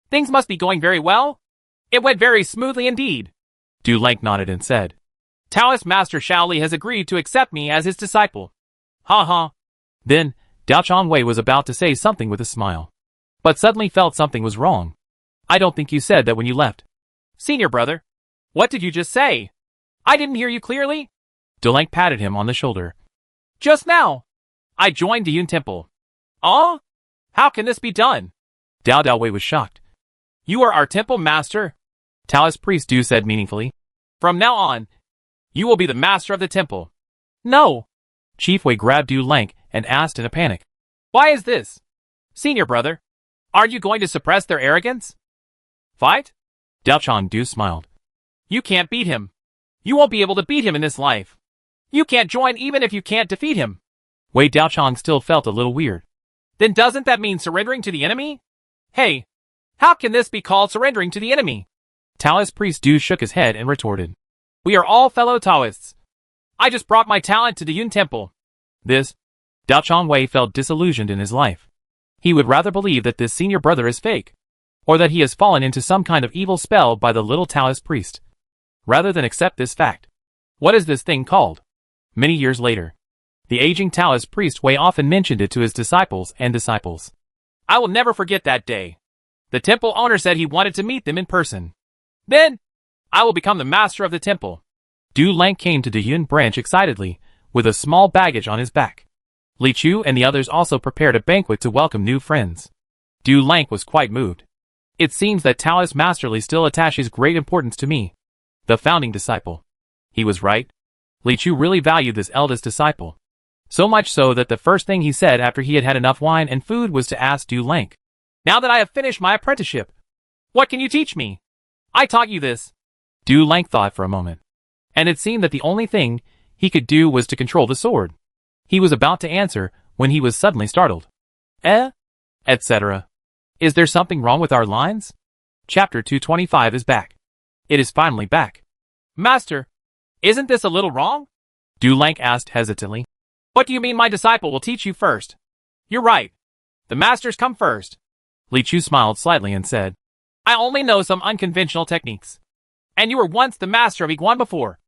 Speaker 1: Things must be going very well." "It went very smoothly indeed." Du Lank nodded and said, "Taoist Master Shaoli has agreed to accept me as his disciple." "Ha ha." Then, Dao Changwei was about to say something with a smile, but suddenly felt something was wrong. "I don't think you said that when you left." "Senior brother, what did you just say? I didn't hear you clearly." Du Lank patted him on the shoulder. "Just now, I joined the Yun Temple." "Oh? How can this be done?" Dao Daowei was shocked. "You are our temple master?" Taoist priest Du said meaningfully. "From now on, you will be the master of the temple." "No." Chief Wei grabbed Du Lank and asked in a panic. "Why is this? Senior brother, aren't you going to suppress their arrogance?" "Fight?" Dao Chang Du smiled. "You can't beat him. You won't be able to beat him in this life. You can't join even if you can't defeat him." Wei Daochang still felt a little weird. "Then doesn't that mean surrendering to the enemy?" "Hey, how can this be called surrendering to the enemy?" Taoist priest Du shook his head and retorted. "We are all fellow Taoists. I just brought my talent to the Yun Temple." This, Dao Changwei felt disillusioned in his life. He would rather believe that this senior brother is fake, or that he has fallen into some kind of evil spell by the little Taoist priest, rather than accept this fact. What is this thing called? Many years later, the aging Taoist priest Wei often mentioned it to his disciples and disciples. "I will never forget that day. The temple owner said he wanted to meet them in person. Then, I will become the master of the temple." Du Lank came to the Yun branch excitedly, with a small baggage on his back. Li Chu and the others also prepared a banquet to welcome new friends. Du Lank was quite moved. "It seems that Taoist Master Li still attaches great importance to me, the founding disciple." He was right. Li Chu really valued this eldest disciple. So much so that the first thing he said after he had had enough wine and food was to ask Du Lank, "Now that I have finished my apprenticeship, what can you teach me? I taught you this." Du Lank thought for a moment, and it seemed that the only thing he could do was to control the sword. He was about to answer when he was suddenly startled. Etc. Is there something wrong with our lines? Chapter 225 is back. It is finally back. "Master, isn't this a little wrong?" Du Lank asked hesitantly. "What do you mean my disciple will teach you first?" "You're right. The masters come first." Li Chu smiled slightly and said, "I only know some unconventional techniques. And you were once the master of Iguan before.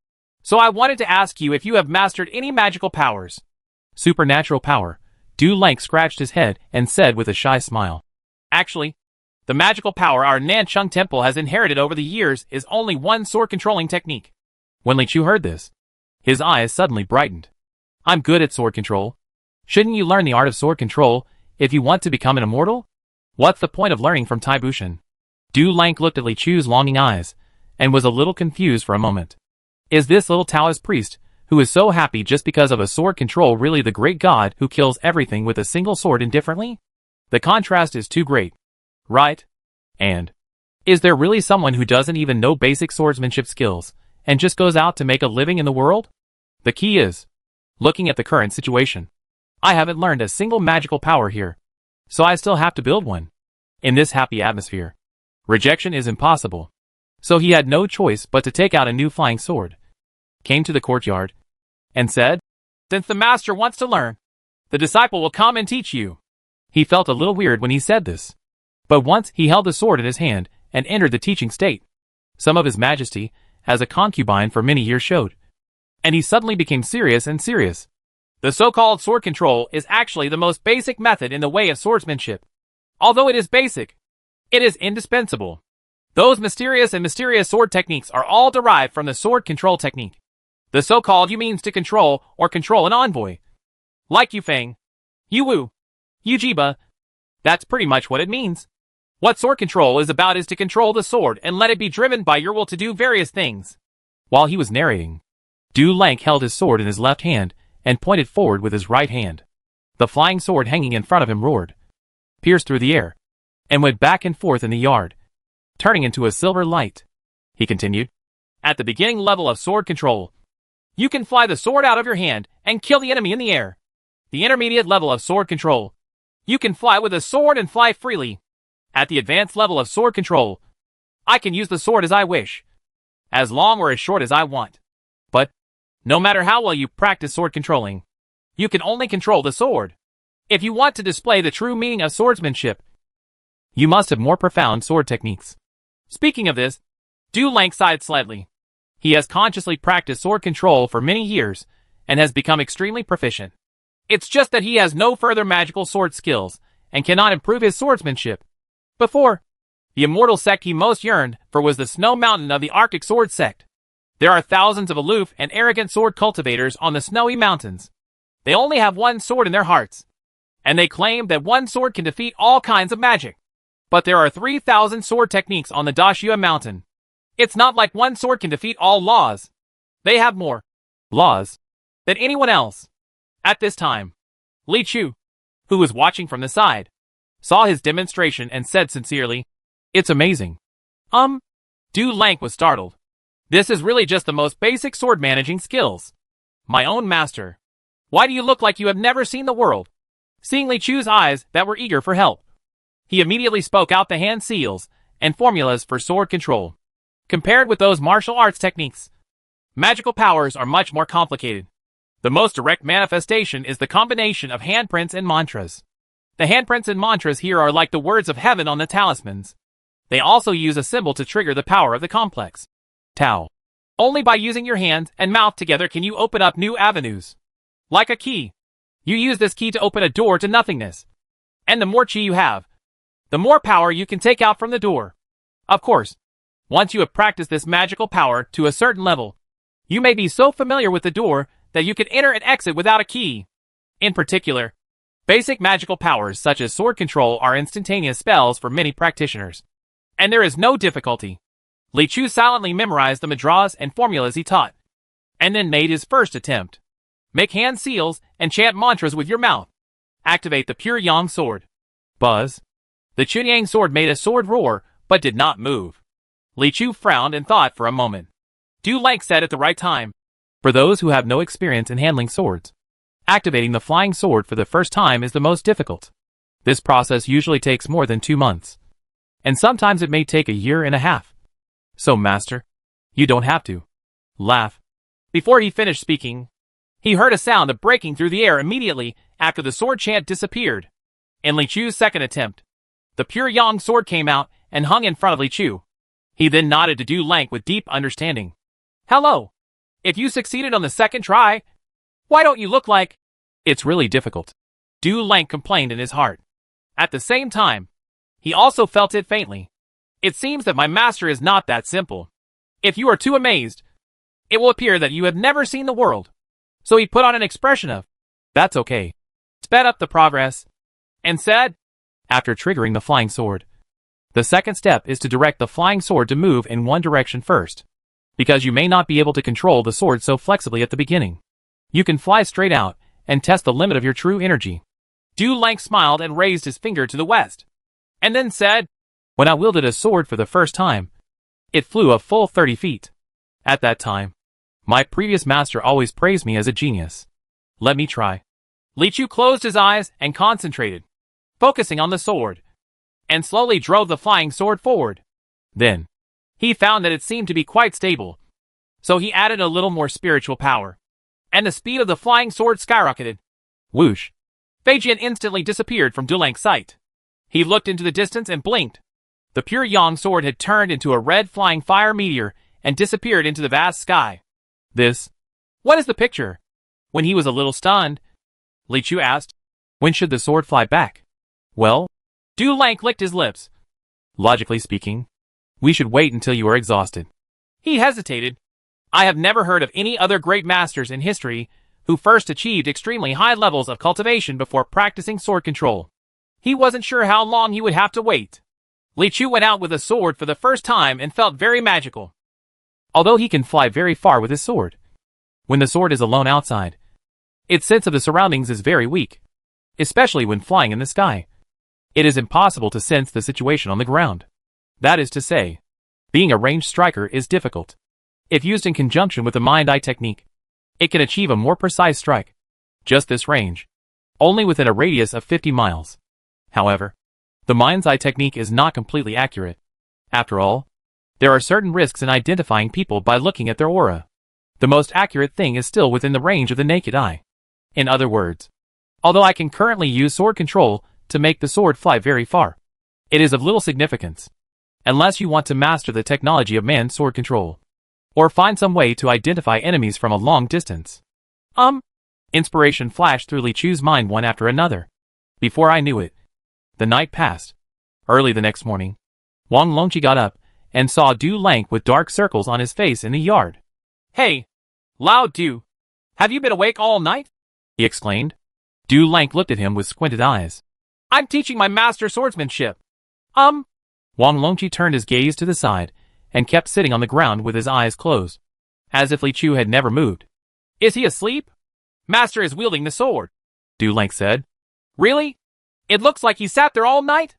Speaker 1: So I wanted to ask you if you have mastered any magical powers." Supernatural power. Du Lank scratched his head and said with a shy smile, "Actually, the magical power our Nancheng Temple has inherited over the years is only one sword controlling technique." When Li Chu heard this, his eyes suddenly brightened. "I'm good at sword control. Shouldn't you learn the art of sword control if you want to become an immortal? What's the point of learning from Tai Bushan?" Du Lank looked at Li Chu's longing eyes, and was a little confused for a moment. Is this little Taoist priest, who is so happy just because of a sword control, really the great god who kills everything with a single sword indifferently? The contrast is too great. Right? And is there really someone who doesn't even know basic swordsmanship skills, and just goes out to make a living in the world? The key is, looking at the current situation, I haven't learned a single magical power here, so I still have to build one. In this happy atmosphere, rejection is impossible. So he had no choice but to take out a new flying sword, came to the courtyard, and said, "Since the master wants to learn, the disciple will come and teach you." He felt a little weird when he said this, but once he held the sword in his hand and entered the teaching state, some of his majesty, as a concubine for many years, showed, and he suddenly became serious and serious. The so-called sword control is actually the most basic method in the way of swordsmanship. Although it is basic, it is indispensable. Those mysterious sword techniques are all derived from the sword control technique. The so-called Yu means to control or control an envoy. Like Yu Feng, Yu Wu, Yu Jiba. That's pretty much what it means. What sword control is about is to control the sword and let it be driven by your will to do various things. While he was narrating, Du Lank held his sword in his left hand and pointed forward with his right hand. The flying sword hanging in front of him roared, pierced through the air, and went back and forth in the yard, turning into a silver light. He continued, "At the beginning level of sword control, you can fly the sword out of your hand and kill the enemy in the air. The intermediate level of sword control, you can fly with a sword and fly freely. At the advanced level of sword control, I can use the sword as I wish, as long or as short as I want. But, no matter how well you practice sword controlling, you can only control the sword. If you want to display the true meaning of swordsmanship, you must have more profound sword techniques." Speaking of this, Du Lank sighed slightly. He has consciously practiced sword control for many years and has become extremely proficient. It's just that he has no further magical sword skills and cannot improve his swordsmanship. Before, the immortal sect he most yearned for was the Snow Mountain of the Arctic Sword Sect. There are thousands of aloof and arrogant sword cultivators on the snowy mountains. They only have one sword in their hearts, and they claim that one sword can defeat all kinds of magic. But there are 3,000 sword techniques on the Dashua Mountain. It's not like one sword can defeat all laws. They have more laws than anyone else. At this time, Li Chu, who was watching from the side, saw his demonstration and said sincerely, "It's amazing." Du Lank was startled. "This is really just the most basic sword managing skills. My own master. Why do you look like you have never seen the world?" Seeing Li Chu's eyes that were eager for help, he immediately spoke out the hand seals and formulas for sword control. Compared with those martial arts techniques, magical powers are much more complicated. The most direct manifestation is the combination of handprints and mantras. The handprints and mantras here are like the words of heaven on the talismans. They also use a symbol to trigger the power of the complex Tao. Only by using your hands and mouth together can you open up new avenues. Like a key. You use this key to open a door to nothingness. And the more chi you have, the more power you can take out from the door. Of course, once you have practiced this magical power to a certain level, you may be so familiar with the door that you can enter and exit without a key. In particular, basic magical powers such as sword control are instantaneous spells for many practitioners. And there is no difficulty. Li Chu silently memorized the mudras and formulas he taught, and then made his first attempt. Make hand seals and chant mantras with your mouth. Activate the pure yang sword. Buzz. The Chunyang sword made a sword roar, but did not move. Li Chu frowned and thought for a moment. Du Lank said at the right time, "For those who have no experience in handling swords, activating the flying sword for the first time is the most difficult. This process usually takes more than 2 months. And sometimes it may take a year and a half. So, master, you don't have to laugh." Before he finished speaking, he heard a sound of breaking through the air immediately after the sword chant disappeared. In Li Chu's second attempt, the pure yang sword came out and hung in front of Li Chu. He then nodded to Du Lank with deep understanding. "Hello. If you succeeded on the second try, why don't you look like—" "It's really difficult," Du Lank complained in his heart. At the same time, he also felt it faintly. "It seems that my master is not that simple. If you are too amazed, it will appear that you have never seen the world." So he put on an expression of, "That's okay," sped up the progress, and said, after triggering the flying sword, The second step is to direct the flying sword to move in one direction first, because you may not be able to control the sword so flexibly at the beginning. You can fly straight out and test the limit of your true energy. Du Lang smiled and raised his finger to the west, and then said, "When I wielded a sword for the first time, it flew a full 30 feet. At that time, my previous master always praised me as a genius. Let me try." Li Chu closed his eyes and concentrated, focusing on the sword, and slowly drove the flying sword forward. Then, he found that it seemed to be quite stable, so he added a little more spiritual power, and the speed of the flying sword skyrocketed. Whoosh! Fei Jian instantly disappeared from Du Lang's sight. He looked into the distance and blinked. The pure yang sword had turned into a red flying fire meteor and disappeared into the vast sky. What is the picture? When he was a little stunned, Li Chu asked, "When should the sword fly back?" "Well," Du Lang licked his lips. "Logically speaking, we should wait until you are exhausted." He hesitated. I have never heard of any other great masters in history who first achieved extremely high levels of cultivation before practicing sword control. He wasn't sure how long he would have to wait. Li Chu went out with a sword for the first time and felt very magical. Although he can fly very far with his sword, when the sword is alone outside, its sense of the surroundings is very weak, especially when flying in the sky. It is impossible to sense the situation on the ground. That is to say, being a ranged striker is difficult. If used in conjunction with the mind-eye technique, it can achieve a more precise strike. Just this range, only within a radius of 50 miles. However, the mind's eye technique is not completely accurate. After all, there are certain risks in identifying people by looking at their aura. The most accurate thing is still within the range of the naked eye. In other words, although I can currently use sword control to make the sword fly very far, it is of little significance, unless you want to master the technology of man's sword control, or find some way to identify enemies from a long distance. Inspiration flashed through Li Chu's mind one after another. Before I knew it, the night passed. Early the next morning, Wang Longqi got up and saw Du Lang with dark circles on his face in the yard. "Hey, Lao Du, have you been awake all night?" he exclaimed. Du Lang looked at him with squinted eyes. "I'm teaching my master swordsmanship." Wang Longqi turned his gaze to the side and kept sitting on the ground with his eyes closed, as if Li Chu had never moved. "Is he asleep?" "Master is wielding the sword," Du Lang said. "Really? It looks like he sat there all night?"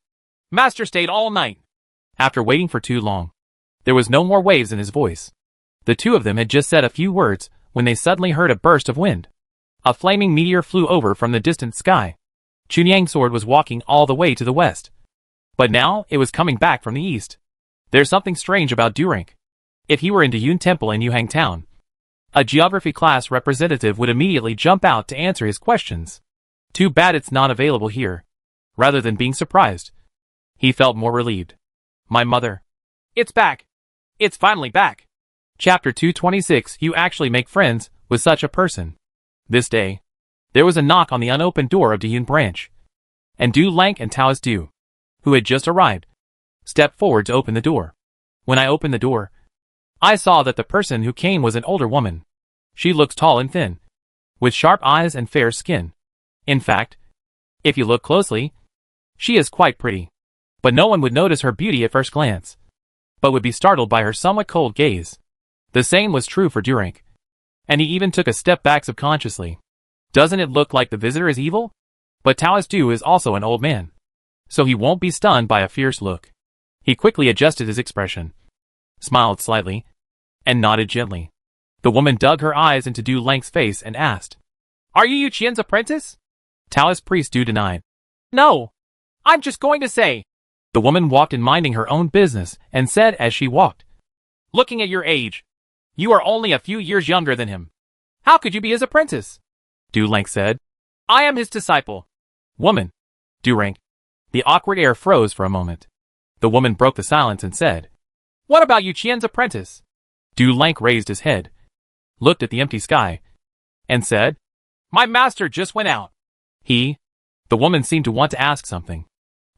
Speaker 1: "Master stayed all night." After waiting for too long, there was no more waves in his voice. The two of them had just said a few words when they suddenly heard a burst of wind. A flaming meteor flew over from the distant sky. Chunyang's sword was walking all the way to the west, but now it was coming back from the east. There's something strange about Durang. If he were in Yun Temple in Yuhang Town, a geography class representative would immediately jump out to answer his questions. Too bad it's not available here. Rather than being surprised, he felt more relieved. "My mother. It's back. It's finally back." Chapter 226. You actually make friends with such a person. This day, there was a knock on the unopened door of Diyun branch, and Du Lang and Taoist Du, who had just arrived, stepped forward to open the door. When I opened the door, I saw that the person who came was an older woman. She looked tall and thin, with sharp eyes and fair skin. In fact, if you look closely, she is quite pretty. But no one would notice her beauty at first glance, but would be startled by her somewhat cold gaze. The same was true for Durang, and he even took a step back subconsciously. Doesn't it look like the visitor is evil? But Taoist Du is also an old man, so he won't be stunned by a fierce look. He quickly adjusted his expression, smiled slightly, and nodded gently. The woman dug her eyes into Du Lang's face and asked, "Are you Yu Qian's apprentice?" Taoist priest Du denied. "No, I'm just going to say." The woman walked in minding her own business and said as she walked, "Looking at your age, you are only a few years younger than him. How could you be his apprentice?" Du Lang said, "I am his disciple." "Woman." Durang. The awkward air froze for a moment. The woman broke the silence and said, "What about Yu Qian's apprentice?" Du Lang raised his head, looked at the empty sky, and said, "My master just went out." The woman seemed to want to ask something,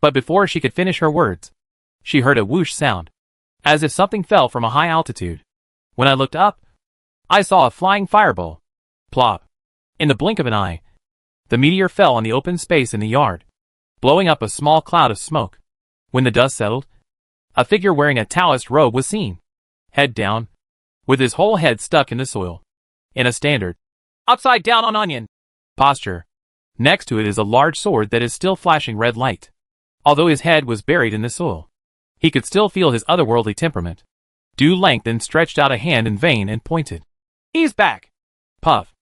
Speaker 1: but before she could finish her words, she heard a whoosh sound, as if something fell from a high altitude. When I looked up, I saw a flying fireball. Plop. In the blink of an eye, the meteor fell on the open space in the yard, blowing up a small cloud of smoke. When the dust settled, A figure wearing a Taoist robe was seen, head down, with his whole head stuck in the soil, in a standard, upside down on onion posture. Next to it is a large sword that is still flashing red light. Although his head was buried in the soil, he could still feel his otherworldly temperament. Du Lang then stretched out a hand in vain and pointed. He's back! Puff.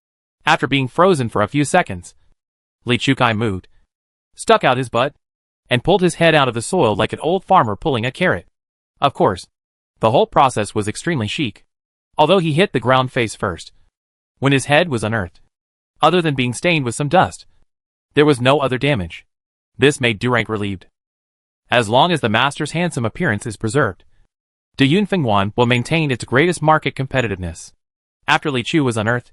Speaker 1: After being frozen for a few seconds, Li Chukai moved, stuck out his butt, and pulled his head out of the soil like an old farmer pulling a carrot. Of course, the whole process was extremely chic, although he hit the ground face first. When his head was unearthed, other than being stained with some dust, there was no other damage. This made Du Lang relieved. As long as the master's handsome appearance is preserved, De Yunfengwan will maintain its greatest market competitiveness. After Li Chu was unearthed,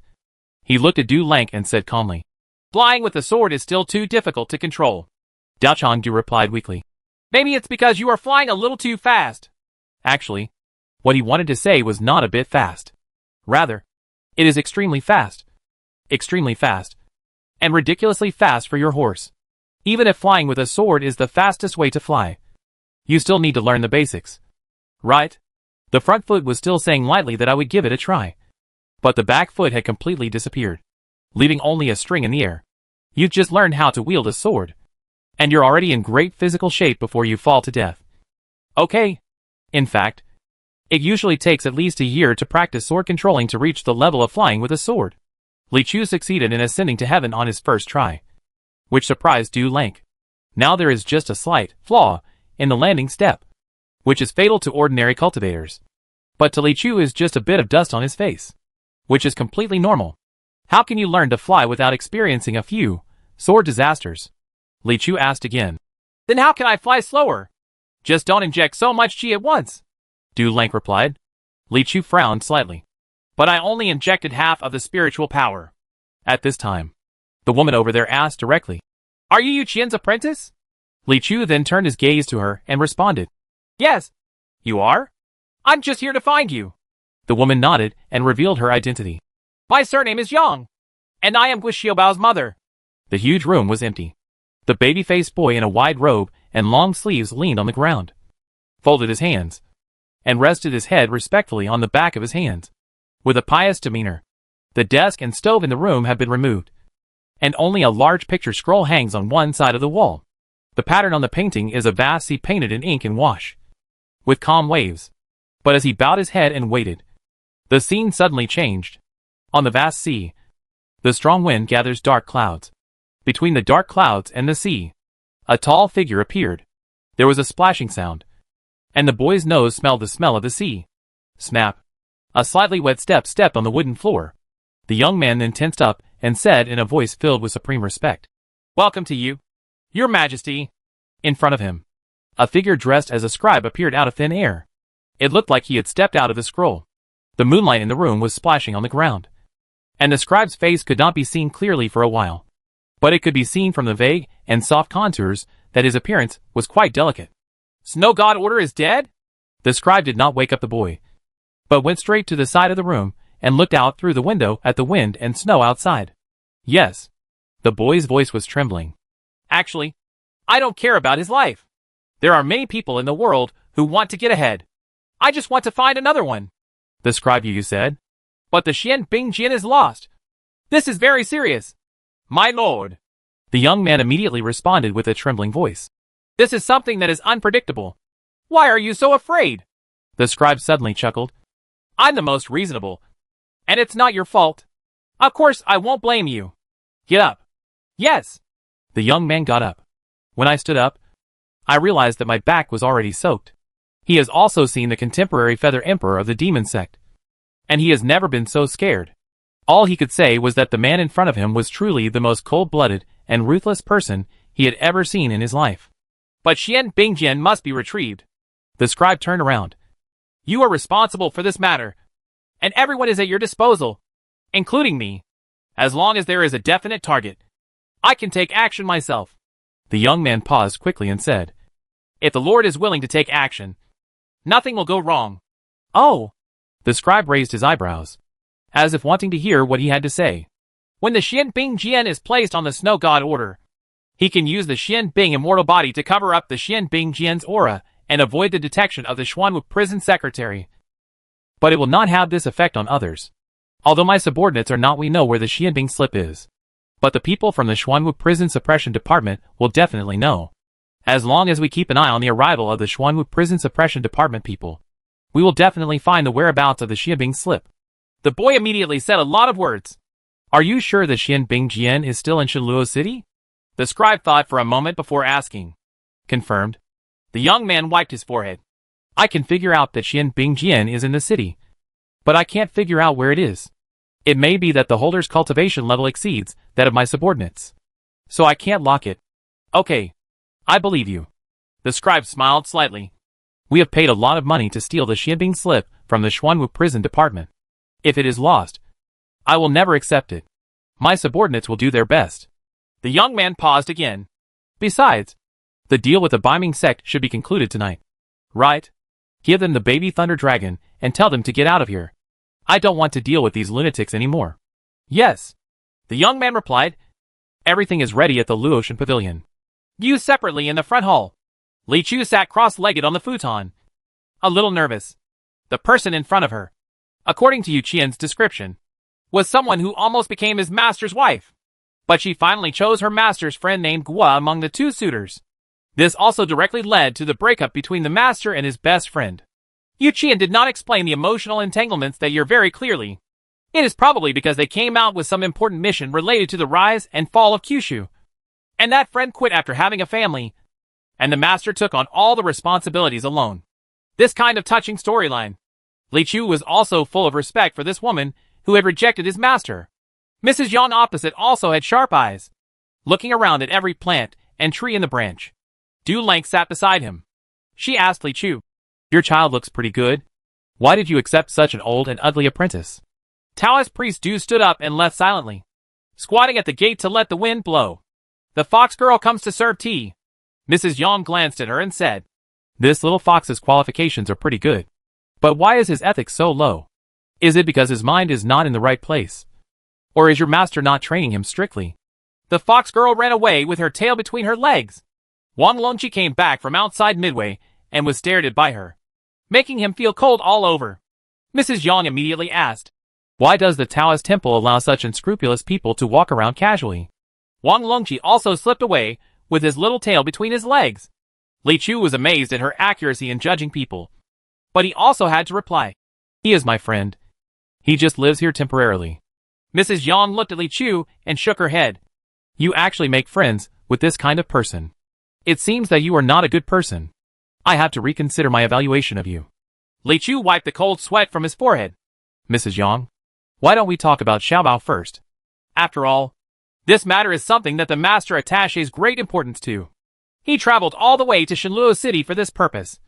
Speaker 1: he looked at Du Lang and said calmly, Flying with the sword is still too difficult to control. Dao Changdu replied weakly, Maybe it's because you are flying a little too fast. Actually, what he wanted to say was not a bit fast. Rather, it is extremely fast. Extremely fast. And ridiculously fast for your horse. Even if flying with a sword is the fastest way to fly, you still need to learn the basics. Right? The front foot was still saying lightly that I would give it a try. But the back foot had completely disappeared, leaving only a string in the air. You've just learned how to wield a sword, and you're already in great physical shape before you fall to death. Okay. In fact, it usually takes at least a year to practice sword controlling to reach the level of flying with a sword. Li Chu succeeded in ascending to heaven on his first try, which surprised Du Lang. Now there is just a slight flaw in the landing step, which is fatal to ordinary cultivators. But to Li Chu is just a bit of dust on his face, which is completely normal. How can you learn to fly without experiencing a few sword disasters? Li Chu asked again. Then how can I fly slower? Just don't inject so much chi at once. Du Lang replied. Li Chu frowned slightly. But I only injected half of the spiritual power. At this time, the woman over there asked directly, Are you Yu Qian's apprentice? Li Chu then turned his gaze to her and responded, Yes. You are? I'm just here to find you. The woman nodded and revealed her identity. My surname is Yang, and I am Gui Xiaobao's mother. The huge room was empty. The baby-faced boy in a wide robe and long sleeves leaned on the ground, folded his hands, and rested his head respectfully on the back of his hands. With a pious demeanor, the desk and stove in the room have been removed, and only a large picture scroll hangs on one side of the wall. The pattern on the painting is a vast sea painted in ink and wash, with calm waves. But as he bowed his head and waited, the scene suddenly changed. On the vast sea, the strong wind gathers dark clouds. Between the dark clouds and the sea, a tall figure appeared. There was a splashing sound, and the boy's nose smelled the smell of the sea. Snap! A slightly wet step stepped on the wooden floor. The young man then tensed up and said in a voice filled with supreme respect, Welcome to you, Your Majesty. In front of him, a figure dressed as a scribe appeared out of thin air. It looked like he had stepped out of the scroll. The moonlight in the room was splashing on the ground, and the scribe's face could not be seen clearly for a while. But it could be seen from the vague and soft contours that his appearance was quite delicate. Snow God Order is dead? The scribe did not wake up the boy, but went straight to the side of the room and looked out through the window at the wind and snow outside. Yes. The boy's voice was trembling. Actually, I don't care about his life. There are many people in the world who want to get ahead. I just want to find another one. The scribe Yu said. But the Xian Bingjian is lost. This is very serious. My lord. The young man immediately responded with a trembling voice. This is something that is unpredictable. Why are you so afraid? The scribe suddenly chuckled. I'm the most reasonable. And it's not your fault. Of course I won't blame you. Get up. Yes. The young man got up. When I stood up, I realized that my back was already soaked. He has also seen the contemporary Feather Emperor of the Demon Sect, and he has never been so scared. All he could say was that the man in front of him was truly the most cold-blooded and ruthless person he had ever seen in his life. But Xian Bingjian must be retrieved. The scribe turned around. You are responsible for this matter, and everyone is at your disposal, including me. As long as there is a definite target, I can take action myself. The young man paused quickly and said, If the Lord is willing to take action, nothing will go wrong. Oh! The scribe raised his eyebrows, as if wanting to hear what he had to say. When the Xian Bing Jian is placed on the Snow God Order, he can use the Xian Bing immortal body to cover up the Xian Bing Jian's aura and avoid the detection of the Xuanwu prison secretary. But it will not have this effect on others. Although my subordinates are not, we know where the Xianbing slip is. But the people from the Xuanwu prison suppression department will definitely know. As long as we keep an eye on the arrival of the Xuanwu prison suppression department people, we will definitely find the whereabouts of the Xianbing slip. The boy immediately said a lot of words. Are you sure that Xianbing Jian is still in Shenluo City? The scribe thought for a moment before asking. Confirmed. The young man wiped his forehead. I can figure out that Xianbing Jian is in the city, but I can't figure out where it is. It may be that the holder's cultivation level exceeds that of my subordinates, so I can't lock it. Okay, I believe you. The scribe smiled slightly. We have paid a lot of money to steal the Xianbing slip from the Xuanwu prison department. If it is lost, I will never accept it. My subordinates will do their best. The young man paused again. Besides, the deal with the Biming sect should be concluded tonight. Right? Give them the baby thunder dragon and tell them to get out of here. I don't want to deal with these lunatics anymore. Yes. The young man replied. Everything is ready at the Luotian pavilion. You separately in the front hall. Li Chu sat cross-legged on the futon. A little nervous. The person in front of her, according to Yu Qian's description, was someone who almost became his master's wife. But she finally chose her master's friend named Gua among the two suitors. This also directly led to the breakup between the master and his best friend. Yu Qian did not explain the emotional entanglements that year very clearly. It is probably because they came out with some important mission related to the rise and fall of Kyushu. And that friend quit after having a family, and the master took on all the responsibilities alone. This kind of touching storyline. Li Chu was also full of respect for this woman who had rejected his master. Mrs. Yang opposite also had sharp eyes, looking around at every plant and tree in the branch. Du Lang sat beside him. She asked Li Chu, your child looks pretty good. Why did you accept such an old and ugly apprentice? Taoist priest Du stood up and left silently, squatting at the gate to let the wind blow. The fox girl comes to serve tea. Mrs. Yang glanced at her and said, this little fox's qualifications are pretty good. But why is his ethics so low? Is it because his mind is not in the right place? Or is your master not training him strictly? The fox girl ran away with her tail between her legs. Wang Longqi came back from outside midway and was stared at by her, making him feel cold all over. Mrs. Yang immediately asked, why does the Taoist temple allow such unscrupulous people to walk around casually? Wang Longqi also slipped away with his little tail between his legs. Li Chu was amazed at her accuracy in judging people, but he also had to reply, he is my friend. He just lives here temporarily. Mrs. Yang looked at Li Chu and shook her head. You actually make friends with this kind of person. It seems that you are not a good person. I have to reconsider my evaluation of you. Li Chu wiped the cold sweat from his forehead. Mrs. Yang, why don't we talk about Xiaobao first? After all, this matter is something that the master attaches great importance to. He traveled all the way to Shenluo City for this purpose,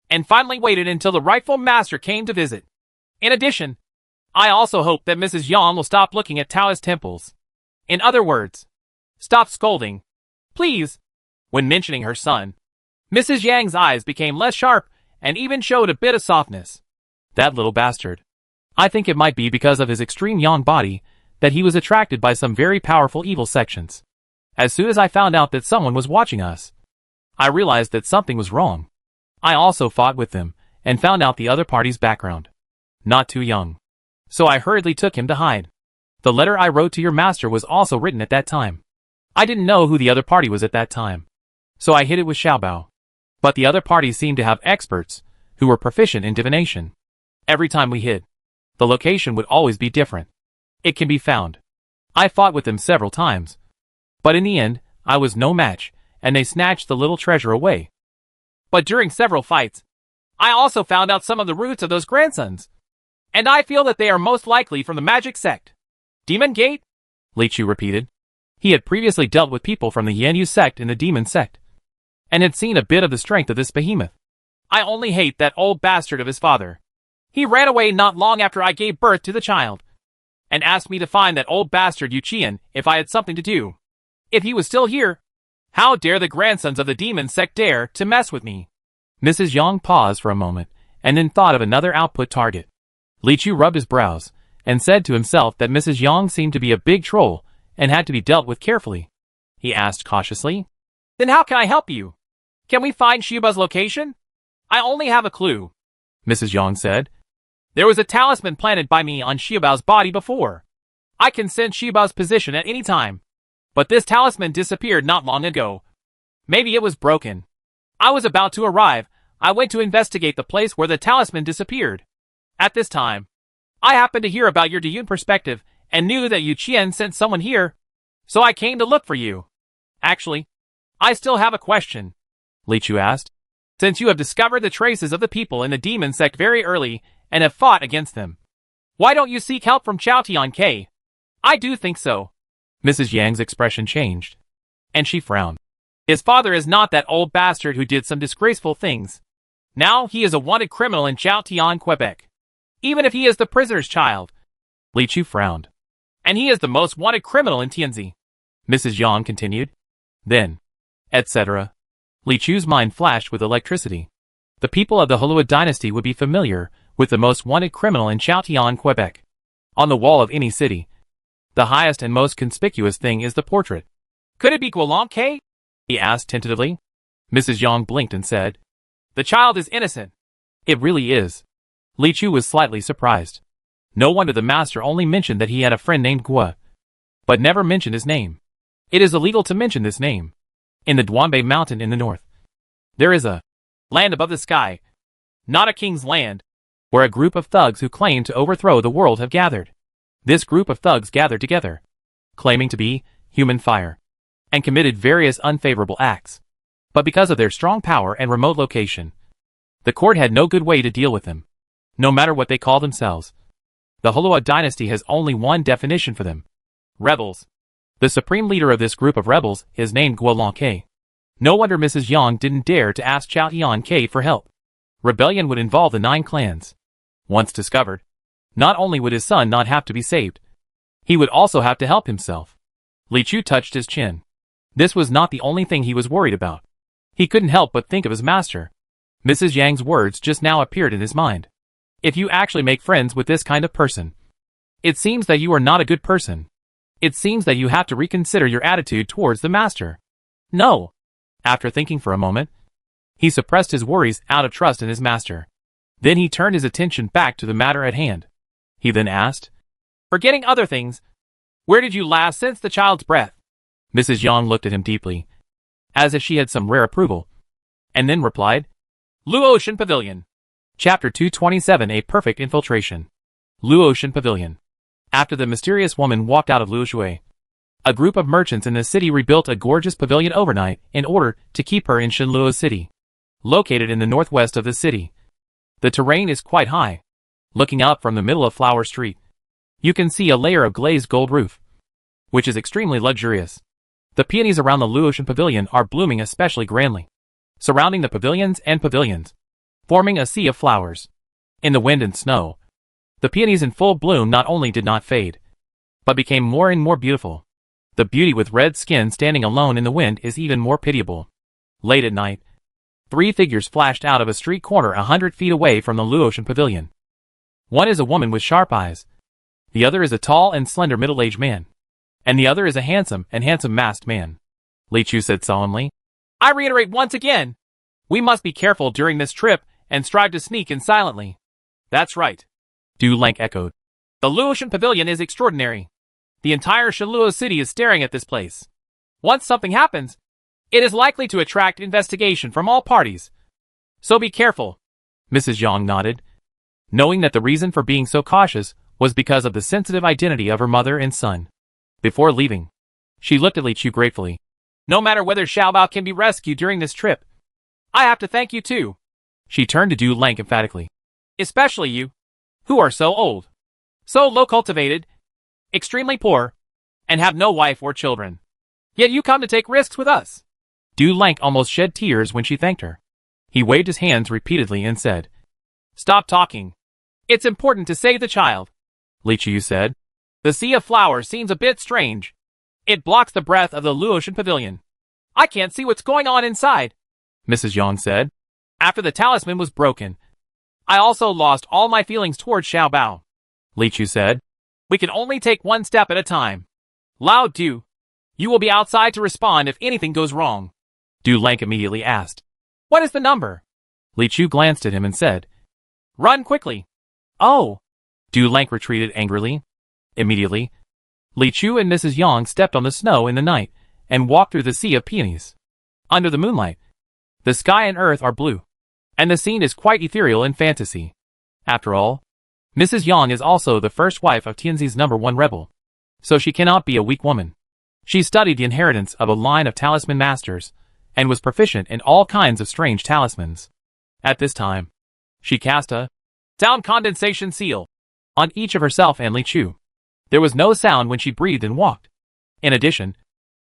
Speaker 1: and finally waited until the rightful master came to visit. In addition, I also hope that Mrs. Yang will stop looking at Taoist temples. In other words, stop scolding, please. When mentioning her son, Mrs. Yang's eyes became less sharp and even showed a bit of softness. That little bastard. I think it might be because of his extreme yang body that he was attracted by some very powerful evil sections. As soon as I found out that someone was watching us, I realized that something was wrong. I also fought with them and found out the other party's background. Not too young. So I hurriedly took him to hide. The letter I wrote to your master was also written at that time. I didn't know who the other party was at that time, so I hid it with Xiaobao. But the other party seemed to have experts who were proficient in divination. Every time we hid, the location would always be different. It can be found. I fought with them several times, but in the end, I was no match, and they snatched the little treasure away. But during several fights, I also found out some of the roots of those grandsons, and I feel that they are most likely from the magic sect. Demon Gate? Li Chu repeated. He had previously dealt with people from the Yanyu sect in the demon sect, and had seen a bit of the strength of this behemoth. I only hate that old bastard of his father. He ran away not long after I gave birth to the child, and asked me to find that old bastard Yu Qian if I had something to do. If he was still here, how dare the grandsons of the demon sect dare to mess with me? Mrs. Yang paused for a moment, and then thought of another output target. Li Chu rubbed his brows, and said to himself that Mrs. Yang seemed to be a big troll, and had to be dealt with carefully. He asked cautiously, then how can I help you? Can we find Shiba's location? I only have a clue, Mrs. Yang said. There was a talisman planted by me on Xiaobao's body before. I can sense Xiaobao's position at any time. But this talisman disappeared not long ago. Maybe it was broken. I was about to arrive. I went to investigate the place where the talisman disappeared. At this time, I happened to hear about your Diyun perspective and knew that Yu Qian sent someone here. So I came to look for you. Actually, I still have a question, Li Chu asked. Since you have discovered the traces of the people in the demon sect very early and have fought against them, why don't you seek help from Chao Tian? I do think so. Mrs. Yang's expression changed, and she frowned. His father is not that old bastard who did some disgraceful things. Now he is a wanted criminal in Chao Tian, Quebec. Even if he is the prisoner's child. Li Chu frowned. And he is the most wanted criminal in Tianzi. Mrs. Yang continued. Then, etc. Li Chu's mind flashed with electricity. The people of the Hulua dynasty would be familiar with the most wanted criminal in Chao Tian, Quebec. On the wall of any city, the highest and most conspicuous thing is the portrait. Could it be Guolan? He asked tentatively. Mrs. Yang blinked and said, The child is innocent. It really is. Li Chu was slightly surprised. No wonder the master only mentioned that he had a friend named Guo, but never mentioned his name. It is illegal to mention this name. In the Duanbei mountain in the north, there is a land above the sky, not a king's land, where a group of thugs who claim to overthrow the world have gathered. This group of thugs gathered together, claiming to be human fire, and committed various unfavorable acts. But because of their strong power and remote location, the court had no good way to deal with them, no matter what they call themselves. The Hulua dynasty has only one definition for them. Rebels. The supreme leader of this group of rebels is named Guolan. No wonder Mrs. Yang didn't dare to ask Chao Tian for help. Rebellion would involve the 9 clans. Once discovered, not only would his son not have to be saved, he would also have to help himself. Li Chu touched his chin. This was not the only thing he was worried about. He couldn't help but think of his master. Mrs. Yang's words just now appeared in his mind. If you actually make friends with this kind of person, it seems that you are not a good person. It seems that you have to reconsider your attitude towards the master. No. After thinking for a moment, he suppressed his worries out of trust in his master. Then he turned his attention back to the matter at hand. He then asked, Forgetting other things, where did you last sense the child's breath? Mrs. Yang looked at him deeply, as if she had some rare approval, and then replied, Luotian Pavilion. Chapter 227 A Perfect Infiltration. Luotian Pavilion. After the mysterious woman walked out of Luoshui, a group of merchants in the city rebuilt a gorgeous pavilion overnight in order to keep her in Shenluo City, located in the northwest of the city. The terrain is quite high. Looking up from the middle of Flower Street, you can see a layer of glazed gold roof, which is extremely luxurious. The peonies around the Luotian Pavilion are blooming especially grandly, surrounding the pavilions, forming a sea of flowers. In the wind and snow, the peonies in full bloom not only did not fade, but became more and more beautiful. The beauty with red skin standing alone in the wind is even more pitiable. Late at night, 3 figures flashed out of a street corner 100 feet away from the Luotian Pavilion. One is a woman with sharp eyes. The other is a tall and slender middle-aged man. And the other is a handsome masked man. Li Chu said solemnly, I reiterate once again, we must be careful during this trip and strive to sneak in silently. That's right. Du Lang echoed. The Luotian Pavilion is extraordinary. The entire Shenluo city is staring at this place. Once something happens, it is likely to attract investigation from all parties. So be careful. Mrs. Yang nodded, knowing that the reason for being so cautious was because of the sensitive identity of her mother and son. Before leaving, she looked at Li Chu gratefully. No matter whether Xiaobao can be rescued during this trip, I have to thank you too. She turned to Du Lang emphatically. Especially you, who are so old, so low-cultivated, extremely poor, and have no wife or children. Yet you come to take risks with us. Du Lang almost shed tears when she thanked her. He waved his hands repeatedly and said, Stop talking. It's important to save the child. Li Chu said, The sea of flowers seems a bit strange. It blocks the breath of the Luotian Pavilion. I can't see what's going on inside, Mrs. Yang said. After the talisman was broken, I also lost all my feelings towards Xiaobao. Li Chu said, We can only take one step at a time. Lao Du, you will be outside to respond if anything goes wrong. Du Lang immediately asked, What is the number? Li Chu glanced at him and said, "Run quickly." "Oh!" Du Lang retreated angrily. Immediately, Li Chu and Mrs. Yang stepped on the snow in the night and walked through the sea of peonies. Under the moonlight, the sky and earth are blue, and the scene is quite ethereal in fantasy. After all, Mrs. Yang is also the first wife of Tianzi's #1 rebel, so she cannot be a weak woman. She studied the inheritance of a line of talisman masters, and was proficient in all kinds of strange talismans. At this time, she cast a sound condensation seal on each of herself and Li Chu. There was no sound when she breathed and walked. In addition,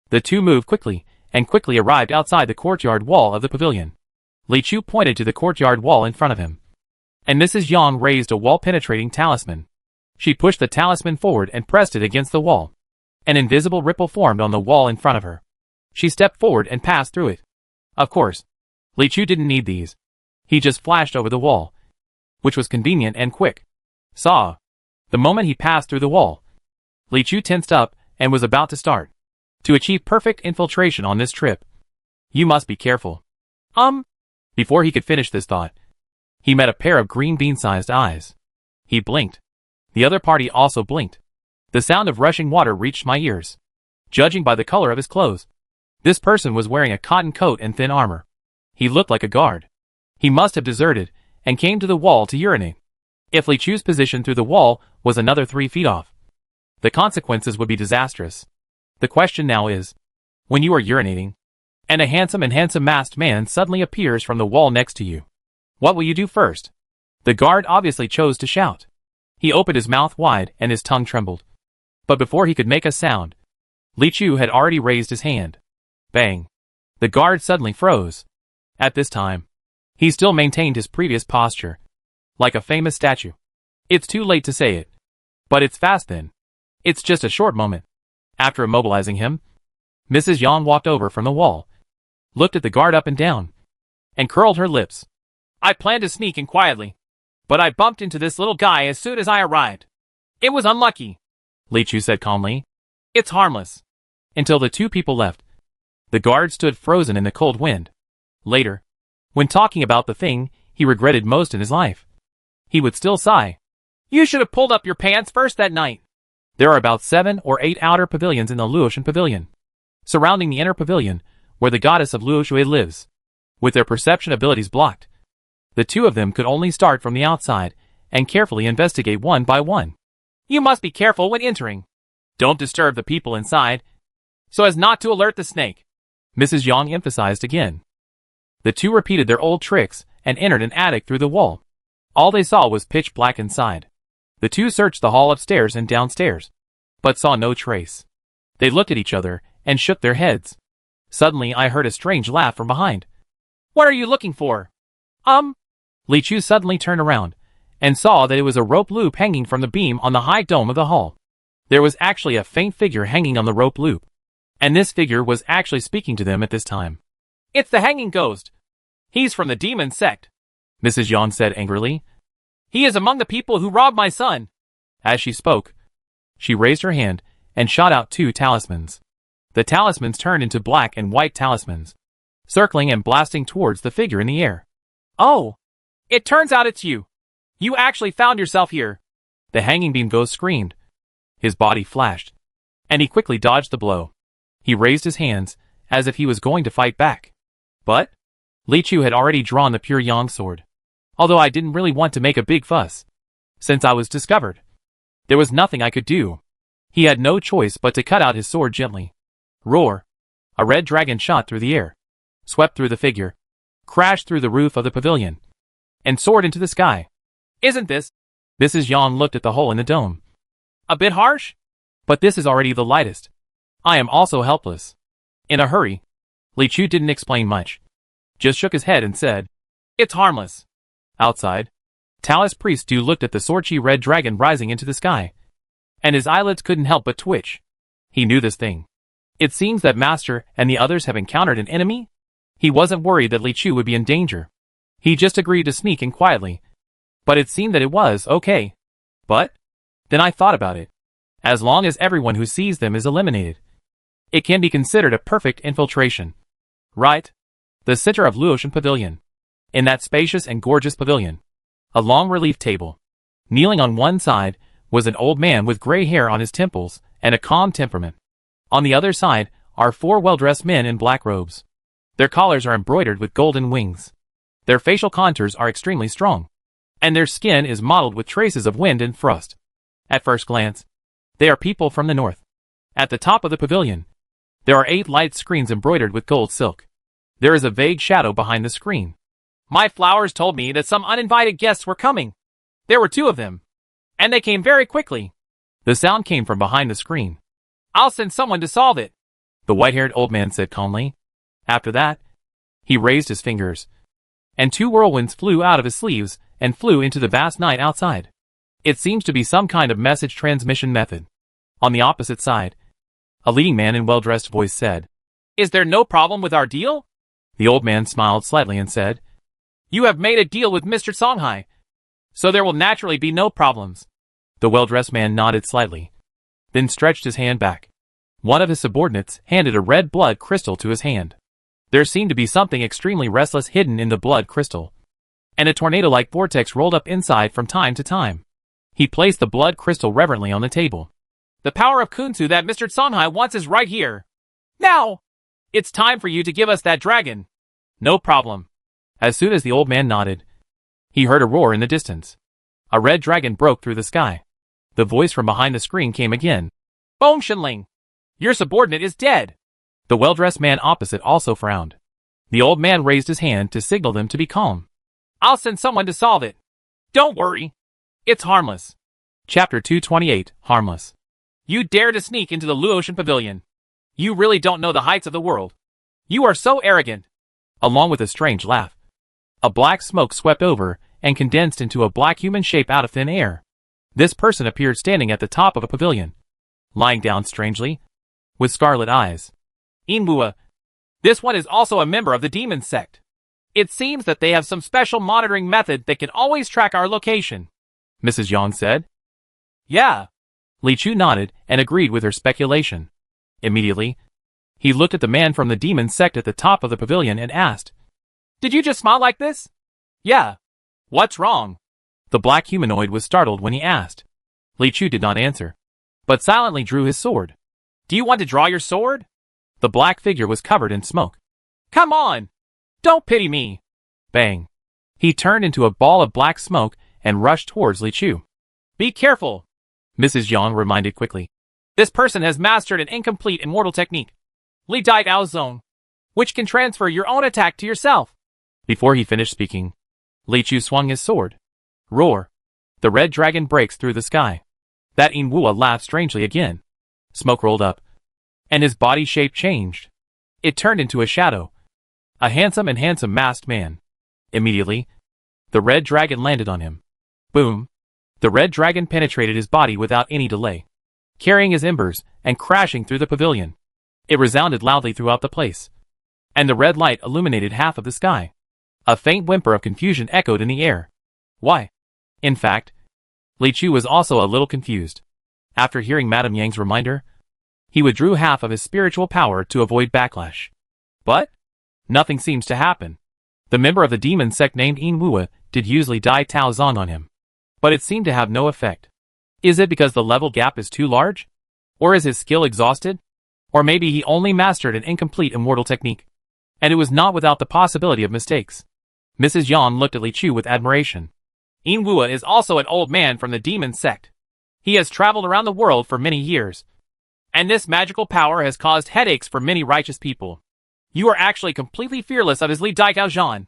Speaker 1: the two moved quickly, and quickly arrived outside the courtyard wall of the pavilion. Li Chu pointed to the courtyard wall in front of him, and Mrs. Yang raised a wall-penetrating talisman. She pushed the talisman forward and pressed it against the wall. An invisible ripple formed on the wall in front of her. She stepped forward and passed through it. Of course, Li Chu didn't need these. He just flashed over the wall, which was convenient and quick. The moment he passed through the wall, Li Chu tensed up and was about to start. To achieve perfect infiltration on this trip, you must be careful. Before he could finish this thought, he met a pair of green bean-sized eyes. He blinked. The other party also blinked. The sound of rushing water reached my ears. Judging by the color of his clothes, this person was wearing a cotton coat and thin armor. He looked like a guard. He must have deserted and came to the wall to urinate. If Li Chu's position through the wall was another 3 feet off, the consequences would be disastrous. The question now is, when you are urinating, and a handsome masked man suddenly appears from the wall next to you, what will you do first? The guard obviously chose to shout. He opened his mouth wide and his tongue trembled. But before he could make a sound, Li Chu had already raised his hand. Bang! The guard suddenly froze. At this time, he still maintained his previous posture, like a famous statue. It's too late to say it, but it's fast then. It's just a short moment. After immobilizing him, Mrs. Yang walked over from the wall, looked at the guard up and down, and curled her lips. I planned to sneak in quietly, but I bumped into this little guy as soon as I arrived. It was unlucky, Li Chu said calmly. It's harmless. Until the two people left, the guard stood frozen in the cold wind. Later, when talking about the thing he regretted most in his life, he would still sigh. You should have pulled up your pants first that night. There are about 7 or 8 outer pavilions in the Luotian pavilion, surrounding the inner pavilion where the goddess of Luoshui lives. With their perception abilities blocked, the two of them could only start from the outside and carefully investigate one by one. You must be careful when entering. Don't disturb the people inside, so as not to alert the snake, Mrs. Yang emphasized again. The two repeated their old tricks and entered an attic through the wall. All they saw was pitch black inside. The two searched the hall upstairs and downstairs, but saw no trace. They looked at each other and shook their heads. Suddenly I heard a strange laugh from behind. What are you looking for? Li Chu suddenly turned around and saw that it was a rope loop hanging from the beam on the high dome of the hall. There was actually a faint figure hanging on the rope loop, and this figure was actually speaking to them at this time. It's the hanging ghost. He's from the demon sect, Mrs. Yang said angrily. He is among the people who robbed my son. As she spoke, she raised her hand and shot out 2 talismans. The talismans turned into black and white talismans, circling and blasting towards the figure in the air. Oh! It turns out it's you. You actually found yourself here. The hanging beam ghost screamed. His body flashed, and he quickly dodged the blow. He raised his hands, as if he was going to fight back. But Li Chu had already drawn the pure yang sword. Although I didn't really want to make a big fuss, since I was discovered, there was nothing I could do. He had no choice but to cut out his sword gently. Roar! A red dragon shot through the air, swept through the figure, crashed through the roof of the pavilion, and soared into the sky. Isn't this? Mrs. Yang looked at the hole in the dome. A bit harsh? But this is already the lightest. I am also helpless. In a hurry, Li Chu didn't explain much, just shook his head and said, It's harmless. Outside, Taoist priest Du looked at the swordchi red dragon rising into the sky, and his eyelids couldn't help but twitch. He knew this thing. It seems that Master and the others have encountered an enemy? He wasn't worried that Li Chu would be in danger. He just agreed to sneak in quietly. But it seemed that it was okay. But then I thought about it. As long as everyone who sees them is eliminated, it can be considered a perfect infiltration. Right? The center of Luotian Pavilion. In that spacious and gorgeous pavilion, a long relief table. Kneeling on one side was an old man with gray hair on his temples and a calm temperament. On the other side are 4 well-dressed men in black robes. Their collars are embroidered with golden wings. Their facial contours are extremely strong, and their skin is mottled with traces of wind and frost. At first glance, they are people from the north. At the top of the pavilion, there are 8 light screens embroidered with gold silk. There is a vague shadow behind the screen. My flowers told me that some uninvited guests were coming. There were 2 of them, and they came very quickly. The sound came from behind the screen. I'll send someone to solve it, the white-haired old man said calmly. After that, he raised his fingers, and 2 whirlwinds flew out of his sleeves and flew into the vast night outside. It seems to be some kind of message transmission method. On the opposite side, a leading man in well-dressed voice said, "Is there no problem with our deal?" The old man smiled slightly and said, "You have made a deal with Mr. Songhai, so there will naturally be no problems." The well-dressed man nodded slightly, then stretched his hand back. One of his subordinates handed a red blood crystal to his hand. There seemed to be something extremely restless hidden in the blood crystal, and a tornado-like vortex rolled up inside from time to time. He placed the blood crystal reverently on the table. "The power of Kunsu that Mr. Songhai wants is right here. Now! It's time for you to give us that dragon." "No problem." As soon as the old man nodded, he heard a roar in the distance. A red dragon broke through the sky. The voice from behind the screen came again. "Bong Shenling, your subordinate is dead." The well-dressed man opposite also frowned. The old man raised his hand to signal them to be calm. "I'll send someone to solve it. Don't worry. It's harmless." Chapter 228, Harmless. "You dare to sneak into the Luotian Pavilion. You really don't know the heights of the world. You are so arrogant." Along with a strange laugh, a black smoke swept over and condensed into a black human shape out of thin air. This person appeared standing at the top of a pavilion, lying down strangely, with scarlet eyes. "Inbua. This one is also a member of the demon sect. It seems that they have some special monitoring method that can always track our location," Mrs. Yang said. "Yeah." Li Chu nodded and agreed with her speculation. Immediately, he looked at the man from the demon sect at the top of the pavilion and asked, "Did you just smile like this?" "Yeah. What's wrong?" The black humanoid was startled when he asked. Li Chu did not answer, but silently drew his sword. "Do you want to draw your sword?" The black figure was covered in smoke. "Come on! Don't pity me!" Bang! He turned into a ball of black smoke and rushed towards Li Chu. "Be careful," Mrs. Yang reminded quickly. "This person has mastered an incomplete immortal technique, Li Dai Ao Zone, which can transfer your own attack to yourself." Before he finished speaking, Li Chu swung his sword. Roar! The red dragon breaks through the sky. That Inwua laughed strangely again. Smoke rolled up, and his body shape changed. It turned into a shadow. A handsome masked man. Immediately, the red dragon landed on him. Boom! The red dragon penetrated his body without any delay, carrying his embers and crashing through the pavilion. It resounded loudly throughout the place, and the red light illuminated half of the sky. A faint whimper of confusion echoed in the air. Why? In fact, Li Chu was also a little confused. After hearing Madame Yang's reminder, he withdrew half of his spiritual power to avoid backlash. But nothing seems to happen. The member of the demon sect named Inwua did use Li Dai Tao Zong on him, but it seemed to have no effect. Is it because the level gap is too large? Or is his skill exhausted? Or maybe he only mastered an incomplete immortal technique, and it was not without the possibility of mistakes. Mrs. Yang looked at Li Chu with admiration. Inwua is also an old man from the demon sect. He has traveled around the world for many years, and this magical power has caused headaches for many righteous people. You are actually completely fearless of his Li Dai Gao Zhan.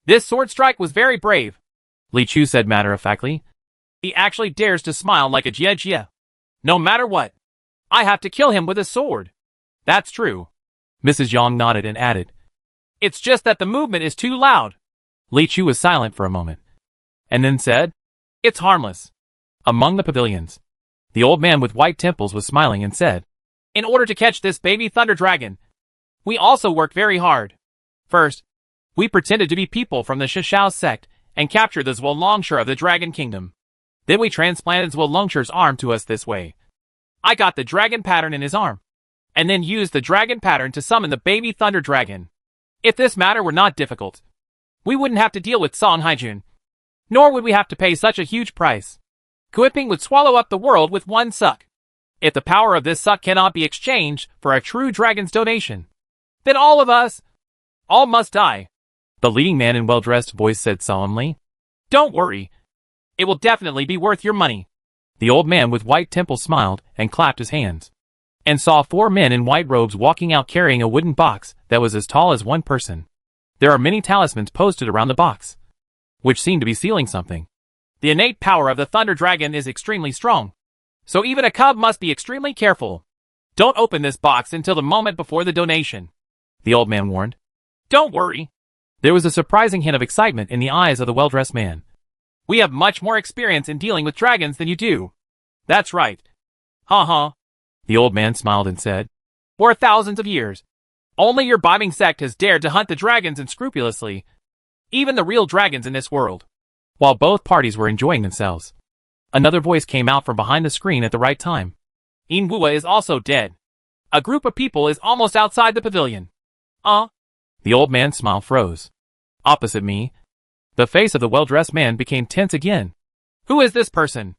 Speaker 1: This sword strike was very brave, Li Chu said matter-of-factly. He actually dares to smile like a Jia Jia. No matter what, I have to kill him with a sword. That's true. Mrs. Yang nodded and added, "It's just that the movement is too loud." Li Chu was silent for a moment, and then said, "It's harmless." Among the pavilions, the old man with white temples was smiling and said, "In order to catch this baby thunder dragon, we also worked very hard. First, we pretended to be people from the Shishao sect and captured the Zhuolongshi of the Dragon Kingdom. Then we transplanted Zhuolongshir's arm to us this way. I got the dragon pattern in his arm, and then used the dragon pattern to summon the baby thunder dragon. If this matter were not difficult, we wouldn't have to deal with Song Haijun. Nor would we have to pay such a huge price. Kuiping would swallow up the world with one suck. If the power of this suck cannot be exchanged for a true dragon's donation, then all of us, all must die. The leading man in well-dressed voice said solemnly. Don't worry. It will definitely be worth your money. The old man with white temples smiled and clapped his hands, and saw 4 men in white robes walking out carrying a wooden box that was as tall as one person. There are many talismans posted around the box, which seem to be sealing something. The innate power of the Thunder Dragon is extremely strong, so even a cub must be extremely careful. Don't open this box until the moment before the donation, the old man warned. Don't worry. There was a surprising hint of excitement in the eyes of the well-dressed man. We have much more experience in dealing with dragons than you do. That's right. Ha. The old man smiled and said, for thousands of years, only your Biming sect has dared to hunt the dragons unscrupulously, even the real dragons in this world. While both parties were enjoying themselves, another voice came out from behind the screen at the right time. Inwua is also dead. A group of people is almost outside the pavilion. The old man's smile froze. Opposite me, the face of the well-dressed man became tense again. Who is this person?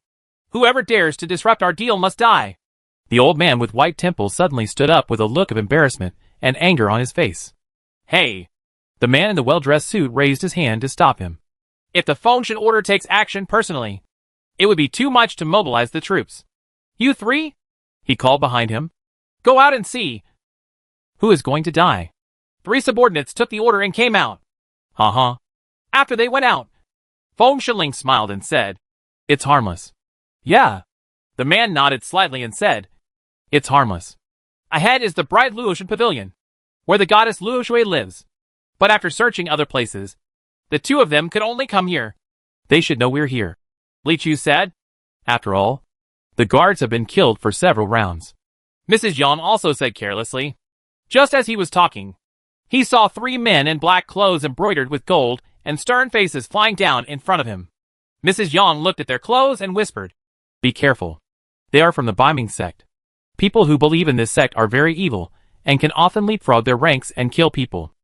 Speaker 1: Whoever dares to disrupt our deal must die. The old man with white temples suddenly stood up with a look of embarrassment and anger on his face. Hey! The man in the well-dressed suit raised his hand to stop him. If the Fengshan Order takes action personally, it would be too much to mobilize the troops. You 3? He called behind him. Go out and see. Who is going to die? 3 subordinates took the order and came out. After they went out, Fengshan smiled and said, it's harmless. Yeah. The man nodded slightly and said, it's harmless. Ahead is the bright Luotian Pavilion, where the goddess Luoshui lives. But after searching other places, the 2 of them could only come here. They should know we're here, Li Chu said. After all, the guards have been killed for several rounds. Mrs. Yang also said carelessly. Just as he was talking, he saw 3 men in black clothes embroidered with gold and stern faces flying down in front of him. Mrs. Yang looked at their clothes and whispered, be careful. They are from the Biming sect. People who believe in this sect are very evil and can often leapfrog their ranks and kill people.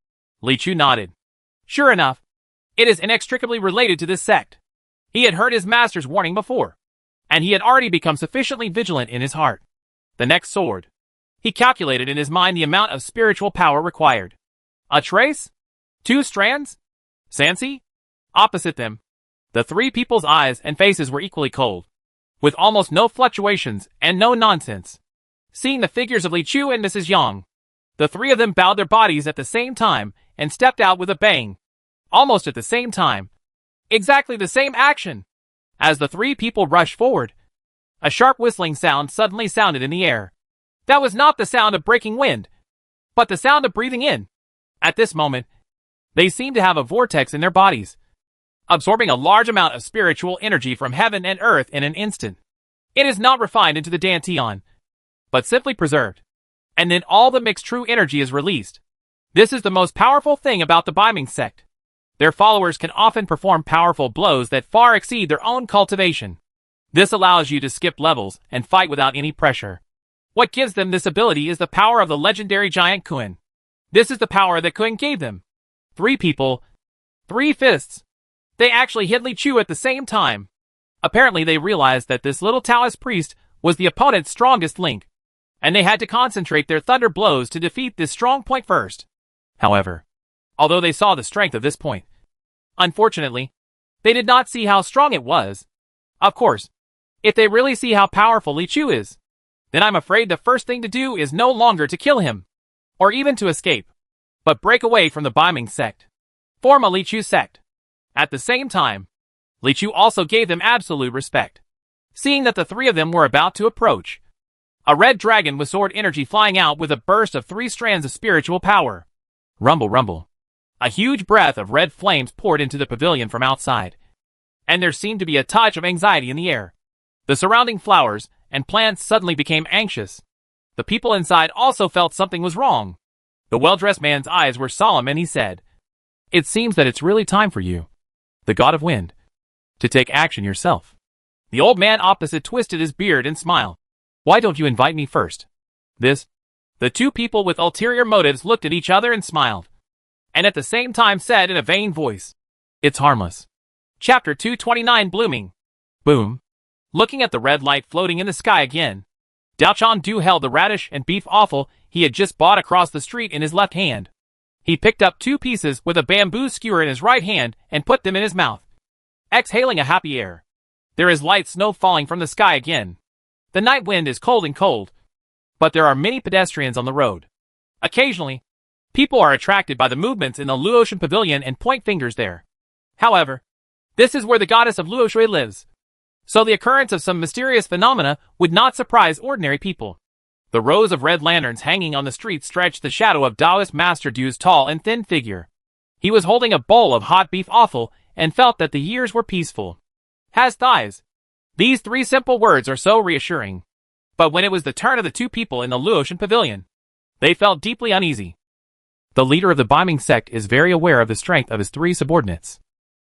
Speaker 1: Li Chu nodded. Sure enough, it is inextricably related to this sect. He had heard his master's warning before, and he had already become sufficiently vigilant in his heart. The next sword. He calculated in his mind the amount of spiritual power required. A trace? 2 strands? Sansi? Opposite them, the 3 people's eyes and faces were equally cold, with almost no fluctuations and no nonsense. Seeing the figures of Li Chu and Mrs. Yang, the 3 of them bowed their bodies at the same time and stepped out with a bang. Almost at the same time. Exactly the same action. As the 3 people rushed forward, a sharp whistling sound suddenly sounded in the air. That was not the sound of breaking wind, but the sound of breathing in. At this moment, they seemed to have a vortex in their bodies, absorbing a large amount of spiritual energy from heaven and earth in an instant. It is not refined into the dantian, but simply preserved. And then all the mixed true energy is released. This is the most powerful thing about the Biming sect. Their followers can often perform powerful blows that far exceed their own cultivation. This allows you to skip levels and fight without any pressure. What gives them this ability is the power of the legendary giant Kuan. This is the power that Kuan gave them. 3 people, 3 fists. They actually hit Li Chu at the same time. Apparently they realized that this little Taoist priest was the opponent's strongest link, and they had to concentrate their thunder blows to defeat this strong point first. However, although they saw the strength of this point, unfortunately, they did not see how strong it was. Of course, if they really see how powerful Li Chu is, then I'm afraid the first thing to do is no longer to kill him, or even to escape, but break away from the Biming sect. Form a Li Chu sect. At the same time, Li Chu also gave them absolute respect. Seeing that the 3 of them were about to approach, a red dragon with sword energy flying out with a burst of 3 strands of spiritual power. Rumble, rumble. A huge breath of red flames poured into the pavilion from outside, and there seemed to be a touch of anxiety in the air. The surrounding flowers and plants suddenly became anxious. The people inside also felt something was wrong. The well-dressed man's eyes were solemn and he said, it seems that it's really time for you, the god of wind, to take action yourself. The old man opposite twisted his beard and smiled. Why don't you invite me first? The 2 people with ulterior motives looked at each other and smiled. and at the same time said in a vain voice, "It's harmless." Chapter 229 Blooming. Boom. Looking at the red light floating in the sky again, Daochan Du held the radish and beef offal he had just bought across the street in his left hand. He picked up 2 pieces with a bamboo skewer in his right hand and put them in his mouth, exhaling a happy air. There is light snow falling from the sky again. The night wind is cold and cold, but there are many pedestrians on the road. Occasionally, people are attracted by the movements in the Luotian pavilion and point fingers there. However, this is where the goddess of Luoshui lives, so the occurrence of some mysterious phenomena would not surprise ordinary people. The rows of red lanterns hanging on the street stretched the shadow of Taoist Master Du's tall and thin figure. He was holding a bowl of hot beef offal and felt that the years were peaceful. Has thighs. These 3 simple words are so reassuring. But when it was the turn of the 2 people in the Luotian pavilion, they felt deeply uneasy. The leader of the Biming sect is very aware of the strength of his 3 subordinates.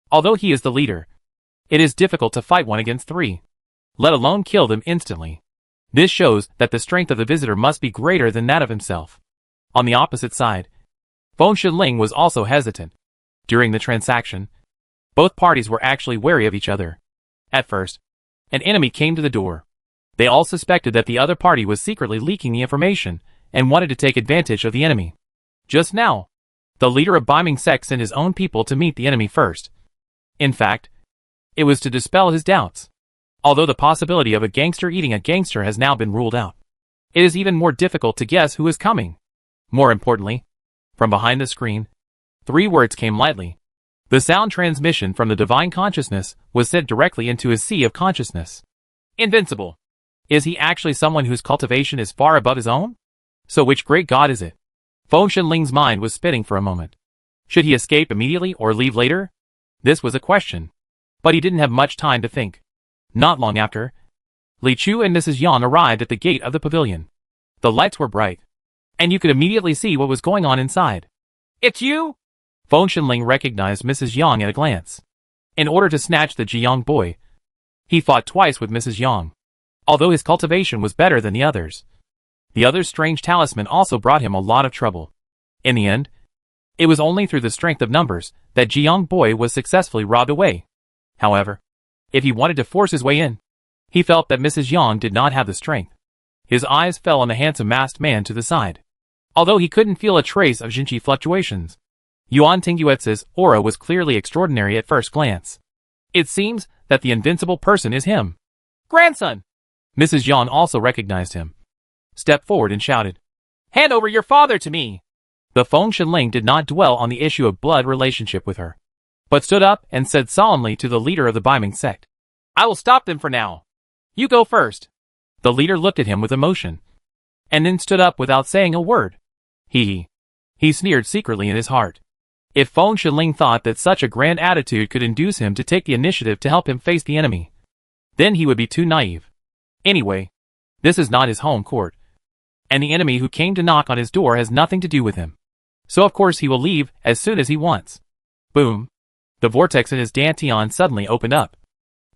Speaker 1: Although he is the leader, it is difficult to fight 1 against 3, let alone kill them instantly. This shows that the strength of the visitor must be greater than that of himself. On the opposite side, Feng Shenling was also hesitant. During the transaction, both parties were actually wary of each other. At first, an enemy came to the door. They all suspected that the other party was secretly leaking the information and wanted to take advantage of the enemy. Just now, the leader of Biming sect sent his own people to meet the enemy first. In fact, it was to dispel his doubts. Although the possibility of a gangster eating a gangster has now been ruled out, it is even more difficult to guess who is coming. More importantly, from behind the screen, 3 words came lightly. The sound transmission from the divine consciousness was sent directly into his sea of consciousness. Invincible. Is he actually someone whose cultivation is far above his own? So which great god is it? Feng Shenling's mind was spinning for a moment. Should he escape immediately or leave later? This was a question. But he didn't have much time to think. Not long after, Li Chu and Mrs. Yang arrived at the gate of the pavilion. The lights were bright, and you could immediately see what was going on inside. "It's you?" Feng Shenling recognized Mrs. Yang at a glance. In order to snatch the Jiang boy, he fought twice with Mrs. Yang. Although his cultivation was better than the others, the other's strange talisman also brought him a lot of trouble. In the end, it was only through the strength of numbers that Jiang boy was successfully robbed away. However, if he wanted to force his way in, he felt that Mrs. Yang did not have the strength. His eyes fell on the handsome masked man to the side. Although he couldn't feel a trace of Jinqi fluctuations, Yuan Tingyuetz's aura was clearly extraordinary at first glance. It seems that the invincible person is him. "Grandson!" Mrs. Yang also recognized him, stepped forward and shouted, "Hand over your father to me!" The Feng Shenling did not dwell on the issue of blood relationship with her, but stood up and said solemnly to the leader of the Biming sect, "I will stop them for now. You go first." The leader looked at him with emotion, and then stood up without saying a word. He sneered secretly in his heart. If Feng Shenling thought that such a grand attitude could induce him to take the initiative to help him face the enemy, then he would be too naive. Anyway, this is not his home court, and the enemy who came to knock on his door has nothing to do with him. So of course he will leave as soon as he wants. Boom. The vortex in his dantian suddenly opened up,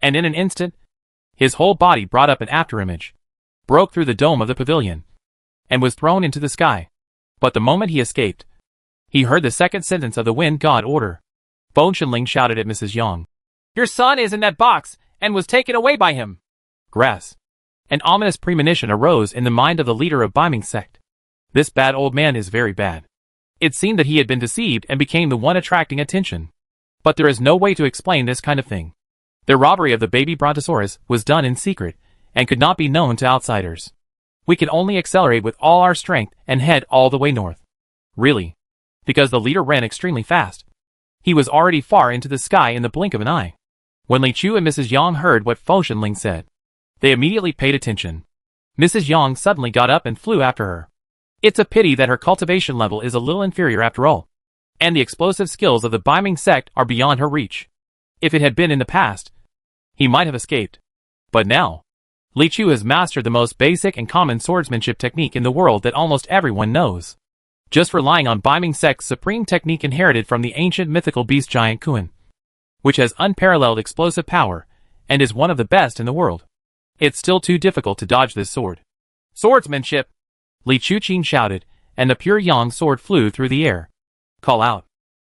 Speaker 1: and in an instant, his whole body brought up an afterimage, broke through the dome of the pavilion, and was thrown into the sky. But the moment he escaped, he heard the second sentence of the wind god order. Feng Shenling shouted at Mrs. Yang, "Your son is in that box, and was taken away by him." Grass. An ominous premonition arose in the mind of the leader of Biming sect. This bad old man is very bad. It seemed that he had been deceived and became the one attracting attention. But there is no way to explain this kind of thing. The robbery of the baby brontosaurus was done in secret, and could not be known to outsiders. We can only accelerate with all our strength and head all the way north. Really. Because the leader ran extremely fast. He was already far into the sky in the blink of an eye. When Li Chu and Mrs. Yang heard what Feng Shenling said, they immediately paid attention. Mrs. Yang suddenly got up and flew after her. It's a pity that her cultivation level is a little inferior after all, and the explosive skills of the Biming sect are beyond her reach. If it had been in the past, he might have escaped. But now, Li Chu has mastered the most basic and common swordsmanship technique in the world that almost everyone knows. Just relying on Biming sect's supreme technique inherited from the ancient mythical beast giant Kuan, which has unparalleled explosive power, and is one of the best in the world. It's still too difficult to dodge this sword. "Swordsmanship!" Li Chuqin shouted, and the pure yang sword flew through the air. "Call out."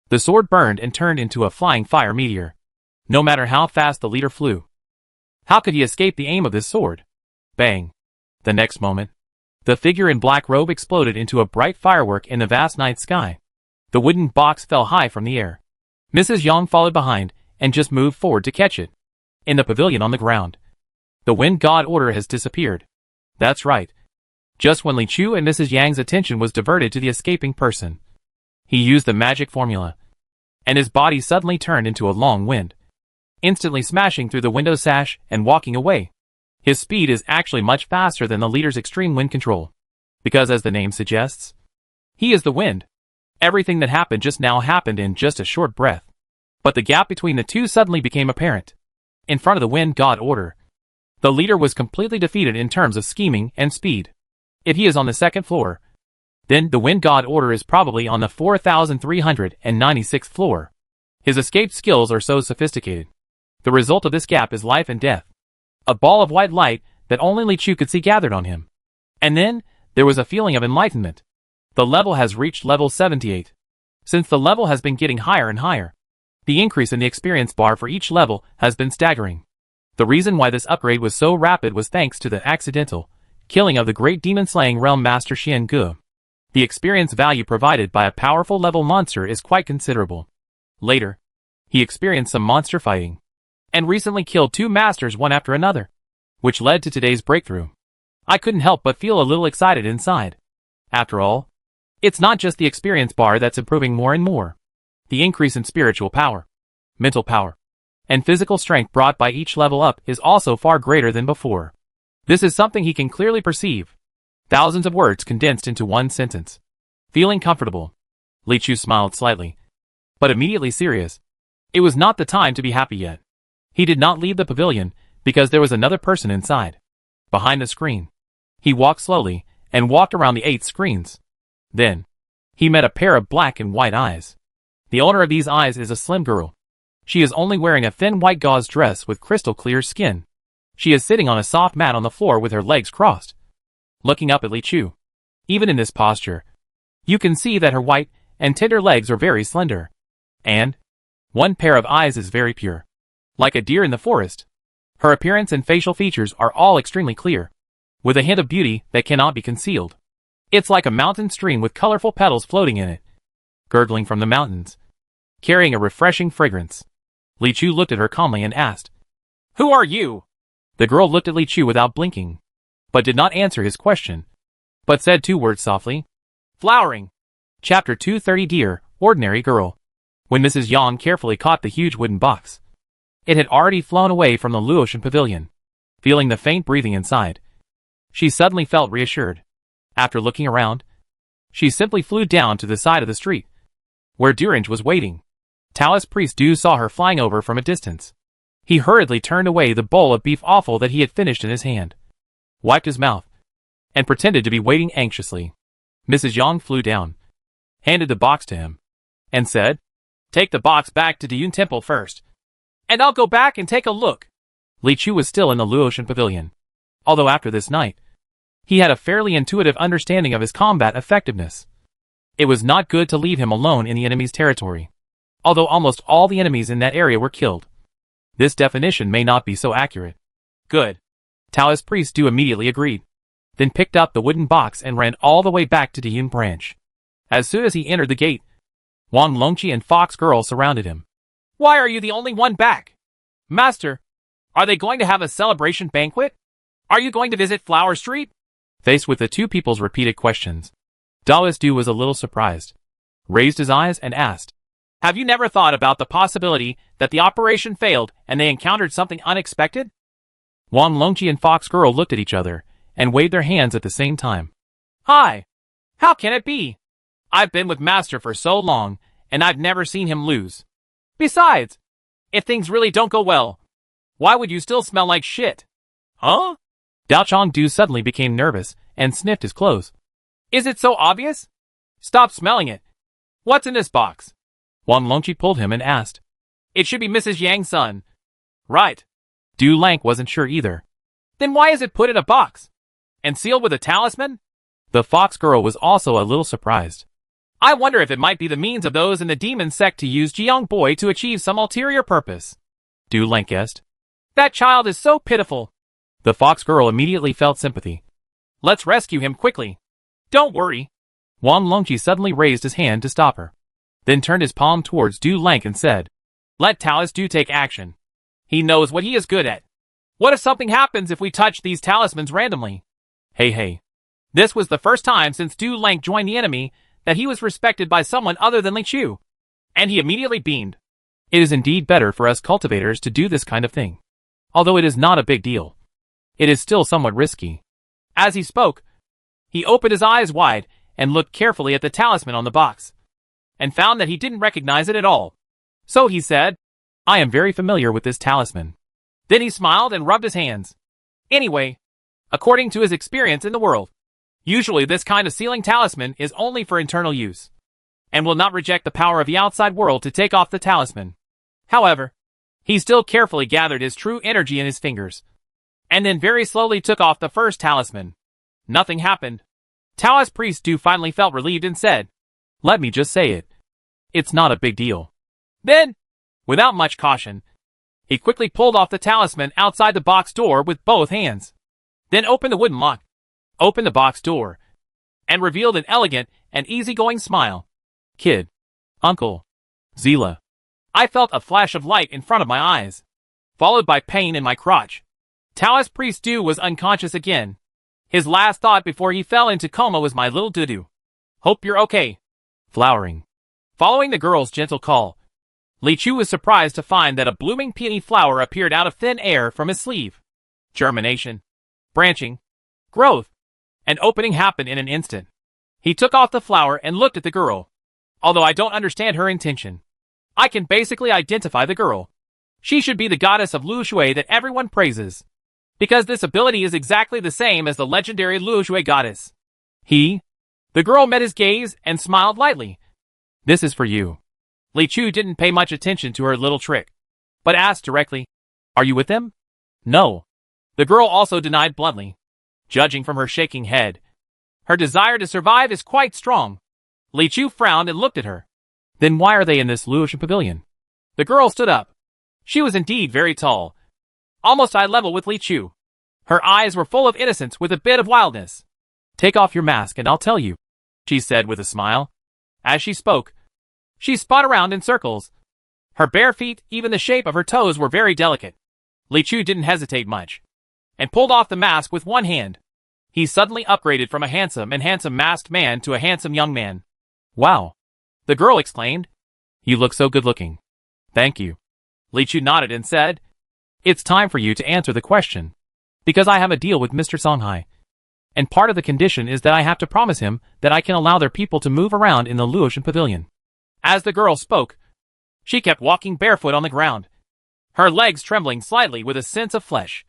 Speaker 1: The sword burned and turned into a flying fire meteor. No matter how fast the leader flew. How could he escape the aim of this sword? Bang. The next moment, the figure in black robe exploded into a bright firework in the vast night sky. The wooden box fell high from the air. Mrs. Yang followed behind and just moved forward to catch it. In the pavilion on the ground, the wind god order has disappeared. That's right. Just when Li Chu and Mrs. Yang's attention was diverted to the escaping person, he used the magic formula, and his body suddenly turned into a long wind, instantly smashing through the window sash and walking away. His speed is actually much faster than the leader's extreme wind control, because as the name suggests, he is the wind. Everything that happened just now happened in just a short breath. But the gap between the two suddenly became apparent. In front of the wind god order, the leader was completely defeated in terms of scheming and speed. If he is on the second floor, then the wind god order is probably on the 4,396th floor. His escape skills are so sophisticated. The result of this gap is life and death. A ball of white light that only Li Chu could see gathered on him. And then, there was a feeling of enlightenment. The level has reached level 78. Since the level has been getting higher and higher, the increase in the experience bar for each level has been staggering. The reason why this upgrade was so rapid was thanks to the accidental killing of the great demon-slaying realm master Xian Gu. The experience value provided by a powerful level monster is quite considerable. Later, he experienced some monster fighting, and recently killed 2 masters one after another, which led to today's breakthrough. I couldn't help but feel a little excited inside. After all, it's not just the experience bar that's improving more and more. The increase in spiritual power, mental power, and physical strength brought by each level up is also far greater than before. This is something he can clearly perceive. Thousands of words condensed into one sentence. Feeling comfortable, Li Chu smiled slightly, but immediately serious. It was not the time to be happy yet. He did not leave the pavilion because there was another person inside. Behind the screen, he walked slowly and walked around the 8 screens. Then, he met a pair of black and white eyes. The owner of these eyes is a slim girl. She is only wearing a thin white gauze dress with crystal clear skin. She is sitting on a soft mat on the floor with her legs crossed, looking up at Li Chu. Even in this posture, you can see that her white and tender legs are very slender. And one pair of eyes is very pure, like a deer in the forest. Her appearance and facial features are all extremely clear, with a hint of beauty that cannot be concealed. It's like a mountain stream with colorful petals floating in it, gurgling from the mountains, carrying a refreshing fragrance. Li Chu looked at her calmly and asked, "Who are you?" The girl looked at Li Chu without blinking, but did not answer his question, but said 2 words softly. Flowering. Chapter 230 Dear, Ordinary Girl. When Mrs. Yang carefully caught the huge wooden box, it had already flown away from the Luotian pavilion. Feeling the faint breathing inside, she suddenly felt reassured. After looking around, she simply flew down to the side of the street, where Durange was waiting. Taoist priest Du saw her flying over from a distance. He hurriedly turned away the bowl of beef offal that he had finished in his hand, wiped his mouth, and pretended to be waiting anxiously. Mrs. Yang flew down, handed the box to him, and said, "Take the box back to Diyun Temple first, and I'll go back and take a look." Li Chu was still in the Luotian pavilion, although after this night, he had a fairly intuitive understanding of his combat effectiveness. It was not good to leave him alone in the enemy's territory, although almost all the enemies in that area were killed. This definition may not be so accurate. Good. Taoist priest Du immediately agreed, then picked up the wooden box and ran all the way back to Diyun branch. As soon as he entered the gate, Wang Longqi and Fox Girl surrounded him. "Why are you the only one back? Master, are they going to have a celebration banquet? Are you going to visit Flower Street?" Faced with the 2 people's repeated questions, Taoist Du was a little surprised, raised his eyes and asked, "Have you never thought about the possibility that the operation failed and they encountered something unexpected?" Wang Longqi and Fox Girl looked at each other and waved their hands at the same time. "Hi! How can it be? I've been with Master for so long, and I've never seen him lose. Besides, if things really don't go well, why would you still smell like shit? Huh?" Daochong Du suddenly became nervous and sniffed his clothes. "Is it so obvious? Stop smelling it. What's in this box?" Wang Longqi pulled him and asked. "It should be Mrs. Yang's son." "Right." Du Lank wasn't sure either. "Then why is it put in a box? And sealed with a talisman?" The Fox Girl was also a little surprised. I wonder if it might be the means of those in the demon sect to use Jiang Boy to achieve some ulterior purpose. Du Lang guessed. That child is so pitiful. The fox girl immediately felt sympathy. Let's rescue him quickly. Don't worry. Wan Longji suddenly raised his hand to stop her, then turned his palm towards Du Lang and said, Let Taoist Du take action. He knows what he is good at. What if something happens if we touch these talismans randomly? Hey. This was the first time since Du Lang joined the enemy that he was respected by someone other than Li Chu. And he immediately beamed. It is indeed better for us cultivators to do this kind of thing. Although it is not a big deal. It is still somewhat risky. As he spoke, he opened his eyes wide and looked carefully at the talisman on the box, and found that he didn't recognize it at all. So he said, I am very familiar with this talisman. Then he smiled and rubbed his hands. Anyway, according to his experience in the world, usually this kind of sealing talisman is only for internal use, and will not reject the power of the outside world to take off the talisman. However, he still carefully gathered his true energy in his fingers, and then very slowly took off the first talisman. Nothing happened. Taoist priest Du finally felt relieved and said, Let me just say it. It's not a big deal. Then, without much caution, he quickly pulled off the talisman outside the box door with both hands. Then opened the wooden lock, opened the box door, and revealed an elegant and easygoing smile. Kid. Uncle. Zila. I felt a flash of light in front of my eyes, followed by pain in my crotch. Taoist priest Du was unconscious again. His last thought before he fell into coma was my little Dudu. Hope you're okay. Flowering. Following the girl's gentle call, Li Chu was surprised to find that a blooming peony flower appeared out of thin air from his sleeve. Germination, branching, growth, and opening happened in an instant. He took off the flower and looked at the girl. Although I don't understand her intention, I can basically identify the girl. She should be the goddess of Lu Shui that everyone praises, because this ability is exactly the same as the legendary Lu Shui goddess. The girl met his gaze and smiled lightly. This is for you. Li Chu didn't pay much attention to her little trick, but asked directly, Are you with them? No. The girl also denied bluntly. Judging from her shaking head, her desire to survive is quite strong. Li Chu frowned and looked at her. Then why are they in this Luotian pavilion? The girl stood up. She was indeed very tall, almost eye level with Li Chu. Her eyes were full of innocence with a bit of wildness. Take off your mask and I'll tell you, she said with a smile. As she spoke, she spun around in circles. Her bare feet, even the shape of her toes, were very delicate. Li Chu didn't hesitate much, and pulled off the mask with one hand. He suddenly upgraded from a handsome masked man to a handsome young man. Wow! The girl exclaimed. You look so good-looking. Thank you. Li Chu nodded and said, It's time for you to answer the question, because I have a deal with Mr. Songhai, and part of the condition is that I have to promise him that I can allow their people to move around in the Luotian pavilion. As the girl spoke, she kept walking barefoot on the ground, her legs trembling slightly with a sense of flesh.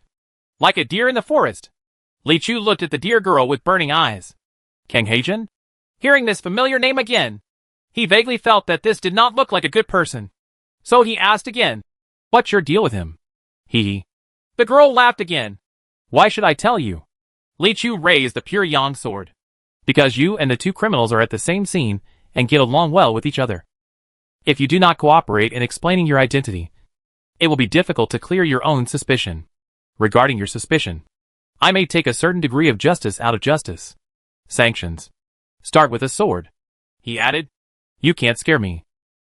Speaker 1: Like a deer in the forest. Li Chu looked at the dear girl with burning eyes. Kang Heijun? Hearing this familiar name again, he vaguely felt that this did not look like a good person. So he asked again, What's your deal with him? The girl laughed again. Why should I tell you? Li Chu raised the pure yang sword. Because you and the two criminals are at the same scene and get along well with each other. If you do not cooperate in explaining your identity, it will be difficult to clear your own suspicion. Regarding your suspicion, I may take a certain degree of justice out of justice. Sanctions. Start with a sword. He added. You can't scare me.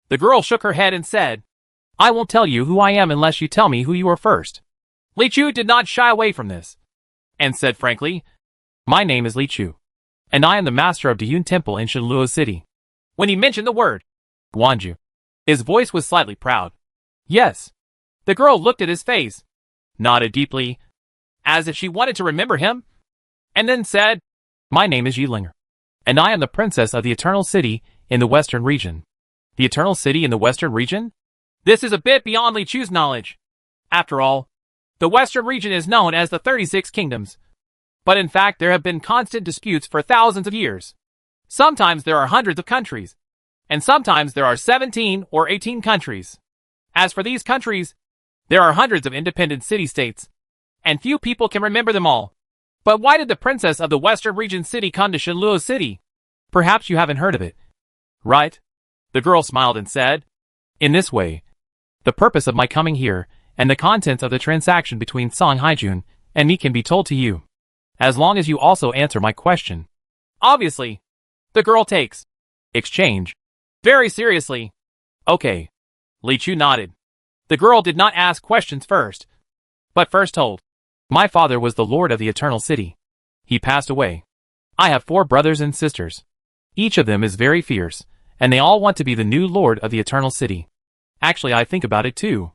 Speaker 1: The girl shook her head and said, I won't tell you who I am unless you tell me who you are first. Li Chu did not shy away from this, and said frankly, My name is Li Chu, and I am the master of Diyun Temple in Shenluo City. When he mentioned the word, Guanju, his voice was slightly proud. Yes. The girl looked at his face, nodded deeply, as if she wanted to remember him, and then said, My name is Yilinger, and I am the princess of the Eternal City in the Western region. The Eternal City in the Western region? This is a bit beyond Li Chu's knowledge. After all, the Western region is known as the 36 Kingdoms. But in fact there have been constant disputes for thousands of years. Sometimes there are hundreds of countries, and sometimes there are 17 or 18 countries. As for these countries, there are hundreds of independent city-states, and few people can remember them all. But why did the princess of the Western region city come to Shenluo City? Perhaps you haven't heard of it. right? The girl smiled and said, in this way, the purpose of my coming here and the contents of the transaction between Song Haijun and me can be told to you, as long as you also answer my question. Obviously. The girl takes exchange very seriously. Okay. Li Chu nodded. The girl did not ask questions first, but first told, my father was the lord of the Eternal City. He passed away. I have 4 brothers and sisters. Each of them is very fierce, and they all want to be the new lord of the Eternal City. Actually, I think about it too.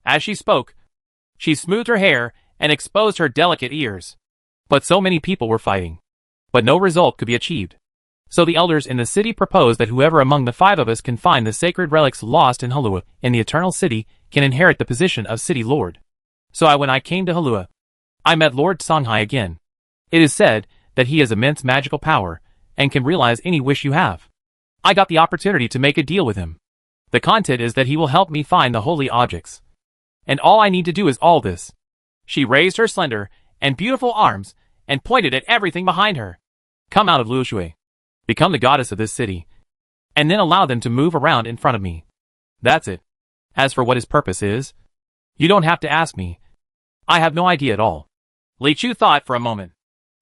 Speaker 1: As she spoke, she smoothed her hair and exposed her delicate ears. But so many people were fighting. But no result could be achieved. So the elders in the city proposed that whoever among the 5 of us can find the sacred relics lost in Halua in the Eternal City can inherit the position of city lord. So when I came to Halua, I met Lord Songhai again. It is said that he has immense magical power and can realize any wish you have. I got the opportunity to make a deal with him. The content is that he will help me find the holy objects. And all I need to do is all this. She raised her slender and beautiful arms and pointed at everything behind her. Come out of Luoshui. Become the goddess of this city. And then allow them to move around in front of me. That's it. As for what his purpose is, you don't have to ask me. I have no idea at all. Li Chu thought for a moment.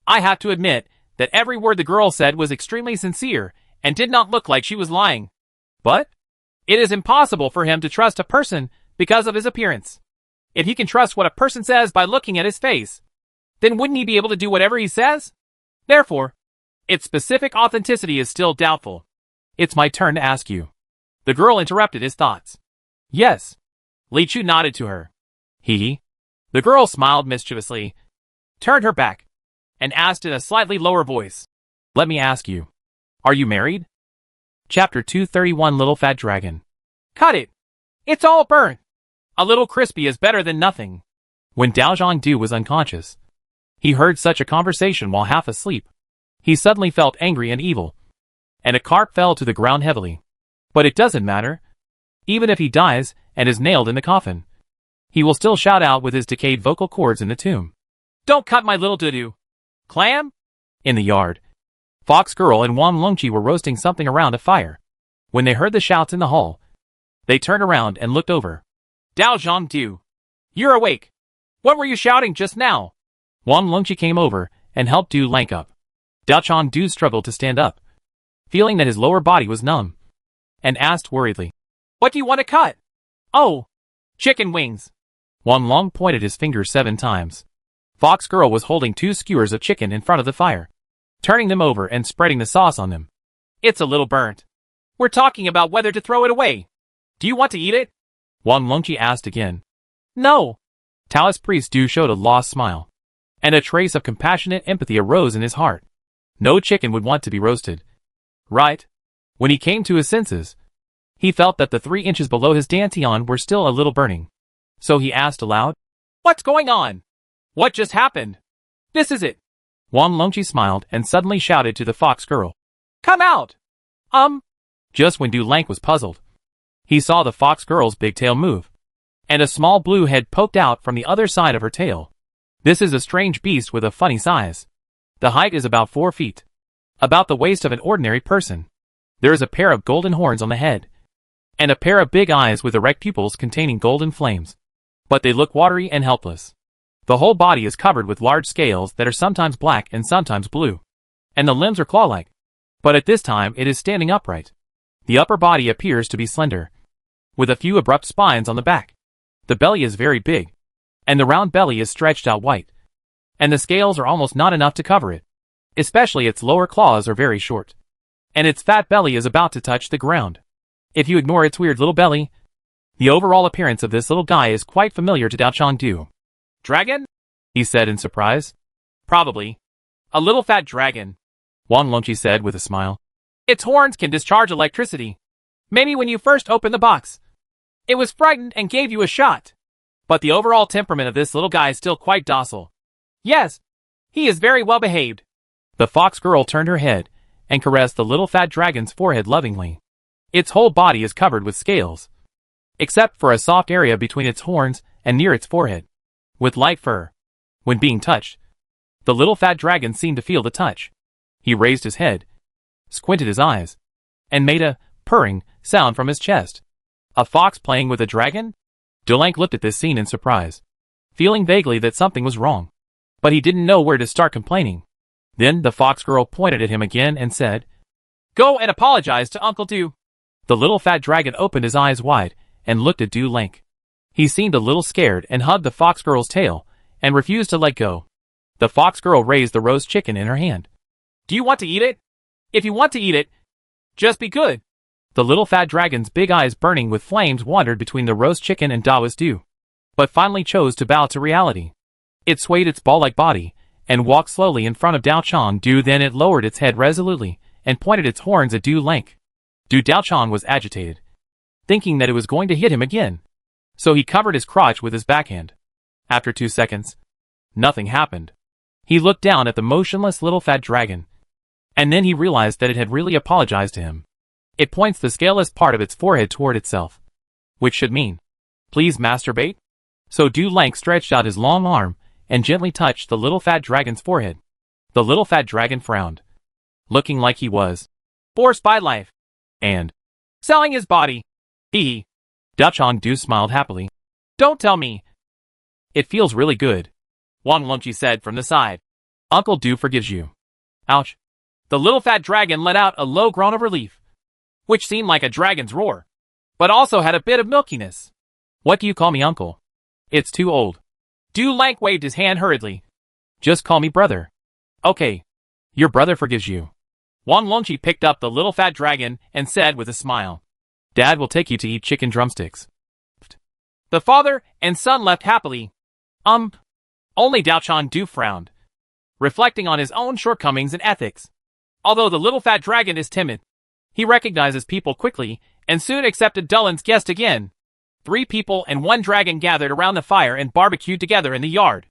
Speaker 1: I have to admit that every word the girl said was extremely sincere and did not look like she was lying. But it is impossible for him to trust a person because of his appearance. If he can trust what a person says by looking at his face, then wouldn't he be able to do whatever he says? Therefore, its specific authenticity is still doubtful. It's my turn to ask you. The girl interrupted his thoughts. Yes. Li Chu nodded to her. He? The girl smiled mischievously, turned her back, and asked in a slightly lower voice. Let me ask you. Are you married? Chapter 231 Little Fat Dragon. Cut it! It's all burnt! A little crispy is better than nothing. When Dao Zhongdu was unconscious, he heard such a conversation while half asleep. He suddenly felt angry and evil, and a carp fell to the ground heavily. But it doesn't matter. Even if he dies and is nailed in the coffin, he will still shout out with his decayed vocal cords in the tomb. Don't cut my little doo-doo. Clam? In the yard, Fox Girl and Wang Longqi were roasting something around a fire. When they heard the shouts in the hall, they turned around and looked over. Dao Zhongdu, you're awake. What were you shouting just now? Wang Longqi came over and helped Du Lank up. Dao Zhongdu struggled to stand up, feeling that his lower body was numb, and asked worriedly, what do you want to cut? Oh, chicken wings. Wang Long pointed his fingers 7 times. Fox Girl was holding 2 skewers of chicken in front of the fire, turning them over and spreading the sauce on them. It's a little burnt. We're talking about whether to throw it away. Do you want to eat it? Wang Longqi asked again. No. Taoist priest Du showed a lost smile, and a trace of compassionate empathy arose in his heart. No chicken would want to be roasted. Right? When he came to his senses, he felt that the 3 inches below his dantian were still a little burning. So he asked aloud, what's going on? What just happened? This is it. Wang Longqi smiled and suddenly shouted to the Fox Girl. Come out! Just when Du Lank was puzzled, he saw the Fox Girl's big tail move, and a small blue head poked out from the other side of her tail. This is a strange beast with a funny size. The height is about 4 feet, about the waist of an ordinary person. There is a pair of golden horns on the head, and a pair of big eyes with erect pupils containing golden flames. But they look watery and helpless. The whole body is covered with large scales that are sometimes black and sometimes blue, and the limbs are claw-like. But at this time it is standing upright. The upper body appears to be slender, with a few abrupt spines on the back. The belly is very big, and the round belly is stretched out white, and the scales are almost not enough to cover it. Especially its lower claws are very short, and its fat belly is about to touch the ground. If you ignore its weird little belly, the overall appearance of this little guy is quite familiar to Dao Zhongdu. Dragon? He said in surprise. Probably. A little fat dragon, Wang Longqi said with a smile. Its horns can discharge electricity. Maybe when you first opened the box, it was frightened and gave you a shot. But the overall temperament of this little guy is still quite docile. Yes, he is very well behaved. The Fox Girl turned her head and caressed the little fat dragon's forehead lovingly. Its whole body is covered with scales, except for a soft area between its horns and near its forehead, with light fur. When being touched, the little fat dragon seemed to feel the touch. He raised his head, squinted his eyes, and made a purring sound from his chest. A fox playing with a dragon? Dulank looked at this scene in surprise, feeling vaguely that something was wrong. But he didn't know where to start complaining. Then the fox girl pointed at him again and said, "Go and apologize to Uncle Du." The little fat dragon opened his eyes wide and looked at Dulank. He seemed a little scared and hugged the fox girl's tail and refused to let go. The fox girl raised the roast chicken in her hand. "Do you want to eat it? If you want to eat it, just be good." The little fat dragon's big eyes burning with flames wandered between the roast chicken and Daoist Du, but finally chose to bow to reality. It swayed its ball-like body and walked slowly in front of Daochang Du. Then it lowered its head resolutely and pointed its horns at Dulank. Daochang was agitated, thinking that it was going to hit him again, so he covered his crotch with his backhand. After 2 seconds, nothing happened. He looked down at the motionless little fat dragon, and then he realized that it had really apologized to him. It points the scaleless part of its forehead toward itself, which should mean, "Please masturbate?" So Dulank stretched out his long arm and gently touched the little fat dragon's forehead. The little fat dragon frowned, looking like he was forced by life and selling his body. Hee. Daochang Du smiled happily. "Don't tell me. It feels really good," Wang Longqi said from the side. "Uncle Du forgives you." Ouch. The little fat dragon let out a low groan of relief, which seemed like a dragon's roar, but also had a bit of milkiness. "What do you call me, uncle? It's too old." Dulank waved his hand hurriedly. "Just call me brother." "Okay. Your brother forgives you." Wang Longqi picked up the little fat dragon and said with a smile, "Dad will take you to eat chicken drumsticks." The father and son left happily. Only Daochang Du frowned, reflecting on his own shortcomings in ethics. Although the little fat dragon is timid, he recognizes people quickly and soon accepted Dulan's guest again. 3 people and 1 dragon gathered around the fire and barbecued together in the yard.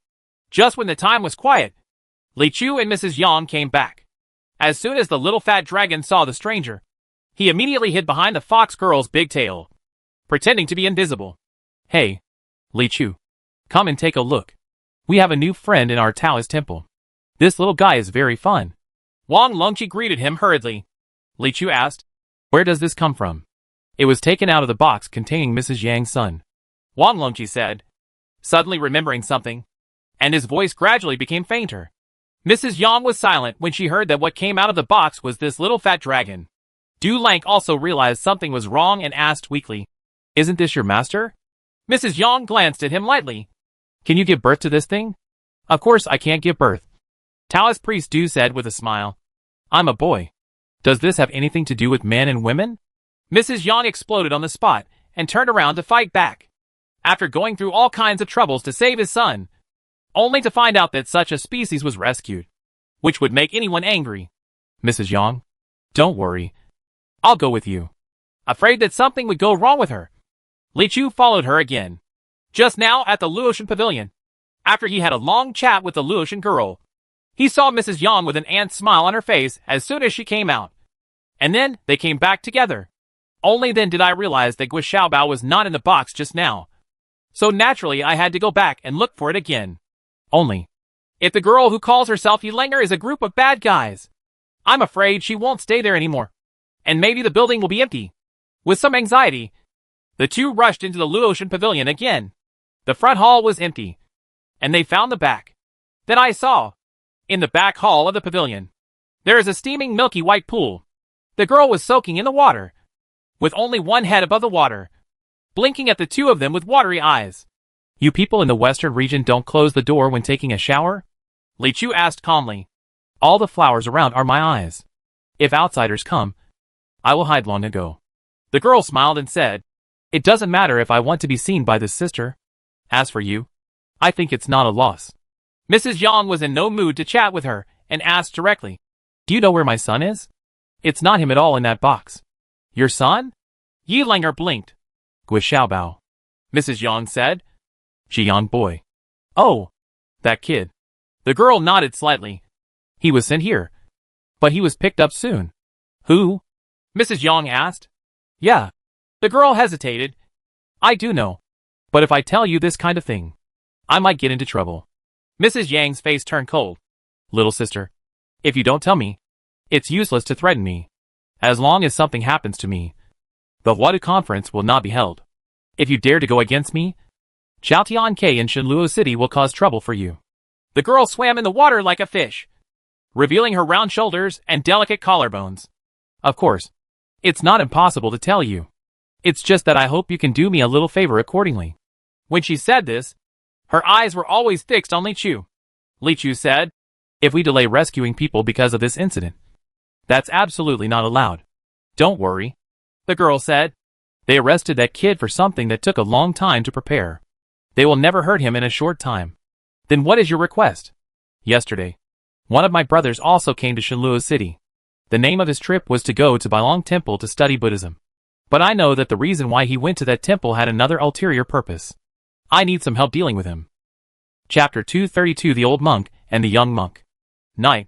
Speaker 1: Just when the time was quiet, Li Chu and Mrs. Yang came back. As soon as the little fat dragon saw the stranger, he immediately hid behind the fox girl's big tail, pretending to be invisible. "Hey, Li Chu, come and take a look. We have a new friend in our Taoist temple. This little guy is very fun." Wang Longqi greeted him hurriedly. Li Chu asked, "Where does this come from?" "It was taken out of the box containing Mrs. Yang's son," Wang Longqi said, suddenly remembering something, and his voice gradually became fainter. Mrs. Yang was silent when she heard that what came out of the box was this little fat dragon. Dulank also realized something was wrong and asked weakly, "Isn't this your master?" Mrs. Yang glanced at him lightly. "Can you give birth to this thing?" "Of course I can't give birth," Taoist priest Du said with a smile. "I'm a boy. Does this have anything to do with men and women?" Mrs. Yang exploded on the spot and turned around to fight back, after going through all kinds of troubles to save his son, only to find out that such a species was rescued, which would make anyone angry. "Mrs. Yang, don't worry. I'll go with you." Afraid that something would go wrong with her, Li Chu followed her again. Just now at the Luotian pavilion, after he had a long chat with the Luotian girl, he saw Mrs. Yang with an aunt's smile on her face as soon as she came out. And then they came back together. Only then did I realize that Gui Xiaobao was not in the box just now. So naturally I had to go back and look for it again. Only, if the girl who calls herself Yilanger is a group of bad guys, I'm afraid she won't stay there anymore. And maybe the building will be empty. With some anxiety, the two rushed into the Luotian pavilion again. The front hall was empty, and they found the back. Then I saw, in the back hall of the pavilion, there is a steaming milky white pool. The girl was soaking in the water, with only one head above the water, blinking at the two of them with watery eyes. "You people in the western region don't close the door when taking a shower?" Li Chu asked calmly. "All the flowers around are my eyes. If outsiders come, I will hide long ago." The girl smiled and said, "It doesn't matter if I want to be seen by this sister. As for you, I think it's not a loss." Mrs. Yang was in no mood to chat with her and asked directly, "Do you know where my son is? It's not him at all in that box." "Your son?" Yilanger blinked. "Gui Xiaobao," Mrs. Yang said. "Jian boy." "Oh, that kid." The girl nodded slightly. "He was sent here, but he was picked up soon." "Who?" Mrs. Yang asked. "Yeah." The girl hesitated. "I do know, but if I tell you this kind of thing, I might get into trouble." Mrs. Yang's face turned cold. "Little sister, if you don't tell me, it's useless to threaten me. As long as something happens to me, The Huadu conference will not be held. If you dare to go against me, Chaotian-K in Shenluo City will cause trouble for you. The girl swam in the water like a fish, revealing her round shoulders and delicate collarbones. Of course, it's not impossible to tell you. It's just that I hope you can do me a little favor accordingly. When she said this, her eyes were always fixed on Li Chu. Li Chu said, if we delay rescuing people because of this incident, that's absolutely not allowed. Don't worry, the girl said. They arrested that kid for something that took a long time to prepare. They will never hurt him in a short time. Then what is your request? Yesterday, one of my brothers also came to Shenluo City. The name of his trip was to go to Bailong Temple to study Buddhism. But I know that the reason why he went to that temple had another ulterior purpose. I need some help dealing with him. Chapter 232 The Old Monk and the Young Monk. Night.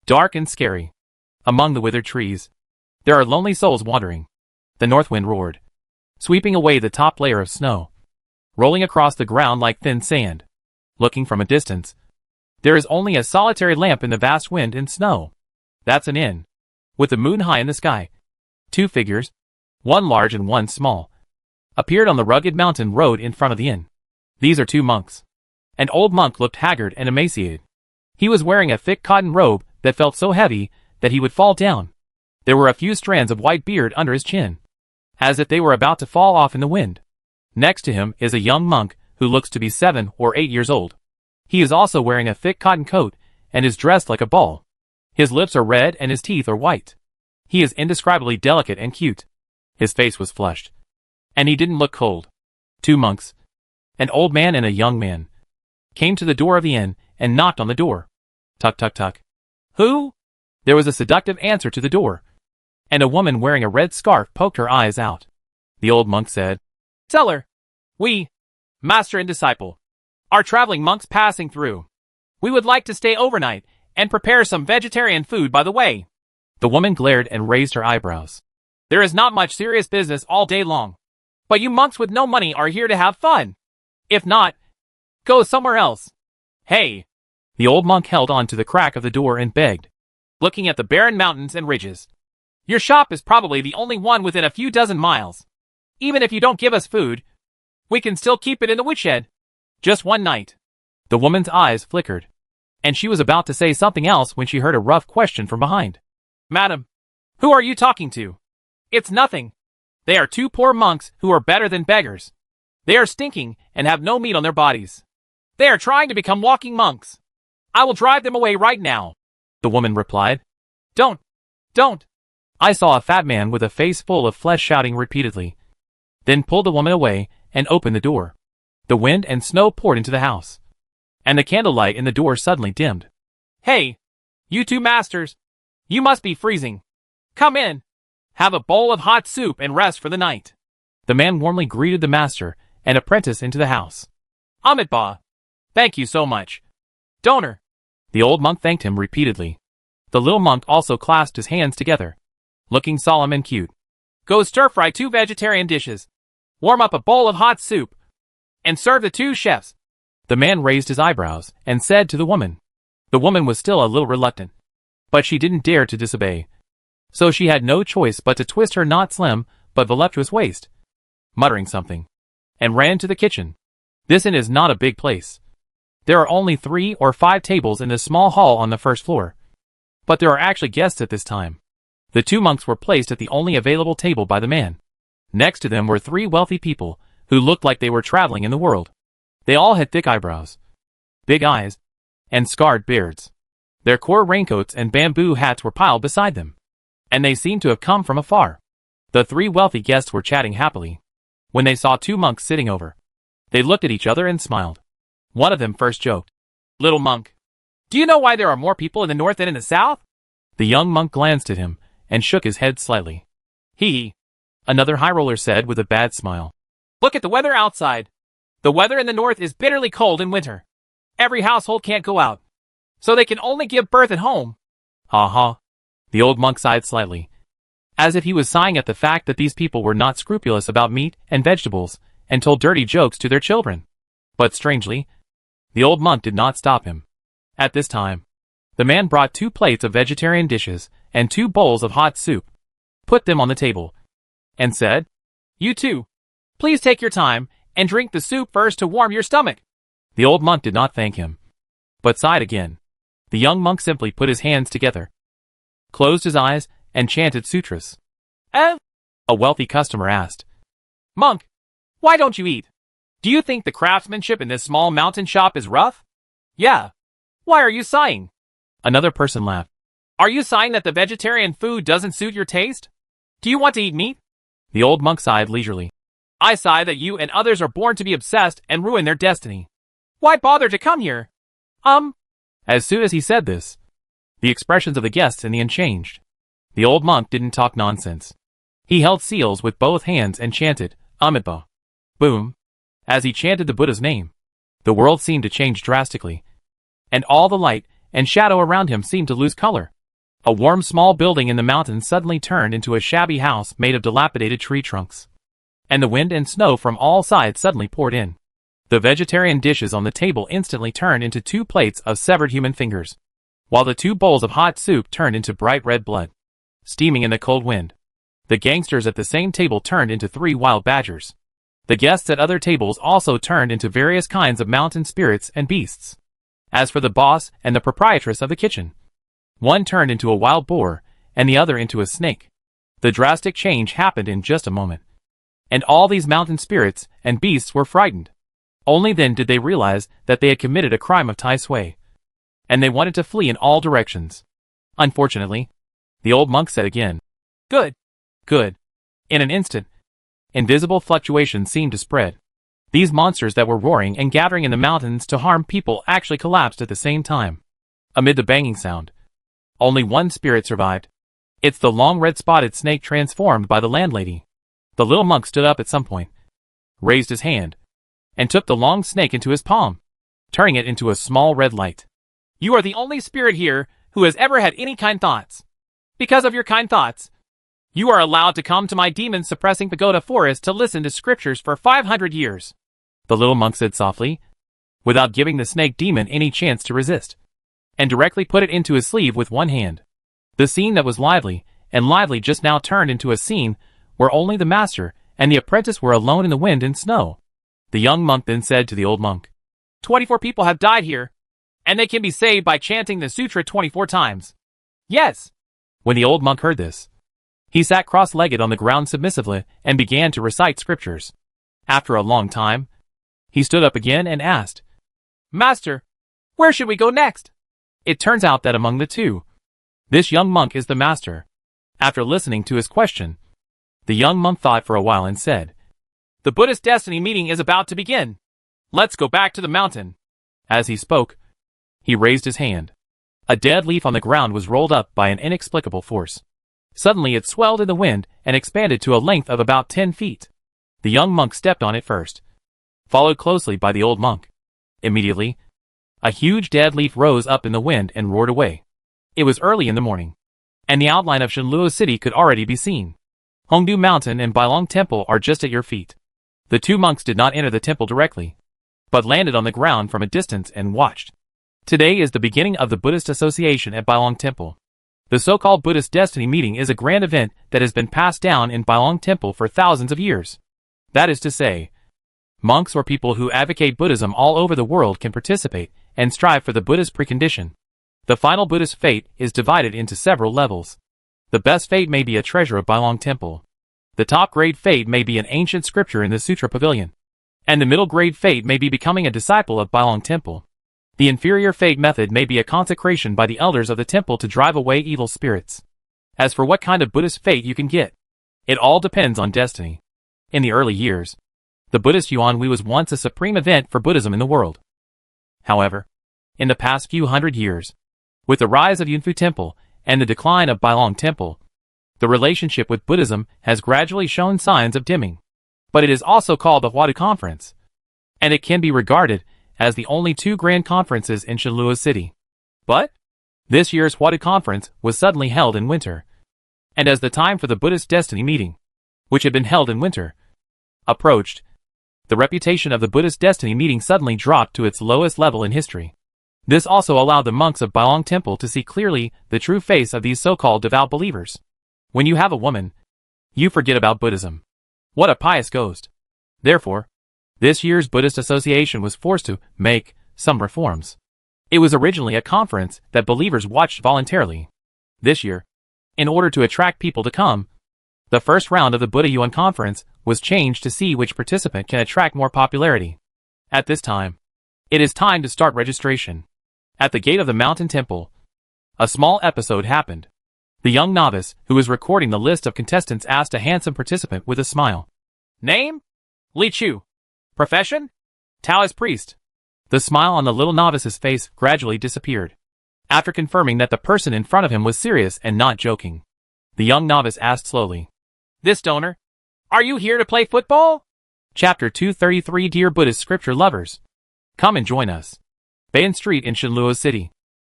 Speaker 1: Dark and scary. Among the withered trees, there are lonely souls wandering. The north wind roared, sweeping away the top layer of snow, rolling across the ground like thin sand. Looking from a distance, there is only a solitary lamp in the vast wind and snow. That's an inn, with the moon high in the sky. Two figures, one large and one small, appeared on the rugged mountain road in front of the inn. These are two monks. An old monk looked haggard and emaciated. He was wearing a thick cotton robe that felt so heavy that he would fall down. There were a few strands of white beard under his chin, as if they were about to fall off in the wind. Next to him is a young monk who looks to be 7 or 8 years old. He is also wearing a thick cotton coat and is dressed like a ball. His lips are red and his teeth are white. He is indescribably delicate and cute. His face was flushed, and he didn't look cold. Two monks, an old man and a young man, came to the door of the inn and knocked on the door. Tuck, tuck, tuck. Who? There was a seductive answer to the door, and a woman wearing a red scarf poked her eyes out. The old monk said, Teller, we, master and disciple, are traveling monks passing through. We would like to stay overnight and prepare some vegetarian food by the way. The woman glared and raised her eyebrows. There is not much serious business all day long, but you monks with no money are here to have fun. If not, go somewhere else. Hey! The old monk held on to the crack of the door and begged, looking at the barren mountains and ridges. Your shop is probably the only one within a few dozen miles. Even if you don't give us food, we can still keep it in the woodshed. Just one night. The woman's eyes flickered, and she was about to say something else when she heard a rough question from behind. Madam, who are you talking to? It's nothing. They are two poor monks who are better than beggars. They are stinking and have no meat on their bodies. They are trying to become walking monks. I will drive them away right now. The woman replied. Don't. I saw a fat man with a face full of flesh shouting repeatedly, then pulled the woman away and opened the door. The wind and snow poured into the house, and the candlelight in the door suddenly dimmed. Hey, you two masters, you must be freezing. Come in. Have a bowl of hot soup and rest for the night. The man warmly greeted the master and apprentice into the house. Amitabha. Thank you so much. Donor. The old monk thanked him repeatedly. The little monk also clasped his hands together, looking solemn and cute. Go stir-fry 2 vegetarian dishes. Warm up a bowl of hot soup, and serve the 2 chefs. The man raised his eyebrows and said to the woman. The woman was still a little reluctant, but she didn't dare to disobey. So she had no choice but to twist her not slim but voluptuous waist, muttering something, and ran to the kitchen. This inn is not a big place. There are only 3 or 5 tables in this small hall on the first floor, but there are actually guests at this time. The 2 monks were placed at the only available table by the man. Next to them were 3 wealthy people who looked like they were traveling in the world. They all had thick eyebrows, big eyes, and scarred beards. Their core raincoats and bamboo hats were piled beside them, and they seemed to have come from afar. The 3 wealthy guests were chatting happily when they saw 2 monks sitting over. They looked at each other and smiled. One of them first joked, Little monk, do you know why there are more people in the north than in the south? The young monk glanced at him and shook his head slightly. He, another high roller said with a bad smile. Look at the weather outside. The weather in the north is bitterly cold in winter. Every household can't go out, so they can only give birth at home. Ha ha. The old monk sighed slightly, as if he was sighing at the fact that these people were not scrupulous about meat and vegetables and told dirty jokes to their children. But strangely, the old monk did not stop him. At this time, the man brought 2 plates of vegetarian dishes and 2 bowls of hot soup, put them on the table, and said, You too. Please take your time and drink the soup first to warm your stomach. The old monk did not thank him, but sighed again. The young monk simply put his hands together, closed his eyes, and chanted sutras. A wealthy customer asked, "Monk, why don't you eat? Do you think the craftsmanship in this small mountain shop is rough?" "Yeah." "Why are you sighing?" Another person laughed. "Are you sighing that the vegetarian food doesn't suit your taste? Do you want to eat meat?" The old monk sighed leisurely. "I sigh that you and others are born to be obsessed and ruin their destiny. Why bother to come here?" As soon as he said this, the expressions of the guests in the inn changed. The old monk didn't talk nonsense. He held seals with both hands and chanted, Amitabha. Boom. As he chanted the Buddha's name, the world seemed to change drastically, and all the light and shadow around him seemed to lose color. A warm small building in the mountains suddenly turned into a shabby house made of dilapidated tree trunks, and the wind and snow from all sides suddenly poured in. The vegetarian dishes on the table instantly turned into 2 plates of severed human fingers, while the 2 bowls of hot soup turned into bright red blood, steaming in the cold wind. The gangsters at the same table turned into 3 wild badgers. The guests at other tables also turned into various kinds of mountain spirits and beasts. As for the boss and the proprietress of the kitchen, one turned into a wild boar, and the other into a snake. The drastic change happened in just a moment, and all these mountain spirits and beasts were frightened. Only then did they realize that they had committed a crime of Tai Sui, and they wanted to flee in all directions. Unfortunately, the old monk said again, Good. Good. In an instant, invisible fluctuations seemed to spread. These monsters that were roaring and gathering in the mountains to harm people actually collapsed at the same time. Amid the banging sound, only one spirit survived. It's the long red spotted snake transformed by the landlady. The little monk stood up at some point, raised his hand, and took the long snake into his palm, turning it into a small red light. You are the only spirit here who has ever had any kind thoughts. Because of your kind thoughts, you are allowed to come to my demon-suppressing pagoda forest to listen to scriptures for 500 years. The little monk said softly, without giving the snake demon any chance to resist, and directly put it into his sleeve with one hand. The scene that was lively just now turned into a scene where only the master and the apprentice were alone in the wind and snow. The young monk then said to the old monk, 24 people have died here, and they can be saved by chanting the sutra 24 times. Yes. When the old monk heard this, he sat cross-legged on the ground submissively and began to recite scriptures. After a long time, he stood up again and asked, Master, where should we go next? It turns out that among the two, this young monk is the master. After listening to his question, the young monk thought for a while and said, The Buddhist destiny meeting is about to begin. Let's go back to the mountain. As he spoke, he raised his hand. A dead leaf on the ground was rolled up by an inexplicable force. Suddenly it swelled in the wind and expanded to a length of about 10 feet. The young monk stepped on it first, followed closely by the old monk. Immediately, a huge dead leaf rose up in the wind and roared away. It was early in the morning, and the outline of Shenluo City could already be seen. Hongdu Mountain and Bailong Temple are just at your feet. The 2 monks did not enter the temple directly, but landed on the ground from a distance and watched. Today is the beginning of the Buddhist Association at Bailong Temple. The so-called Buddhist Destiny Meeting is a grand event that has been passed down in Bailong Temple for thousands of years. That is to say, monks or people who advocate Buddhism all over the world can participate and strive for the Buddha's precondition. The final Buddhist fate is divided into several levels. The best fate may be a treasure of Bailong Temple. The top grade fate may be an ancient scripture in the Sutra Pavilion. And the middle grade fate may be becoming a disciple of Bailong Temple. The inferior fate method may be a consecration by the elders of the temple to drive away evil spirits. As for what kind of Buddhist fate you can get, it all depends on destiny. In the early years, the Buddhist Yuan Hui was once a supreme event for Buddhism in the world. However, in the past few hundred years, with the rise of Yunfu Temple and the decline of Bailong Temple, the relationship with Buddhism has gradually shown signs of dimming. But it is also called the Huadu Conference, and it can be regarded as the only 2 grand conferences in Shenluo City. But this year's Huadu Conference was suddenly held in winter, and as the time for the Buddhist Destiny Meeting, which had been held in winter, approached, the reputation of the Buddhist Destiny Meeting suddenly dropped to its lowest level in history. This also allowed the monks of Bailong Temple to see clearly the true face of these so-called devout believers. When you have a woman, you forget about Buddhism. What a pious ghost. Therefore, this year's Buddhist Association was forced to make some reforms. It was originally a conference that believers watched voluntarily. This year, in order to attract people to come, the first round of the Buddha Yuan conference was changed to see which participant can attract more popularity. At this time, it is time to start registration. At the gate of the mountain temple, a small episode happened. The young novice who was recording the list of contestants asked a handsome participant with a smile. Name? Li Chu. Profession? Taoist priest. The smile on the little novice's face gradually disappeared. After confirming that the person in front of him was serious and not joking, the young novice asked slowly, This donor? Are you here to play football? Chapter 233 Dear Buddhist Scripture Lovers, come and join us. Bayan Street in Shenluo City.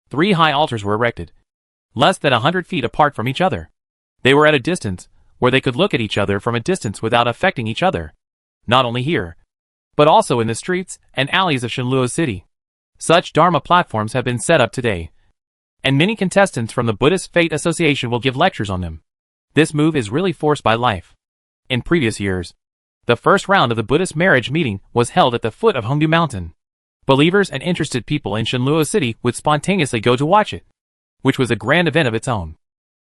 Speaker 1: 3 high altars were erected, less than 100 feet apart from each other. They were at a distance where they could look at each other from a distance without affecting each other. Not only here, but also in the streets and alleys of Shenluo City. Such Dharma platforms have been set up today, and many contestants from the Buddhist Fate Association will give lectures on them. This move is really forced by life. In previous years, the first round of the Buddhist marriage meeting was held at the foot of Hongdu Mountain. Believers and interested people in Shenluo City would spontaneously go to watch it, which was a grand event of its own.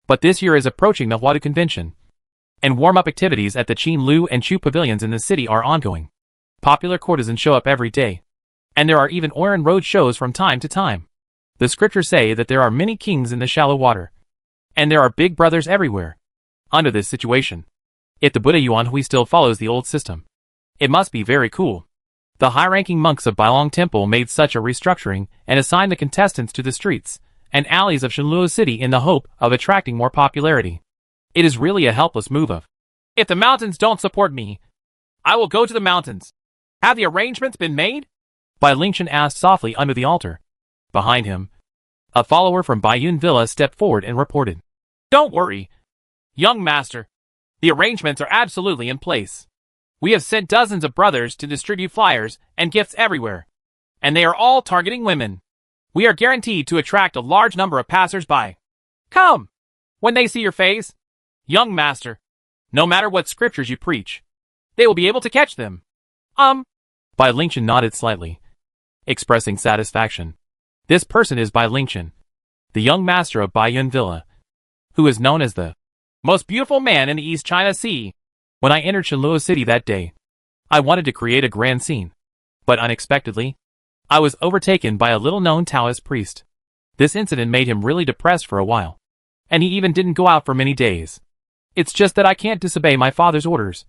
Speaker 1: But this year is approaching the Huadu Convention, and warm-up activities at the Qin Lu and Chu pavilions in the city are ongoing. Popular courtesans show up every day, and there are even Oran Road shows from time to time. The scriptures say that there are many kings in the shallow water, and there are big brothers everywhere. Under this situation, if the Buddha Yuan Hui still follows the old system, it must be very cool. The high-ranking monks of Bailong Temple made such a restructuring and assigned the contestants to the streets and alleys of Shenluo City in the hope of attracting more popularity. It is really a helpless move of, if the mountains don't support me, I will go to the mountains. Have the arrangements been made? Bai Lingchen asked softly under the altar. Behind him, a follower from Baiyun Villa stepped forward and reported. Don't worry, young master. The arrangements are absolutely in place. We have sent dozens of brothers to distribute flyers and gifts everywhere, and they are all targeting women. We are guaranteed to attract a large number of passers-by. Come, when they see your face, young master, no matter what scriptures you preach, they will be able to catch them. Bai Lingchen nodded slightly, expressing satisfaction. This person is Bai Lingchen, the young master of Baiyun Villa, who is known as the most beautiful man in the East China Sea. When I entered Shenluo City that day, I wanted to create a grand scene, but unexpectedly, I was overtaken by a little-known Taoist priest. This incident made him really depressed for a while, and he even didn't go out for many days. It's just that I can't disobey my father's orders,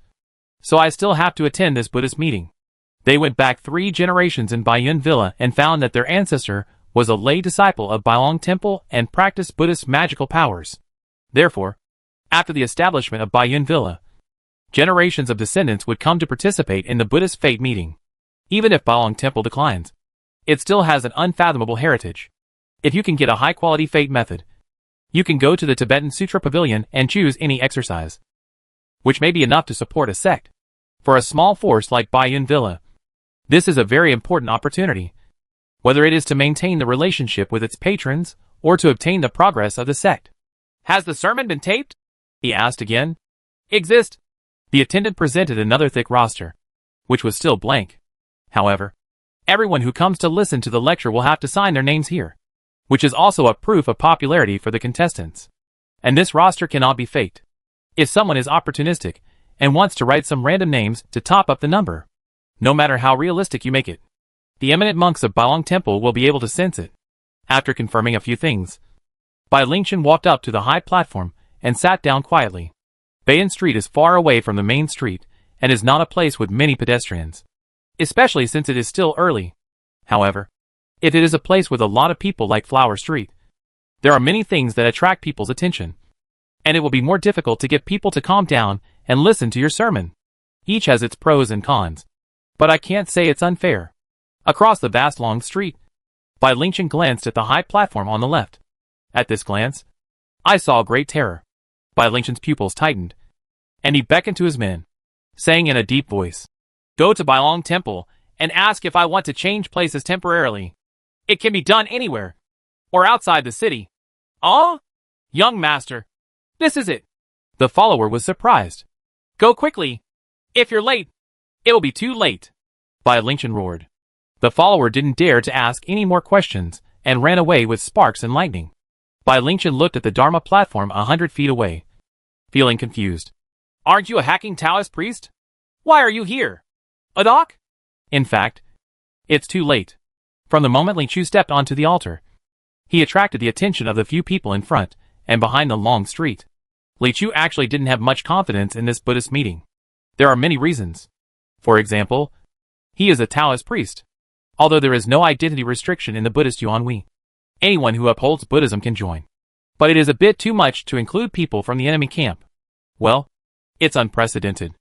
Speaker 1: so I still have to attend this Buddhist meeting. They went back 3 generations in Baiyun Villa and found that their ancestor was a lay disciple of Bailong Temple and practiced Buddhist magical powers. Therefore, after the establishment of Baiyun Villa, generations of descendants would come to participate in the Buddhist Fate meeting. Even if Bailong Temple declines, it still has an unfathomable heritage. If you can get a high-quality Fate method, you can go to the Tibetan Sutra Pavilion and choose any exercise, which may be enough to support a sect. For a small force like Baiyun Villa, this is a very important opportunity, whether it is to maintain the relationship with its patrons or to obtain the progress of the sect. Has the sermon been taped? He asked again. Exist. The attendant presented another thick roster, which was still blank. However, everyone who comes to listen to the lecture will have to sign their names here, which is also a proof of popularity for the contestants. And this roster cannot be faked. If someone is opportunistic and wants to write some random names to top up the number, no matter how realistic you make it, the eminent monks of Bailong Temple will be able to sense it. After confirming a few things, Bai Lingchen walked up to the high platform and sat down quietly. Bayan Street is far away from the main street and is not a place with many pedestrians, especially since it is still early. However, if it is a place with a lot of people like Flower Street, there are many things that attract people's attention, and it will be more difficult to get people to calm down and listen to your sermon. Each has its pros and cons, but I can't say it's unfair. Across the vast long street, Bai Lingchen glanced at the high platform on the left. At this glance, I saw great terror. Bai Lingchen's pupils tightened, and he beckoned to his men, saying in a deep voice, Go to Bailong Temple and ask if I want to change places temporarily. It can be done anywhere, or outside the city. Oh, young master, this is it. The follower was surprised. Go quickly. If you're late, it'll be too late. Bai Lingchen roared. The follower didn't dare to ask any more questions and ran away with sparks and lightning. Bai Lingchen looked at the Dharma platform 100 feet away, feeling confused. Aren't you a hacking Taoist priest? Why are you here? A doc? In fact, it's too late. From the moment Li Chu stepped onto the altar, he attracted the attention of the few people in front and behind the long street. Li Chu actually didn't have much confidence in this Buddhist meeting. There are many reasons. For example, he is a Taoist priest. Although there is no identity restriction in the Buddhist Yuanhui, anyone who upholds Buddhism can join. But it is a bit too much to include people from the enemy camp. Well, it's unprecedented.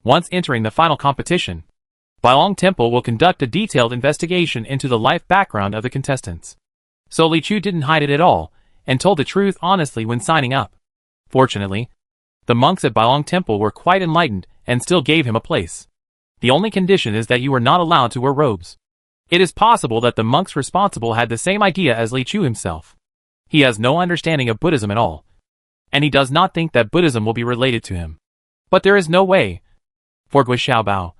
Speaker 1: Once entering the final competition, Bailong Temple will conduct a detailed investigation into the life background of the contestants. So Li Chu didn't hide it at all, and told the truth honestly when signing up. Fortunately, the monks at Bailong Temple were quite enlightened and still gave him a place. The only condition is that you are not allowed to wear robes. It is possible that the monks responsible had the same idea as Li Chu himself. He has no understanding of Buddhism at all, and he does not think that Buddhism will be related to him. But there is no way. For Gui Xiaobao,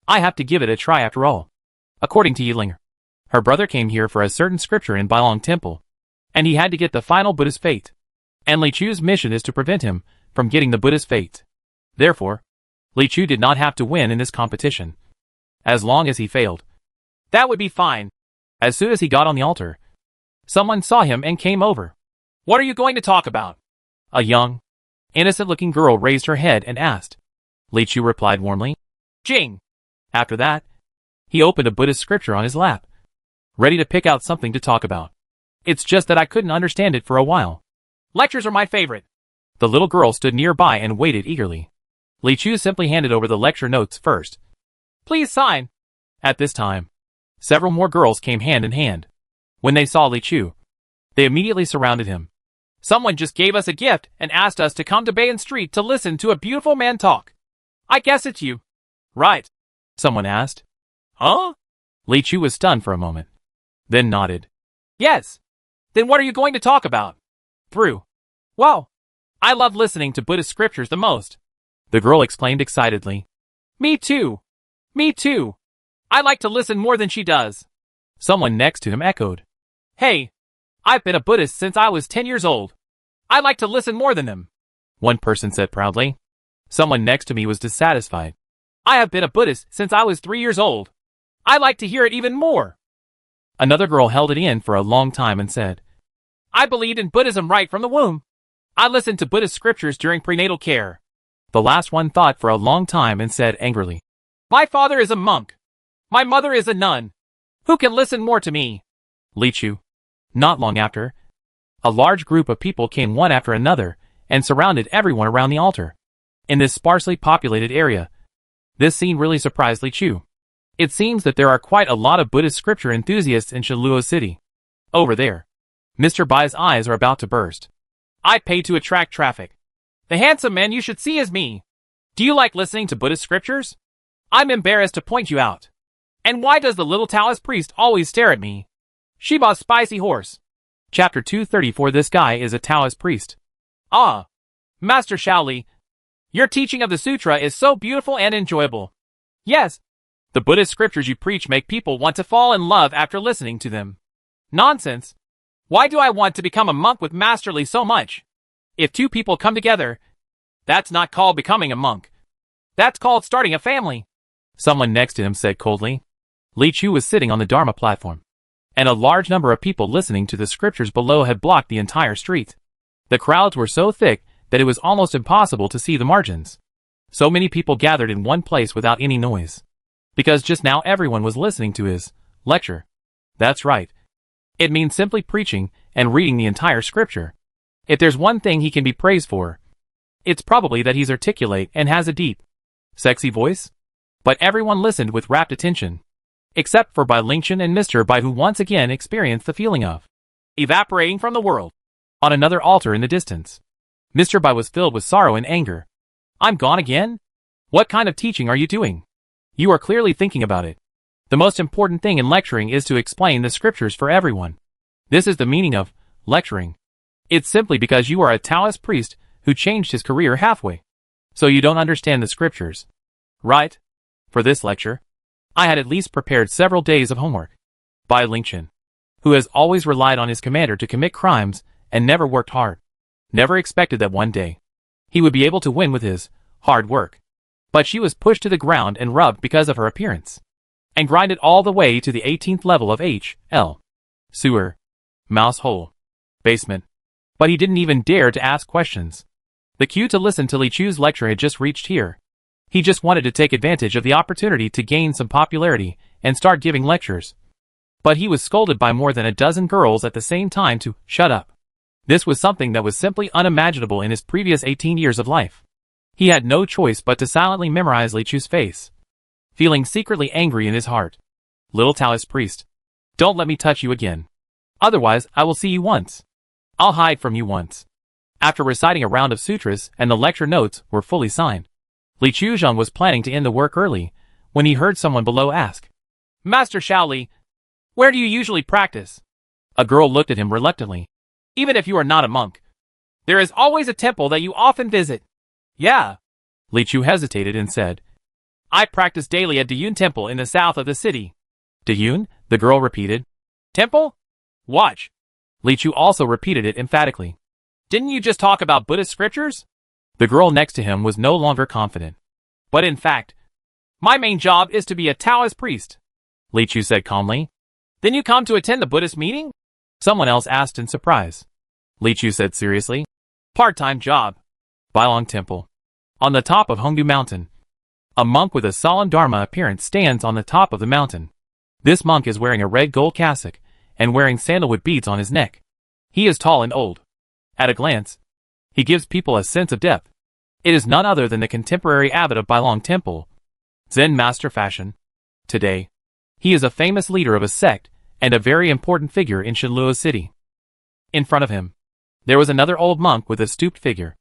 Speaker 1: I have to give it a try after all. According to Yilinger, her brother came here for a certain scripture in Bailong Temple, and he had to get the final Buddhist fate. And Li Chu's mission is to prevent him from getting the Buddhist fate. Therefore, Li Chu did not have to win in this competition. As long as he failed, that would be fine. As soon as he got on the altar, someone saw him and came over. What are you going to talk about? A young, innocent-looking girl raised her head and asked. Li Chu replied warmly, Jing. After that, he opened a Buddhist scripture on his lap, ready to pick out something to talk about. It's just that I couldn't understand it for a while. Lectures are my favorite. The little girl stood nearby and waited eagerly. Li Chu simply handed over the lecture notes first. Please sign. At this time, several more girls came hand in hand. When they saw Li Chu, they immediately surrounded him. Someone just gave us a gift and asked us to come to Bayan Street to listen to a beautiful man talk. I guess it's you. Right. Someone asked. Huh? Li Chu was stunned for a moment, then nodded. Yes. Then what are you going to talk about? Through. Wow. I love listening to Buddhist scriptures the most. The girl exclaimed excitedly. Me too. Me too. I like to listen more than she does. Someone next to him echoed. Hey, I've been a Buddhist since I was 10 years old. I like to listen more than them. One person said proudly. Someone next to me was dissatisfied. I have been a Buddhist since I was 3 years old. I like to hear it even more. Another girl held it in for a long time and said, I believed in Buddhism right from the womb. I listened to Buddhist scriptures during prenatal care. The last one thought for a long time and said angrily, My father is a monk. My mother is a nun. Who can listen more to me? Li Chu. Not long after, a large group of people came one after another and surrounded everyone around the altar. In this sparsely populated area, this scene really surprised Li Chu. It seems that there are quite a lot of Buddhist scripture enthusiasts in Shiluo City. Over there, Mr. Bai's eyes are about to burst. I pay to attract traffic. The handsome man you should see is me. Do you like listening to Buddhist scriptures? I'm embarrassed to point you out. And why does the little Taoist priest always stare at me? Shiba's spicy horse. Chapter 234. This guy is a Taoist priest. Ah, Master Shaoli, your teaching of the sutra is so beautiful and enjoyable. Yes, the Buddhist scriptures you preach make people want to fall in love after listening to them. Nonsense. Why do I want to become a monk with Master Li so much? If two people come together, that's not called becoming a monk. That's called starting a family. Someone next to him said coldly. Li Chu was sitting on the Dharma platform, and a large number of people listening to the scriptures below had blocked the entire street. The crowds were so thick that it was almost impossible to see the margins. So many people gathered in one place without any noise, because just now everyone was listening to his lecture. That's right. It means simply preaching and reading the entire scripture. If there's one thing he can be praised for, it's probably that he's articulate and has a deep, sexy voice. But everyone listened with rapt attention, except for Bai Lingchen and Mr. Bai, who once again experienced the feeling of evaporating from the world. On another altar in the distance, Mr. Bai was filled with sorrow and anger. I'm gone again? What kind of teaching are you doing? You are clearly thinking about it. The most important thing in lecturing is to explain the scriptures for everyone. This is the meaning of lecturing. It's simply because you are a Taoist priest who changed his career halfway. So you don't understand the scriptures. Right? For this lecture, I had at least prepared several days of homework. By Lingchen, who has always relied on his commander to commit crimes and never worked hard, never expected that one day he would be able to win with his hard work. But she was pushed to the ground and rubbed because of her appearance, and grinded all the way to the 18th level of H.L. Sewer, mouse hole, basement. But he didn't even dare to ask questions. The cue to listen to Li Chu's lecture had just reached here. He just wanted to take advantage of the opportunity to gain some popularity and start giving lectures. But he was scolded by more than a dozen girls at the same time to shut up. This was something that was simply unimaginable in his previous 18 years of life. He had no choice but to silently memorize Li Chu's face, feeling secretly angry in his heart. Little Taoist priest, don't let me touch you again. Otherwise, I will see you once. I'll hide from you once. After reciting a round of sutras and the lecture notes were fully signed, Li Chuzheng was planning to end the work early when he heard someone below ask, Master Shaoli, where do you usually practice? A girl looked at him reluctantly. Even if you are not a monk, there is always a temple that you often visit. Yeah. Li Chu hesitated and said, I practice daily at Dayun Temple in the south of the city. Dayun? The girl repeated. Temple? Watch. Li Chu also repeated it emphatically. Didn't you just talk about Buddhist scriptures? The girl next to him was no longer confident. But in fact, my main job is to be a Taoist priest, Li Chu said calmly. Then you come to attend the Buddhist meeting? Someone else asked in surprise. Li Chu said seriously. Part-time job. Bailong Temple. On the top of Hongdu Mountain. A monk with a solemn Dharma appearance stands on the top of the mountain. This monk is wearing a red gold cassock and wearing sandalwood beads on his neck. He is tall and old. At a glance, he gives people a sense of depth. It is none other than the contemporary abbot of Bailong Temple, Zen Master Fashion. Today, he is a famous leader of a sect and a very important figure in Shenluo City. In front of him, there was another old monk with a stooped figure,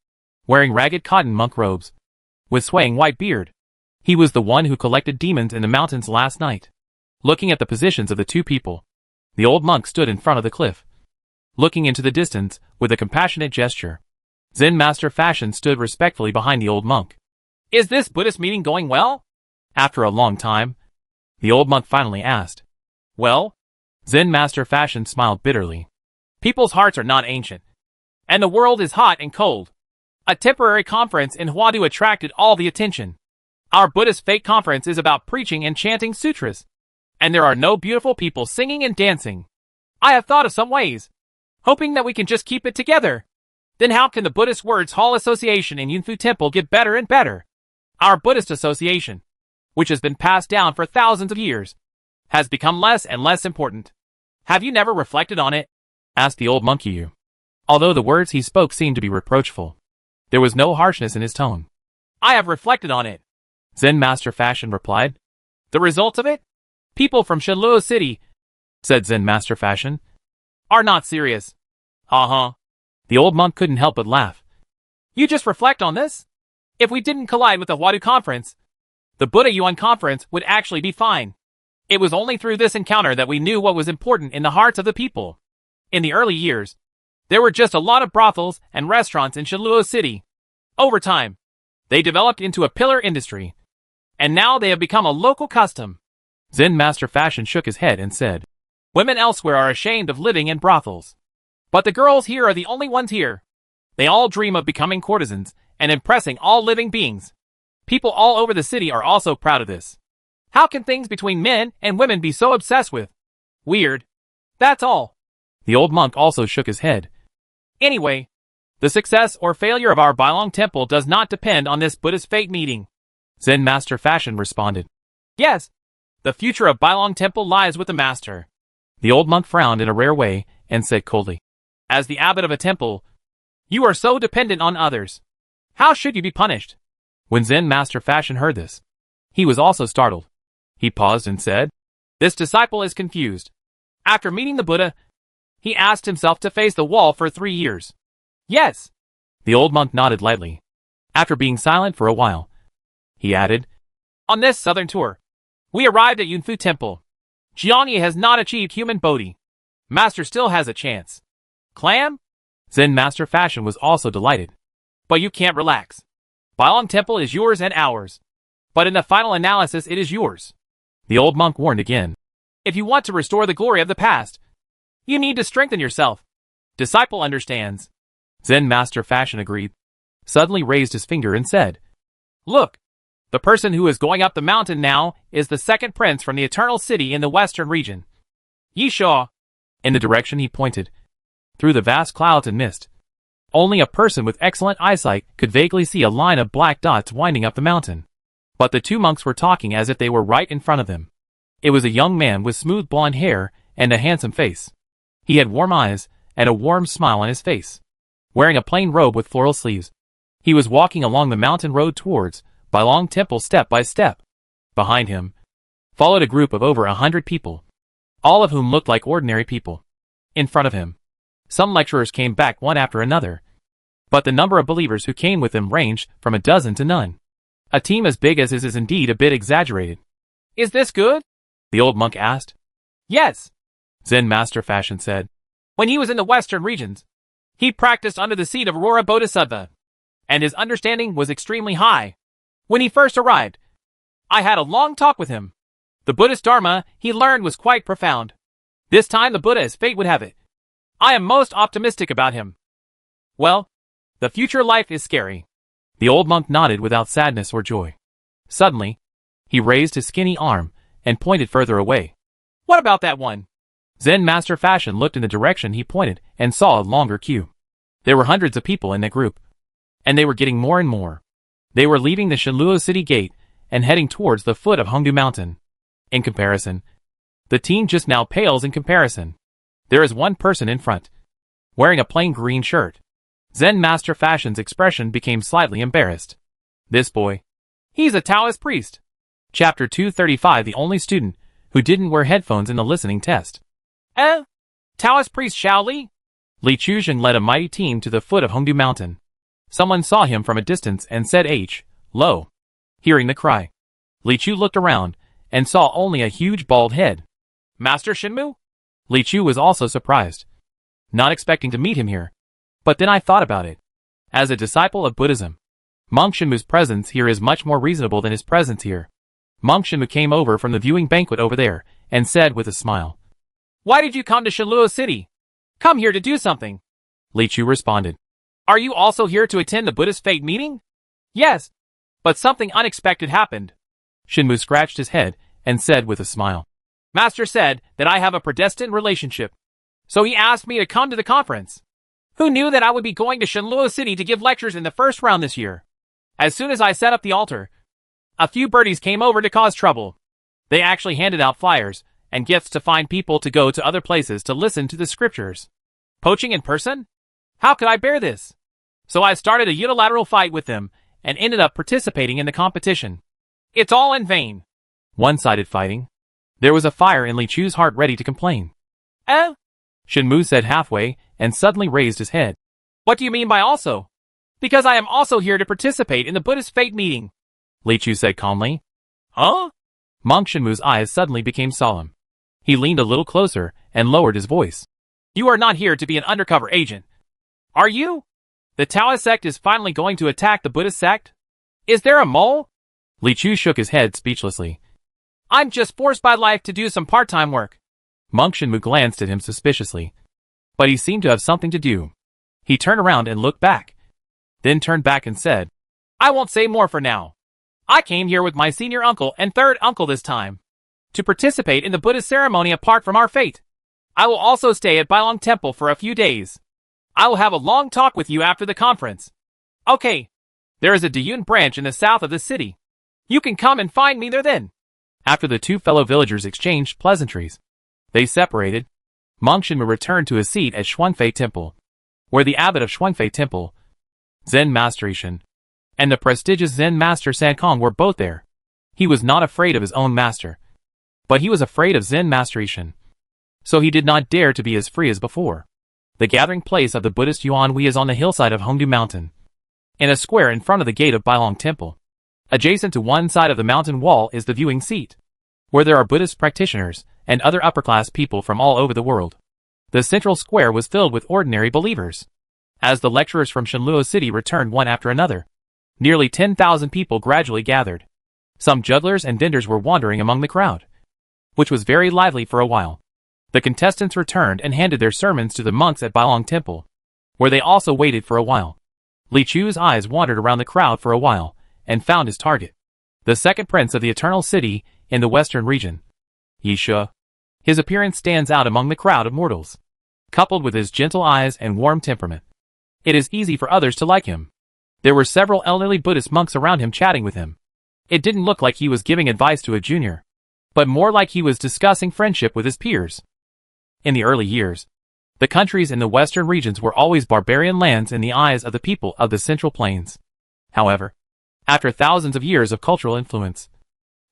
Speaker 1: wearing ragged cotton monk robes, with swaying white beard. He was the one who collected demons in the mountains last night. Looking at the positions of the two people, the old monk stood in front of the cliff, looking into the distance with a compassionate gesture. Zen Master Fashion stood respectfully behind the old monk. Is this Buddhist meeting going well? After a long time, the old monk finally asked. Well? Zen Master Fashion smiled bitterly. People's hearts are not ancient, and the world is hot and cold. A temporary conference in Huadu attracted all the attention. Our Buddhist fake conference is about preaching and chanting sutras, and there are no beautiful people singing and dancing. I have thought of some ways, hoping that we can just keep it together. Then how can the Buddhist Words Hall Association in Yunfu Temple get better and better? Our Buddhist Association, which has been passed down for thousands of years, has become less and less important. Have you never reflected on it? Asked the old monkey. Although the words he spoke seemed to be reproachful, there was no harshness in his tone. I have reflected on it, Zen Master Fashion replied. The results of it? People from Shenluo City, said Zen Master Fashion, are not serious. Uh-huh. The old monk couldn't help but laugh. You just reflect on this? If we didn't collide with the Huadu conference, the Buddha Yuan conference would actually be fine. It was only through this encounter that we knew what was important in the hearts of the people. In the early years, there were just a lot of brothels and restaurants in Shenluo City. Over time, they developed into a pillar industry, and now they have become a local custom. Zen Master Fashion shook his head and said, Women elsewhere are ashamed of living in brothels, but the girls here are the only ones here. They all dream of becoming courtesans and impressing all living beings. People all over the city are also proud of this. How can things between men and women be so obsessed with? Weird. That's all. The old monk also shook his head. Anyway, the success or failure of our Bailong Temple does not depend on this Buddhist fake meeting, Zen Master Fashion responded. Yes, the future of Bailong Temple lies with the master. The old monk frowned in a rare way and said coldly, As the abbot of a temple, you are so dependent on others. How should you be punished? When Zen Master Fashion heard this, he was also startled. He paused and said, This disciple is confused. After meeting the Buddha, he asked himself to face the wall for 3 years. Yes. The old monk nodded lightly. After being silent for a while, he added, On this southern tour, we arrived at Yunfu Temple. Jiangyi has not achieved human Bodhi. Master still has a chance. Clam? Zen Master Fashion was also delighted. But you can't relax. Bailong Temple is yours and ours. but in the final analysis it is yours. The old monk warned again. If you want to restore the glory of the past, you need to strengthen yourself. Disciple understands. Zen Master Fashion agreed, suddenly raised his finger and said, Look, the person who is going up the mountain now is the second prince from the Eternal City in the western region. Yishaw. In the direction he pointed, through the vast clouds and mist. Only a person with excellent eyesight could vaguely see a line of black dots winding up the mountain. But the two monks were talking as if they were right in front of them. It was a young man with smooth blonde hair and a handsome face. He had warm eyes and a warm smile on his face. Wearing a plain robe with floral sleeves, he was walking along the mountain road towards Bailong Temple step by step. Behind him followed a group of over 100 people, all of whom looked like ordinary people. In front of him, some lecturers came back one after another, but the number of believers who came with them ranged from a dozen to none. A team as big as his is indeed a bit exaggerated. Is this good? The old monk asked. Yes, Zen Master Fashion said. When he was in the western regions, he practiced under the seat of Aurora Bodhisattva, and his understanding was extremely high. When he first arrived, I had a long talk with him. The Buddhist Dharma he learned was quite profound. This time the Buddha, as fate would have it, I am most optimistic about him. Well, the future life is scary. The old monk nodded without sadness or joy. Suddenly, he raised his skinny arm and pointed further away. What about that one? Zen Master Fashion looked in the direction he pointed and saw a longer queue. There were hundreds of people in that group, and they were getting more and more. They were leaving the Shenluo City gate and heading towards the foot of Hongdu Mountain. In comparison, the team just now pales in comparison. There is one person in front, wearing a plain green shirt. Zen Master Fashion's expression became slightly embarrassed. This boy, he's a Taoist priest. Chapter 235. The only student who didn't wear headphones in the listening test. Taoist priest Xiao Li? Li Chuzhen led a mighty team to the foot of Hongdu Mountain. Someone saw him from a distance and said lo. Hearing the cry, Li Chu looked around and saw only a huge bald head. Master Shenmu? Li Chu was also surprised, not expecting to meet him here. But then I thought about it. As a disciple of Buddhism, Monk Shenmu's presence here is much more reasonable than his presence here. Monk Shenmu came over from the viewing banquet over there and said with a smile, Why did you come to Shenluo City? Come here to do something. Li Chu responded, Are you also here to attend the Buddhist Fate meeting? Yes, but something unexpected happened. Shenmu scratched his head and said with a smile, Master said that I have a predestined relationship, so he asked me to come to the conference. Who knew that I would be going to Shenluo City to give lectures in the first round this year? As soon as I set up the altar, a few birdies came over to cause trouble. They actually handed out flyers and gifts to find people to go to other places to listen to the scriptures. Poaching in person? How could I bear this? So I started a unilateral fight with them and ended up participating in the competition. It's all in vain. One-sided fighting. There was a fire in Li Chu's heart ready to complain. Shenmu said halfway and suddenly raised his head. What do you mean by also? Because I am also here to participate in the Buddhist Fate meeting. Li Chu said calmly. Huh? Monk Shenmu's eyes suddenly became solemn. He leaned a little closer and lowered his voice. You are not here to be an undercover agent, are you? The Taoist sect is finally going to attack the Buddhist sect? Is there a mole? Li Chu shook his head speechlessly. I'm just forced by life to do some part-time work. Monk Shenmu glanced at him suspiciously, but he seemed to have something to do. He turned around and looked back, then turned back and said, I won't say more for now. I came here with my senior uncle and third uncle this time, to participate in the Buddhist ceremony apart from our fate. I will also stay at Bailong Temple for a few days. I will have a long talk with you after the conference. Okay. There is a Diyun branch in the south of the city. You can come and find me there then. After the two fellow villagers exchanged pleasantries, they separated. Monk Shenmu returned to his seat at Xuanfei Temple, where the abbot of Xuanfei Temple, Zen Master Ishan, and the prestigious Zen Master Sankong were both there. He was not afraid of his own master, but he was afraid of Zen Master Ishan, so he did not dare to be as free as before. The gathering place of the Buddhist Yuanhui is on the hillside of Hongdu Mountain, in a square in front of the gate of Bailong Temple. Adjacent to one side of the mountain wall is the viewing seat, where there are Buddhist practitioners and other upper-class people from all over the world. The central square was filled with ordinary believers. As the lecturers from Shenluo City returned one after another, nearly 10,000 people gradually gathered. Some jugglers and vendors were wandering among the crowd, which was very lively for a while. The contestants returned and handed their sermons to the monks at Bailong Temple, where they also waited for a while. Li Chu's eyes wandered around the crowd for a while, and found his target. The second prince of the Eternal City in the western region, Yi Shu. His appearance stands out among the crowd of mortals. Coupled with his gentle eyes and warm temperament, it is easy for others to like him. There were several elderly Buddhist monks around him chatting with him. It didn't look like he was giving advice to a junior, but more like he was discussing friendship with his peers. In the early years, the countries in the western regions were always barbarian lands in the eyes of the people of the Central Plains. However, after thousands of years of cultural influence,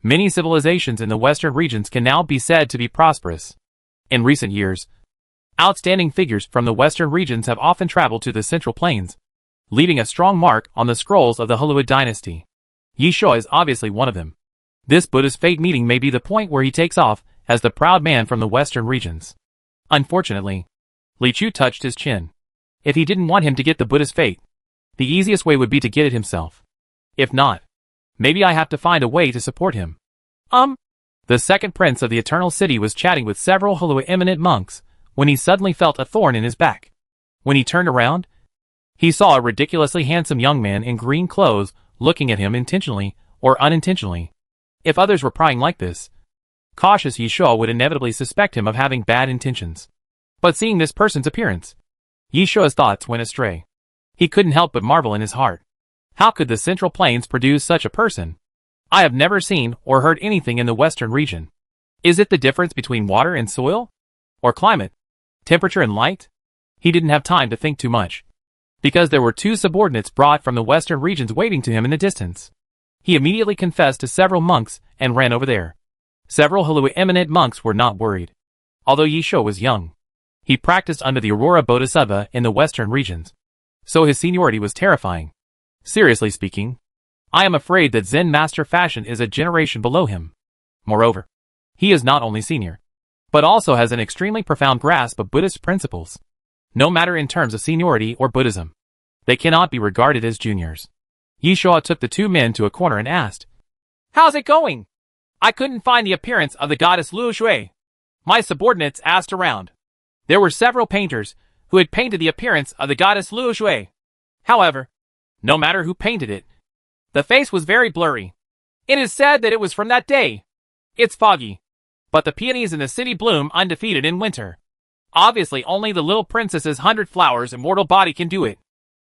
Speaker 1: many civilizations in the western regions can now be said to be prosperous. In recent years, outstanding figures from the western regions have often traveled to the Central Plains, leaving a strong mark on the scrolls of the Hulud dynasty. Yi Shu is obviously one of them. This Buddhist fate meeting may be the point where he takes off as the proud man from the western regions. Unfortunately, Li Chu touched his chin. If he didn't want him to get the Buddhist fate, the easiest way would be to get it himself. If not, maybe I have to find a way to support him. The second prince of the Eternal City was chatting with several Hulud eminent monks when he suddenly felt a thorn in his back. When he turned around, he saw a ridiculously handsome young man in green clothes looking at him intentionally or unintentionally. If others were prying like this, cautious Yi Shu would inevitably suspect him of having bad intentions. But seeing this person's appearance, Yi Shu's thoughts went astray. He couldn't help but marvel in his heart. How could the Central Plains produce such a person? I have never seen or heard anything in the western region. Is it the difference between water and soil? Or climate? Temperature and light? He didn't have time to think too much, because there were two subordinates brought from the western regions waiting to him in the distance. He immediately confessed to several monks and ran over there. Several Hulud eminent monks were not worried. Although Yi Shu was young, he practiced under the Aurora Bodhisattva in the western regions, so his seniority was terrifying. Seriously speaking, I am afraid that Zen Master Fashion is a generation below him. Moreover, he is not only senior, but also has an extremely profound grasp of Buddhist principles. No matter in terms of seniority or Buddhism, they cannot be regarded as juniors. Yi Shu took the two men to a corner and asked, "How's it going? I couldn't find the appearance of the goddess Lu Shui." My subordinates asked around. There were several painters who had painted the appearance of the goddess Lu Shui. However, no matter who painted it, the face was very blurry. It is said that it was from that day. It's foggy, but the peonies in the city bloom undefeated in winter. Obviously only the little princess's 100 flowers immortal body can do it.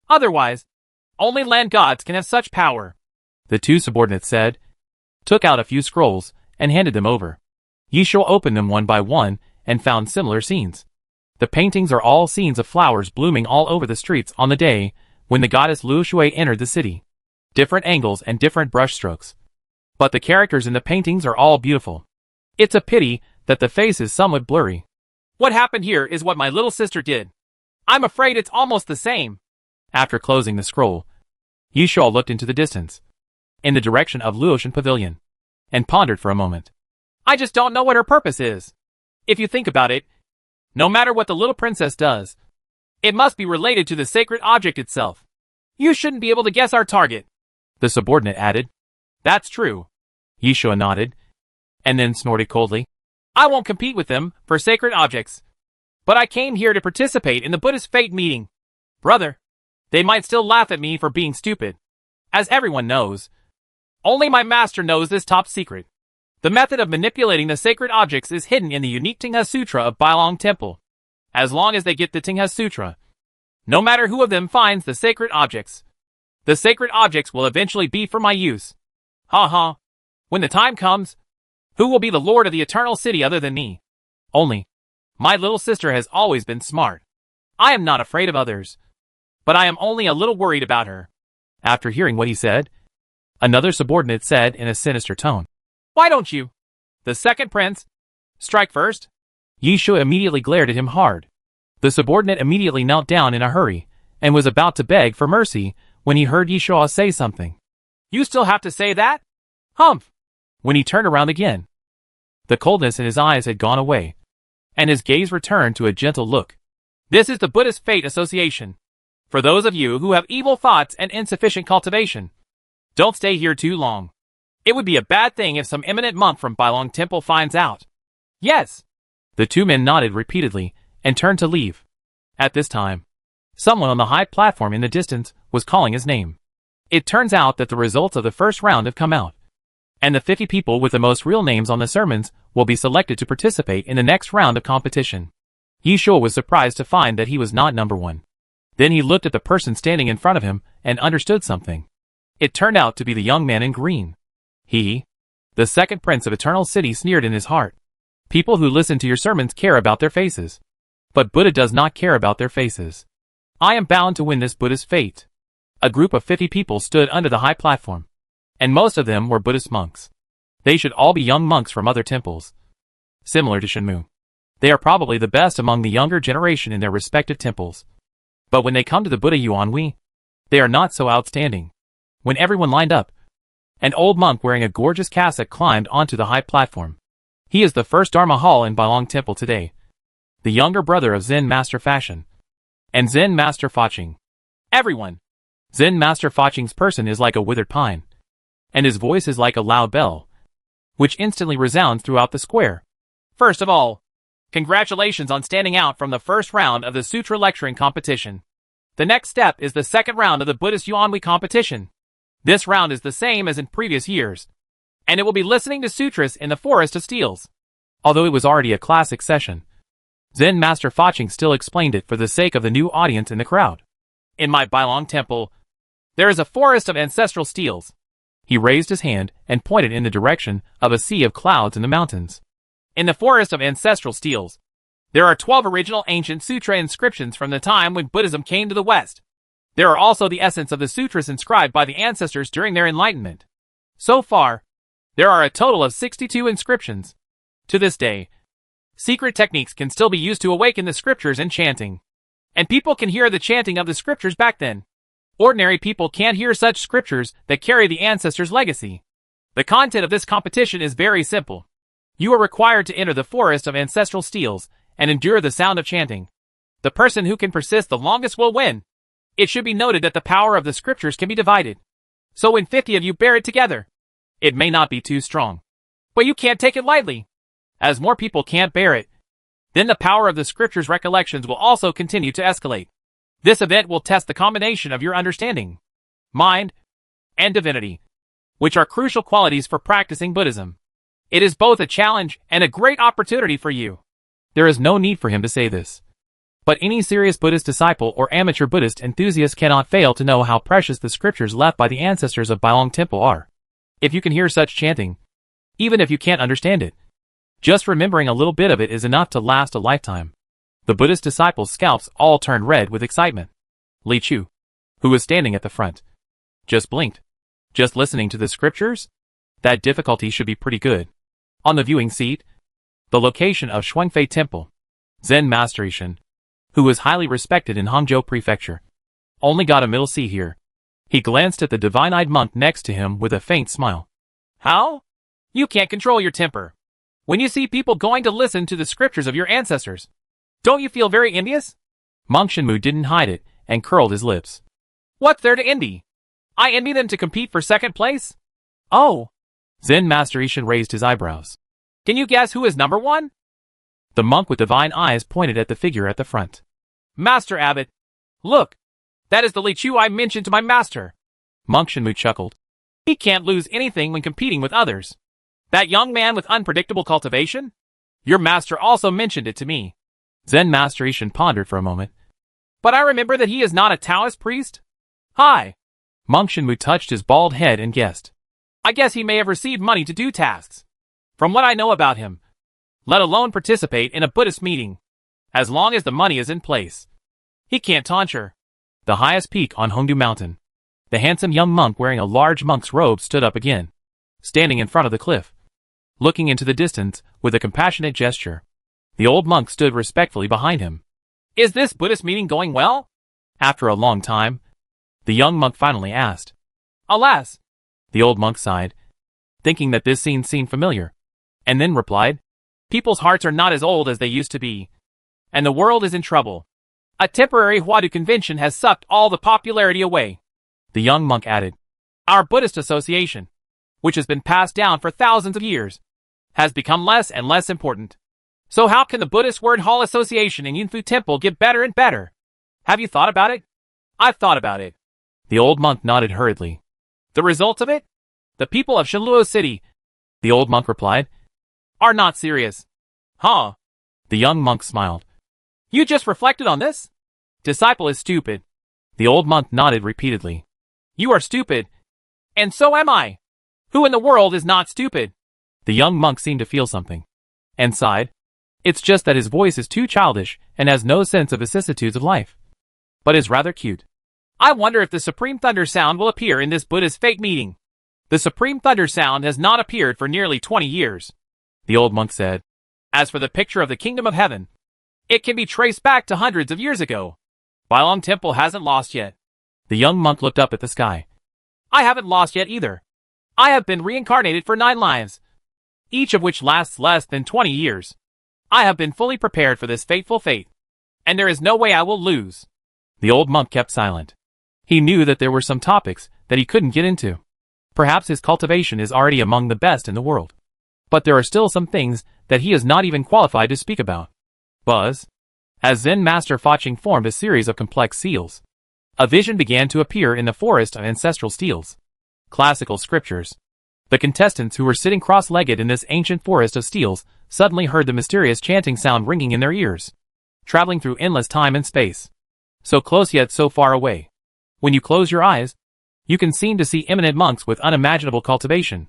Speaker 1: Otherwise, only land gods can have such power. The two subordinates said, took out a few scrolls, and handed them over. Yi Shu opened them one by one, and found similar scenes. The paintings are all scenes of flowers blooming all over the streets on the day when the goddess Lu Shui entered the city. Different angles and different brushstrokes. But the characters in the paintings are all beautiful. It's a pity that the face is somewhat blurry. What happened here is what my little sister did. I'm afraid it's almost the same. After closing the scroll, Yi Shu looked into the distance, in the direction of Luotian Pavilion, and pondered for a moment. I just don't know what her purpose is. If you think about it, no matter what the little princess does, it must be related to the sacred object itself. You shouldn't be able to guess our target, the subordinate added. That's true. Yi Shu nodded, and then snorted coldly. I won't compete with them for sacred objects, but I came here to participate in the Buddhist fate meeting. Brother, they might still laugh at me for being stupid. As everyone knows, only my master knows this top secret. The method of manipulating the sacred objects is hidden in the unique Tingha Sutra of Bailong Temple. As long as they get the Tingha Sutra, no matter who of them finds the sacred objects, the sacred objects will eventually be for my use. Ha ha. When the time comes, who will be the lord of the Eternal City other than me? Only, my little sister has always been smart. I am not afraid of others, but I am only a little worried about her. After hearing what he said, another subordinate said in a sinister tone, Why don't you, the second prince, strike first? Yi Shu immediately glared at him hard. The subordinate immediately knelt down in a hurry, and was about to beg for mercy when he heard Yi Shu say something. You still have to say that? Humph! When he turned around again, the coldness in his eyes had gone away, and his gaze returned to a gentle look. This is the Buddhist Fate Association. For those of you who have evil thoughts and insufficient cultivation, don't stay here too long. It would be a bad thing if some eminent monk from Bailong Temple finds out. Yes. The two men nodded repeatedly and turned to leave. At this time, someone on the high platform in the distance was calling his name. It turns out that the results of the first round have come out, and the 50 people with the most real names on the sermons will be selected to participate in the next round of competition. Yishuo was surprised to find that he was not number one. Then he looked at the person standing in front of him and understood something. It turned out to be the young man in green. He, the second prince of Eternal City, sneered in his heart. People who listen to your sermons care about their faces. But Buddha does not care about their faces. I am bound to win this Buddha's fate. A group of 50 people stood under the high platform, and most of them were Buddhist monks. They should all be young monks from other temples. Similar to Shenmue. They are probably the best among the younger generation in their respective temples. But when they come to the Buddha Yuanhui, they are not so outstanding. When everyone lined up, an old monk wearing a gorgeous cassock climbed onto the high platform. He is the first Dharma Hall in Bailong Temple today. The younger brother of Zen Master Fashion and Zen Master Faching. Everyone! Zen Master Faching's person is like a withered pine, and his voice is like a loud bell, which instantly resounds throughout the square. First of all, congratulations on standing out from the first round of the Sutra lecturing competition. The next step is the second round of the Buddhist Yuanhui competition. This round is the same as in previous years, and it will be listening to sutras in the Forest of Steels. Although it was already a classic session, Zen Master Faching still explained it for the sake of the new audience in the crowd. In my Bailong Temple, there is a forest of ancestral steels. He raised his hand and pointed in the direction of a sea of clouds in the mountains. In the forest of ancestral steels, there are 12 original ancient sutra inscriptions from the time when Buddhism came to the West. There are also the essence of the sutras inscribed by the ancestors during their enlightenment. So far, there are a total of 62 inscriptions. To this day, secret techniques can still be used to awaken the scriptures and chanting. And people can hear the chanting of the scriptures back then. Ordinary people can't hear such scriptures that carry the ancestors' legacy. The content of this competition is very simple. You are required to enter the forest of ancestral steels and endure the sound of chanting. The person who can persist the longest will win. It should be noted that the power of the scriptures can be divided. So when 50 of you bear it together, it may not be too strong. But you can't take it lightly. As more people can't bear it, then the power of the scriptures' recollections will also continue to escalate. This event will test the combination of your understanding, mind, and divinity, which are crucial qualities for practicing Buddhism. It is both a challenge and a great opportunity for you. There is no need for him to say this. But any serious Buddhist disciple or amateur Buddhist enthusiast cannot fail to know how precious the scriptures left by the ancestors of Bailong Temple are. If you can hear such chanting, even if you can't understand it, just remembering a little bit of it is enough to last a lifetime. The Buddhist disciples' scalps all turned red with excitement. Li Chu, who was standing at the front, just blinked. Just listening to the scriptures? That difficulty should be pretty good. On the viewing seat, the location of Shuangfei Temple, Zen Master Ishan, who was highly respected in Hangzhou Prefecture, only got a middle seat here. He glanced at the divine-eyed monk next to him with a faint smile. How? You can't control your temper. When you see people going to listen to the scriptures of your ancestors, don't you feel very envious? Monk Shenmue didn't hide it and curled his lips. What's there to envy? I envy them to compete for second place? Oh. Zen Master Ishan raised his eyebrows. Can you guess who is number one? The monk with divine eyes pointed at the figure at the front. Master Abbot, look, that is the Li Chu I mentioned to my master. Monk Shenmue chuckled. He can't lose anything when competing with others. That young man with unpredictable cultivation? Your master also mentioned it to me. Zen Master Ishan pondered for a moment. But I remember that he is not a Taoist priest? Hi. Monk Shenmue touched his bald head and guessed. I guess he may have received money to do tasks. From what I know about him, let alone participate in a Buddhist meeting. As long as the money is in place, he can't toncher. The highest peak on Hongdu Mountain. The handsome young monk wearing a large monk's robe stood up again, standing in front of the cliff, looking into the distance with a compassionate gesture. The old monk stood respectfully behind him. Is this Buddhist meeting going well? After a long time, the young monk finally asked. Alas! The old monk sighed, thinking that this scene seemed familiar, and then replied, People's hearts are not as old as they used to be, and the world is in trouble. A temporary Huadu convention has sucked all the popularity away. The young monk added, Our Buddhist association, which has been passed down for thousands of years, has become less and less important. So how can the Buddhist Word Hall Association in Yunfu Temple get better and better? Have you thought about it? I've thought about it. The old monk nodded hurriedly. The results of it? The people of Shenluo City, the old monk replied, are not serious. Huh? The young monk smiled. You just reflected on this? Disciple is stupid. The old monk nodded repeatedly. You are stupid. And so am I. Who in the world is not stupid? The young monk seemed to feel something, and sighed. It's just that his voice is too childish and has no sense of vicissitudes of life. But is rather cute. I wonder if the Supreme Thunder Sound will appear in this Buddhist fake meeting. The Supreme Thunder Sound has not appeared for nearly 20 years, the old monk said. As for the picture of the Kingdom of Heaven, it can be traced back to hundreds of years ago. Bailong Temple hasn't lost yet. The young monk looked up at the sky. I haven't lost yet either. I have been reincarnated for 9 lives, each of which lasts less than 20 years. I have been fully prepared for this fateful fate, and there is no way I will lose. The old monk kept silent. He knew that there were some topics that he couldn't get into. Perhaps his cultivation is already among the best in the world. But there are still some things that he is not even qualified to speak about. Buzz. As Zen Master Faching formed a series of complex seals, a vision began to appear in the forest of ancestral steels. Classical scriptures. The contestants who were sitting cross-legged in this ancient forest of steels suddenly heard the mysterious chanting sound ringing in their ears, traveling through endless time and space. So close yet so far away. When you close your eyes, you can seem to see eminent monks with unimaginable cultivation,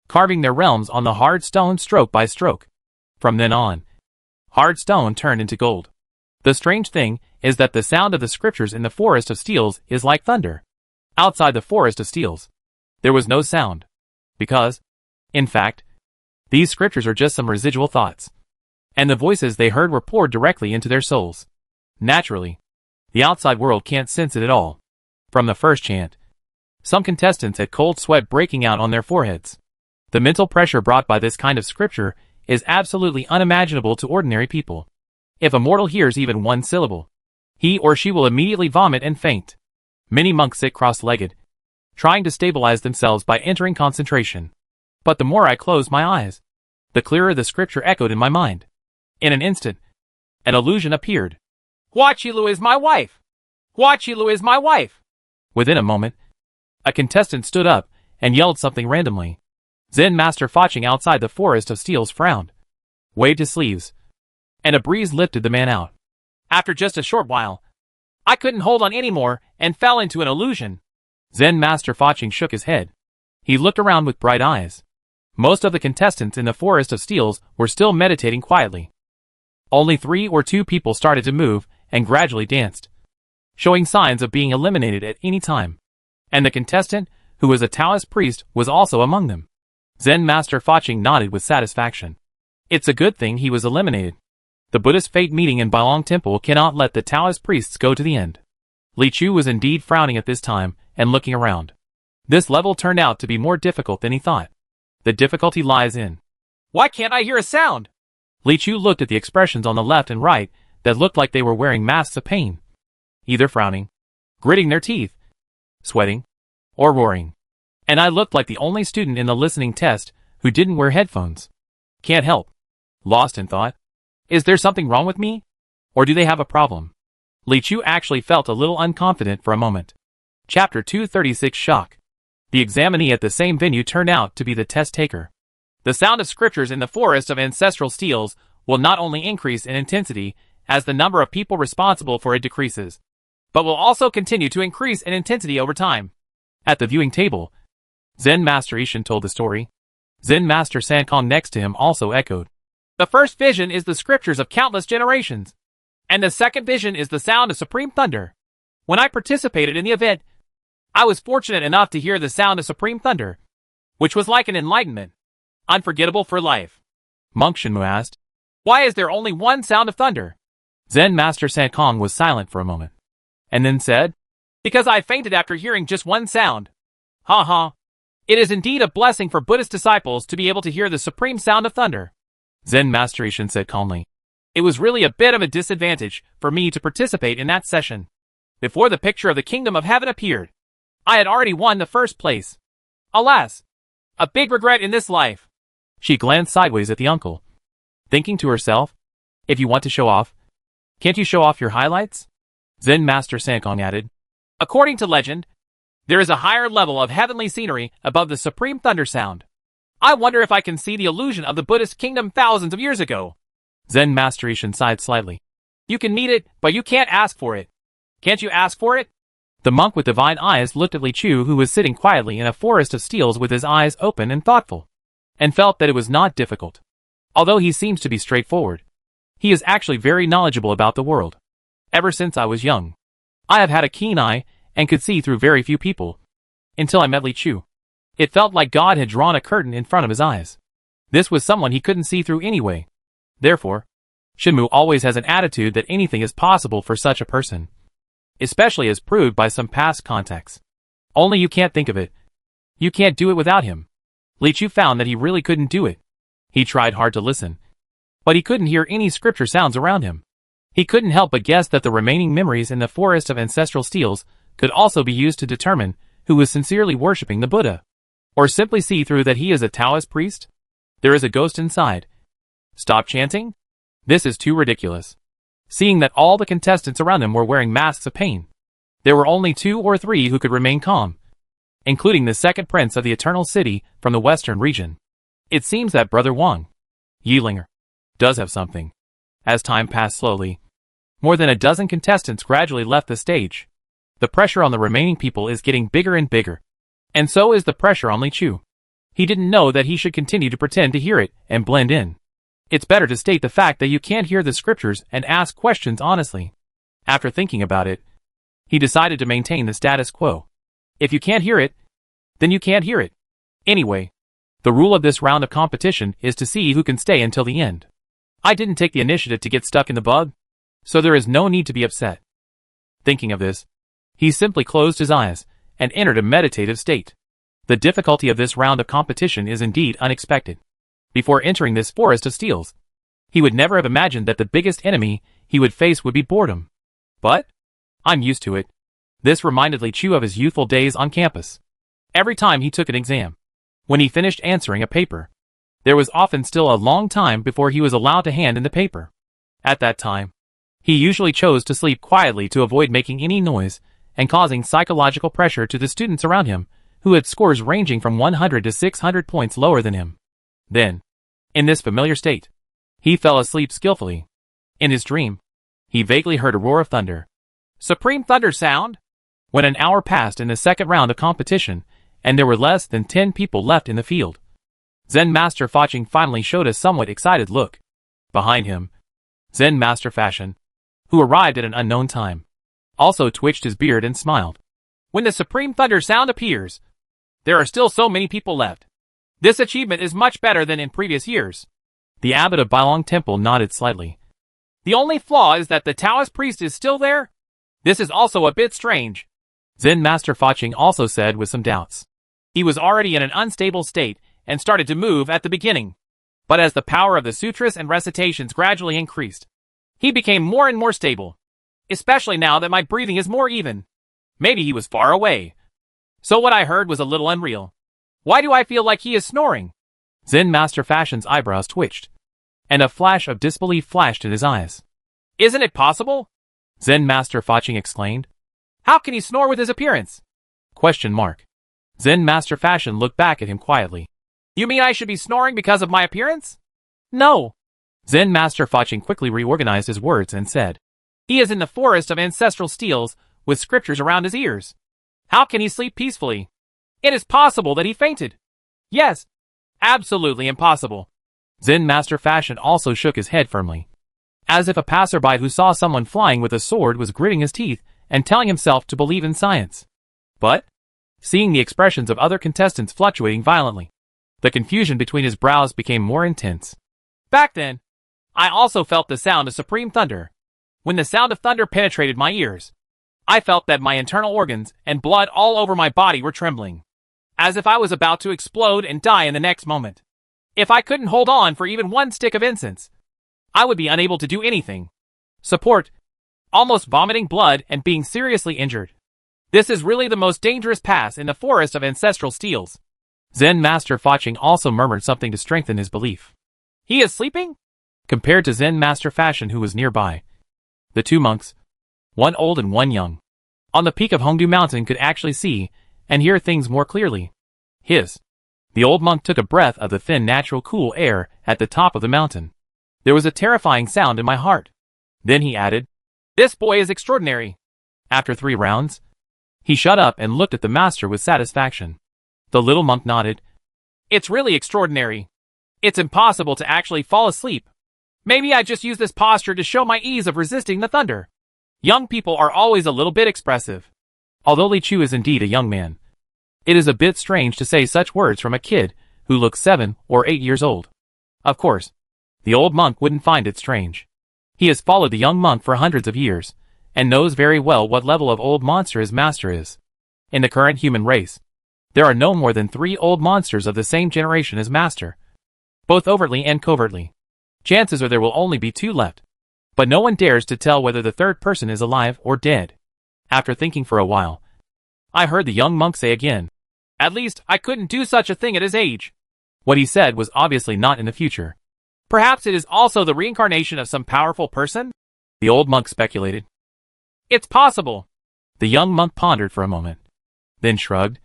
Speaker 1: carving their realms on the hard stone stroke by stroke. From then on, hard stone turned into gold. The strange thing is that the sound of the scriptures in the forest of steels is like thunder. Outside the forest of steels, there was no sound, because, in fact, these scriptures are just some residual thoughts, and the voices they heard were poured directly into their souls. Naturally, the outside world can't sense it at all. From the first chant, some contestants had cold sweat breaking out on their foreheads. The mental pressure brought by this kind of scripture is absolutely unimaginable to ordinary people. If a mortal hears even one syllable, he or she will immediately vomit and faint. Many monks sit cross-legged, trying to stabilize themselves by entering concentration. But the more I closed my eyes, the clearer the scripture echoed in my mind. In an instant, an illusion appeared. Huaqilu is my wife! Huaqilu is my wife! Within a moment, a contestant stood up and yelled something randomly. Zen Master Faching outside the forest of steels frowned, waved his sleeves, and a breeze lifted the man out. After just a short while, I couldn't hold on anymore and fell into an illusion. Zen Master Faching shook his head. He looked around with bright eyes. Most of the contestants in the forest of steels were still meditating quietly. Only 3 or 2 people started to move and gradually danced, showing signs of being eliminated at any time. And the contestant, who was a Taoist priest, was also among them. Zen Master Faching nodded with satisfaction. It's a good thing he was eliminated. The Buddhist fate meeting in Bailong Temple cannot let the Taoist priests go to the end. Li Chu was indeed frowning at this time and looking around. This level turned out to be more difficult than he thought. The difficulty lies in, why can't I hear a sound? Li Chu looked at the expressions on the left and right that looked like they were wearing masks of pain, either frowning, gritting their teeth, sweating, or roaring. And I looked like the only student in the listening test who didn't wear headphones. Can't help. Lost in thought. Is there something wrong with me? Or do they have a problem? Li Chu actually felt a little unconfident for a moment. Chapter 236 Shock. The examinee at the same venue turned out to be the test taker. The sound of scriptures in the forest of ancestral steels will not only increase in intensity as the number of people responsible for it decreases, but will also continue to increase in intensity over time. At the viewing table, Zen Master Ishin told the story. Zen Master Sankong next to him also echoed. The first vision is the scriptures of countless generations, and the second vision is the sound of supreme thunder. When I participated in the event, I was fortunate enough to hear the sound of supreme thunder, which was like an enlightenment, unforgettable for life. Monk Shenmu asked, why is there only one sound of thunder? Zen Master Sankong was silent for a moment, and then said, because I fainted after hearing just one sound. Ha ha. It is indeed a blessing for Buddhist disciples to be able to hear the supreme sound of thunder. Zen Master Ishin said calmly. It was really a bit of a disadvantage for me to participate in that session. Before the picture of the Kingdom of Heaven appeared, I had already won the first place. Alas, A big regret in this life. She glanced sideways at the uncle, thinking to herself, if you want to show off, can't you show off your highlights? Zen Master Sankong added, according to legend, there is a higher level of heavenly scenery above the supreme thunder sound. I wonder if I can see the illusion of the Buddhist kingdom thousands of years ago. Zen Master Ishin sighed slightly. You can need it, but you can't ask for it. Can't you ask for it? The monk with divine eyes looked at Li Chu, who was sitting quietly in a forest of steels with his eyes open and thoughtful, and felt that it was not difficult. Although he seems to be straightforward, he is actually very knowledgeable about the world. Ever since I was young, I have had a keen eye and could see through very few people. Until I met Li Chu. It felt like God had drawn a curtain in front of his eyes. This was someone he couldn't see through anyway. Therefore, Shinmu always has an attitude that anything is possible for such a person, especially as proved by some past contacts. Only you can't think of it. You can't do it without him. Li Chu found that he really couldn't do it. He tried hard to listen, but he couldn't hear any scripture sounds around him. He couldn't help but guess that the remaining memories in the forest of ancestral steels could also be used to determine who was sincerely worshipping the Buddha, or simply see through that he is a Taoist priest. There is a ghost inside. Stop chanting? This is too ridiculous. Seeing that all the contestants around him were wearing masks of pain, there were only 2 or 3 who could remain calm, including the second prince of the Eternal City from the western region. It seems that Brother Wang Yilinger does have something. As time passed slowly, more than a dozen contestants gradually left the stage. The pressure on the remaining people is getting bigger and bigger. And so is the pressure on Li Chu. He didn't know that he should continue to pretend to hear it and blend in. It's better to state the fact that you can't hear the scriptures and ask questions honestly. After thinking about it, he decided to maintain the status quo. If you can't hear it, then you can't hear it. Anyway, the rule of this round of competition is to see who can stay until the end. I didn't take the initiative to get stuck in the bug, so there is no need to be upset. Thinking of this, he simply closed his eyes and entered a meditative state. The difficulty of this round of competition is indeed unexpected. Before entering this forest of steels, he would never have imagined that the biggest enemy he would face would be boredom. But I'm used to it. This reminded Li Chu of his youthful days on campus. Every time he took an exam, when he finished answering a paper, there was often still a long time before he was allowed to hand in the paper. At that time, he usually chose to sleep quietly to avoid making any noise and causing psychological pressure to the students around him, who had scores ranging from 100 to 600 points lower than him. Then, in this familiar state, he fell asleep skillfully. In his dream, he vaguely heard a roar of thunder. Supreme thunder sound? When an hour passed in the second round of competition, and there were less than 10 people left in the field, Zen Master Faching finally showed a somewhat excited look. Behind him, Zen Master Fashion, who arrived at an unknown time, also twitched his beard and smiled. When the supreme thunder sound appears, there are still so many people left. This achievement is much better than in previous years. The abbot of Bailong Temple nodded slightly. The only flaw is that the Taoist priest is still there. This is also a bit strange. Zen Master Faching also said with some doubts. He was already in an unstable state and started to move at the beginning. But as the power of the sutras and recitations gradually increased, he became more and more stable. Especially now that my breathing is more even. Maybe he was far away. So what I heard was a little unreal. Why do I feel like he is snoring? Zen Master Fashion's eyebrows twitched, and a flash of disbelief flashed in his eyes. Isn't it possible? Zen Master Faching exclaimed. How can he snore with his appearance? Question mark. Zen Master Fashion looked back at him quietly. You mean I should be snoring because of my appearance? No. Zen Master Faching quickly reorganized his words and said. He is in the forest of ancestral steels, with scriptures around his ears. How can he sleep peacefully? It is possible that he fainted. Yes. Absolutely impossible. Zen Master Fashion also shook his head firmly, as if a passerby who saw someone flying with a sword was gritting his teeth and telling himself to believe in science. But, seeing the expressions of other contestants fluctuating violently, the confusion between his brows became more intense. Back then, I also felt the sound of supreme thunder. When the sound of thunder penetrated my ears, I felt that my internal organs and blood all over my body were trembling, as if I was about to explode and die in the next moment. If I couldn't hold on for even one stick of incense, I would be unable to do anything. Support, almost vomiting blood and being seriously injured. This is really the most dangerous pass in the forest of ancestral steels. Zen Master Faching also murmured something to strengthen his belief. He is sleeping? Compared to Zen Master Fashion, who was nearby, the two monks, one old and one young, on the peak of Hongdu Mountain could actually see and hear things more clearly. The old monk took a breath of the thin natural cool air at the top of the mountain. There was a terrifying sound in my heart. Then he added, "This boy is extraordinary." After 3 rounds, he shut up and looked at the master with satisfaction. The little monk nodded. "It's really extraordinary. It's impossible to actually fall asleep. Maybe I just use this posture to show my ease of resisting the thunder." Young people are always a little bit expressive. Although Li Chu is indeed a young man, it is a bit strange to say such words from a kid who looks 7 or 8 years old. Of course, the old monk wouldn't find it strange. He has followed the young monk for hundreds of years, and knows very well what level of old monster his master is. In the current human race, there are no more than 3 old monsters of the same generation as master, both overtly and covertly. Chances are there will only be 2 left, but no one dares to tell whether the third person is alive or dead. After thinking for a while, I heard the young monk say again, "At least I couldn't do such a thing at his age." What he said was obviously not in the future. Perhaps it is also the reincarnation of some powerful person? The old monk speculated. "It's possible." The young monk pondered for a moment, then shrugged.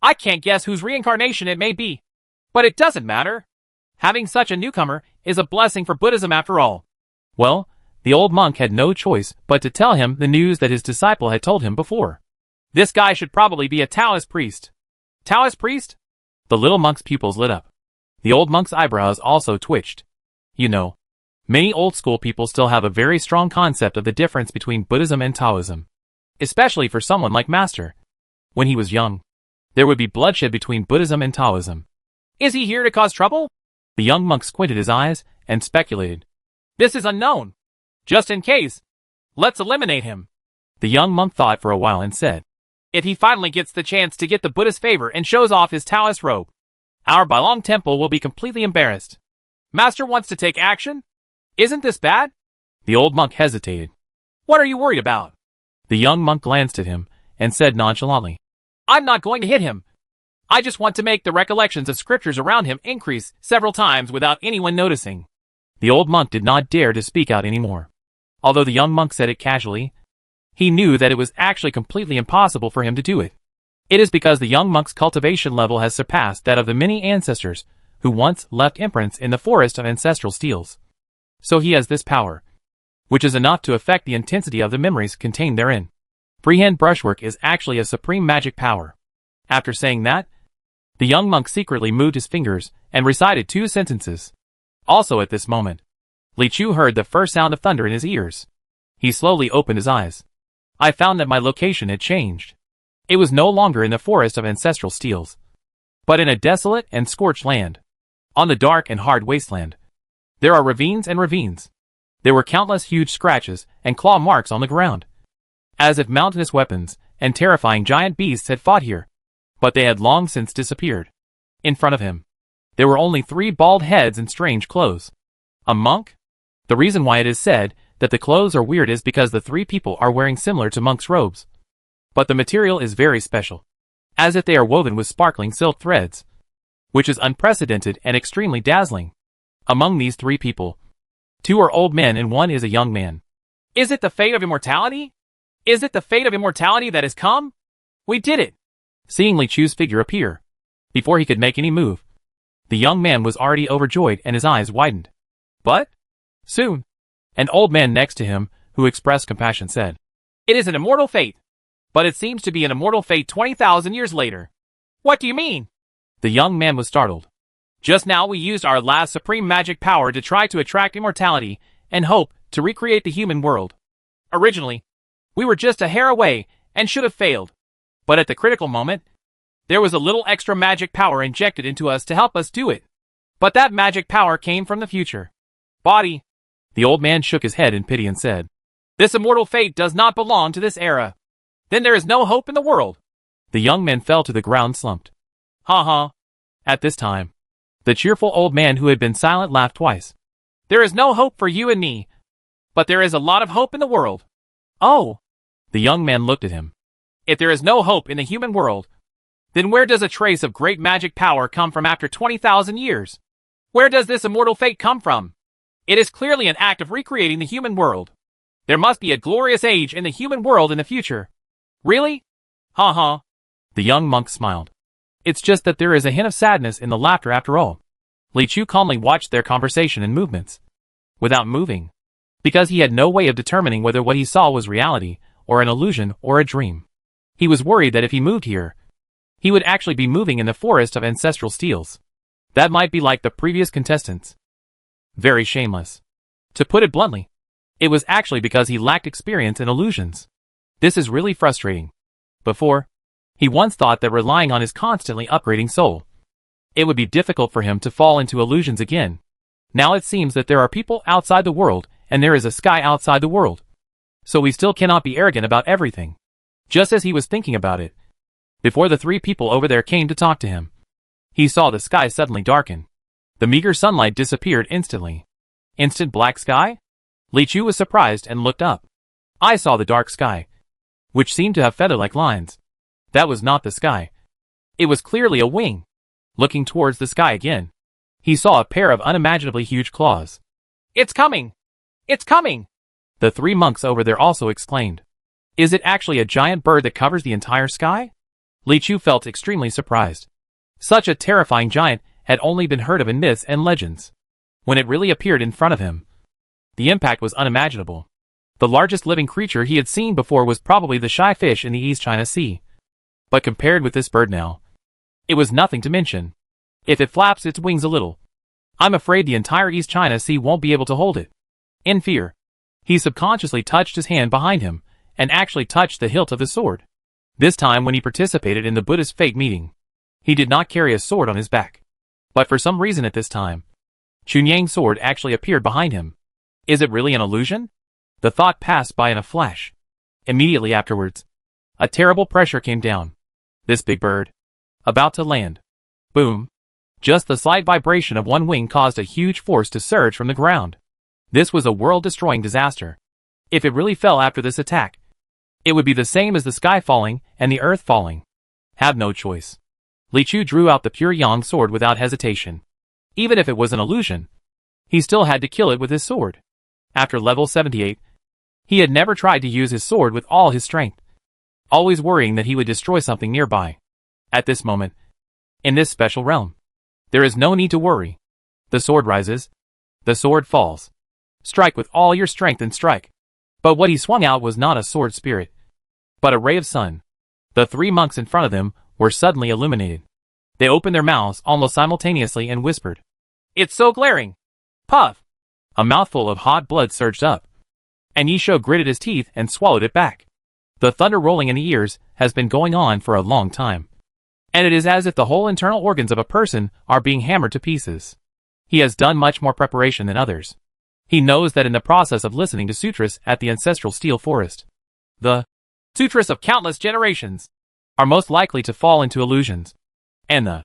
Speaker 1: "I can't guess whose reincarnation it may be, but it doesn't matter. Having such a newcomer is a blessing for Buddhism after all." Well, the old monk had no choice but to tell him the news that his disciple had told him before. "This guy should probably be a Taoist priest." "Taoist priest?" The little monk's pupils lit up. The old monk's eyebrows also twitched. You know, many old-school people still have a very strong concept of the difference between Buddhism and Taoism. Especially for someone like Master. When he was young, there would be bloodshed between Buddhism and Taoism. "Is he here to cause trouble?" The young monk squinted his eyes and speculated. "This is unknown. Just in case, let's eliminate him." The young monk thought for a while and said, "If he finally gets the chance to get the Buddha's favor and shows off his Taoist robe, our Bailong temple will be completely embarrassed. Master wants to take action? Isn't this bad?" The old monk hesitated. "What are you worried about?" The young monk glanced at him and said nonchalantly, "I'm not going to hit him. I just want to make the recollections of scriptures around him increase several times without anyone noticing." The old monk did not dare to speak out anymore. Although the young monk said it casually, he knew that it was actually completely impossible for him to do it. It is because the young monk's cultivation level has surpassed that of the many ancestors who once left imprints in the forest of ancestral steels. So he has this power, which is enough to affect the intensity of the memories contained therein. Freehand brushwork is actually a supreme magic power. After saying that, the young monk secretly moved his fingers and recited 2 sentences. Also at this moment, Li Chu heard the first sound of thunder in his ears. He slowly opened his eyes. I found that my location had changed. It was no longer in the forest of ancestral steels, but in a desolate and scorched land. On the dark and hard wasteland, there are ravines and ravines. There were countless huge scratches and claw marks on the ground, as if mountainous weapons and terrifying giant beasts had fought here, but they had long since disappeared. In front of him, there were only 3 bald heads in strange clothes. A monk? The reason why it is said that the clothes are weird is because the 3 people are wearing similar to monks' robes. But the material is very special, as if they are woven with sparkling silk threads, which is unprecedented and extremely dazzling. Among these 3 people, 2 are old men and 1 is a young man. Is it the fate of immortality? Is it the fate of immortality that has come? We did it! Seeing Li Chu's figure appear, before he could make any move, the young man was already overjoyed and his eyes widened. But, soon, an old man next to him, who expressed compassion, said, "It is an immortal fate, but it seems to be an immortal fate 20,000 years later." "What do you mean?" The young man was startled. "Just now we used our last supreme magic power to try to attract immortality and hope to recreate the human world. Originally, we were just a hair away and should have failed. But at the critical moment, there was a little extra magic power injected into us to help us do it. But that magic power came from the future. Body." The old man shook his head in pity and said, "This immortal fate does not belong to this era. Then there is no hope in the world." The young man fell to the ground slumped. "Ha ha." At this time, the cheerful old man who had been silent laughed twice. "There is no hope for you and me, but there is a lot of hope in the world." "Oh." The young man looked at him. "If there is no hope in the human world, Then where does a trace of great magic power come from after 20,000 years? Where does this immortal fate come from? It is clearly an act of recreating the human world. There must be a glorious age in the human world in the future. Really? Ha ha. The young monk smiled. It's just that there is a hint of sadness in the laughter after all. Li Chu calmly watched their conversation and movements, without moving, because he had no way of determining whether what he saw was reality, or an illusion, or a dream. He was worried that if he moved here, he would actually be moving in the forest of ancestral steels. That might be like the previous contestants. Very shameless. To put it bluntly, it was actually because he lacked experience in illusions. This is really frustrating. Before, he once thought that relying on his constantly upgrading soul, it would be difficult for him to fall into illusions again. Now it seems that there are people outside the world, and there is a sky outside the world. So we still cannot be arrogant about everything. Just as he was thinking about it, before the three people over there came to talk to him, he saw the sky suddenly darken. The meager sunlight disappeared instantly. Instant black sky? Li Chu was surprised and looked up. I saw the dark sky, which seemed to have feather-like lines. That was not the sky. It was clearly a wing. Looking towards the sky again, he saw a pair of unimaginably huge claws. It's coming! It's coming! The three monks over there also exclaimed. Is it actually a giant bird that covers the entire sky? Li Chu felt extremely surprised. Such a terrifying giant had only been heard of in myths and legends. When it really appeared in front of him, the impact was unimaginable. The largest living creature he had seen before was probably the shy fish in the East China Sea. But compared with this bird now, it was nothing to mention. If it flaps its wings a little, I'm afraid the entire East China Sea won't be able to hold it. In fear, he subconsciously touched his hand behind him, and actually touched the hilt of the sword. This time when he participated in the Buddhist fate meeting, he did not carry a sword on his back. But for some reason at this time, Chunyang's sword actually appeared behind him. Is it really an illusion? The thought passed by in a flash. Immediately afterwards, a terrible pressure came down. This big bird, about to land. Boom. Just the slight vibration of one wing caused a huge force to surge from the ground. This was a world-destroying disaster. If it really fell after this attack, it would be the same as the sky falling and the earth falling. Have no choice. Li Chu drew out the pure yang sword without hesitation. Even if it was an illusion, he still had to kill it with his sword. After level 78, he had never tried to use his sword with all his strength, always worrying that he would destroy something nearby. At this moment, in this special realm, there is no need to worry. The sword rises, the sword falls. Strike with all your strength and strike. But what he swung out was not a sword spirit, but a ray of sun. The three monks in front of them were suddenly illuminated. They opened their mouths almost simultaneously and whispered, "It's so glaring!" Puff! A mouthful of hot blood surged up, and Yisho gritted his teeth and swallowed it back. The thunder rolling in the ears has been going on for a long time, and it is as if the whole internal organs of a person are being hammered to pieces. He has done much more preparation than others. He knows that in the process of listening to sutras at the ancestral steel forest, the sutras of countless generations are most likely to fall into illusions, and the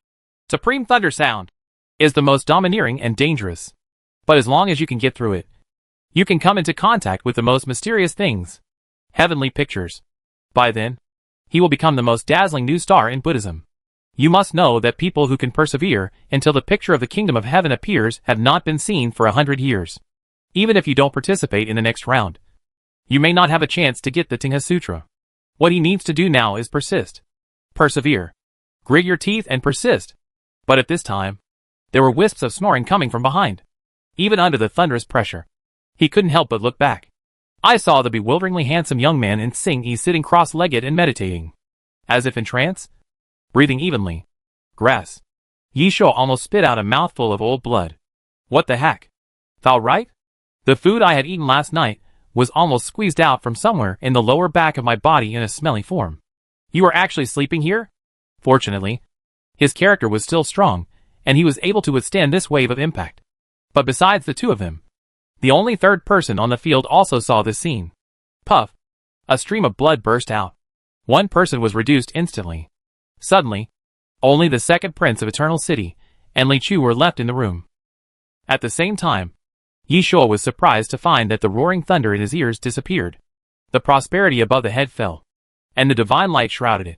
Speaker 1: supreme thunder sound is the most domineering and dangerous. But as long as you can get through it, you can come into contact with the most mysterious things, heavenly pictures. By then, he will become the most dazzling new star in Buddhism. You must know that people who can persevere until the picture of the kingdom of heaven appears have not been seen for 100 years. Even if you don't participate in the next round, you may not have a chance to get the Tingha Sutra. What he needs to do now is persist. Persevere. Grit your teeth and persist. But at this time, there were wisps of snoring coming from behind. Even under the thunderous pressure, he couldn't help but look back. I saw the bewilderingly handsome young man in Sing-Yi sitting cross-legged and meditating, as if in trance, breathing evenly. Grass. Yisho almost spit out a mouthful of old blood. What the heck? Thou right? The food I had eaten last night was almost squeezed out from somewhere in the lower back of my body in a smelly form. You are actually sleeping here? Fortunately, his character was still strong, and he was able to withstand this wave of impact. But besides the two of them, the only third person on the field also saw this scene. Puff! A stream of blood burst out. One person was reduced instantly. Suddenly, only the second prince of Eternal City and Li Chu were left in the room. At the same time, Yisho was surprised to find that the roaring thunder in his ears disappeared. The prosperity above the head fell, and the divine light shrouded it.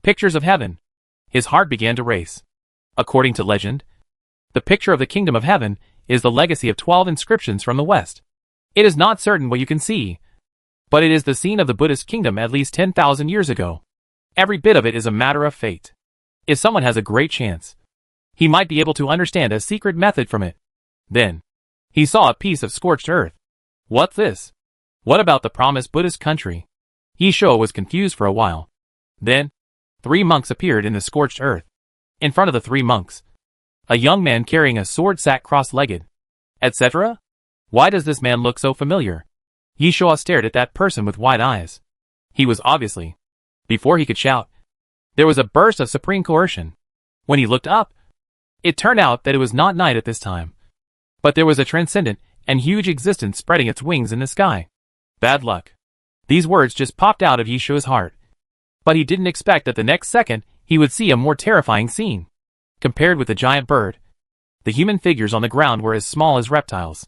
Speaker 1: Pictures of heaven. His heart began to race. According to legend, the picture of the kingdom of heaven is the legacy of 12 inscriptions from the west. It is not certain what you can see, but it is the scene of the Buddhist kingdom at least 10,000 years ago. Every bit of it is a matter of fate. If someone has a great chance, he might be able to understand a secret method from it. Then, he saw a piece of scorched earth. What's this? What about the promised Buddhist country? Yishuo was confused for a while. Then, 3 monks appeared in the scorched earth. In front of the 3 monks, a young man carrying a sword sat cross-legged, etc. Why does this man look so familiar? Yishuo stared at that person with wide eyes. He was obviously. Before he could shout, there was a burst of supreme coercion. When he looked up, it turned out that it was not night at this time, but there was a transcendent and huge existence spreading its wings in the sky. Bad luck. These words just popped out of Yishuo's heart. But he didn't expect that the next second he would see a more terrifying scene. Compared with the giant bird, the human figures on the ground were as small as reptiles.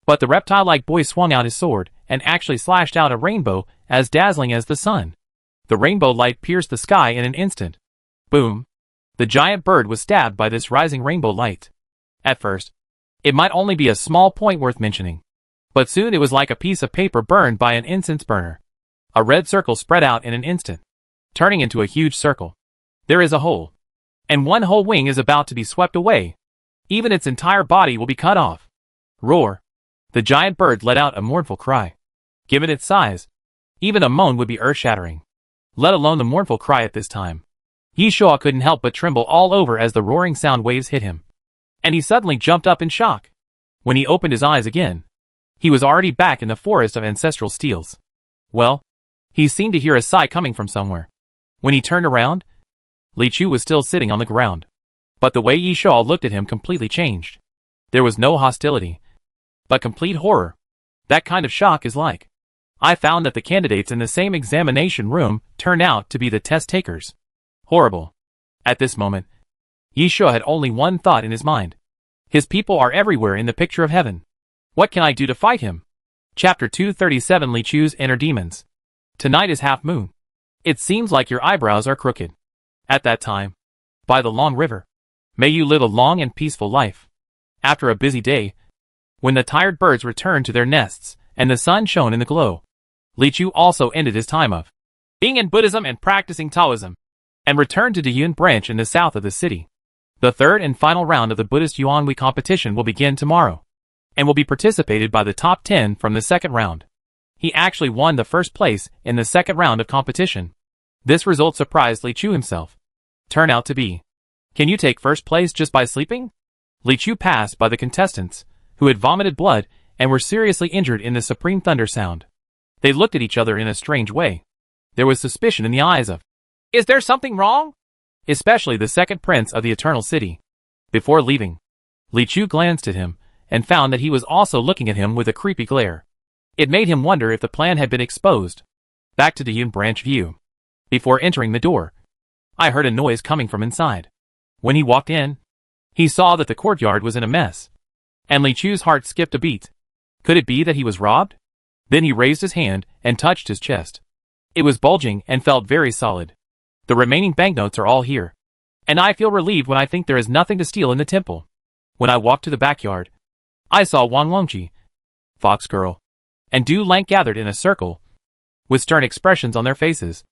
Speaker 1: But the reptile-like boy swung out his sword and actually slashed out a rainbow as dazzling as the sun. The rainbow light pierced the sky in an instant. Boom! The giant bird was stabbed by this rising rainbow light. At first, it might only be a small point worth mentioning. But soon it was like a piece of paper burned by an incense burner. A red circle spread out in an instant, turning into a huge circle. There is a hole, and one whole wing is about to be swept away. Even its entire body will be cut off. Roar! The giant bird let out a mournful cry. Given its size, even a moan would be earth-shattering, let alone the mournful cry at this time. Yishuo couldn't help but tremble all over as the roaring sound waves hit him. And he suddenly jumped up in shock. When he opened his eyes again, he was already back in the forest of ancestral steels. Well, he seemed to hear a sigh coming from somewhere. When he turned around, Li Chu was still sitting on the ground. But the way Yishuo looked at him completely changed. There was no hostility, but complete horror. That kind of shock is like, I found that the candidates in the same examination room turned out to be the test takers. Horrible. At this moment, Yishuo had only one thought in his mind. His people are everywhere in the picture of heaven. What can I do to fight him? Chapter 237 Li Chu's Inner Demons. Tonight is half moon. It seems like your eyebrows are crooked. At that time, by the long river, may you live a long and peaceful life. After a busy day, when the tired birds returned to their nests and the sun shone in the glow, Li Chu also ended his time of being in Buddhism and practicing Taoism, and returned to the Yun branch in the south of the city. The third and final round of the Buddhist Yuanhui competition will begin tomorrow, and will be participated by the top 10 from the second round. He actually won the first place in the second round of competition. This result surprised Li Chu himself. Turn out to be, can you take first place just by sleeping? Li Chu passed by the contestants, who had vomited blood and were seriously injured in the supreme thunder sound. They looked at each other in a strange way. There was suspicion in the eyes of, is there something wrong? Especially the second prince of the Eternal City. Before leaving, Li Chu glanced at him and found that he was also looking at him with a creepy glare. It made him wonder if the plan had been exposed. Back to the Yun branch view. Before entering the door, I heard a noise coming from inside. When he walked in, he saw that the courtyard was in a mess, and Li Chu's heart skipped a beat. Could it be that he was robbed? Then he raised his hand and touched his chest. It was bulging and felt very solid. The remaining banknotes are all here, and I feel relieved when I think there is nothing to steal in the temple. When I walked to the backyard, I saw Wang Longji, Fox Girl, and Du Lank gathered in a circle, with stern expressions on their faces,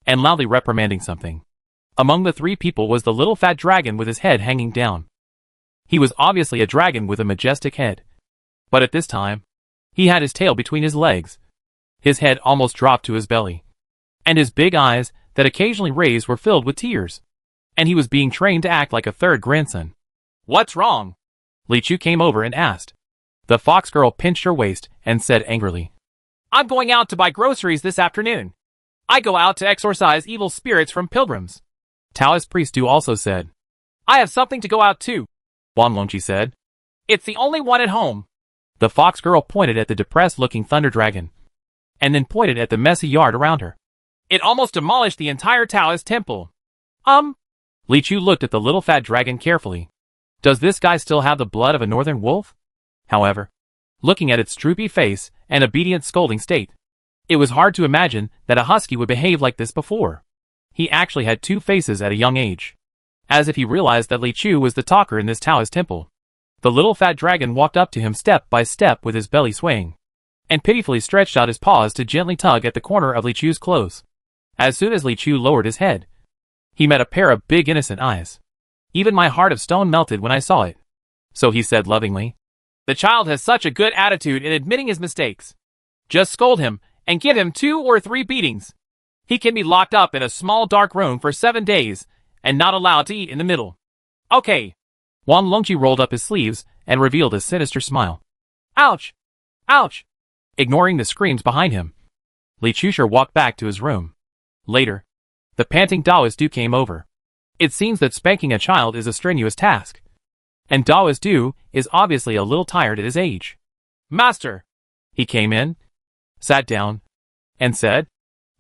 Speaker 1: and loudly reprimanding something. Among the 3 people was the little fat dragon with his head hanging down. He was obviously a dragon with a majestic head. But at this time, he had his tail between his legs. His head almost dropped to his belly, and his big eyes that occasionally raised were filled with tears. And he was being trained to act like a third grandson. What's wrong? Li Chu came over and asked. The fox girl pinched her waist and said angrily, I'm going out to buy groceries this afternoon. I go out to exorcise evil spirits from pilgrims. Taoist priest Du also said, I have something to go out to. Wang Longji said, it's the only one at home. The fox girl pointed at the depressed-looking thunder dragon, and then pointed at the messy yard around her. It almost demolished the entire Taoist temple. Li Chu looked at the little fat dragon carefully. Does this guy still have the blood of a northern wolf? However, looking at its droopy face and obedient scolding state, it was hard to imagine that a husky would behave like this before. He actually had 2 faces at a young age. as if he realized that Li Chu was the talker in this Taoist temple. The little fat dragon walked up to him step by step with his belly swaying, and pitifully stretched out his paws to gently tug at the corner of Li Chu's clothes. As soon as Li Chu lowered his head, he met a pair of big innocent eyes. Even my heart of stone melted when I saw it. So he said lovingly, "The child has such a good attitude in admitting his mistakes. Just scold him and give him 2 or 3 beatings. He can be locked up in a small dark room for 7 days and not allowed to eat in the middle. Okay." Wang Longqi rolled up his sleeves and revealed a sinister smile. "Ouch! Ouch!" Ignoring the screams behind him, Li Chushi walked back to his room. Later, the panting Daoist Du came over. It seems that spanking a child is a strenuous task, and Daoist Du is obviously a little tired at his age. "Master!" He came in, sat down, and said,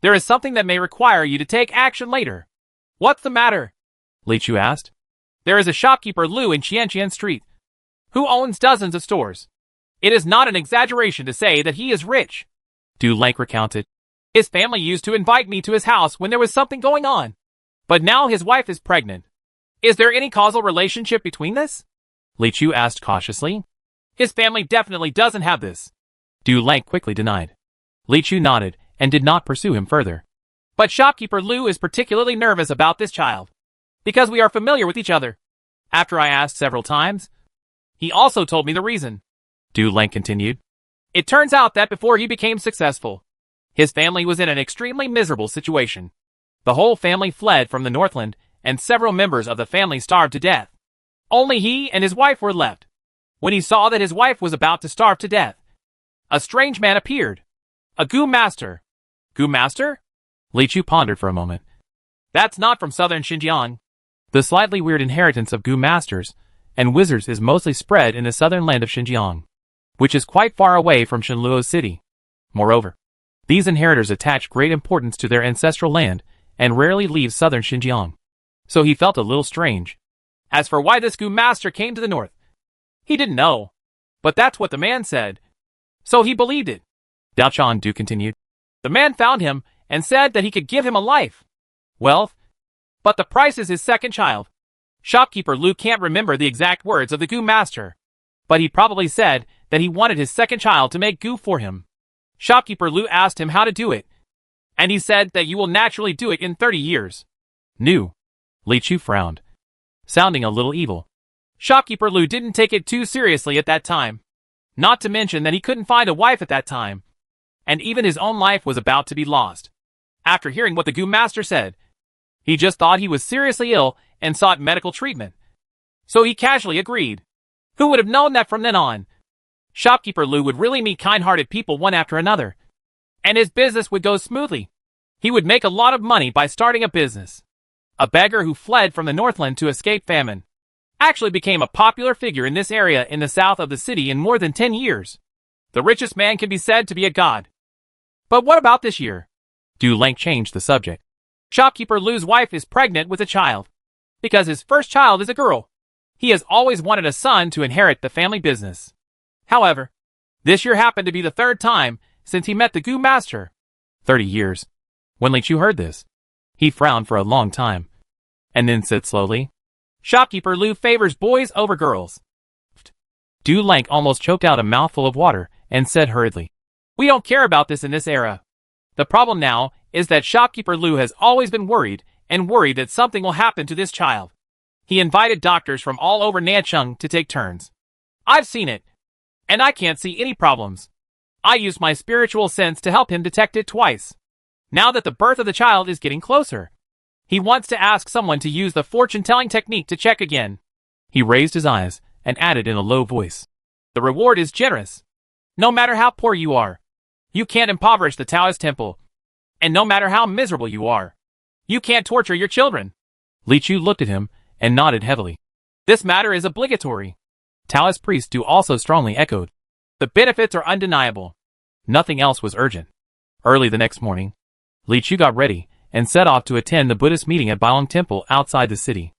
Speaker 1: "There is something that may require you to take action later." "What's the matter?" Li Chu asked. "There is a shopkeeper Lu in Qianqian Street, who owns dozens of stores. It is not an exaggeration to say that he is rich." Du Lang recounted. "His family used to invite me to his house when there was something going on. But now his wife is pregnant. Is there any causal relationship between this?" Li Chu asked cautiously. "His family definitely doesn't have this." Du Lang quickly denied. Li Chu nodded and did not pursue him further. "But shopkeeper Lu is particularly nervous about this child, because we are familiar with each other. After I asked several times, he also told me the reason." Du Lang continued. "It turns out that before he became successful, his family was in an extremely miserable situation. The whole family fled from the Northland, and several members of the family starved to death. Only he and his wife were left. When he saw that his wife was about to starve to death, a strange man appeared. A Gu master." "Gu master?" Li Chu pondered for a moment. "That's not from southern Xinjiang. The slightly weird inheritance of Gu masters and wizards is mostly spread in the southern land of Xinjiang, which is quite far away from Shenluo City. Moreover, these inheritors attach great importance to their ancestral land and rarely leave southern Xinjiang." So he felt a little strange. As for why this Gu master came to the north, he didn't know. But that's what the man said. So he believed it. Daochan Du continued. "The man found him and said that he could give him a life, wealth, but the price is his second child. Shopkeeper Lu can't remember the exact words of the Gu master, but he probably said that he wanted his second child to make Gu for him. Shopkeeper Lu asked him how to do it, and he said that you will naturally do it in 30 years. "New." Li Chu frowned, sounding a little evil. Shopkeeper Lu didn't take it too seriously at that time. Not to mention that he couldn't find a wife at that time, and even his own life was about to be lost. After hearing what the Gu master said, he just thought he was seriously ill and sought medical treatment. So he casually agreed. Who would have known that from then on, Shopkeeper Lu would really meet kind-hearted people one after another, and his business would go smoothly. He would make a lot of money by starting a business. A beggar who fled from the Northland to escape famine actually became a popular figure in this area in the south of the city in more than 10 years. The richest man can be said to be a god. But what about this year?" Du Lang changed the subject. "Shopkeeper Lu's wife is pregnant with a child, because his first child is a girl. He has always wanted a son to inherit the family business. However, this year happened to be the 3rd time since he met the Gu master." 30 years. When Li Chu heard this, he frowned for a long time, and then said slowly, "Shopkeeper Lu favors boys over girls." Du Lang almost choked out a mouthful of water and said hurriedly, "We don't care about this in this era. The problem now is that Shopkeeper Lu has always been worried that something will happen to this child. He invited doctors from all over Nancheng to take turns. I've seen it, and I can't see any problems. I used my spiritual sense to help him detect it twice. Now that the birth of the child is getting closer, he wants to ask someone to use the fortune-telling technique to check again." He raised his eyes and added in a low voice, "The reward is generous. No matter how poor you are, you can't impoverish the Taoist temple. And no matter how miserable you are, you can't torture your children." Li Chu looked at him and nodded heavily. "This matter is obligatory." Taoist priest Du also strongly echoed. "The benefits are undeniable." Nothing else was urgent. Early the next morning, Li Chu got ready and set off to attend the Buddhist meeting at Bailong Temple outside the city.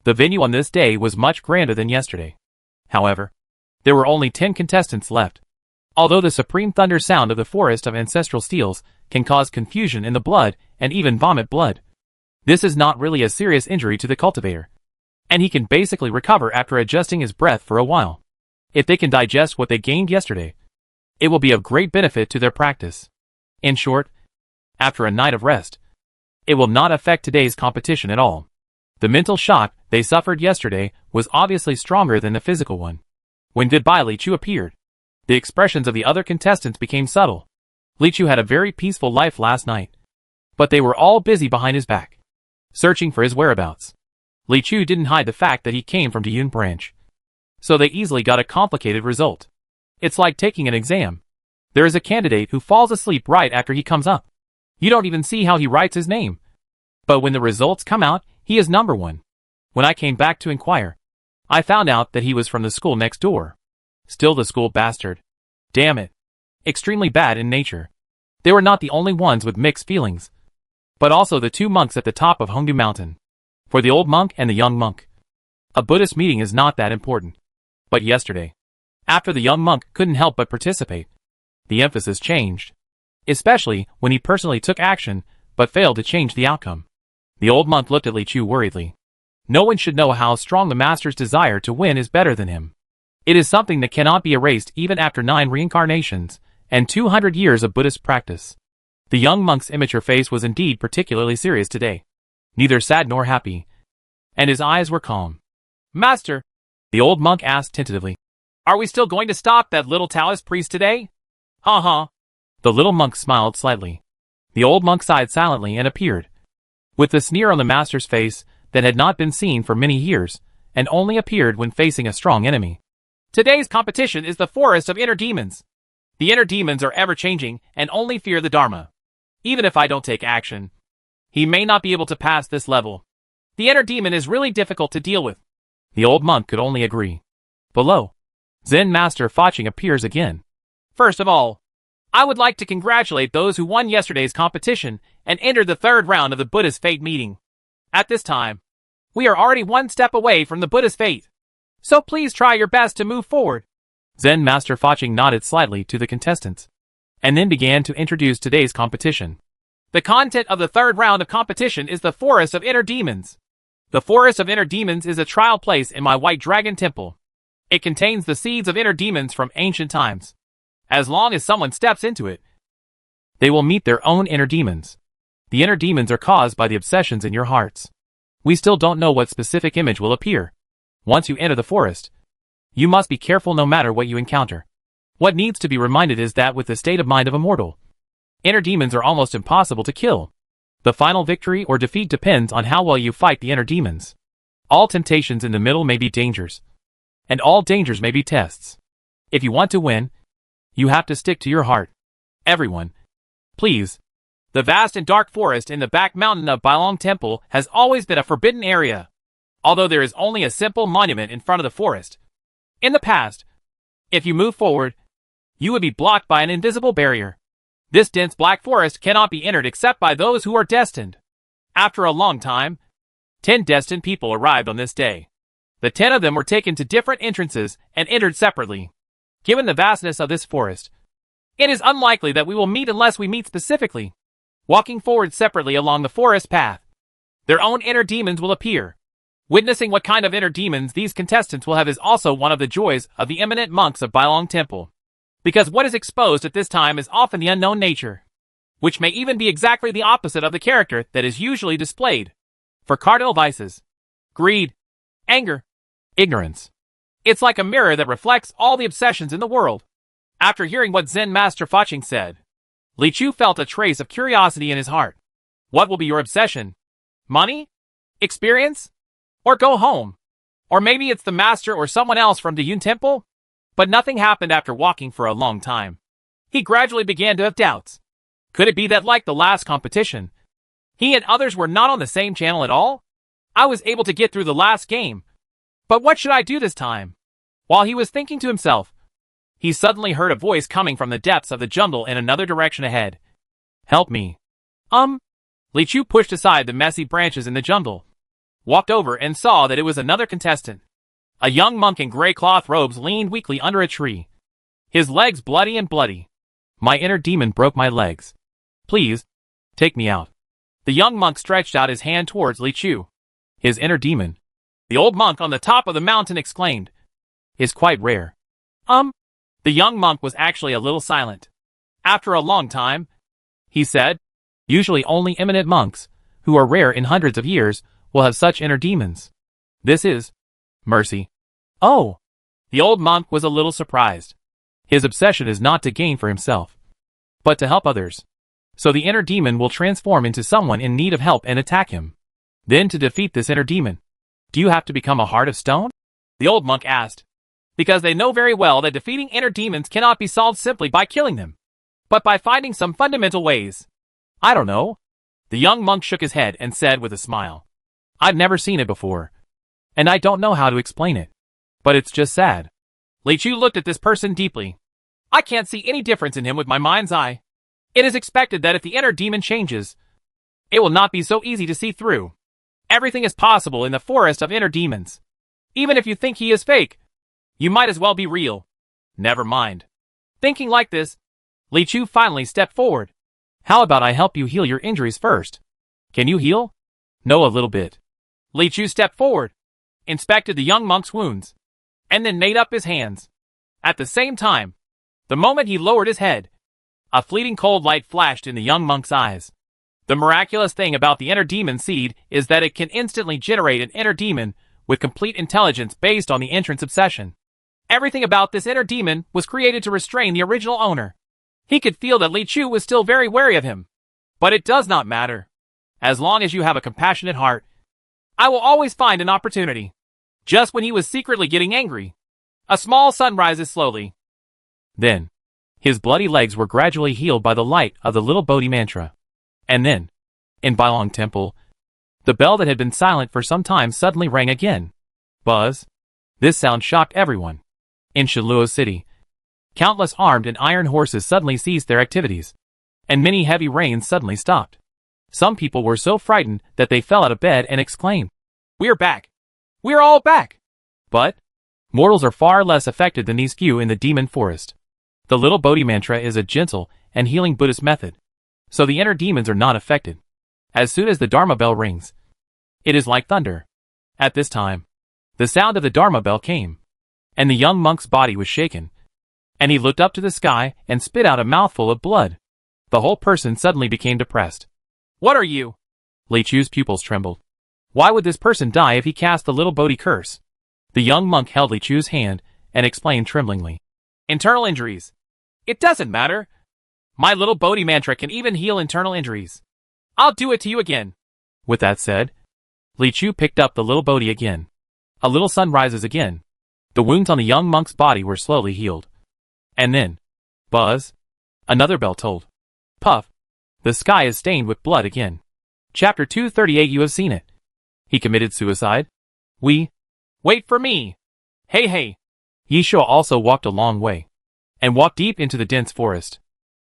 Speaker 1: The venue on this day was much grander than yesterday. However, there were only 10 contestants left. Although the supreme thunder sound of the forest of ancestral steels can cause confusion in the blood and even vomit blood, this is not really a serious injury to the cultivator. and he can basically recover after adjusting his breath for a while. If they can digest what they gained yesterday, it will be of great benefit to their practice. In short, after a night of rest, it will not affect today's competition at all. The mental shock they suffered yesterday was obviously stronger than the physical one. When goodbye Li Chu appeared, the expressions of the other contestants became subtle. Li Chu had a very peaceful life last night, but they were all busy behind his back, searching for his whereabouts. Li Chu didn't hide the fact that he came from Diyun branch, so they easily got a complicated result. It's like taking an exam. There is a candidate who falls asleep right after he comes up. You don't even see how he writes his name. But when the results come out, he is number one. When I came back to inquire, I found out that he was from the school next door. Still the school bastard. Damn it. Extremely bad in nature. They were not the only ones with mixed feelings, but also the two monks at the top of Hongdu Mountain. For the old monk and the young monk, a Buddhist meeting is not that important. But yesterday, after the young monk couldn't help but participate, the emphasis changed, especially when he personally took action but failed to change the outcome. The old monk looked at Li Chu worriedly. No one should know how strong the master's desire to win is better than him. It is something that cannot be erased even after 9 reincarnations and 200 years of Buddhist practice. The young monk's immature face was indeed particularly serious today, neither sad nor happy, and his eyes were calm. Master, the old monk asked tentatively, are we still going to stop that little Taoist priest today? The little monk smiled slightly. The old monk sighed silently and appeared, with the sneer on the master's face that had not been seen for many years, and only appeared when facing a strong enemy. Today's competition is the forest of inner demons. The inner demons are ever-changing and only fear the Dharma. Even if I don't take action, he may not be able to pass this level. The inner demon is really difficult to deal with. The old monk could only agree. Below, Zen Master Faching appears again. First of all, I would like to congratulate those who won yesterday's competition and entered the 3rd round of the Buddhist Fate meeting. At this time, we are already 1 step away from the Buddhist Fate, so please try your best to move forward. Zen Master Faching nodded slightly to the contestants, and then began to introduce today's competition. The content of the 3rd round of competition is the Forest of Inner Demons. The Forest of Inner Demons is a trial place in my White Dragon Temple. It contains the seeds of inner demons from ancient times. As long as someone steps into it, they will meet their own inner demons. The inner demons are caused by the obsessions in your hearts. We still don't know what specific image will appear. Once you enter the forest, you must be careful no matter what you encounter. What needs to be reminded is that with the state of mind of a mortal, inner demons are almost impossible to kill. The final victory or defeat depends on how well you fight the inner demons. All temptations in the middle may be dangers, and all dangers may be tests. If you want to win, you have to stick to your heart. Everyone, please. The vast and dark forest in the back mountain of Bailong Temple has always been a forbidden area, although there is only a simple monument in front of the forest. In the past, if you move forward, you would be blocked by an invisible barrier. This dense black forest cannot be entered except by those who are destined. After a long time, 10 destined people arrived on this day. The 10 of them were taken to different entrances and entered separately. Given the vastness of this forest, it is unlikely that we will meet unless we meet specifically. Walking forward separately along the forest path, their own inner demons will appear. Witnessing what kind of inner demons these contestants will have is also one of the joys of the eminent monks of Bailong Temple. Because what is exposed at this time is often the unknown nature, which may even be exactly the opposite of the character that is usually displayed. For cardinal vices, greed, anger, ignorance, it's like a mirror that reflects all the obsessions in the world. After hearing what Zen Master Faching said, Li Chu felt a trace of curiosity in his heart. What will be your obsession? Money? Experience? Or go home? Or maybe it's the master or someone else from the Yun Temple? But nothing happened after walking for a long time. He gradually began to have doubts. Could it be that like the last competition, he and others were not on the same channel at all? I was able to get through the last game, but what should I do this time? While he was thinking to himself, he suddenly heard a voice coming from the depths of the jungle in another direction ahead. Help me. Li Chu pushed aside the messy branches in the jungle, walked over and saw that it was another contestant. A young monk in gray cloth robes leaned weakly under a tree, his legs bloody and bloody. My inner demon broke my legs. Please, take me out. The young monk stretched out his hand towards Li Chu. His inner demon, The old monk on the top of the mountain exclaimed. "Is quite rare." The young monk was actually a little silent. After a long time, he said, "Usually only eminent monks, who are rare in hundreds of years, will have such inner demons. This is mercy." Oh! The old monk was a little surprised. His obsession is not to gain for himself, but to help others. So the inner demon will transform into someone in need of help and attack him. Then to defeat this inner demon, do you have to become a heart of stone? The old monk asked. Because they know very well that defeating inner demons cannot be solved simply by killing them, but by finding some fundamental ways. I don't know. The young monk shook his head and said with a smile, "I've never seen it before, and I don't know how to explain it. But it's just sad." Li Chu looked at this person deeply. "I can't see any difference in him with my mind's eye. It is expected that if the inner demon changes, it will not be so easy to see through. Everything is possible in the forest of inner demons. Even if you think he is fake, you might as well be real." Never mind. Thinking like this, Li Chu finally stepped forward. "How about I help you heal your injuries first? Can you heal?" "No, a little bit." Li Chu stepped forward, inspected the young monk's wounds, and then made up his hands. At the same time, the moment he lowered his head, a fleeting cold light flashed in the young monk's eyes. The miraculous thing about the inner demon seed is that it can instantly generate an inner demon with complete intelligence based on the entrance obsession. Everything about this inner demon was created to restrain the original owner. He could feel that Li Chu was still very wary of him. But it does not matter. As long as you have a compassionate heart, I will always find an opportunity. Just when he was secretly getting angry, a small sun rises slowly. Then, his bloody legs were gradually healed by the light of the little Bodhi mantra. And then, in Bailong Temple, the bell that had been silent for some time suddenly rang again. Buzz. This sound shocked everyone. In Shiluo City, countless armed and iron horses suddenly ceased their activities, and many heavy rains suddenly stopped. Some people were so frightened that they fell out of bed and exclaimed, "We're back! We're all back!" But mortals are far less affected than these few in the demon forest. The little Bodhi mantra is a gentle and healing Buddhist method, so the inner demons are not affected. As soon as the Dharma bell rings, it is like thunder. At this time, the sound of the Dharma bell came, and the young monk's body was shaken, and he looked up to the sky and spit out a mouthful of blood. The whole person suddenly became depressed. "What are you?" Li Chu's pupils trembled. Why would this person die if he cast the little Bodhi curse? The young monk held Li Chu's hand and explained tremblingly. "Internal injuries. It doesn't matter. My little Bodhi mantra can even heal internal injuries. I'll do it to you again." With that said, Li Chu picked up the little Bodhi again. A little sun rises again. The wounds on the young monk's body were slowly healed. And then, buzz, another bell tolled. Puff, the sky is stained with blood again. Chapter 238. You have seen it. He committed suicide? Wait for me. Hey. Yishuo also walked a long way, and walked deep into the dense forest.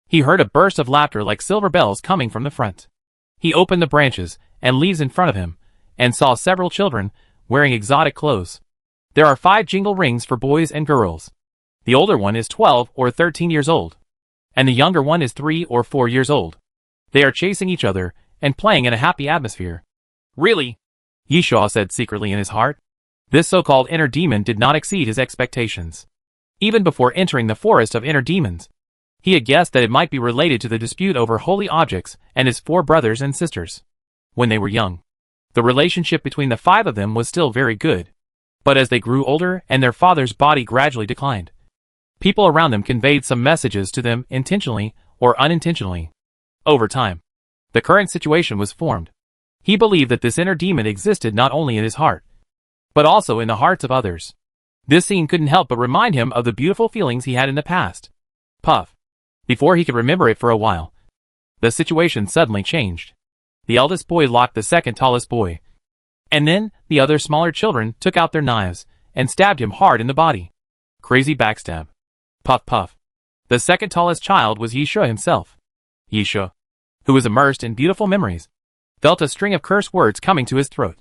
Speaker 1: He heard a burst of laughter like silver bells coming from the front. He opened the branches and leaves in front of him, and saw several children wearing exotic clothes. There are 5 jingle rings for boys and girls. The older one is 12 or 13 years old, and the younger one is 3 or 4 years old. They are chasing each other and playing in a happy atmosphere. Really? Yishuo said secretly in his heart. This so-called inner demon did not exceed his expectations. Even before entering the forest of inner demons, he had guessed that it might be related to the dispute over holy objects and his 4 brothers and sisters. When they were young, the relationship between the 5 of them was still very good. But as they grew older and their father's body gradually declined, people around them conveyed some messages to them intentionally or unintentionally. Over time, the current situation was formed. He believed that this inner demon existed not only in his heart, but also in the hearts of others. This scene couldn't help but remind him of the beautiful feelings he had in the past. Puff. Before he could remember it for a while, the situation suddenly changed. The eldest boy locked the second tallest boy, and then the other smaller children took out their knives and stabbed him hard in the body. Crazy backstab. Puff. The second tallest child was Yishuo himself. Yishuo, who was immersed in beautiful memories, felt a string of curse words coming to his throat.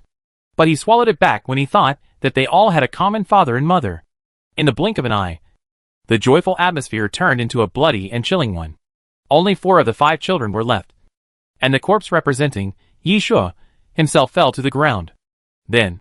Speaker 1: But he swallowed it back when he thought that they all had a common father and mother. In the blink of an eye, the joyful atmosphere turned into a bloody and chilling one. Only 4 of the 5 children were left, and the corpse representing Yishuo himself fell to the ground. Then,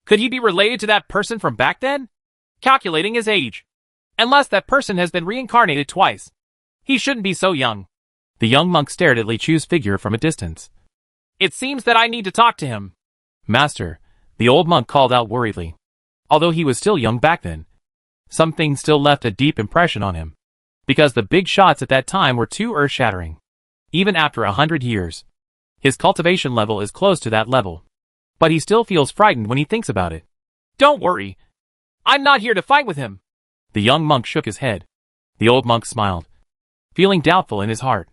Speaker 1: Could he be related to that person from back then? Calculating his age. Unless that person has been reincarnated twice. He shouldn't be so young. The young monk stared at Li Chu's figure from a distance. It seems that I need to talk to him. Master, the old monk called out worriedly. Although he was still young back then, some things still left a deep impression on him. Because the big shots at that time were too earth-shattering. Even after 100 years, his cultivation level is close to that level. But he still feels frightened when he thinks about it. Don't worry. I'm not here to fight with him. The young monk shook his head. The old monk smiled, feeling doubtful in his heart.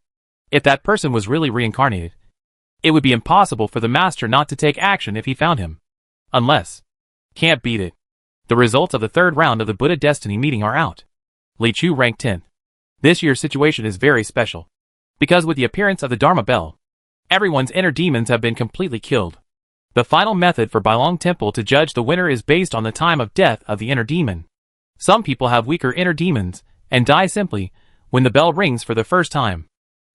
Speaker 1: If that person was really reincarnated, it would be impossible for the master not to take action if he found him. Unless. Can't beat it. The results of the third round of the Buddha Destiny meeting are out. Li Chu ranked 10th. This year's situation is very special. Because with the appearance of the Dharma Bell, everyone's inner demons have been completely killed. The final method for Bailong Temple to judge the winner is based on the time of death of the inner demon. Some people have weaker inner demons and die simply when the bell rings for the first time.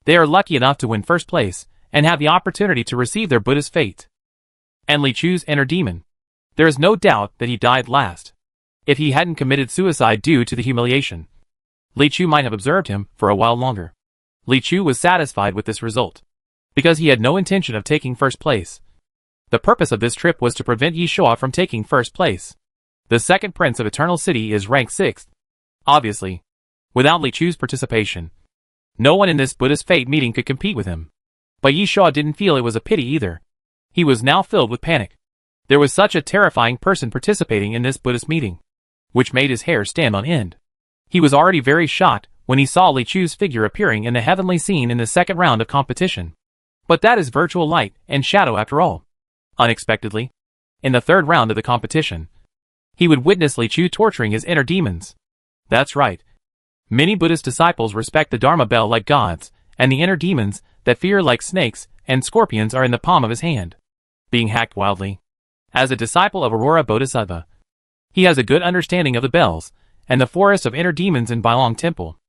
Speaker 1: They are lucky enough to win first place and have the opportunity to receive their Buddha's fate. And Li Chu's inner demon. There is no doubt that he died last. If he hadn't committed suicide due to the humiliation, Li Chu might have observed him for a while longer. Li Chu was satisfied with this result, because he had no intention of taking first place. The purpose of this trip was to prevent Yi Shua from taking first place. The second prince of Eternal City is ranked 6th. Obviously, without Li Chu's participation, no one in this Buddhist fate meeting could compete with him. But Yi Shua didn't feel it was a pity either. He was now filled with panic. There was such a terrifying person participating in this Buddhist meeting, which made his hair stand on end. He was already very shocked when he saw Li Chu's figure appearing in the heavenly scene in the second round of competition. But that is virtual light and shadow after all. Unexpectedly, in the third round of the competition, he would witness Li Chu torturing his inner demons. That's right. Many Buddhist disciples respect the Dharma Bell like gods, and the inner demons that fear like snakes and scorpions are in the palm of his hand, being hacked wildly. As a disciple of Aurora Bodhisattva, he has a good understanding of the bells and the forest of inner demons in Bailong Temple.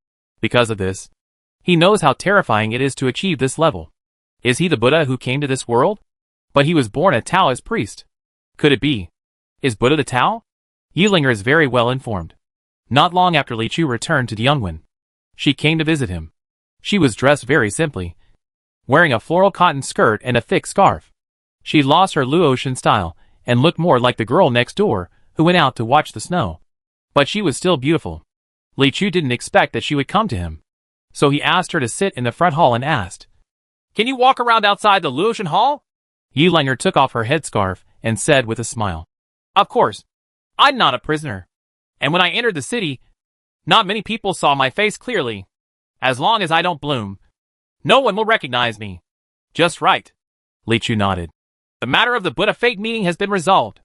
Speaker 1: Because of this, he knows how terrifying it is to achieve this level. Is he the Buddha who came to this world? But he was born a Taoist priest. Could it be? Is Buddha the Tao? Yilinger is very well informed. Not long after Li Chu returned to Yunwen, she came to visit him. She was dressed very simply, wearing a floral cotton skirt and a thick scarf. She lost her Luotian style and looked more like the girl next door who went out to watch the snow. But she was still beautiful. Li Chu didn't expect that she would come to him. So he asked her to sit in the front hall and asked, "Can you walk around outside the Luotian hall?" Yilinger took off her headscarf and said with a smile, "Of course. I'm not a prisoner. And when I entered the city, not many people saw my face clearly. As long as I don't bloom, no one will recognize me." "Just right." Li Chu nodded. "The matter of the Buddha fate meeting has been resolved.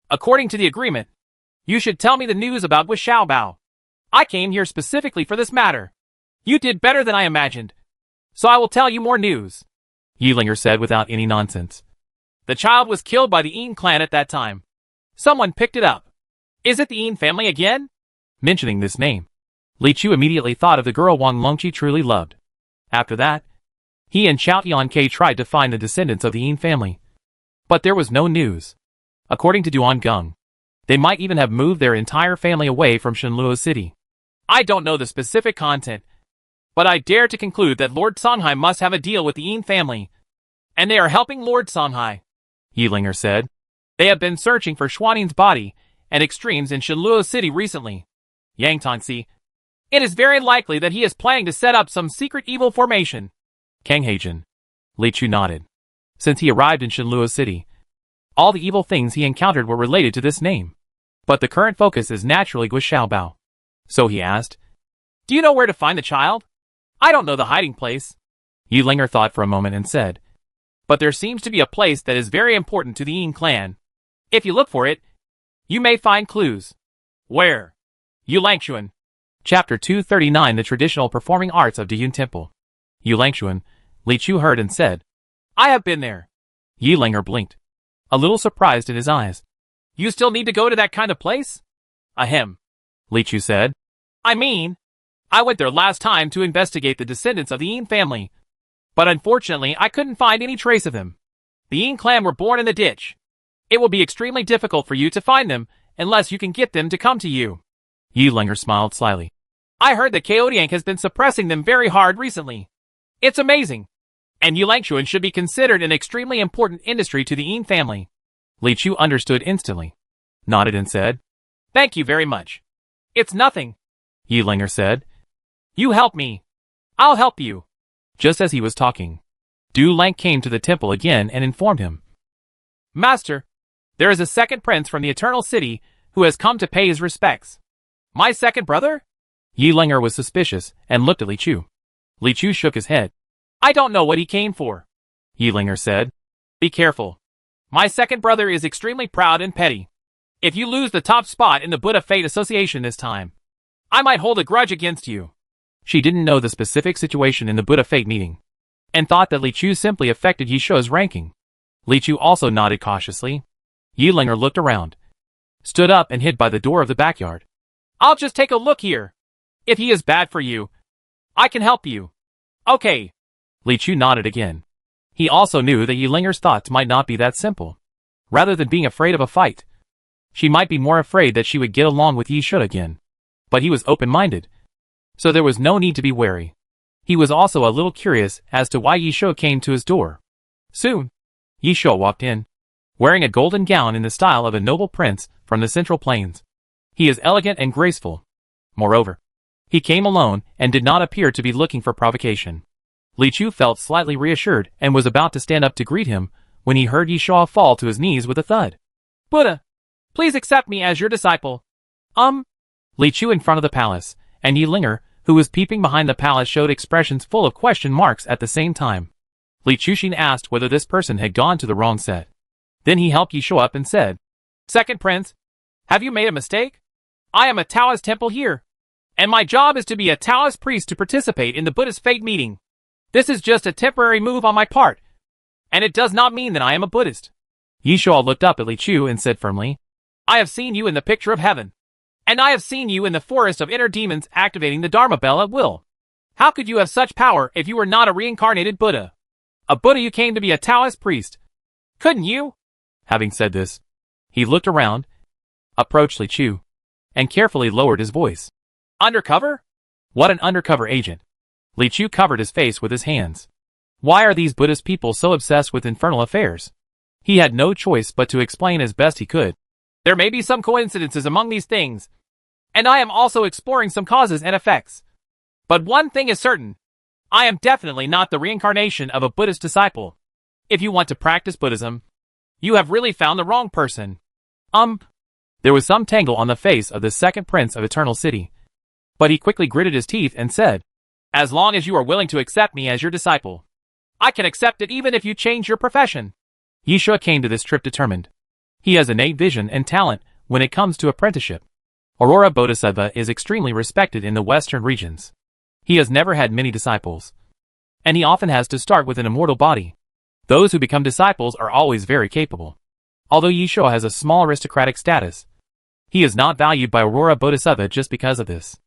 Speaker 1: According to the agreement, you should tell me the news about Wu Xiaobao. I came here specifically for this matter. You did better than I imagined, so I will tell you more news," Yilinger said without any nonsense. "The child was killed by the Yin clan at that time. Someone picked it up. Is it the Yin family again?" Mentioning this name, Li Chu immediately thought of the girl Wang Longqi truly loved. After that, he and Chao Tianke tried to find the descendants of the Yin family. But there was no news. According to Duan Geng, they might even have moved their entire family away from Shenluo City. I don't know the specific content, but I dare to conclude that Lord Songhai must have a deal with the Yin family, and they are helping Lord Songhai," Yilinger said. "They have been searching for Xuanin's body and extremes in Shenluo City recently. Yang Tongxi, it is very likely that he is planning to set up some secret evil formation." Kang Heijin. Li Chu nodded. Since he arrived in Shenluo City, all the evil things he encountered were related to this name. But the current focus is naturally Gu Xiaobao. So he asked, "Do you know where to find the child?" "I don't know the hiding place." Yilinger thought for a moment and said, "But there seems to be a place that is very important to the Yin clan. If you look for it, you may find clues." "Where?" Yulangshuan. Chapter 239 The Traditional Performing Arts of Diyun Temple. Yulangshuan, Li Chu heard and said, "I have been there." Yilinger blinked, a little surprised in his eyes. "You still need to go to that kind of place?" "Ahem," Li Chu said. "I mean, I went there last time to investigate the descendants of the Yin family. But unfortunately I couldn't find any trace of them. The Yin clan were born in the ditch. It will be extremely difficult for you to find them unless you can get them to come to you. Yilanger smiled slyly. I heard that Kaodiank has been suppressing them very hard recently. It's amazing. And Yulangshuan should be considered an extremely important industry to the Yin family. Li Chu understood instantly, nodded and said, Thank you very much. It's nothing, Yilanger said. You help me. I'll help you. Just as he was talking, Du Lang came to the temple again and informed him. Master, there is a second prince from the Eternal City who has come to pay his respects. My second brother? Yilanger was suspicious and looked at Li Chu. Li Chu shook his head. I don't know what he came for, Yilanger said. Be careful. My second brother is extremely proud and petty. If you lose the top spot in the Buddha Fate Association this time, I might hold a grudge against you. She didn't know the specific situation in the Buddha Fate meeting, and thought that Li Chu simply affected Yishua's ranking. Li Chu also nodded cautiously. Yilanger looked around, stood up and hid by the door of the backyard. I'll just take a look here. If he is bad for you, I can help you. Okay. Li Chu nodded again. He also knew that Yilanger's thoughts might not be that simple. Rather than being afraid of a fight, she might be more afraid that she would get along with Yishua again. But he was open-minded, so there was no need to be wary. He was also a little curious as to why Yishua came to his door. Soon, Yishua walked in, wearing a golden gown in the style of a noble prince from the Central Plains. He is elegant and graceful. Moreover, he came alone and did not appear to be looking for provocation. Li Chu felt slightly reassured and was about to stand up to greet him when he heard Yishua fall to his knees with a thud. Buddha, please accept me as your disciple. Li Chu in front of the palace, and Yilanger, who was peeping behind the palace, showed expressions full of question marks at the same time. Li Chuxin asked whether this person had gone to the wrong set. Then he helped Yishua up and said, Second Prince, have you made a mistake? I am a Taoist temple here, and my job is to be a Taoist priest to participate in the Buddhist Fate meeting. This is just a temporary move on my part, and it does not mean that I am a Buddhist. Yishua looked up at Li Chu and said firmly, I have seen you in the picture of heaven, and I have seen you in the forest of inner demons activating the Dharma bell at will. How could you have such power if you were not a reincarnated Buddha? A Buddha, you came to be a Taoist priest. Couldn't you? Having said this, he looked around, approached Li Chu, and carefully lowered his voice. Undercover? What an undercover agent. Li Chu covered his face with his hands. Why are these Buddhist people so obsessed with infernal affairs? He had no choice but to explain as best he could. There may be some coincidences among these things, and I am also exploring some causes and effects. But one thing is certain. I am definitely not the reincarnation of a Buddhist disciple. If you want to practice Buddhism, you have really found the wrong person. There was some tangle on the face of the second prince of Eternal City, but he quickly gritted his teeth and said, As long as you are willing to accept me as your disciple, I can accept it even if you change your profession. Yishua came to this trip determined. He has innate vision and talent when it comes to apprenticeship. Aurora Bodhisattva is extremely respected in the western regions. He has never had many disciples, and he often has to start with an immortal body. Those who become disciples are always very capable. Although Yishua has a small aristocratic status, he is not valued by Aurora Bodhisattva just because of this.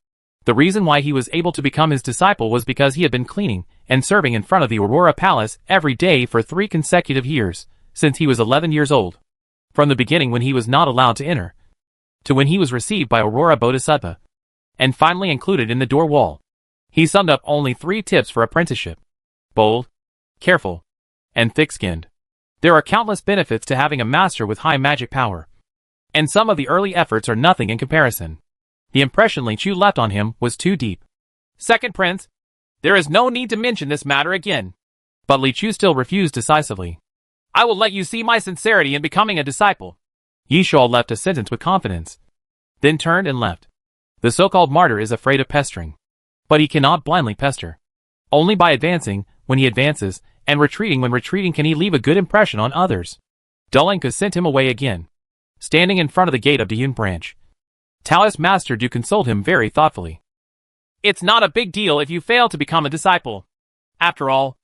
Speaker 1: The reason why he was able to become his disciple was because he had been cleaning and serving in front of the Aurora Palace every day for 3 consecutive years, since he was 11 years old. From the beginning when he was not allowed to enter, to when he was received by Aurora Bodhisattva, and finally included in the door wall. He summed up only 3 tips for apprenticeship: bold, careful, and thick-skinned. There are countless benefits to having a master with high magic power, and some of the early efforts are nothing in comparison. The impression Li Chu left on him was too deep. Second Prince, there is no need to mention this matter again. But Li Chu still refused decisively. I will let you see my sincerity in becoming a disciple. Yishua left a sentence with confidence, then turned and left. The so-called martyr is afraid of pestering, but he cannot blindly pester. Only by advancing when he advances, and retreating when retreating, can he leave a good impression on others. Dulanka sent him away again. Standing in front of the gate of Dayun branch, Taoist Master Du consoled him very thoughtfully. It's not a big deal if you fail to become a disciple. After all,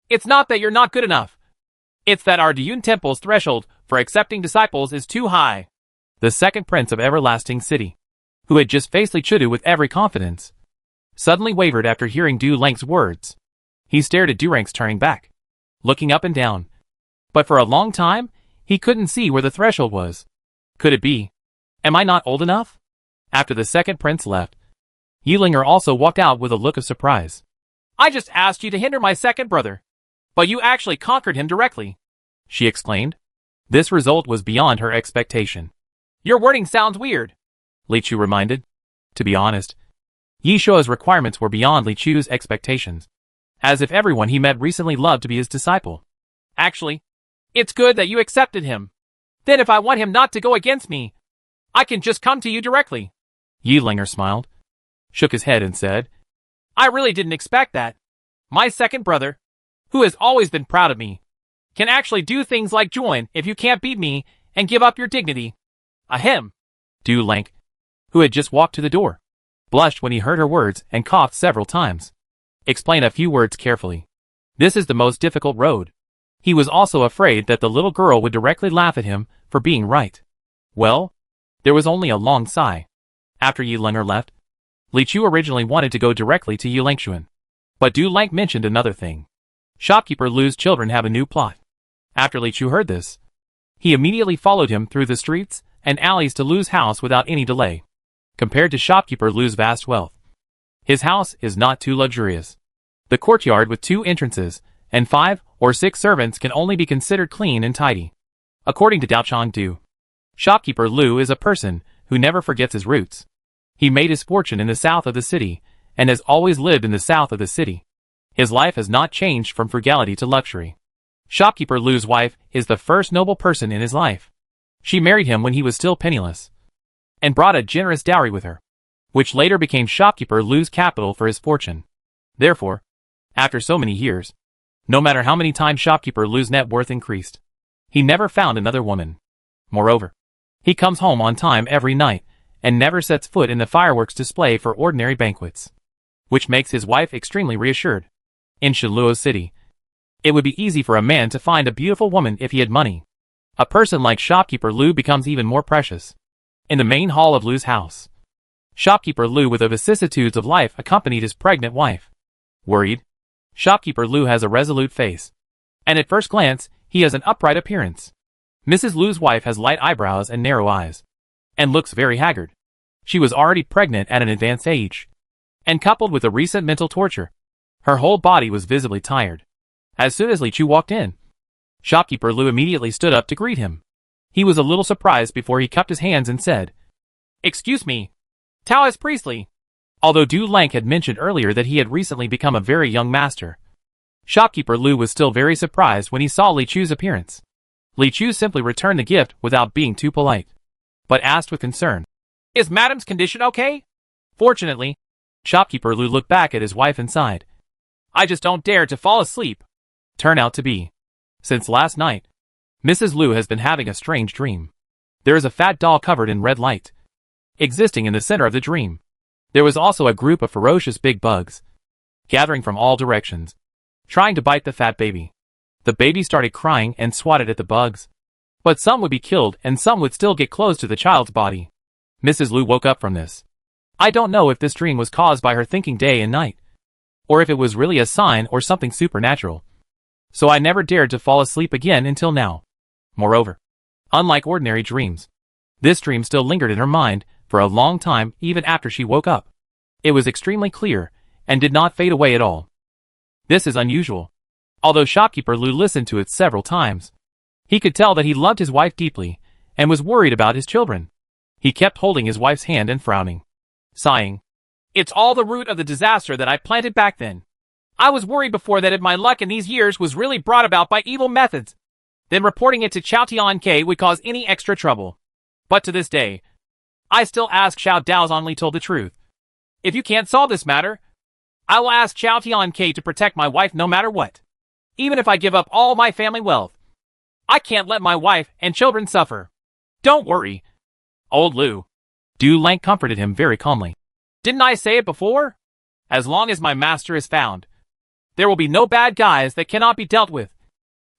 Speaker 1: it's not that you're not good enough. It's that our Dayun Temple's threshold for accepting disciples is too high. The second prince of Everlasting City, who had just faced Li Chudu with every confidence, suddenly wavered after hearing Du Lang's words. He stared at Durang's turning back, looking up and down. But for a long time, He couldn't see where the threshold was. Could it be? Am I not old enough? After the second prince left, Yilinger also walked out with a look of surprise. I just asked you to hinder my second brother, but you actually conquered him directly, she exclaimed. This result was beyond her expectation. Your wording sounds weird, Li Chu reminded. To be honest, Yi Shuo's requirements were beyond Li Chu's expectations, as if everyone he met recently loved to be his disciple. Actually, it's good that you accepted him. Then if I want him not to go against me, I can just come to you directly. Yilinger smiled, shook his head and said, I really didn't expect that. My second brother, who has always been proud of me, can actually do things like join if you can't beat me and give up your dignity. Ahem. Du Lank, who had just walked to the door, blushed when he heard her words and coughed several times. Explain a few words carefully. This is the most difficult road. He was also afraid that the little girl would directly laugh at him for being right. Well, there was only a long sigh. After Yilinger left, Li Chu originally wanted to go directly to Yulangxuan, but Du Lank mentioned another thing. Shopkeeper Lu's children have a new plot. After Li Chu heard this, he immediately followed him through the streets and alleys to Lu's house without any delay. Compared to Shopkeeper Lu's vast wealth, his house is not too luxurious. The courtyard with 2 entrances and 5 or 6 servants can only be considered clean and tidy. According to Dao Changdu, Shopkeeper Lu is a person who never forgets his roots. He made his fortune in the south of the city and has always lived in the south of the city. His life has not changed from frugality to luxury. Shopkeeper Lu's wife is the first noble person in his life. She married him when he was still penniless, and brought a generous dowry with her, which later became Shopkeeper Lu's capital for his fortune. Therefore, after so many years, no matter how many times Shopkeeper Lu's net worth increased, he never found another woman. Moreover, he comes home on time every night and never sets foot in the fireworks display for ordinary banquets, which makes his wife extremely reassured. In Shiluo City, it would be easy for a man to find a beautiful woman if he had money. A person like Shopkeeper Lu becomes even more precious. In the main hall of Lu's house, Shopkeeper Lu with the vicissitudes of life accompanied his pregnant wife. Worried, Shopkeeper Lu has a resolute face, and at first glance, he has an upright appearance. Mrs. Lu's wife has light eyebrows and narrow eyes, and looks very haggard. She was already pregnant at an advanced age, and coupled with the recent mental torture, her whole body was visibly tired. As soon as Li Chu walked in, Shopkeeper Lu immediately stood up to greet him. He was a little surprised before he cupped his hands and said, Excuse me, Taoist Priestley. Although Du Lank had mentioned earlier that he had recently become a very young master, Shopkeeper Lu was still very surprised when he saw Li Chu's appearance. Li Chu simply returned the gift without being too polite, but asked with concern, Is Madam's condition okay? Fortunately, Shopkeeper Lu looked back at his wife and sighed. I just don't dare to fall asleep. Turn out to be, since last night, Mrs. Lu has been having a strange dream. There is a fat doll covered in red light, existing in the center of the dream. There was also a group of ferocious big bugs, gathering from all directions, trying to bite the fat baby. The baby started crying and swatted at the bugs, but some would be killed and some would still get close to the child's body. Mrs. Lu woke up from this. I don't know if this dream was caused by her thinking day and night, or if it was really a sign or something supernatural. So I never dared to fall asleep again until now. Moreover, unlike ordinary dreams, this dream still lingered in her mind for a long time even after she woke up. It was extremely clear and did not fade away at all. This is unusual. Although Shopkeeper Lu listened to it several times, he could tell that he loved his wife deeply and was worried about his children. He kept holding his wife's hand and frowning, sighing. It's all the root of the disaster that I planted back then. I was worried before that if my luck in these years was really brought about by evil methods, then reporting it to Xiao Tianke would cause any extra trouble. But to this day, I still ask Xiao Daozonli told the truth. If you can't solve this matter, I will ask Xiao Tianke to protect my wife no matter what. Even if I give up all my family wealth, I can't let my wife and children suffer. Don't worry, old Lu. Du Lank comforted him very calmly. Didn't I say it before? As long as my master is found, there will be no bad guys that cannot be dealt with,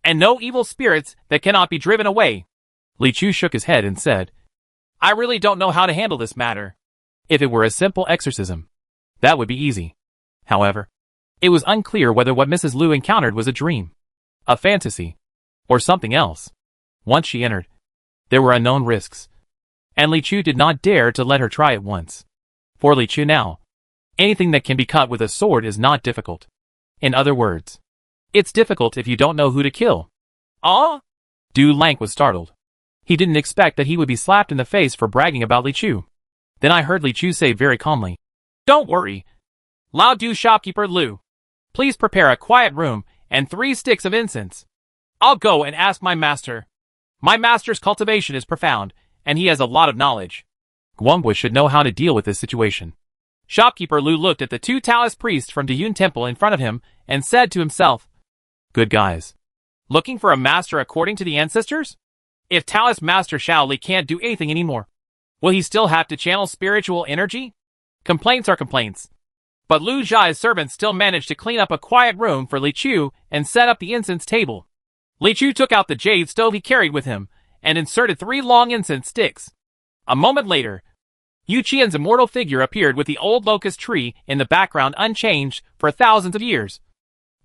Speaker 1: and no evil spirits that cannot be driven away. Li Chu shook his head and said, I really don't know how to handle this matter. If it were a simple exorcism, that would be easy. However, it was unclear whether what Mrs. Lu encountered was a dream, a fantasy, or something else. Once she entered, there were unknown risks, and Li Chu did not dare to let her try it once. For Li Chu now, anything that can be cut with a sword is not difficult. In other words, it's difficult if you don't know who to kill. Ah? Du Lang was startled. He didn't expect that he would be slapped in the face for bragging about Li Chu. Then I heard Li Chu say very calmly, "Don't worry. Lao Du shopkeeper Lu. Please prepare a quiet room and 3 sticks of incense. I'll go and ask my master. My master's cultivation is profound, and he has a lot of knowledge." Guangbo should know how to deal with this situation. Shopkeeper Lu looked at the 2 Taoist priests from Diyun Temple in front of him and said to himself, "Good guys. Looking for a master according to the ancestors? If Taoist Master Shao Li can't do anything anymore, will he still have to channel spiritual energy? Complaints are complaints." But Lu Zhai's servants still managed to clean up a quiet room for Li Chu and set up the incense table. Li Chu took out the jade stove he carried with him and inserted 3 long incense sticks. A moment later, Yu Qian's immortal figure appeared with the old locust tree in the background unchanged for thousands of years,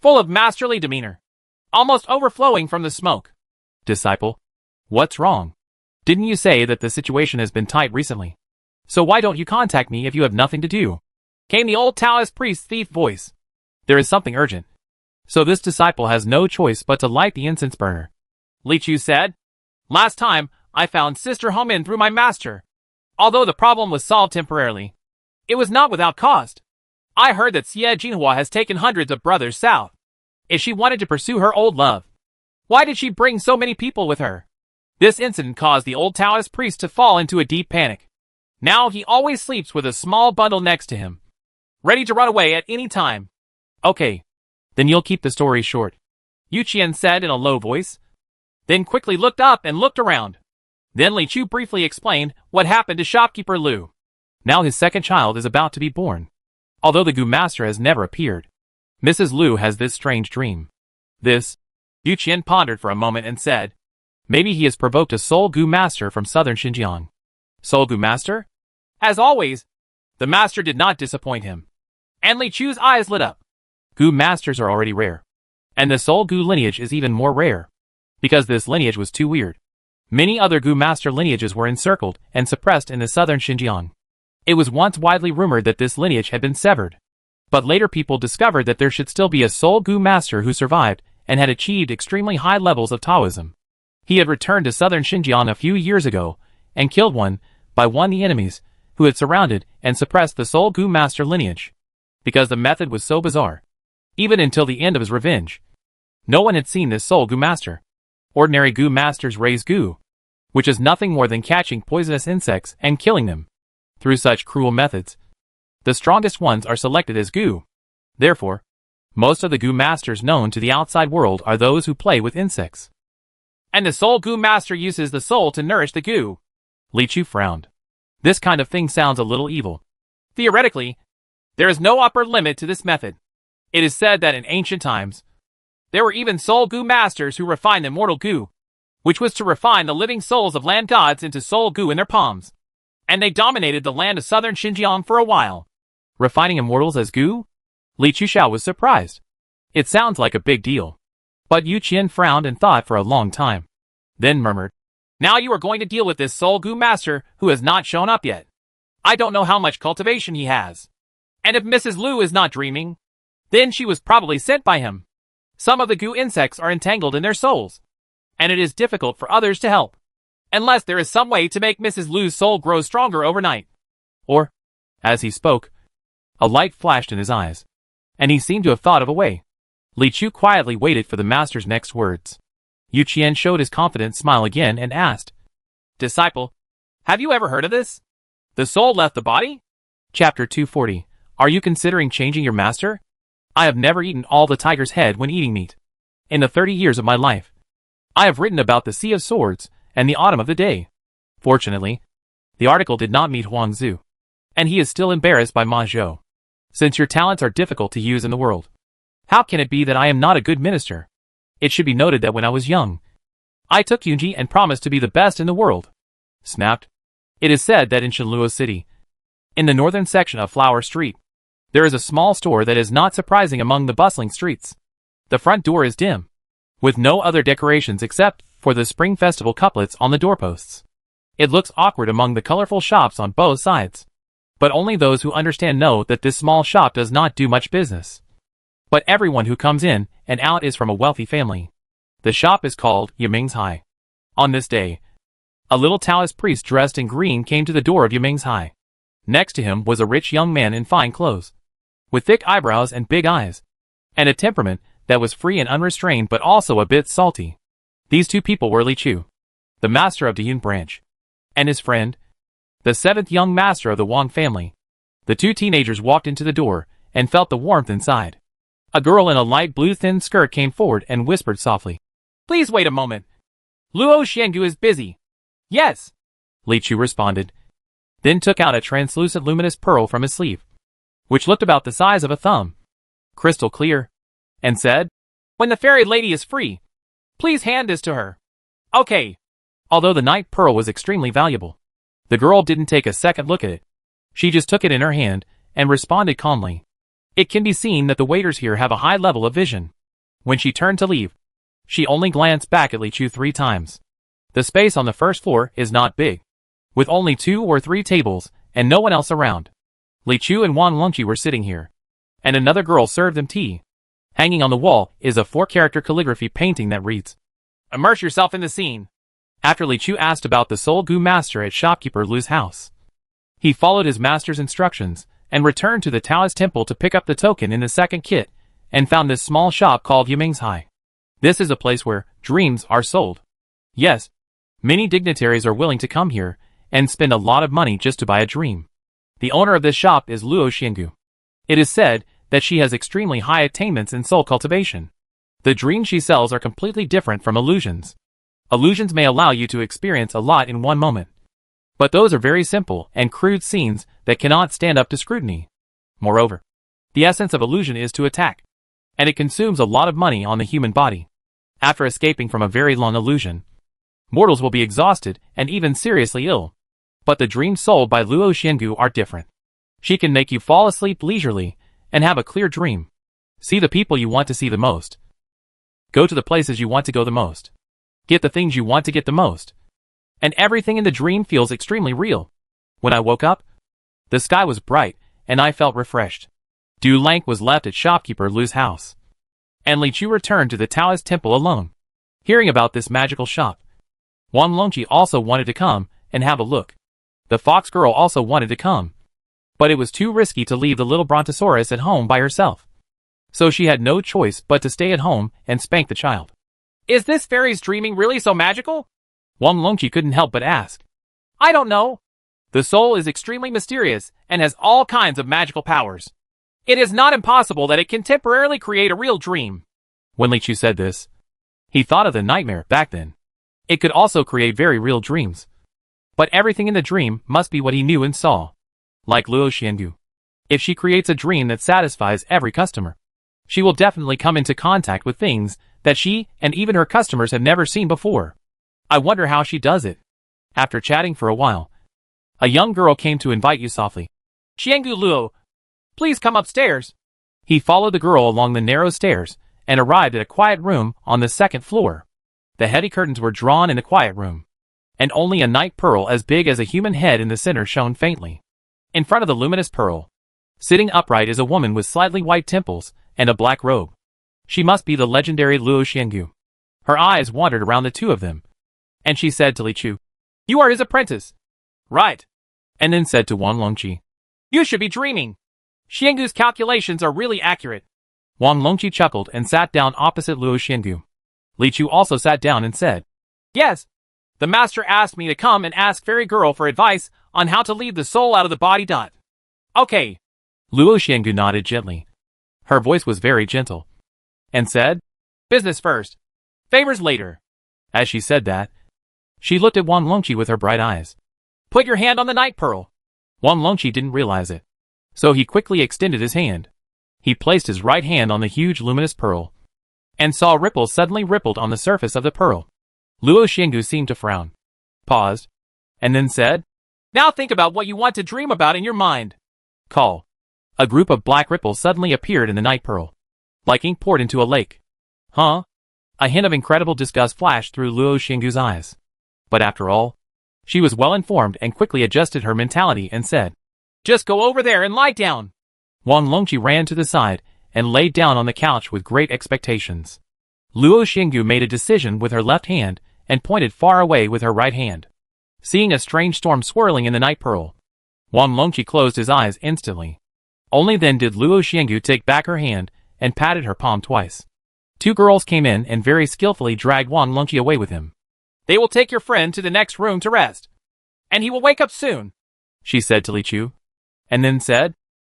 Speaker 1: full of masterly demeanor, almost overflowing from the smoke. "Disciple, what's wrong? Didn't you say that the situation has been tight recently? So why don't you contact me if you have nothing to do?" Came the old Taoist priest's thief voice. "There is something urgent. So this disciple has no choice but to light the incense burner," Li Chu said. "Last time, I found Sister Homin through my master. Although the problem was solved temporarily, it was not without cost. I heard that Xie Jinhua has taken hundreds of brothers south. If she wanted to pursue her old love, why did she bring so many people with her?" This incident caused the old Taoist priest to fall into a deep panic. Now he always sleeps with a small bundle next to him, ready to run away at any time. "Okay, then you'll keep the story short," Yu Qian said in a low voice, then quickly looked up and looked around. Then Li Chu briefly explained what happened to shopkeeper Lu. Now his second child is about to be born. Although the Gu Master has never appeared, Mrs. Lu has this strange dream. This, Yu Qian pondered for a moment and said, "Maybe he has provoked a Soul Gu Master from southern Xinjiang." Soul Gu Master? As always, the master did not disappoint him. And Li Chu's eyes lit up. Gu Masters are already rare. And the Soul Gu lineage is even more rare. Because this lineage was too weird. Many other Gu Master lineages were encircled and suppressed in the southern Xinjiang. It was once widely rumored that this lineage had been severed. But later people discovered that there should still be a Soul Gu Master who survived and had achieved extremely high levels of Taoism. He had returned to southern Xinjiang a few years ago and killed one by one the enemies who had surrounded and suppressed the Soul Gu Master lineage. Because the method was so bizarre. Even until the end of his revenge, no one had seen this Soul Gu Master. Ordinary Gu Masters raise Gu, which is nothing more than catching poisonous insects and killing them. Through such cruel methods, the strongest ones are selected as Gu. Therefore, most of the Gu Masters known to the outside world are those who play with insects. And the Soul Gu Master uses the soul to nourish the Gu. Li Chu frowned. This kind of thing sounds a little evil. Theoretically, there is no upper limit to this method. It is said that in ancient times, there were even Soul Gu Masters who refined immortal Gu, which was to refine the living souls of land gods into Soul Gu in their palms. And they dominated the land of southern Xinjiang for a while. Refining immortals as Gu? Li Chuxiao was surprised. It sounds like a big deal. But Yu Qian frowned and thought for a long time. Then murmured, "Now you are going to deal with this Soul Gu Master who has not shown up yet. I don't know how much cultivation he has. And if Mrs. Lu is not dreaming, then she was probably sent by him. Some of the Gu insects are entangled in their souls, and it is difficult for others to help. Unless there is some way to make Mrs. Lu's soul grow stronger overnight." Or, as he spoke, a light flashed in his eyes, and he seemed to have thought of a way. Li Chu quietly waited for the master's next words. Yu Qian showed his confident smile again and asked, "Disciple, have you ever heard of this? The soul left the body?" Chapter 240. Are you considering changing your master? I have never eaten all the tiger's head when eating meat. In the 30 years of my life, I have written about the Sea of Swords and the Autumn of the Day. Fortunately, the article did not meet Huang Zhu, and he is still embarrassed by Ma Zhou. Since your talents are difficult to use in the world, how can it be that I am not a good minister? It should be noted that when I was young, I took Yunji and promised to be the best in the world. Snapped. It is said that in Shenluo City, in the northern section of Flower Street, there is a small store that is not surprising among the bustling streets. The front door is dim, with no other decorations except for the Spring Festival couplets on the doorposts. It looks awkward among the colorful shops on both sides. But only those who understand know that this small shop does not do much business. But everyone who comes in and out is from a wealthy family. The shop is called Yiming's High. On this day, a little Taoist priest dressed in green came to the door of Yiming's High. Next to him was a rich young man in fine clothes, with thick eyebrows and big eyes, and a temperament that was free and unrestrained but also a bit salty. These two people were Li Chu, the master of the Yun branch, and his friend, the seventh young master of the Wang family. The two teenagers walked into the door and felt the warmth inside. A girl in a light blue thin skirt came forward and whispered softly, "Please wait a moment. Luo Xiangu is busy." "Yes," Li Chu responded, then took out a translucent luminous pearl from his sleeve, which looked about the size of a thumb, crystal clear, and said, "When the fairy lady is free, please hand this to her." "Okay." Although the night pearl was extremely valuable, the girl didn't take a second look at it. She just took it in her hand and responded calmly. It can be seen that the waiters here have a high level of vision. When she turned to leave, she only glanced back at Li Chu 3 times. The space on the first floor is not big, with only 2 or 3 tables and no one else around. Li Chu and Wan Longqi were sitting here, and another girl served them tea. Hanging on the wall is a 4-character calligraphy painting that reads, "Immerse yourself in the scene." After Li Chu asked about the Soul Gu master at shopkeeper Lu's house, he followed his master's instructions and returned to the Taoist temple to pick up the token in the second kit, and found this small shop called Yiming's High. This is a place where dreams are sold. Yes, many dignitaries are willing to come here and spend a lot of money just to buy a dream. The owner of this shop is Luo Xiangu. It is said that she has extremely high attainments in soul cultivation. The dreams she sells are completely different from illusions. Illusions may allow you to experience a lot in one moment, but those are very simple and crude scenes that cannot stand up to scrutiny. Moreover, the essence of illusion is to attack, and it consumes a lot of money on the human body. After escaping from a very long illusion, mortals will be exhausted and even seriously ill. But the dreams sold by Luo Xiangu are different. She can make you fall asleep leisurely and have a clear dream. See the people you want to see the most. Go to the places you want to go the most. Get the things you want to get the most. And everything in the dream feels extremely real. When I woke up, the sky was bright, and I felt refreshed. Du Lang was left at shopkeeper Lu's house, and Li Chu returned to the Taoist temple alone. Hearing about this magical shop, Wan Longqi also wanted to come and have a look. The fox girl also wanted to come, but it was too risky to leave the little brontosaurus at home by herself. So she had no choice but to stay at home and spank the child. "Is this fairy's dreaming really so magical?" Wan Longqi couldn't help but ask. "I don't know. The soul is extremely mysterious and has all kinds of magical powers. It is not impossible that it can temporarily create a real dream." When Li Chu said this, he thought of the nightmare back then. It could also create very real dreams. But everything in the dream must be what he knew and saw. Like Luo Xiangu, if she creates a dream that satisfies every customer, she will definitely come into contact with things that she and even her customers have never seen before. I wonder how she does it. After chatting for a while, a young girl came to invite you softly. "Xiangu Luo, please come upstairs." He followed the girl along the narrow stairs and arrived at a quiet room on the second floor. The heavy curtains were drawn in the quiet room, and only a night pearl as big as a human head in the center shone faintly. In front of the luminous pearl, sitting upright, is a woman with slightly white temples and a black robe. She must be the legendary Luo Xiangu. Her eyes wandered around the two of them, and she said to Li Chu, "You are his apprentice." "Right." And then said to Wan Longqi, "You should be dreaming. Xiangu's calculations are really accurate." Wan Longqi chuckled and sat down opposite Luo Xiangu. Li Chu also sat down and said, "Yes. The master asked me to come and ask Fairy Girl for advice on how to leave the soul out of the body. Okay." Luo Xiangu nodded gently. Her voice was very gentle, and said, "Business first, favors later." As she said that, she looked at Wan Longqi with her bright eyes. "Put your hand on the night pearl." Wan Longqi didn't realize it, so he quickly extended his hand. He placed his right hand on the huge luminous pearl, and saw ripples suddenly rippled on the surface of the pearl. Luo Xiangu seemed to frown, paused, and then said, "Now think about what you want to dream about in your mind." Call. A group of black ripples suddenly appeared in the night pearl, like ink poured into a lake. "Huh?" A hint of incredible disgust flashed through Luo Xinggu's eyes. But after all, she was well informed and quickly adjusted her mentality and said, "Just go over there and lie down." Wang Longqi ran to the side and laid down on the couch with great expectations. Luo Xinggu made a decision with her left hand and pointed far away with her right hand. Seeing a strange storm swirling in the night pearl, Wang Longqi closed his eyes instantly. Only then did Luo Xinggu take back her hand and patted her palm twice. Two girls came in and very skillfully dragged Wang Longqi away with him. "They will take your friend to the next room to rest, and he will wake up soon," she said to Li Chu, and then said,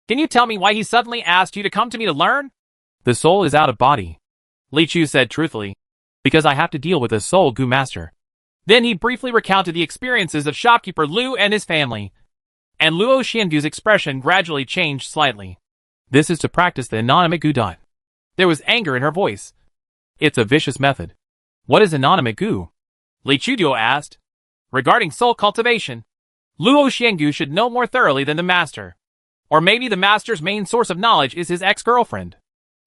Speaker 1: "Can you tell me why he suddenly asked you to come to me to learn?" "The soul is out of body," Li Chu said truthfully, "because I have to deal with a soul Gu master." Then he briefly recounted the experiences of shopkeeper Lu and his family, and Luo Xinggu's expression gradually changed slightly. "This is to practice the anonymous Gu dot." There was anger in her voice. "It's a vicious method." "What is anonymous Gu?" Li Chudio asked. "Regarding soul cultivation, Luo Xinggu should know more thoroughly than the master. Or maybe the master's main source of knowledge is his ex-girlfriend.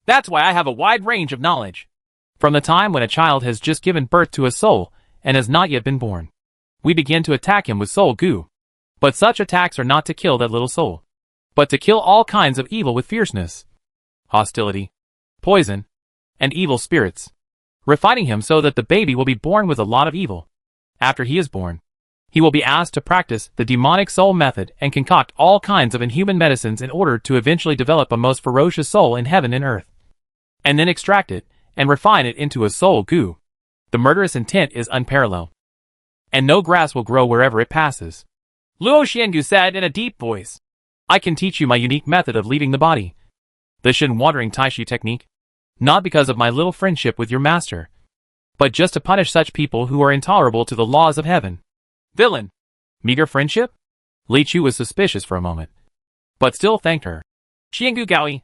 Speaker 1: That's why I have a wide range of knowledge. From the time when a child has just given birth to a soul and has not yet been born, we begin to attack him with soul Gu. But such attacks are not to kill that little soul, but to kill all kinds of evil with fierceness, hostility, poison, and evil spirits, refining him so that the baby will be born with a lot of evil. After he is born, he will be asked to practice the demonic soul method and concoct all kinds of inhuman medicines in order to eventually develop a most ferocious soul in heaven and earth, and then extract it and refine it into a soul Gu. The murderous intent is unparalleled, and no grass will grow wherever it passes. Luo Xinggu said in a deep voice, "I can teach you my unique method of leaving the body, the Shen Wandering Taishi technique, not because of my little friendship with your master, but just to punish such people who are intolerable to the laws of heaven." "Villain! Meager friendship?" Li Chu was suspicious for a moment, but still thanked her. "Xinggu Gaoi,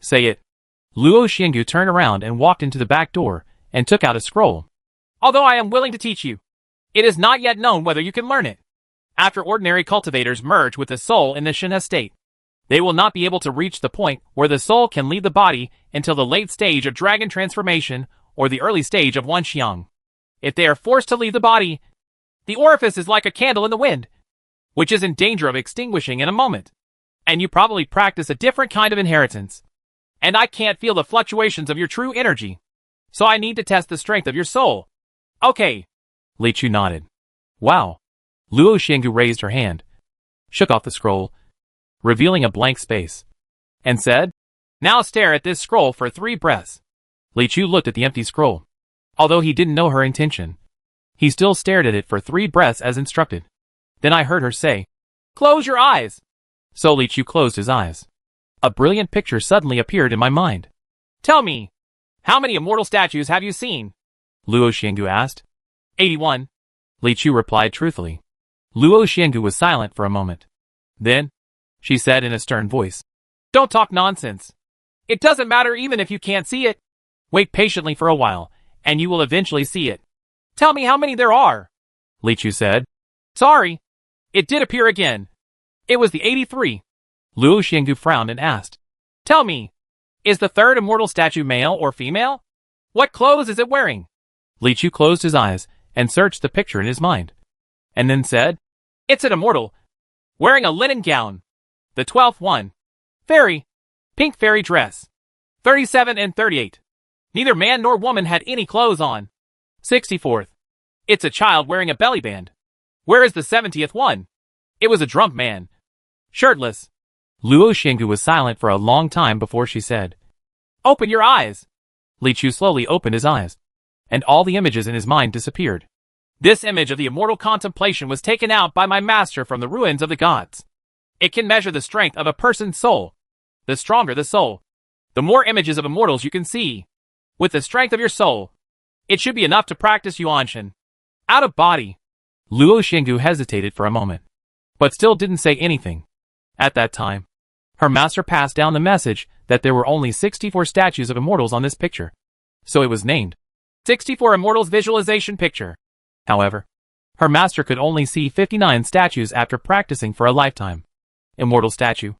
Speaker 1: say it." Luo Xinggu turned around and walked into the back door and took out a scroll. "Although I am willing to teach you, it is not yet known whether you can learn it. After ordinary cultivators merge with the soul in the Shen state, they will not be able to reach the point where the soul can leave the body until the late stage of dragon transformation or the early stage of Wanxiang. If they are forced to leave the body, the orifice is like a candle in the wind, which is in danger of extinguishing in a moment. And you probably practice a different kind of inheritance. And I can't feel the fluctuations of your true energy. So I need to test the strength of your soul." "Okay." Li Chu nodded. "Wow." Luo Xinggu raised her hand, shook off the scroll, revealing a blank space, and said, "Now stare at this scroll for 3 breaths." Li Chu looked at the empty scroll. Although he didn't know her intention, he still stared at it for 3 breaths as instructed. Then I heard her say, "Close your eyes." So Li Chu closed his eyes. A brilliant picture suddenly appeared in my mind. "Tell me, how many immortal statues have you seen?" Luo Xinggu asked. 81. Li Chu replied truthfully. Luo Xinggu was silent for a moment. Then, she said in a stern voice, "Don't talk nonsense. It doesn't matter even if you can't see it. Wait patiently for a while, and you will eventually see it. Tell me how many there are." Li Chu said. "Sorry. It did appear again. It was the 83. Luo Xinggu frowned and asked, "Tell me, is the third immortal statue male or female? What clothes is it wearing?" Li Chu closed his eyes and searched the picture in his mind, and then said, "It's an immortal, wearing a linen gown. The 12th one. Fairy. Pink fairy dress. 37 and 38. Neither man nor woman had any clothes on. 64th. It's a child wearing a belly band. Where is the 70th one? It was a drunk man. Shirtless." Luo Xinggu was silent for a long time before she said, "Open your eyes." Li Chu slowly opened his eyes, and all the images in his mind disappeared. This image of the immortal contemplation was taken out by my master from the ruins of the gods. It can measure the strength of a person's soul. The stronger the soul, the more images of immortals you can see. With the strength of your soul, it should be enough to practice Yuanshan. Out of body. Luo Xinggu hesitated for a moment, but still didn't say anything. At that time, her master passed down the message that there were only 64 statues of immortals on this picture. So it was named 64 Immortals Visualization Picture. However, her master could only see 59 statues after practicing for a lifetime. Immortal statue.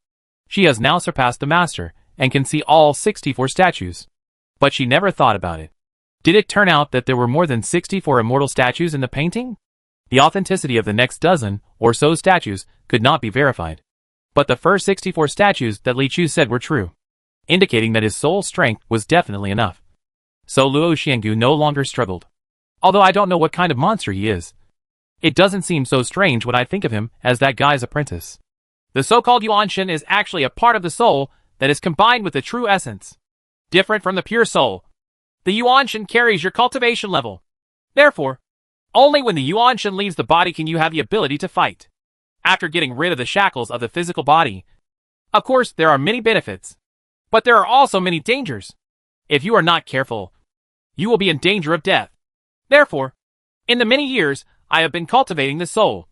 Speaker 1: She has now surpassed the master and can see all 64 statues. But she never thought about it. Did it turn out that there were more than 64 immortal statues in the painting? The authenticity of the next dozen or so statues could not be verified. But the first 64 statues that Li Chu said were true, indicating that his soul strength was definitely enough. So Luo Xiangu no longer struggled. Although I don't know what kind of monster he is, it doesn't seem so strange when I think of him as that guy's apprentice. The so-called Yuanshan is actually a part of the soul that is combined with the true essence. Different from the pure soul, the Yuanshan carries your cultivation level. Therefore, only when the Yuanshan leaves the body can you have the ability to fight. After getting rid of the shackles of the physical body, of course there are many benefits, but there are also many dangers. If you are not careful, you will be in danger of death. Therefore, in the many years I have been cultivating the soul,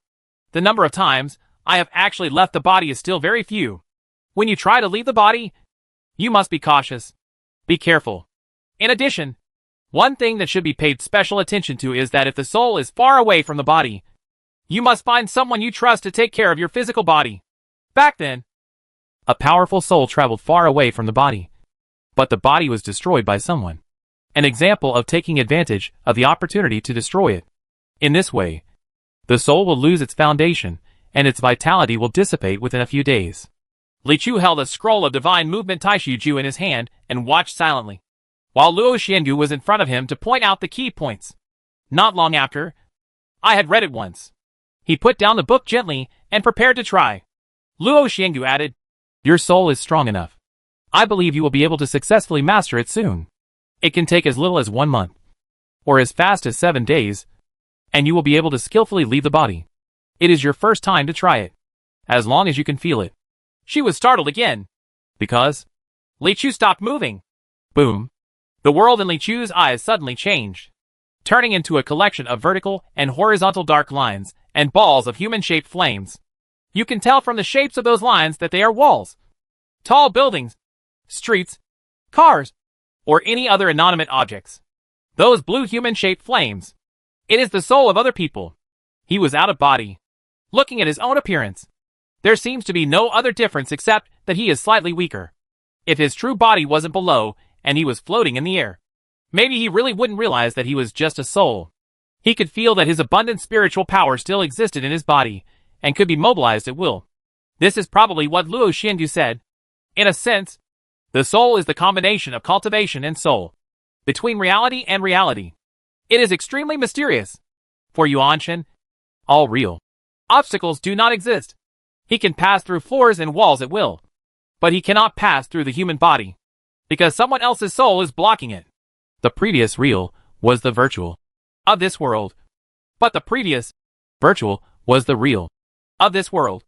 Speaker 1: the number of times I have actually left the body is still very few. When you try to leave the body, you must be cautious. Be careful. In addition, one thing that should be paid special attention to is that if the soul is far away from the body, you must find someone you trust to take care of your physical body. Back then, a powerful soul traveled far away from the body, but the body was destroyed by someone. An example of taking advantage of the opportunity to destroy it. In this way, the soul will lose its foundation, and its vitality will dissipate within a few days. Li Chu held a scroll of divine movement Taishu Ju in his hand and watched silently, while Luo Xiangu was in front of him to point out the key points. Not long after, I had read it once. He put down the book gently and prepared to try. Luo Xiangu added, "Your soul is strong enough. I believe you will be able to successfully master it soon. It can take as little as 1 month, or as fast as 7 days, and you will be able to skillfully leave the body. It is your first time to try it, as long as you can feel it." She was startled again, because Li Chu stopped moving. Boom. The world in Li Chu's eyes suddenly changed, turning into a collection of vertical and horizontal dark lines and balls of human-shaped flames. You can tell from the shapes of those lines that they are walls, tall buildings, streets, cars, or any other inanimate objects. Those blue human-shaped flames. It is the soul of other people. He was out of body, looking at his own appearance. There seems to be no other difference except that he is slightly weaker. If his true body wasn't below and he was floating in the air, maybe he really wouldn't realize that he was just a soul. He could feel that his abundant spiritual power still existed in his body and could be mobilized at will. This is probably what Luo Xiangu said. In a sense, the soul is the combination of cultivation and soul, between reality and reality. It is extremely mysterious. For Yuanshan, all real obstacles do not exist. He can pass through floors and walls at will, but he cannot pass through the human body, because someone else's soul is blocking it. The previous real was the virtual of this world, but the previous virtual was the real of this world.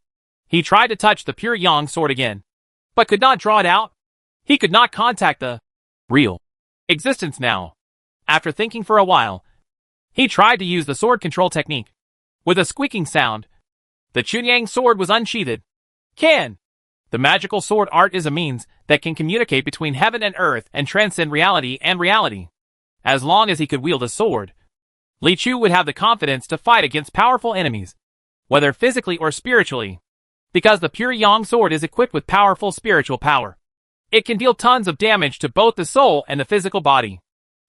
Speaker 1: He tried to touch the pure yang sword again, but could not draw it out. He could not contact the real existence now. After thinking for a while, he tried to use the sword control technique. With a squeaking sound, the Chunyang sword was unsheathed. The magical sword art is a means that can communicate between heaven and earth and transcend reality and reality. As long as he could wield a sword, Li Chu would have the confidence to fight against powerful enemies, whether physically or spiritually, because the pure yang sword is equipped with powerful spiritual power. It can deal tons of damage to both the soul and the physical body.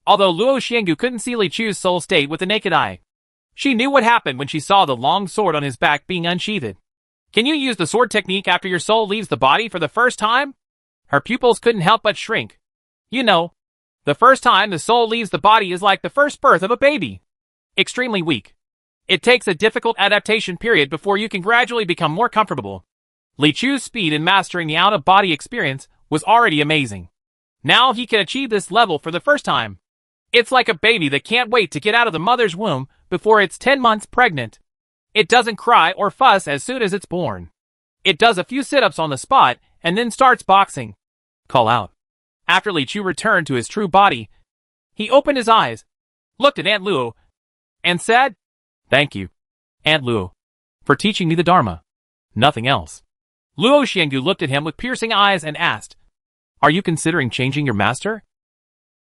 Speaker 1: Although Luo Xiangu couldn't see Li Chu's soul state with the naked eye, she knew what happened when she saw the long sword on his back being unsheathed. Can you use the sword technique after your soul leaves the body for the first time? Her pupils couldn't help but shrink. You know, the first time the soul leaves the body is like the first birth of a baby. Extremely weak. It takes a difficult adaptation period before you can gradually become more comfortable. Li Chu's speed in mastering the out-of-body experience was already amazing. Now he can achieve this level for the first time. It's like a baby that can't wait to get out of the mother's womb before it's 10 months pregnant. It doesn't cry or fuss as soon as it's born. It does a few sit-ups on the spot and then starts boxing. Call out. After Li Chu returned to his true body, he opened his eyes, looked at Aunt Luo, and said, "Thank you, Aunt Luo, for teaching me the Dharma. Nothing else." Luo Xiangu looked at him with piercing eyes and asked, "Are you considering changing your master?"